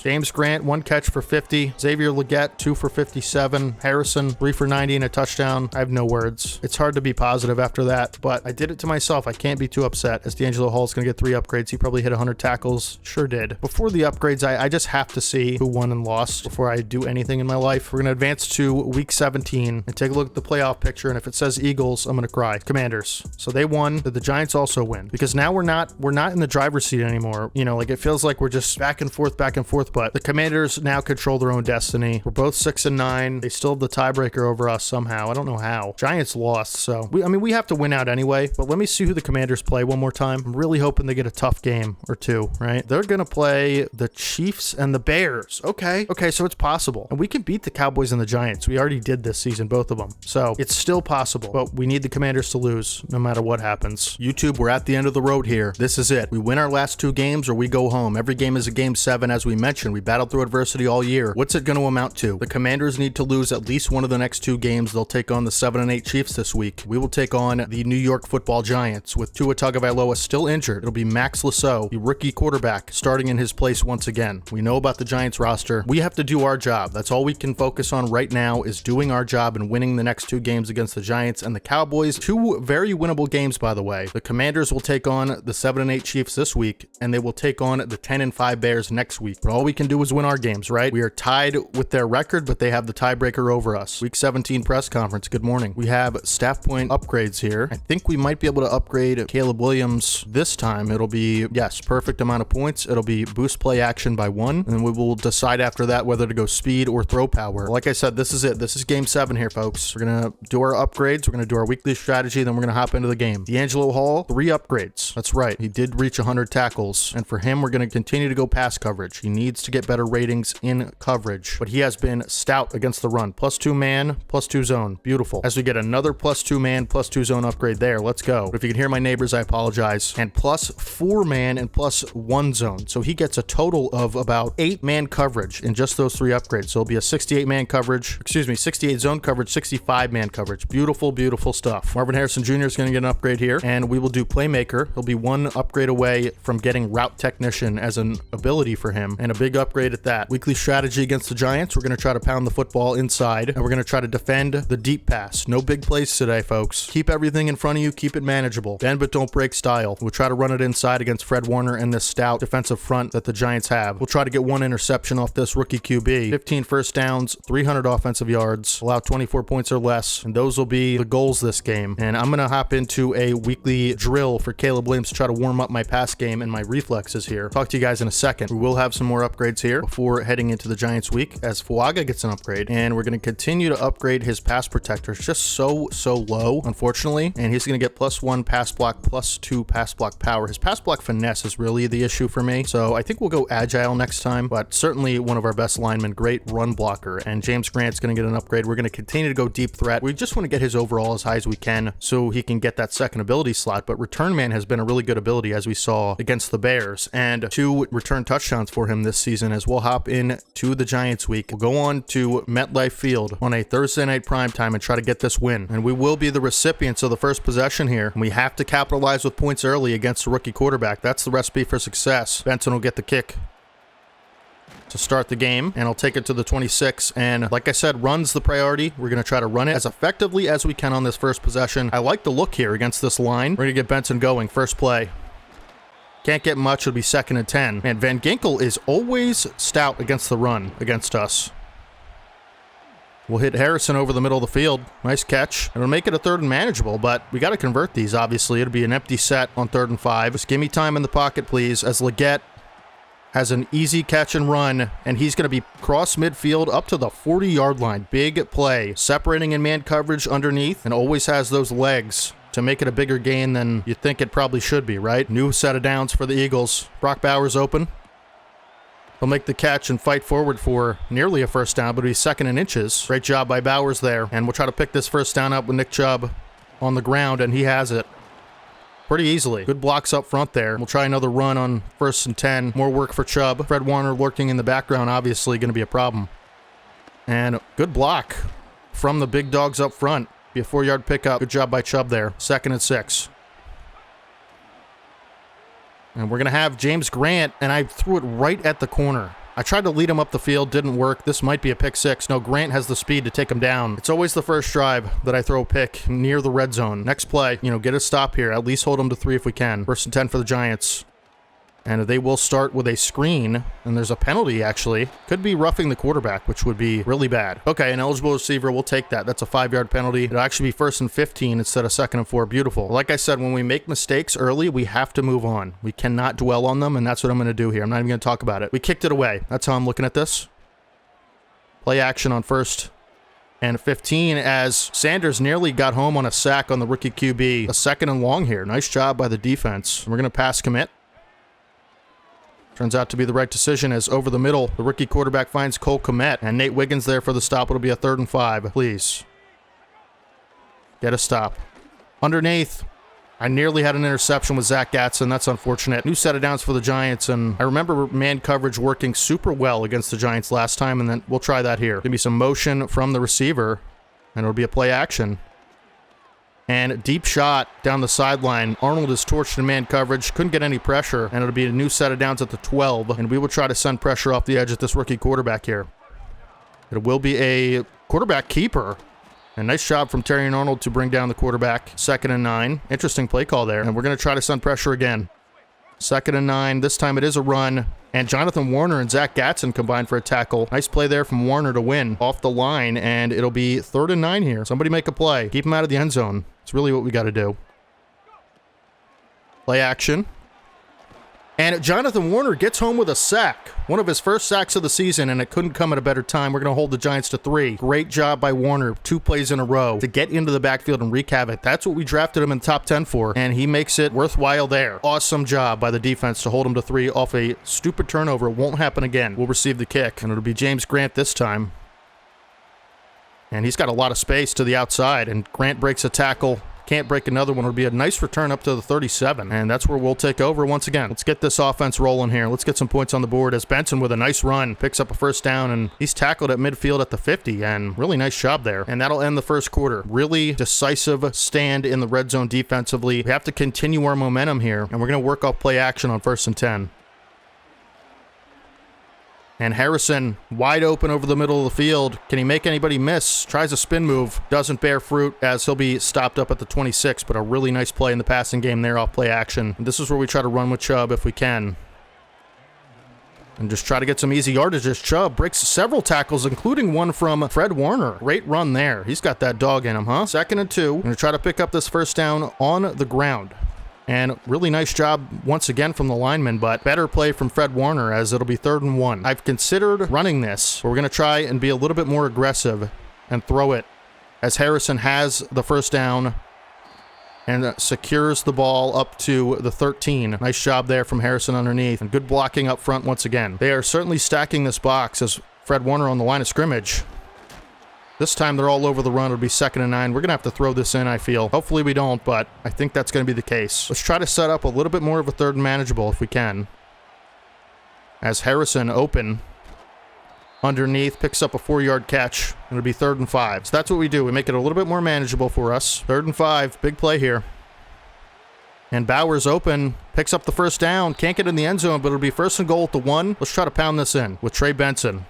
James Grant, 1 catch for 50. Xavier Leggett, 2 for 57. Harrison, 3 for 90 and a touchdown. I have no words. It's hard to be positive after that, but I did it to myself. I can't be too upset, as D'Angelo Hall's going to get 3 upgrades. He probably hit 100 tackles. Sure did. Before the upgrades, I just have to see who won and lost before I do anything in my life. We're going to advance to week 17 and take a look at the playoff picture, and if it says Eagles, I'm going to cry. Commanders. So they won. Did the Giants also win? Because now we're not in the driver's seat anymore. You know, like it feels like we're just back and forth, but the Commanders now control their own destiny. We're both 6-9. They still have the tiebreaker over us somehow. I don't know how. Giants lost, so we have to win out anyway, but let me see who the Commanders play one more time. I'm really hoping they get a tough game or two, right? They're gonna play the Chiefs and the Bears. Okay, so it's possible. And we can beat the Cowboys and the Giants. We already did this season, both of them. So it's still possible, but we need the Commanders to lose no matter what happens. YouTube, we're at the end of the road here. This is it. We win our last 2 games or we go home. Every game is a game 7, as we mentioned. We battled through adversity all year. What's it going to amount to? The Commanders need to lose at least one of the next 2 games. They'll take on the 7-8 Chiefs this week. We will take on the New York Football Giants with Tua Tagovailoa still injured. It'll be Max Lasso, the rookie quarterback, starting in his place once again. We know about the Giants roster. We have to do our job. That's all we can focus on right now, is doing our job and winning the next 2 games against the Giants and the Cowboys. 2 very winnable games, by the way. The Commanders will take on the 7-8 Chiefs this week, and they will take on the 10-5 Bears next week. But all we can do is win our games, right? We are tied with their record, but they have the tiebreaker over us. Week 17 press conference. Good morning. We have staff point upgrades here. I think we might be able to upgrade Caleb Williams this time. It'll be, yes, perfect amount of points. It'll be boost play action by 1, and then we will decide after that whether to go speed or throw power. Like I said, this is it. This is game 7 here, folks. We're going to do our upgrades. We're going to do our weekly strategy, then we're going to hop into the game. D'Angelo Hall, 3 upgrades. That's right. He did reach 100 tackles, and for him, we're going to continue to go pass coverage. He needs to get better ratings in coverage, but he has been stout against the run. +2 man, +2 zone. Beautiful. As we get another +2 man, +2 zone upgrade there. Let's go. But if you can hear my neighbors, I apologize. And +4 man and +1 zone. So he gets a total of about 8 man coverage in just those 3 upgrades. So it'll be a 68 man coverage, 68 zone coverage, 65 man coverage. Beautiful, beautiful stuff. Marvin Harrison Jr. is going to get an upgrade here, and we will do playmaker. He'll be 1 upgrade away from getting route technician as an ability for him, and a big upgrade at that. Weekly strategy against the Giants. We're going to try to pound the football inside, and we're going to try to defend the deep pass. No big plays today, folks. Keep everything in front of you. Keep it manageable. Bend but don't break style. We'll try to run it inside against Fred Warner and this stout defensive front that the Giants have. We'll try to get 1 interception off this rookie QB. 15 first downs, 300 offensive yards, allow 24 points or less, and those will be the goals this game. And I'm going to hop into a weekly drill for Caleb Williams to try to warm up my pass game and my reflexes here. Talk to you guys in a second. We will have some more upgrades here before heading into the Giants week, as Fuaga gets an upgrade, and we're going to continue to upgrade his pass protector. It's just so low, unfortunately, and he's going to get +1 pass block, +2 pass block power. His pass block finesse is really the issue for me, so I think we'll go agile next time, but certainly one of our best linemen. Great run blocker, and James Grant's going to get an upgrade. We're going to continue to go deep threat. We just want to get his overall as high as we can so he can get that second ability slot, but return man has been a really good ability, as we saw against the Bears, and 2 return touchdowns for him this season. As we'll hop in to the Giants week, we'll go on to MetLife Field on a Thursday night primetime and try to get this win, and we will be the recipients of the first possession here. We have to capitalize with points early against a rookie quarterback. That's the recipe for success. Benson will get the kick to start the game, and I'll take it to the 26, and like I said, run's the priority. We're going to try to run it as effectively as we can on this first possession. I like the look here against this line. We're going to get Benson going. First play. Can't get much. It'll be 2nd and 10. And Van Ginkel is always stout against the run against us. We'll hit Harrison over the middle of the field. Nice catch. It'll make it a 3rd and manageable, but we got to convert these, obviously. It'll be an empty set on 3rd and 5. Just give me time in the pocket, please, as Leggett has an easy catch and run, and he's going to be cross midfield up to the 40-yard line. Big play. Separating in man coverage underneath, and always has those legs to make it a bigger gain than you think it probably should be, right? New set of downs for the Eagles. Brock Bowers open. He'll make the catch and fight forward for nearly a first down, but he's 2nd and inches. Great job by Bowers there. And we'll try to pick this first down up with Nick Chubb on the ground, and he has it pretty easily. Good blocks up front there. We'll try another run on 1st and 10. More work for Chubb. Fred Warner lurking in the background, obviously going to be a problem. And good block from the big dogs up front. Be a 4-yard pickup. Good job by Chubb there. 2nd and 6. And we're going to have James Grant, and I threw it right at the corner. I tried to lead him up the field, didn't work. This might be a pick 6. No, Grant has the speed to take him down. It's always the first drive that I throw a pick near the red zone. Next play, get a stop here. At least hold him to 3 if we can. 1st and 10 for the Giants. And they will start with a screen, and there's a penalty, actually. Could be roughing the quarterback, which would be really bad. Okay, an eligible receiver, we'll take that. That's a 5-yard penalty. It'll actually be 1st and 15 instead of 2nd and 4. Beautiful. Like I said, when we make mistakes early, we have to move on. We cannot dwell on them, and that's what I'm going to do here. I'm not even going to talk about it. We kicked it away. That's how I'm looking at this. Play action on 1st and 15 as Sanders nearly got home on a sack on the rookie QB. A 2nd and long here. Nice job by the defense. We're going to pass commit. Turns out to be the right decision as over the middle, the rookie quarterback finds Cole Kmet, and Nate Wiggins there for the stop. It'll be a 3rd and 5. Please. Get a stop. Underneath. I nearly had an interception with Zach Gatson. That's unfortunate. New set of downs for the Giants, and I remember man coverage working super well against the Giants last time, and then we'll try that here. Give me some motion from the receiver, and it'll be a play action. And deep shot down the sideline. Arnold is torched in man coverage. Couldn't get any pressure. And it'll be a new set of downs at the 12. And we will try to send pressure off the edge at this rookie quarterback here. It will be a quarterback keeper. And nice job from Terry and Arnold to bring down the quarterback. 2nd and 9. Interesting play call there. And we're going to try to send pressure again. 2nd and 9. This time it is a run. And Jonathan Warner and Zach Gatson combined for a tackle. Nice play there from Warner to win off the line. And it'll be 3rd and 9 here. Somebody make a play. Keep him out of the end zone. It's really what we got to do. Play action. And Jonathan Warner gets home with a sack. One of his first sacks of the season, and it couldn't come at a better time. We're going to hold the Giants to 3. Great job by Warner. 2 plays in a row to get into the backfield and wreak havoc. That's what we drafted him in the top 10 for, and he makes it worthwhile there. Awesome job by the defense to hold him to 3 off a stupid turnover. It won't happen again. We'll receive the kick, and it'll be James Grant this time. And he's got a lot of space to the outside, and Grant breaks a tackle. Can't break another one. It'll be a nice return up to the 37, and that's where we'll take over once again. Let's get this offense rolling here. Let's get some points on the board as Benson with a nice run picks up a 1st down, and he's tackled at midfield at the 50, and really nice job there. And that'll end the 1st quarter. Really decisive stand in the red zone defensively. We have to continue our momentum here, and we're going to work off play action on 1st and 10. And Harrison wide open over the middle of the field. Can he make anybody miss? Tries a spin move. Doesn't bear fruit as he'll be stopped up at the 26, but a really nice play in the passing game there off play action. And this is where we try to run with Chubb if we can. And just try to get some easy yardage as Chubb breaks several tackles, including one from Fred Warner. Great run there. He's got that dog in him, huh? 2nd and 2. We're going to try to pick up this 1st down on the ground. And really nice job once again from the lineman, but better play from Fred Warner as it'll be 3rd and 1. I've considered running this, but we're going to try and be a little bit more aggressive and throw it as Harrison has the 1st down and secures the ball up to the 13. Nice job there from Harrison underneath, and good blocking up front once again. They are certainly stacking this box as Fred Warner on the line of scrimmage. This time they're all over the run. It'll be 2nd and 9. We're going to have to throw this in, I feel. Hopefully we don't, but I think that's going to be the case. Let's try to set up a little bit more of a 3rd and manageable if we can. As Harrison open underneath, picks up a 4-yard catch. It'll be 3rd and 5. So that's what we do. We make it a little bit more manageable for us. 3rd and 5. Big play here. And Bowers open, picks up the 1st down. Can't get in the end zone, but it'll be 1st and goal at the 1. Let's try to pound this in with Trey Benson.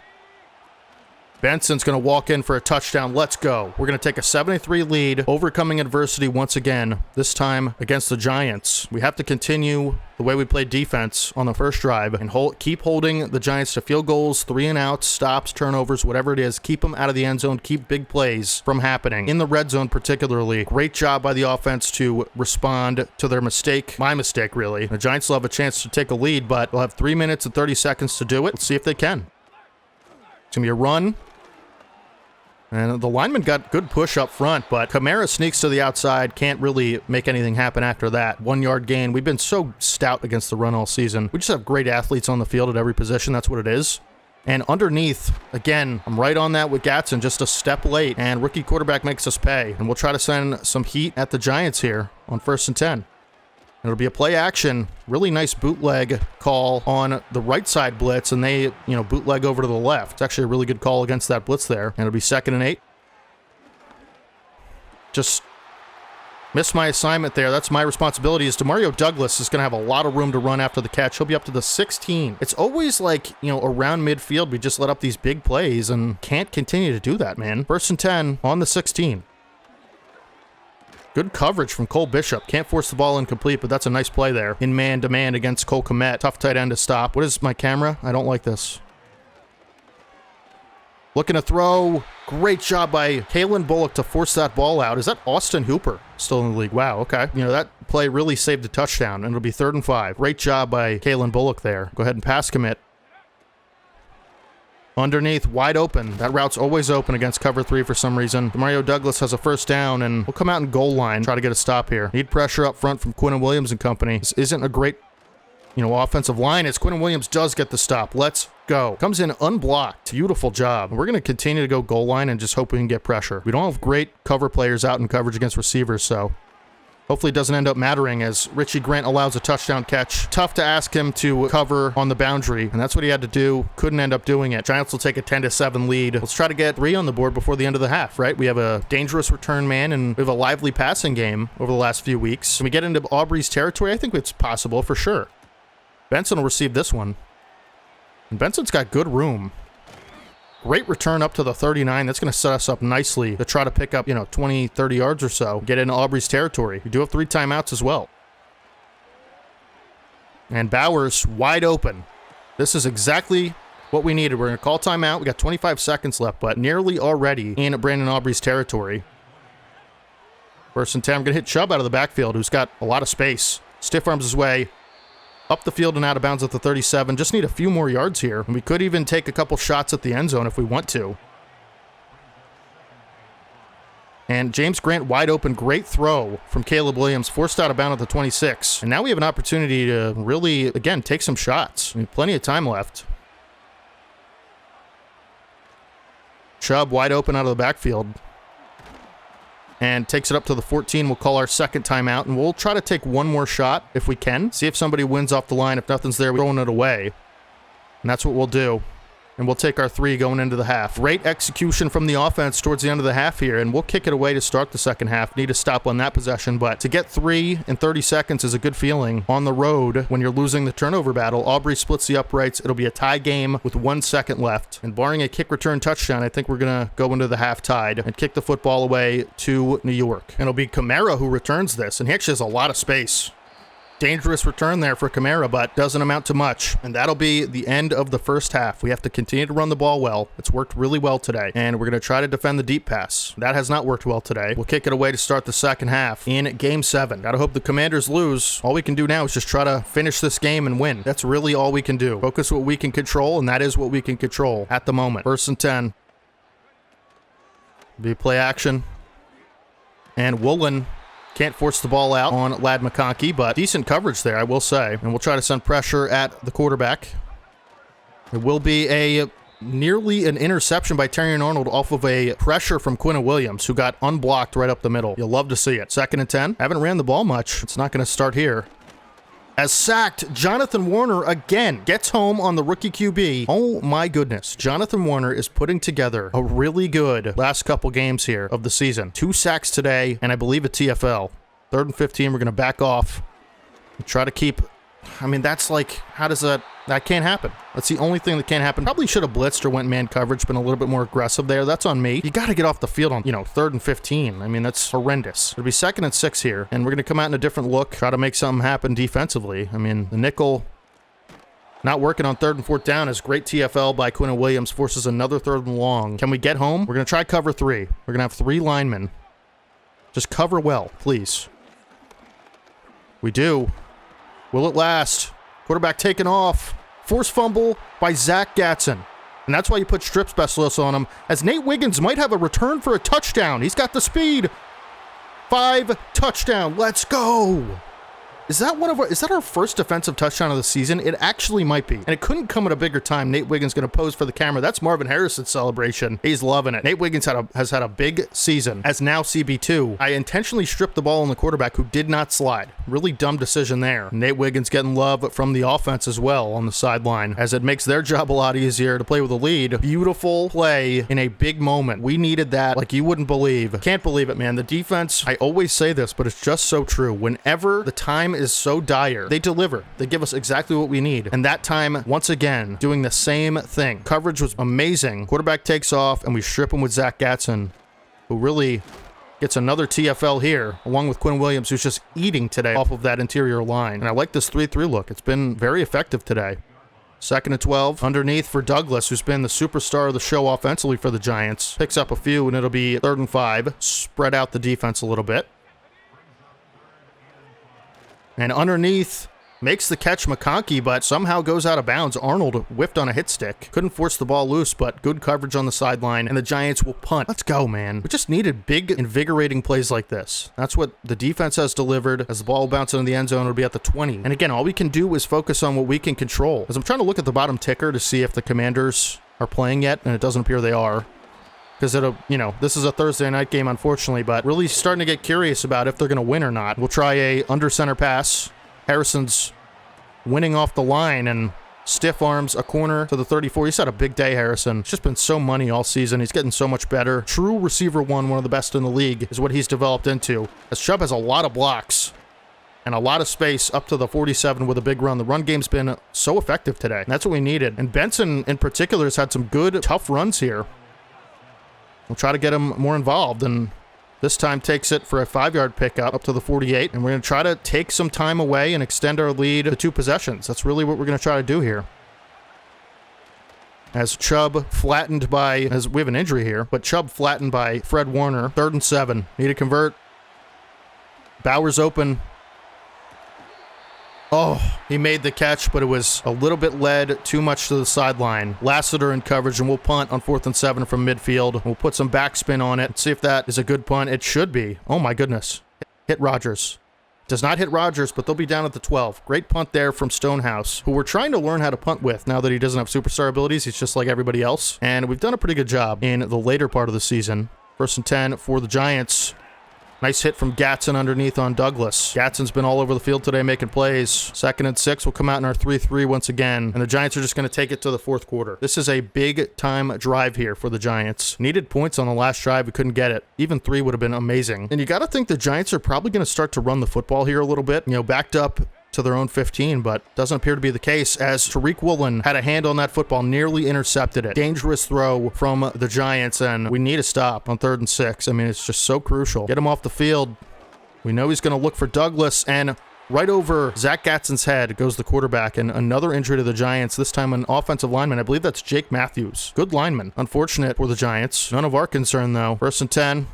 Benson's going to walk in for a touchdown. Let's go. We're going to take a 7-3 lead, overcoming adversity once again, this time against the Giants. We have to continue the way we played defense on the 1st drive and keep holding the Giants to field goals, 3 and outs, stops, turnovers, whatever it is. Keep them out of the end zone. Keep big plays from happening. In the red zone particularly, great job by the offense to respond to their mistake. My mistake, really. The Giants will have a chance to take a lead, but they'll have 3 minutes and 30 seconds to do it. Let's see if they can. It's going to be a run. And the lineman got good push up front, but Kamara sneaks to the outside, can't really make anything happen after that. 1-yard gain. We've been so stout against the run all season. We just have great athletes on the field at every position. That's what it is. And underneath, again, I'm right on that with Gatson, just a step late, and rookie quarterback makes us pay. And we'll try to send some heat at the Giants here on 1st and 10. It'll be a play action, really nice bootleg call on the right side blitz, and they, bootleg over to the left. It's actually a really good call against that blitz there. And it'll be 2nd and 8. Just missed my assignment there. That's my responsibility. Is Demario Douglas is going to have a lot of room to run after the catch. He'll be up to the 16. It's always like, around midfield, we just let up these big plays and can't continue to do that, man. 1st and 10 on the 16. Good coverage from Cole Bishop. Can't force the ball incomplete, but that's a nice play there. In man-to-man against Cole Kmet. Tough tight end to stop. What is my camera? I don't like this. Looking to throw. Great job by Kalen Bullock to force that ball out. Is that Austin Hooper still in the league? Wow, okay. You know, that play really saved a touchdown, and it'll be 3rd and 5. Great job by Kalen Bullock there. Go ahead and pass commit. Underneath, wide open. That route's always open against cover 3 for some reason. Mario Douglas has a first down, and we'll come out in goal line, try to get a stop here. Need pressure up front from Quinnen Williams and company. This isn't a great, offensive line, as Quinnen Williams does get the stop. Let's go. Comes in unblocked. Beautiful job. We're going to continue to go goal line and just hope we can get pressure. We don't have great cover players out in coverage against receivers, so hopefully it doesn't end up mattering as Richie Grant allows a touchdown catch. Tough to ask him to cover on the boundary, and that's what he had to do. Couldn't end up doing it. Giants will take a 10-7 lead. Let's try to get 3 on the board before the end of the half, right? We have a dangerous return man, and we have a lively passing game over the last few weeks. Can we get into Aubrey's territory? I think it's possible for sure. Benson will receive this one. And Benson's got good room. Great return up to the 39. That's going to set us up nicely to try to pick up, 20, 30 yards or so. Get into Aubrey's territory. We do have 3 timeouts as well. And Bowers wide open. This is exactly what we needed. We're going to call timeout. We got 25 seconds left, but nearly already in Brandon Aubrey's territory. 1st and 10. I'm going to hit Chubb out of the backfield, who's got a lot of space. Stiff arms his way up the field and out of bounds at the 37. Just need a few more yards here. And we could even take a couple shots at the end zone if we want to. And James Grant wide open. Great throw from Caleb Williams. Forced out of bounds at the 26. And now we have an opportunity to really, again, take some shots. Plenty of time left. Chubb wide open out of the backfield. And takes it up to the 14. We'll call our second timeout, and we'll try to take one more shot if we can. See if somebody wins off the line. If nothing's there, we're throwing it away. And that's what we'll do. And we'll take our 3 going into the half. Great execution from the offense towards the end of the half here, and we'll kick it away to start the second half. Need to stop on that possession, but to get 3 in 30 seconds is a good feeling on the road when you're losing the turnover battle. Aubrey splits the uprights. It'll be a tie game with 1 second left. And barring a kick return touchdown, I think we're going to go into the half tied and kick the football away to New York. And it'll be Kamara who returns this, and he actually has a lot of space. Dangerous return there for Kamara, but doesn't amount to much. And that'll be the end of the first half. We have to continue to run the ball well. It's worked really well today. And we're going to try to defend the deep pass. That has not worked well today. We'll kick it away to start the second half in Game 7. Gotta hope the Commanders lose. All we can do now is just try to finish this game and win. That's really all we can do. Focus what we can control, and that is what we can control at the moment. 1st and 10. Be play action. And Woolen can't force the ball out on Ladd McConkey, but decent coverage there, I will say. And we'll try to send pressure at the quarterback. It will be nearly an interception by Terrion Arnold off of a pressure from Quinnen Williams, who got unblocked right up the middle. You'll love to see it. 2nd and 10. Haven't ran the ball much. It's not going to start here. As sacked, Jonathan Warner again gets home on the rookie QB. Oh my goodness. Jonathan Warner is putting together a really good last couple games here of the season. 2 sacks today, and I believe a TFL. 3rd and 15, we're going to back off. Try to keep... that's like, how does that can't happen. That's the only thing that can't happen. Probably should have blitzed or went man coverage, been a little bit more aggressive there. That's on me. You got to get off the field on, 3rd and 15. That's horrendous. It'll be 2nd and 6 here, and we're going to come out in a different look, try to make something happen defensively. The nickel not working on 3rd and 4th down is great TFL by Quinnen Williams, forces another 3rd and long. Can we get home? We're going to try cover 3. We're going to have 3 linemen. Just cover well, please. We do. Will it last? Quarterback taken off. Forced fumble by Zach Gatson. And that's why you put strip specialists on him, as Nate Wiggins might have a return for a touchdown. He's got the speed. 5 touchdown. Let's go. Is that our first defensive touchdown of the season? It actually might be. And it couldn't come at a bigger time. Nate Wiggins going to pose for the camera. That's Marvin Harrison's celebration. He's loving it. Nate Wiggins has had a big season as now CB2. I intentionally stripped the ball on the quarterback who did not slide. Really dumb decision there. Nate Wiggins getting love from the offense as well on the sideline, as it makes their job a lot easier to play with a lead. Beautiful play in a big moment. We needed that like you wouldn't believe. Can't believe it, man. The defense, I always say this, but it's just so true. Whenever the time is so dire, they deliver. They give us exactly what we need. And that time, once again, doing the same thing. Coverage was amazing. Quarterback takes off, and we strip him with Zach Gatson, who really Gets another TFL here, along with Quinn Williams, who's just eating today off of that interior line. And I like this 3-3 look. It's been very effective today. 2nd and 12. Underneath for Douglas, who's been the superstar of the show offensively for the Giants. Picks up a few, and it'll be 3rd and 5. Spread out the defense a little bit. And underneath, makes the catch McConkey, but somehow goes out of bounds. Arnold whiffed on a hit stick. Couldn't force the ball loose, but good coverage on the sideline, and the Giants will punt. Let's go, man. We just needed big, invigorating plays like this. That's what the defense has delivered. As the ball bounces into the end zone, it'll be at the 20. And again, all we can do is focus on what we can control. As I'm trying to look at the bottom ticker to see if the Commanders are playing yet, and it doesn't appear they are. Because it'll, this is a Thursday night game, unfortunately, but really starting to get curious about if they're going to win or not. We'll try a under center pass. Harrison's winning off the line and stiff arms a corner to the 34. He's had a big day, Harrison. He's just been so money all season. He's getting so much better. True receiver one of the best in the league is what he's developed into. As Chubb has a lot of blocks and a lot of space up to the 47 with a big run. The run game's been so effective today. And that's what we needed. And Benson in particular has had some good, tough runs here. We'll try to get him more involved, and this time takes it for a 5-yard pickup up to the 48, and we're going to try to take some time away and extend our lead to 2 possessions. That's really what we're going to try to do here. As Chubb flattened by, as we have an injury here, but Chubb flattened by Fred Warner. 3rd and 7. Need to convert. Bowers open. Oh, he made the catch, but it was a little bit led too much to the sideline. Lassiter in coverage, and we'll punt on 4th and 7 from midfield. We'll put some backspin on it. See if that is a good punt. It should be. Oh, my goodness. Hit Rodgers. Does not hit Rodgers, but they'll be down at the 12. Great punt there from Stonehouse, who we're trying to learn how to punt with now that he doesn't have superstar abilities. He's just like everybody else. And we've done a pretty good job in the later part of the season. 1st and 10 for the Giants. Nice hit from Gatson underneath on Douglas. Gatson's been all over the field today making plays. 2nd and 6 will come out in our 3-3 once again. And the Giants are just going to take it to the 4th quarter. This is a big-time drive here for the Giants. Needed points on the last drive. We couldn't get it. Even 3 would have been amazing. And you got to think the Giants are probably going to start to run the football here a little bit. Backed up to their own 15, but doesn't appear to be the case, as Tariq Woolen had a hand on that football, nearly intercepted it. Dangerous throw from the Giants, and we need a stop on 3rd and 6. I mean, it's just so crucial. Get him off the field. We know he's going to look for Douglas, and right over Zach Gatson's head goes the quarterback, and another injury to the Giants, this time an offensive lineman. I believe that's Jake Matthews. Good lineman. Unfortunate for the Giants. None of our concern, though. 1st and 10.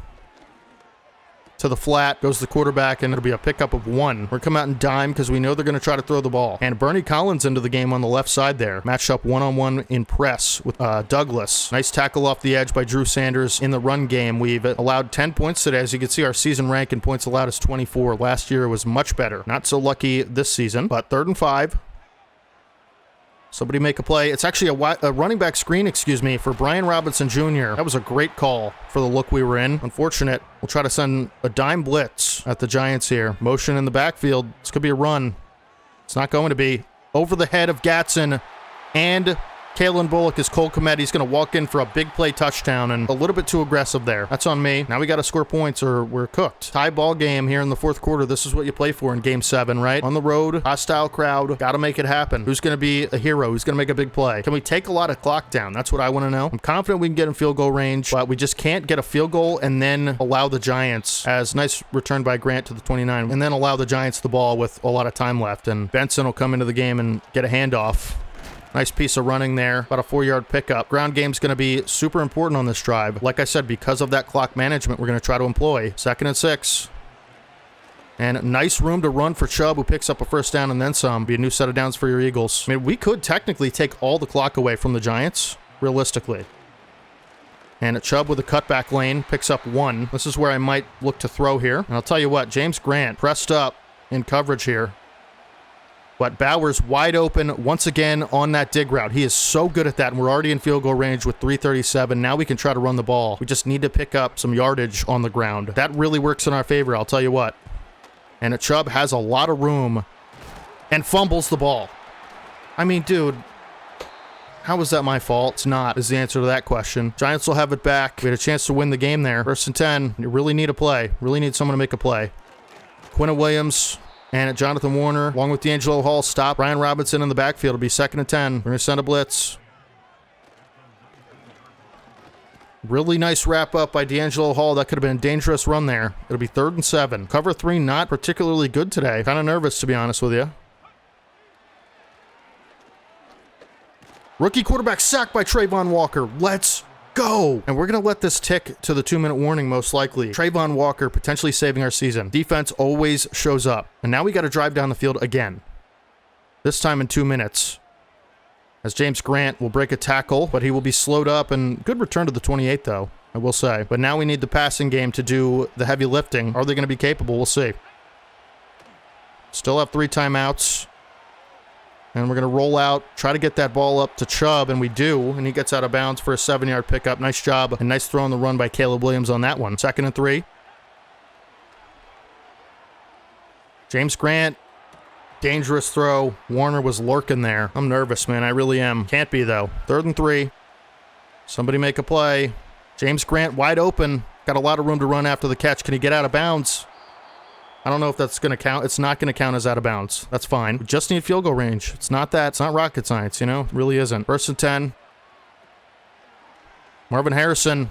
To the flat goes the quarterback, and it'll be a pickup of 1. We're going to come out and dime because we know they're going to try to throw the ball. And Bernie Collins into the game on the left side there. Matched up one-on-one in press with Douglas. Nice tackle off the edge by Drew Sanders in the run game. We've allowed 10 points today. As you can see, our season rank in points allowed is 24. Last year was much better. Not so lucky this season, but 3rd and 5. Somebody make a play. It's actually a running back screen, for Brian Robinson Jr. That was a great call for the look we were in. Unfortunate. We'll try to send a dime blitz at the Giants here. Motion in the backfield. This could be a run. It's not going to be. Over the head of Gatson, and Kalen Bullock is Cole Kmet. He's going to walk in for a big play touchdown, and a little bit too aggressive there. That's on me. Now we got to score points or we're cooked. Tie ball game here in the 4th quarter. This is what you play for in Game 7, right? On the road, hostile crowd. Got to make it happen. Who's going to be a hero? Who's going to make a big play? Can we take a lot of clock down? That's what I want to know. I'm confident we can get in field goal range, but we just can't get a field goal and then allow the Giants, as nice return by Grant to the 29, and then allow the Giants the ball with a lot of time left. And Benson will come into the game and get a handoff. Nice piece of running there, about a 4-yard pickup. Ground game's going to be super important on this drive. Like I said, because of that clock management, we're going to try to employ. 2nd and 6. And nice room to run for Chubb, who picks up a 1st down and then some. Be a new set of downs for your Eagles. I mean, we could technically take all the clock away from the Giants, realistically. And Chubb with a cutback lane picks up 1. This is where I might look to throw here. And I'll tell you what, James Grant pressed up in coverage here. But Bowers wide open once again on that dig route. He is so good at that, and we're already in field goal range with 3:37. Now we can try to run the ball. We just need to pick up some yardage on the ground. That really works in our favor, I'll tell you what. And Chubb has a lot of room and fumbles the ball. I mean, dude, how was that my fault? It's not, is the answer to that question. Giants will have it back. We had a chance to win the game there. 1st and 10. You really need a play. Really need someone to make a play. Quinn Williams and Jonathan Warner, along with D'Angelo Hall, stop. Brian Robinson in the backfield. It'll be 2nd and 10. We're going to send a blitz. Really nice wrap up by D'Angelo Hall. That could have been a dangerous run there. It'll be 3rd and 7. Cover 3 not particularly good today. Kind of nervous, to be honest with you. Rookie quarterback sacked by Trayvon Walker. Let's go. And we're going to let this tick to the 2-minute warning most likely. Trayvon Walker potentially saving our season. Defense always shows up. And now we got to drive down the field again. This time in 2 minutes. As James Grant will break a tackle, but he will be slowed up, and good return to the 28 though, I will say. But now we need the passing game to do the heavy lifting. Are they going to be capable? We'll see. Still have 3 timeouts. And we're going to roll out, try to get that ball up to Chubb, and we do, and he gets out of bounds for a 7-yard pickup. Nice job, and nice throw on the run by Caleb Williams on that one. 2nd and 3. James Grant. Dangerous throw. Warner was lurking there. I'm nervous, man. I really am. Can't be, though. 3rd and 3. Somebody make a play. James Grant wide open. Got a lot of room to run after the catch. Can he get out of bounds? I don't know if that's going to count. It's not going to count as out of bounds. That's fine. We just need field goal range. It's not that. It's not rocket science, you know? It really isn't. 1st and 10. Marvin Harrison.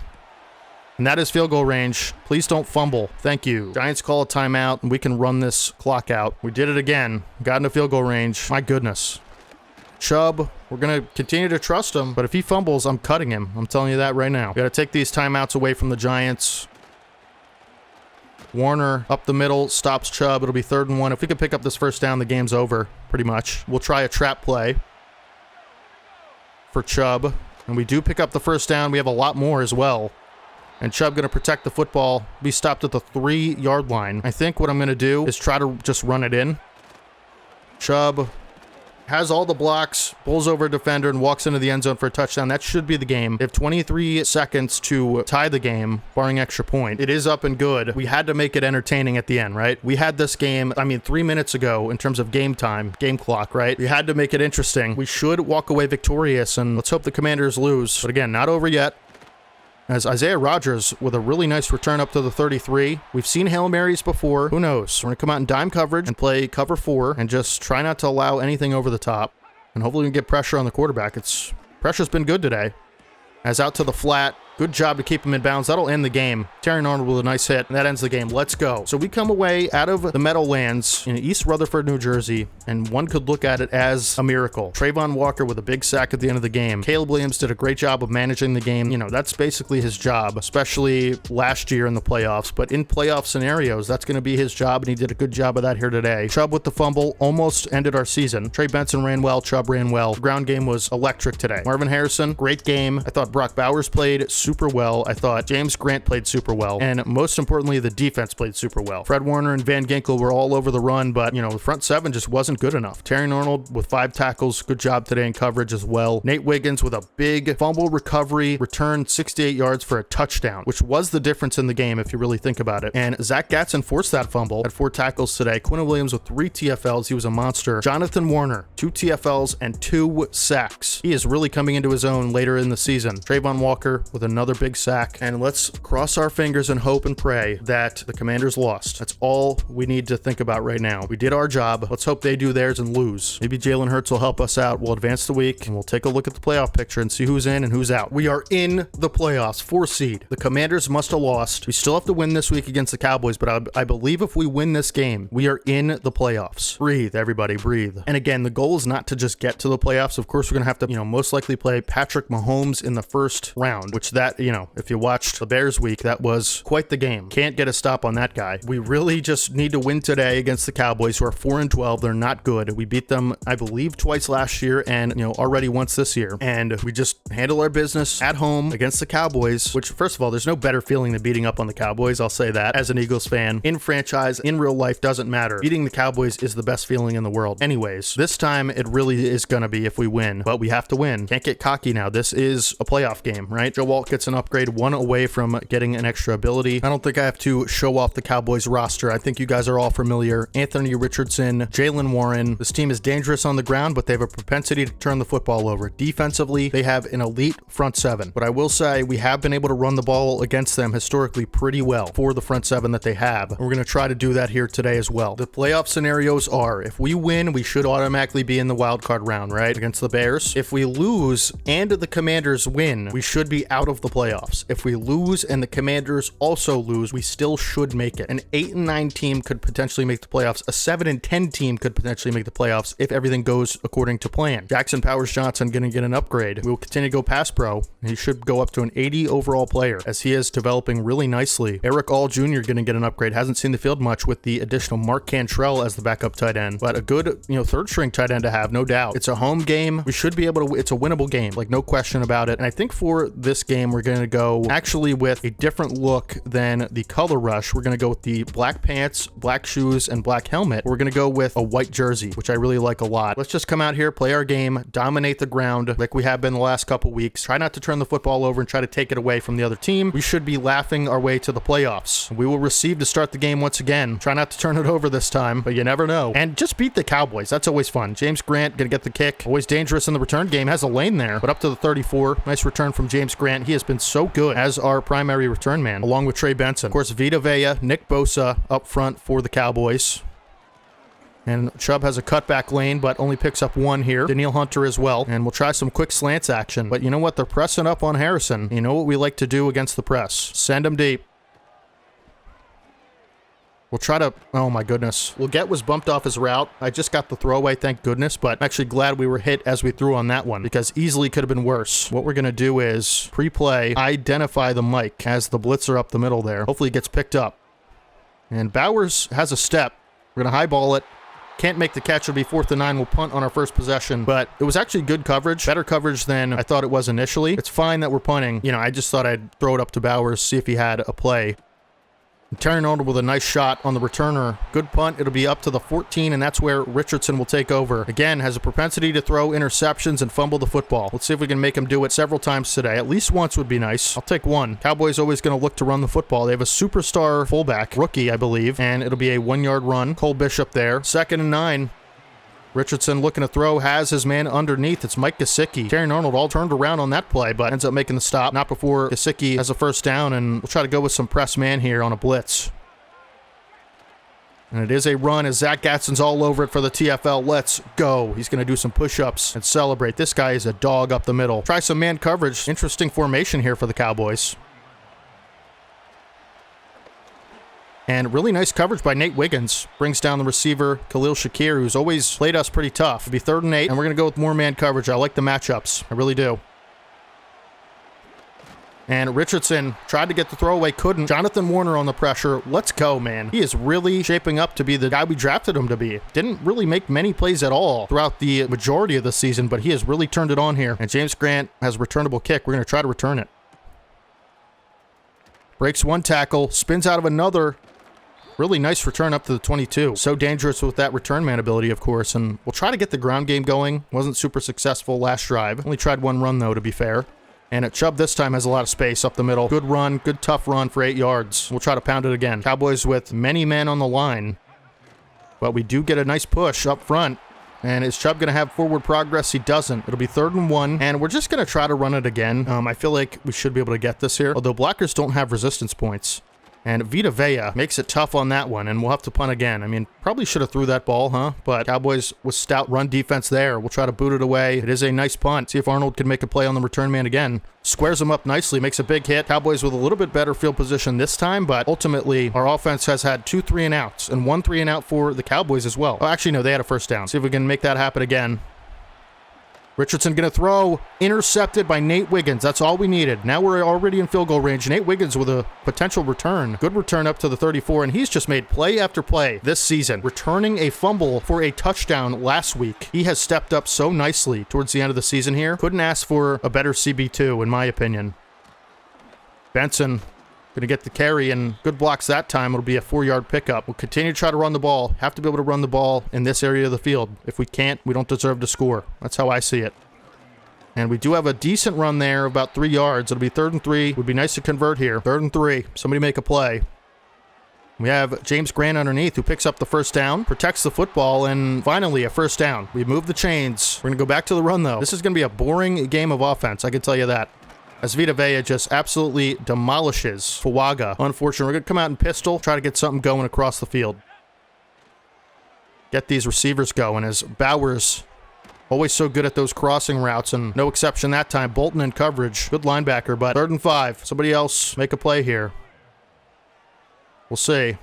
And that is field goal range. Please don't fumble. Thank you. Giants call a timeout, and we can run this clock out. We did it again. Got into field goal range. My goodness. Chubb, we're going to continue to trust him, but if he fumbles, I'm cutting him. I'm telling you that right now. Got to take these timeouts away from the Giants. Warner up the middle, stops Chubb. It'll be 3rd and 1. If we can pick up this 1st down, the game's over, pretty much. We'll try a trap play for Chubb, and we do pick up the 1st down. We have a lot more as well. And Chubb going to protect the football. Be stopped at the 3-yard line. I think what I'm going to do is try to just run it in. Chubb has all the blocks, pulls over a defender, and walks into the end zone for a touchdown. That should be the game. They have 23 seconds to tie the game, barring extra point. It is up and good. We had to make it entertaining at the end, right? We had this game, 3 minutes ago in terms of game time, game clock, right? We had to make it interesting. We should walk away victorious, and let's hope the Commanders lose. But again, not over yet. As Isaiah Rodgers with a really nice return up to the 33. We've seen Hail Marys before. Who knows? We're going to come out in dime coverage and play cover 4 and just try not to allow anything over the top. And hopefully we can get pressure on the quarterback. Pressure's been good today. As out to the flat. Good job to keep him in bounds. That'll end the game. Tariq Arnold with a nice hit, and that ends the game. Let's go. So we come away out of the Meadowlands in East Rutherford, New Jersey, and one could look at it as a miracle. Trayvon Walker with a big sack at the end of the game. Caleb Williams did a great job of managing the game. You know, that's basically his job, especially last year in the playoffs. But in playoff scenarios, that's going to be his job, and he did a good job of that here today. Chubb with the fumble almost ended our season. Trey Benson ran well. Chubb ran well. The ground game was electric today. Marvin Harrison, great game. I thought Brock Bowers played super well. I thought James Grant played super well. And most importantly, the defense played super well. Fred Warner and Van Ginkel were all over the run, but, you know, the front 7 just wasn't good enough. Tariq Arnold with 5 tackles. Good job today in coverage as well. Nate Wiggins with a big fumble recovery, returned 68 yards for a touchdown, which was the difference in the game if you really think about it. And Zach Gatson forced that fumble. Had 4 tackles today. Quinn Williams with 3 TFLs. He was a monster. Jonathan Warner, 2 TFLs and 2 sacks. He is really coming into his own later in the season. Trayvon Walker with another big sack. And let's cross our fingers and hope and pray that the Commanders lost. That's all we need to think about right now. We did our job. Let's hope they do theirs and lose. Maybe Jalen Hurts will help us out. We'll advance the week and we'll take a look at the playoff picture and see who's in and who's out. We are in the playoffs, 4 seed. The Commanders must have lost. We still have to win this week against the Cowboys, but I believe if we win this game, we are in the playoffs. Breathe, everybody, breathe. And again, the goal is not to just get to the playoffs. Of course, we're going to have to, most likely play Patrick Mahomes in the first round, which that, if you watched the Bears week, that was quite the game. Can't get a stop on that guy. We really just need to win today against the Cowboys, who are 4-12. They're not good. We beat them, I believe, twice last year and, already once this year. And we just handle our business at home against the Cowboys, which, first of all, there's no better feeling than beating up on the Cowboys. I'll say that as an Eagles fan. In franchise, in real life, doesn't matter. Beating the Cowboys is the best feeling in the world. Anyways, this time it really is going to be if we win, but we have to win. Can't get cocky now. This is a playoff game, right? Joe Walt gets an upgrade, 1 away from getting an extra ability. I don't think I have to show off the Cowboys roster. I think you guys are all familiar. Anthony Richardson, Jalen Warren. This team is dangerous on the ground, but they have a propensity to turn the football over. Defensively, they have an elite front 7. But I will say we have been able to run the ball against them historically pretty well for the front 7 that they have. And we're going to try to do that here today as well. The playoff scenarios are, if we win, we should automatically be in the wild card round, right? Against the Bears. If we lose and the Commanders win, we should be out of of the playoffs. If we lose and the Commanders also lose, we still should make it. An 8-9 team could potentially make the playoffs. A 7-10 team could potentially make the playoffs if everything goes according to plan. Jackson Powers-Johnson going to get an upgrade. We will continue to go pass pro. He should go up to an 80 overall player as he is developing really nicely. Eric All Jr. going to get an upgrade. Hasn't seen the field much with the additional Mark Cantrell as the backup tight end, but a good, third string tight end to have, no doubt. It's a home game. We should be able to, it's a winnable game, like no question about it. And I think for this game, we're going to go actually with a different look than the color rush. We're going to go with the black pants, black shoes, and black helmet. We're going to go with a white jersey, which I really like a lot. Let's just come out here, play our game, dominate the ground like we have been the last couple weeks. Try not to turn the football over and try to take it away from the other team. We should be laughing our way to the playoffs. We will receive to start the game once again. Try not to turn it over this time, but you never know. And just beat the Cowboys. That's always fun. James Grant gonna get the kick. Always dangerous in the return game. Has a lane there, but up to the 34. Nice return from James Grant. He has been so good as our primary return man, along with Trey Benson. Of course, Vita Vea, Nick Bosa up front for the Cowboys. And Chubb has a cutback lane, but only picks up one here. Danielle Hunter as well. And we'll try some quick slants action. But you know what? They're pressing up on Harrison. You know what we like to do against the press. Send him deep. We'll try to, oh my goodness. Leggett was bumped off his route. I just got the throwaway, thank goodness, but I'm actually glad we were hit as we threw on that one because easily could have been worse. What we're going to do is pre-play, identify the mic as the blitzer up the middle there. Hopefully it gets picked up. And Bowers has a step. We're going to highball it. Can't make the catch. It'll be 4th and 9. We'll punt on our first possession, but it was actually good coverage. Better coverage than I thought it was initially. It's fine that we're punting. I just thought I'd throw it up to Bowers, see if he had a play. Terry Arnold with a nice shot on the returner. Good punt. It'll be up to the 14, and that's where Richardson will take over. Again, has a propensity to throw interceptions and fumble the football. Let's see if we can make him do it several times today. At least once would be nice. I'll take one. Cowboys always going to look to run the football. They have a superstar fullback, rookie, I believe, and it'll be a 1-yard run. Cole Bishop there. 2nd and 9. Richardson looking to throw, has his man underneath. It's Mike Gesicki. Terry Arnold all turned around on that play, but ends up making the stop. Not before Gesicki has a first down, and we'll try to go with some press man here on a blitz. And it is a run as Zach Gadsden's all over it for the TFL. Let's go. He's going to do some push-ups and celebrate. This guy is a dog up the middle. Try some man coverage. Interesting formation here for the Cowboys. And really nice coverage by Nate Wiggins. Brings down the receiver, Khalil Shakir, who's always played us pretty tough. It'll be 3rd and 8, and we're going to go with more man coverage. I like the matchups. I really do. And Richardson tried to get the throwaway, couldn't. Jonathan Warner on the pressure. Let's go, man. He is really shaping up to be the guy we drafted him to be. Didn't really make many plays at all throughout the majority of the season, but he has really turned it on here. And James Grant has a returnable kick. We're going to try to return it. Breaks one tackle, spins out of another. Really nice return up to the 22. So dangerous with that return man ability, of course. And we'll try to get the ground game going. Wasn't super successful last drive. Only tried one run, though, to be fair. And Chubb this time has a lot of space up the middle. Good run, good tough run for 8 yards. We'll try to pound it again. Cowboys with many men on the line. But we do get a nice push up front. And is Chubb going to have forward progress? He doesn't. It'll be 3rd and 1. And we're just going to try to run it again. I feel like we should be able to get this here. Although blockers don't have resistance points. And Vita Vea makes it tough on that one, and we'll have to punt again. I mean, probably should have threw that ball, huh? But Cowboys with stout run defense there. We'll try to boot it away. It is a nice punt. See if Arnold can make a play on the return man again. Squares him up nicely, makes a big hit. Cowboys with a little bit better field position this time, but ultimately our offense has had 2 3-and-outs and 1 3-and-out for the Cowboys as well. Oh, actually, no, they had a first down. See if we can make that happen again. Richardson going to throw, intercepted by Nate Wiggins. That's all we needed. Now we're already in field goal range. Nate Wiggins with a potential return. Good return up to the 34, and he's just made play after play this season. Returning a fumble for a touchdown last week. He has stepped up so nicely towards the end of the season here. Couldn't ask for a better CB2, in my opinion. Benson going to get the carry, and good blocks that time. It'll be a 4-yard pickup. We'll continue to try to run the ball. Have to be able to run the ball in this area of the field. If we can't, we don't deserve to score. That's how I see it. And we do have a decent run there, about 3 yards. It'll be 3rd and 3. Would be nice to convert here. 3rd and 3. Somebody make a play. We have James Grant underneath who picks up the first down, protects the football, and finally a first down. We move the chains. We're going to go back to the run, though. This is going to be a boring game of offense, I can tell you that. As Vita Vea just absolutely demolishes Fuaga. Unfortunately, we're going to come out in pistol, try to get something going across the field. Get these receivers going as Bowers Always so good at those crossing routes, and no exception that time. Bolton in coverage. Good linebacker, but 3rd and 5. Somebody else make a play here. We'll see.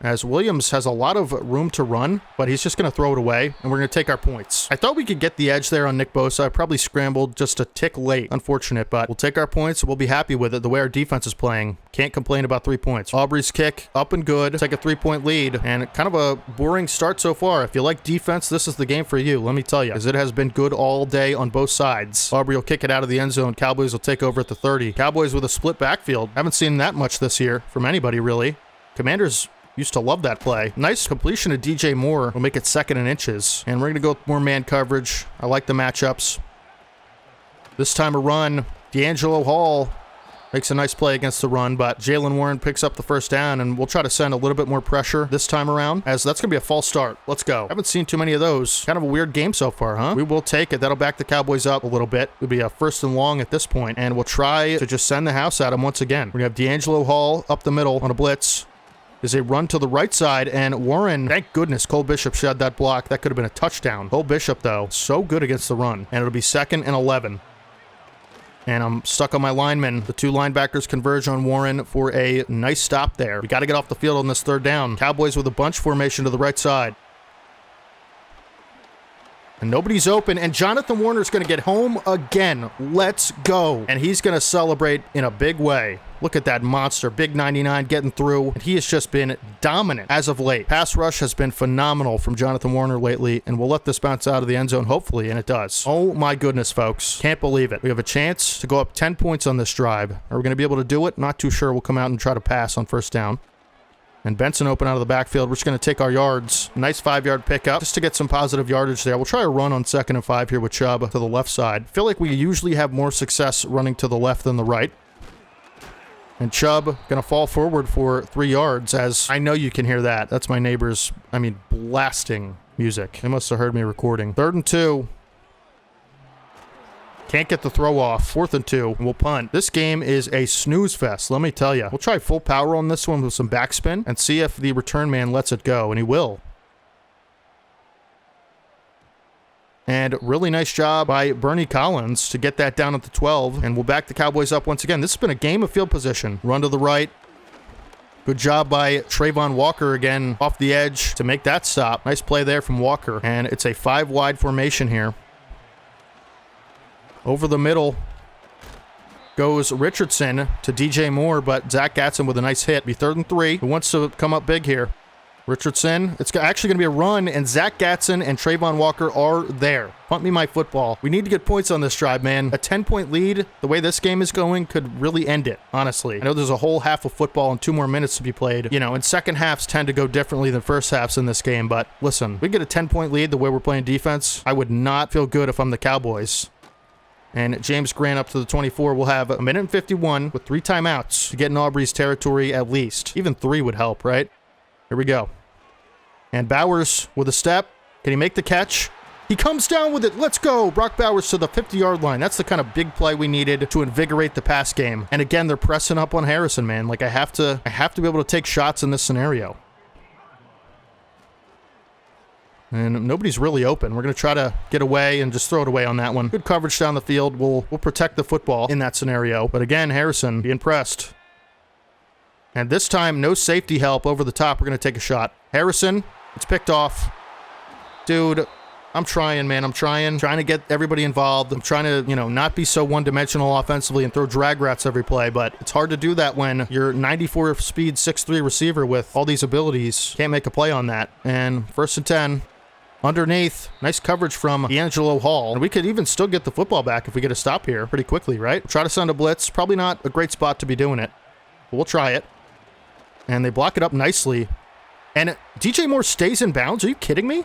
As Williams has a lot of room to run, but he's just going to throw it away, and we're going to take our points. I thought we could get the edge there on Nick Bosa. I probably scrambled just a tick late. Unfortunate, but we'll take our points. We'll be happy with it the way our defense is playing. Can't complain about 3 points. Aubrey's kick, up and good. Take a 3-point lead, and kind of a boring start so far. If you like defense, this is the game for you, let me tell you, because it has been good all day on both sides. Aubrey will kick it out of the end zone. Cowboys will take over at the 30. Cowboys with a split backfield. Haven't seen that much this year from anybody, really. Commanders used to love that play. Nice completion of DJ Moore will make it 2nd and inches. And we're going to go with more man coverage. I like the matchups. This time a run. D'Angelo Hall makes a nice play against the run, but Jalen Warren picks up the 1st down, and we'll try to send a little bit more pressure this time around, as that's going to be a false start. Let's go. Haven't seen too many of those. Kind of a weird game so far, huh? We will take it. That'll back the Cowboys up a little bit. It'll be a 1st and long at this point, and we'll try to just send the house at them once again. We're going to have D'Angelo Hall up the middle on a blitz. Is a run to the right side, and Warren, thank goodness Cole Bishop shed that block. That could have been a touchdown. Cole Bishop, though, so good against the run. And it'll be 2nd and 11. And I'm stuck on my linemen. The 2 linebackers converge on Warren for a nice stop there. We got to get off the field on this 3rd down. Cowboys with a bunch formation to the right side. And nobody's open, and Jonathan Warner's going to get home again. Let's go. And he's going to celebrate in a big way. Look at that monster. Big 99 getting through. And he has just been dominant as of late. Pass rush has been phenomenal from Jonathan Warner lately, and we'll let this bounce out of the end zone, hopefully, and it does. Oh my goodness, folks. Can't believe it. We have a chance to go up 10 points on this drive. Are we going to be able to do it? Not too sure. We'll come out and try to pass on 1st down. And Benson open out of the backfield. We're just going to take our yards. Nice 5-yard pickup just to get some positive yardage there. We'll try a run on 2nd and 5 here with Chubb to the left side. Feel like we usually have more success running to the left than the right. And Chubb going to fall forward for 3 yards, as I know you can hear that. That's my neighbors, blasting music. They must have heard me recording. 3rd and 2. Can't get the throw off. 4th and 2. We'll punt. This game is a snooze fest, let me tell you. We'll try full power on this one with some backspin and see if the return man lets it go, and he will. And really nice job by Bernie Collins to get that down at the 12, and we'll back the Cowboys up once again. This has been a game of field position. Run to the right. Good job by Trayvon Walker again off the edge to make that stop. Nice play there from Walker, and it's a 5-wide formation here. Over the middle goes Richardson to DJ Moore, but Zach Gatson with a nice hit. Be 3rd and 3. Who wants to come up big here? Richardson. It's actually going to be a run, and Zach Gatson and Trayvon Walker are there. Punt me my football. We need to get points on this drive, man. A 10-point lead, the way this game is going, could really end it, honestly. I know there's a whole half of football and 2 more minutes to be played. You know, and second halves tend to go differently than first halves in this game, but listen, we get a 10-point lead the way we're playing defense. I would not feel good if I'm the Cowboys. And James Grant up to the 24. We'll have 1:51 with 3 timeouts to get in Aubrey's territory at least. Even 3 would help, right? Here we go. And Bowers with a step. Can he make the catch? He comes down with it. Let's go. Brock Bowers to the 50-yard line. That's the kind of big play we needed to invigorate the pass game. And again, they're pressing up on Harrison, man. Like I have to be able to take shots in this scenario. And nobody's really open. We're going to try to get away and just throw it away on that one. Good coverage down the field. We'll protect the football in that scenario. But again, Harrison being pressed. And this time, no safety help over the top. We're going to take a shot. Harrison, it's picked off. Dude, I'm trying, man. I'm trying to get everybody involved. I'm trying to, not be so one-dimensional offensively and throw drag routes every play, but it's hard to do that when you're 94 speed, 6'3 receiver with all these abilities. Can't make a play on that. And 1st and 10. Underneath, nice coverage from D'Angelo Hall. And we could even still get the football back if we get a stop here pretty quickly, right? We'll try to send a blitz. Probably not a great spot to be doing it, but we'll try it. And they block it up nicely. And DJ Moore stays in bounds. Are you kidding me?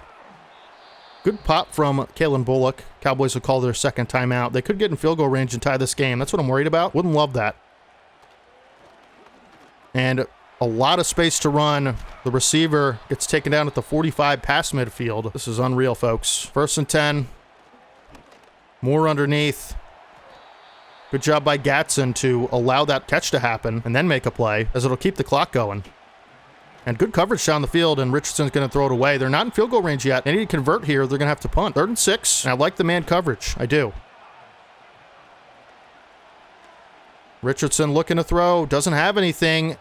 Good pop from Kalen Bullock. Cowboys will call their second timeout. They could get in field goal range and tie this game. That's what I'm worried about. Wouldn't love that. And a lot of space to run. The receiver gets taken down at the 45 past midfield. This is unreal, folks. 1st and 10. Moore underneath. Good job by Gatson to allow that catch to happen and then make a play, as it'll keep the clock going. And good coverage down the field, and Richardson's going to throw it away. They're not in field goal range yet. They need to convert here. They're going to have to punt. 3rd and 6. And I like the man coverage. I do. Richardson looking to throw. Doesn't have anything.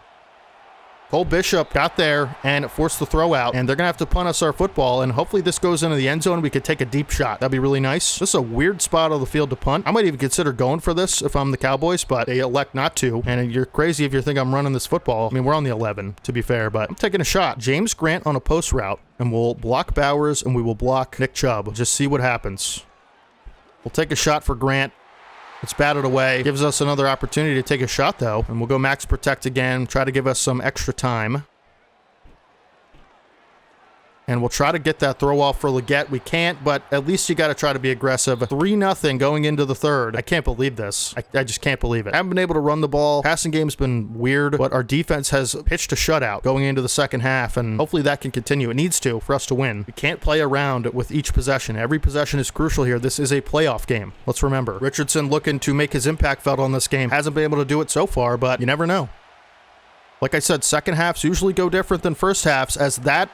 Cole Bishop got there and forced the throw out, and they're going to have to punt us our football, and hopefully this goes into the end zone and we could take a deep shot. That'd be really nice. This is a weird spot of the field to punt. I might even consider going for this if I'm the Cowboys, but they elect not to, and you're crazy if you think I'm running this football. I mean, we're on the 11, to be fair, but I'm taking a shot. James Grant on a post route, and we'll block Bowers, and we will block Nick Chubb. Just see what happens. We'll take a shot for Grant. It's batted away. Gives us another opportunity to take a shot, though. And we'll go max protect again. Try to give us some extra time. And we'll try to get that throw off for Leggett. We can't, but at least you got to try to be aggressive. 3-0 going into the 3rd. I can't believe this. I just can't believe it. I haven't been able to run the ball. Passing game's been weird, but our defense has pitched a shutout going into the 2nd half, and hopefully that can continue. It needs to for us to win. We can't play around with each possession. Every possession is crucial here. This is a playoff game. Let's remember. Richardson looking to make his impact felt on this game. Hasn't been able to do it so far, but you never know. Like I said, 2nd halves usually go different than 1st halves, as that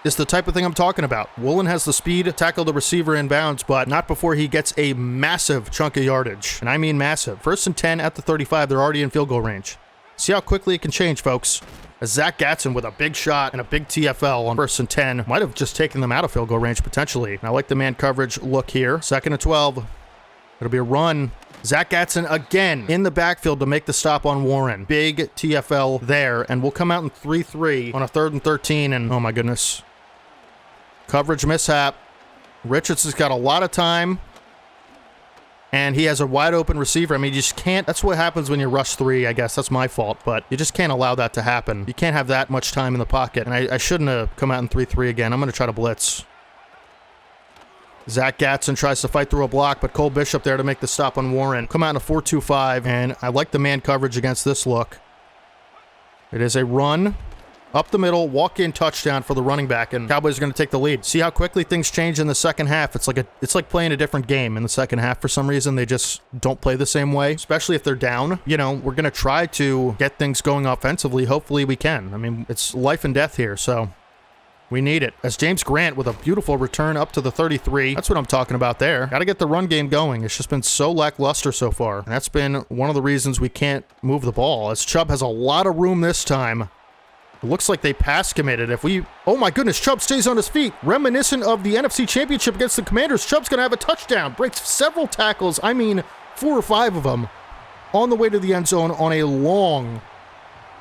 is the type of thing I'm talking about. Woolen has the speed to tackle the receiver in bounds, but not before he gets a massive chunk of yardage. And I mean massive. 1st and 10 at the 35. They're already in field goal range. See how quickly it can change, folks. As Zach Gatson with a big shot and a big TFL on 1st and 10 might have just taken them out of field goal range potentially. And I like the man coverage look here. 2nd and 12. It'll be a run. Zach Gatson again in the backfield to make the stop on Warren. Big TFL there, and we'll come out in 3-3 on a 3rd and 13, and oh my goodness. Coverage mishap. Richardson's got a lot of time, and he has a wide open receiver. I mean, you just can't. That's what happens when you rush 3, I guess. That's my fault, but you just can't allow that to happen. You can't have that much time in the pocket, and I shouldn't have come out in 3-3 again. I'm going to try to blitz. Zach Gatson tries to fight through a block, but Cole Bishop there to make the stop on Warren. Come out in a 4-2-5, and I like the man coverage against this look. It is a run. Up the middle, walk-in touchdown for the running back, and Cowboys are going to take the lead. See how quickly things change in the 2nd half. It's like playing a different game in the 2nd half. For some reason, they just don't play the same way, especially if they're down. You know, we're going to try to get things going offensively. Hopefully we can. I mean, it's life and death here, so we need it. As James Grant with a beautiful return up to the 33. That's what I'm talking about there. Got to get the run game going. It's just been so lackluster so far. And that's been one of the reasons we can't move the ball, as Chubb has a lot of room this time. It looks like they pass committed. Oh my goodness, Chubb stays on his feet. Reminiscent of the NFC Championship against the Commanders, Chubb's going to have a touchdown. Breaks several tackles, I mean 4 or 5 of them, on the way to the end zone on a long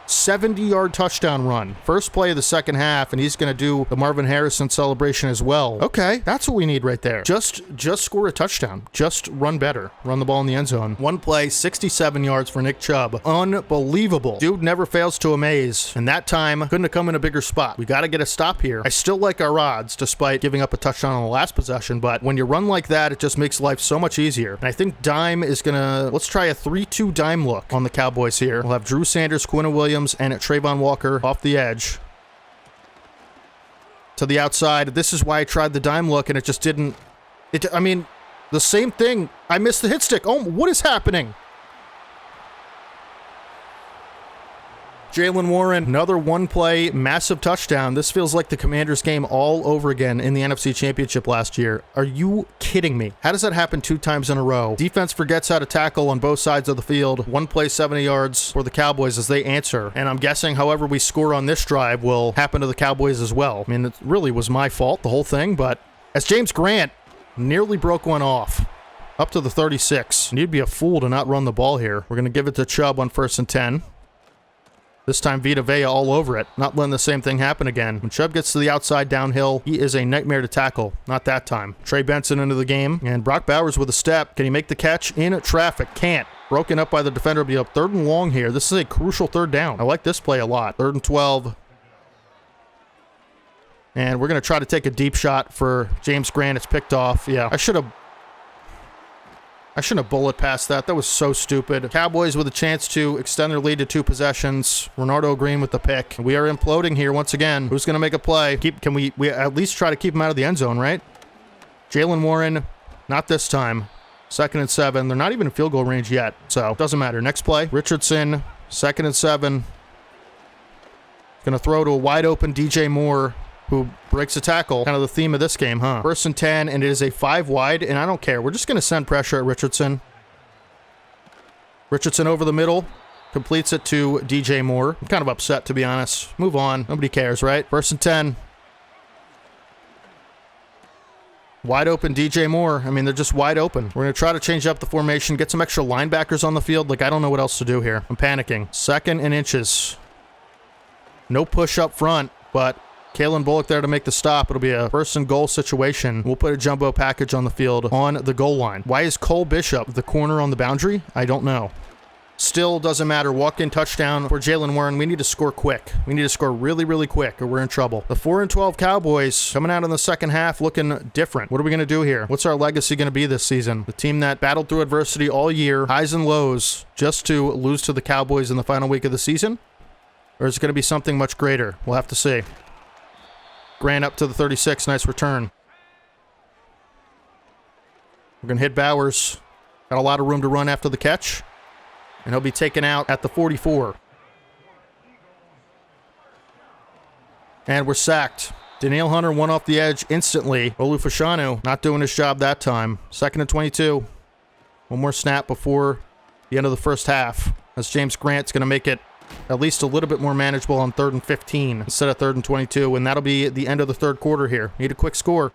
70-yard touchdown run. First play of the 2nd half, and he's going to do the Marvin Harrison celebration as well. Okay, that's what we need right there. Just score a touchdown. Just run better. Run the ball in the end zone. One play, 67 yards for Nick Chubb. Unbelievable. Dude never fails to amaze, and that time couldn't have come in a bigger spot. We got to get a stop here. I still like our odds, despite giving up a touchdown on the last possession, but when you run like that, it just makes life so much easier. And I think dime is going to... Let's try a 3-2 dime look on the Cowboys here. We'll have Drew Sanders, Quinn Williams, and Trayvon Walker off the edge to the outside. This is why I tried the dime look, and it just didn't. I mean, the same thing. I missed the hit stick. Oh, what is happening? Jaylen Warren, another one-play, massive touchdown. This feels like the Commanders game all over again in the NFC Championship last year. Are you kidding me? How does that happen 2 times in a row? Defense forgets how to tackle on both sides of the field. One play, 70 yards for the Cowboys as they answer. And I'm guessing however we score on this drive will happen to the Cowboys as well. I mean, it really was my fault, the whole thing, but as James Grant nearly broke one off. Up to the 36. And you'd be a fool to not run the ball here. We're going to give it to Chubb on 1st and 10. This time Vita Vea all over it, not letting the same thing happen again. When Chubb gets to the outside downhill, he is a nightmare to tackle. Not that time. Trey Benson into the game, and Brock Bowers with a step. Can he make the catch in traffic? Can't. Broken up by the defender. Be up 3rd and long here. This is a crucial 3rd down. I like this play a lot. 3rd and 12. And we're going to try to take a deep shot for James Grant. It's picked off. Yeah, I shouldn't have bullet passed that. That was so stupid. Cowboys with a chance to extend their lead to 2 possessions. Renardo Green with the pick. We are imploding here once again. Who's going to make a play? Can we at least try to keep him out of the end zone, right? Jaylen Warren, not this time. 2nd and 7. They're not even in field goal range yet, so doesn't matter. Next play, Richardson, 2nd and 7. Gonna throw to a wide open DJ Moore, who breaks a tackle. Kind of the theme of this game, huh? 1st and 10, and it is a 5 wide, and I don't care. We're just gonna send pressure at Richardson. Richardson over the middle. Completes it to DJ Moore. I'm kind of upset, to be honest. Move on. Nobody cares, right? 1st and 10. Wide open DJ Moore. I mean, they're just wide open. We're going to try to change up the formation, get some extra linebackers on the field. Like, I don't know what else to do here. I'm panicking. 2nd and inches. No push up front, but Kalen Bullock there to make the stop. It'll be a 1st and goal situation. We'll put a jumbo package on the field on the goal line. Why is Cole Bishop the corner on the boundary? I don't know. Still doesn't matter. Walk-in touchdown for Jalen Warren. We need to score quick. We need to score really, really quick or we're in trouble. The 4-12 Cowboys coming out in the second half looking different. What are we going to do here? What's our legacy going to be this season? The team that battled through adversity all year, highs and lows, just to lose to the Cowboys in the final week of the season? Or is it going to be something much greater? We'll have to see. Grant up to the 36. Nice return. We're going to hit Bowers. Got a lot of room to run after the catch. And he'll be taken out at the 44. And we're sacked. Danielle Hunter won off the edge instantly. Olu Fashanu not doing his job that time. 2nd and 22. One more snap before the end of the first half. As James Grant's going to make it at least a little bit more manageable on 3rd and 15 instead of 3rd and 22. And that'll be the end of the 3rd quarter here. Need a quick score.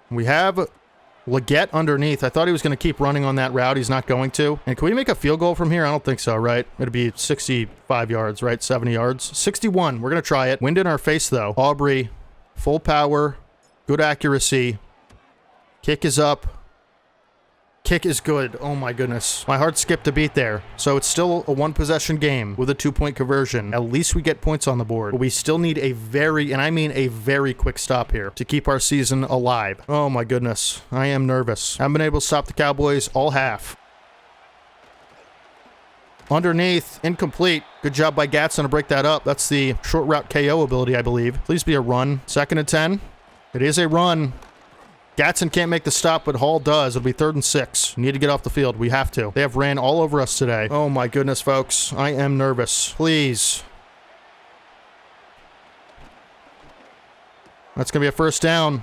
We have Leggett underneath. I thought he was going to keep running on that route. He's not going to. And can we make a field goal from here? I don't think so, right? It'd be 65 yards, right? 70 yards. 61. We're going to try it. Wind in our face, though. Aubrey, full power, good accuracy. Kick is up. Kick is good. Oh my goodness. My heart skipped a beat there. So it's still a 1-possession game with a 2-point conversion. At least we get points on the board. But we still need a very, and I mean a very quick stop here to keep our season alive. Oh my goodness. I am nervous. Haven't been able to stop the Cowboys all half. Underneath, incomplete. Good job by Gatson to break that up. That's the short route KO ability, I believe. Please be a run. 2nd and 10. It is a run. Gatson can't make the stop, but Hall does. It'll be 3rd and 6. We need to get off the field. We have to. They have ran all over us today. Oh my goodness, folks. I am nervous. Please. That's going to be a 1st down.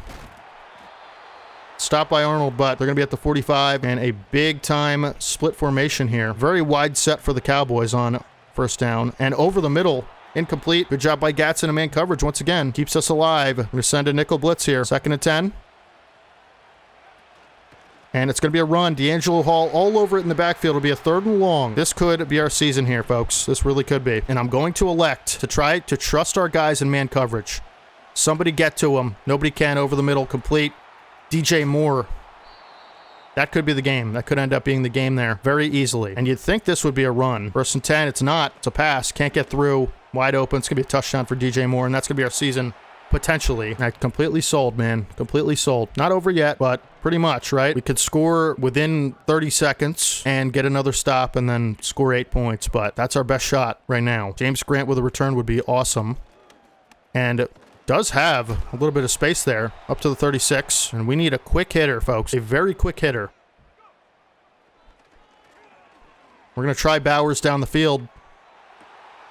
Stop by Arnold, but they're going to be at the 45 and a big-time split formation here. Very wide set for the Cowboys on 1st down. And over the middle, incomplete. Good job by Gatson in man coverage once again. Keeps us alive. We're going to send a nickel blitz here. 2nd and 10. And it's going to be a run. D'Angelo Hall all over it in the backfield. It'll be a 3rd and long. This could be our season here, folks. This really could be. And I'm going to elect to try to trust our guys in man coverage. Somebody get to him. Nobody can. Over the middle. Complete. DJ Moore. That could be the game. That could end up being the game there very easily. And you'd think this would be a run. 1st and 10. It's not. It's a pass. Can't get through. Wide open. It's going to be a touchdown for DJ Moore. And that's going to be our season. Potentially. I completely sold, man. Completely sold. Not over yet, but pretty much, right? We could score within 30 seconds and get another stop and then score 8 points, but that's our best shot right now. James Grant with a return would be awesome. And it does have a little bit of space there up to the 36, and we need a quick hitter, folks. A very quick hitter. We're going to try Bowers down the field.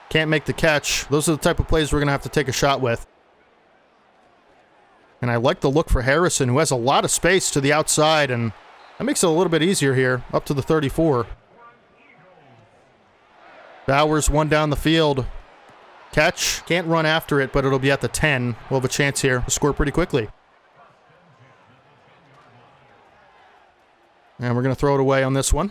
Can't make the catch. Those are the type of plays we're going to have to take a shot with. And I like the look for Harrison, who has a lot of space to the outside, and that makes it a little bit easier here, up to the 34. Bowers one down the field. Catch. Can't run after it, but it'll be at the 10. We'll have a chance here to score pretty quickly. And we're going to throw it away on this one.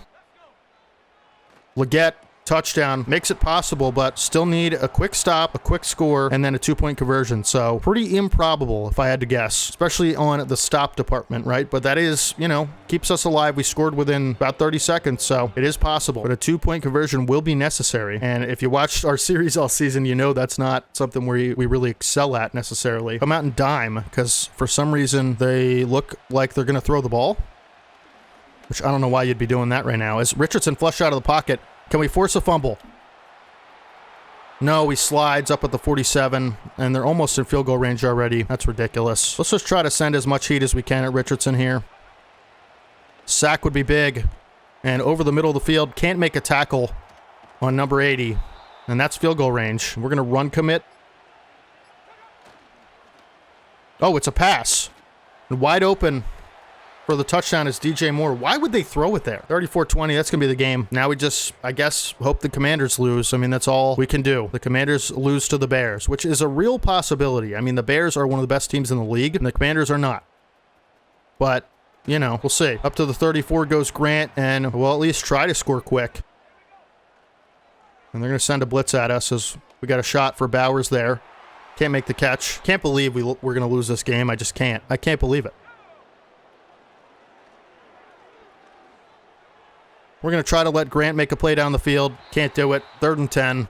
Leggett. Touchdown makes it possible, but still need a quick stop, a quick score, and then a 2-point conversion. So pretty improbable if I had to guess, especially on the stop department, right? But that is, you know, keeps us alive. We scored within about 30 seconds, so it is possible. But a 2-point conversion will be necessary. And if you watched our series all season, you know that's not something we really excel at necessarily. Come out and dime, because for some reason they look like they're going to throw the ball, which I don't know why you'd be doing that right now. As Richardson flushed out of the pocket, can we force a fumble? No, he slides up at the 47, and they're almost in field goal range already. That's ridiculous. Let's just try to send as much heat as we can at Richardson here. Sack would be big. And over the middle of the field, can't make a tackle on number 80. and that's field goal range. We're going to run commit. Oh, it's a pass. And wide open for the touchdown is DJ Moore. Why would they throw it there? 34-20, that's going to be the game. Now we just, I guess, hope the Commanders lose. I mean, that's all we can do. The Commanders lose to the Bears, which is a real possibility. I mean, the Bears are one of the best teams in the league, and the Commanders are not. But, you know, we'll see. Up to the 34 goes Grant, and we'll at least try to score quick. And they're going to send a blitz at us as we got a shot for Bowers there. Can't make the catch. Can't believe we're going to lose this game. I just can't. I can't believe it. We're going to try to let Grant make a play down the field. Can't do it. 3rd and 10.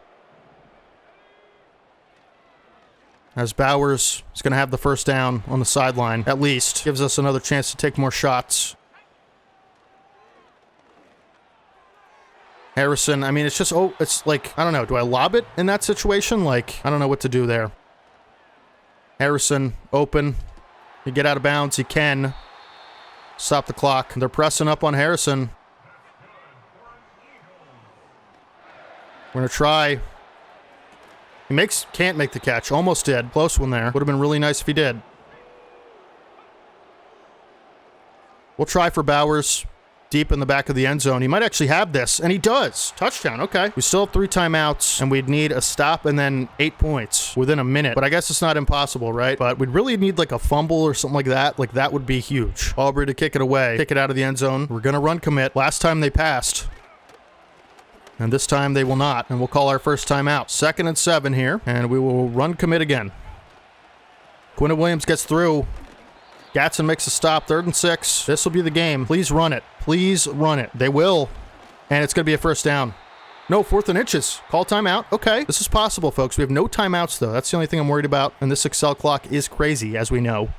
As Bowers is going to have the first down on the sideline, at least. Gives us another chance to take more shots. Harrison, I mean, it's just, oh, it's like, I don't know. Do I lob it in that situation? Like, I don't know what to do there. Harrison, open. You get out of bounds. He can. Stop the clock. They're pressing up on Harrison. We're going to try. He can't make the catch. Almost did. Close one there. Would have been really nice if he did. We'll try for Bowers. Deep in the back of the end zone. He might actually have this, and he does. Touchdown, okay. We still have 3 timeouts, and we'd need a stop and then 8 points within a minute. But I guess it's not impossible, right? But we'd really need like a fumble or something like that. Like that would be huge. Aubrey to kick it away. Kick it out of the end zone. We're going to run commit. Last time they passed. And this time they will not. And we'll call our first timeout. 2nd and 7 here, and we will run commit again. Quinn Williams gets through. Gatson makes a stop. 3rd and 6. This will be the game. Please run it. Please run it. They will. And it's going to be a first down. No, 4th and inches. Call timeout. Okay. This is possible, folks. We have no timeouts, though. That's the only thing I'm worried about. And this Excel clock is crazy, as we know.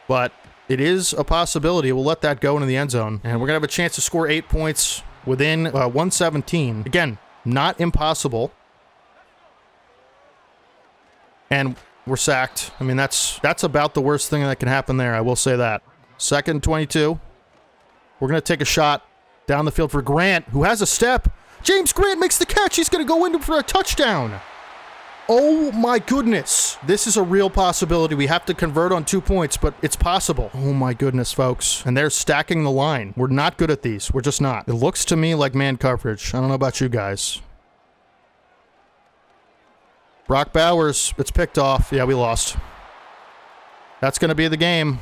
But it is a possibility. We'll let that go into the end zone. And we're going to have a chance to score 8 points within 117. Again, not impossible. And we're sacked. I mean, that's about the worst thing that can happen there. I will say that. 2nd 22. We're going to take a shot down the field for Grant, who has a step. James Grant makes the catch. He's going to go in for a touchdown. Oh, my goodness. This is a real possibility. We have to convert on 2 points, but it's possible. Oh, my goodness, folks. And they're stacking the line. We're not good at these. We're just not. It looks to me like man coverage. I don't know about you guys. Brock Bowers, it's picked off. Yeah, we lost. That's going to be the game.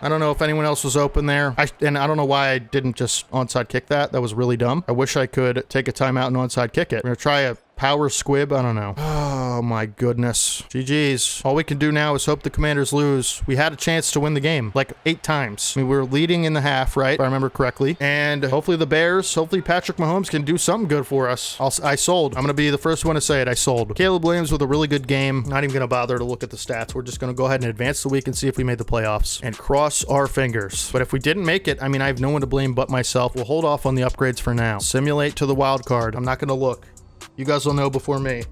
I don't know if anyone else was open there. And I don't know why I didn't just onside kick that. That was really dumb. I wish I could take a timeout and onside kick it. We're going to try a power squib. I don't know. Oh, my goodness. GG's. All we can do now is hope the Commanders lose. We had a chance to win the game like 8 times. I mean, we were leading in the half, right? If I remember correctly. And hopefully the Bears, hopefully Patrick Mahomes can do something good for us. I sold. I'm going to be the first one to say it. I sold. Caleb Williams with a really good game. Not even going to bother to look at the stats. We're just going to go ahead and advance the week and see if we made the playoffs and cross our fingers. But if we didn't make it, I mean, I have no one to blame but myself. We'll hold off on the upgrades for now. Simulate to the wild card. I'm not going to look. You guys will know before me.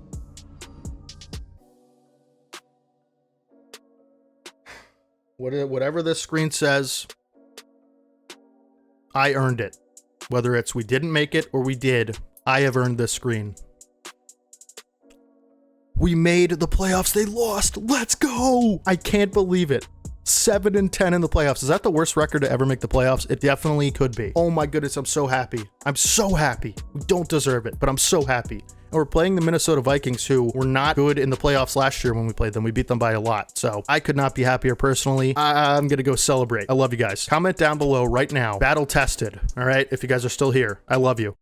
Whatever this screen says, I earned it. Whether it's we didn't make it or we did, I have earned this screen. We made the playoffs. They lost. Let's go. I can't believe it. 7 and 10 in the playoffs. Is that the worst record to ever make the playoffs? It definitely could be. Oh my goodness, I'm so happy. I'm so happy. We don't deserve it, but I'm so happy. And we're playing the Minnesota Vikings, who were not good in the playoffs last year when we played them. We beat them by a lot. So I could not be happier personally. I'm going to go celebrate. I love you guys. Comment down below right now. Battle tested. All right. If you guys are still here, I love you.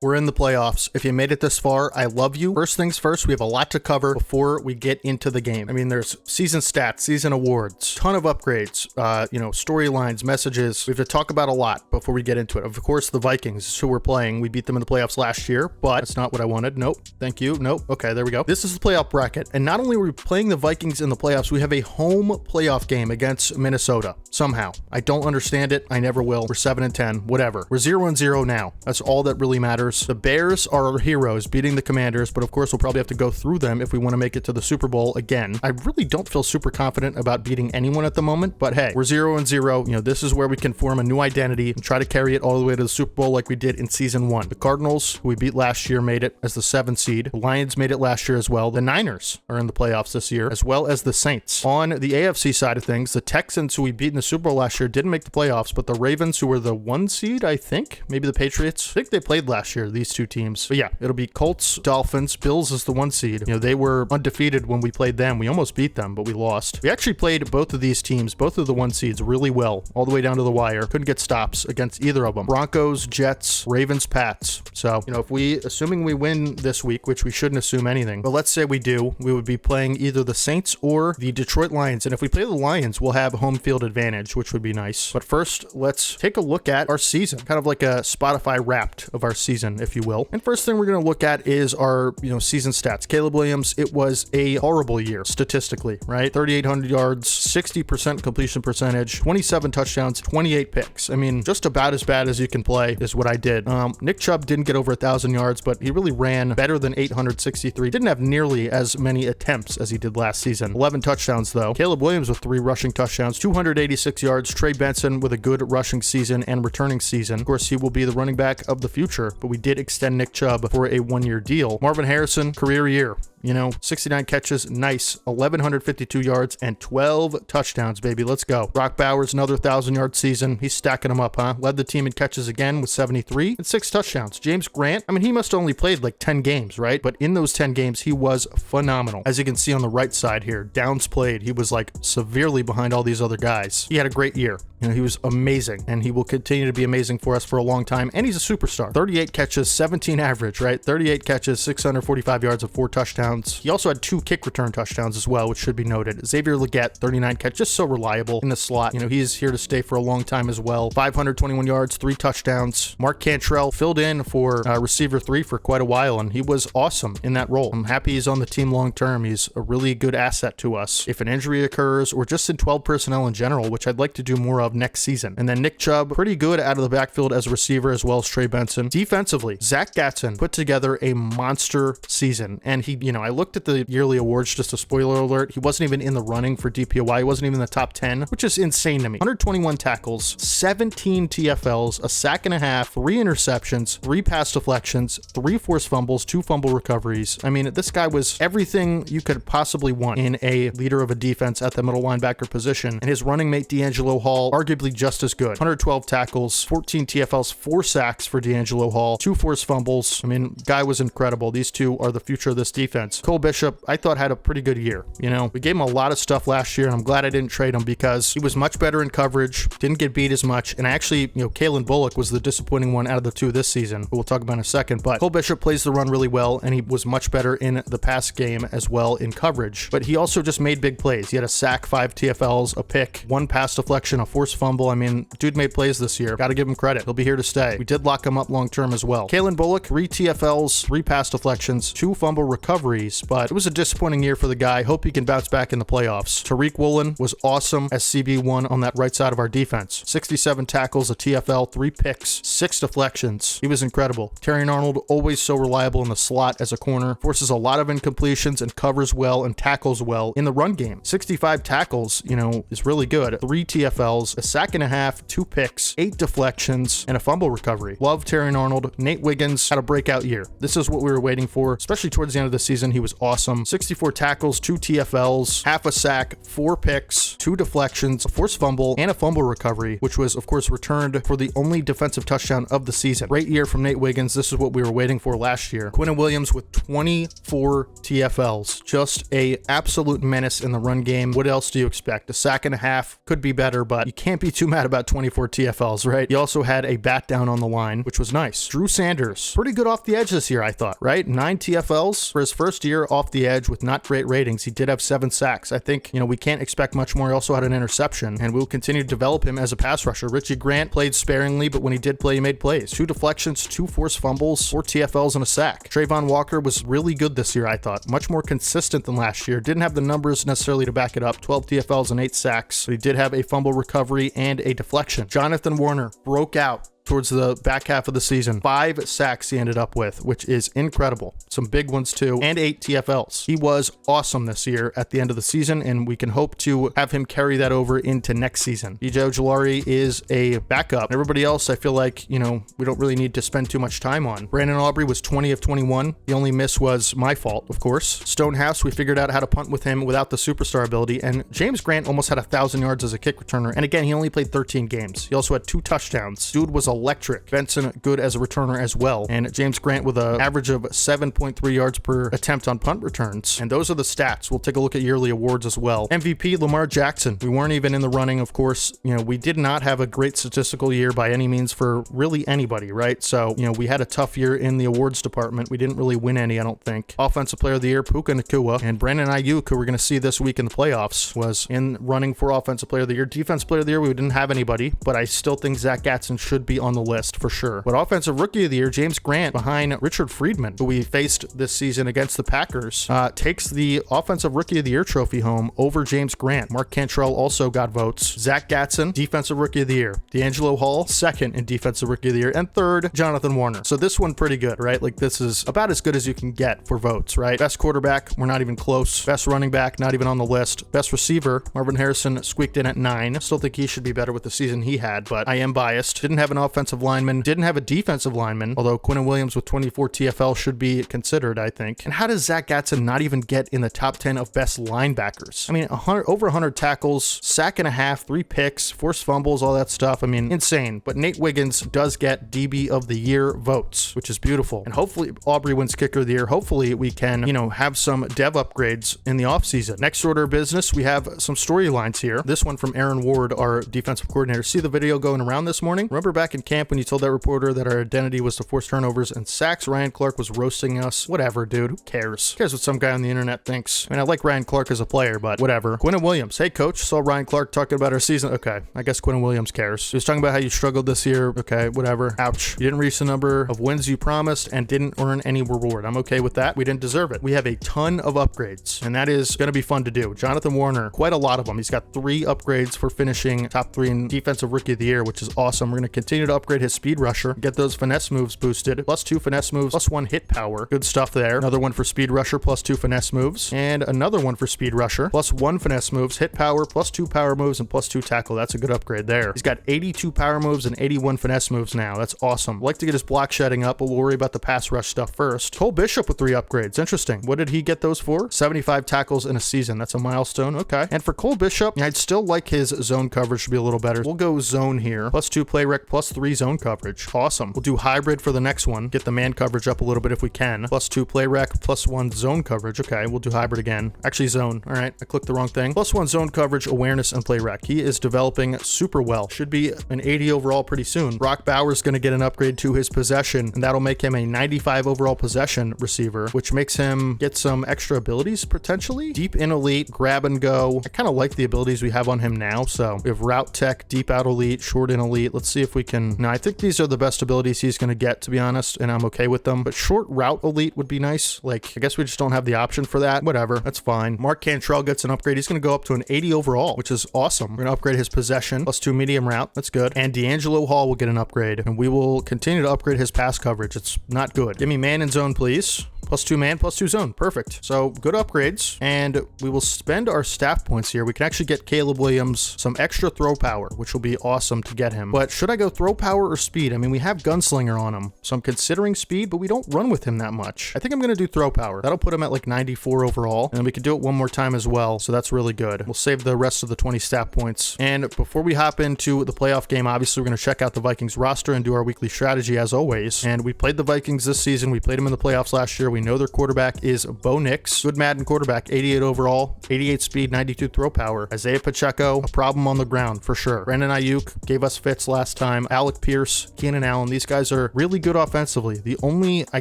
We're in the playoffs. If you made it this far, I love you. First things first, we have a lot to cover before we get into the game. I mean, there's season stats, season awards, ton of upgrades, storylines, messages. We have to talk about a lot before we get into it. Of course, the Vikings, who we're playing, we beat them in the playoffs last year, but that's not what I wanted. Nope. Thank you. Nope. Okay, there we go. This is the playoff bracket. And not only are we playing the Vikings in the playoffs, we have a home playoff game against Minnesota. Somehow. I don't understand it. I never will. We're 7 and 10. Whatever. We're 0 and 0 now. That's all that really matters. Commanders. The Bears are our heroes, beating the Commanders, but of course we'll probably have to go through them if we want to make it to the Super Bowl again. I really don't feel super confident about beating anyone at the moment, but hey, we're 0-0. You know, this is where we can form a new identity and try to carry it all the way to the Super Bowl like we did in season 1. The Cardinals, who we beat last year, made it as the 7th seed. The Lions made it last year as well. The Niners are in the playoffs this year, as well as the Saints. On the AFC side of things, the Texans, who we beat in the Super Bowl last year, didn't make the playoffs, but the Ravens, who were the 1 seed, I think, maybe the Patriots, I think they played last year, these two teams. But yeah, it'll be Colts, Dolphins. Bills is the 1 seed. You know, they were undefeated when we played them. We almost beat them, but we lost. We actually played both of these teams, both of the 1 seeds, really well, all the way down to the wire. Couldn't get stops against either of them. Broncos, Jets, Ravens, Pats. So, you know, if we, assuming we win this week, which we shouldn't assume anything, but let's say we do, we would be playing either the Saints or the Detroit Lions. And if we play the Lions, we'll have home field advantage, which would be nice. But first, let's take a look at our season, kind of like a Spotify Wrapped of our season, if you will. And first thing we're going to look at is our, you know, season stats. Caleb Williams, it was a horrible year statistically, right? 3,800 yards, 60% completion percentage, 27 touchdowns, 28 picks. I mean, just about as bad as you can play is what I did. Nick Chubb didn't get over 1,000 yards, but he really ran better than 863. Didn't have nearly as many attempts as he did last season. 11 touchdowns though. Caleb Williams with 3 rushing touchdowns, 286 yards. Trey Benson with a good rushing season and returning season. Of course, he will be the running back of the future, but we did extend Nick Chubb for a 1-year deal. Marvin Harrison, career year. You know, 69 catches, nice, 1,152 yards, and 12 touchdowns, baby. Let's go. Brock Bowers, another 1,000-yard season. He's stacking them up, huh? Led the team in catches again with 73 and 6 touchdowns. James Grant, I mean, he must have only played like 10 games, right? But in those 10 games, he was phenomenal. As you can see on the right side here, downs played, he was like severely behind all these other guys. He had a great year. You know, he was amazing, and he will continue to be amazing for us for a long time, and he's a superstar. 38 catches, 17 average, right? 38 catches, 645 yards of 4 touchdowns. He also had 2 kick return touchdowns as well, which should be noted. Xavier Legette, 39 catches, just so reliable in the slot. You know, he's here to stay for a long time as well. 521 yards, 3 touchdowns. Mark Cantrell filled in for receiver 3 for quite a while, and he was awesome in that role. I'm happy he's on the team long term. He's a really good asset to us if an injury occurs or just in 12 personnel in general, which I'd like to do more of next season. And then Nick Chubb, pretty good out of the backfield as a receiver, as well as Trey Benson. Defensively, Zach Gatson put together a monster season, and he, you know, I looked at the yearly awards, just a spoiler alert, he wasn't even in the running for DPOY. He wasn't even in the top 10, which is insane to me. 121 tackles, 17 TFLs, a sack and a half, 3 interceptions, 3 pass deflections, 3 forced fumbles, 2 fumble recoveries. I mean, this guy was everything you could possibly want in a leader of a defense at the middle linebacker position, and his running mate D'Angelo Hall, arguably just as good. 112 tackles, 14 TFLs, 4 sacks for D'Angelo Hall, 2 forced fumbles. I mean, guy was incredible. These two are the future of this defense. Cole Bishop, I thought, had a pretty good year. You know, we gave him a lot of stuff last year, and I'm glad I didn't trade him because he was much better in coverage, didn't get beat as much, and actually, you know, Kalen Bullock was the disappointing one out of the 2 this season, who we'll talk about in a second, but Cole Bishop plays the run really well, and he was much better in the pass game as well in coverage, but he also just made big plays. He had a sack, 5 TFLs, a pick, 1 pass deflection, a forced fumble. I mean, dude made plays this year. Gotta give him credit. He'll be here to stay. We did lock him up long term as well. Kalen Bullock, 3 TFLs, 3 pass deflections, 2 fumble recoveries, but it was a disappointing year for the guy. Hope he can bounce back in the playoffs. Tariq Woolen was awesome as CB1 on that right side of our defense. 67 tackles, a TFL, 3 picks, 6 deflections. He was incredible. Terrion Arnold, always so reliable in the slot as a corner, forces a lot of incompletions and covers well and tackles well in the run game. 65 tackles, you know, is really good. 3 TFLs, a sack and a half, 2 picks, 8 deflections, and a fumble recovery. Love Terrion Arnold. Nate Wiggins had a breakout year. This is what we were waiting for, especially towards the end of the season. He was awesome. 64 tackles, 2 TFLs, half a sack, 4 picks, 2 deflections, a forced fumble, and a fumble recovery, which was, of course, returned for the only defensive touchdown of the season. Great year from Nate Wiggins. This is what we were waiting for last year. Quinnen Williams with 24 TFLs. Just a absolute menace in the run game. What else do you expect? A sack and a half could be better, but you can't be too mad about 24 TFLs, right? He also had a bat down on the line, which was nice. Drew Sanders, pretty good off the edge this year, I thought, right? 9 TFLs for his first year off the edge with not great ratings. He did have 7 sacks. I think, you know, we can't expect much more. He also had an interception, and we'll continue to develop him as a pass rusher. Richie Grant played sparingly, but when he did play, he made plays. 2 deflections, 2 forced fumbles, 4 TFLs, and a sack. Trayvon Walker was really good this year, I thought. Much more consistent than last year. Didn't have the numbers necessarily to back it up. 12 TFLs and 8 sacks, but he did have a fumble recovery and a deflection. Jonathan Warner broke out towards the back half of the season. 5 sacks he ended up with, which is incredible. Some big ones too, and 8 TFLs. He was awesome this year at the end of the season, and we can hope to have him carry that over into next season. DJ Ojulari is a backup. Everybody else, I feel like, we don't really need to spend too much time on. Brandon Aubrey was 20 of 21. The only miss was my fault, of course. Stonehouse, we figured out how to punt with him without the superstar ability, and James Grant almost had 1,000 yards as a kick returner, and again, he only played 13 games. He also had 2 touchdowns. Dude was electric. Benson, good as a returner as well, and James Grant with an average of 7.3 yards per attempt on punt returns, and those are the stats. We'll take a look at yearly awards as well. MVP, Lamar Jackson. We weren't even in the running, of course. We did not have a great statistical year by any means for really anybody, right? So, we had a tough year in the awards department. We didn't really win any, I don't think. Offensive Player of the Year, Puka Nacua, and Brandon Ayuk, who we're going to see this week in the playoffs, was in running for Offensive Player of the Year. Defensive Player of the Year, we didn't have anybody, but I still think Zach Gatson should be on the list for sure. But Offensive Rookie of the Year, James Grant, behind Richard Friedman, who we faced this season against the Packers, takes the Offensive Rookie of the Year trophy home over James Grant. Mark Cantrell also got votes. Zach Gatson, Defensive Rookie of the Year. D'Angelo Hall, second in Defensive Rookie of the Year, and third, Jonathan Warner. So this one pretty good, right? Like, this is about as good as you can get for votes, right? Best quarterback, we're not even close. Best running back, not even on the list. Best receiver, Marvin Harrison squeaked in at 9. Still think he should be better with the season he had, but I am biased. Didn't have an offensive lineman, didn't have a defensive lineman, although Quinnen Williams with 24 TFL should be considered, I think. And how does Zach Gatson not even get in the top 10 of best linebackers? I mean, over 100 tackles, sack and a half, 3 picks, forced fumbles, all that stuff. I mean, insane. But Nate Wiggins does get DB of the Year votes, which is beautiful. And hopefully Aubrey wins Kicker of the Year. Hopefully we can, have some dev upgrades in the offseason. Next order of business, we have some storylines here. This one from Aaron Ward, our defensive coordinator. See the video going around this morning? Remember back in camp when you told that reporter that our identity was to force turnovers and sacks? Ryan Clark was roasting us. Whatever, dude. Who cares? Who cares what some guy on the internet thinks? I mean, I like Ryan Clark as a player, but whatever. Quinnen Williams. Hey, coach. Saw Ryan Clark talking about our season. Okay. I guess Quinnen Williams cares. He was talking about how you struggled this year. Okay. Whatever. Ouch. You didn't reach the number of wins you promised and didn't earn any reward. I'm okay with that. We didn't deserve it. We have a ton of upgrades, and that is going to be fun to do. Jonathan Warner, quite a lot of them. He's got 3 upgrades for finishing top 3 in Defensive Rookie of the Year, which is awesome. We're going to continue to upgrade his speed rusher, get those finesse moves boosted, +2 finesse moves, +1 hit power. Good stuff there. Another one for speed rusher, +2 finesse moves, and another one for speed rusher, +1 finesse moves, hit power, +2 power moves, and +2 tackle. That's a good upgrade there. He's got 82 power moves and 81 finesse moves now. That's awesome. I'd like to get his block shedding up, but we'll worry about the pass rush stuff first. Cole Bishop with 3 upgrades. Interesting. What did he get those for? 75 tackles in a season. That's a milestone. Okay. And for Cole Bishop, I'd still like his zone coverage to be a little better. We'll go zone here. +2 play rec, +3 zone coverage. Awesome. We'll do hybrid for the next one. Get the man coverage up a little bit if we can. +2 play rec, +1 zone coverage. Okay. We'll do hybrid again. Actually, zone. All right. I clicked the wrong thing. +1 zone coverage, awareness, and play rec. He is developing super well. Should be an 80 overall pretty soon. Brock Bowers going to get an upgrade to his possession, and that'll make him a 95 overall possession receiver, which makes him get some extra abilities potentially. Deep in elite, grab and go. I kind of like the abilities we have on him now. So we have route tech, deep out elite, short in elite. Let's see if we can. No, I think these are the best abilities he's going to get, to be honest, and I'm okay with them. But short route elite would be nice. Like, I guess we just don't have the option for that. Whatever, that's fine. Mark Cantrell gets an upgrade. He's going to go up to an 80 overall, which is awesome. We're going to upgrade his possession, +2 medium route. That's good. And D'Angelo Hall will get an upgrade, and we will continue to upgrade his pass coverage. It's not good. Give me man and zone, please. +2 man, +2 zone. Perfect. So good upgrades, and we will spend our staff points here. We can actually get Caleb Williams some extra throw power, which will be awesome to get him. But should I go throw power or speed? I mean, we have gunslinger on him, so I'm considering speed, but we don't run with him that much. I think I'm going to do throw power. That'll put him at like 94 overall, and then we can do it one more time as well, so that's really good. We'll save the rest of the 20 staff points. And before we hop into the playoff game, obviously we're going to check out the Vikings roster and do our weekly strategy as always. And we played the Vikings this season. We played them in the playoffs last year. We know their quarterback is Bo Nix. Good Madden quarterback, 88 overall, 88 speed, 92 throw power. Isaiah Pacheco, a problem on the ground for sure. Brandon Ayuk gave us fits last time. Alec Pierce, Keenan Allen, these guys are really good offensively. The only, I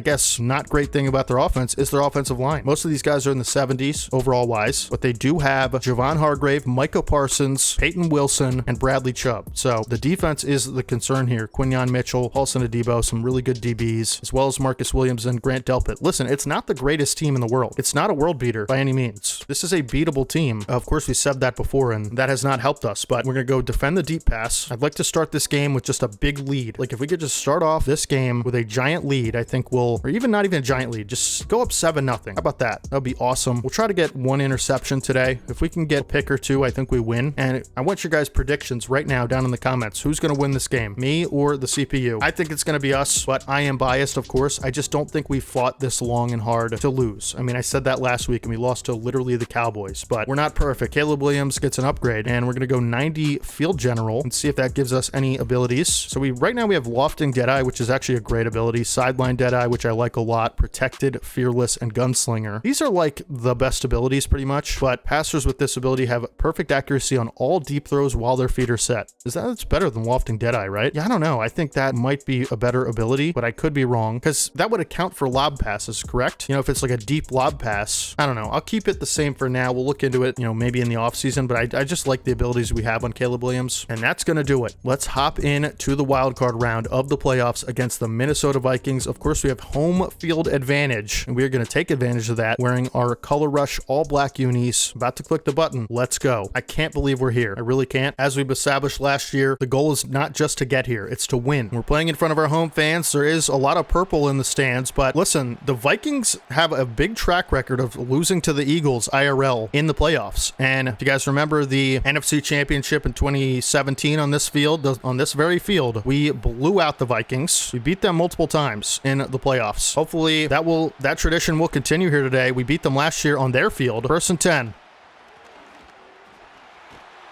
guess, not great thing about their offense is their offensive line. Most of these guys are in the 70s overall wise, but they do have Javon Hargrave, Micah Parsons, Peyton Wilson, and Bradley Chubb. So the defense is the concern here. Quinyon Mitchell, Paulson Adebo, some really good DBs, as well as Marcus Williams and Grant Delpit. Listen, it's not the greatest team in the world. It's not a world beater by any means. This is a beatable team. Of course, we said that before, and that has not helped us, but we're going to go defend the deep pass. I'd like to start this game with just a big lead. Like if we could just start off this game with a giant lead, I think we'll, or even not even a giant lead, just go up 7-0. How about that? That would be awesome. We'll try to get 1 interception today. If we can get a pick or 2, I think we win. And I want your guys' predictions right now down in the comments. Who's going to win this game? Me or the CPU? I think it's going to be us, but I am biased, of course. I just don't think we fought this long and hard to lose. I mean, I said that last week and we lost to literally the Cowboys, but we're not perfect. Caleb Williams gets an upgrade and we're going to go 90 field general and see if that gives us any abilities. So right now we have lofting Deadeye, which is actually a great ability. Sideline Deadeye, which I like a lot. Protected, fearless, and gunslinger. These are like the best abilities pretty much, but passers with this ability have perfect accuracy on all deep throws while their feet are set. That's better than lofting Deadeye, right? Yeah, I don't know. I think that might be a better ability, but I could be wrong because that would account for lob passes, correct? You know, if it's like a deep lob pass, I don't know. I'll keep it the same for now. We'll look into it, you know, maybe in the off season, but I just like the abilities we have on Caleb Williams, and that's going to do it. Let's hop in to the wild card round of the playoffs against the Minnesota Vikings. Of course, we have home field advantage, and we are going to take advantage of that wearing our Color Rush all black unis. About to click the button. Let's go. I can't believe we're here. I really can't. As we've established last year, the goal is not just to get here, it's to win. We're playing in front of our home fans. There is a lot of purple in the stands, but listen, the Vikings have a big track record of losing to the Eagles IRL in the playoffs. And if you guys remember the NFC Championship in 2017 on this field, on this very field, we blew out the Vikings. We beat them multiple times in the playoffs. Hopefully that tradition will continue here today. We beat them last year on their field. 1st and 10.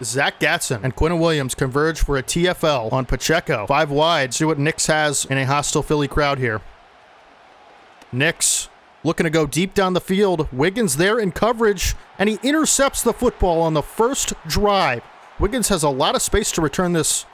Zach Gatson and Quinton Williams converge for a TFL on Pacheco. 5 wide. See what Nix has in a hostile Philly crowd here. Nix looking to go deep down the field. Wiggins there in coverage, and he intercepts the football on the first drive. Wiggins has a lot of space to return this,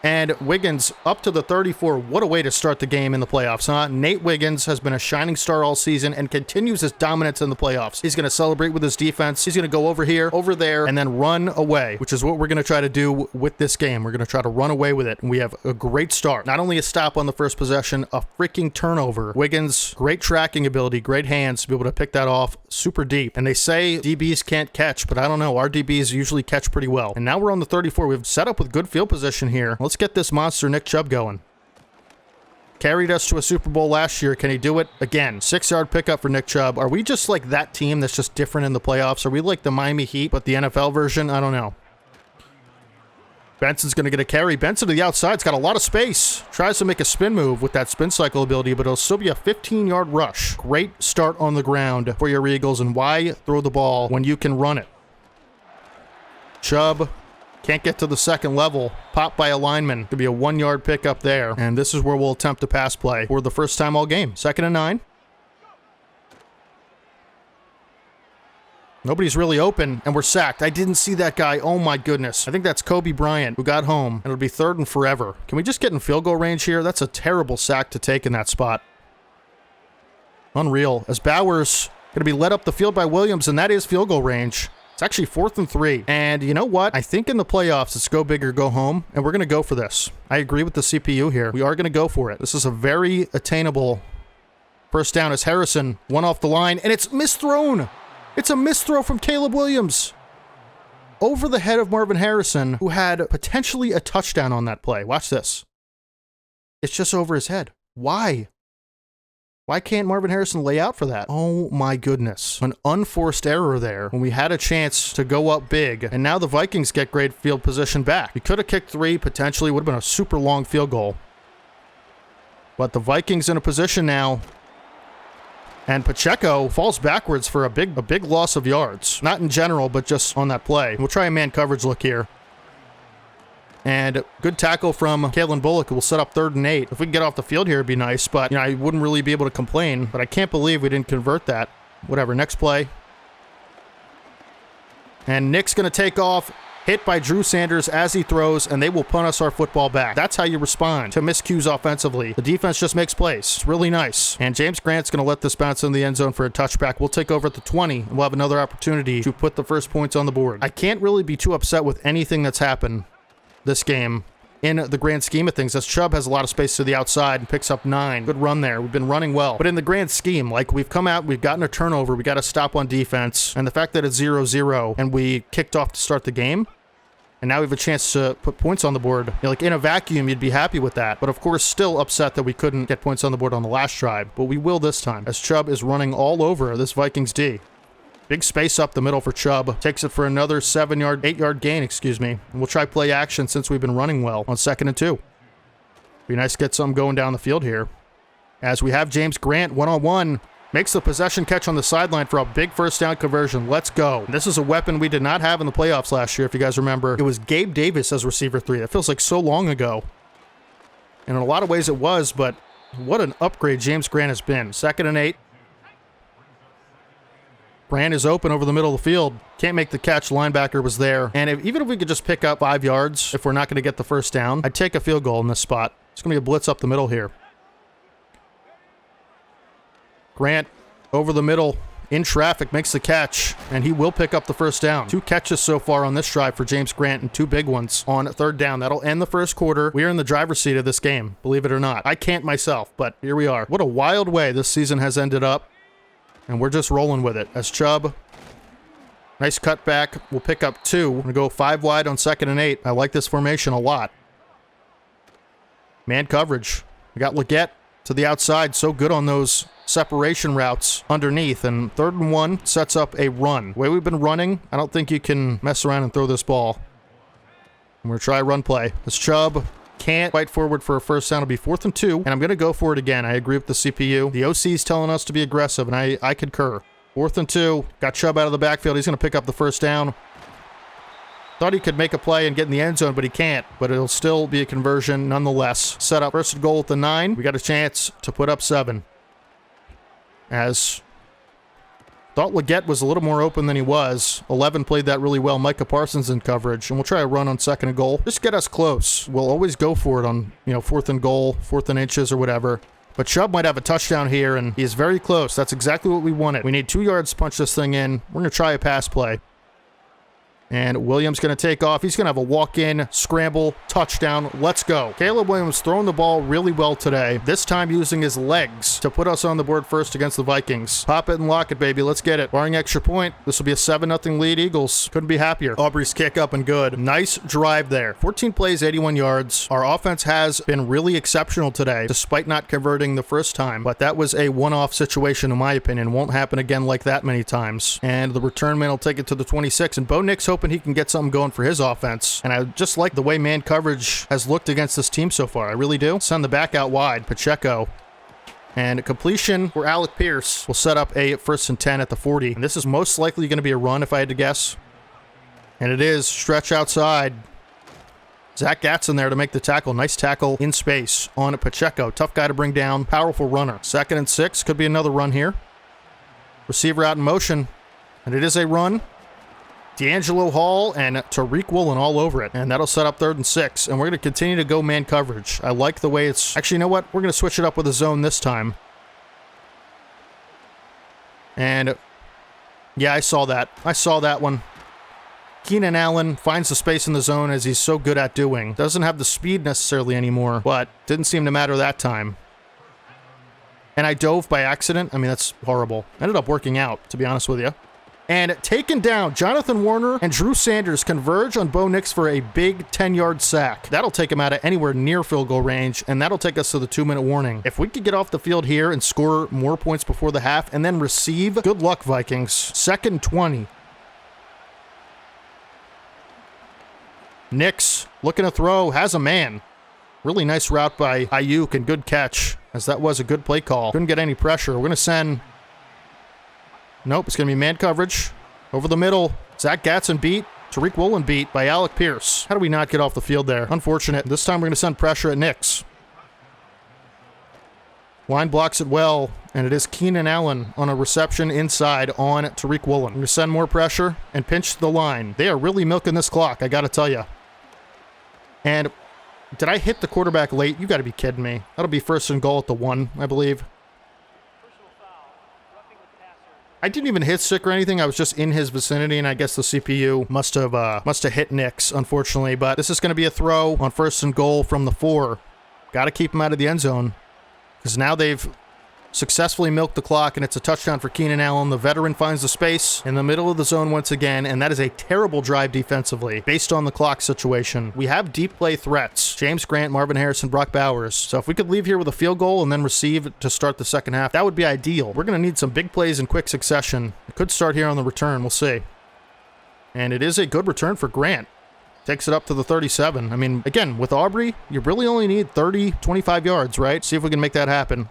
and Wiggins up to the 34. What a way to start the game in the playoffs, huh? Nate Wiggins has been a shining star all season and continues his dominance in the playoffs. He's going to celebrate with his defense. He's going to go over here, over there, and then run away, which is what we're going to try to do with this game. We're going to try to run away with it. And we have a great start. Not only a stop on the first possession, a freaking turnover. Wiggins, great tracking ability, great hands to be able to pick that off super deep. And they say DBs can't catch, but I don't know. Our DBs usually catch pretty well. And now we're on the 34. We've set up with good field position here. Let's get this monster Nick Chubb going. Carried us to a Super Bowl last year. Can he do it again? 6-yard pickup for Nick Chubb. Are we just like that team that's just different in the playoffs? Are we like the Miami Heat, but the NFL version? I don't know. Benson's going to get a carry. Benson to the outside. It's got a lot of space. Tries to make a spin move with that spin cycle ability, but it'll still be a 15-yard rush. Great start on the ground for your Eagles, and why throw the ball when you can run it? Chubb can't get to the second level. Popped by a lineman. Could be a 1-yard pickup there. And this is where we'll attempt a pass play for the first time all game. 2nd and 9. Nobody's really open, and we're sacked. I didn't see that guy. Oh my goodness. I think that's Kobe Bryant who got home, and it'll be 3rd and forever. Can we just get in field goal range here? That's a terrible sack to take in that spot. Unreal. As Bowers going to be led up the field by Williams, and that is field goal range. It's actually 4th and 3. And you know what? I think in the playoffs, it's go big or go home, and we're going to go for this. I agree with the CPU here. We are going to go for it. This is a very attainable first down as Harrison won off the line, and it's misthrown. It's a misthrow from Caleb Williams over the head of Marvin Harrison, who had potentially a touchdown on that play. Watch this. It's just over his head. Why? Why can't Marvin Harrison lay out for that? Oh my goodness. An unforced error there when we had a chance to go up big, and now the Vikings get great field position back. We could have kicked 3, potentially. Would have been a super long field goal. But the Vikings in a position now, and Pacheco falls backwards for a big loss of yards. Not in general, but just on that play. We'll try a man coverage look here. And good tackle from Kalen Bullock. We'll set up 3rd and 8. If we can get off the field here, it'd be nice. But, you know, I wouldn't really be able to complain. But I can't believe we didn't convert that. Whatever, next play. And Nick's going to take off. Hit by Drew Sanders as he throws, and they will punt us our football back. That's how you respond to miscues offensively. The defense just makes plays. It's really nice. And James Grant's going to let this bounce in the end zone for a touchback. We'll take over at the 20, and we'll have another opportunity to put the first points on the board. I can't really be too upset with anything that's happened this game in the grand scheme of things, as Chubb has a lot of space to the outside and picks up 9. Good run there. We've been running well. But in the grand scheme, like, we've come out, we've gotten a turnover, we got to stop on defense, and the fact that it's 0-0 and we kicked off to start the game, And now we have a chance to put points on the board. You know, like in a vacuum, you'd be happy with that. But of course, still upset that we couldn't get points on the board on the last drive. But we will this time, as Chubb is running all over this Vikings D. Big space up the middle for Chubb. Takes it for another 8-yard gain, excuse me. And we'll try play action since we've been running well on 2nd and 2. Be nice to get something going down the field here. As we have James Grant one-on-one. Makes the possession catch on the sideline for a big first down conversion. Let's go. This is a weapon we did not have in the playoffs last year, if you guys remember. It was Gabe Davis as receiver 3. That feels like so long ago. And in a lot of ways it was, but what an upgrade James Grant has been. 2nd and 8. Grant is open over the middle of the field. Can't make the catch. Linebacker was there. And even if we could just pick up 5 yards, if we're not going to get the first down, I'd take a field goal in this spot. It's going to be a blitz up the middle here. Grant over the middle in traffic makes the catch, and he will pick up the first down. 2 catches so far on this drive for James Grant and 2 big ones on 3rd down. That'll end the first quarter. We are in the driver's seat of this game, believe it or not. I can't myself, but here we are. What a wild way this season has ended up, and we're just rolling with it. As Chubb, nice cutback. We'll pick up 2. We're going to go 5 wide on 2nd and 8. I like this formation a lot. Man coverage. We got Leggett to the outside, so good on those separation routes underneath, and 3rd and 1 sets up a run. The way we've been running, I don't think you can mess around and throw this ball. And we're going to try a run play. This Chubb can't fight forward for a first down. It'll be 4th and 2, and I'm going to go for it again. I agree with the CPU. The OC is telling us to be aggressive, and I concur. 4th and 2, got Chubb out of the backfield. He's going to pick up the first down. Thought he could make a play and get in the end zone, but he can't. But it'll still be a conversion nonetheless. Set up 1st and goal at the 9. We got a chance to put up 7. As thought Leggett was a little more open than he was. 11 played that really well. Micah Parsons in coverage. And we'll try a run on 2nd and goal. Just get us close. We'll always go for it on, 4th and goal, 4th and inches or whatever. But Chubb might have a touchdown here, and he is very close. That's exactly what we wanted. We need 2 yards to punch this thing in. We're going to try a pass play. And Williams going to take off. He's going to have a walk-in, scramble, touchdown. Let's go. Caleb Williams throwing the ball really well today. This time using his legs to put us on the board first against the Vikings. Pop it and lock it, baby. Let's get it. Barring extra point, this will be a 7-0 lead. Eagles couldn't be happier. Aubrey's kick up and good. Nice drive there. 14 plays, 81 yards. Our offense has been really exceptional today, despite not converting the first time. But that was a one-off situation, in my opinion. Won't happen again like that many times. And the return man will take it to the 26. And Bo Nix hoping he can get something going for his offense. And I just like the way man coverage has looked against this team so far. I really do. Send the back out wide. Pacheco. And a completion for Alec Pierce will set up a 1st and 10 at the 40. And this is most likely going to be a run if I had to guess. And it is. Stretch outside. Zach Gatson there to make the tackle. Nice tackle in space on Pacheco. Tough guy to bring down. Powerful runner. 2nd and 6. Could be another run here. Receiver out in motion. And it is a run. D'Angelo Hall and Tariq Woolen all over it. And that'll set up 3rd and 6. And we're going to continue to go man coverage. I like the way it's... Actually, you know what? We're going to switch it up with a zone this time. And... yeah, I saw that. I saw that one. Keenan Allen finds the space in the zone as he's so good at doing. Doesn't have the speed necessarily anymore, but didn't seem to matter that time. And I dove by accident. I mean, that's horrible. Ended up working out, to be honest with you. And taken down, Jonathan Warner and Drew Sanders converge on Bo Nix for a big 10-yard sack. That'll take him out of anywhere near field goal range, and that'll take us to the 2-minute warning. If we could get off the field here and score more points before the half and then receive, good luck, Vikings. 2nd and 20. Nix looking to throw, has a man. Really nice route by Ayuk and good catch, as that was a good play call. Couldn't get any pressure. We're going to send... Nope, it's going to be man coverage. Over the middle, Zach Gatson beat. Tariq Woolen beat by Alec Pierce. How do we not get off the field there? Unfortunate. This time we're going to send pressure at Nix. Line blocks it well, and it is Keenan Allen on a reception inside on Tariq Woolen. We're going to send more pressure and pinch the line. They are really milking this clock, I got to tell you. And did I hit the quarterback late? You got to be kidding me. That'll be 1st and goal at the 1, I believe. I didn't even hit stick or anything. I was just in his vicinity, and I guess the CPU must have hit Nix, unfortunately. But this is going to be a throw on 1st and goal from the 4. Got to keep him out of the end zone, because now they've successfully milked the clock, and it's a touchdown for Keenan Allen. The veteran finds the space in the middle of the zone once again, and that is a terrible drive defensively based on the clock situation. We have deep play threats. James Grant, Marvin Harrison, Brock Bowers. So if we could leave here with a field goal and then receive to start the second half, that would be ideal. We're going to need some big plays in quick succession. It could start here on the return. We'll see. And it is a good return for Grant. Takes it up to the 37. I mean, again, with Aubrey, you really only need 30, 25 yards, right? See if we can make that happen.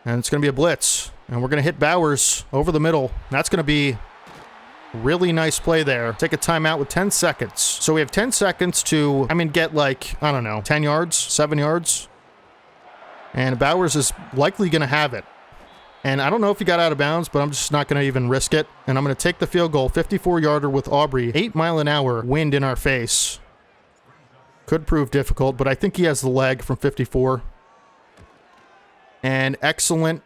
And it's going to be a blitz. And we're going to hit Bowers over the middle. That's going to be really nice play there. Take a timeout with 10 seconds. So we have 10 seconds to, get like, 10 yards, 7 yards. And Bowers is likely going to have it. And I don't know if he got out of bounds, but I'm just not going to even risk it. And I'm going to take the field goal, 54-yarder with Aubrey. 8-mile-an-hour wind in our face. Could prove difficult, but I think he has the leg from 54. And excellent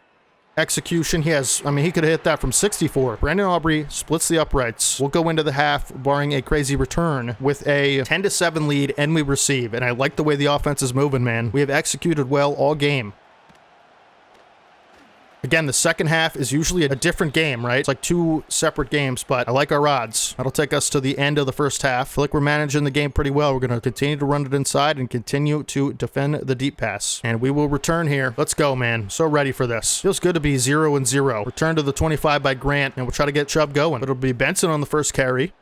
execution. He has, he could have hit that from 64. Brandon Aubrey splits the uprights. We'll go into the half, barring a crazy return, with a 10-7 lead, and we receive. And I like the way the offense is moving, man. We have executed well all game. Again, the second half is usually a different game, right? It's like two separate games, but I like our odds. That'll take us to the end of the first half. I feel like we're managing the game pretty well. We're going to continue to run it inside and continue to defend the deep pass. And we will return here. Let's go, man. So ready for this. Feels good to be 0-0. Return to the 25 by Grant, and we'll try to get Chubb going. It'll be Benson on the first carry.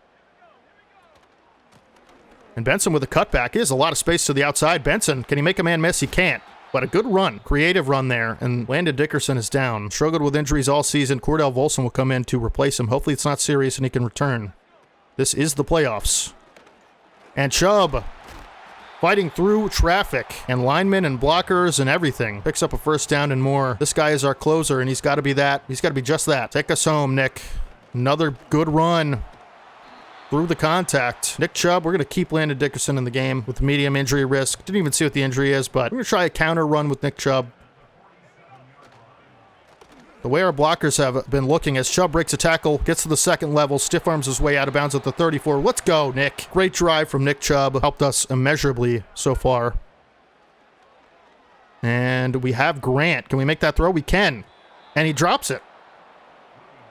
And Benson with a cutback. He has a lot of space to the outside. Benson, can he make a man miss? He can't. But a good run, creative run there, and Landon Dickerson is down. Struggled with injuries all season. Cordell Volson will come in to replace him. Hopefully it's not serious and he can return. This is the playoffs. And Chubb, fighting through traffic and linemen and blockers and everything. Picks up a first down and more. This guy is our closer, and he's got to be that. He's got to be just that. Take us home, Nick. Another good run through the contact. Nick Chubb, we're going to keep Landon Dickerson in the game with medium injury risk. Didn't even see what the injury is, but we're going to try a counter run with Nick Chubb. The way our blockers have been looking as Chubb breaks a tackle, gets to the second level, stiff arms his way out of bounds at the 34. Let's go, Nick. Great drive from Nick Chubb. Helped us immeasurably so far. And we have Grant. Can we make that throw? We can. And he drops it.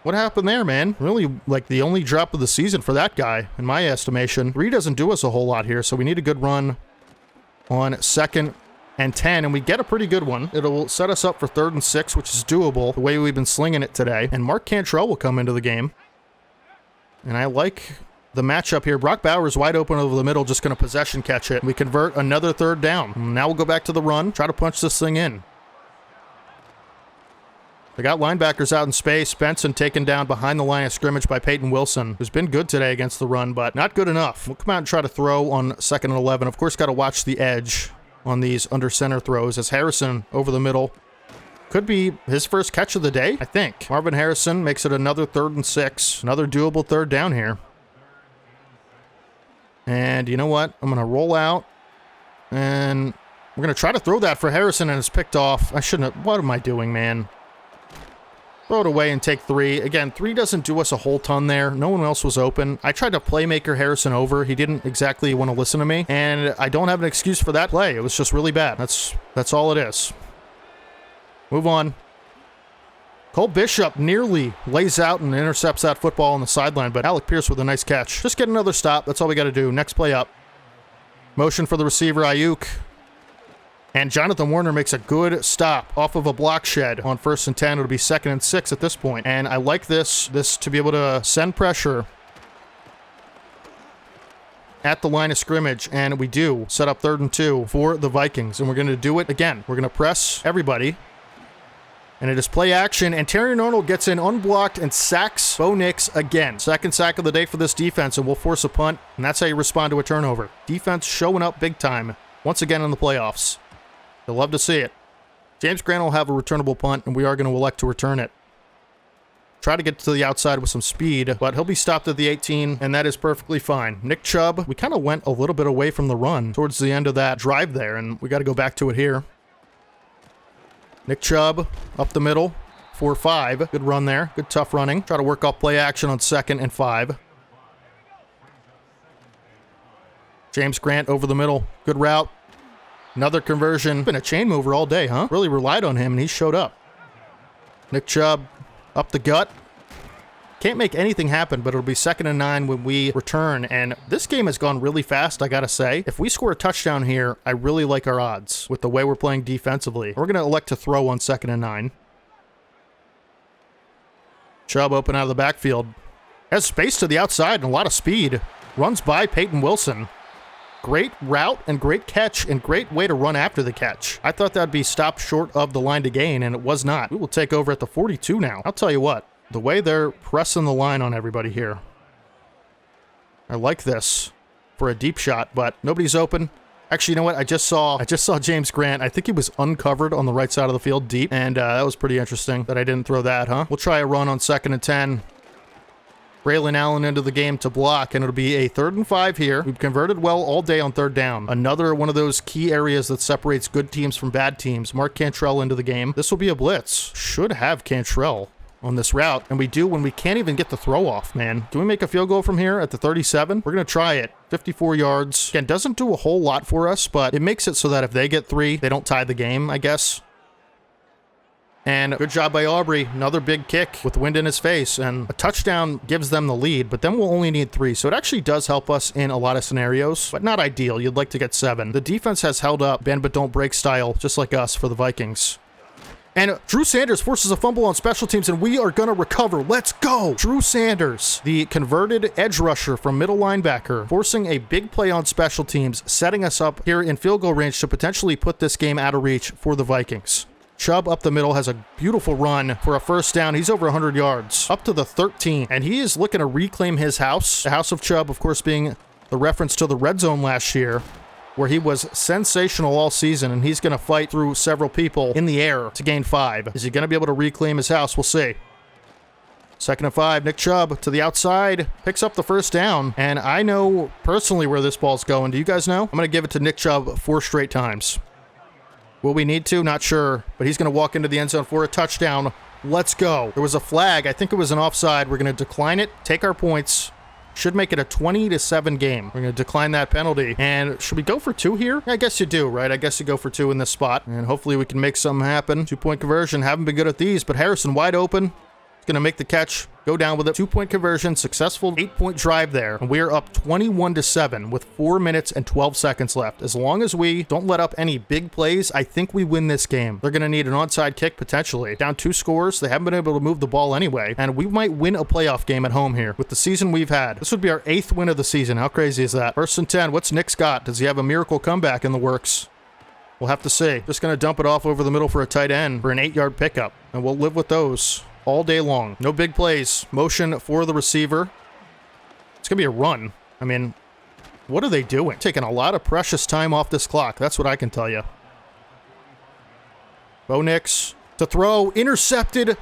What happened there, man? Really, like, the only drop of the season for that guy, in my estimation. 3 doesn't do us a whole lot here, so we need a good run on 2nd and 10, and we get a pretty good one. It'll set us up for 3rd and 6, which is doable, the way we've been slinging it today. And Mark Cantrell will come into the game. And I like the matchup here. Brock Bowers wide open over the middle, just going to possession catch it. We convert another 3rd down. Now we'll go back to the run, try to punch this thing in. They got linebackers out in space. Benson taken down behind the line of scrimmage by Peyton Wilson, who's been good today against the run, but not good enough. We'll come out and try to throw on 2nd and 11. Of course, got to watch the edge on these under center throws as Harrison over the middle. Could be his first catch of the day, I think. Marvin Harrison makes it another 3rd and 6. Another doable 3rd down here. And you know what? I'm going to roll out, and we're going to try to throw that for Harrison, and it's picked off. I shouldn't have. What am I doing, man? Throw it away and take 3. Again, 3 doesn't do us a whole ton there. No one else was open. I tried to playmaker Harrison over. He didn't exactly want to listen to me, and I don't have an excuse for that play. It was just really bad. That's all it is. Move on. Cole Bishop nearly lays out and intercepts that football on the sideline, but Alec Pierce with a nice catch. Just get another stop. That's all we got to do. Next play up. Motion for the receiver, Ayuk. And Jonathan Warner makes a good stop off of a block shed on 1st and 10. It'll be 2nd and 6 at this point. And I like this to be able to send pressure at the line of scrimmage. And we do set up 3rd and 2 for the Vikings. And we're going to do it again. We're going to press everybody. And it is play action. And Terrion Arnold gets in unblocked and sacks Bo Nix again. 2nd sack of the day for this defense. And we'll force a punt. And that's how you respond to a turnover. Defense showing up big time once again in the playoffs. You'll love to see it. James Grant will have a returnable punt, and we are going to elect to return it. Try to get to the outside with some speed, but he'll be stopped at the 18, and that is perfectly fine. Nick Chubb, we kind of went a little bit away from the run towards the end of that drive there, and we got to go back to it here. Nick Chubb up the middle, 4-5. Good run there. Good tough running. Try to work off play action on 2nd and 5. James Grant over the middle. Good route. Another conversion. Been a chain mover all day, huh? Really relied on him, and he showed up. Nick Chubb up the gut. Can't make anything happen, but it'll be 2nd and 9 when we return. And this game has gone really fast, I gotta say. If we score a touchdown here, I really like our odds with the way we're playing defensively. We're gonna elect to throw on 2nd and 9. Chubb open out of the backfield. Has space to the outside and a lot of speed. Runs by Peyton Wilson. Great route and great catch and great way to run after the catch. I thought that'd be stopped short of the line to gain, and it was not. We will take over at the 42 now. I'll tell you what. The way they're pressing the line on everybody here. I like this for a deep shot, but nobody's open. Actually, you know what? I just saw James Grant. I think he was uncovered on the right side of the field deep, and that was pretty interesting that I didn't throw that, huh? We'll try a run on 2nd and 10. Braylon Allen into the game to block, and it'll be a 3rd and 5 here. We've converted well all day on 3rd down. Another one of those key areas that separates good teams from bad teams. Mark Cantrell into the game. This will be a blitz. Should have Cantrell on this route, and we do when we can't even get the throw off, man. Do we make a field goal from here at the 37? We're gonna try it. 54 yards. Again, doesn't do a whole lot for us, but it makes it so that if they get 3, they don't tie the game, I guess. And good job by Aubrey. Another big kick with wind in his face, and a touchdown gives them the lead, but then we'll only need 3. So it actually does help us in a lot of scenarios, but not ideal. You'd like to get 7. The defense has held up bend but don't break style, just like us for the Vikings. And Drew Sanders forces a fumble on special teams, and we are going to recover. Let's go! Drew Sanders, the converted edge rusher from middle linebacker, forcing a big play on special teams, setting us up here in field goal range to potentially put this game out of reach for the Vikings. Chubb up the middle has a beautiful run for a 1st down. He's over 100 yards, up to the 13, and he is looking to reclaim his house. The house of Chubb, of course, being the reference to the red zone last year, where he was sensational all season, and he's going to fight through several people in the air to gain 5. Is he going to be able to reclaim his house? We'll see. 2nd and 5, Nick Chubb to the outside, picks up the 1st down, and I know personally where this ball's going. Do you guys know? I'm going to give it to Nick Chubb 4 straight times. Will we need to? Not sure, but he's going to walk into the end zone for a touchdown. Let's go. There was a flag. I think it was an offside. We're going to decline it, take our points. Should make it a 20-7 game. We're going to decline that penalty. And should we go for 2 here? I guess you do, right? I guess you go for 2 in this spot. And hopefully we can make something happen. 2-point conversion. Haven't been good at these, but Harrison wide open. He's going to make the catch. Go down with it. 2-point conversion. Successful 8-point drive there. And we are up 21-7 with 4 minutes and 12 seconds left. As long as we don't let up any big plays, I think we win this game. They're going to need an onside kick potentially. Down 2 scores. They haven't been able to move the ball anyway. And we might win a playoff game at home here with the season we've had. This would be our 8th win of the season. How crazy is that? 1st and 10. What's Nick's got? Does he have a miracle comeback in the works? We'll have to see. Just going to dump it off over the middle for a tight end for an 8-yard pickup. And we'll live with those all day long. No big plays. Motion for the receiver. It's going to be a run. I mean, what are they doing? Taking a lot of precious time off this clock. That's what I can tell you. Bo Nix to throw. Intercepted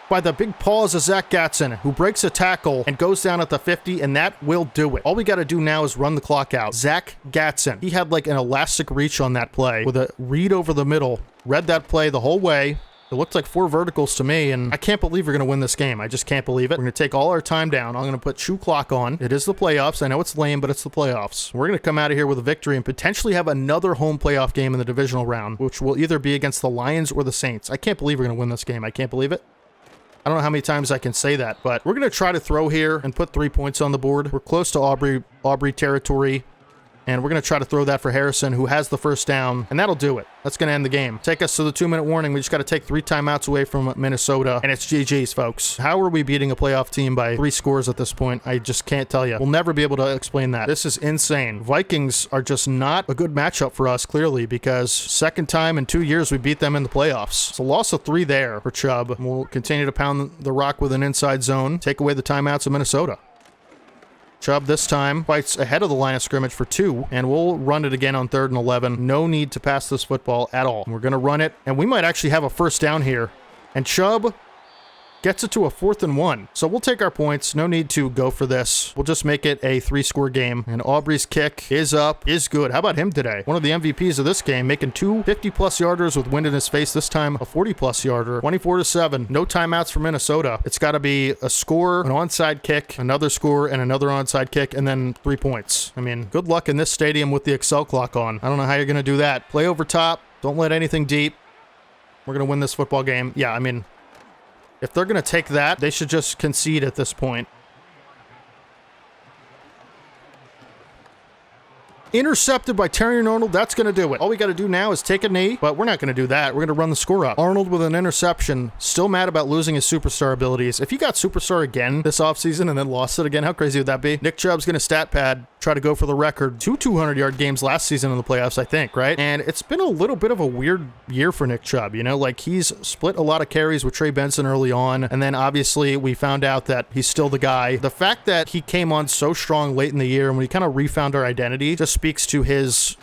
by the big paws of Zach Gatson, who breaks a tackle and goes down at the 50, and that will do it. All we got to do now is run the clock out. Zach Gatson. He had like an elastic reach on that play with a read over the middle. Read that play the whole way. It looked like 4 verticals to me, and I can't believe we're going to win this game. I just can't believe it. We're going to take all our time down. I'm going to put shoe clock on. It is the playoffs. I know it's lame, but it's the playoffs. We're going to come out of here with a victory and potentially have another home playoff game in the divisional round, which will either be against the Lions or the Saints. I can't believe we're going to win this game. I can't believe it. I don't know how many times I can say that, but we're going to try to throw here and put 3 points on the board. We're close to Aubrey territory. And we're going to try to throw that for Harrison, who has the 1st down, and that'll do it. That's going to end the game. Take us to the 2-minute warning. We just got to take 3 timeouts away from Minnesota, and it's GG's, folks. How are we beating a playoff team by 3 scores at this point? I just can't tell you. We'll never be able to explain that. This is insane. Vikings are just not a good matchup for us, clearly, because 2nd time in 2 years we beat them in the playoffs. It's a loss of 3 there for Chubb. We'll continue to pound the rock with an inside zone, take away the timeouts of Minnesota. Chubb this time fights ahead of the line of scrimmage for 2, and we'll run it again on 3rd and 11. No need to pass this football at all. We're going to run it, and we might actually have a 1st down here. And Chubb gets it to a 4th and 1. So we'll take our points. No need to go for this. We'll just make it a 3-score game. And Aubrey's kick is up, is good. How about him today? One of the MVPs of this game, making 2 50-plus yarders with wind in his face. This time a 40-plus yarder. 24-7. No timeouts for Minnesota. It's got to be a score, an onside kick, another score, and another onside kick, and then 3 points. I mean, good luck in this stadium with the Excel clock on. I don't know how you're going to do that. Play over top. Don't let anything deep. We're going to win this football game. Yeah, I mean, if they're going to take that, they should just concede at this point. Intercepted by Tariq Arnold. That's going to do it. All we got to do now is take a knee, but we're not going to do that. We're going to run the score up. Arnold with an interception. Still mad about losing his superstar abilities. If he got superstar again this offseason and then lost it again, how crazy would that be? Nick Chubb's going to stat pad, try to go for the record. 2 200-yard games last season in the playoffs, I think, right? And it's been a little bit of a weird year for Nick Chubb, you know? Like, he's split a lot of carries with Trey Benson early on, and then obviously we found out that he's still the guy. The fact that he came on so strong late in the year and we kind of refound our identity just speaks to his,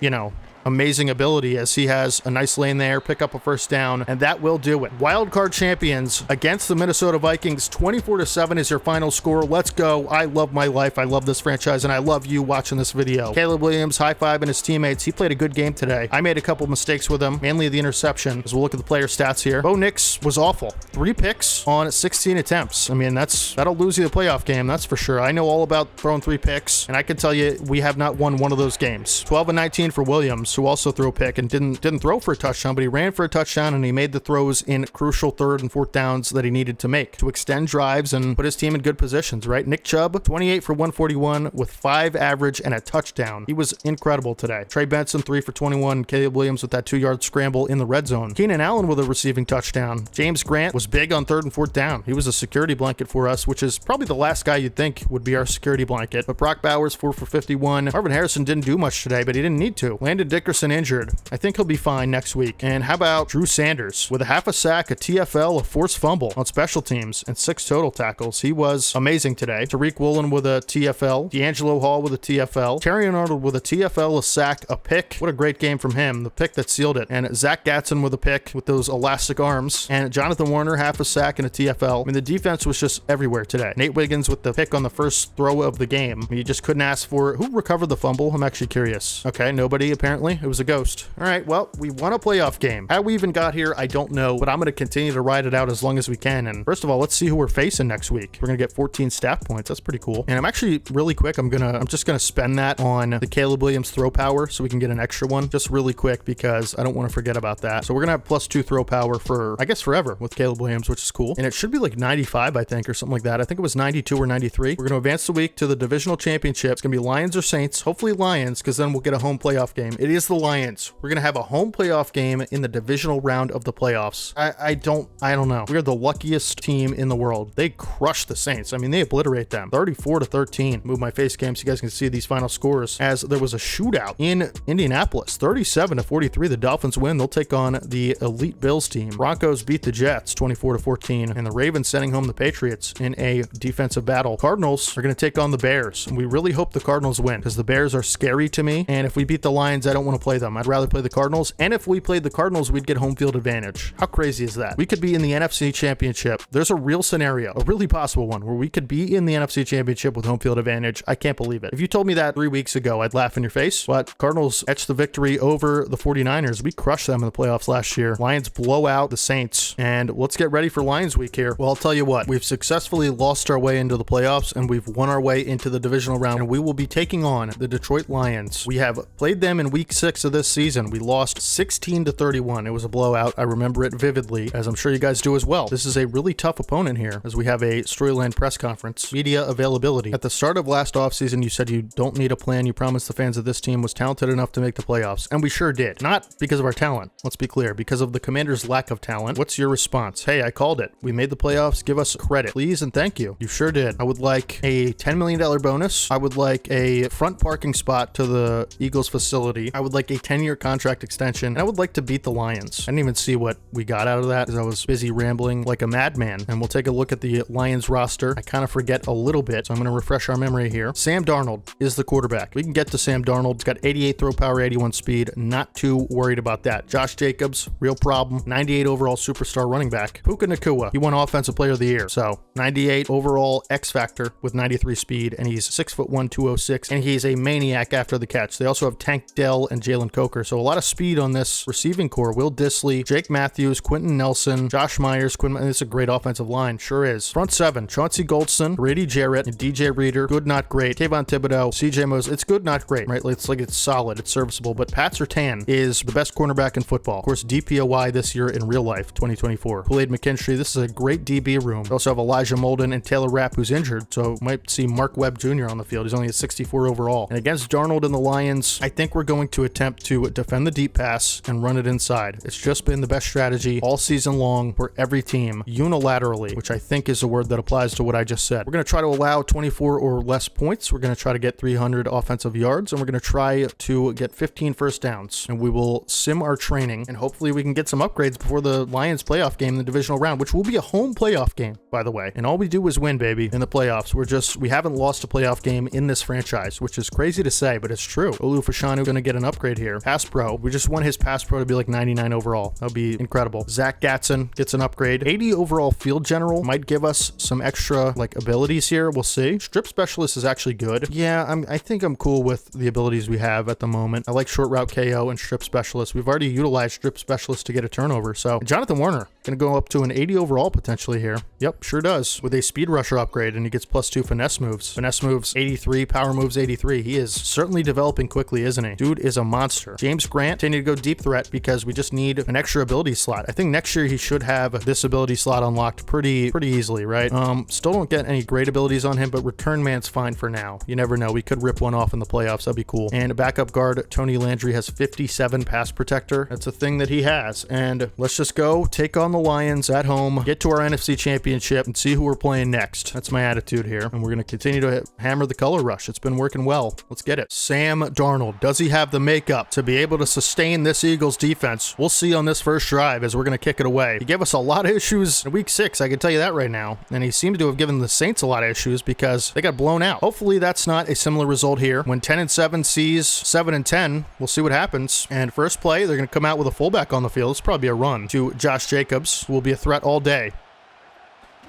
you know, amazing ability, as he has a nice lane there, pick up a first down, and that will do it. Wild card champions against the Minnesota Vikings. 24-7 is your final score. Let's go. I love my life. I love this franchise, and I love you watching this video. Caleb Williams, high-fiving his teammates. He played a good game today. I made a couple mistakes with him, mainly the interception, as we'll look at the player stats here. Bo Nix was awful. 3 picks on 16 attempts. I mean, that'll lose you the playoff game, that's for sure. I know all about throwing 3 picks, and I can tell you we have not won one of those games. 12 and 19 for Williams, who also threw a pick and didn't throw for a touchdown, but he ran for a touchdown and he made the throws in crucial 3rd and 4th downs that he needed to make to extend drives and put his team in good positions, right? Nick Chubb, 28 for 141 with 5 average and a touchdown. He was incredible today. Trey Benson, 3 for 21. Caleb Williams with that 2-yard scramble in the red zone. Keenan Allen with a receiving touchdown. James Grant was big on 3rd and 4th down. He was a security blanket for us, which is probably the last guy you'd think would be our security blanket. But Brock Bowers, 4 for 51. Marvin Harrison didn't do much today, but he didn't need to. Landon Dickerson injured. I think he'll be fine next week. And how about Drew Sanders with a half a sack, a TFL, a forced fumble on special teams, and 6 total tackles. He was amazing today. Tariq Woolen with a TFL, D'Angelo Hall with a TFL, Tariq Arnold with a TFL, a sack, a pick. What a great game from him. The pick that sealed it. And Zach Gatson with a pick with those elastic arms. And Jonathan Warner, half a sack and a TFL. I mean, the defense was just everywhere today. Nate Wiggins with the pick on the first throw of the game. I mean, you just couldn't ask for it. Who recovered the fumble? I'm actually curious. Okay, nobody apparently. It was a ghost. All right, well, we won a playoff game. How we even got here, I don't know, but I'm going to continue to ride it out as long as we can. And first of all, let's see who we're facing next week. We're going to get 14 staff points. That's pretty cool. And I'm actually really quick. I'm just going to spend that on the Caleb Williams throw power so we can get an extra one just really quick because I don't want to forget about that. So we're going to have +2 throw power for, I guess, forever with Caleb Williams, which is cool. And it should be like 95, I think, or something like that. I think it was 92 or 93. We're going to advance the week to the divisional championship. It's going to be Lions or Saints, hopefully Lions, because then we'll get a home playoff game. It is the Lions. We're going to have a home playoff game in the divisional round of the playoffs. I don't know. We're the luckiest team in the world. They crushed the Saints. I mean, they obliterate them. 34-13. Move my face cam so you guys can see these final scores, as there was a shootout in Indianapolis. 37-43. The Dolphins win. They'll take on the elite Bills team. Broncos beat the Jets 24-14, and the Ravens sending home the Patriots in a defensive battle. Cardinals are going to take on the Bears, and we really hope the Cardinals win because the Bears are scary to me, and if we beat the Lions, I don't want to play them. I'd rather play the Cardinals, and if we played the Cardinals, we'd get home field advantage. How crazy is that? We could be in the NFC Championship. There's a real scenario, a really possible one, where we could be in the NFC Championship with home field advantage. I can't believe it. If you told me that 3 weeks ago, I'd laugh in your face, but Cardinals etched the victory over the 49ers. We crushed them in the playoffs last year. Lions blow out the Saints, and let's get ready for Lions week here. Well, I'll tell you what, we've successfully lost our way into the playoffs, and we've won our way into the divisional round, and we will be taking on the Detroit Lions. We have played them in week 6 of this season. We lost 16-31. It was a blowout. I remember it vividly, as I'm sure you guys do as well. This is a really tough opponent here, as we have a Storyland press conference. Media availability. At the start of last offseason, you said you don't need a plan. You promised the fans that this team was talented enough to make the playoffs, and we sure did. Not because of our talent, let's be clear, because of the Commanders' lack of talent. What's your response? Hey, I called it. We made the playoffs. Give us credit, please, and thank you. You sure did. I would like a $10 million bonus. I would like a front parking spot to the Eagles facility. I would like a 10-year contract extension, and I would like to beat the Lions. I didn't even see what we got out of that because I was busy rambling like a madman. And we'll take a look at the Lions roster. I kind of forget a little bit, so I'm going to refresh our memory here. Sam Darnold is the quarterback. We can get to Sam Darnold. He's got 88 throw power, 81 speed. Not too worried about that. Josh Jacobs, real problem. 98 overall superstar running back. Puka Nacua, he won Offensive Player of the Year. So 98 overall X factor with 93 speed, and he's 6'1", 206, and he's a maniac after the catch. They also have Tank Dell and Jalen Coker, so a lot of speed on this receiving core. Will Dissly, Jake Matthews, Quentin Nelson, Josh Myers, it's a great offensive line, sure is. Front seven, Chauncey Goldston, Brady Jarrett, and DJ Reader, good not great. Kayvon Thibodeau, CJ Mose, it's good not great, right? It's solid, it's serviceable, but Pat Surtain is the best cornerback in football. Of course, DPOY this year in real life, 2024. Kool-Aid McKinstry, this is a great DB room. We also have Elijah Molden and Taylor Rapp, who's injured, so might see Mark Webb Jr. on the field. He's only at 64 overall. And against Darnold and the Lions, I think we're going to attempt to defend the deep pass and run it inside. It's just been the best strategy all season long for every team unilaterally, which I think is a word that applies to what I just said. We're going to try to allow 24 or less points. We're going to try to get 300 offensive yards, and we're going to try to get 15 first downs. And we will sim our training, and hopefully we can get some upgrades before the Lions playoff game in the divisional round, which will be a home playoff game, by the way. And all we do is win, baby, in the playoffs. We haven't lost a playoff game in this franchise, which is crazy to say, but it's true. Olu Fashanu going to get an upgrade here. Pass pro. We just want his pass pro to be like 99 overall. That would be incredible. Zach Gatson gets an upgrade. 80 overall field general might give us some extra like abilities here. We'll see. Strip specialist is actually good. Yeah, I think I'm cool with the abilities we have at the moment. I like short route KO and strip specialist. We've already utilized strip specialist to get a turnover. So Jonathan Warner going to go up to an 80 overall potentially here. Yep, sure does. With a speed rusher upgrade, and he gets +2 finesse moves. Finesse moves 83, power moves 83. He is certainly developing quickly, isn't he? Dude is a monster. James Grant, continue to go deep threat because we just need an extra ability slot. I think next year he should have this ability slot unlocked pretty easily, right? Still don't get any great abilities on him, but return man's fine for now. You never know. We could rip one off in the playoffs. That'd be cool. And a backup guard, Tony Landry, has 57 pass protector. That's a thing that he has. And let's just go take on the Lions at home, get to our NFC championship, and see who we're playing next. That's my attitude here. And we're going to continue to hammer the color rush. It's been working well. Let's get it. Sam Darnold. Does he have the makeup to be able to sustain this Eagles defense? We'll see on this first drive as we're going to kick it away. He gave us a lot of issues in week 6. I can tell you that right now. And he seemed to have given the Saints a lot of issues because they got blown out. Hopefully that's not a similar result here. When 10-7 sees 7-10, we'll see what happens. And first play, they're going to come out with a fullback on the field. It's probably a run to Josh Jacobs, who will be a threat all day.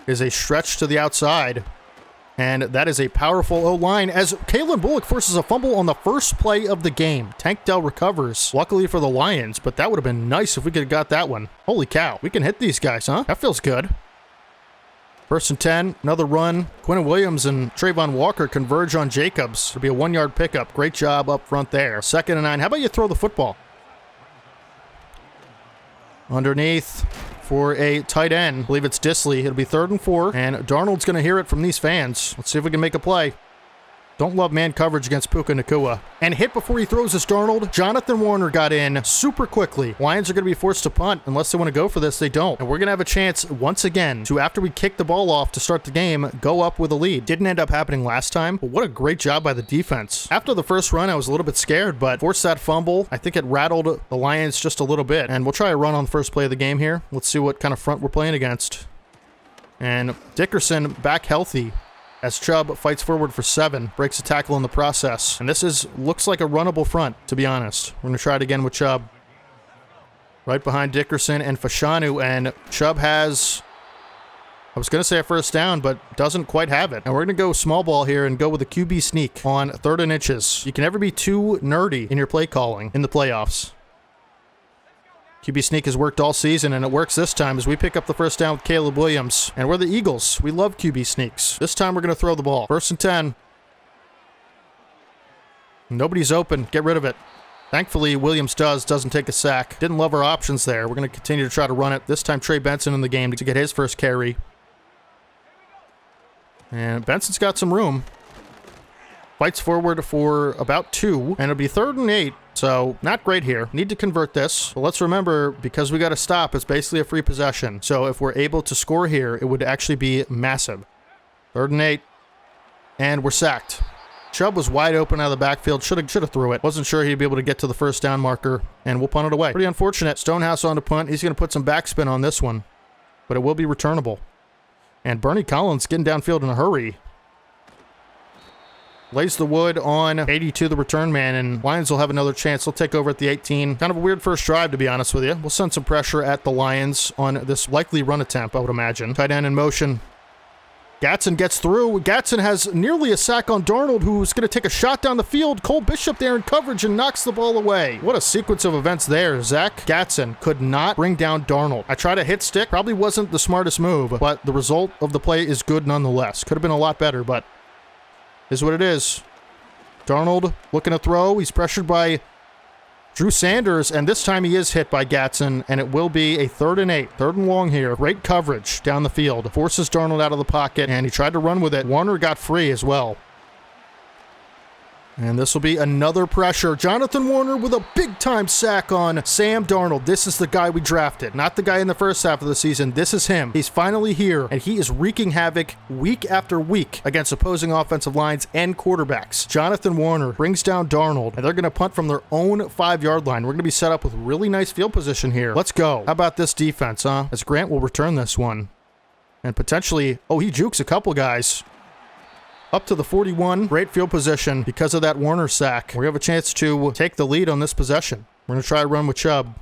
Is a stretch to the outside. And that is a powerful O-line as Kalen Bullock forces a fumble on the first play of the game. Tank Dell recovers, luckily for the Lions, but that would have been nice if we could have got that one. Holy cow, we can hit these guys, huh? That feels good. 1st and 10, another run. Quentin Williams and Trayvon Walker converge on Jacobs. It'll be a 1-yard pickup. Great job up front there. 2nd and 9. How about you throw the football? Underneath for a tight end. I believe it's Dissly. It'll be 3rd and 4, and Darnold's going to hear it from these fans. Let's see if we can make a play. Don't love man coverage against Puka Nacua. And hit before he throws us, Darnold. Jonathan Warner got in super quickly. Lions are going to be forced to punt. Unless they want to go for this, they don't. And we're going to have a chance once again to, after we kick the ball off to start the game, go up with a lead. Didn't end up happening last time, but what a great job by the defense. After the first run, I was a little bit scared, but forced that fumble. I think it rattled the Lions just a little bit. And we'll try a run on the first play of the game here. Let's see what kind of front we're playing against. And Dickerson back healthy, as Chubb fights forward for 7, breaks a tackle in the process. And this looks like a runnable front, to be honest. We're going to try it again with Chubb. Right behind Dickerson and Fashanu, and Chubb has, I was going to say a first down, but doesn't quite have it. And we're going to go small ball here and go with a QB sneak on 3rd and inches. You can never be too nerdy in your play calling in the playoffs. QB sneak has worked all season, and it works this time as we pick up the first down with Caleb Williams. And we're the Eagles. We love QB sneaks. This time we're going to throw the ball. 1st and 10. Nobody's open. Get rid of it. Thankfully, Williams doesn't take a sack. Didn't love our options there. We're going to continue to try to run it. This time, Trey Benson in the game to get his first carry. And Benson's got some room. Fights forward for about 2, and it'll be 3rd and 8. So, not great here. Need to convert this. But let's remember, because we got to stop, it's basically a free possession. So, if we're able to score here, it would actually be massive. 3rd and 8. And we're sacked. Chubb was wide open out of the backfield. Should have threw it. Wasn't sure he'd be able to get to the first down marker, and we'll punt it away. Pretty unfortunate. Stonehouse on the punt. He's going to put some backspin on this one, but it will be returnable. And Bernie Collins getting downfield in a hurry. Lays the wood on 82, the return man, and Lions will have another chance. They'll take over at the 18. Kind of a weird first drive, to be honest with you. We'll send some pressure at the Lions on this likely run attempt, I would imagine. Tight end in motion. Gatson gets through. Gatson has nearly a sack on Darnold, who's going to take a shot down the field. Cole Bishop there in coverage and knocks the ball away. What a sequence of events there. Zach Gatson could not bring down Darnold. I tried a hit stick. Probably wasn't the smartest move, but the result of the play is good nonetheless. Could have been a lot better, but is what it is. Darnold looking to throw. He's pressured by Drew Sanders, and this time he is hit by Gatson, and it will be a 3rd and 8. 3rd and long here. Great coverage down the field. Forces Darnold out of the pocket, and he tried to run with it. Warner got free as well. And this will be another pressure. Jonathan Warner with a big-time sack on Sam Darnold. This is the guy we drafted, not the guy in the first half of the season. This is him. He's finally here, and he is wreaking havoc week after week against opposing offensive lines and quarterbacks. Jonathan Warner brings down Darnold, and they're going to punt from their own 5-yard line. We're going to be set up with really nice field position here. Let's go. How about this defense, huh? As Grant will return this one. And potentially, oh, he jukes a couple guys. Up to the 41, great field position because of that Warner sack. We have a chance to take the lead on this possession. We're going to try to run with Chubb.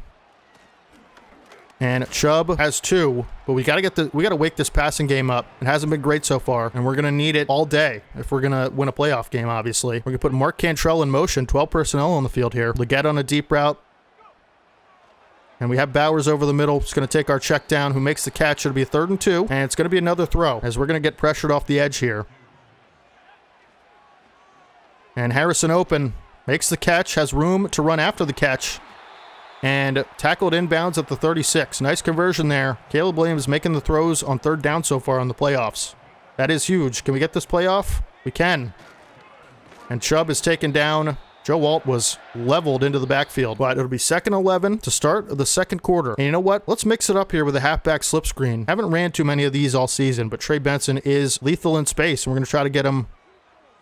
And Chubb has 2, but we got to wake this passing game up. It hasn't been great so far, and we're going to need it all day if we're going to win a playoff game, obviously. We're going to put Mark Cantrell in motion, 12 personnel on the field here. Leggett on a deep route. And we have Bowers over the middle. It's going to take our check down. Who makes the catch? It'll be a 3rd and 2, and it's going to be another throw as we're going to get pressured off the edge here. And Harrison open, makes the catch, has room to run after the catch, and tackled inbounds at the 36. Nice conversion there. Caleb Williams making the throws on 3rd down so far in the playoffs. That is huge. Can we get this playoff? We can. And Chubb is taken down. Joe Alt was leveled into the backfield, but it'll be 2nd and 11 to start the second quarter. And you know what? Let's mix it up here with a halfback slip screen. Haven't ran too many of these all season, but Trey Benson is lethal in space, and we're going to try to get him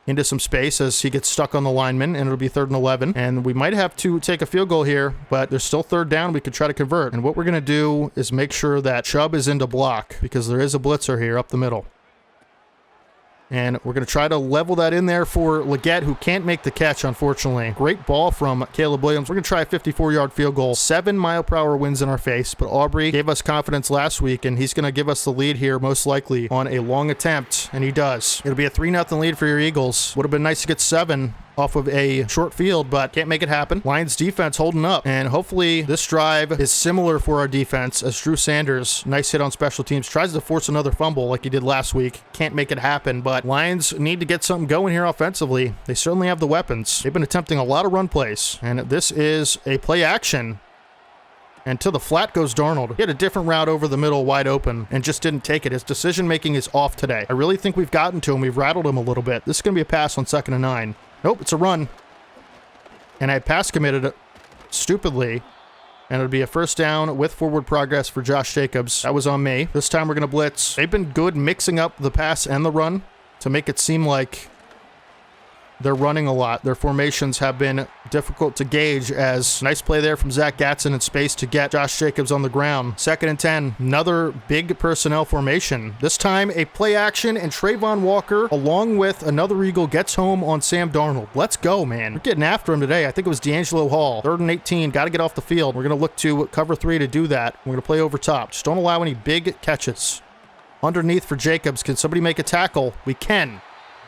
into some space as he gets stuck on the lineman, and it'll be 3rd and 11. And we might have to take a field goal here, but there's still 3rd down. We could try to convert. And what we're going to do is make sure that Chubb is into block because there is a blitzer here up the middle. And we're going to try to level that in there for Leggett, who can't make the catch, unfortunately. Great ball from Caleb Williams. We're going to try a 54-yard field goal. 7-mile-per-hour winds in our face, but Aubrey gave us confidence last week, and he's going to give us the lead here, most likely, on a long attempt, and he does. It'll be a 3-0 lead for your Eagles. Would have been nice to get 7 off of a short field, but can't make it happen. Lions defense holding up, and hopefully this drive is similar for our defense as Drew Sanders, nice hit on special teams, tries to force another fumble like he did last week. Can't make it happen, but Lions need to get something going here offensively. They certainly have the weapons. They've been attempting a lot of run plays, and this is a play action. And to the flat goes Darnold. He had a different route over the middle wide open and just didn't take it. His decision making is off today. I really think we've gotten to him. We've rattled him a little bit. This is going to be a pass on 2nd and 9. Nope, it's a run. And I pass committed stupidly. And it'll be a 1st down with forward progress for Josh Jacobs. That was on me. This time we're going to blitz. They've been good mixing up the pass and the run to make it seem like they're running a lot. Their formations have been difficult to gauge as nice play there from Zach Gatson in space to get Josh Jacobs on the ground. 2nd and 10. Another big personnel formation. This time a play action, and Trayvon Walker, along with another Eagle, gets home on Sam Darnold. Let's go, man. We're getting after him today. I think it was D'Angelo Hall. 3rd and 18. Got to get off the field. We're going to look to cover 3 to do that. We're going to play over top. Just don't allow any big catches. Underneath for Jacobs. Can somebody make a tackle? We can.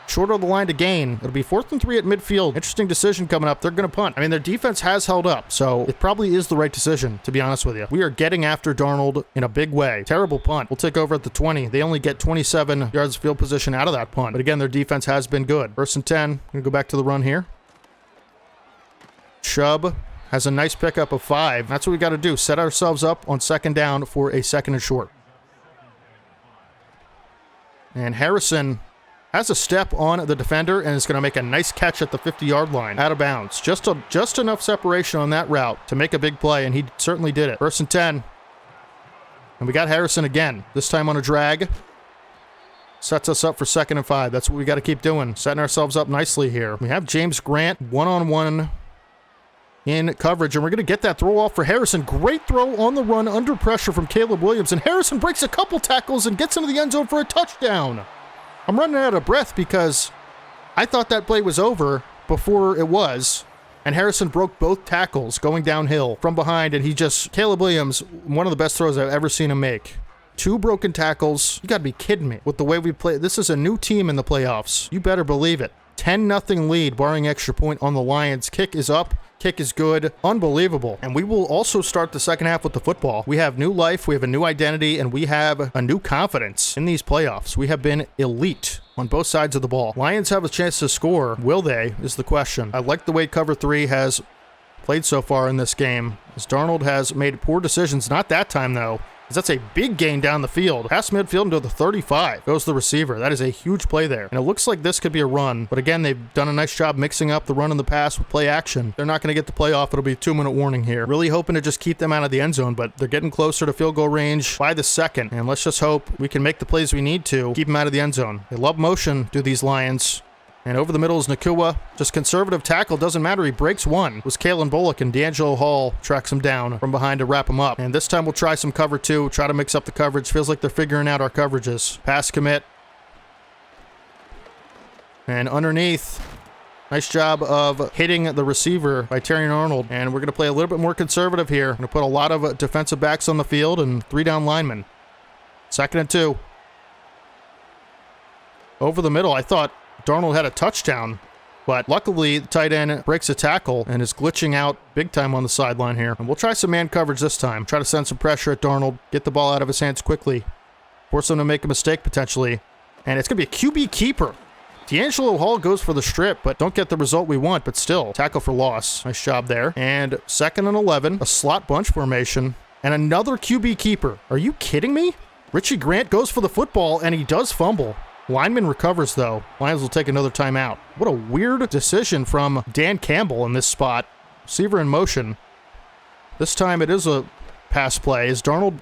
Short of the line to gain. It'll be 4th and 3 at midfield. Interesting decision coming up. They're going to punt. I mean, their defense has held up, so it probably is the right decision, to be honest with you. We are getting after Darnold in a big way. Terrible punt. We'll take over at the 20. They only get 27 yards of field position out of that punt. But again, their defense has been good. 1st and 10. I'm going to go back to the run here. Chubb has a nice pickup of 5. That's what we got to do. Set ourselves up on 2nd down for a 2nd and short. And Harrison has a step on the defender and is going to make a nice catch at the 50-yard line. Out of bounds. Just enough separation on that route to make a big play, and he certainly did it. 1st and 10. And we got Harrison again. This time on a drag. Sets us up for 2nd and 5. That's what we got to keep doing. Setting ourselves up nicely here. We have James Grant one-on-one in coverage, and we're going to get that throw off for Harrison. Great throw on the run under pressure from Caleb Williams, and Harrison breaks a couple tackles and gets into the end zone for a touchdown. I'm running out of breath because I thought that play was over before it was, and Harrison broke both tackles going downhill from behind, and Caleb Williams, one of the best throws I've ever seen him make. 2 broken tackles. You got to be kidding me with the way we play. This is a new team in the playoffs. You better believe it. 10-0 lead, barring extra point on the Lions. Kick is up. Kick is good. Unbelievable. And we will also start the second half with the football. We have new life. We have a new identity, and we have a new confidence in these playoffs. We have been elite on both sides of the ball. Lions have a chance to score. Will they, is the question. I like the way cover 3 has played so far in this game, as Darnold has made poor decisions. Not that time, though, because that's a big gain down the field. Past midfield into the 35. Goes the receiver. That is a huge play there. And it looks like this could be a run. But again, they've done a nice job mixing up the run and the pass with play action. They're not going to get the play off. It'll be a 2-minute warning here. Really hoping to just keep them out of the end zone, but they're getting closer to field goal range by the second. And let's just hope we can make the plays we need to keep them out of the end zone. They love motion, do these Lions. And over the middle is Nakua. Just conservative tackle. Doesn't matter. He breaks one. It was Kalen Bullock, and D'Angelo Hall tracks him down from behind to wrap him up. And this time we'll try some cover 2. Try to mix up the coverage. Feels like they're figuring out our coverages. Pass commit. And underneath. Nice job of hitting the receiver by Terry Arnold. And we're going to play a little bit more conservative here. We're going to put a lot of defensive backs on the field and 3 down linemen. 2nd and 2. Over the middle. I thought Darnold had a touchdown, but luckily the tight end breaks a tackle and is glitching out big time on the sideline here. And we'll try some man coverage this time. Try to send some pressure at Darnold, get the ball out of his hands quickly, force him to make a mistake potentially. And it's going to be a QB keeper. D'Angelo Hall goes for the strip, but don't get the result we want, but still, tackle for loss. Nice job there. And 2nd and 11, a slot bunch formation, and another QB keeper. Are you kidding me? Richie Grant goes for the football, and he does fumble. Lineman recovers, though. Lions will take another timeout. What a weird decision from Dan Campbell in this spot. Receiver in motion. This time it is a pass play. As Darnold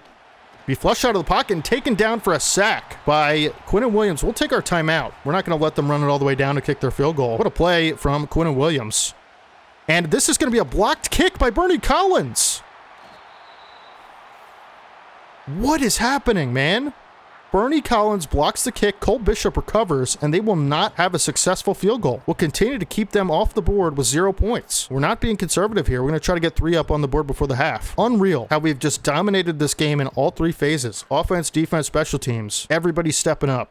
be flushed out of the pocket and taken down for a sack by Quinnen Williams. We'll take our timeout. We're not going to let them run it all the way down to kick their field goal. What a play from Quinnen Williams. And this is going to be a blocked kick by Bernie Collins. What is happening, man? Bernie Collins blocks the kick, Cole Bishop recovers, and they will not have a successful field goal. We'll continue to keep them off the board with 0 points. We're not being conservative here. We're going to try to get 3 up on the board before the half. Unreal how we've just dominated this game in all 3 phases. Offense, defense, special teams. Everybody's stepping up.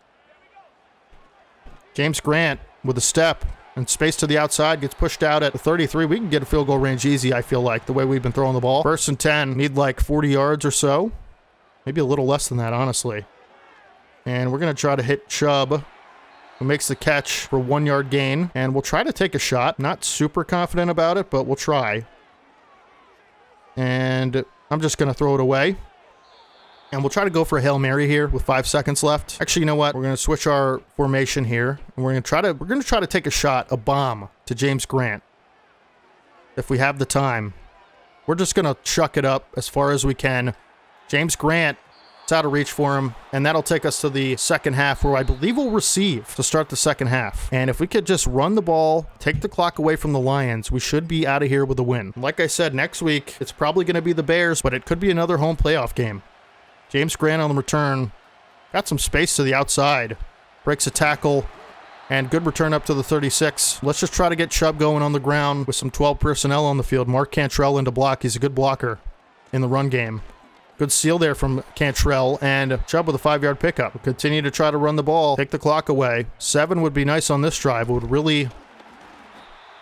James Grant with a step and space to the outside, gets pushed out at the 33. We can get a field goal range easy, I feel like, the way we've been throwing the ball. 1st and 10, need like 40 yards or so. Maybe a little less than that, honestly. And we're going to try to hit Chubb, who makes the catch for 1 yard gain. And we'll try to take a shot. Not super confident about it, but we'll try. And I'm just going to throw it away. And we'll try to go for a Hail Mary here with 5 seconds left. Actually, you know what? We're going to switch our formation here. And we're going to try to take a shot, a bomb, to James Grant. If we have the time. We're just going to chuck it up as far as we can. James Grant, it's out of reach for him, and that'll take us to the second half, where I believe we'll receive to start the second half. And if we could just run the ball, take the clock away from the Lions, we should be out of here with a win. Like I said, next week, it's probably going to be the Bears, but it could be another home playoff game. James Grant on the return. Got some space to the outside. Breaks a tackle, and good return up to the 36. Let's just try to get Chubb going on the ground with some 12 personnel on the field. Mark Cantrell into block. He's a good blocker in the run game. Good seal there from Cantrell, and Chubb with a 5-yard pickup. We'll continue to try to run the ball, take the clock away. 7 would be nice on this drive. It would really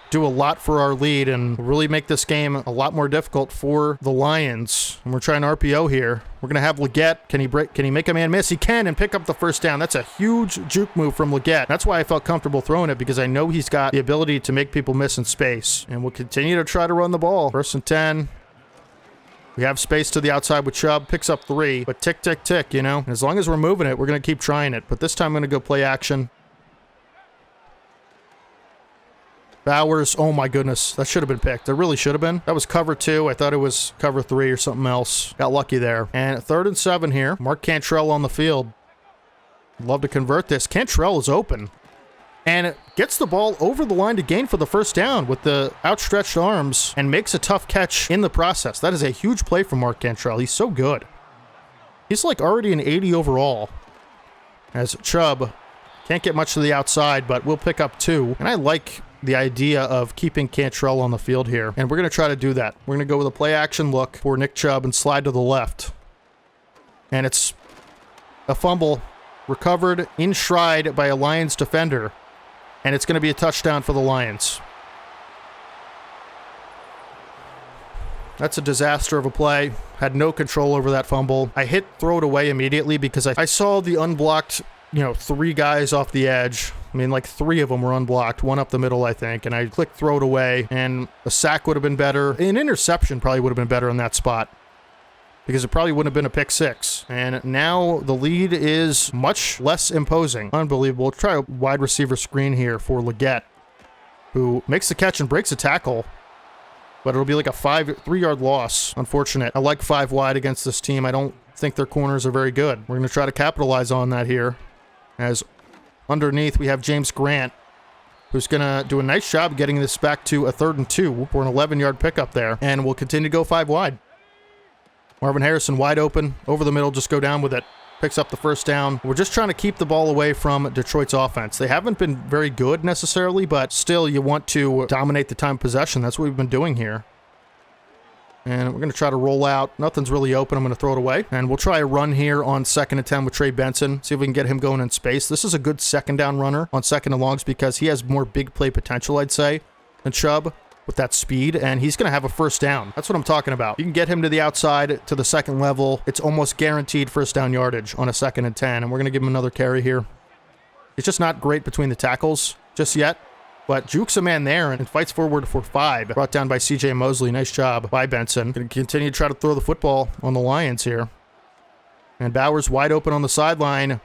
do a lot for our lead and really make this game a lot more difficult for the Lions. And we're trying RPO here. We're going to have Leggett. Can he make a man miss? He can, and pick up the first down. That's a huge juke move from Leggett. That's why I felt comfortable throwing it, because I know he's got the ability to make people miss in space. And we'll continue to try to run the ball. 1st and 10. We have space to the outside with Chubb. Picks up 3, but tick, tick, tick, you know. And as long as we're moving it, we're going to keep trying it. But this time I'm going to go play action. Bowers, oh my goodness. That should have been picked. It really should have been. That was cover 2. I thought it was cover 3 or something else. Got lucky there. And 3rd and 7 here. Mark Cantrell on the field. Love to convert this. Cantrell is open. And gets the ball over the line to gain for the first down with the outstretched arms and makes a tough catch in the process. That is a huge play from Mark Cantrell. He's so good. He's like already an 80 overall. As Chubb can't get much to the outside, but we'll pick up 2. And I like the idea of keeping Cantrell on the field here. And we're going to try to do that. We're going to go with a play action look for Nick Chubb and slide to the left. And it's a fumble recovered in stride by a Lions defender. And it's going to be a touchdown for the Lions. That's a disaster of a play. Had no control over that fumble. I hit throw it away immediately because I saw the unblocked, 3 guys off the edge. I mean, like 3 of them were unblocked, 1 up the middle, I think. And I clicked throw it away, and a sack would have been better. An interception probably would have been better in that spot, because it probably wouldn't have been a pick 6. And now the lead is much less imposing. Unbelievable. We'll try a wide receiver screen here for Leggett, who makes the catch and breaks a tackle. But it'll be like a 3-yard loss. Unfortunate. I like 5 wide against this team. I don't think their corners are very good. We're going to try to capitalize on that here. As underneath we have James Grant, who's going to do a nice job getting this back to a 3rd and 2 for an 11-yard pickup there. And we'll continue to go 5 wide. Marvin Harrison wide open, over the middle, just go down with it. Picks up the first down. We're just trying to keep the ball away from Detroit's offense. They haven't been very good necessarily, but still you want to dominate the time of possession. That's what we've been doing here. And we're going to try to roll out. Nothing's really open. I'm going to throw it away. And we'll try a run here on 2nd and 10 with Trey Benson. See if we can get him going in space. This is a good 2nd down runner on 2nd and longs because he has more big play potential, I'd say, than Chubb with that speed, and he's going to have a first down. That's what I'm talking about. You can get him to the outside, to the 2nd level. It's almost guaranteed first down yardage on a 2nd and 10, and we're going to give him another carry here. It's just not great between the tackles just yet, but jukes a man there and fights forward for 5. Brought down by C.J. Mosley. Nice job by Benson. Going to continue to try to throw the football on the Lions here. And Bowers wide open on the sideline.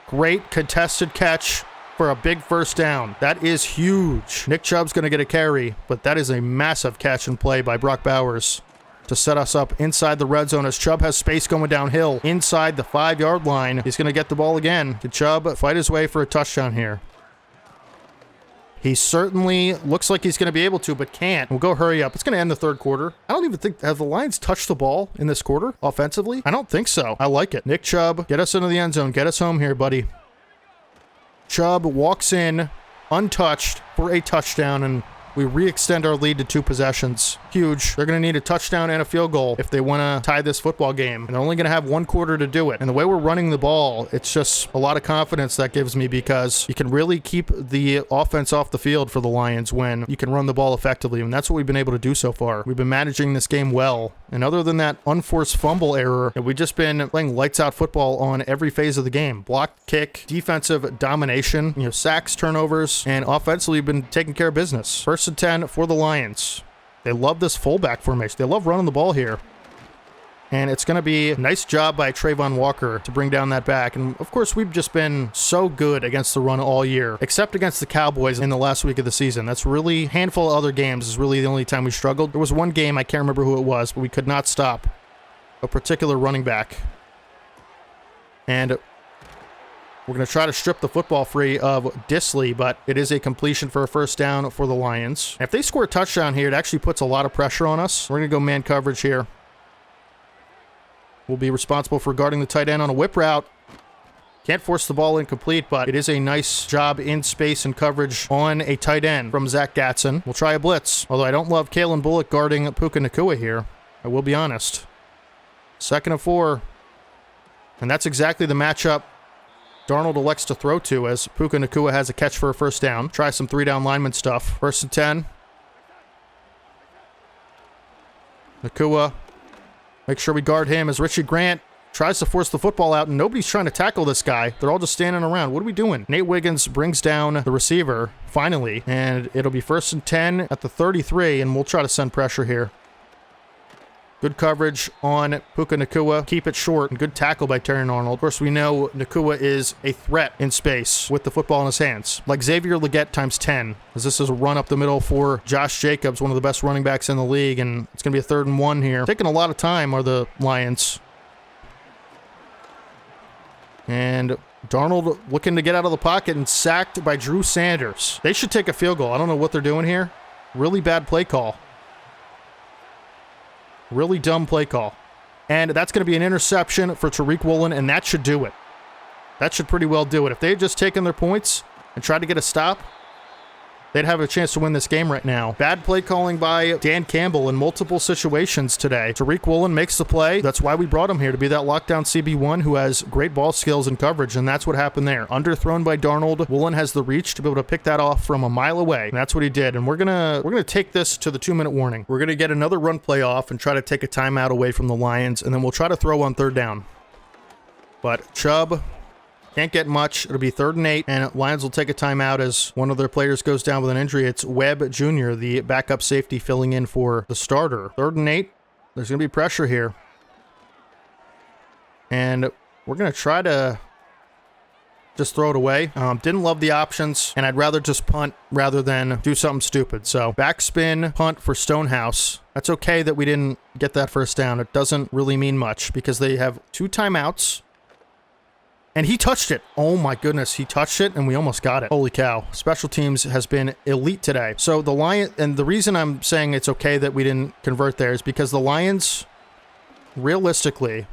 Great contested catch for a big first down. That is huge. Nick Chubb's going to get a carry, but that is a massive catch and play by Brock Bowers to set us up inside the red zone as Chubb has space going downhill inside the 5-yard line. He's going to get the ball again. Can Chubb fight his way for a touchdown here? He certainly looks like he's going to be able to, but can't. We'll go hurry up. It's going to end the 3rd quarter. I don't even think, have the Lions touched the ball in this quarter offensively? I don't think so. I like it. Nick Chubb, get us into the end zone. Get us home here, buddy. Chubb walks in untouched for a touchdown, and we re-extend our lead to 2 possessions. Huge. They're going to need a touchdown and a field goal if they want to tie this football game. And they're only going to have 1 quarter to do it. And the way we're running the ball, it's just a lot of confidence that gives me because you can really keep the offense off the field for the Lions when you can run the ball effectively. And that's what we've been able to do so far. We've been managing this game well. And other than that unforced fumble error, we've just been playing lights out football on every phase of the game. Block, kick, defensive domination, sacks, turnovers, and offensively we've been taking care of business. 1st and 10 for the Lions. They love this fullback formation. They love running the ball here. And it's going to be a nice job by Trayvon Walker to bring down that back. And, of course, we've just been so good against the run all year, except against the Cowboys in the last week of the season. That's really, a handful of other games is really the only time we struggled. There was one game, I can't remember who it was, but we could not stop a particular running back. And we're going to try to strip the football free of Disley, but it is a completion for a first down for the Lions. If they score a touchdown here, it actually puts a lot of pressure on us. We're going to go man coverage here. We'll be responsible for guarding the tight end on a whip route. Can't force the ball incomplete, but it is a nice job in space and coverage on a tight end from Zach Gatson. We'll try a blitz, although I don't love Kalen Bullock guarding Puka Nacua here. I will be honest. 2nd and 4. And that's exactly the matchup Darnold elects to throw to as Puka Nacua has a catch for a first down. Try some 3-down lineman stuff. 1st and 10. Nacua. Make sure we guard him as Richie Grant tries to force the football out, and nobody's trying to tackle this guy. They're all just standing around. What are we doing? Nate Wiggins brings down the receiver, finally, and it'll be 1st and 10 at the 33, and we'll try to send pressure here. Good coverage on Puka Nacua. Keep it short, and good tackle by Terry Arnold. Of course, we know Nacua is a threat in space with the football in his hands. Like Xavier Leggett times 10, as this is a run up the middle for Josh Jacobs, one of the best running backs in the league, and it's going to be a 3rd and 1 here. Taking a lot of time are the Lions. And Darnold looking to get out of the pocket and sacked by Drew Sanders. They should take a field goal. I don't know what they're doing here. Really bad play call. Really dumb play call. And that's going to be an interception for Tariq Woolen, and that should do it. That should pretty well do it. If they had just taken their points and tried to get a stop, they'd have a chance to win this game right now. Bad play calling by Dan Campbell in multiple situations today. Tariq Woolen makes the play. That's why we brought him here, to be that lockdown CB1 who has great ball skills and coverage, and that's what happened there. Underthrown by Darnold. Woolen has the reach to be able to pick that off from a mile away, and that's what he did. And we're gonna take this to the 2-minute warning. We're gonna get another run play off and try to take a timeout away from the Lions, and then we'll try to throw on 3rd down. But Chubb can't get much. It'll be 3rd and 8, and Lions will take a timeout as one of their players goes down with an injury. It's Webb Jr., the backup safety, filling in for the starter. 3rd and 8. There's going to be pressure here. And we're going to try to just throw it away. Didn't love the options, and I'd rather just punt rather than do something stupid. So backspin punt for Stonehouse. That's okay that we didn't get that 1st down. It doesn't really mean much because they have 2 timeouts. And he touched it. Oh my goodness, he touched it and we almost got it. Holy cow. Special teams has been elite today. So the Lions, and the reason I'm saying it's okay that we didn't convert there is because the Lions, realistically,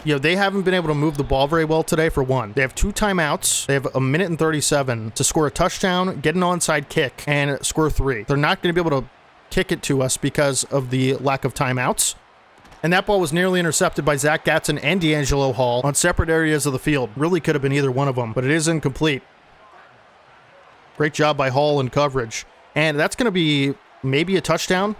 they haven't been able to move the ball very well today, for one. They have 2 timeouts. They have 1 minute and 37 to score a touchdown, get an onside kick, and score 3. They're not going to be able to kick it to us because of the lack of timeouts. And that ball was nearly intercepted by Zach Gatson and D'Angelo Hall on separate areas of the field. Really could have been either one of them, but it is incomplete. Great job by Hall in coverage. And that's going to be maybe a touchdown.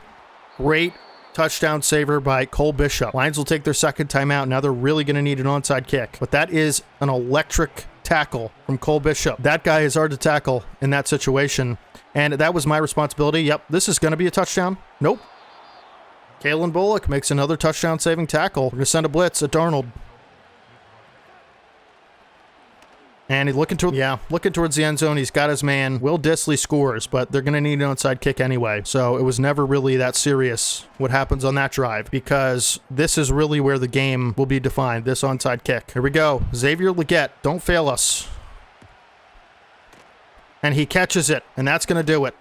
Great touchdown saver by Cole Bishop. Lions will take their 2nd timeout. Now they're really going to need an onside kick. But that is an electric tackle from Cole Bishop. That guy is hard to tackle in that situation. And that was my responsibility. Yep, this is going to be a touchdown. Nope. Kalen Bullock makes another touchdown-saving tackle. We're going to send a blitz at Darnold. And he's looking towards the end zone. He's got his man. Will Dissly scores, but they're going to need an onside kick anyway. So it was never really that serious what happens on that drive, because this is really where the game will be defined, this onside kick. Here we go. Xavier Legette, don't fail us. And he catches it, and that's going to do it.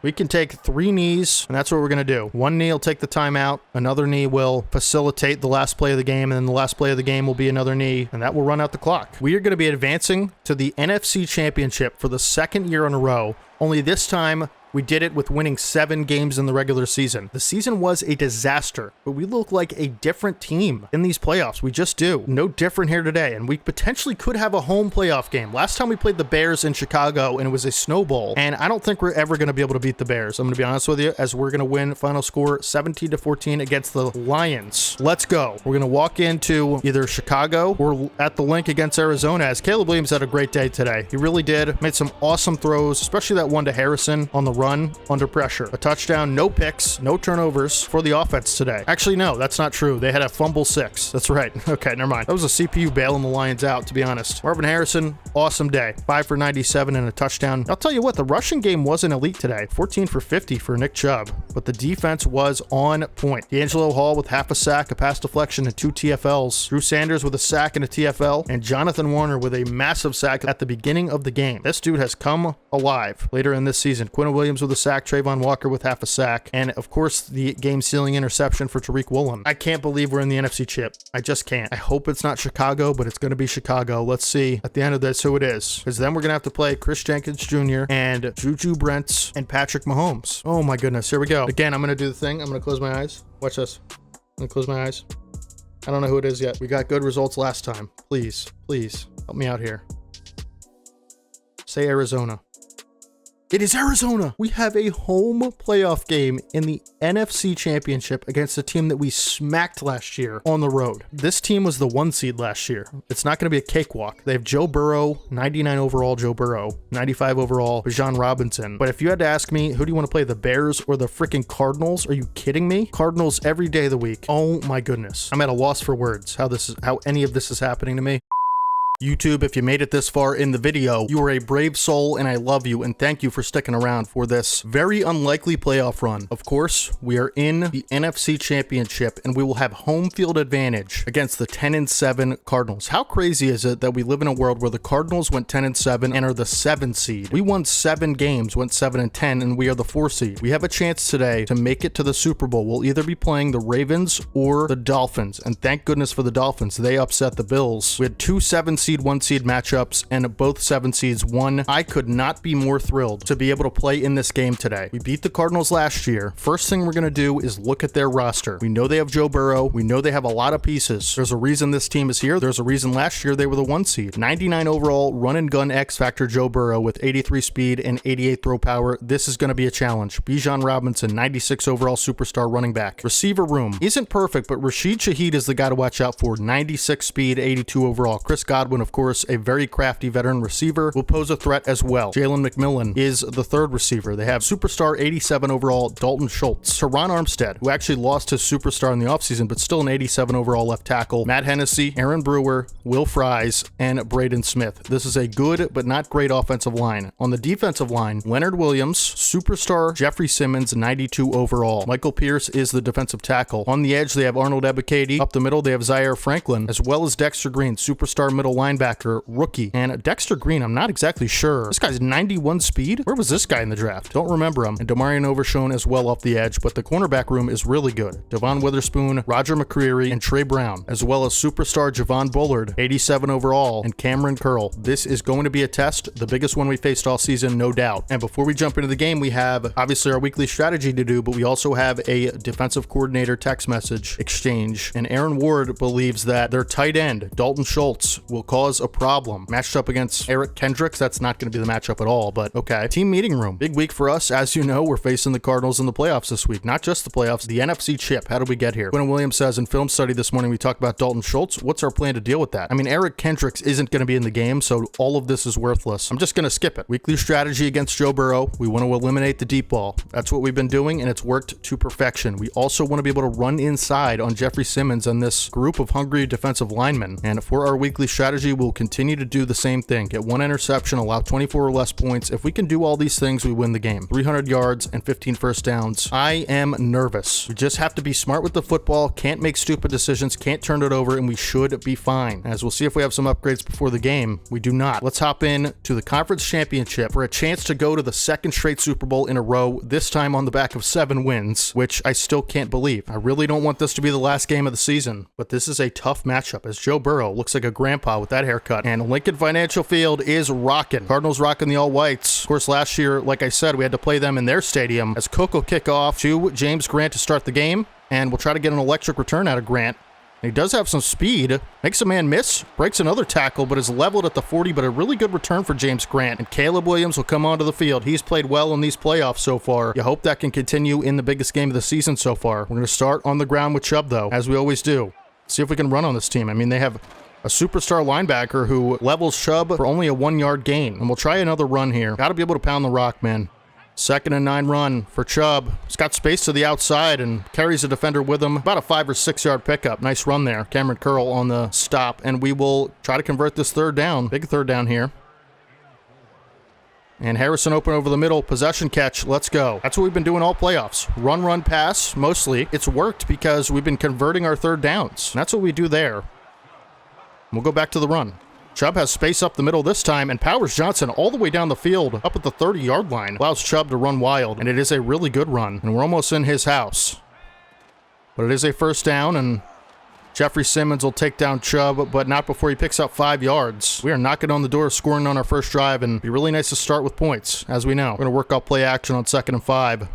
We can take 3 knees, and that's what we're going to do. 1 knee will take the timeout. Another knee will facilitate the last play of the game, and then the last play of the game will be another knee, and that will run out the clock. We are going to be advancing to the NFC Championship for the 2nd year in a row, only this time we did it with winning 7 games in the regular season. The season was a disaster, but we look like a different team in these playoffs. We just do. No different here today, and we potentially could have a home playoff game. Last time we played the Bears in Chicago, and it was a snow bowl, and I don't think we're ever going to be able to beat the Bears. I'm going to be honest with you, as we're going to win final score 17-14 against the Lions. Let's go. We're going to walk into either Chicago or at the link against Arizona, as Caleb Williams had a great day today. He really did. Made some awesome throws, especially that one to Harrison on the run under pressure. A touchdown, no picks, no turnovers for the offense today. Actually, no, that's not true. They had a fumble 6. That's right. Okay, never mind. That was a CPU bailing the Lions out, to be honest. Marvin Harrison, awesome day. 5 for 97 and a touchdown. I'll tell you what, the rushing game wasn't elite today. 14 for 50 for Nick Chubb, but the defense was on point. D'Angelo Hall with half a sack, a pass deflection, and 2 TFLs. Drew Sanders with a sack and a TFL, and Jonathan Warner with a massive sack at the beginning of the game. This dude has come alive later in this season. Quinn Williams with a sack, Trayvon Walker with half a sack, and of course the game-sealing interception for Tariq Woolen. I can't believe we're in the NFC Chip. I just can't. I hope it's not Chicago, but it's going to be Chicago. Let's see at the end of this who it is, because then we're going to have to play Chris Jenkins Jr. and Juju Brents and Patrick Mahomes. Oh my goodness, here we go. Again, I'm going to do the thing. I'm going to close my eyes. Watch this. I'm going to close my eyes. I don't know who it is yet. We got good results last time. Please, please help me out here. Say Arizona. It is Arizona. We have a home playoff game in the NFC Championship against a team that we smacked last year on the road. This team was the 1 seed last year. It's not going to be a cakewalk. They have Joe Burrow, 99 overall Joe Burrow, 95 overall Bijan Robinson. But if you had to ask me, who do you want to play, the Bears or the freaking Cardinals? Are you kidding me? Cardinals every day of the week. Oh my goodness. I'm at a loss for words how any of this is happening to me. YouTube, if you made it this far in the video, you are a brave soul and I love you and thank you for sticking around for this very unlikely playoff run. Of course, we are in the NFC Championship and we will have home field advantage against the 10-7 Cardinals. How crazy is it that we live in a world where the Cardinals went 10-7 and are the 7 seed? We won 7 games, went 7-10, and we are the 4 seed. We have a chance today to make it to the Super Bowl. We'll either be playing the Ravens or the Dolphins, and thank goodness for the Dolphins. They upset the Bills. We had 2 7 seed, 1 seed matchups, and both 7 seeds won. I could not be more thrilled to be able to play in this game today. We beat the Cardinals last year. First thing we're going to do is look at their roster. We know they have Joe Burrow. We know they have a lot of pieces. There's a reason this team is here. There's a reason last year they were the 1 seed. 99 overall, run and gun X factor Joe Burrow with 83 speed and 88 throw power. This is going to be a challenge. Bijan Robinson, 96 overall superstar running back. Receiver room isn't perfect, but Rashid Shaheed is the guy to watch out for. 96 speed, 82 overall. Chris Godwin, of course, a very crafty veteran receiver, will pose a threat as well. Jalen McMillan is the 3rd receiver. They have superstar 87 overall Dalton Schultz. Teron Armstead, who actually lost his superstar in the offseason, but still an 87 overall left tackle. Matt Hennessy, Aaron Brewer, Will Fries, and Braden Smith. This is a good but not great offensive line. On the defensive line, Leonard Williams, superstar Jeffrey Simmons, 92 overall. Michael Pierce is the defensive tackle. On the edge, they have Arnold Ebiketie. Up the middle, they have Zaire Franklin, as well as Dexter Green, superstar middle linebacker, rookie. And Dexter Green, I'm not exactly sure. This guy's 91 speed? Where was this guy in the draft? Don't remember him. And Demarion Overshown as well off the edge, but the cornerback room is really good. Devon Witherspoon, Roger McCreary, and Trey Brown, as well as superstar Javon Bullard, 87 overall, and Cameron Curl. This is going to be a test, the biggest one we faced all season, no doubt. And before we jump into the game, we have obviously our weekly strategy to do, but we also have a defensive coordinator text message exchange. And Aaron Ward believes that their tight end, Dalton Schultz, will cause a problem. Matched up against Eric Kendricks, that's not going to be the matchup at all, but okay. Team meeting room. Big week for us. As you know, we're facing the Cardinals in the playoffs this week. Not just the playoffs, the NFC chip. How did we get here? Quinn Williams says in film study this morning, we talked about Dalton Schultz. What's our plan to deal with that? I mean, Eric Kendricks isn't going to be in the game, so all of this is worthless. I'm just going to skip it. Weekly strategy against Joe Burrow. We want to eliminate the deep ball. That's what we've been doing, and it's worked to perfection. We also want to be able to run inside on Jeffrey Simmons and this group of hungry defensive linemen. And for our weekly strategy, we'll continue to do the same thing. Get 1 interception, allow 24 or less points. If we can do all these things, we win the game. 300 yards and 15 first downs. I am nervous. We just have to be smart with the football, can't make stupid decisions, can't turn it over, and we should be fine. As we'll see if we have some upgrades before the game. We do not. Let's hop in to the conference championship for a chance to go to the 2nd straight Super Bowl in a row, this time on the back of 7 wins, which I still can't believe. I really don't want this to be the last game of the season, but this is a tough matchup as Joe Burrow looks like a grandpa with that haircut, and Lincoln Financial Field is rocking. Cardinals rocking the all-whites. Of course, last year, like I said, we had to play them in their stadium as Cook will kick off to James Grant to start the game, and we'll try to get an electric return out of Grant. He does have some speed, makes a man miss, breaks another tackle, but is leveled at the 40, but a really good return for James Grant. And Caleb Williams will come onto the field. He's played well in these playoffs so far. You hope that can continue in the biggest game of the season so far. We're going to start on the ground with Chubb, though, as we always do. See if we can run on this team. I mean, they have a superstar linebacker who levels Chubb for only a 1-yard gain. And we'll try another run here. Got to be able to pound the rock, man. 2nd and 9 run for Chubb. He's got space to the outside and carries a defender with him. About a 5 or 6 yard pickup. Nice run there. Cameron Curl on the stop. And we will try to convert this 3rd down. Big 3rd down here. And Harrison open over the middle. Possession catch. Let's go. That's what we've been doing all playoffs. Run, run, pass. Mostly. It's worked because we've been converting our 3rd downs. And that's what we do there. We'll go back to the run. Chubb has space up the middle this time and powers Johnson all the way down the field up at the 30-yard line. Allows Chubb to run wild, and it is a really good run. And we're almost in his house. But it is a 1st down, and Jeffrey Simmons will take down Chubb, but not before he picks up 5 yards. We are knocking on the door, scoring on our first drive, and it'd be really nice to start with points, as we know. We're going to work out play action on 2nd and 5.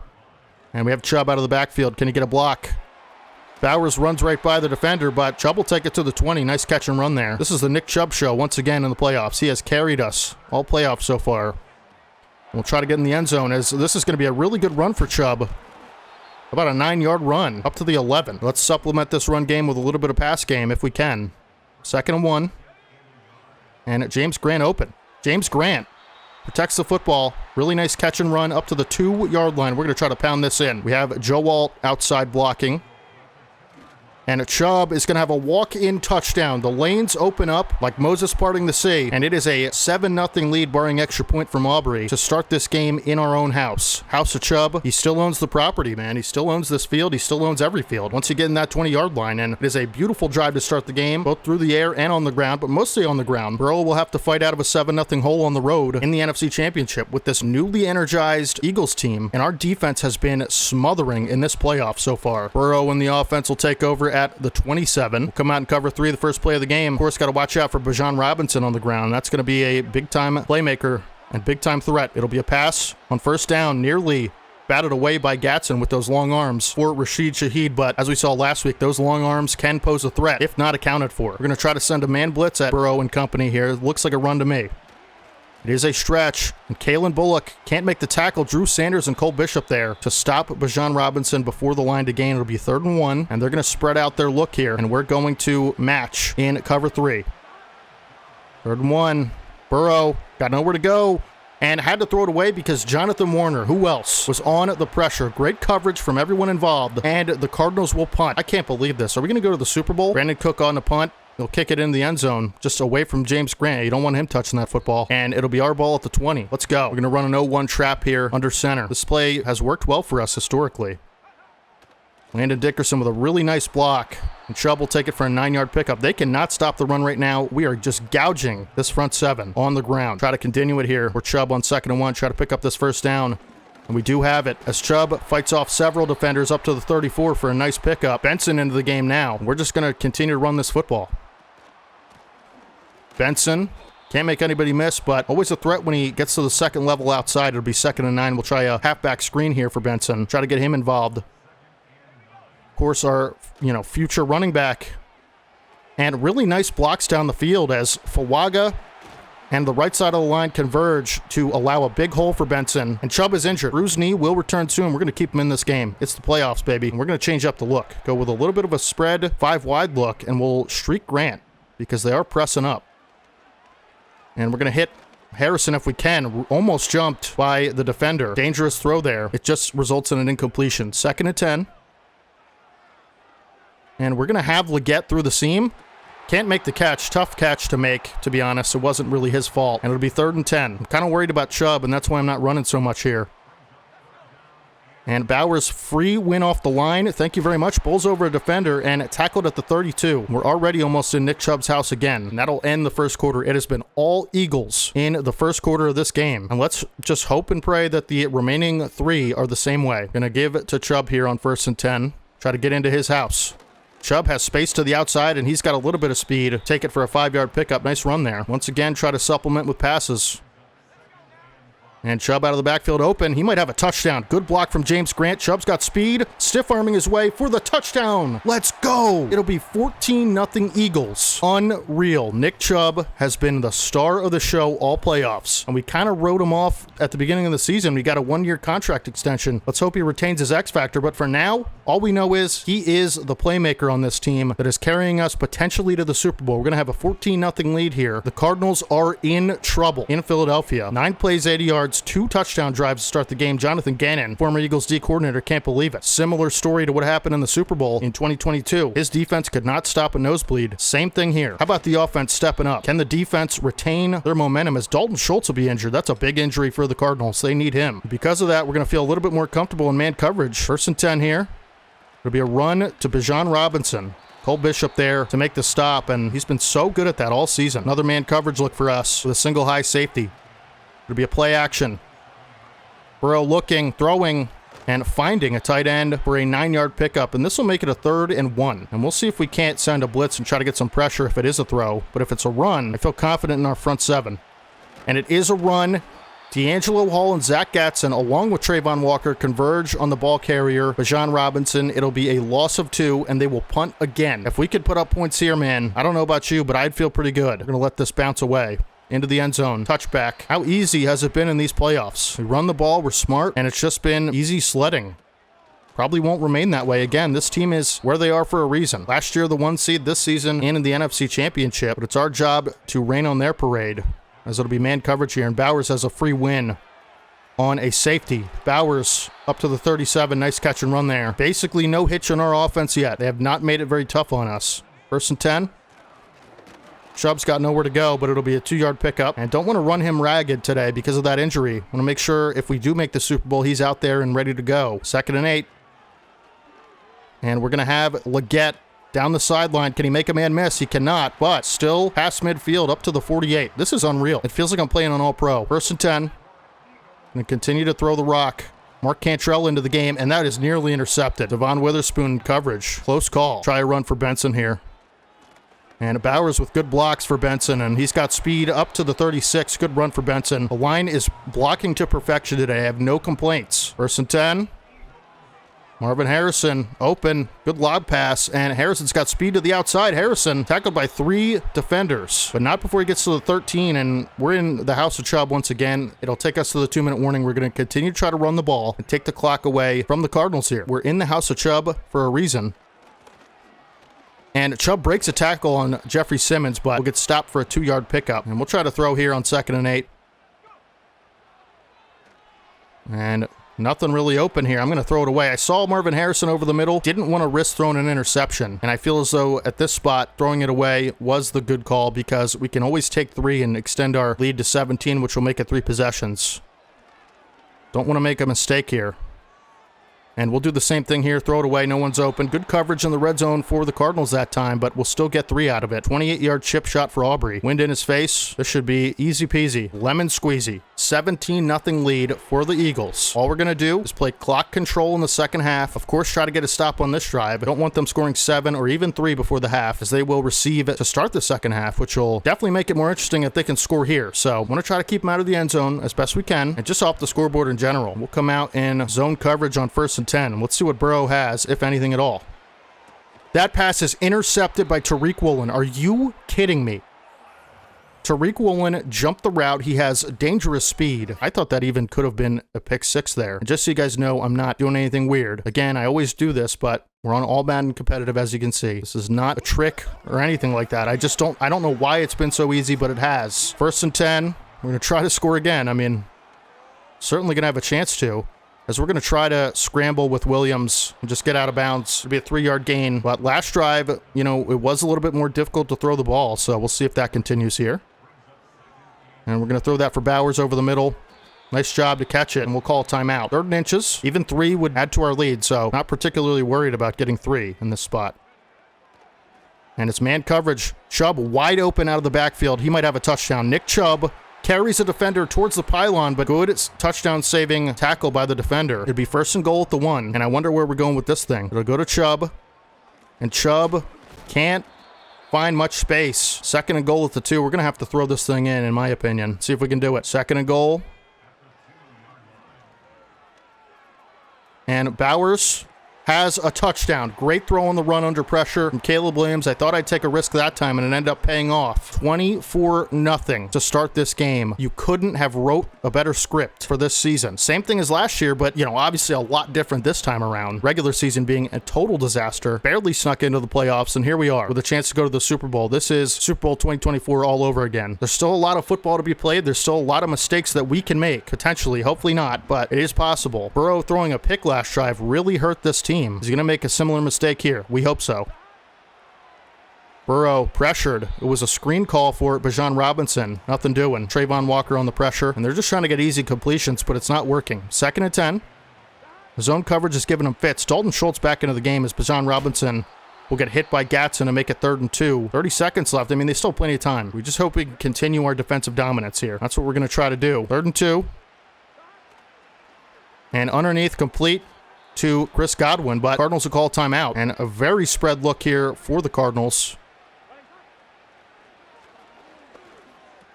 And we have Chubb out of the backfield. Can he get a block? Bowers runs right by the defender, but Chubb will take it to the 20. Nice catch and run there. This is the Nick Chubb show once again in the playoffs. He has carried us all playoffs so far. We'll try to get in the end zone as this is going to be a really good run for Chubb. About a 9-yard run up to the 11. Let's supplement this run game with a little bit of pass game if we can. 2nd and 1. And James Grant open. James Grant protects the football. Really nice catch and run up to the 2-yard line. We're going to try to pound this in. We have Joe Alt outside blocking. And Chubb is going to have a walk-in touchdown. The lanes open up like Moses parting the sea, and it is a 7-0 lead barring extra point from Aubrey to start this game in our own house. House of Chubb, he still owns the property, man. He still owns this field. He still owns every field once you get in that 20-yard line, and it is a beautiful drive to start the game, both through the air and on the ground, but mostly on the ground. Burrow will have to fight out of a 7-0 hole on the road in the NFC Championship with this newly energized Eagles team, and our defense has been smothering in this playoff so far. Burrow and the offense will take over at the 27. We'll come out and cover 3 the first play of the game. Of course, got to watch out for Bijan Robinson on the ground. That's going to be a big-time playmaker and big-time threat. It'll be a pass on first down, nearly batted away by Gatson with those long arms for Rashid Shaheed, but as we saw last week, those long arms can pose a threat if not accounted for. We're going to try to send a man blitz at Burrow and company here. It looks like a run to me. It is a stretch, and Kalen Bullock can't make the tackle. Drew Sanders and Cole Bishop there to stop Bijan Robinson before the line to gain. It'll be 3rd and 1, and they're going to spread out their look here, and we're going to match in cover 3. 3rd and 1. Burrow got nowhere to go and had to throw it away because Jonathan Warner, who else, was on the pressure. Great coverage from everyone involved, and the Cardinals will punt. I can't believe this. Are we going to go to the Super Bowl? Brandon Cook on the punt. He'll kick it in the end zone, just away from James Grant. You don't want him touching that football. And it'll be our ball at the 20. Let's go. We're going to run an 0-1 trap here under center. This play has worked well for us historically. Landon Dickerson with a really nice block. And Chubb will take it for a 9-yard pickup. They cannot stop the run right now. We are just gouging this front 7 on the ground. Try to continue it here. We're Chubb on 2nd and 1. Try to pick up this first down. And we do have it as Chubb fights off several defenders up to the 34 for a nice pickup. Benson into the game now. We're just going to continue to run this football. Benson can't make anybody miss, but always a threat when he gets to the 2nd level outside. It'll be 2nd and 9. We'll try a halfback screen here for Benson. Try to get him involved. Of course, our future running back. And really nice blocks down the field as Fawaga and the right side of the line converge to allow a big hole for Benson. And Chubb is injured. Bruised knee will return soon. We're going to keep him in this game. It's the playoffs, baby. And we're going to change up the look. Go with a little bit of a spread 5-wide look, and we'll streak Grant because they are pressing up. And we're going to hit Harrison if we can. Almost jumped by the defender. Dangerous throw there. It just results in an incompletion. 2nd and 10. And we're going to have Leggett through the seam. Can't make the catch. Tough catch to make, to be honest. It wasn't really his fault. And it'll be 3rd and 10. I'm kind of worried about Chubb, and that's why I'm not running so much here. And Bowers free win off the line. Thank you very much. Bowls over a defender and tackled at the 32. We're already almost in Nick Chubb's house again. And that'll end the first quarter. It has been all Eagles in the first quarter of this game. And let's just hope and pray that the remaining 3 are the same way. Gonna give it to Chubb here on 1st and 10. Try to get into his house. Chubb has space to the outside, and he's got a little bit of speed. Take it for a 5-yard pickup. Nice run there. Once again, try to supplement with passes. And Chubb out of the backfield open. He might have a touchdown. Good block from James Grant. Chubb's got speed. Stiff-arming his way for the touchdown. Let's go. It'll be 14-0 Eagles. Unreal. Nick Chubb has been the star of the show all playoffs. And we kind of wrote him off at the beginning of the season. We got a 1-year contract extension. Let's hope he retains his X factor. But for now, all we know is he is the playmaker on this team that is carrying us potentially to the Super Bowl. We're going to have a 14-0 lead here. The Cardinals are in trouble in Philadelphia. 9 plays, 80 yards. 2 touchdown drives to start the game. Jonathan Gannon, former Eagles D coordinator, can't believe it. Similar story to what happened in the Super Bowl in 2022. His defense could not stop a nosebleed. Same thing here. How about the offense stepping up? Can the defense retain their momentum as Dalton Schultz will be injured? That's a big injury for the Cardinals. They need him. Because of that, we're going to feel a little bit more comfortable in man coverage. 1st and 10 here. It'll be a run to Bijan Robinson. Cole Bishop there to make the stop, and he's been so good at that all season. Another man coverage look for us with a single high safety. It'll be a play action. Burrow looking, throwing, and finding a tight end for a 9-yard pickup, and this will make it a 3rd and 1. And we'll see if we can't send a blitz and try to get some pressure if it is a throw. But if it's a run, I feel confident in our front 7. And it is a run. D'Angelo Hall and Zach Gatson, along with Trayvon Walker, converge on the ball carrier, Bijan Robinson. It'll be a loss of 2, and they will punt again. If we could put up points here, man, I don't know about you, but I'd feel pretty good. We're going to let this bounce away. Into the end zone. Touchback. How easy has it been in these playoffs? We run the ball, we're smart, and it's just been easy sledding. Probably won't remain that way. Again, this team is where they are for a reason. Last year, the 1 seed, this season, and in the NFC Championship. But it's our job to rain on their parade, as it'll be man coverage here, and Bowers has a free win. on a safety. Bowers up to the 37. Nice catch and run there. Basically no hitch on our offense yet. They have not made it very tough on us. 1st and 10. Chubb's got nowhere to go, but it'll be a 2-yard pickup. And don't want to run him ragged today because of that injury. Want to make sure if we do make the Super Bowl, he's out there and ready to go. 2nd and 8. And we're going to have Leggett down the sideline. Can he make a man miss? He cannot, but still past midfield up to the 48. This is unreal. It feels like I'm playing on All-Pro. 1st and 10. And continue to throw the rock. Mark Cantrell into the game, and that is nearly intercepted. Devon Witherspoon coverage. Close call. Try a run for Benson here. And Bowers with good blocks for Benson, and he's got speed up to the 36. Good run for Benson. The line is blocking to perfection today. I have no complaints. 1st and 10. Marvin Harrison open. Good lob pass, and Harrison's got speed to the outside. Harrison tackled by 3 defenders, but not before he gets to the 13, and we're in the house of Chubb once again. It'll take us to the 2-minute warning. We're going to continue to try to run the ball and take the clock away from the Cardinals here. We're in the house of Chubb for a reason. And Chubb breaks a tackle on Jeffrey Simmons, but we'll get stopped for a 2-yard pickup. And we'll try to throw here on 2nd and 8. And nothing really open here. I'm going to throw it away. I saw Marvin Harrison over the middle. Didn't want to risk throwing an interception. And I feel as though at this spot, throwing it away was the good call because we can always take 3 and extend our lead to 17, which will make it 3 possessions. Don't want to make a mistake here. And we'll do the same thing here. Throw it away. No one's open. Good coverage in the red zone for the Cardinals that time, but we'll still get 3 out of it. 28-yard chip shot for Aubrey. Wind in his face. This should be easy peasy. Lemon squeezy. 17-0 lead for the Eagles. All we're going to do is play clock control in the second half. Of course, try to get a stop on this drive. I don't want them scoring 7 or even 3 before the half, as they will receive it to start the second half, which will definitely make it more interesting if they can score here. So, want to try to keep them out of the end zone as best we can, and just off the scoreboard in general. We'll come out in zone coverage on 1st and 10, and let's see what Burrow has, if anything at all. That pass is intercepted by Tariq Woolen. Are you kidding me? Tariq Woolen jumped the route. He has dangerous speed. I thought that even could have been a pick 6 there. And just so you guys know, I'm not doing anything weird. Again, I always do this, but we're on all Madden competitive, as you can see. This is not a trick or anything like that. I don't know why it's been so easy, but it has. 1st and 10. We're going to try to score again. I mean, certainly going to have a chance to, as we're going to try to scramble with Williams and just get out of bounds. It'll be a 3-yard gain. But last drive, you know, it was a little bit more difficult to throw the ball, so we'll see if that continues here. And we're going to throw that for Bowers over the middle. Nice job to catch it, and we'll call a timeout. 3rd and inches. Even 3 would add to our lead, so not particularly worried about getting 3 in this spot. And it's man coverage. Chubb wide open out of the backfield. He might have a touchdown. Nick Chubb carries a defender towards the pylon, but good touchdown-saving tackle by the defender. It'd be 1st and goal at the 1, and I wonder where we're going with this thing. It'll go to Chubb, and Chubb can't find much space. 2nd and goal at the 2. We're going to have to throw this thing in my opinion. See if we can do it. 2nd and goal. And Bowers has a touchdown. Great throw on the run under pressure from Caleb Williams. I thought I'd take a risk that time, and it ended up paying off. 24-0 to start this game. You couldn't have wrote a better script for this season. Same thing as last year, but, you know, obviously a lot different this time around. Regular season being a total disaster. Barely snuck into the playoffs, and here we are with a chance to go to the Super Bowl. This is Super Bowl 2024 all over again. There's still a lot of football to be played. There's still a lot of mistakes that we can make, potentially. Hopefully not, but it is possible. Burrow throwing a pick last drive really hurt this team. Is he going to make a similar mistake here? We hope so. Burrow pressured. It was a screen call for Bijan Robinson. Nothing doing. Trayvon Walker on the pressure. And they're just trying to get easy completions, but it's not working. 2nd and 10. Zone coverage is giving him fits. Dalton Schultz back into the game as Bijan Robinson will get hit by Gatson and make it 3rd and 2. 30 seconds left. I mean, they still have plenty of time. We just hope we can continue our defensive dominance here. That's what we're going to try to do. 3rd and 2. And underneath, complete to Chris Godwin, but Cardinals will call timeout. And a very spread look here for the Cardinals.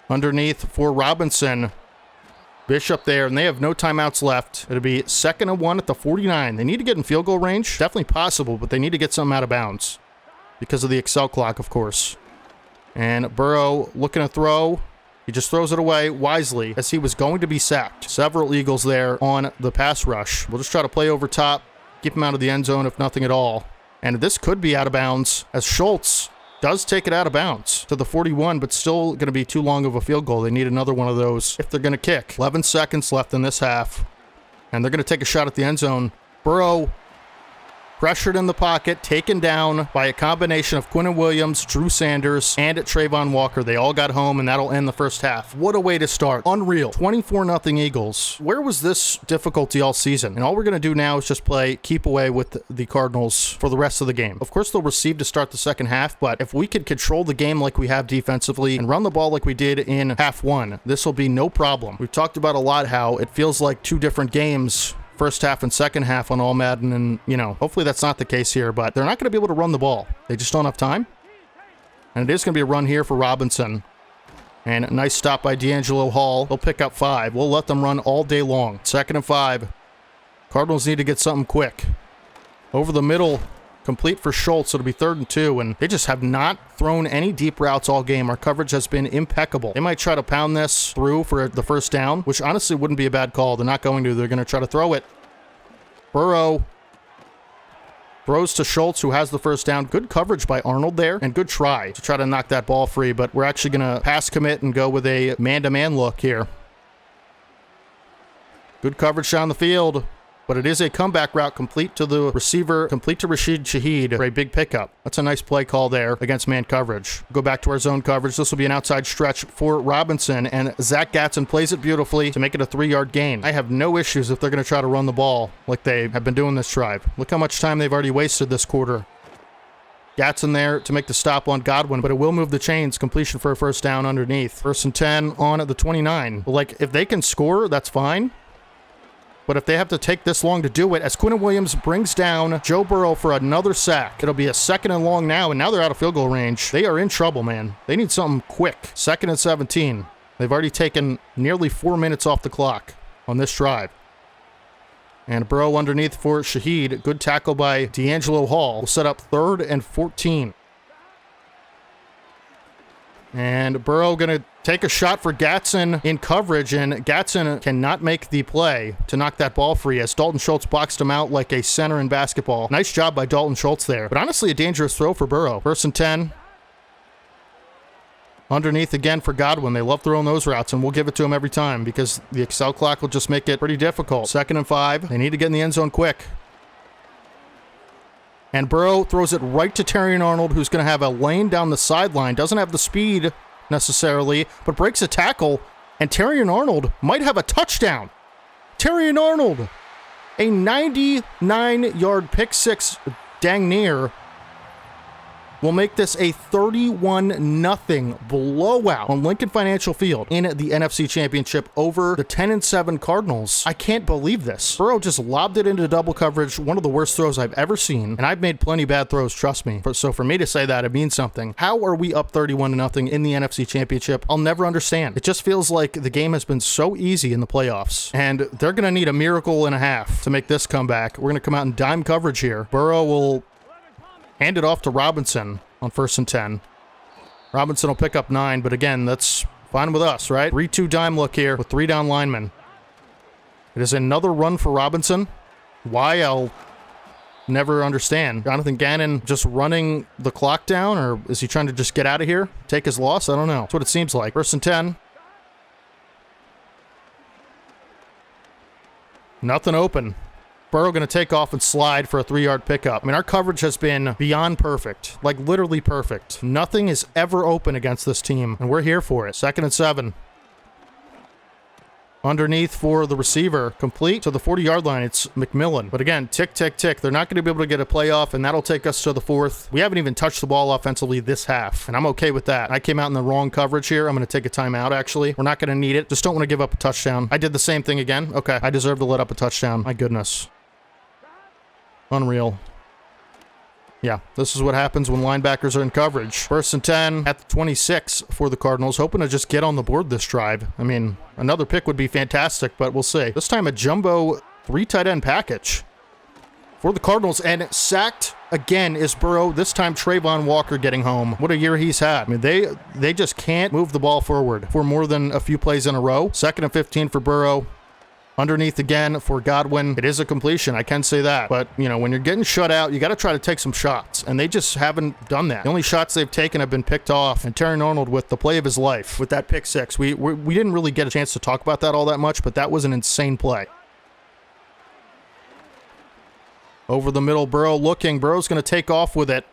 Underneath for Robinson. Bishop there, and they have no timeouts left. It'll be 2nd and 1 at the 49. They need to get in field goal range. Definitely possible, but they need to get something out of bounds because of the Excel clock, of course. And Burrow looking to throw. He just throws it away wisely as he was going to be sacked. Several Eagles there on the pass rush. We'll just try to play over top, keep him out of the end zone if nothing at all. And this could be out of bounds as Schultz does take it out of bounds to the 41, but still going to be too long of a field goal. They need another one of those if they're going to kick. 11 seconds left in this half, and they're going to take a shot at the end zone. Burrow pressured in the pocket, taken down by a combination of Quinnen Williams, Drew Sanders, and Trayvon Walker. They all got home, and that'll end the first half. What a way to start. Unreal. 24-0 Eagles. Where was this difficulty all season? And all we're going to do now is just play keep away with the Cardinals for the rest of the game. Of course, they'll receive to start the second half, but if we could control the game like we have defensively and run the ball like we did in half one, this will be no problem. We've talked about a lot how it feels like two different games, first half and second half on all Madden, and, you know, hopefully that's not the case here, but they're not going to be able to run the ball. They just don't have time. And it is going to be a run here for Robinson. And a nice stop by D'Angelo Hall. They'll pick up 5. We'll let them run all day long. 2nd and 5. Cardinals need to get something quick. Over the middle, complete for Schultz. It'll be 3rd and 2, and they just have not thrown any deep routes all game. Our coverage has been impeccable. They might try to pound this through for the first down, which honestly wouldn't be a bad call. They're not going to. They're going to try to throw it. Burrow throws to Schultz, who has the first down. Good coverage by Arnold there, and good try to knock that ball free, but we're actually going to pass commit and go with a man-to-man look here. Good coverage down the field, but it is a comeback route complete to the receiver, complete to Rashid Shaheed for a big pickup. That's a nice play call there against man coverage. Go back to our zone coverage. This will be an outside stretch for Robinson, and Zach Gatson plays it beautifully to make it a 3-yard gain. I have no issues if they're going to try to run the ball like they have been doing this drive. Look how much time they've already wasted this quarter. Gatson there to make the stop on Godwin, but it will move the chains. Completion for a first down underneath. 1st and 10 on at the 29. Like, if they can score, that's fine. But if they have to take this long to do it, as Quinnen Williams brings down Joe Burrow for another sack, it'll be a 2nd and long now, and now they're out of field goal range. They are in trouble, man. They need something quick. 2nd and 17. They've already taken nearly 4 minutes off the clock on this drive. And Burrow underneath for Shaheed. Good tackle by D'Angelo Hall. Will set up 3rd and 14. And Burrow going to take a shot for Gatson in coverage, and Gatson cannot make the play to knock that ball free as Dalton Schultz boxed him out like a center in basketball. Nice job by Dalton Schultz there, but honestly a dangerous throw for Burrow. 1st and 10. Underneath again for Godwin. They love throwing those routes, and we'll give it to him every time because the Excel clock will just make it pretty difficult. 2nd and 5. They need to get in the end zone quick. And Burrow throws it right to Terrion Arnold, who's going to have a lane down the sideline. Doesn't have the speed necessarily, but breaks a tackle. And Terrion Arnold might have a touchdown. Terrion Arnold, a 99-yard pick six, dang near, will make this a 31-0 blowout on Lincoln Financial Field in the NFC Championship over the 10-7 Cardinals. I can't believe this. Burrow just lobbed it into double coverage, one of the worst throws I've ever seen, and I've made plenty bad throws, trust me. So for me to say that, it means something. How are we up 31-0 in the NFC Championship? I'll never understand. It just feels like the game has been so easy in the playoffs, and they're going to need a miracle and a half to make this comeback. We're going to come out in dime coverage here. Burrow will hand it off to Robinson on 1st and 10. Robinson will pick up 9, but again, that's fine with us, right? 3-2 dime look here with 3 down linemen. It is another run for Robinson. Why, I'll never understand. Jonathan Gannon just running the clock down, or is he trying to just get out of here? Take his loss? I don't know. That's what it seems like. 1st and 10. Nothing open. Burrow going to take off and slide for a 3-yard pickup. I mean, our coverage has been beyond perfect, like literally perfect. Nothing is ever open against this team, and we're here for it. 2nd and 7. Underneath for the receiver, complete to the 40-yard line. It's McMillan. But again, tick, tick, tick. They're not going to be able to get a playoff, and that'll take us to the 4th. We haven't even touched the ball offensively this half, and I'm okay with that. I came out in the wrong coverage here. I'm going to take a timeout, actually. We're not going to need it. Just don't want to give up a touchdown. I did the same thing again. Okay, I deserve to let up a touchdown. My goodness. Unreal. Yeah, this is what happens when linebackers are in coverage. 1st and 10 at the 26 for the Cardinals, hoping to just get on the board this drive. I mean, another pick would be fantastic, but we'll see. This time a jumbo 3 tight end package for the Cardinals, and sacked again is Burrow. This time Trayvon Walker getting home. What a year he's had. I mean, they just can't move the ball forward for more than a few plays in a row. 2nd and 15 for Burrow. Underneath again for Godwin. It is a completion, I can say that. But, you know, when you're getting shut out, you got to try to take some shots. And they just haven't done that. The only shots they've taken have been picked off. And Terry Arnold with the play of his life with that pick six. We didn't really get a chance to talk about that all that much, but that was an insane play. Over the middle, Burrow looking. Burrow's going to take off with it.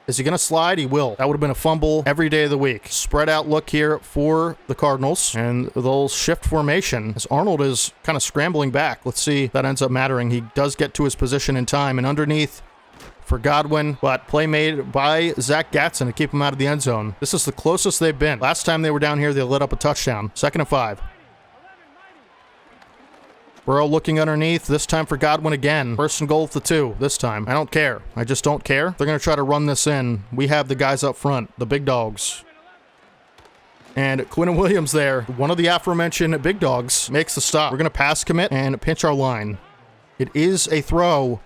Is he going to slide? He will. That would have been a fumble every day of the week. Spread out look here for the Cardinals, and they'll shift formation as Arnold is kind of scrambling back. Let's see if that ends up mattering. He does get to his position in time, and underneath for Godwin, but play made by Zach Gatson to keep him out of the end zone. This is the closest they've been. Last time they were down here, they let up a touchdown. 2nd and 5. Burrow looking underneath, this time for Godwin again. 1st and goal for the 2 this time. I don't care. I just don't care. They're going to try to run this in. We have the guys up front, the big dogs. And Quinton Williams there, one of the aforementioned big dogs, makes the stop. We're going to pass commit and pinch our line. It is a throw.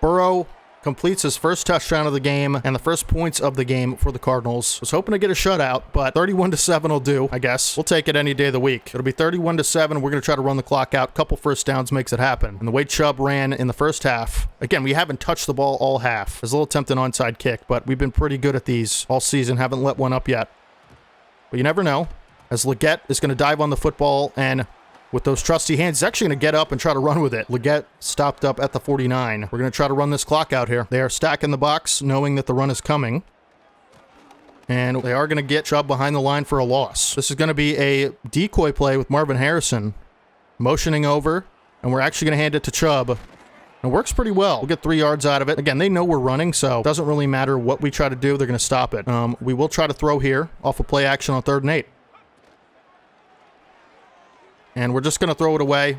Burrow completes his first touchdown of the game and the first points of the game for the Cardinals. Was hoping to get a shutout, but 31-7 will do, I guess. We'll take it any day of the week. It'll be 31-7. We're going to try to run the clock out. Couple first downs makes it happen. And the way Chubb ran in the first half, again, we haven't touched the ball all half. There's a little attempted onside kick, but we've been pretty good at these all season. Haven't let one up yet. But you never know. As Leggett is going to dive on the football, and with those trusty hands, he's actually going to get up and try to run with it. Leggett stopped up at the 49. We're going to try to run this clock out here. They are stacking the box, knowing that the run is coming. And they are going to get Chubb behind the line for a loss. This is going to be a decoy play with Marvin Harrison motioning over, and we're actually going to hand it to Chubb. It works pretty well. We'll get 3 yards out of it. Again, they know we're running, so it doesn't really matter what we try to do. They're going to stop it. We will try to throw here off of play action on 3rd and 8. And we're just going to throw it away.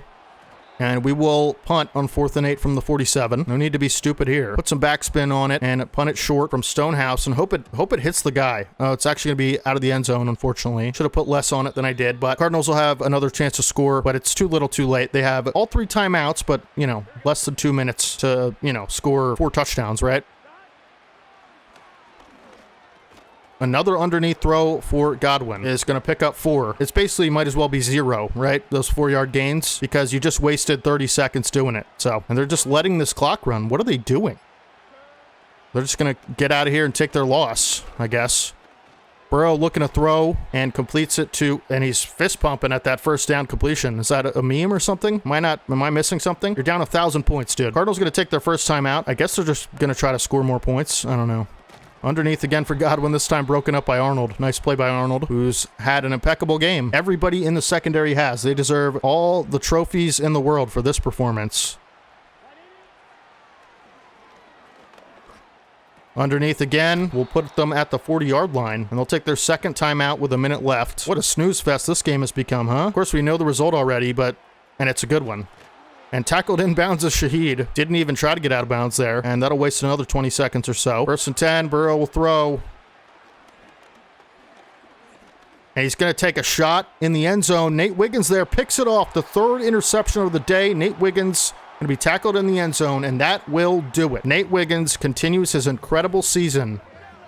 And we will punt on 4th and 8 from the 47. No need to be stupid here. Put some backspin on it and punt it short from Stonehouse and hope it hits the guy. It's actually going to be out of the end zone, unfortunately. Should have put less on it than I did, but Cardinals will have another chance to score, but it's too little too late. They have all 3 timeouts, but, you know, less than 2 minutes to, you know, score 4 touchdowns, right? Another underneath throw for Godwin is going to pick up 4. It's basically might as well be 0, right? Those 4-yard gains, because you just wasted 30 seconds doing it. So, and they're just letting this clock run. What are they doing? They're just going to get out of here and take their loss, I guess. Burrow looking to throw and completes it to, and he's fist pumping at that first down completion. Is that a meme or something? Am I missing something? You're down 1,000 points, dude. Cardinals going to take their first time out. I guess they're just going to try to score more points. I don't know. Underneath again for Godwin, this time broken up by Arnold. Nice play by Arnold, who's had an impeccable game. Everybody in the secondary has. They deserve all the trophies in the world for this performance. Underneath again, we'll put them at the 40-yard line, and they'll take their second timeout with a minute left. What a snooze fest this game has become, huh? Of course, we know the result already, and it's a good one. And tackled inbounds is Shaheed. Didn't even try to get out of bounds there. And that'll waste another 20 seconds or so. 1st and 10. Burrow will throw. And he's going to take a shot in the end zone. Nate Wiggins there picks it off. The 3rd interception of the day. Nate Wiggins going to be tackled in the end zone. And that will do it. Nate Wiggins continues his incredible season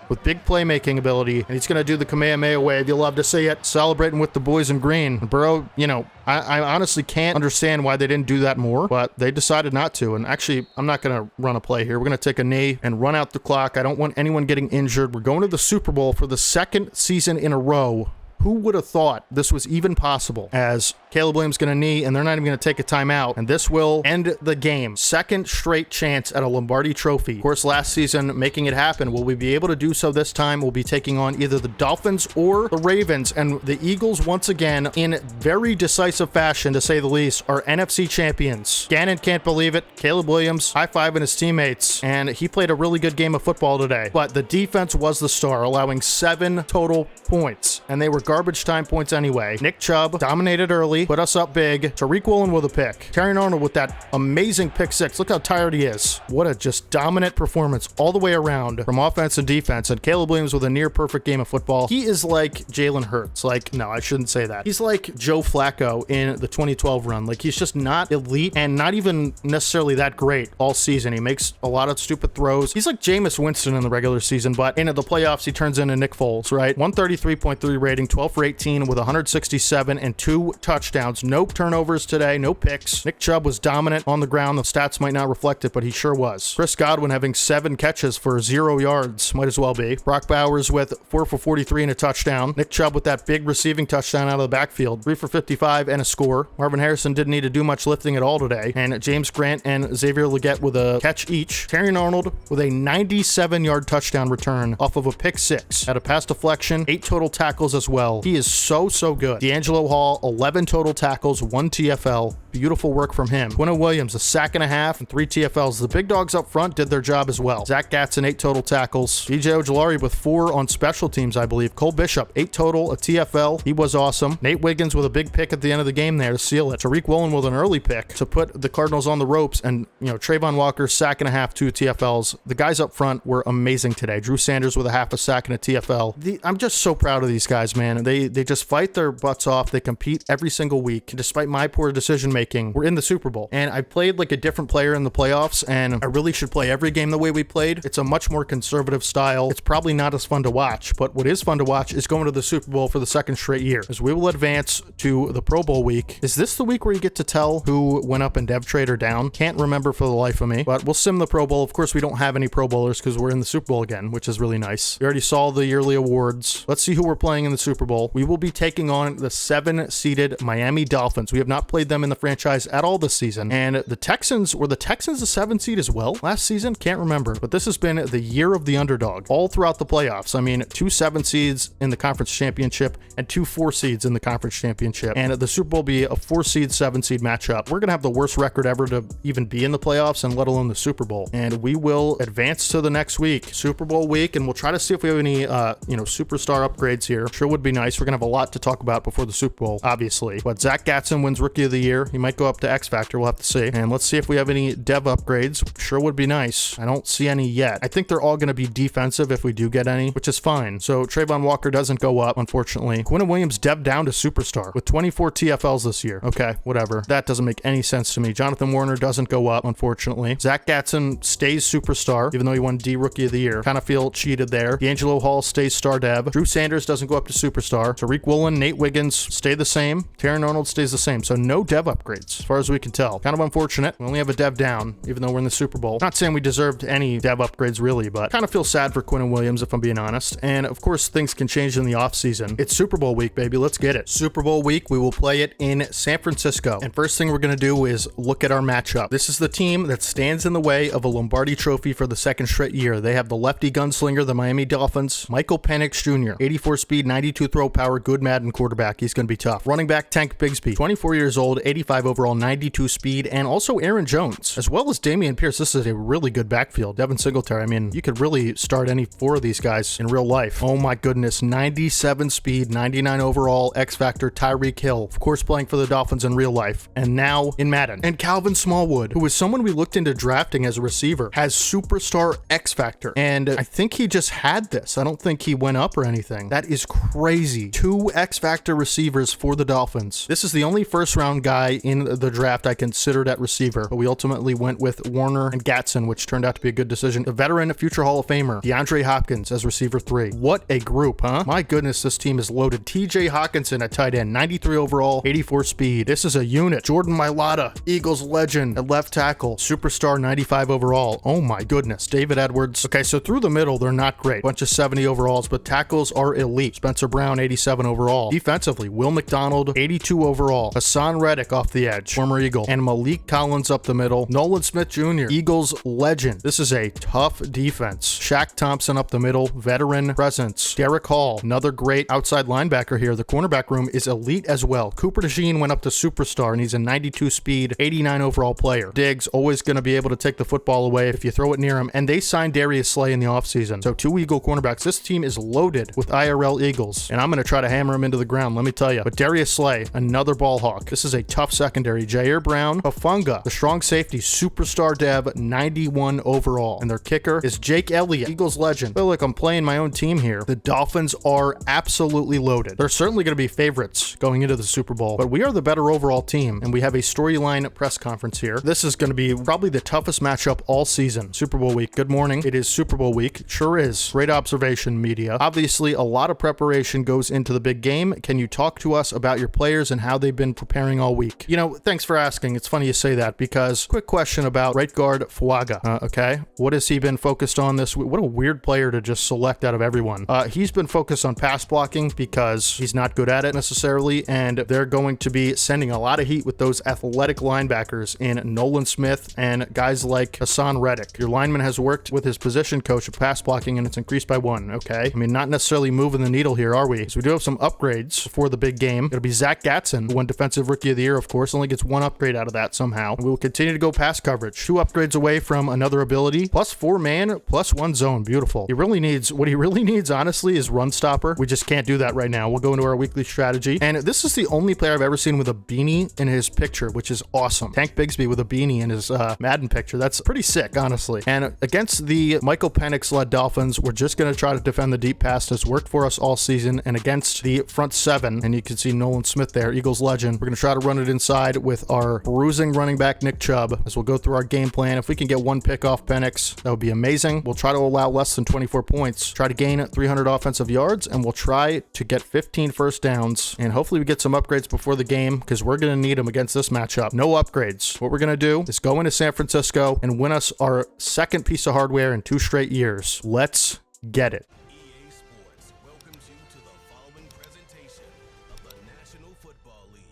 with big playmaking ability, and he's going to do the Kamehameha wave. You'll love to see it. Celebrating with the boys in green. Burrow, you know, I honestly can't understand why they didn't do that more, but they decided not to. And actually, I'm not going to run a play here. We're going to take a knee and run out the clock. I don't want anyone getting injured. We're going to the Super Bowl for the 2nd season in a row. Who would have thought this was even possible? As Caleb Williams going to knee, and they're not even going to take a timeout, and this will end the game. 2nd straight chance at a Lombardi Trophy. Of course, last season, making it happen. Will we be able to do so this time? We'll be taking on either the Dolphins or the Ravens, and the Eagles, once again, in very decisive fashion, to say the least, are NFC champions. Gannon can't believe it. Caleb Williams high-fiving his teammates, and he played a really good game of football today, but the defense was the star, allowing 7 total points, and they were garbage time points anyway. Nick Chubb dominated early, put us up big. Tariq Woolen with a pick. Terry Arnold with that amazing pick 6. Look how tired he is. What a just dominant performance all the way around from offense and defense. And Caleb Williams with a near perfect game of football. He is like Jalen Hurts. Like, no, I shouldn't say that. He's like Joe Flacco in the 2012 run. Like, he's just not elite and not even necessarily that great all season. He makes a lot of stupid throws. He's like Jameis Winston in the regular season, but into the playoffs, he turns into Nick Foles, right? 133.3 rating, 12 12 for 18 with 167 and 2 touchdowns. No turnovers today, no picks. Nick Chubb was dominant on the ground. The stats might not reflect it, but he sure was. Chris Godwin having 7 catches for 0 yards. Might as well be. Brock Bowers with 4 for 43 and a touchdown. Nick Chubb with that big receiving touchdown out of the backfield. 3 for 55 and a score. Marvin Harrison didn't need to do much lifting at all today. And James Grant and Xavier Legette with a catch each. Terry Arnold with a 97-yard touchdown return off of a pick 6. Had a pass deflection, 8 total tackles as well. He is so good. D'Angelo Hall, 11 total tackles, 1 TFL. Beautiful work from him. Quinton Williams, a sack and a half and 3 TFLs. The big dogs up front did their job as well. Zach Gatson, 8 total tackles. DJ Ojulari with 4 on special teams, I believe. Cole Bishop, 8 total, a TFL. He was awesome. Nate Wiggins with a big pick at the end of the game there to seal it. Tariq Woolen with an early pick to put the Cardinals on the ropes. And, Trayvon Walker, sack and a half, 2 TFLs. The guys up front were amazing today. Drew Sanders with a half a sack and a TFL. I'm just so proud of these guys, man. They just fight their butts off. They compete every single week. Despite my poor decision making, we're in the Super Bowl. And I played like a different player in the playoffs, and I really should play every game the way we played. It's a much more conservative style. It's probably not as fun to watch, but what is fun to watch is going to the Super Bowl for the 2nd straight year, as we will advance to the Pro Bowl week. Is this the week where you get to tell who went up in Dev Trade or down? Can't remember for the life of me, but we'll sim the Pro Bowl. Of course, we don't have any Pro Bowlers because we're in the Super Bowl again, which is really nice. We already saw the yearly awards. Let's see who we're playing in the Super Bowl. We will be taking on the 7-seeded Miami Dolphins. We have not played them in the franchise at all this season. And the Texans, were the Texans a 7 seed as well last season? Can't remember, but this has been the year of the underdog all throughout the playoffs. I mean, 2 7 seeds in the conference championship and 2 4 seeds in the conference championship. And the Super Bowl will be a 4 seed, 7 seed matchup. We're going to have the worst record ever to even be in the playoffs and let alone the Super Bowl. And we will advance to the next week, Super Bowl week, and we'll try to see if we have any, superstar upgrades here. Sure would be nice. We're going to have a lot to talk about before the Super Bowl, obviously. But Zach Gatson wins Rookie of the Year. He might go up to X Factor. We'll have to see. And let's see if we have any dev upgrades. Sure would be nice. I don't see any yet. I think they're all going to be defensive if we do get any, which is fine. So Trayvon Walker doesn't go up, unfortunately. Quinton Williams dev down to superstar with 24 TFLs this year. Okay, whatever. That doesn't make any sense to me. Jonathan Warner doesn't go up, unfortunately. Zach Gatson stays superstar, even though he won D Rookie of the Year. Kind of feel cheated there. D'Angelo Hall stays star dev. Drew Sanders doesn't go up to superstar. Tariq Woolen, Nate Wiggins stay the same. Terry Arnold stays the same. So no dev upgrades, as far as we can tell. Kind of unfortunate. We only have a dev down, even though we're in the Super Bowl. Not saying we deserved any dev upgrades, really, but kind of feel sad for Quinton Williams, if I'm being honest. And of course, things can change in the offseason. It's Super Bowl week, baby. Let's get it. Super Bowl week, we will play it in San Francisco. And first thing we're going to do is look at our matchup. This is the team that stands in the way of a Lombardi trophy for the 2nd straight year. They have the lefty gunslinger, the Miami Dolphins, Michael Penix Jr., 84 speed, 92 throw power, good Madden quarterback. He's going to be tough. Running back Tank Bigsby, 24 years old, 85 overall, 92 speed, and also Aaron Jones, as well as Dameon Pierce. This is a really good backfield. Devin Singletary, I mean, you could really start any 4 of these guys in real life. Oh my goodness, 97 speed, 99 overall, X Factor, Tyreek Hill, of course playing for the Dolphins in real life, and now in Madden. And Calvin Smallwood, who was someone we looked into drafting as a receiver, has superstar X Factor, and I think he just had this. I don't think he went up or anything. That is crazy. 2 X Factor receivers for the Dolphins. This is the only first round guy in the draft I considered at receiver, but we ultimately went with Warner and Gatson, which turned out to be a good decision. The veteran, future Hall of Famer, DeAndre Hopkins as receiver 3. What a group, huh? My goodness, this team is loaded. TJ Hawkinson at tight end, 93 overall, 84 speed. This is a unit. Jordan Mailata, Eagles legend at left tackle, superstar, 95 overall. Oh my goodness. David Edwards. Okay, so through the middle, they're not great. Bunch of 70 overalls, but tackles are elite. Spencer Brown, 87 overall. Defensively, Will McDonald, 82 overall. Hassan Reddick off the edge, former Eagle, and Malik Collins up the middle. Nolan Smith Jr., Eagles legend. This is a tough defense. Shaq Thompson up the middle, veteran presence. Derek Hall, another great outside linebacker here. The cornerback room is elite as well. Cooper DeJean went up to superstar, and he's a 92 speed, 89 overall player. Diggs, always going to be able to take the football away if you throw it near him, and they signed Darius Slay in the offseason. So 2 Eagle cornerbacks. This team is loaded with IRL Eagles, and I'm going to try to hammer him into the ground, let me tell you. But Darius Slay, another ball hawk. This is a tough secondary. Jair Brown, Hafunga, the strong safety, superstar dev, 91 overall. And their kicker is Jake Elliott, Eagles legend. I feel like I'm playing my own team here. The Dolphins are absolutely loaded. They're certainly going to be favorites going into the Super Bowl, but we are the better overall team, and we have a storyline press conference here. This is going to be probably the toughest matchup all season. Super Bowl week. Good morning. It is Super Bowl week. Sure is. Great observation, media. Obviously, a lot of preparation preparation goes into the big game. Can you talk to us about your players and how they've been preparing all week? You know, thanks for asking. It's funny you say that because quick question about right guard Fuaga. Okay, what has he been focused on this week? What a weird player to just select out of everyone. He's been focused on pass blocking because he's not good at it necessarily, and they're going to be sending a lot of heat with those athletic linebackers in Nolan Smith and guys like Hassan Reddick. Your lineman has worked with his position coach of pass blocking, and it's increased by 1. Okay, I mean, not necessarily moving the needle here, are we? So we do have some upgrades for the big game. It'll be Zach Gatson, who won Defensive Rookie of the Year, of course, only gets 1 upgrade out of that somehow. We will continue to go pass coverage. 2 upgrades away from another ability, plus 4 man, plus 1 zone. Beautiful. What he really needs, honestly, is run stopper. We just can't do that right now. We'll go into our weekly strategy. And this is the only player I've ever seen with a beanie in his picture, which is awesome. Tank Bigsby with a beanie in his Madden picture. That's pretty sick, honestly. And against the Michael Penix-led Dolphins, we're just going to try to defend the deep pass. Has worked for us all season. And against the front 7, and you can see Nolan Smith there, Eagles legend, we're going to try to run it inside with our bruising running back Nick Chubb as we'll go through our game plan. If we can get 1 pick off Penix, that would be amazing. We'll try to allow less than 24 points, try to gain 300 offensive yards, and we'll try to get 15 first downs. And hopefully we get some upgrades before the game because we're going to need them against this matchup. No upgrades. What we're going to do is go into San Francisco and win us our 2nd piece of hardware in 2 straight years. Let's get it. EA Sports welcomes you to the following presentation of the National Football League.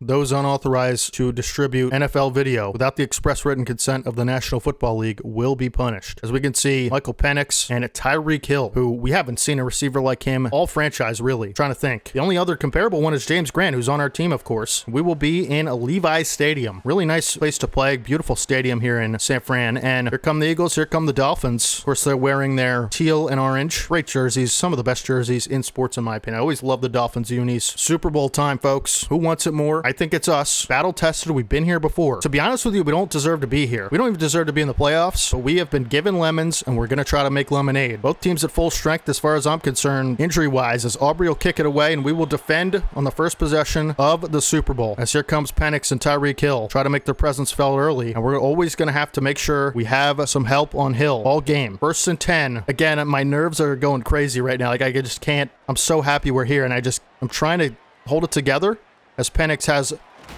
Those unauthorized to distribute NFL video without the express written consent of the National Football League will be punished. As we can see, Michael Penix and Tariq Hill, who we haven't seen a receiver like him all franchise, really. Trying to think. The only other comparable one is James Grant, who's on our team, of course. We will be in a Levi's Stadium. Really nice place to play. Beautiful stadium here in San Fran. And here come the Eagles. Here come the Dolphins. Of course, they're wearing their teal and orange. Great jerseys. Some of the best jerseys in sports, in my opinion. I always love the Dolphins unis. Super Bowl time, folks. Who wants it more? I think it's us. Battle tested. We've been here before. To be honest with you, we don't deserve to be here. We don't even deserve to be in the playoffs, but we have been given lemons, and we're going to try to make lemonade. Both teams at full strength as far as I'm concerned, injury-wise, as Aubrey will kick it away, and we will defend on the first possession of the Super Bowl. As here comes Penix and Tariq Hill. Try to make their presence felt early, and we're always going to have to make sure we have some help on Hill all game. 1st and 10. Again, my nerves are going crazy right now. Like, I just can't. I'm so happy we're here, and I'm trying to hold it together as Penix has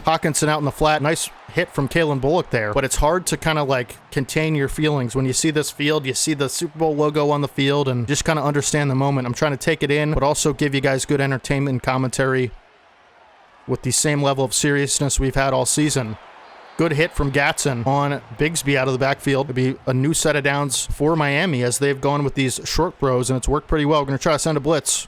Hawkinson out in the flat. Nice hit from Kalen Bullock there, but it's hard to kind of like contain your feelings when you see this field, you see the Super Bowl logo on the field, and just kind of understand the moment. I'm trying to take it in, but also give you guys good entertainment and commentary with the same level of seriousness we've had all season. Good hit from Gatson on Bigsby out of the backfield. It'll be a new set of downs for Miami as they've gone with these short throws, and it's worked pretty well. We're going to try to send a blitz.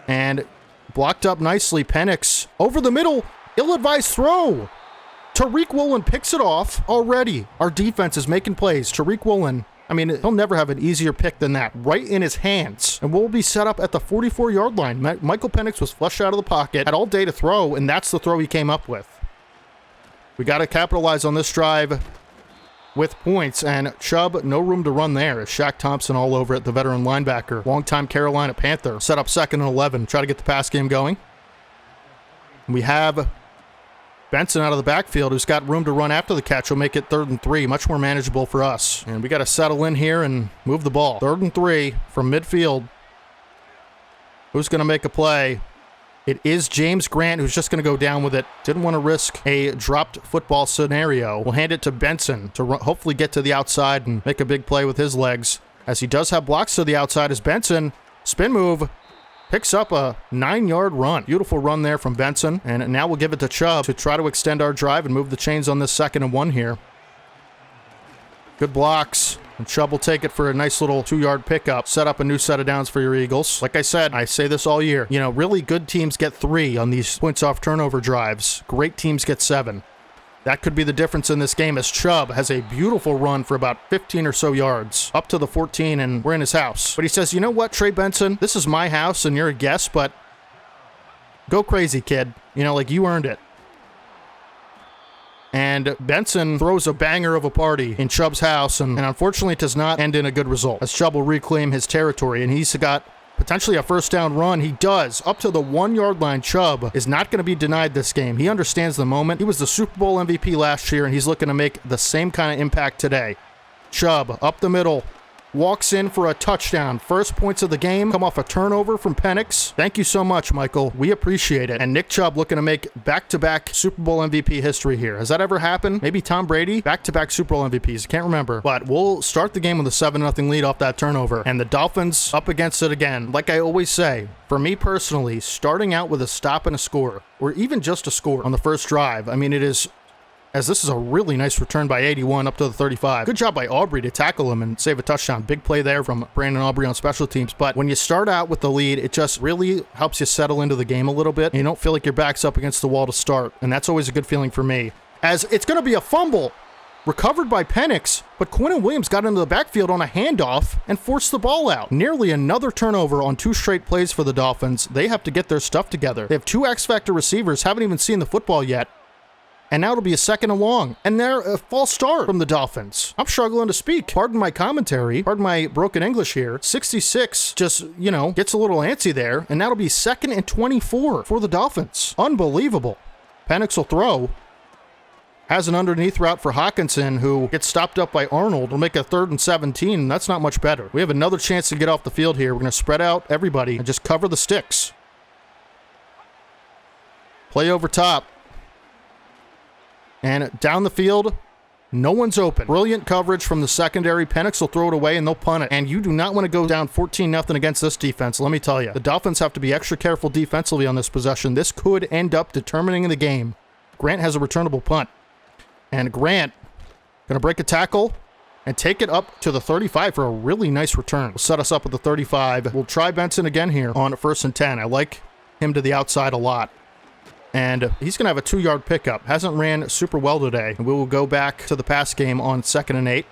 And blocked up nicely. Penix over the middle. Ill-advised throw. Tariq Woolen picks it off already. Our defense is making plays. Tariq Woolen, I mean, he'll never have an easier pick than that. Right in his hands. And we'll be set up at the 44-yard line. Michael Penix was flushed out of the pocket, had all day to throw, and that's the throw he came up with. We got to capitalize on this drive with points, and Chubb, no room to run there. It's Shaq Thompson all over it, the veteran linebacker. Longtime Carolina Panther. Set up 2nd and 11. Try to get the pass game going. We have Benson out of the backfield, who's got room to run after the catch. Will make it 3rd and 3. Much more manageable for us. And we got to settle in here and move the ball. 3rd and 3 from midfield. Who's going to make a play? It is James Grant, who's just going to go down with it. Didn't want to risk a dropped football scenario. We'll hand it to Benson to hopefully get to the outside and make a big play with his legs. As he does have blocks to the outside as Benson, spin move, picks up a 9-yard run. Beautiful run there from Benson. And now we'll give it to Chubb to try to extend our drive and move the chains on this 2nd and 1 here. Good blocks. And Chubb will take it for a nice little 2-yard pickup. Set up a new set of downs for your Eagles. Like I said, I say this all year. You know, really good teams get 3 on these points off turnover drives. Great teams get 7. That could be the difference in this game as Chubb has a beautiful run for about 15 or so yards. Up to the 14, and we're in his house. But he says, you know what, Trey Benson? This is my house, and you're a guest, but go crazy, kid. You know, like, you earned it. And Benson throws a banger of a party in Chubb's house, and unfortunately it does not end in a good result, as Chubb will reclaim his territory, and he's got potentially a 1st down run. He does. Up to the 1-yard line. Chubb is not going to be denied this game. He understands the moment. He was the Super Bowl MVP last year, and he's looking to make the same kind of impact today. Chubb up the middle. walks in for a touchdown. First points of the game come off a turnover from Penix. Thank you so much, Michael. We appreciate it. And Nick Chubb looking to make back-to-back Super Bowl MVP history here. Has that ever happened? Maybe Tom Brady? Back-to-back Super Bowl MVPs. Can't remember. But we'll start the game with a 7-0 lead off that turnover. And the Dolphins up against it again. Like I always say, for me personally, starting out with a stop and a score, or even just a score on the first drive, I mean, it is, as this is a really nice return by 81 up to the 35. Good job by Aubrey to tackle him and save a touchdown. Big play there from Brandon Aubrey on special teams. But when you start out with the lead, it just really helps you settle into the game a little bit. You don't feel like your back's up against the wall to start, and that's always a good feeling for me. As it's going to be a fumble. Recovered by Penix, but Quinnen Williams got into the backfield on a handoff and forced the ball out. Nearly another turnover on 2 straight plays for the Dolphins. They have to get their stuff together. They have 2 X-Factor receivers, haven't even seen the football yet. And now it'll be a 2nd and long. And they're a false start from the Dolphins. I'm struggling to speak. Pardon my commentary. Pardon my broken English here. 66 just, gets a little antsy there. And that'll be 2nd and 24 for the Dolphins. Unbelievable. Penix will throw. Has an underneath route for Hawkinson, who gets stopped up by Arnold. Will make a 3rd and 17. That's not much better. We have another chance to get off the field here. We're going to spread out everybody and just cover the sticks. Play over top. And down the field, no one's open. Brilliant coverage from the secondary. Penix will throw it away and they'll punt it. And you do not want to go down 14-0 against this defense, let me tell you. The Dolphins have to be extra careful defensively on this possession. This could end up determining the game. Grant has a returnable punt. And Grant going to break a tackle and take it up to the 35 for a really nice return. Will set us up with the 35. We'll try Benson again here on 1st and 10. I like him to the outside a lot. And he's going to have a 2-yard pickup. Hasn't ran super well today. And we will go back to the pass game on 2nd and 8.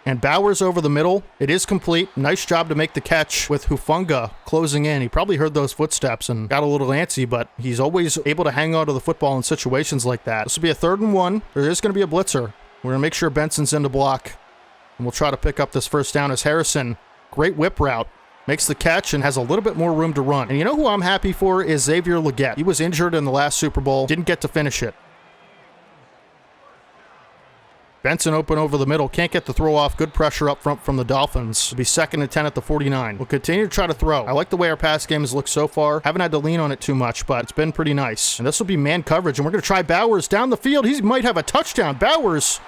And Bowers over the middle. It is complete. Nice job to make the catch with Hufanga closing in. He probably heard those footsteps and got a little antsy, but he's always able to hang on to the football in situations like that. This will be a 3rd and 1. There is going to be a blitzer. We're going to make sure Benson's in to block. And we'll try to pick up this first down as Harrison. Great whip route. Makes the catch and has a little bit more room to run. And you know who I'm happy for is Xavier Legette. He was injured in the last Super Bowl. Didn't get to finish it. Benson open over the middle. Can't get the throw off. Good pressure up front from the Dolphins. It'll be 2nd and 10 at the 49. We'll continue to try to throw. I like the way our pass game has looked so far. Haven't had to lean on it too much, but it's been pretty nice. And this will be man coverage. And we're going to try Bowers down the field. He might have a touchdown. Bowers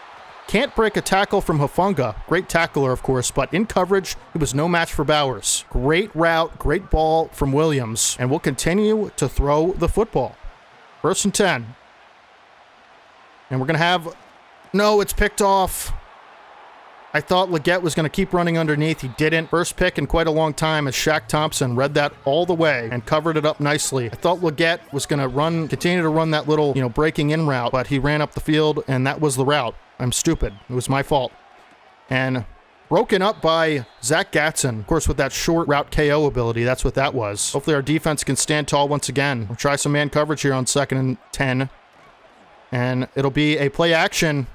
can't break a tackle from Hufanga. Great tackler, of course, but in coverage, it was no match for Bowers. Great route, great ball from Williams. And we'll continue to throw the football. 1st and 10. And we're going to have... No, it's picked off. I thought Legette was going to keep running underneath. He didn't. First pick in quite a long time as Shaq Thompson read that all the way and covered it up nicely. I thought Legette was going to continue to run that little, breaking in route, but he ran up the field and that was the route. I'm stupid. It was my fault. And broken up by Zach Gatson. Of course, with that short route KO ability, that's what that was. Hopefully our defense can stand tall once again. We'll try some man coverage here on 2nd and 10. And it'll be a play action.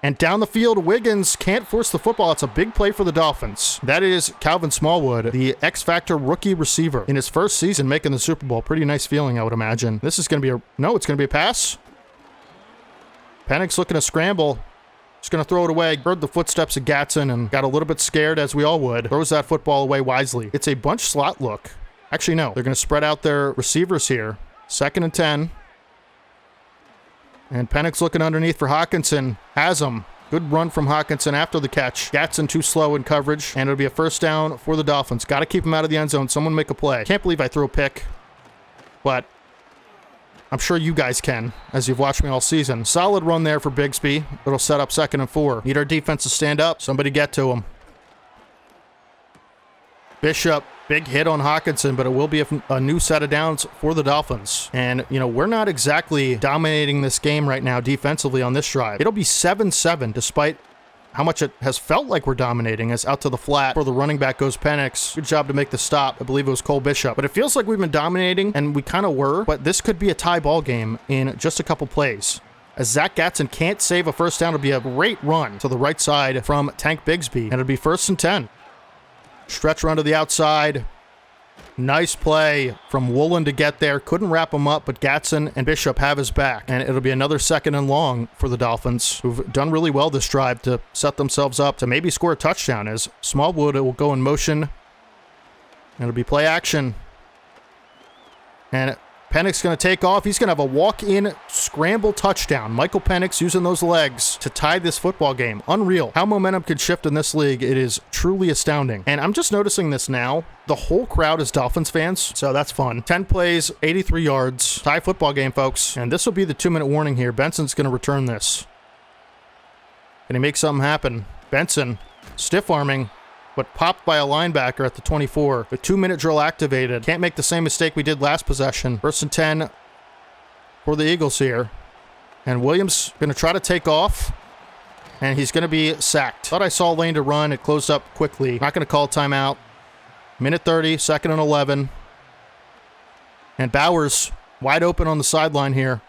And down the field, Wiggins can't force the football. It's a big play for the Dolphins. That is Calvin Smallwood, the X-Factor rookie receiver in his first season making the Super Bowl. Pretty nice feeling, I would imagine. This is going to be it's going to be a pass. Penix looking to scramble. Just going to throw it away. Heard the footsteps of Gatson and got a little bit scared, as we all would. Throws that football away wisely. It's a bunch slot look. Actually, no. They're going to spread out their receivers here. 2nd and 10. And Penix looking underneath for Hawkinson. Has him. Good run from Hawkinson after the catch. Gatson too slow in coverage. And it'll be a 1st down for the Dolphins. Got to keep him out of the end zone. Someone make a play. Can't believe I threw a pick. But I'm sure you guys can, as you've watched me all season. Solid run there for Bigsby. It'll set up 2nd and 4. Need our defense to stand up. Somebody get to him. Bishop. Big hit on Hawkinson, but it will be a new set of downs for the Dolphins. And, we're not exactly dominating this game right now defensively on this drive. It'll be 7-7, despite how much it has felt like we're dominating, as out to the flat for the running back goes Penix. Good job to make the stop. I believe it was Cole Bishop. But it feels like we've been dominating, and we kind of were, but this could be a tie ball game in just a couple plays. As Zach Gatson can't save a 1st down, it'll be a great run to the right side from Tank Bigsby, and it'll be 1st and 10. Stretch run to the outside. Nice play from Woolen to get there. Couldn't wrap him up, but Gatson and Bishop have his back. And it'll be another 2nd and long for the Dolphins, who've done really well this drive to set themselves up to maybe score a touchdown, as Smallwood will go in motion. It'll be play action. And Penix going to take off. He's going to have a walk-in scramble touchdown. Michael Penix using those legs to tie this football game. Unreal. How momentum could shift in this league. It is truly astounding. And I'm just noticing this now. The whole crowd is Dolphins fans, so that's fun. 10 plays, 83 yards. Tie football game, folks. And this will be the 2-minute warning here. Benson's going to return this. Can he make something happen? Benson, stiff-arming, but popped by a linebacker at the 24. The 2-minute drill activated. Can't make the same mistake we did last possession. 1st and 10 for the Eagles here. And Williams going to try to take off. And he's going to be sacked. Thought I saw a lane to run. It closed up quickly. Not going to call timeout. Minute 30, 2nd and 11. And Bowers wide open on the sideline here.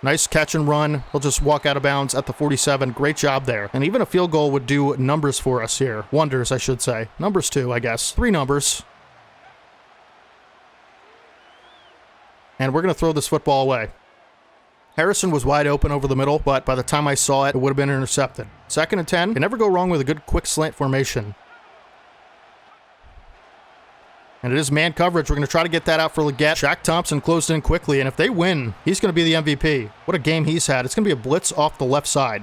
Nice catch and run. He'll just walk out of bounds at the 47. Great job there. And even a field goal would do numbers for us here. Wonders, I should say. Numbers too, I guess. 3 numbers. And we're going to throw this football away. Harrison was wide open over the middle, but by the time I saw it, it would have been intercepted. 2nd and 10. Can never go wrong with a good quick slant formation. And it is man coverage. We're going to try to get that out for Leggett. Shaq Thompson closed in quickly, and if they win, he's going to be the MVP. What a game he's had. It's going to be a blitz off the left side.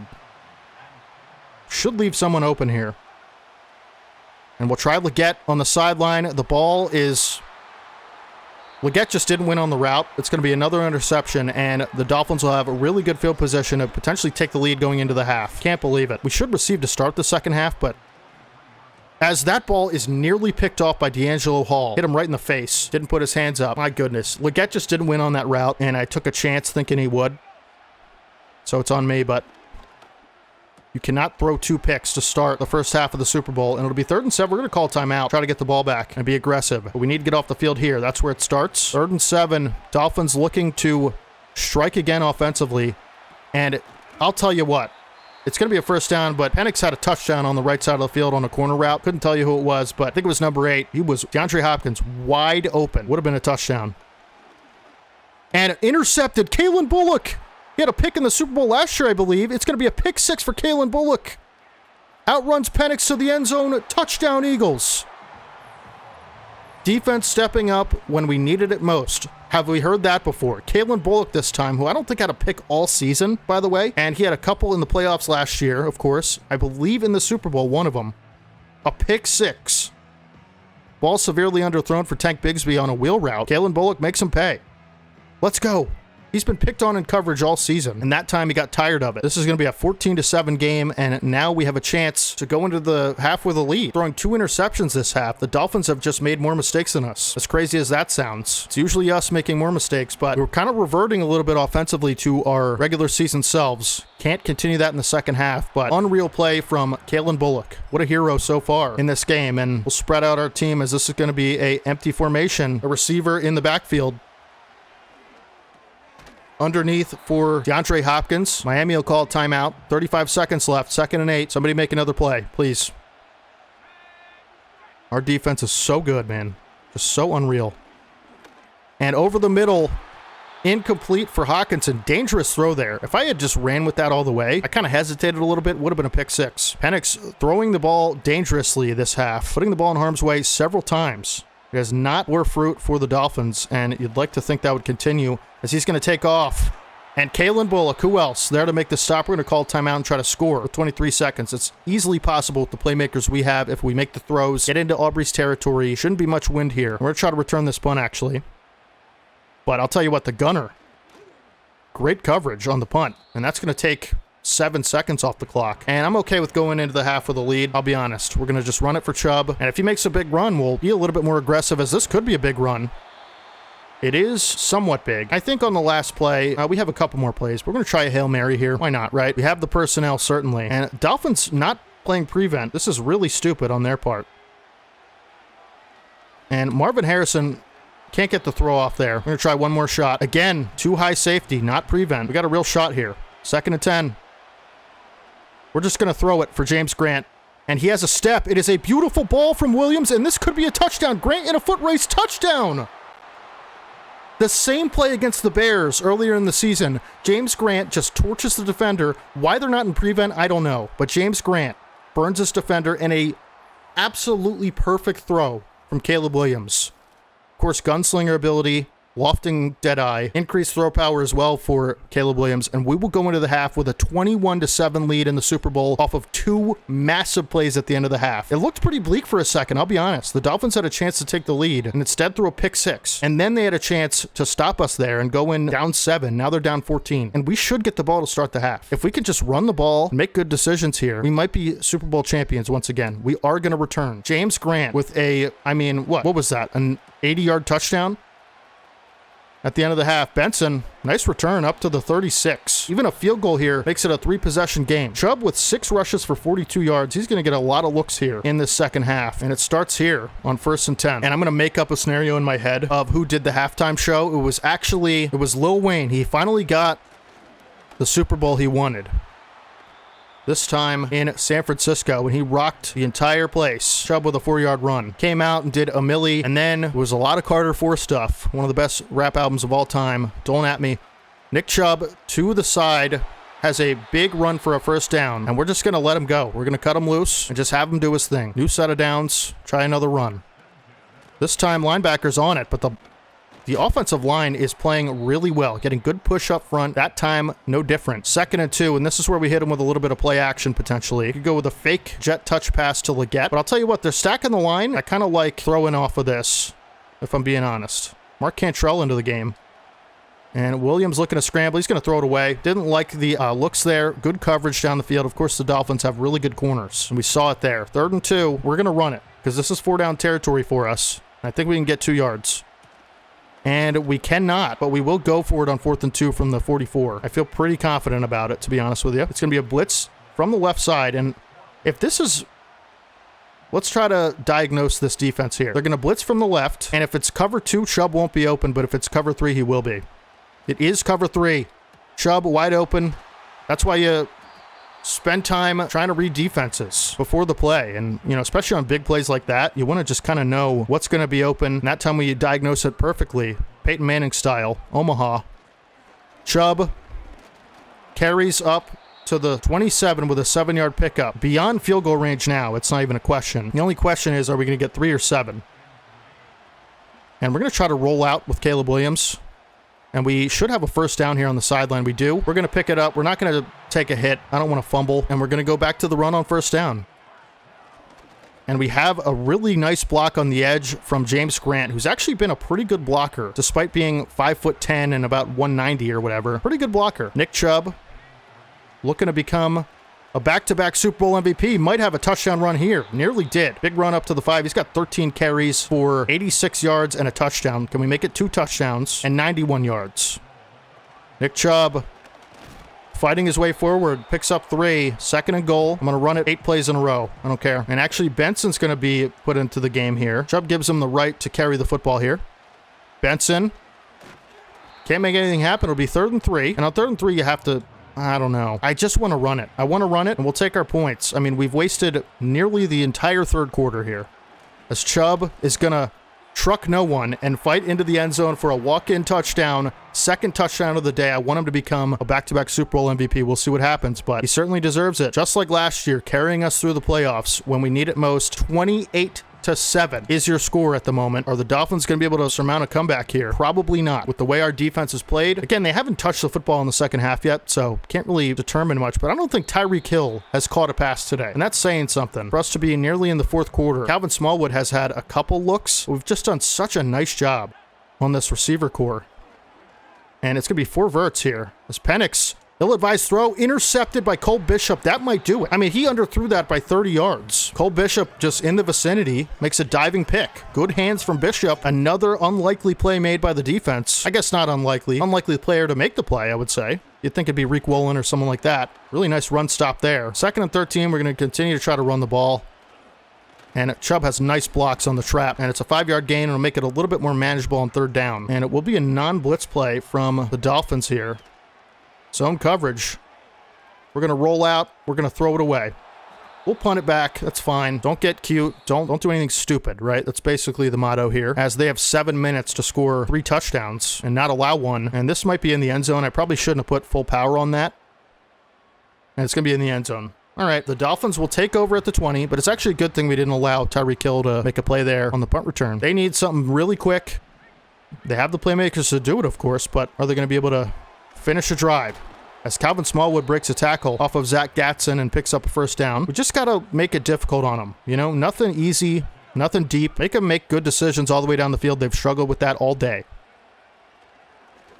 Should leave someone open here. And we'll try Leggett on the sideline. The ball is... Leggett just didn't win on the route. It's going to be another interception, and the Dolphins will have a really good field position to potentially take the lead going into the half. Can't believe it. We should receive to start the second half, but... as that ball is nearly picked off by D'Angelo Hall. Hit him right in the face. Didn't put his hands up. My goodness. Leggett just didn't win on that route, and I took a chance thinking he would. So it's on me, but you cannot throw 2 picks to start the first half of the Super Bowl, and it'll be 3rd and 7. We're going to call timeout, try to get the ball back, and be aggressive. But we need to get off the field here. That's where it starts. 3rd and 7. Dolphins looking to strike again offensively, and I'll tell you what. It's going to be a first down, but Penix had a touchdown on the right side of the field on a corner route. Couldn't tell you who it was, but I think it was number 8. He was DeAndre Hopkins wide open. Would have been a touchdown. And intercepted Kalen Bullock. He had a pick in the Super Bowl last year, I believe. It's going to be a pick 6 for Kalen Bullock. Outruns Penix to the end zone. Touchdown, Eagles. Defense stepping up when we needed it most. Have we heard that before? Kalen Bullock this time, who I don't think had a pick all season, by the way. And he had a couple in the playoffs last year, of course. I believe in the Super Bowl, one of them. A pick 6. Ball severely underthrown for Tank Bigsby on a wheel route. Kalen Bullock makes him pay. Let's go. He's been picked on in coverage all season, and that time he got tired of it. This is going to be a 14-7 game, and now we have a chance to go into the half with a lead. Throwing 2 interceptions this half. The Dolphins have just made more mistakes than us. As crazy as that sounds. It's usually us making more mistakes, but we're kind of reverting a little bit offensively to our regular season selves. Can't continue that in the second half, but unreal play from Kalen Bullock. What a hero so far in this game, and we'll spread out our team as this is going to be a empty formation. A receiver in the backfield. Underneath for DeAndre Hopkins. Miami will call timeout. 35 seconds left. 2nd and 8. Somebody make another play, please. Our defense is so good, man. Just so unreal. And over the middle, incomplete for Hawkinson. Dangerous throw there. If I had just ran with that all the way, I kind of hesitated a little bit. Would have been a pick 6. Penix throwing the ball dangerously this half. Putting the ball in harm's way several times. It has not bore fruit for the Dolphins, and you'd like to think that would continue as he's going to take off. And Kalen Bullock, who else? There to make the stop. We're going to call timeout and try to score with 23 seconds. It's easily possible with the playmakers we have if we make the throws, get into Aubrey's territory. Shouldn't be much wind here. We're going to try to return this punt, actually. But I'll tell you what, the gunner, great coverage on the punt, and that's going to take 7 seconds off the clock. And I'm okay with going into the half with a lead. I'll be honest. We're going to just run it for Chubb. And if he makes a big run, we'll be a little bit more aggressive, as this could be a big run. It is somewhat big. I think on the last play, we have a couple more plays. We're going to try a Hail Mary here. Why not, right? We have the personnel, certainly. And Dolphins not playing prevent. This is really stupid on their part. And Marvin Harrison can't get the throw off there. We're going to try one more shot. Again, too high safety, not prevent. We got a real shot here. 2nd and 10. We're just going to throw it for James Grant. And he has a step. It is a beautiful ball from Williams, and this could be a touchdown. Grant in a foot race, touchdown! The same play against the Bears earlier in the season. James Grant just torches the defender. Why they're not in prevent, I don't know. But James Grant burns his defender in a absolutely perfect throw from Caleb Williams. Of course, gunslinger ability, lofting deadeye, increased throw power as well for Caleb Williams, and we will go into the half with a 21-7 lead in the Super Bowl off of 2 massive plays at the end of the half. It looked pretty bleak for a second, I'll be honest. The Dolphins had a chance to take the lead and instead threw a pick 6. And then they had a chance to stop us there and go in down 7. Now they're down 14. And we should get the ball to start the half. If we can just run the ball and make good decisions here, we might be Super Bowl champions once again. We are going to return. James Grant with a, what was that? An 80-yard touchdown? At the end of the half, Benson, nice return up to the 36. Even a field goal here makes it a 3-possession game. Chubb with 6 rushes for 42 yards. He's going to get a lot of looks here in this second half. And it starts here on 1st and 10. And I'm going to make up a scenario in my head of who did the halftime show. It was Lil Wayne. He finally got the Super Bowl he wanted. This time in San Francisco, when he rocked the entire place. Chubb with a 4-yard run. Came out and did a milli, and then it was a lot of Carter 4 stuff. One of the best rap albums of all time. Don't at me. Nick Chubb to the side has a big run for a first down, and we're just going to let him go. We're going to cut him loose and just have him do his thing. New set of downs. Try another run. This time, linebacker's on it, but the offensive line is playing really well, getting good push up front. That time, no different. 2nd and 2, and this is where we hit him with a little bit of play action potentially. You could go with a fake jet touch pass to Leggett, but I'll tell you what, they're stacking the line. I kind of like throwing off of this, if I'm being honest. Mark Cantrell into the game. And Williams looking to scramble. He's going to throw it away. Didn't like the looks there. Good coverage down the field. Of course, the Dolphins have really good corners, and we saw it there. 3rd and 2, we're going to run it, because this is 4-down territory for us. I think we can get 2 yards. And we cannot, but we will go for it on 4th and 2 from the 44. I feel pretty confident about it, to be honest with you. It's going to be a blitz from the left side, and if this is... Let's try to diagnose this defense here. They're going to blitz from the left, and if it's cover 2, Chubb won't be open, but if it's cover 3, he will be. It is cover 3. Chubb wide open. That's why you spend time trying to read defenses before the play. And, especially on big plays like that, you want to just kind of know what's going to be open. And that time we diagnose it perfectly. Peyton Manning style. Omaha. Chubb carries up to the 27 with a 7-yard pickup. Beyond field goal range now. It's not even a question. The only question is, are we going to get 3 or 7? And we're going to try to roll out with Caleb Williams. And we should have a first down here on the sideline. We do. We're going to pick it up. We're not going to take a hit. I don't want to fumble. And we're going to go back to the run on first down. And we have a really nice block on the edge from James Grant, who's actually been a pretty good blocker, despite being 5'10" and about 190 or whatever. Pretty good blocker. Nick Chubb, looking to become a back-to-back Super Bowl MVP. Might have a touchdown run here. Nearly did. Big run up to the 5. He's got 13 carries for 86 yards and a touchdown. Can we make it 2 touchdowns and 91 yards? Nick Chubb fighting his way forward. Picks up 3. 2nd and goal. I'm going to run it 8 plays in a row. I don't care. And actually, Benson's going to be put into the game here. Chubb gives him the right to carry the football here. Benson can't make anything happen. It'll be 3rd and 3. And on 3rd and 3, you have to... I don't know. I just want to run it. I want to run it, and we'll take our points. I mean, we've wasted nearly the entire 3rd quarter here. As Chubb is going to truck no one and fight into the end zone for a walk-in touchdown. 2nd touchdown of the day. I want him to become a back-to-back Super Bowl MVP. We'll see what happens, but he certainly deserves it. Just like last year, carrying us through the playoffs when we need it most. 28-7 is your score at the moment. Are the Dolphins going to be able to surmount a comeback here? Probably not. With the way our defense is played, again, they haven't touched the football in the second half yet, so can't really determine much, but I don't think Tariq Hill has caught a pass today, and that's saying something. For us to be nearly in the 4th quarter, Calvin Smallwood has had a couple looks. We've just done such a nice job on this receiver core. And it's going to be 4 verts here. As Penix, ill-advised throw, intercepted by Cole Bishop. That might do it. I mean, he underthrew that by 30 yards. Cole Bishop just in the vicinity, makes a diving pick. Good hands from Bishop. Another unlikely play made by the defense. I guess not unlikely. Unlikely player to make the play, I would say. You'd think it'd be Reek Woolen or someone like that. Really nice run stop there. 2nd and 13, we're going to continue to try to run the ball. And Chubb has nice blocks on the trap, and it's a 5-yard gain, and it'll make it a little bit more manageable on 3rd down. And it will be a non-blitz play from the Dolphins here. Zone coverage. We're going to roll out. We're going to throw it away. We'll punt it back. That's fine. Don't get cute. Don't do anything stupid, right? That's basically the motto here, as they have 7 minutes to score 3 touchdowns and not allow one. And this might be in the end zone. I probably shouldn't have put full power on that. And it's going to be in the end zone. All right, the Dolphins will take over at the 20, but it's actually a good thing we didn't allow Tariq to make a play there on the punt return. They need something really quick. They have the playmakers to do it, of course, but are they going to be able to finish a drive? As Calvin Smallwood breaks a tackle off of Zach Gatson and picks up a first down. We just got to make it difficult on them. You know, nothing easy, nothing deep. Make them make good decisions all the way down the field. They've struggled with that all day.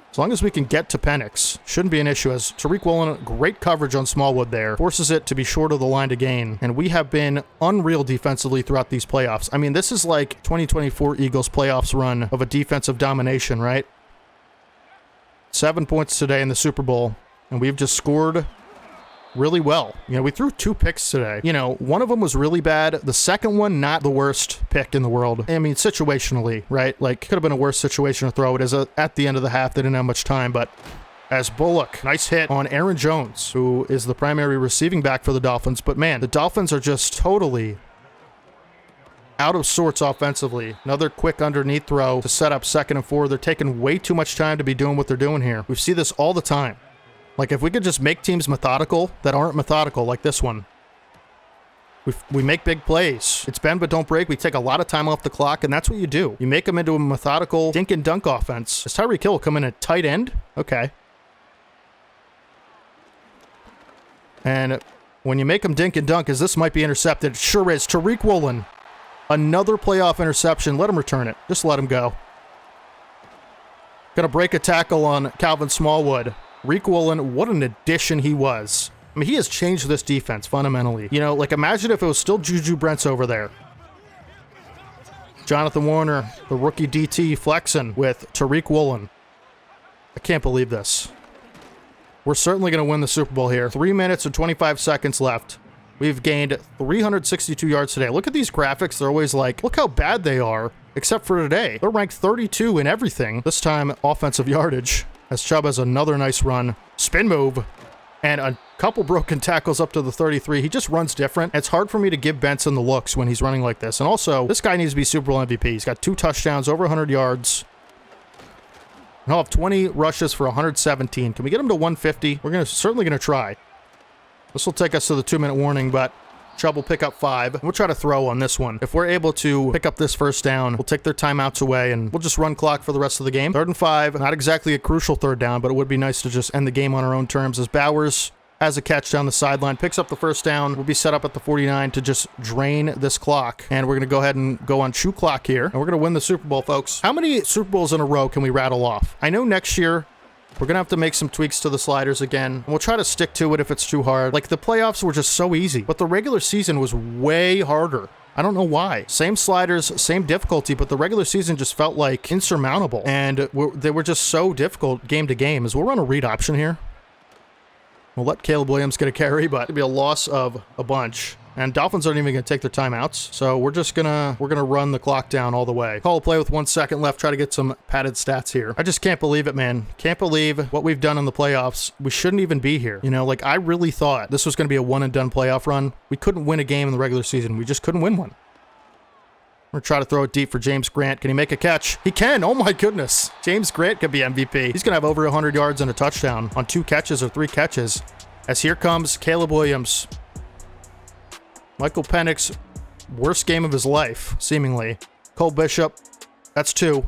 As long as we can get to Penix, shouldn't be an issue, as Tariq Woolen, great coverage on Smallwood there, forces it to be short of the line to gain, and we have been unreal defensively throughout these playoffs. I mean, this is like 2024 Eagles playoffs run of a defensive domination, right? 7 points today in the Super Bowl, and we've just scored really well. You know, we threw 2 picks today. You know, one of them was really bad. The second one, not the worst pick in the world. I mean, situationally, right? Like, could have been a worse situation to throw it as at the end of the half. They didn't have much time, but as Bullock, nice hit on Aaron Jones, who is the primary receiving back for the Dolphins. But man, the Dolphins are just totally out of sorts offensively. Another quick underneath throw to set up 2nd and 4. They're taking way too much time to be doing what they're doing here. We see this all the time. Like, if we could just make teams methodical that aren't methodical, like this one. We make big plays. It's bend but don't break. We take a lot of time off the clock, and that's what you do. You make them into a methodical dink and dunk offense. Is Tyreek Hill come in at tight end? Okay. And when you make them dink and dunk, as this might be intercepted, it sure is. Tariq Woolen, another playoff interception. Let him return it. Just let him go. Gonna break a tackle on Calvin Smallwood. Tariq Woolen, what an addition he was. I mean, he has changed this defense fundamentally. You know, like, imagine if it was still Juju Brents over there. Jonathan Warner, the rookie DT, flexing with Tariq Woolen. I can't believe this. We're certainly going to win the Super Bowl here. 3 minutes and 25 seconds left. We've gained 362 yards today. Look at these graphics. They're always like, look how bad they are, except for today. They're ranked 32 in everything. This time, offensive yardage. As Chubb has another nice run. Spin move. And a couple broken tackles up to the 33. He just runs different. It's hard for me to give Benson the looks when he's running like this. And also, this guy needs to be Super Bowl MVP. He's got 2 touchdowns, over 100 yards. And he'll have 20 rushes for 117. Can we get him to 150? We're certainly going to try. This will take us to the 2-minute warning, but Chubb will pick up 5. We'll try to throw on this one. If we're able to pick up this first down, we'll take their timeouts away, and we'll just run clock for the rest of the game. 3rd and 5. Not exactly a crucial 3rd down, but it would be nice to just end the game on our own terms, as Bowers has a catch down the sideline, picks up the first down. We'll be set up at the 49 to just drain this clock. And we're going to go ahead and go on chew clock here. And we're going to win the Super Bowl, folks. How many Super Bowls in a row can we rattle off? I know next year we're going to have to make some tweaks to the sliders again. And we'll try to stick to it if it's too hard. Like, the playoffs were just so easy, but the regular season was way harder. I don't know why. Same sliders, same difficulty, but the regular season just felt like insurmountable. And they were just so difficult game to game. As we'll run a read option here. We'll let Caleb Williams get a carry, but it'll be a loss of a bunch. And Dolphins aren't even going to take their timeouts. So we're gonna run the clock down all the way. Call a play with 1 second left. Try to get some padded stats here. I just can't believe it, man. Can't believe what we've done in the playoffs. We shouldn't even be here. You know, like, I really thought this was going to be a one and done playoff run. We couldn't win a game in the regular season. We just couldn't win one. We're going to try to throw it deep for James Grant. Can he make a catch? He can. Oh my goodness. James Grant could be MVP. He's going to have over 100 yards and a touchdown on 2 catches or 3 catches. As here comes Caleb Williams. Michael Penix, worst game of his life, seemingly. Cole Bishop, that's 2.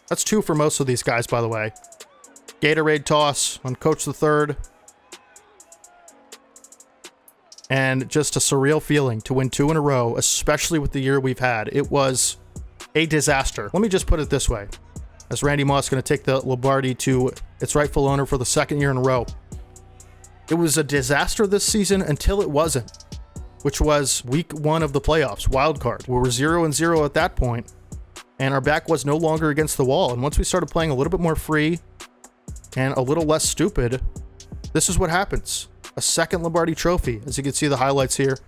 That's 2 for most of these guys, by the way. Gatorade toss on Coach the Third. And just a surreal feeling to win 2 in a row, especially with the year we've had. It was a disaster. Let me just put it this way. As Randy Moss is going to take the Lombardi to its rightful owner for the 2nd year in a row. It was a disaster this season until it wasn't, which was week 1 of the playoffs, wild card. We were 0-0 at that point, and our back was no longer against the wall. And once we started playing a little bit more free and a little less stupid, this is what happens. A 2nd Lombardi trophy, as you can see the highlights here.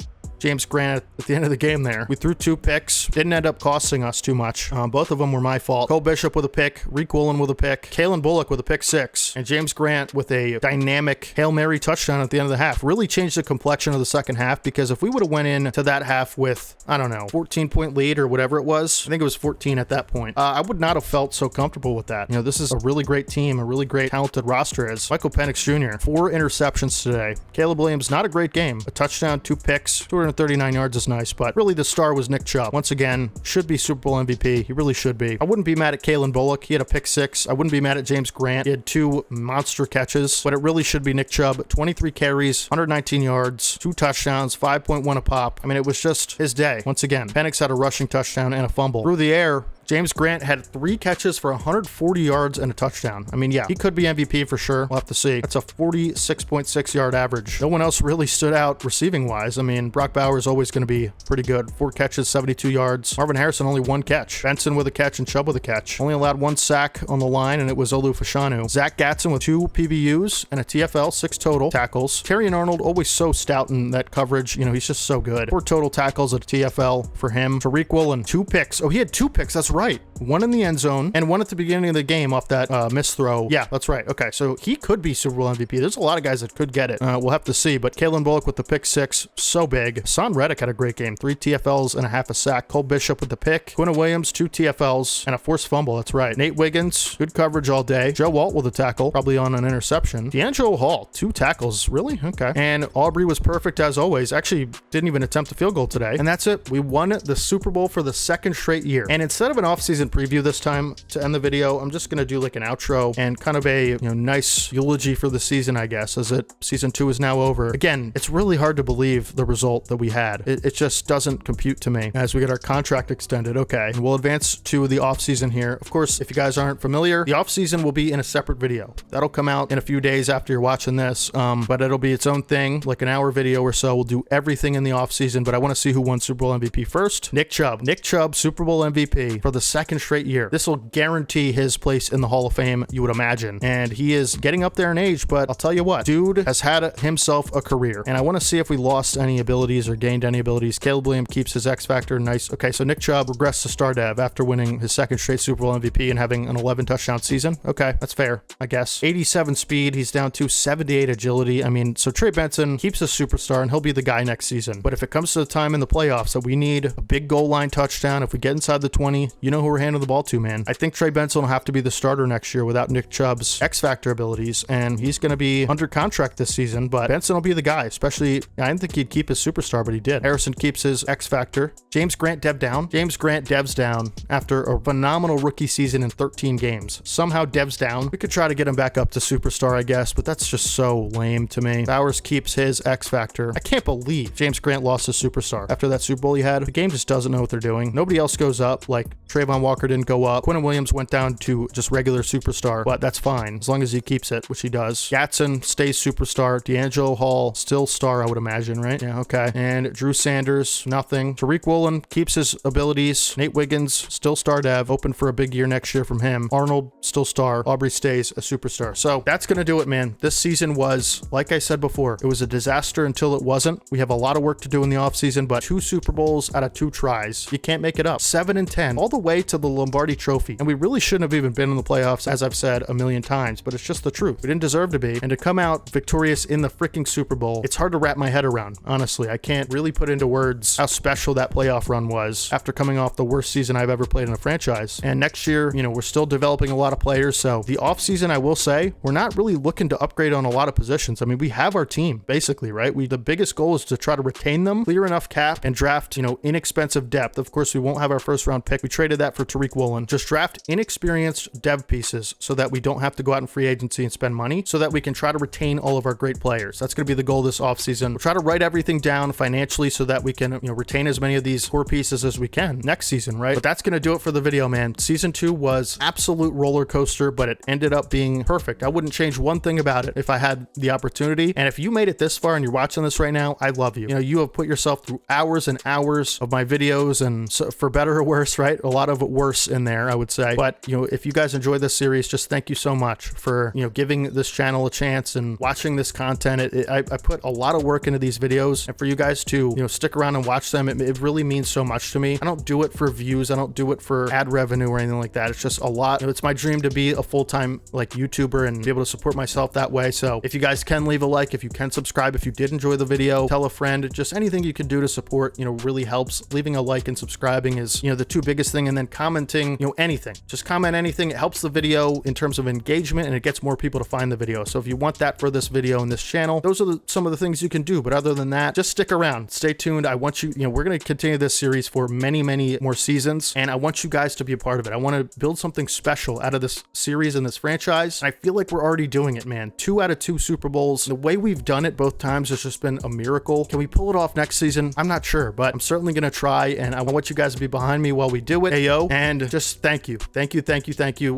James Grant at the end of the game there. We threw 2 picks. Didn't end up costing us too much. Both of them were my fault. Cole Bishop with a pick, Tariq Woolen with a pick, Kalen Bullock with a pick 6, and James Grant with a dynamic Hail Mary touchdown at the end of the half. Really changed the complexion of the second half, because if we would have went into that half with, I don't know, 14-point lead or whatever it was, I think it was 14 at that point, I would not have felt so comfortable with that. You know, this is a really great team, a really great talented roster. As Michael Penix Jr., 4 interceptions today. Caleb Williams, not a great game. A touchdown, 2 picks, 239 yards is nice, but really the star was Nick Chubb. Once again, should be Super Bowl MVP. He really should be. I wouldn't be mad at Kalen Bullock. He had a pick 6. I wouldn't be mad at James Grant. He had 2 monster catches, but it really should be Nick Chubb. 23 carries, 119 yards, 2 touchdowns, 5.1 a pop. I mean, it was just his day. Once again, Penix had a rushing touchdown and a fumble. Through the air, James Grant had 3 catches for 140 yards and a touchdown. I mean, yeah, he could be MVP for sure. We'll have to see. That's a 46.6 yard average. No one else really stood out receiving wise. I mean, Brock Bowers is always going to be pretty good. 4 catches, 72 yards. Marvin Harrison, only 1 catch. Benson with a catch and Chubb with a catch. Only allowed 1 sack on the line, and it was Olu Fashanu. Zach Gatson with 2 PBUs and a TFL, 6 total tackles. Terrion Arnold, always so stout in that coverage. You know, he's just so good. 4 total tackles at a TFL for him. Tariq Woolen, 2 picks. Oh, he had 2 picks. That's right. 1 in the end zone and 1 at the beginning of the game off that missed throw. Yeah, that's right. Okay, so he could be Super Bowl MVP. There's a lot of guys that could get it. We'll have to see, but Kalen Bullock with the pick 6, so big. Son Reddick had a great game. 3 TFLs and a half a sack. Cole Bishop with the pick. Quinn Williams, 2 TFLs and a forced fumble. That's right. Nate Wiggins, good coverage all day. Joe Walt with a tackle, probably on an interception. D'Angelo Hall, 2 tackles. Really? Okay. And Aubrey was perfect as always. Actually, didn't even attempt a field goal today. And that's it. We won the Super Bowl for the 2nd straight year. And instead of an offseason preview this time, to end the video, I'm just going to do like an outro and kind of a, you know, nice eulogy for the season, I guess, as season 2 is now over. Again, it's really hard to believe the result that we had. It just doesn't compute to me as we get our contract extended. Okay. And we'll advance to the off season here. Of course, if you guys aren't familiar, the off season will be in a separate video. That'll come out in a few days after you're watching this. But it'll be its own thing, like an hour video or so. We'll do everything in the off season, but I want to see who won Super Bowl MVP first. Nick Chubb. Nick Chubb, Super Bowl MVP for the 2nd straight year. This will guarantee his place in the Hall of Fame, you would imagine. And he is getting up there in age, but I'll tell you what, dude has had himself a career. And I want to see if we lost any abilities or gained any abilities. Caleb Williams keeps his X factor. Nice. Okay, so Nick Chubb regressed to star dev after winning his 2nd straight Super Bowl MVP and having an 11 touchdown season. Okay, that's fair, I guess. 87 speed, he's down to 78 agility. I mean, so Trey Benson keeps a superstar and he'll be the guy next season. But if it comes to the time in the playoffs that we need a big goal line touchdown, if we get inside the 20, you know who we're handing the ball to, man. I think Trey Benson will have to be the starter next year without Nick Chubb's X factor abilities, and he's going to be under contract this season, but Benson will be the guy, especially, I didn't think he'd keep his superstar, but he did. Harrison keeps his X factor. James Grant dev down. James Grant devs down after a phenomenal rookie season in 13 games. Somehow devs down. We could try to get him back up to superstar, I guess, but that's just so lame to me. Bowers keeps his X factor. I can't believe James Grant lost his superstar after that Super Bowl he had. The game just doesn't know what they're doing. Nobody else goes up. Like Trayvon Walker didn't go up. Quinn Williams went down to just regular superstar, but that's fine as long as he keeps it, which he does. Gatson stays superstar. D'Angelo Hall still star, I would imagine, right? Yeah, okay. And Drew Sanders, nothing. Tariq Woolen keeps his abilities. Nate Wiggins still star dev, open for a big year next year from him. Arnold still star. Aubrey stays a superstar. So that's gonna do it, man. This season was, like I said before, it was a disaster until it wasn't. We have a lot of work to do in the offseason, but 2 Super Bowls out of 2 tries. You can't make it up. 7-10, all the way to the Lombardi Trophy. And we really shouldn't have even been in the playoffs, as I've said a million times, but it's just the truth. We didn't deserve to be. And to come out victorious in the freaking Super Bowl, it's hard to wrap my head around. Honestly, I can't really put into words how special that playoff run was after coming off the worst season I've ever played in a franchise. And next year, you know, we're still developing a lot of players. So the offseason, I will say, we're not really looking to upgrade on a lot of positions. I mean, we have our team basically, right? The biggest goal is to try to retain them, clear enough cap, and draft, you know, inexpensive depth. Of course, we won't have our 1st round pick. We traded that for Tariq Woolen. Just draft inexperienced dev pieces so that we don't have to go out in free agency and spend money, so that we can try to retain all of our great players. That's going to be the goal this offseason. We'll try to write everything down financially so that we can, you know, retain as many of these core pieces as we can next season, right? But that's going to do it for the video, man. Season 2 was absolute roller coaster, but it ended up being perfect. I wouldn't change one thing about it if I had the opportunity. And if you made it this far and you're watching this right now, I love you. You know, you have put yourself through hours and hours of my videos, and so, for better or worse, right? A lot of worse in there, I would say. But, you know, if you guys enjoy this series, just thank you so much for, you know, giving this channel a chance and watching this content. I put a lot of work into these videos, and for you guys to, you know, stick around and watch them, it really means so much to me. I don't do it for views. I don't do it for ad revenue or anything like that. It's just a lot. You know, it's my dream to be a full-time like YouTuber and be able to support myself that way. So if you guys can leave a like, if you can subscribe, if you did enjoy the video, tell a friend, just anything you can do to support, you know, really helps. Leaving a like and subscribing is, you know, the two biggest thing, and then commenting, you know, anything. Just comment anything. It helps the video in terms of engagement, and it gets more people to find the video. So if you want that for this video and this channel, those are some of the things you can do. But other than that, just stick around, stay tuned. I want you, you know, we're going to continue this series for many more seasons, and I want you guys to be a part of it. I want to build something special out of this series and this franchise. And I feel like we're already doing it, man. 2 out of 2 Super Bowls. The way we've done it both times has just been a miracle. Can we pull it off next season? I'm not sure, but I'm certainly going to try, and I want you guys to be behind me while we do it. Ayo, and just thank you.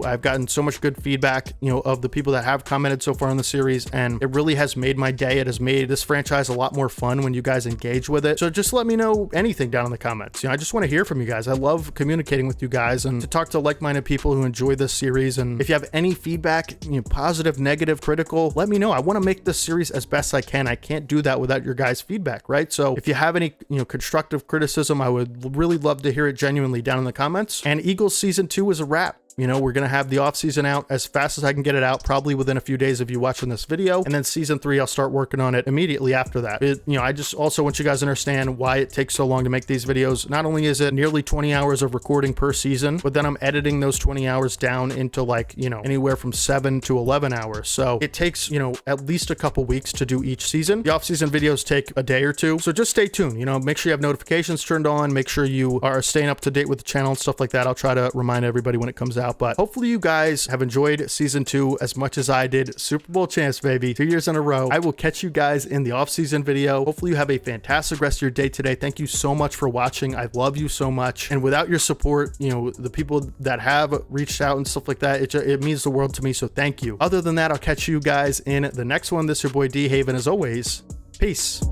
I've gotten so much good feedback, you know, of the people that have commented so far in the series, and it really has made my day. It has made this franchise a lot more fun when you guys engage with it. So just let me know anything down in the comments. You know, I just want to hear from you guys. I love communicating with you guys and to talk to like-minded people who enjoy this series. And if you have any feedback, you know, positive, negative, critical, let me know. I want to make this series as best I can. I can't do that without your guys' feedback, right? So if you have any, you know, constructive criticism, I would really love to hear it genuinely down in the comments. And Eagles season 2 is a wrap. You know, we're going to have the off season out as fast as I can get it out, probably within a few days of you watching this video. And then season 3, I'll start working on it immediately after that. You know, I just also want you guys to understand why it takes so long to make these videos. Not only is it nearly 20 hours of recording per season, but then I'm editing those 20 hours down into like, you know, anywhere from 7 to 11 hours. So it takes, you know, at least a couple weeks to do each season. The off season videos take a day or two. So just stay tuned, you know, make sure you have notifications turned on, make sure you are staying up to date with the channel and stuff like that. I'll try to remind everybody when it comes out, but hopefully you guys have enjoyed season 2 as much as I did. Super Bowl champs, baby, 2 years in a row. I will catch you guys in the off-season video. Hopefully you have a fantastic rest of your day today. Thank you so much for watching. I love you so much. And without your support, you know, the people that have reached out and stuff like that, it means the world to me. So thank you. Other than that, I'll catch you guys in the next one. This is your boy DeHave, and as always, peace.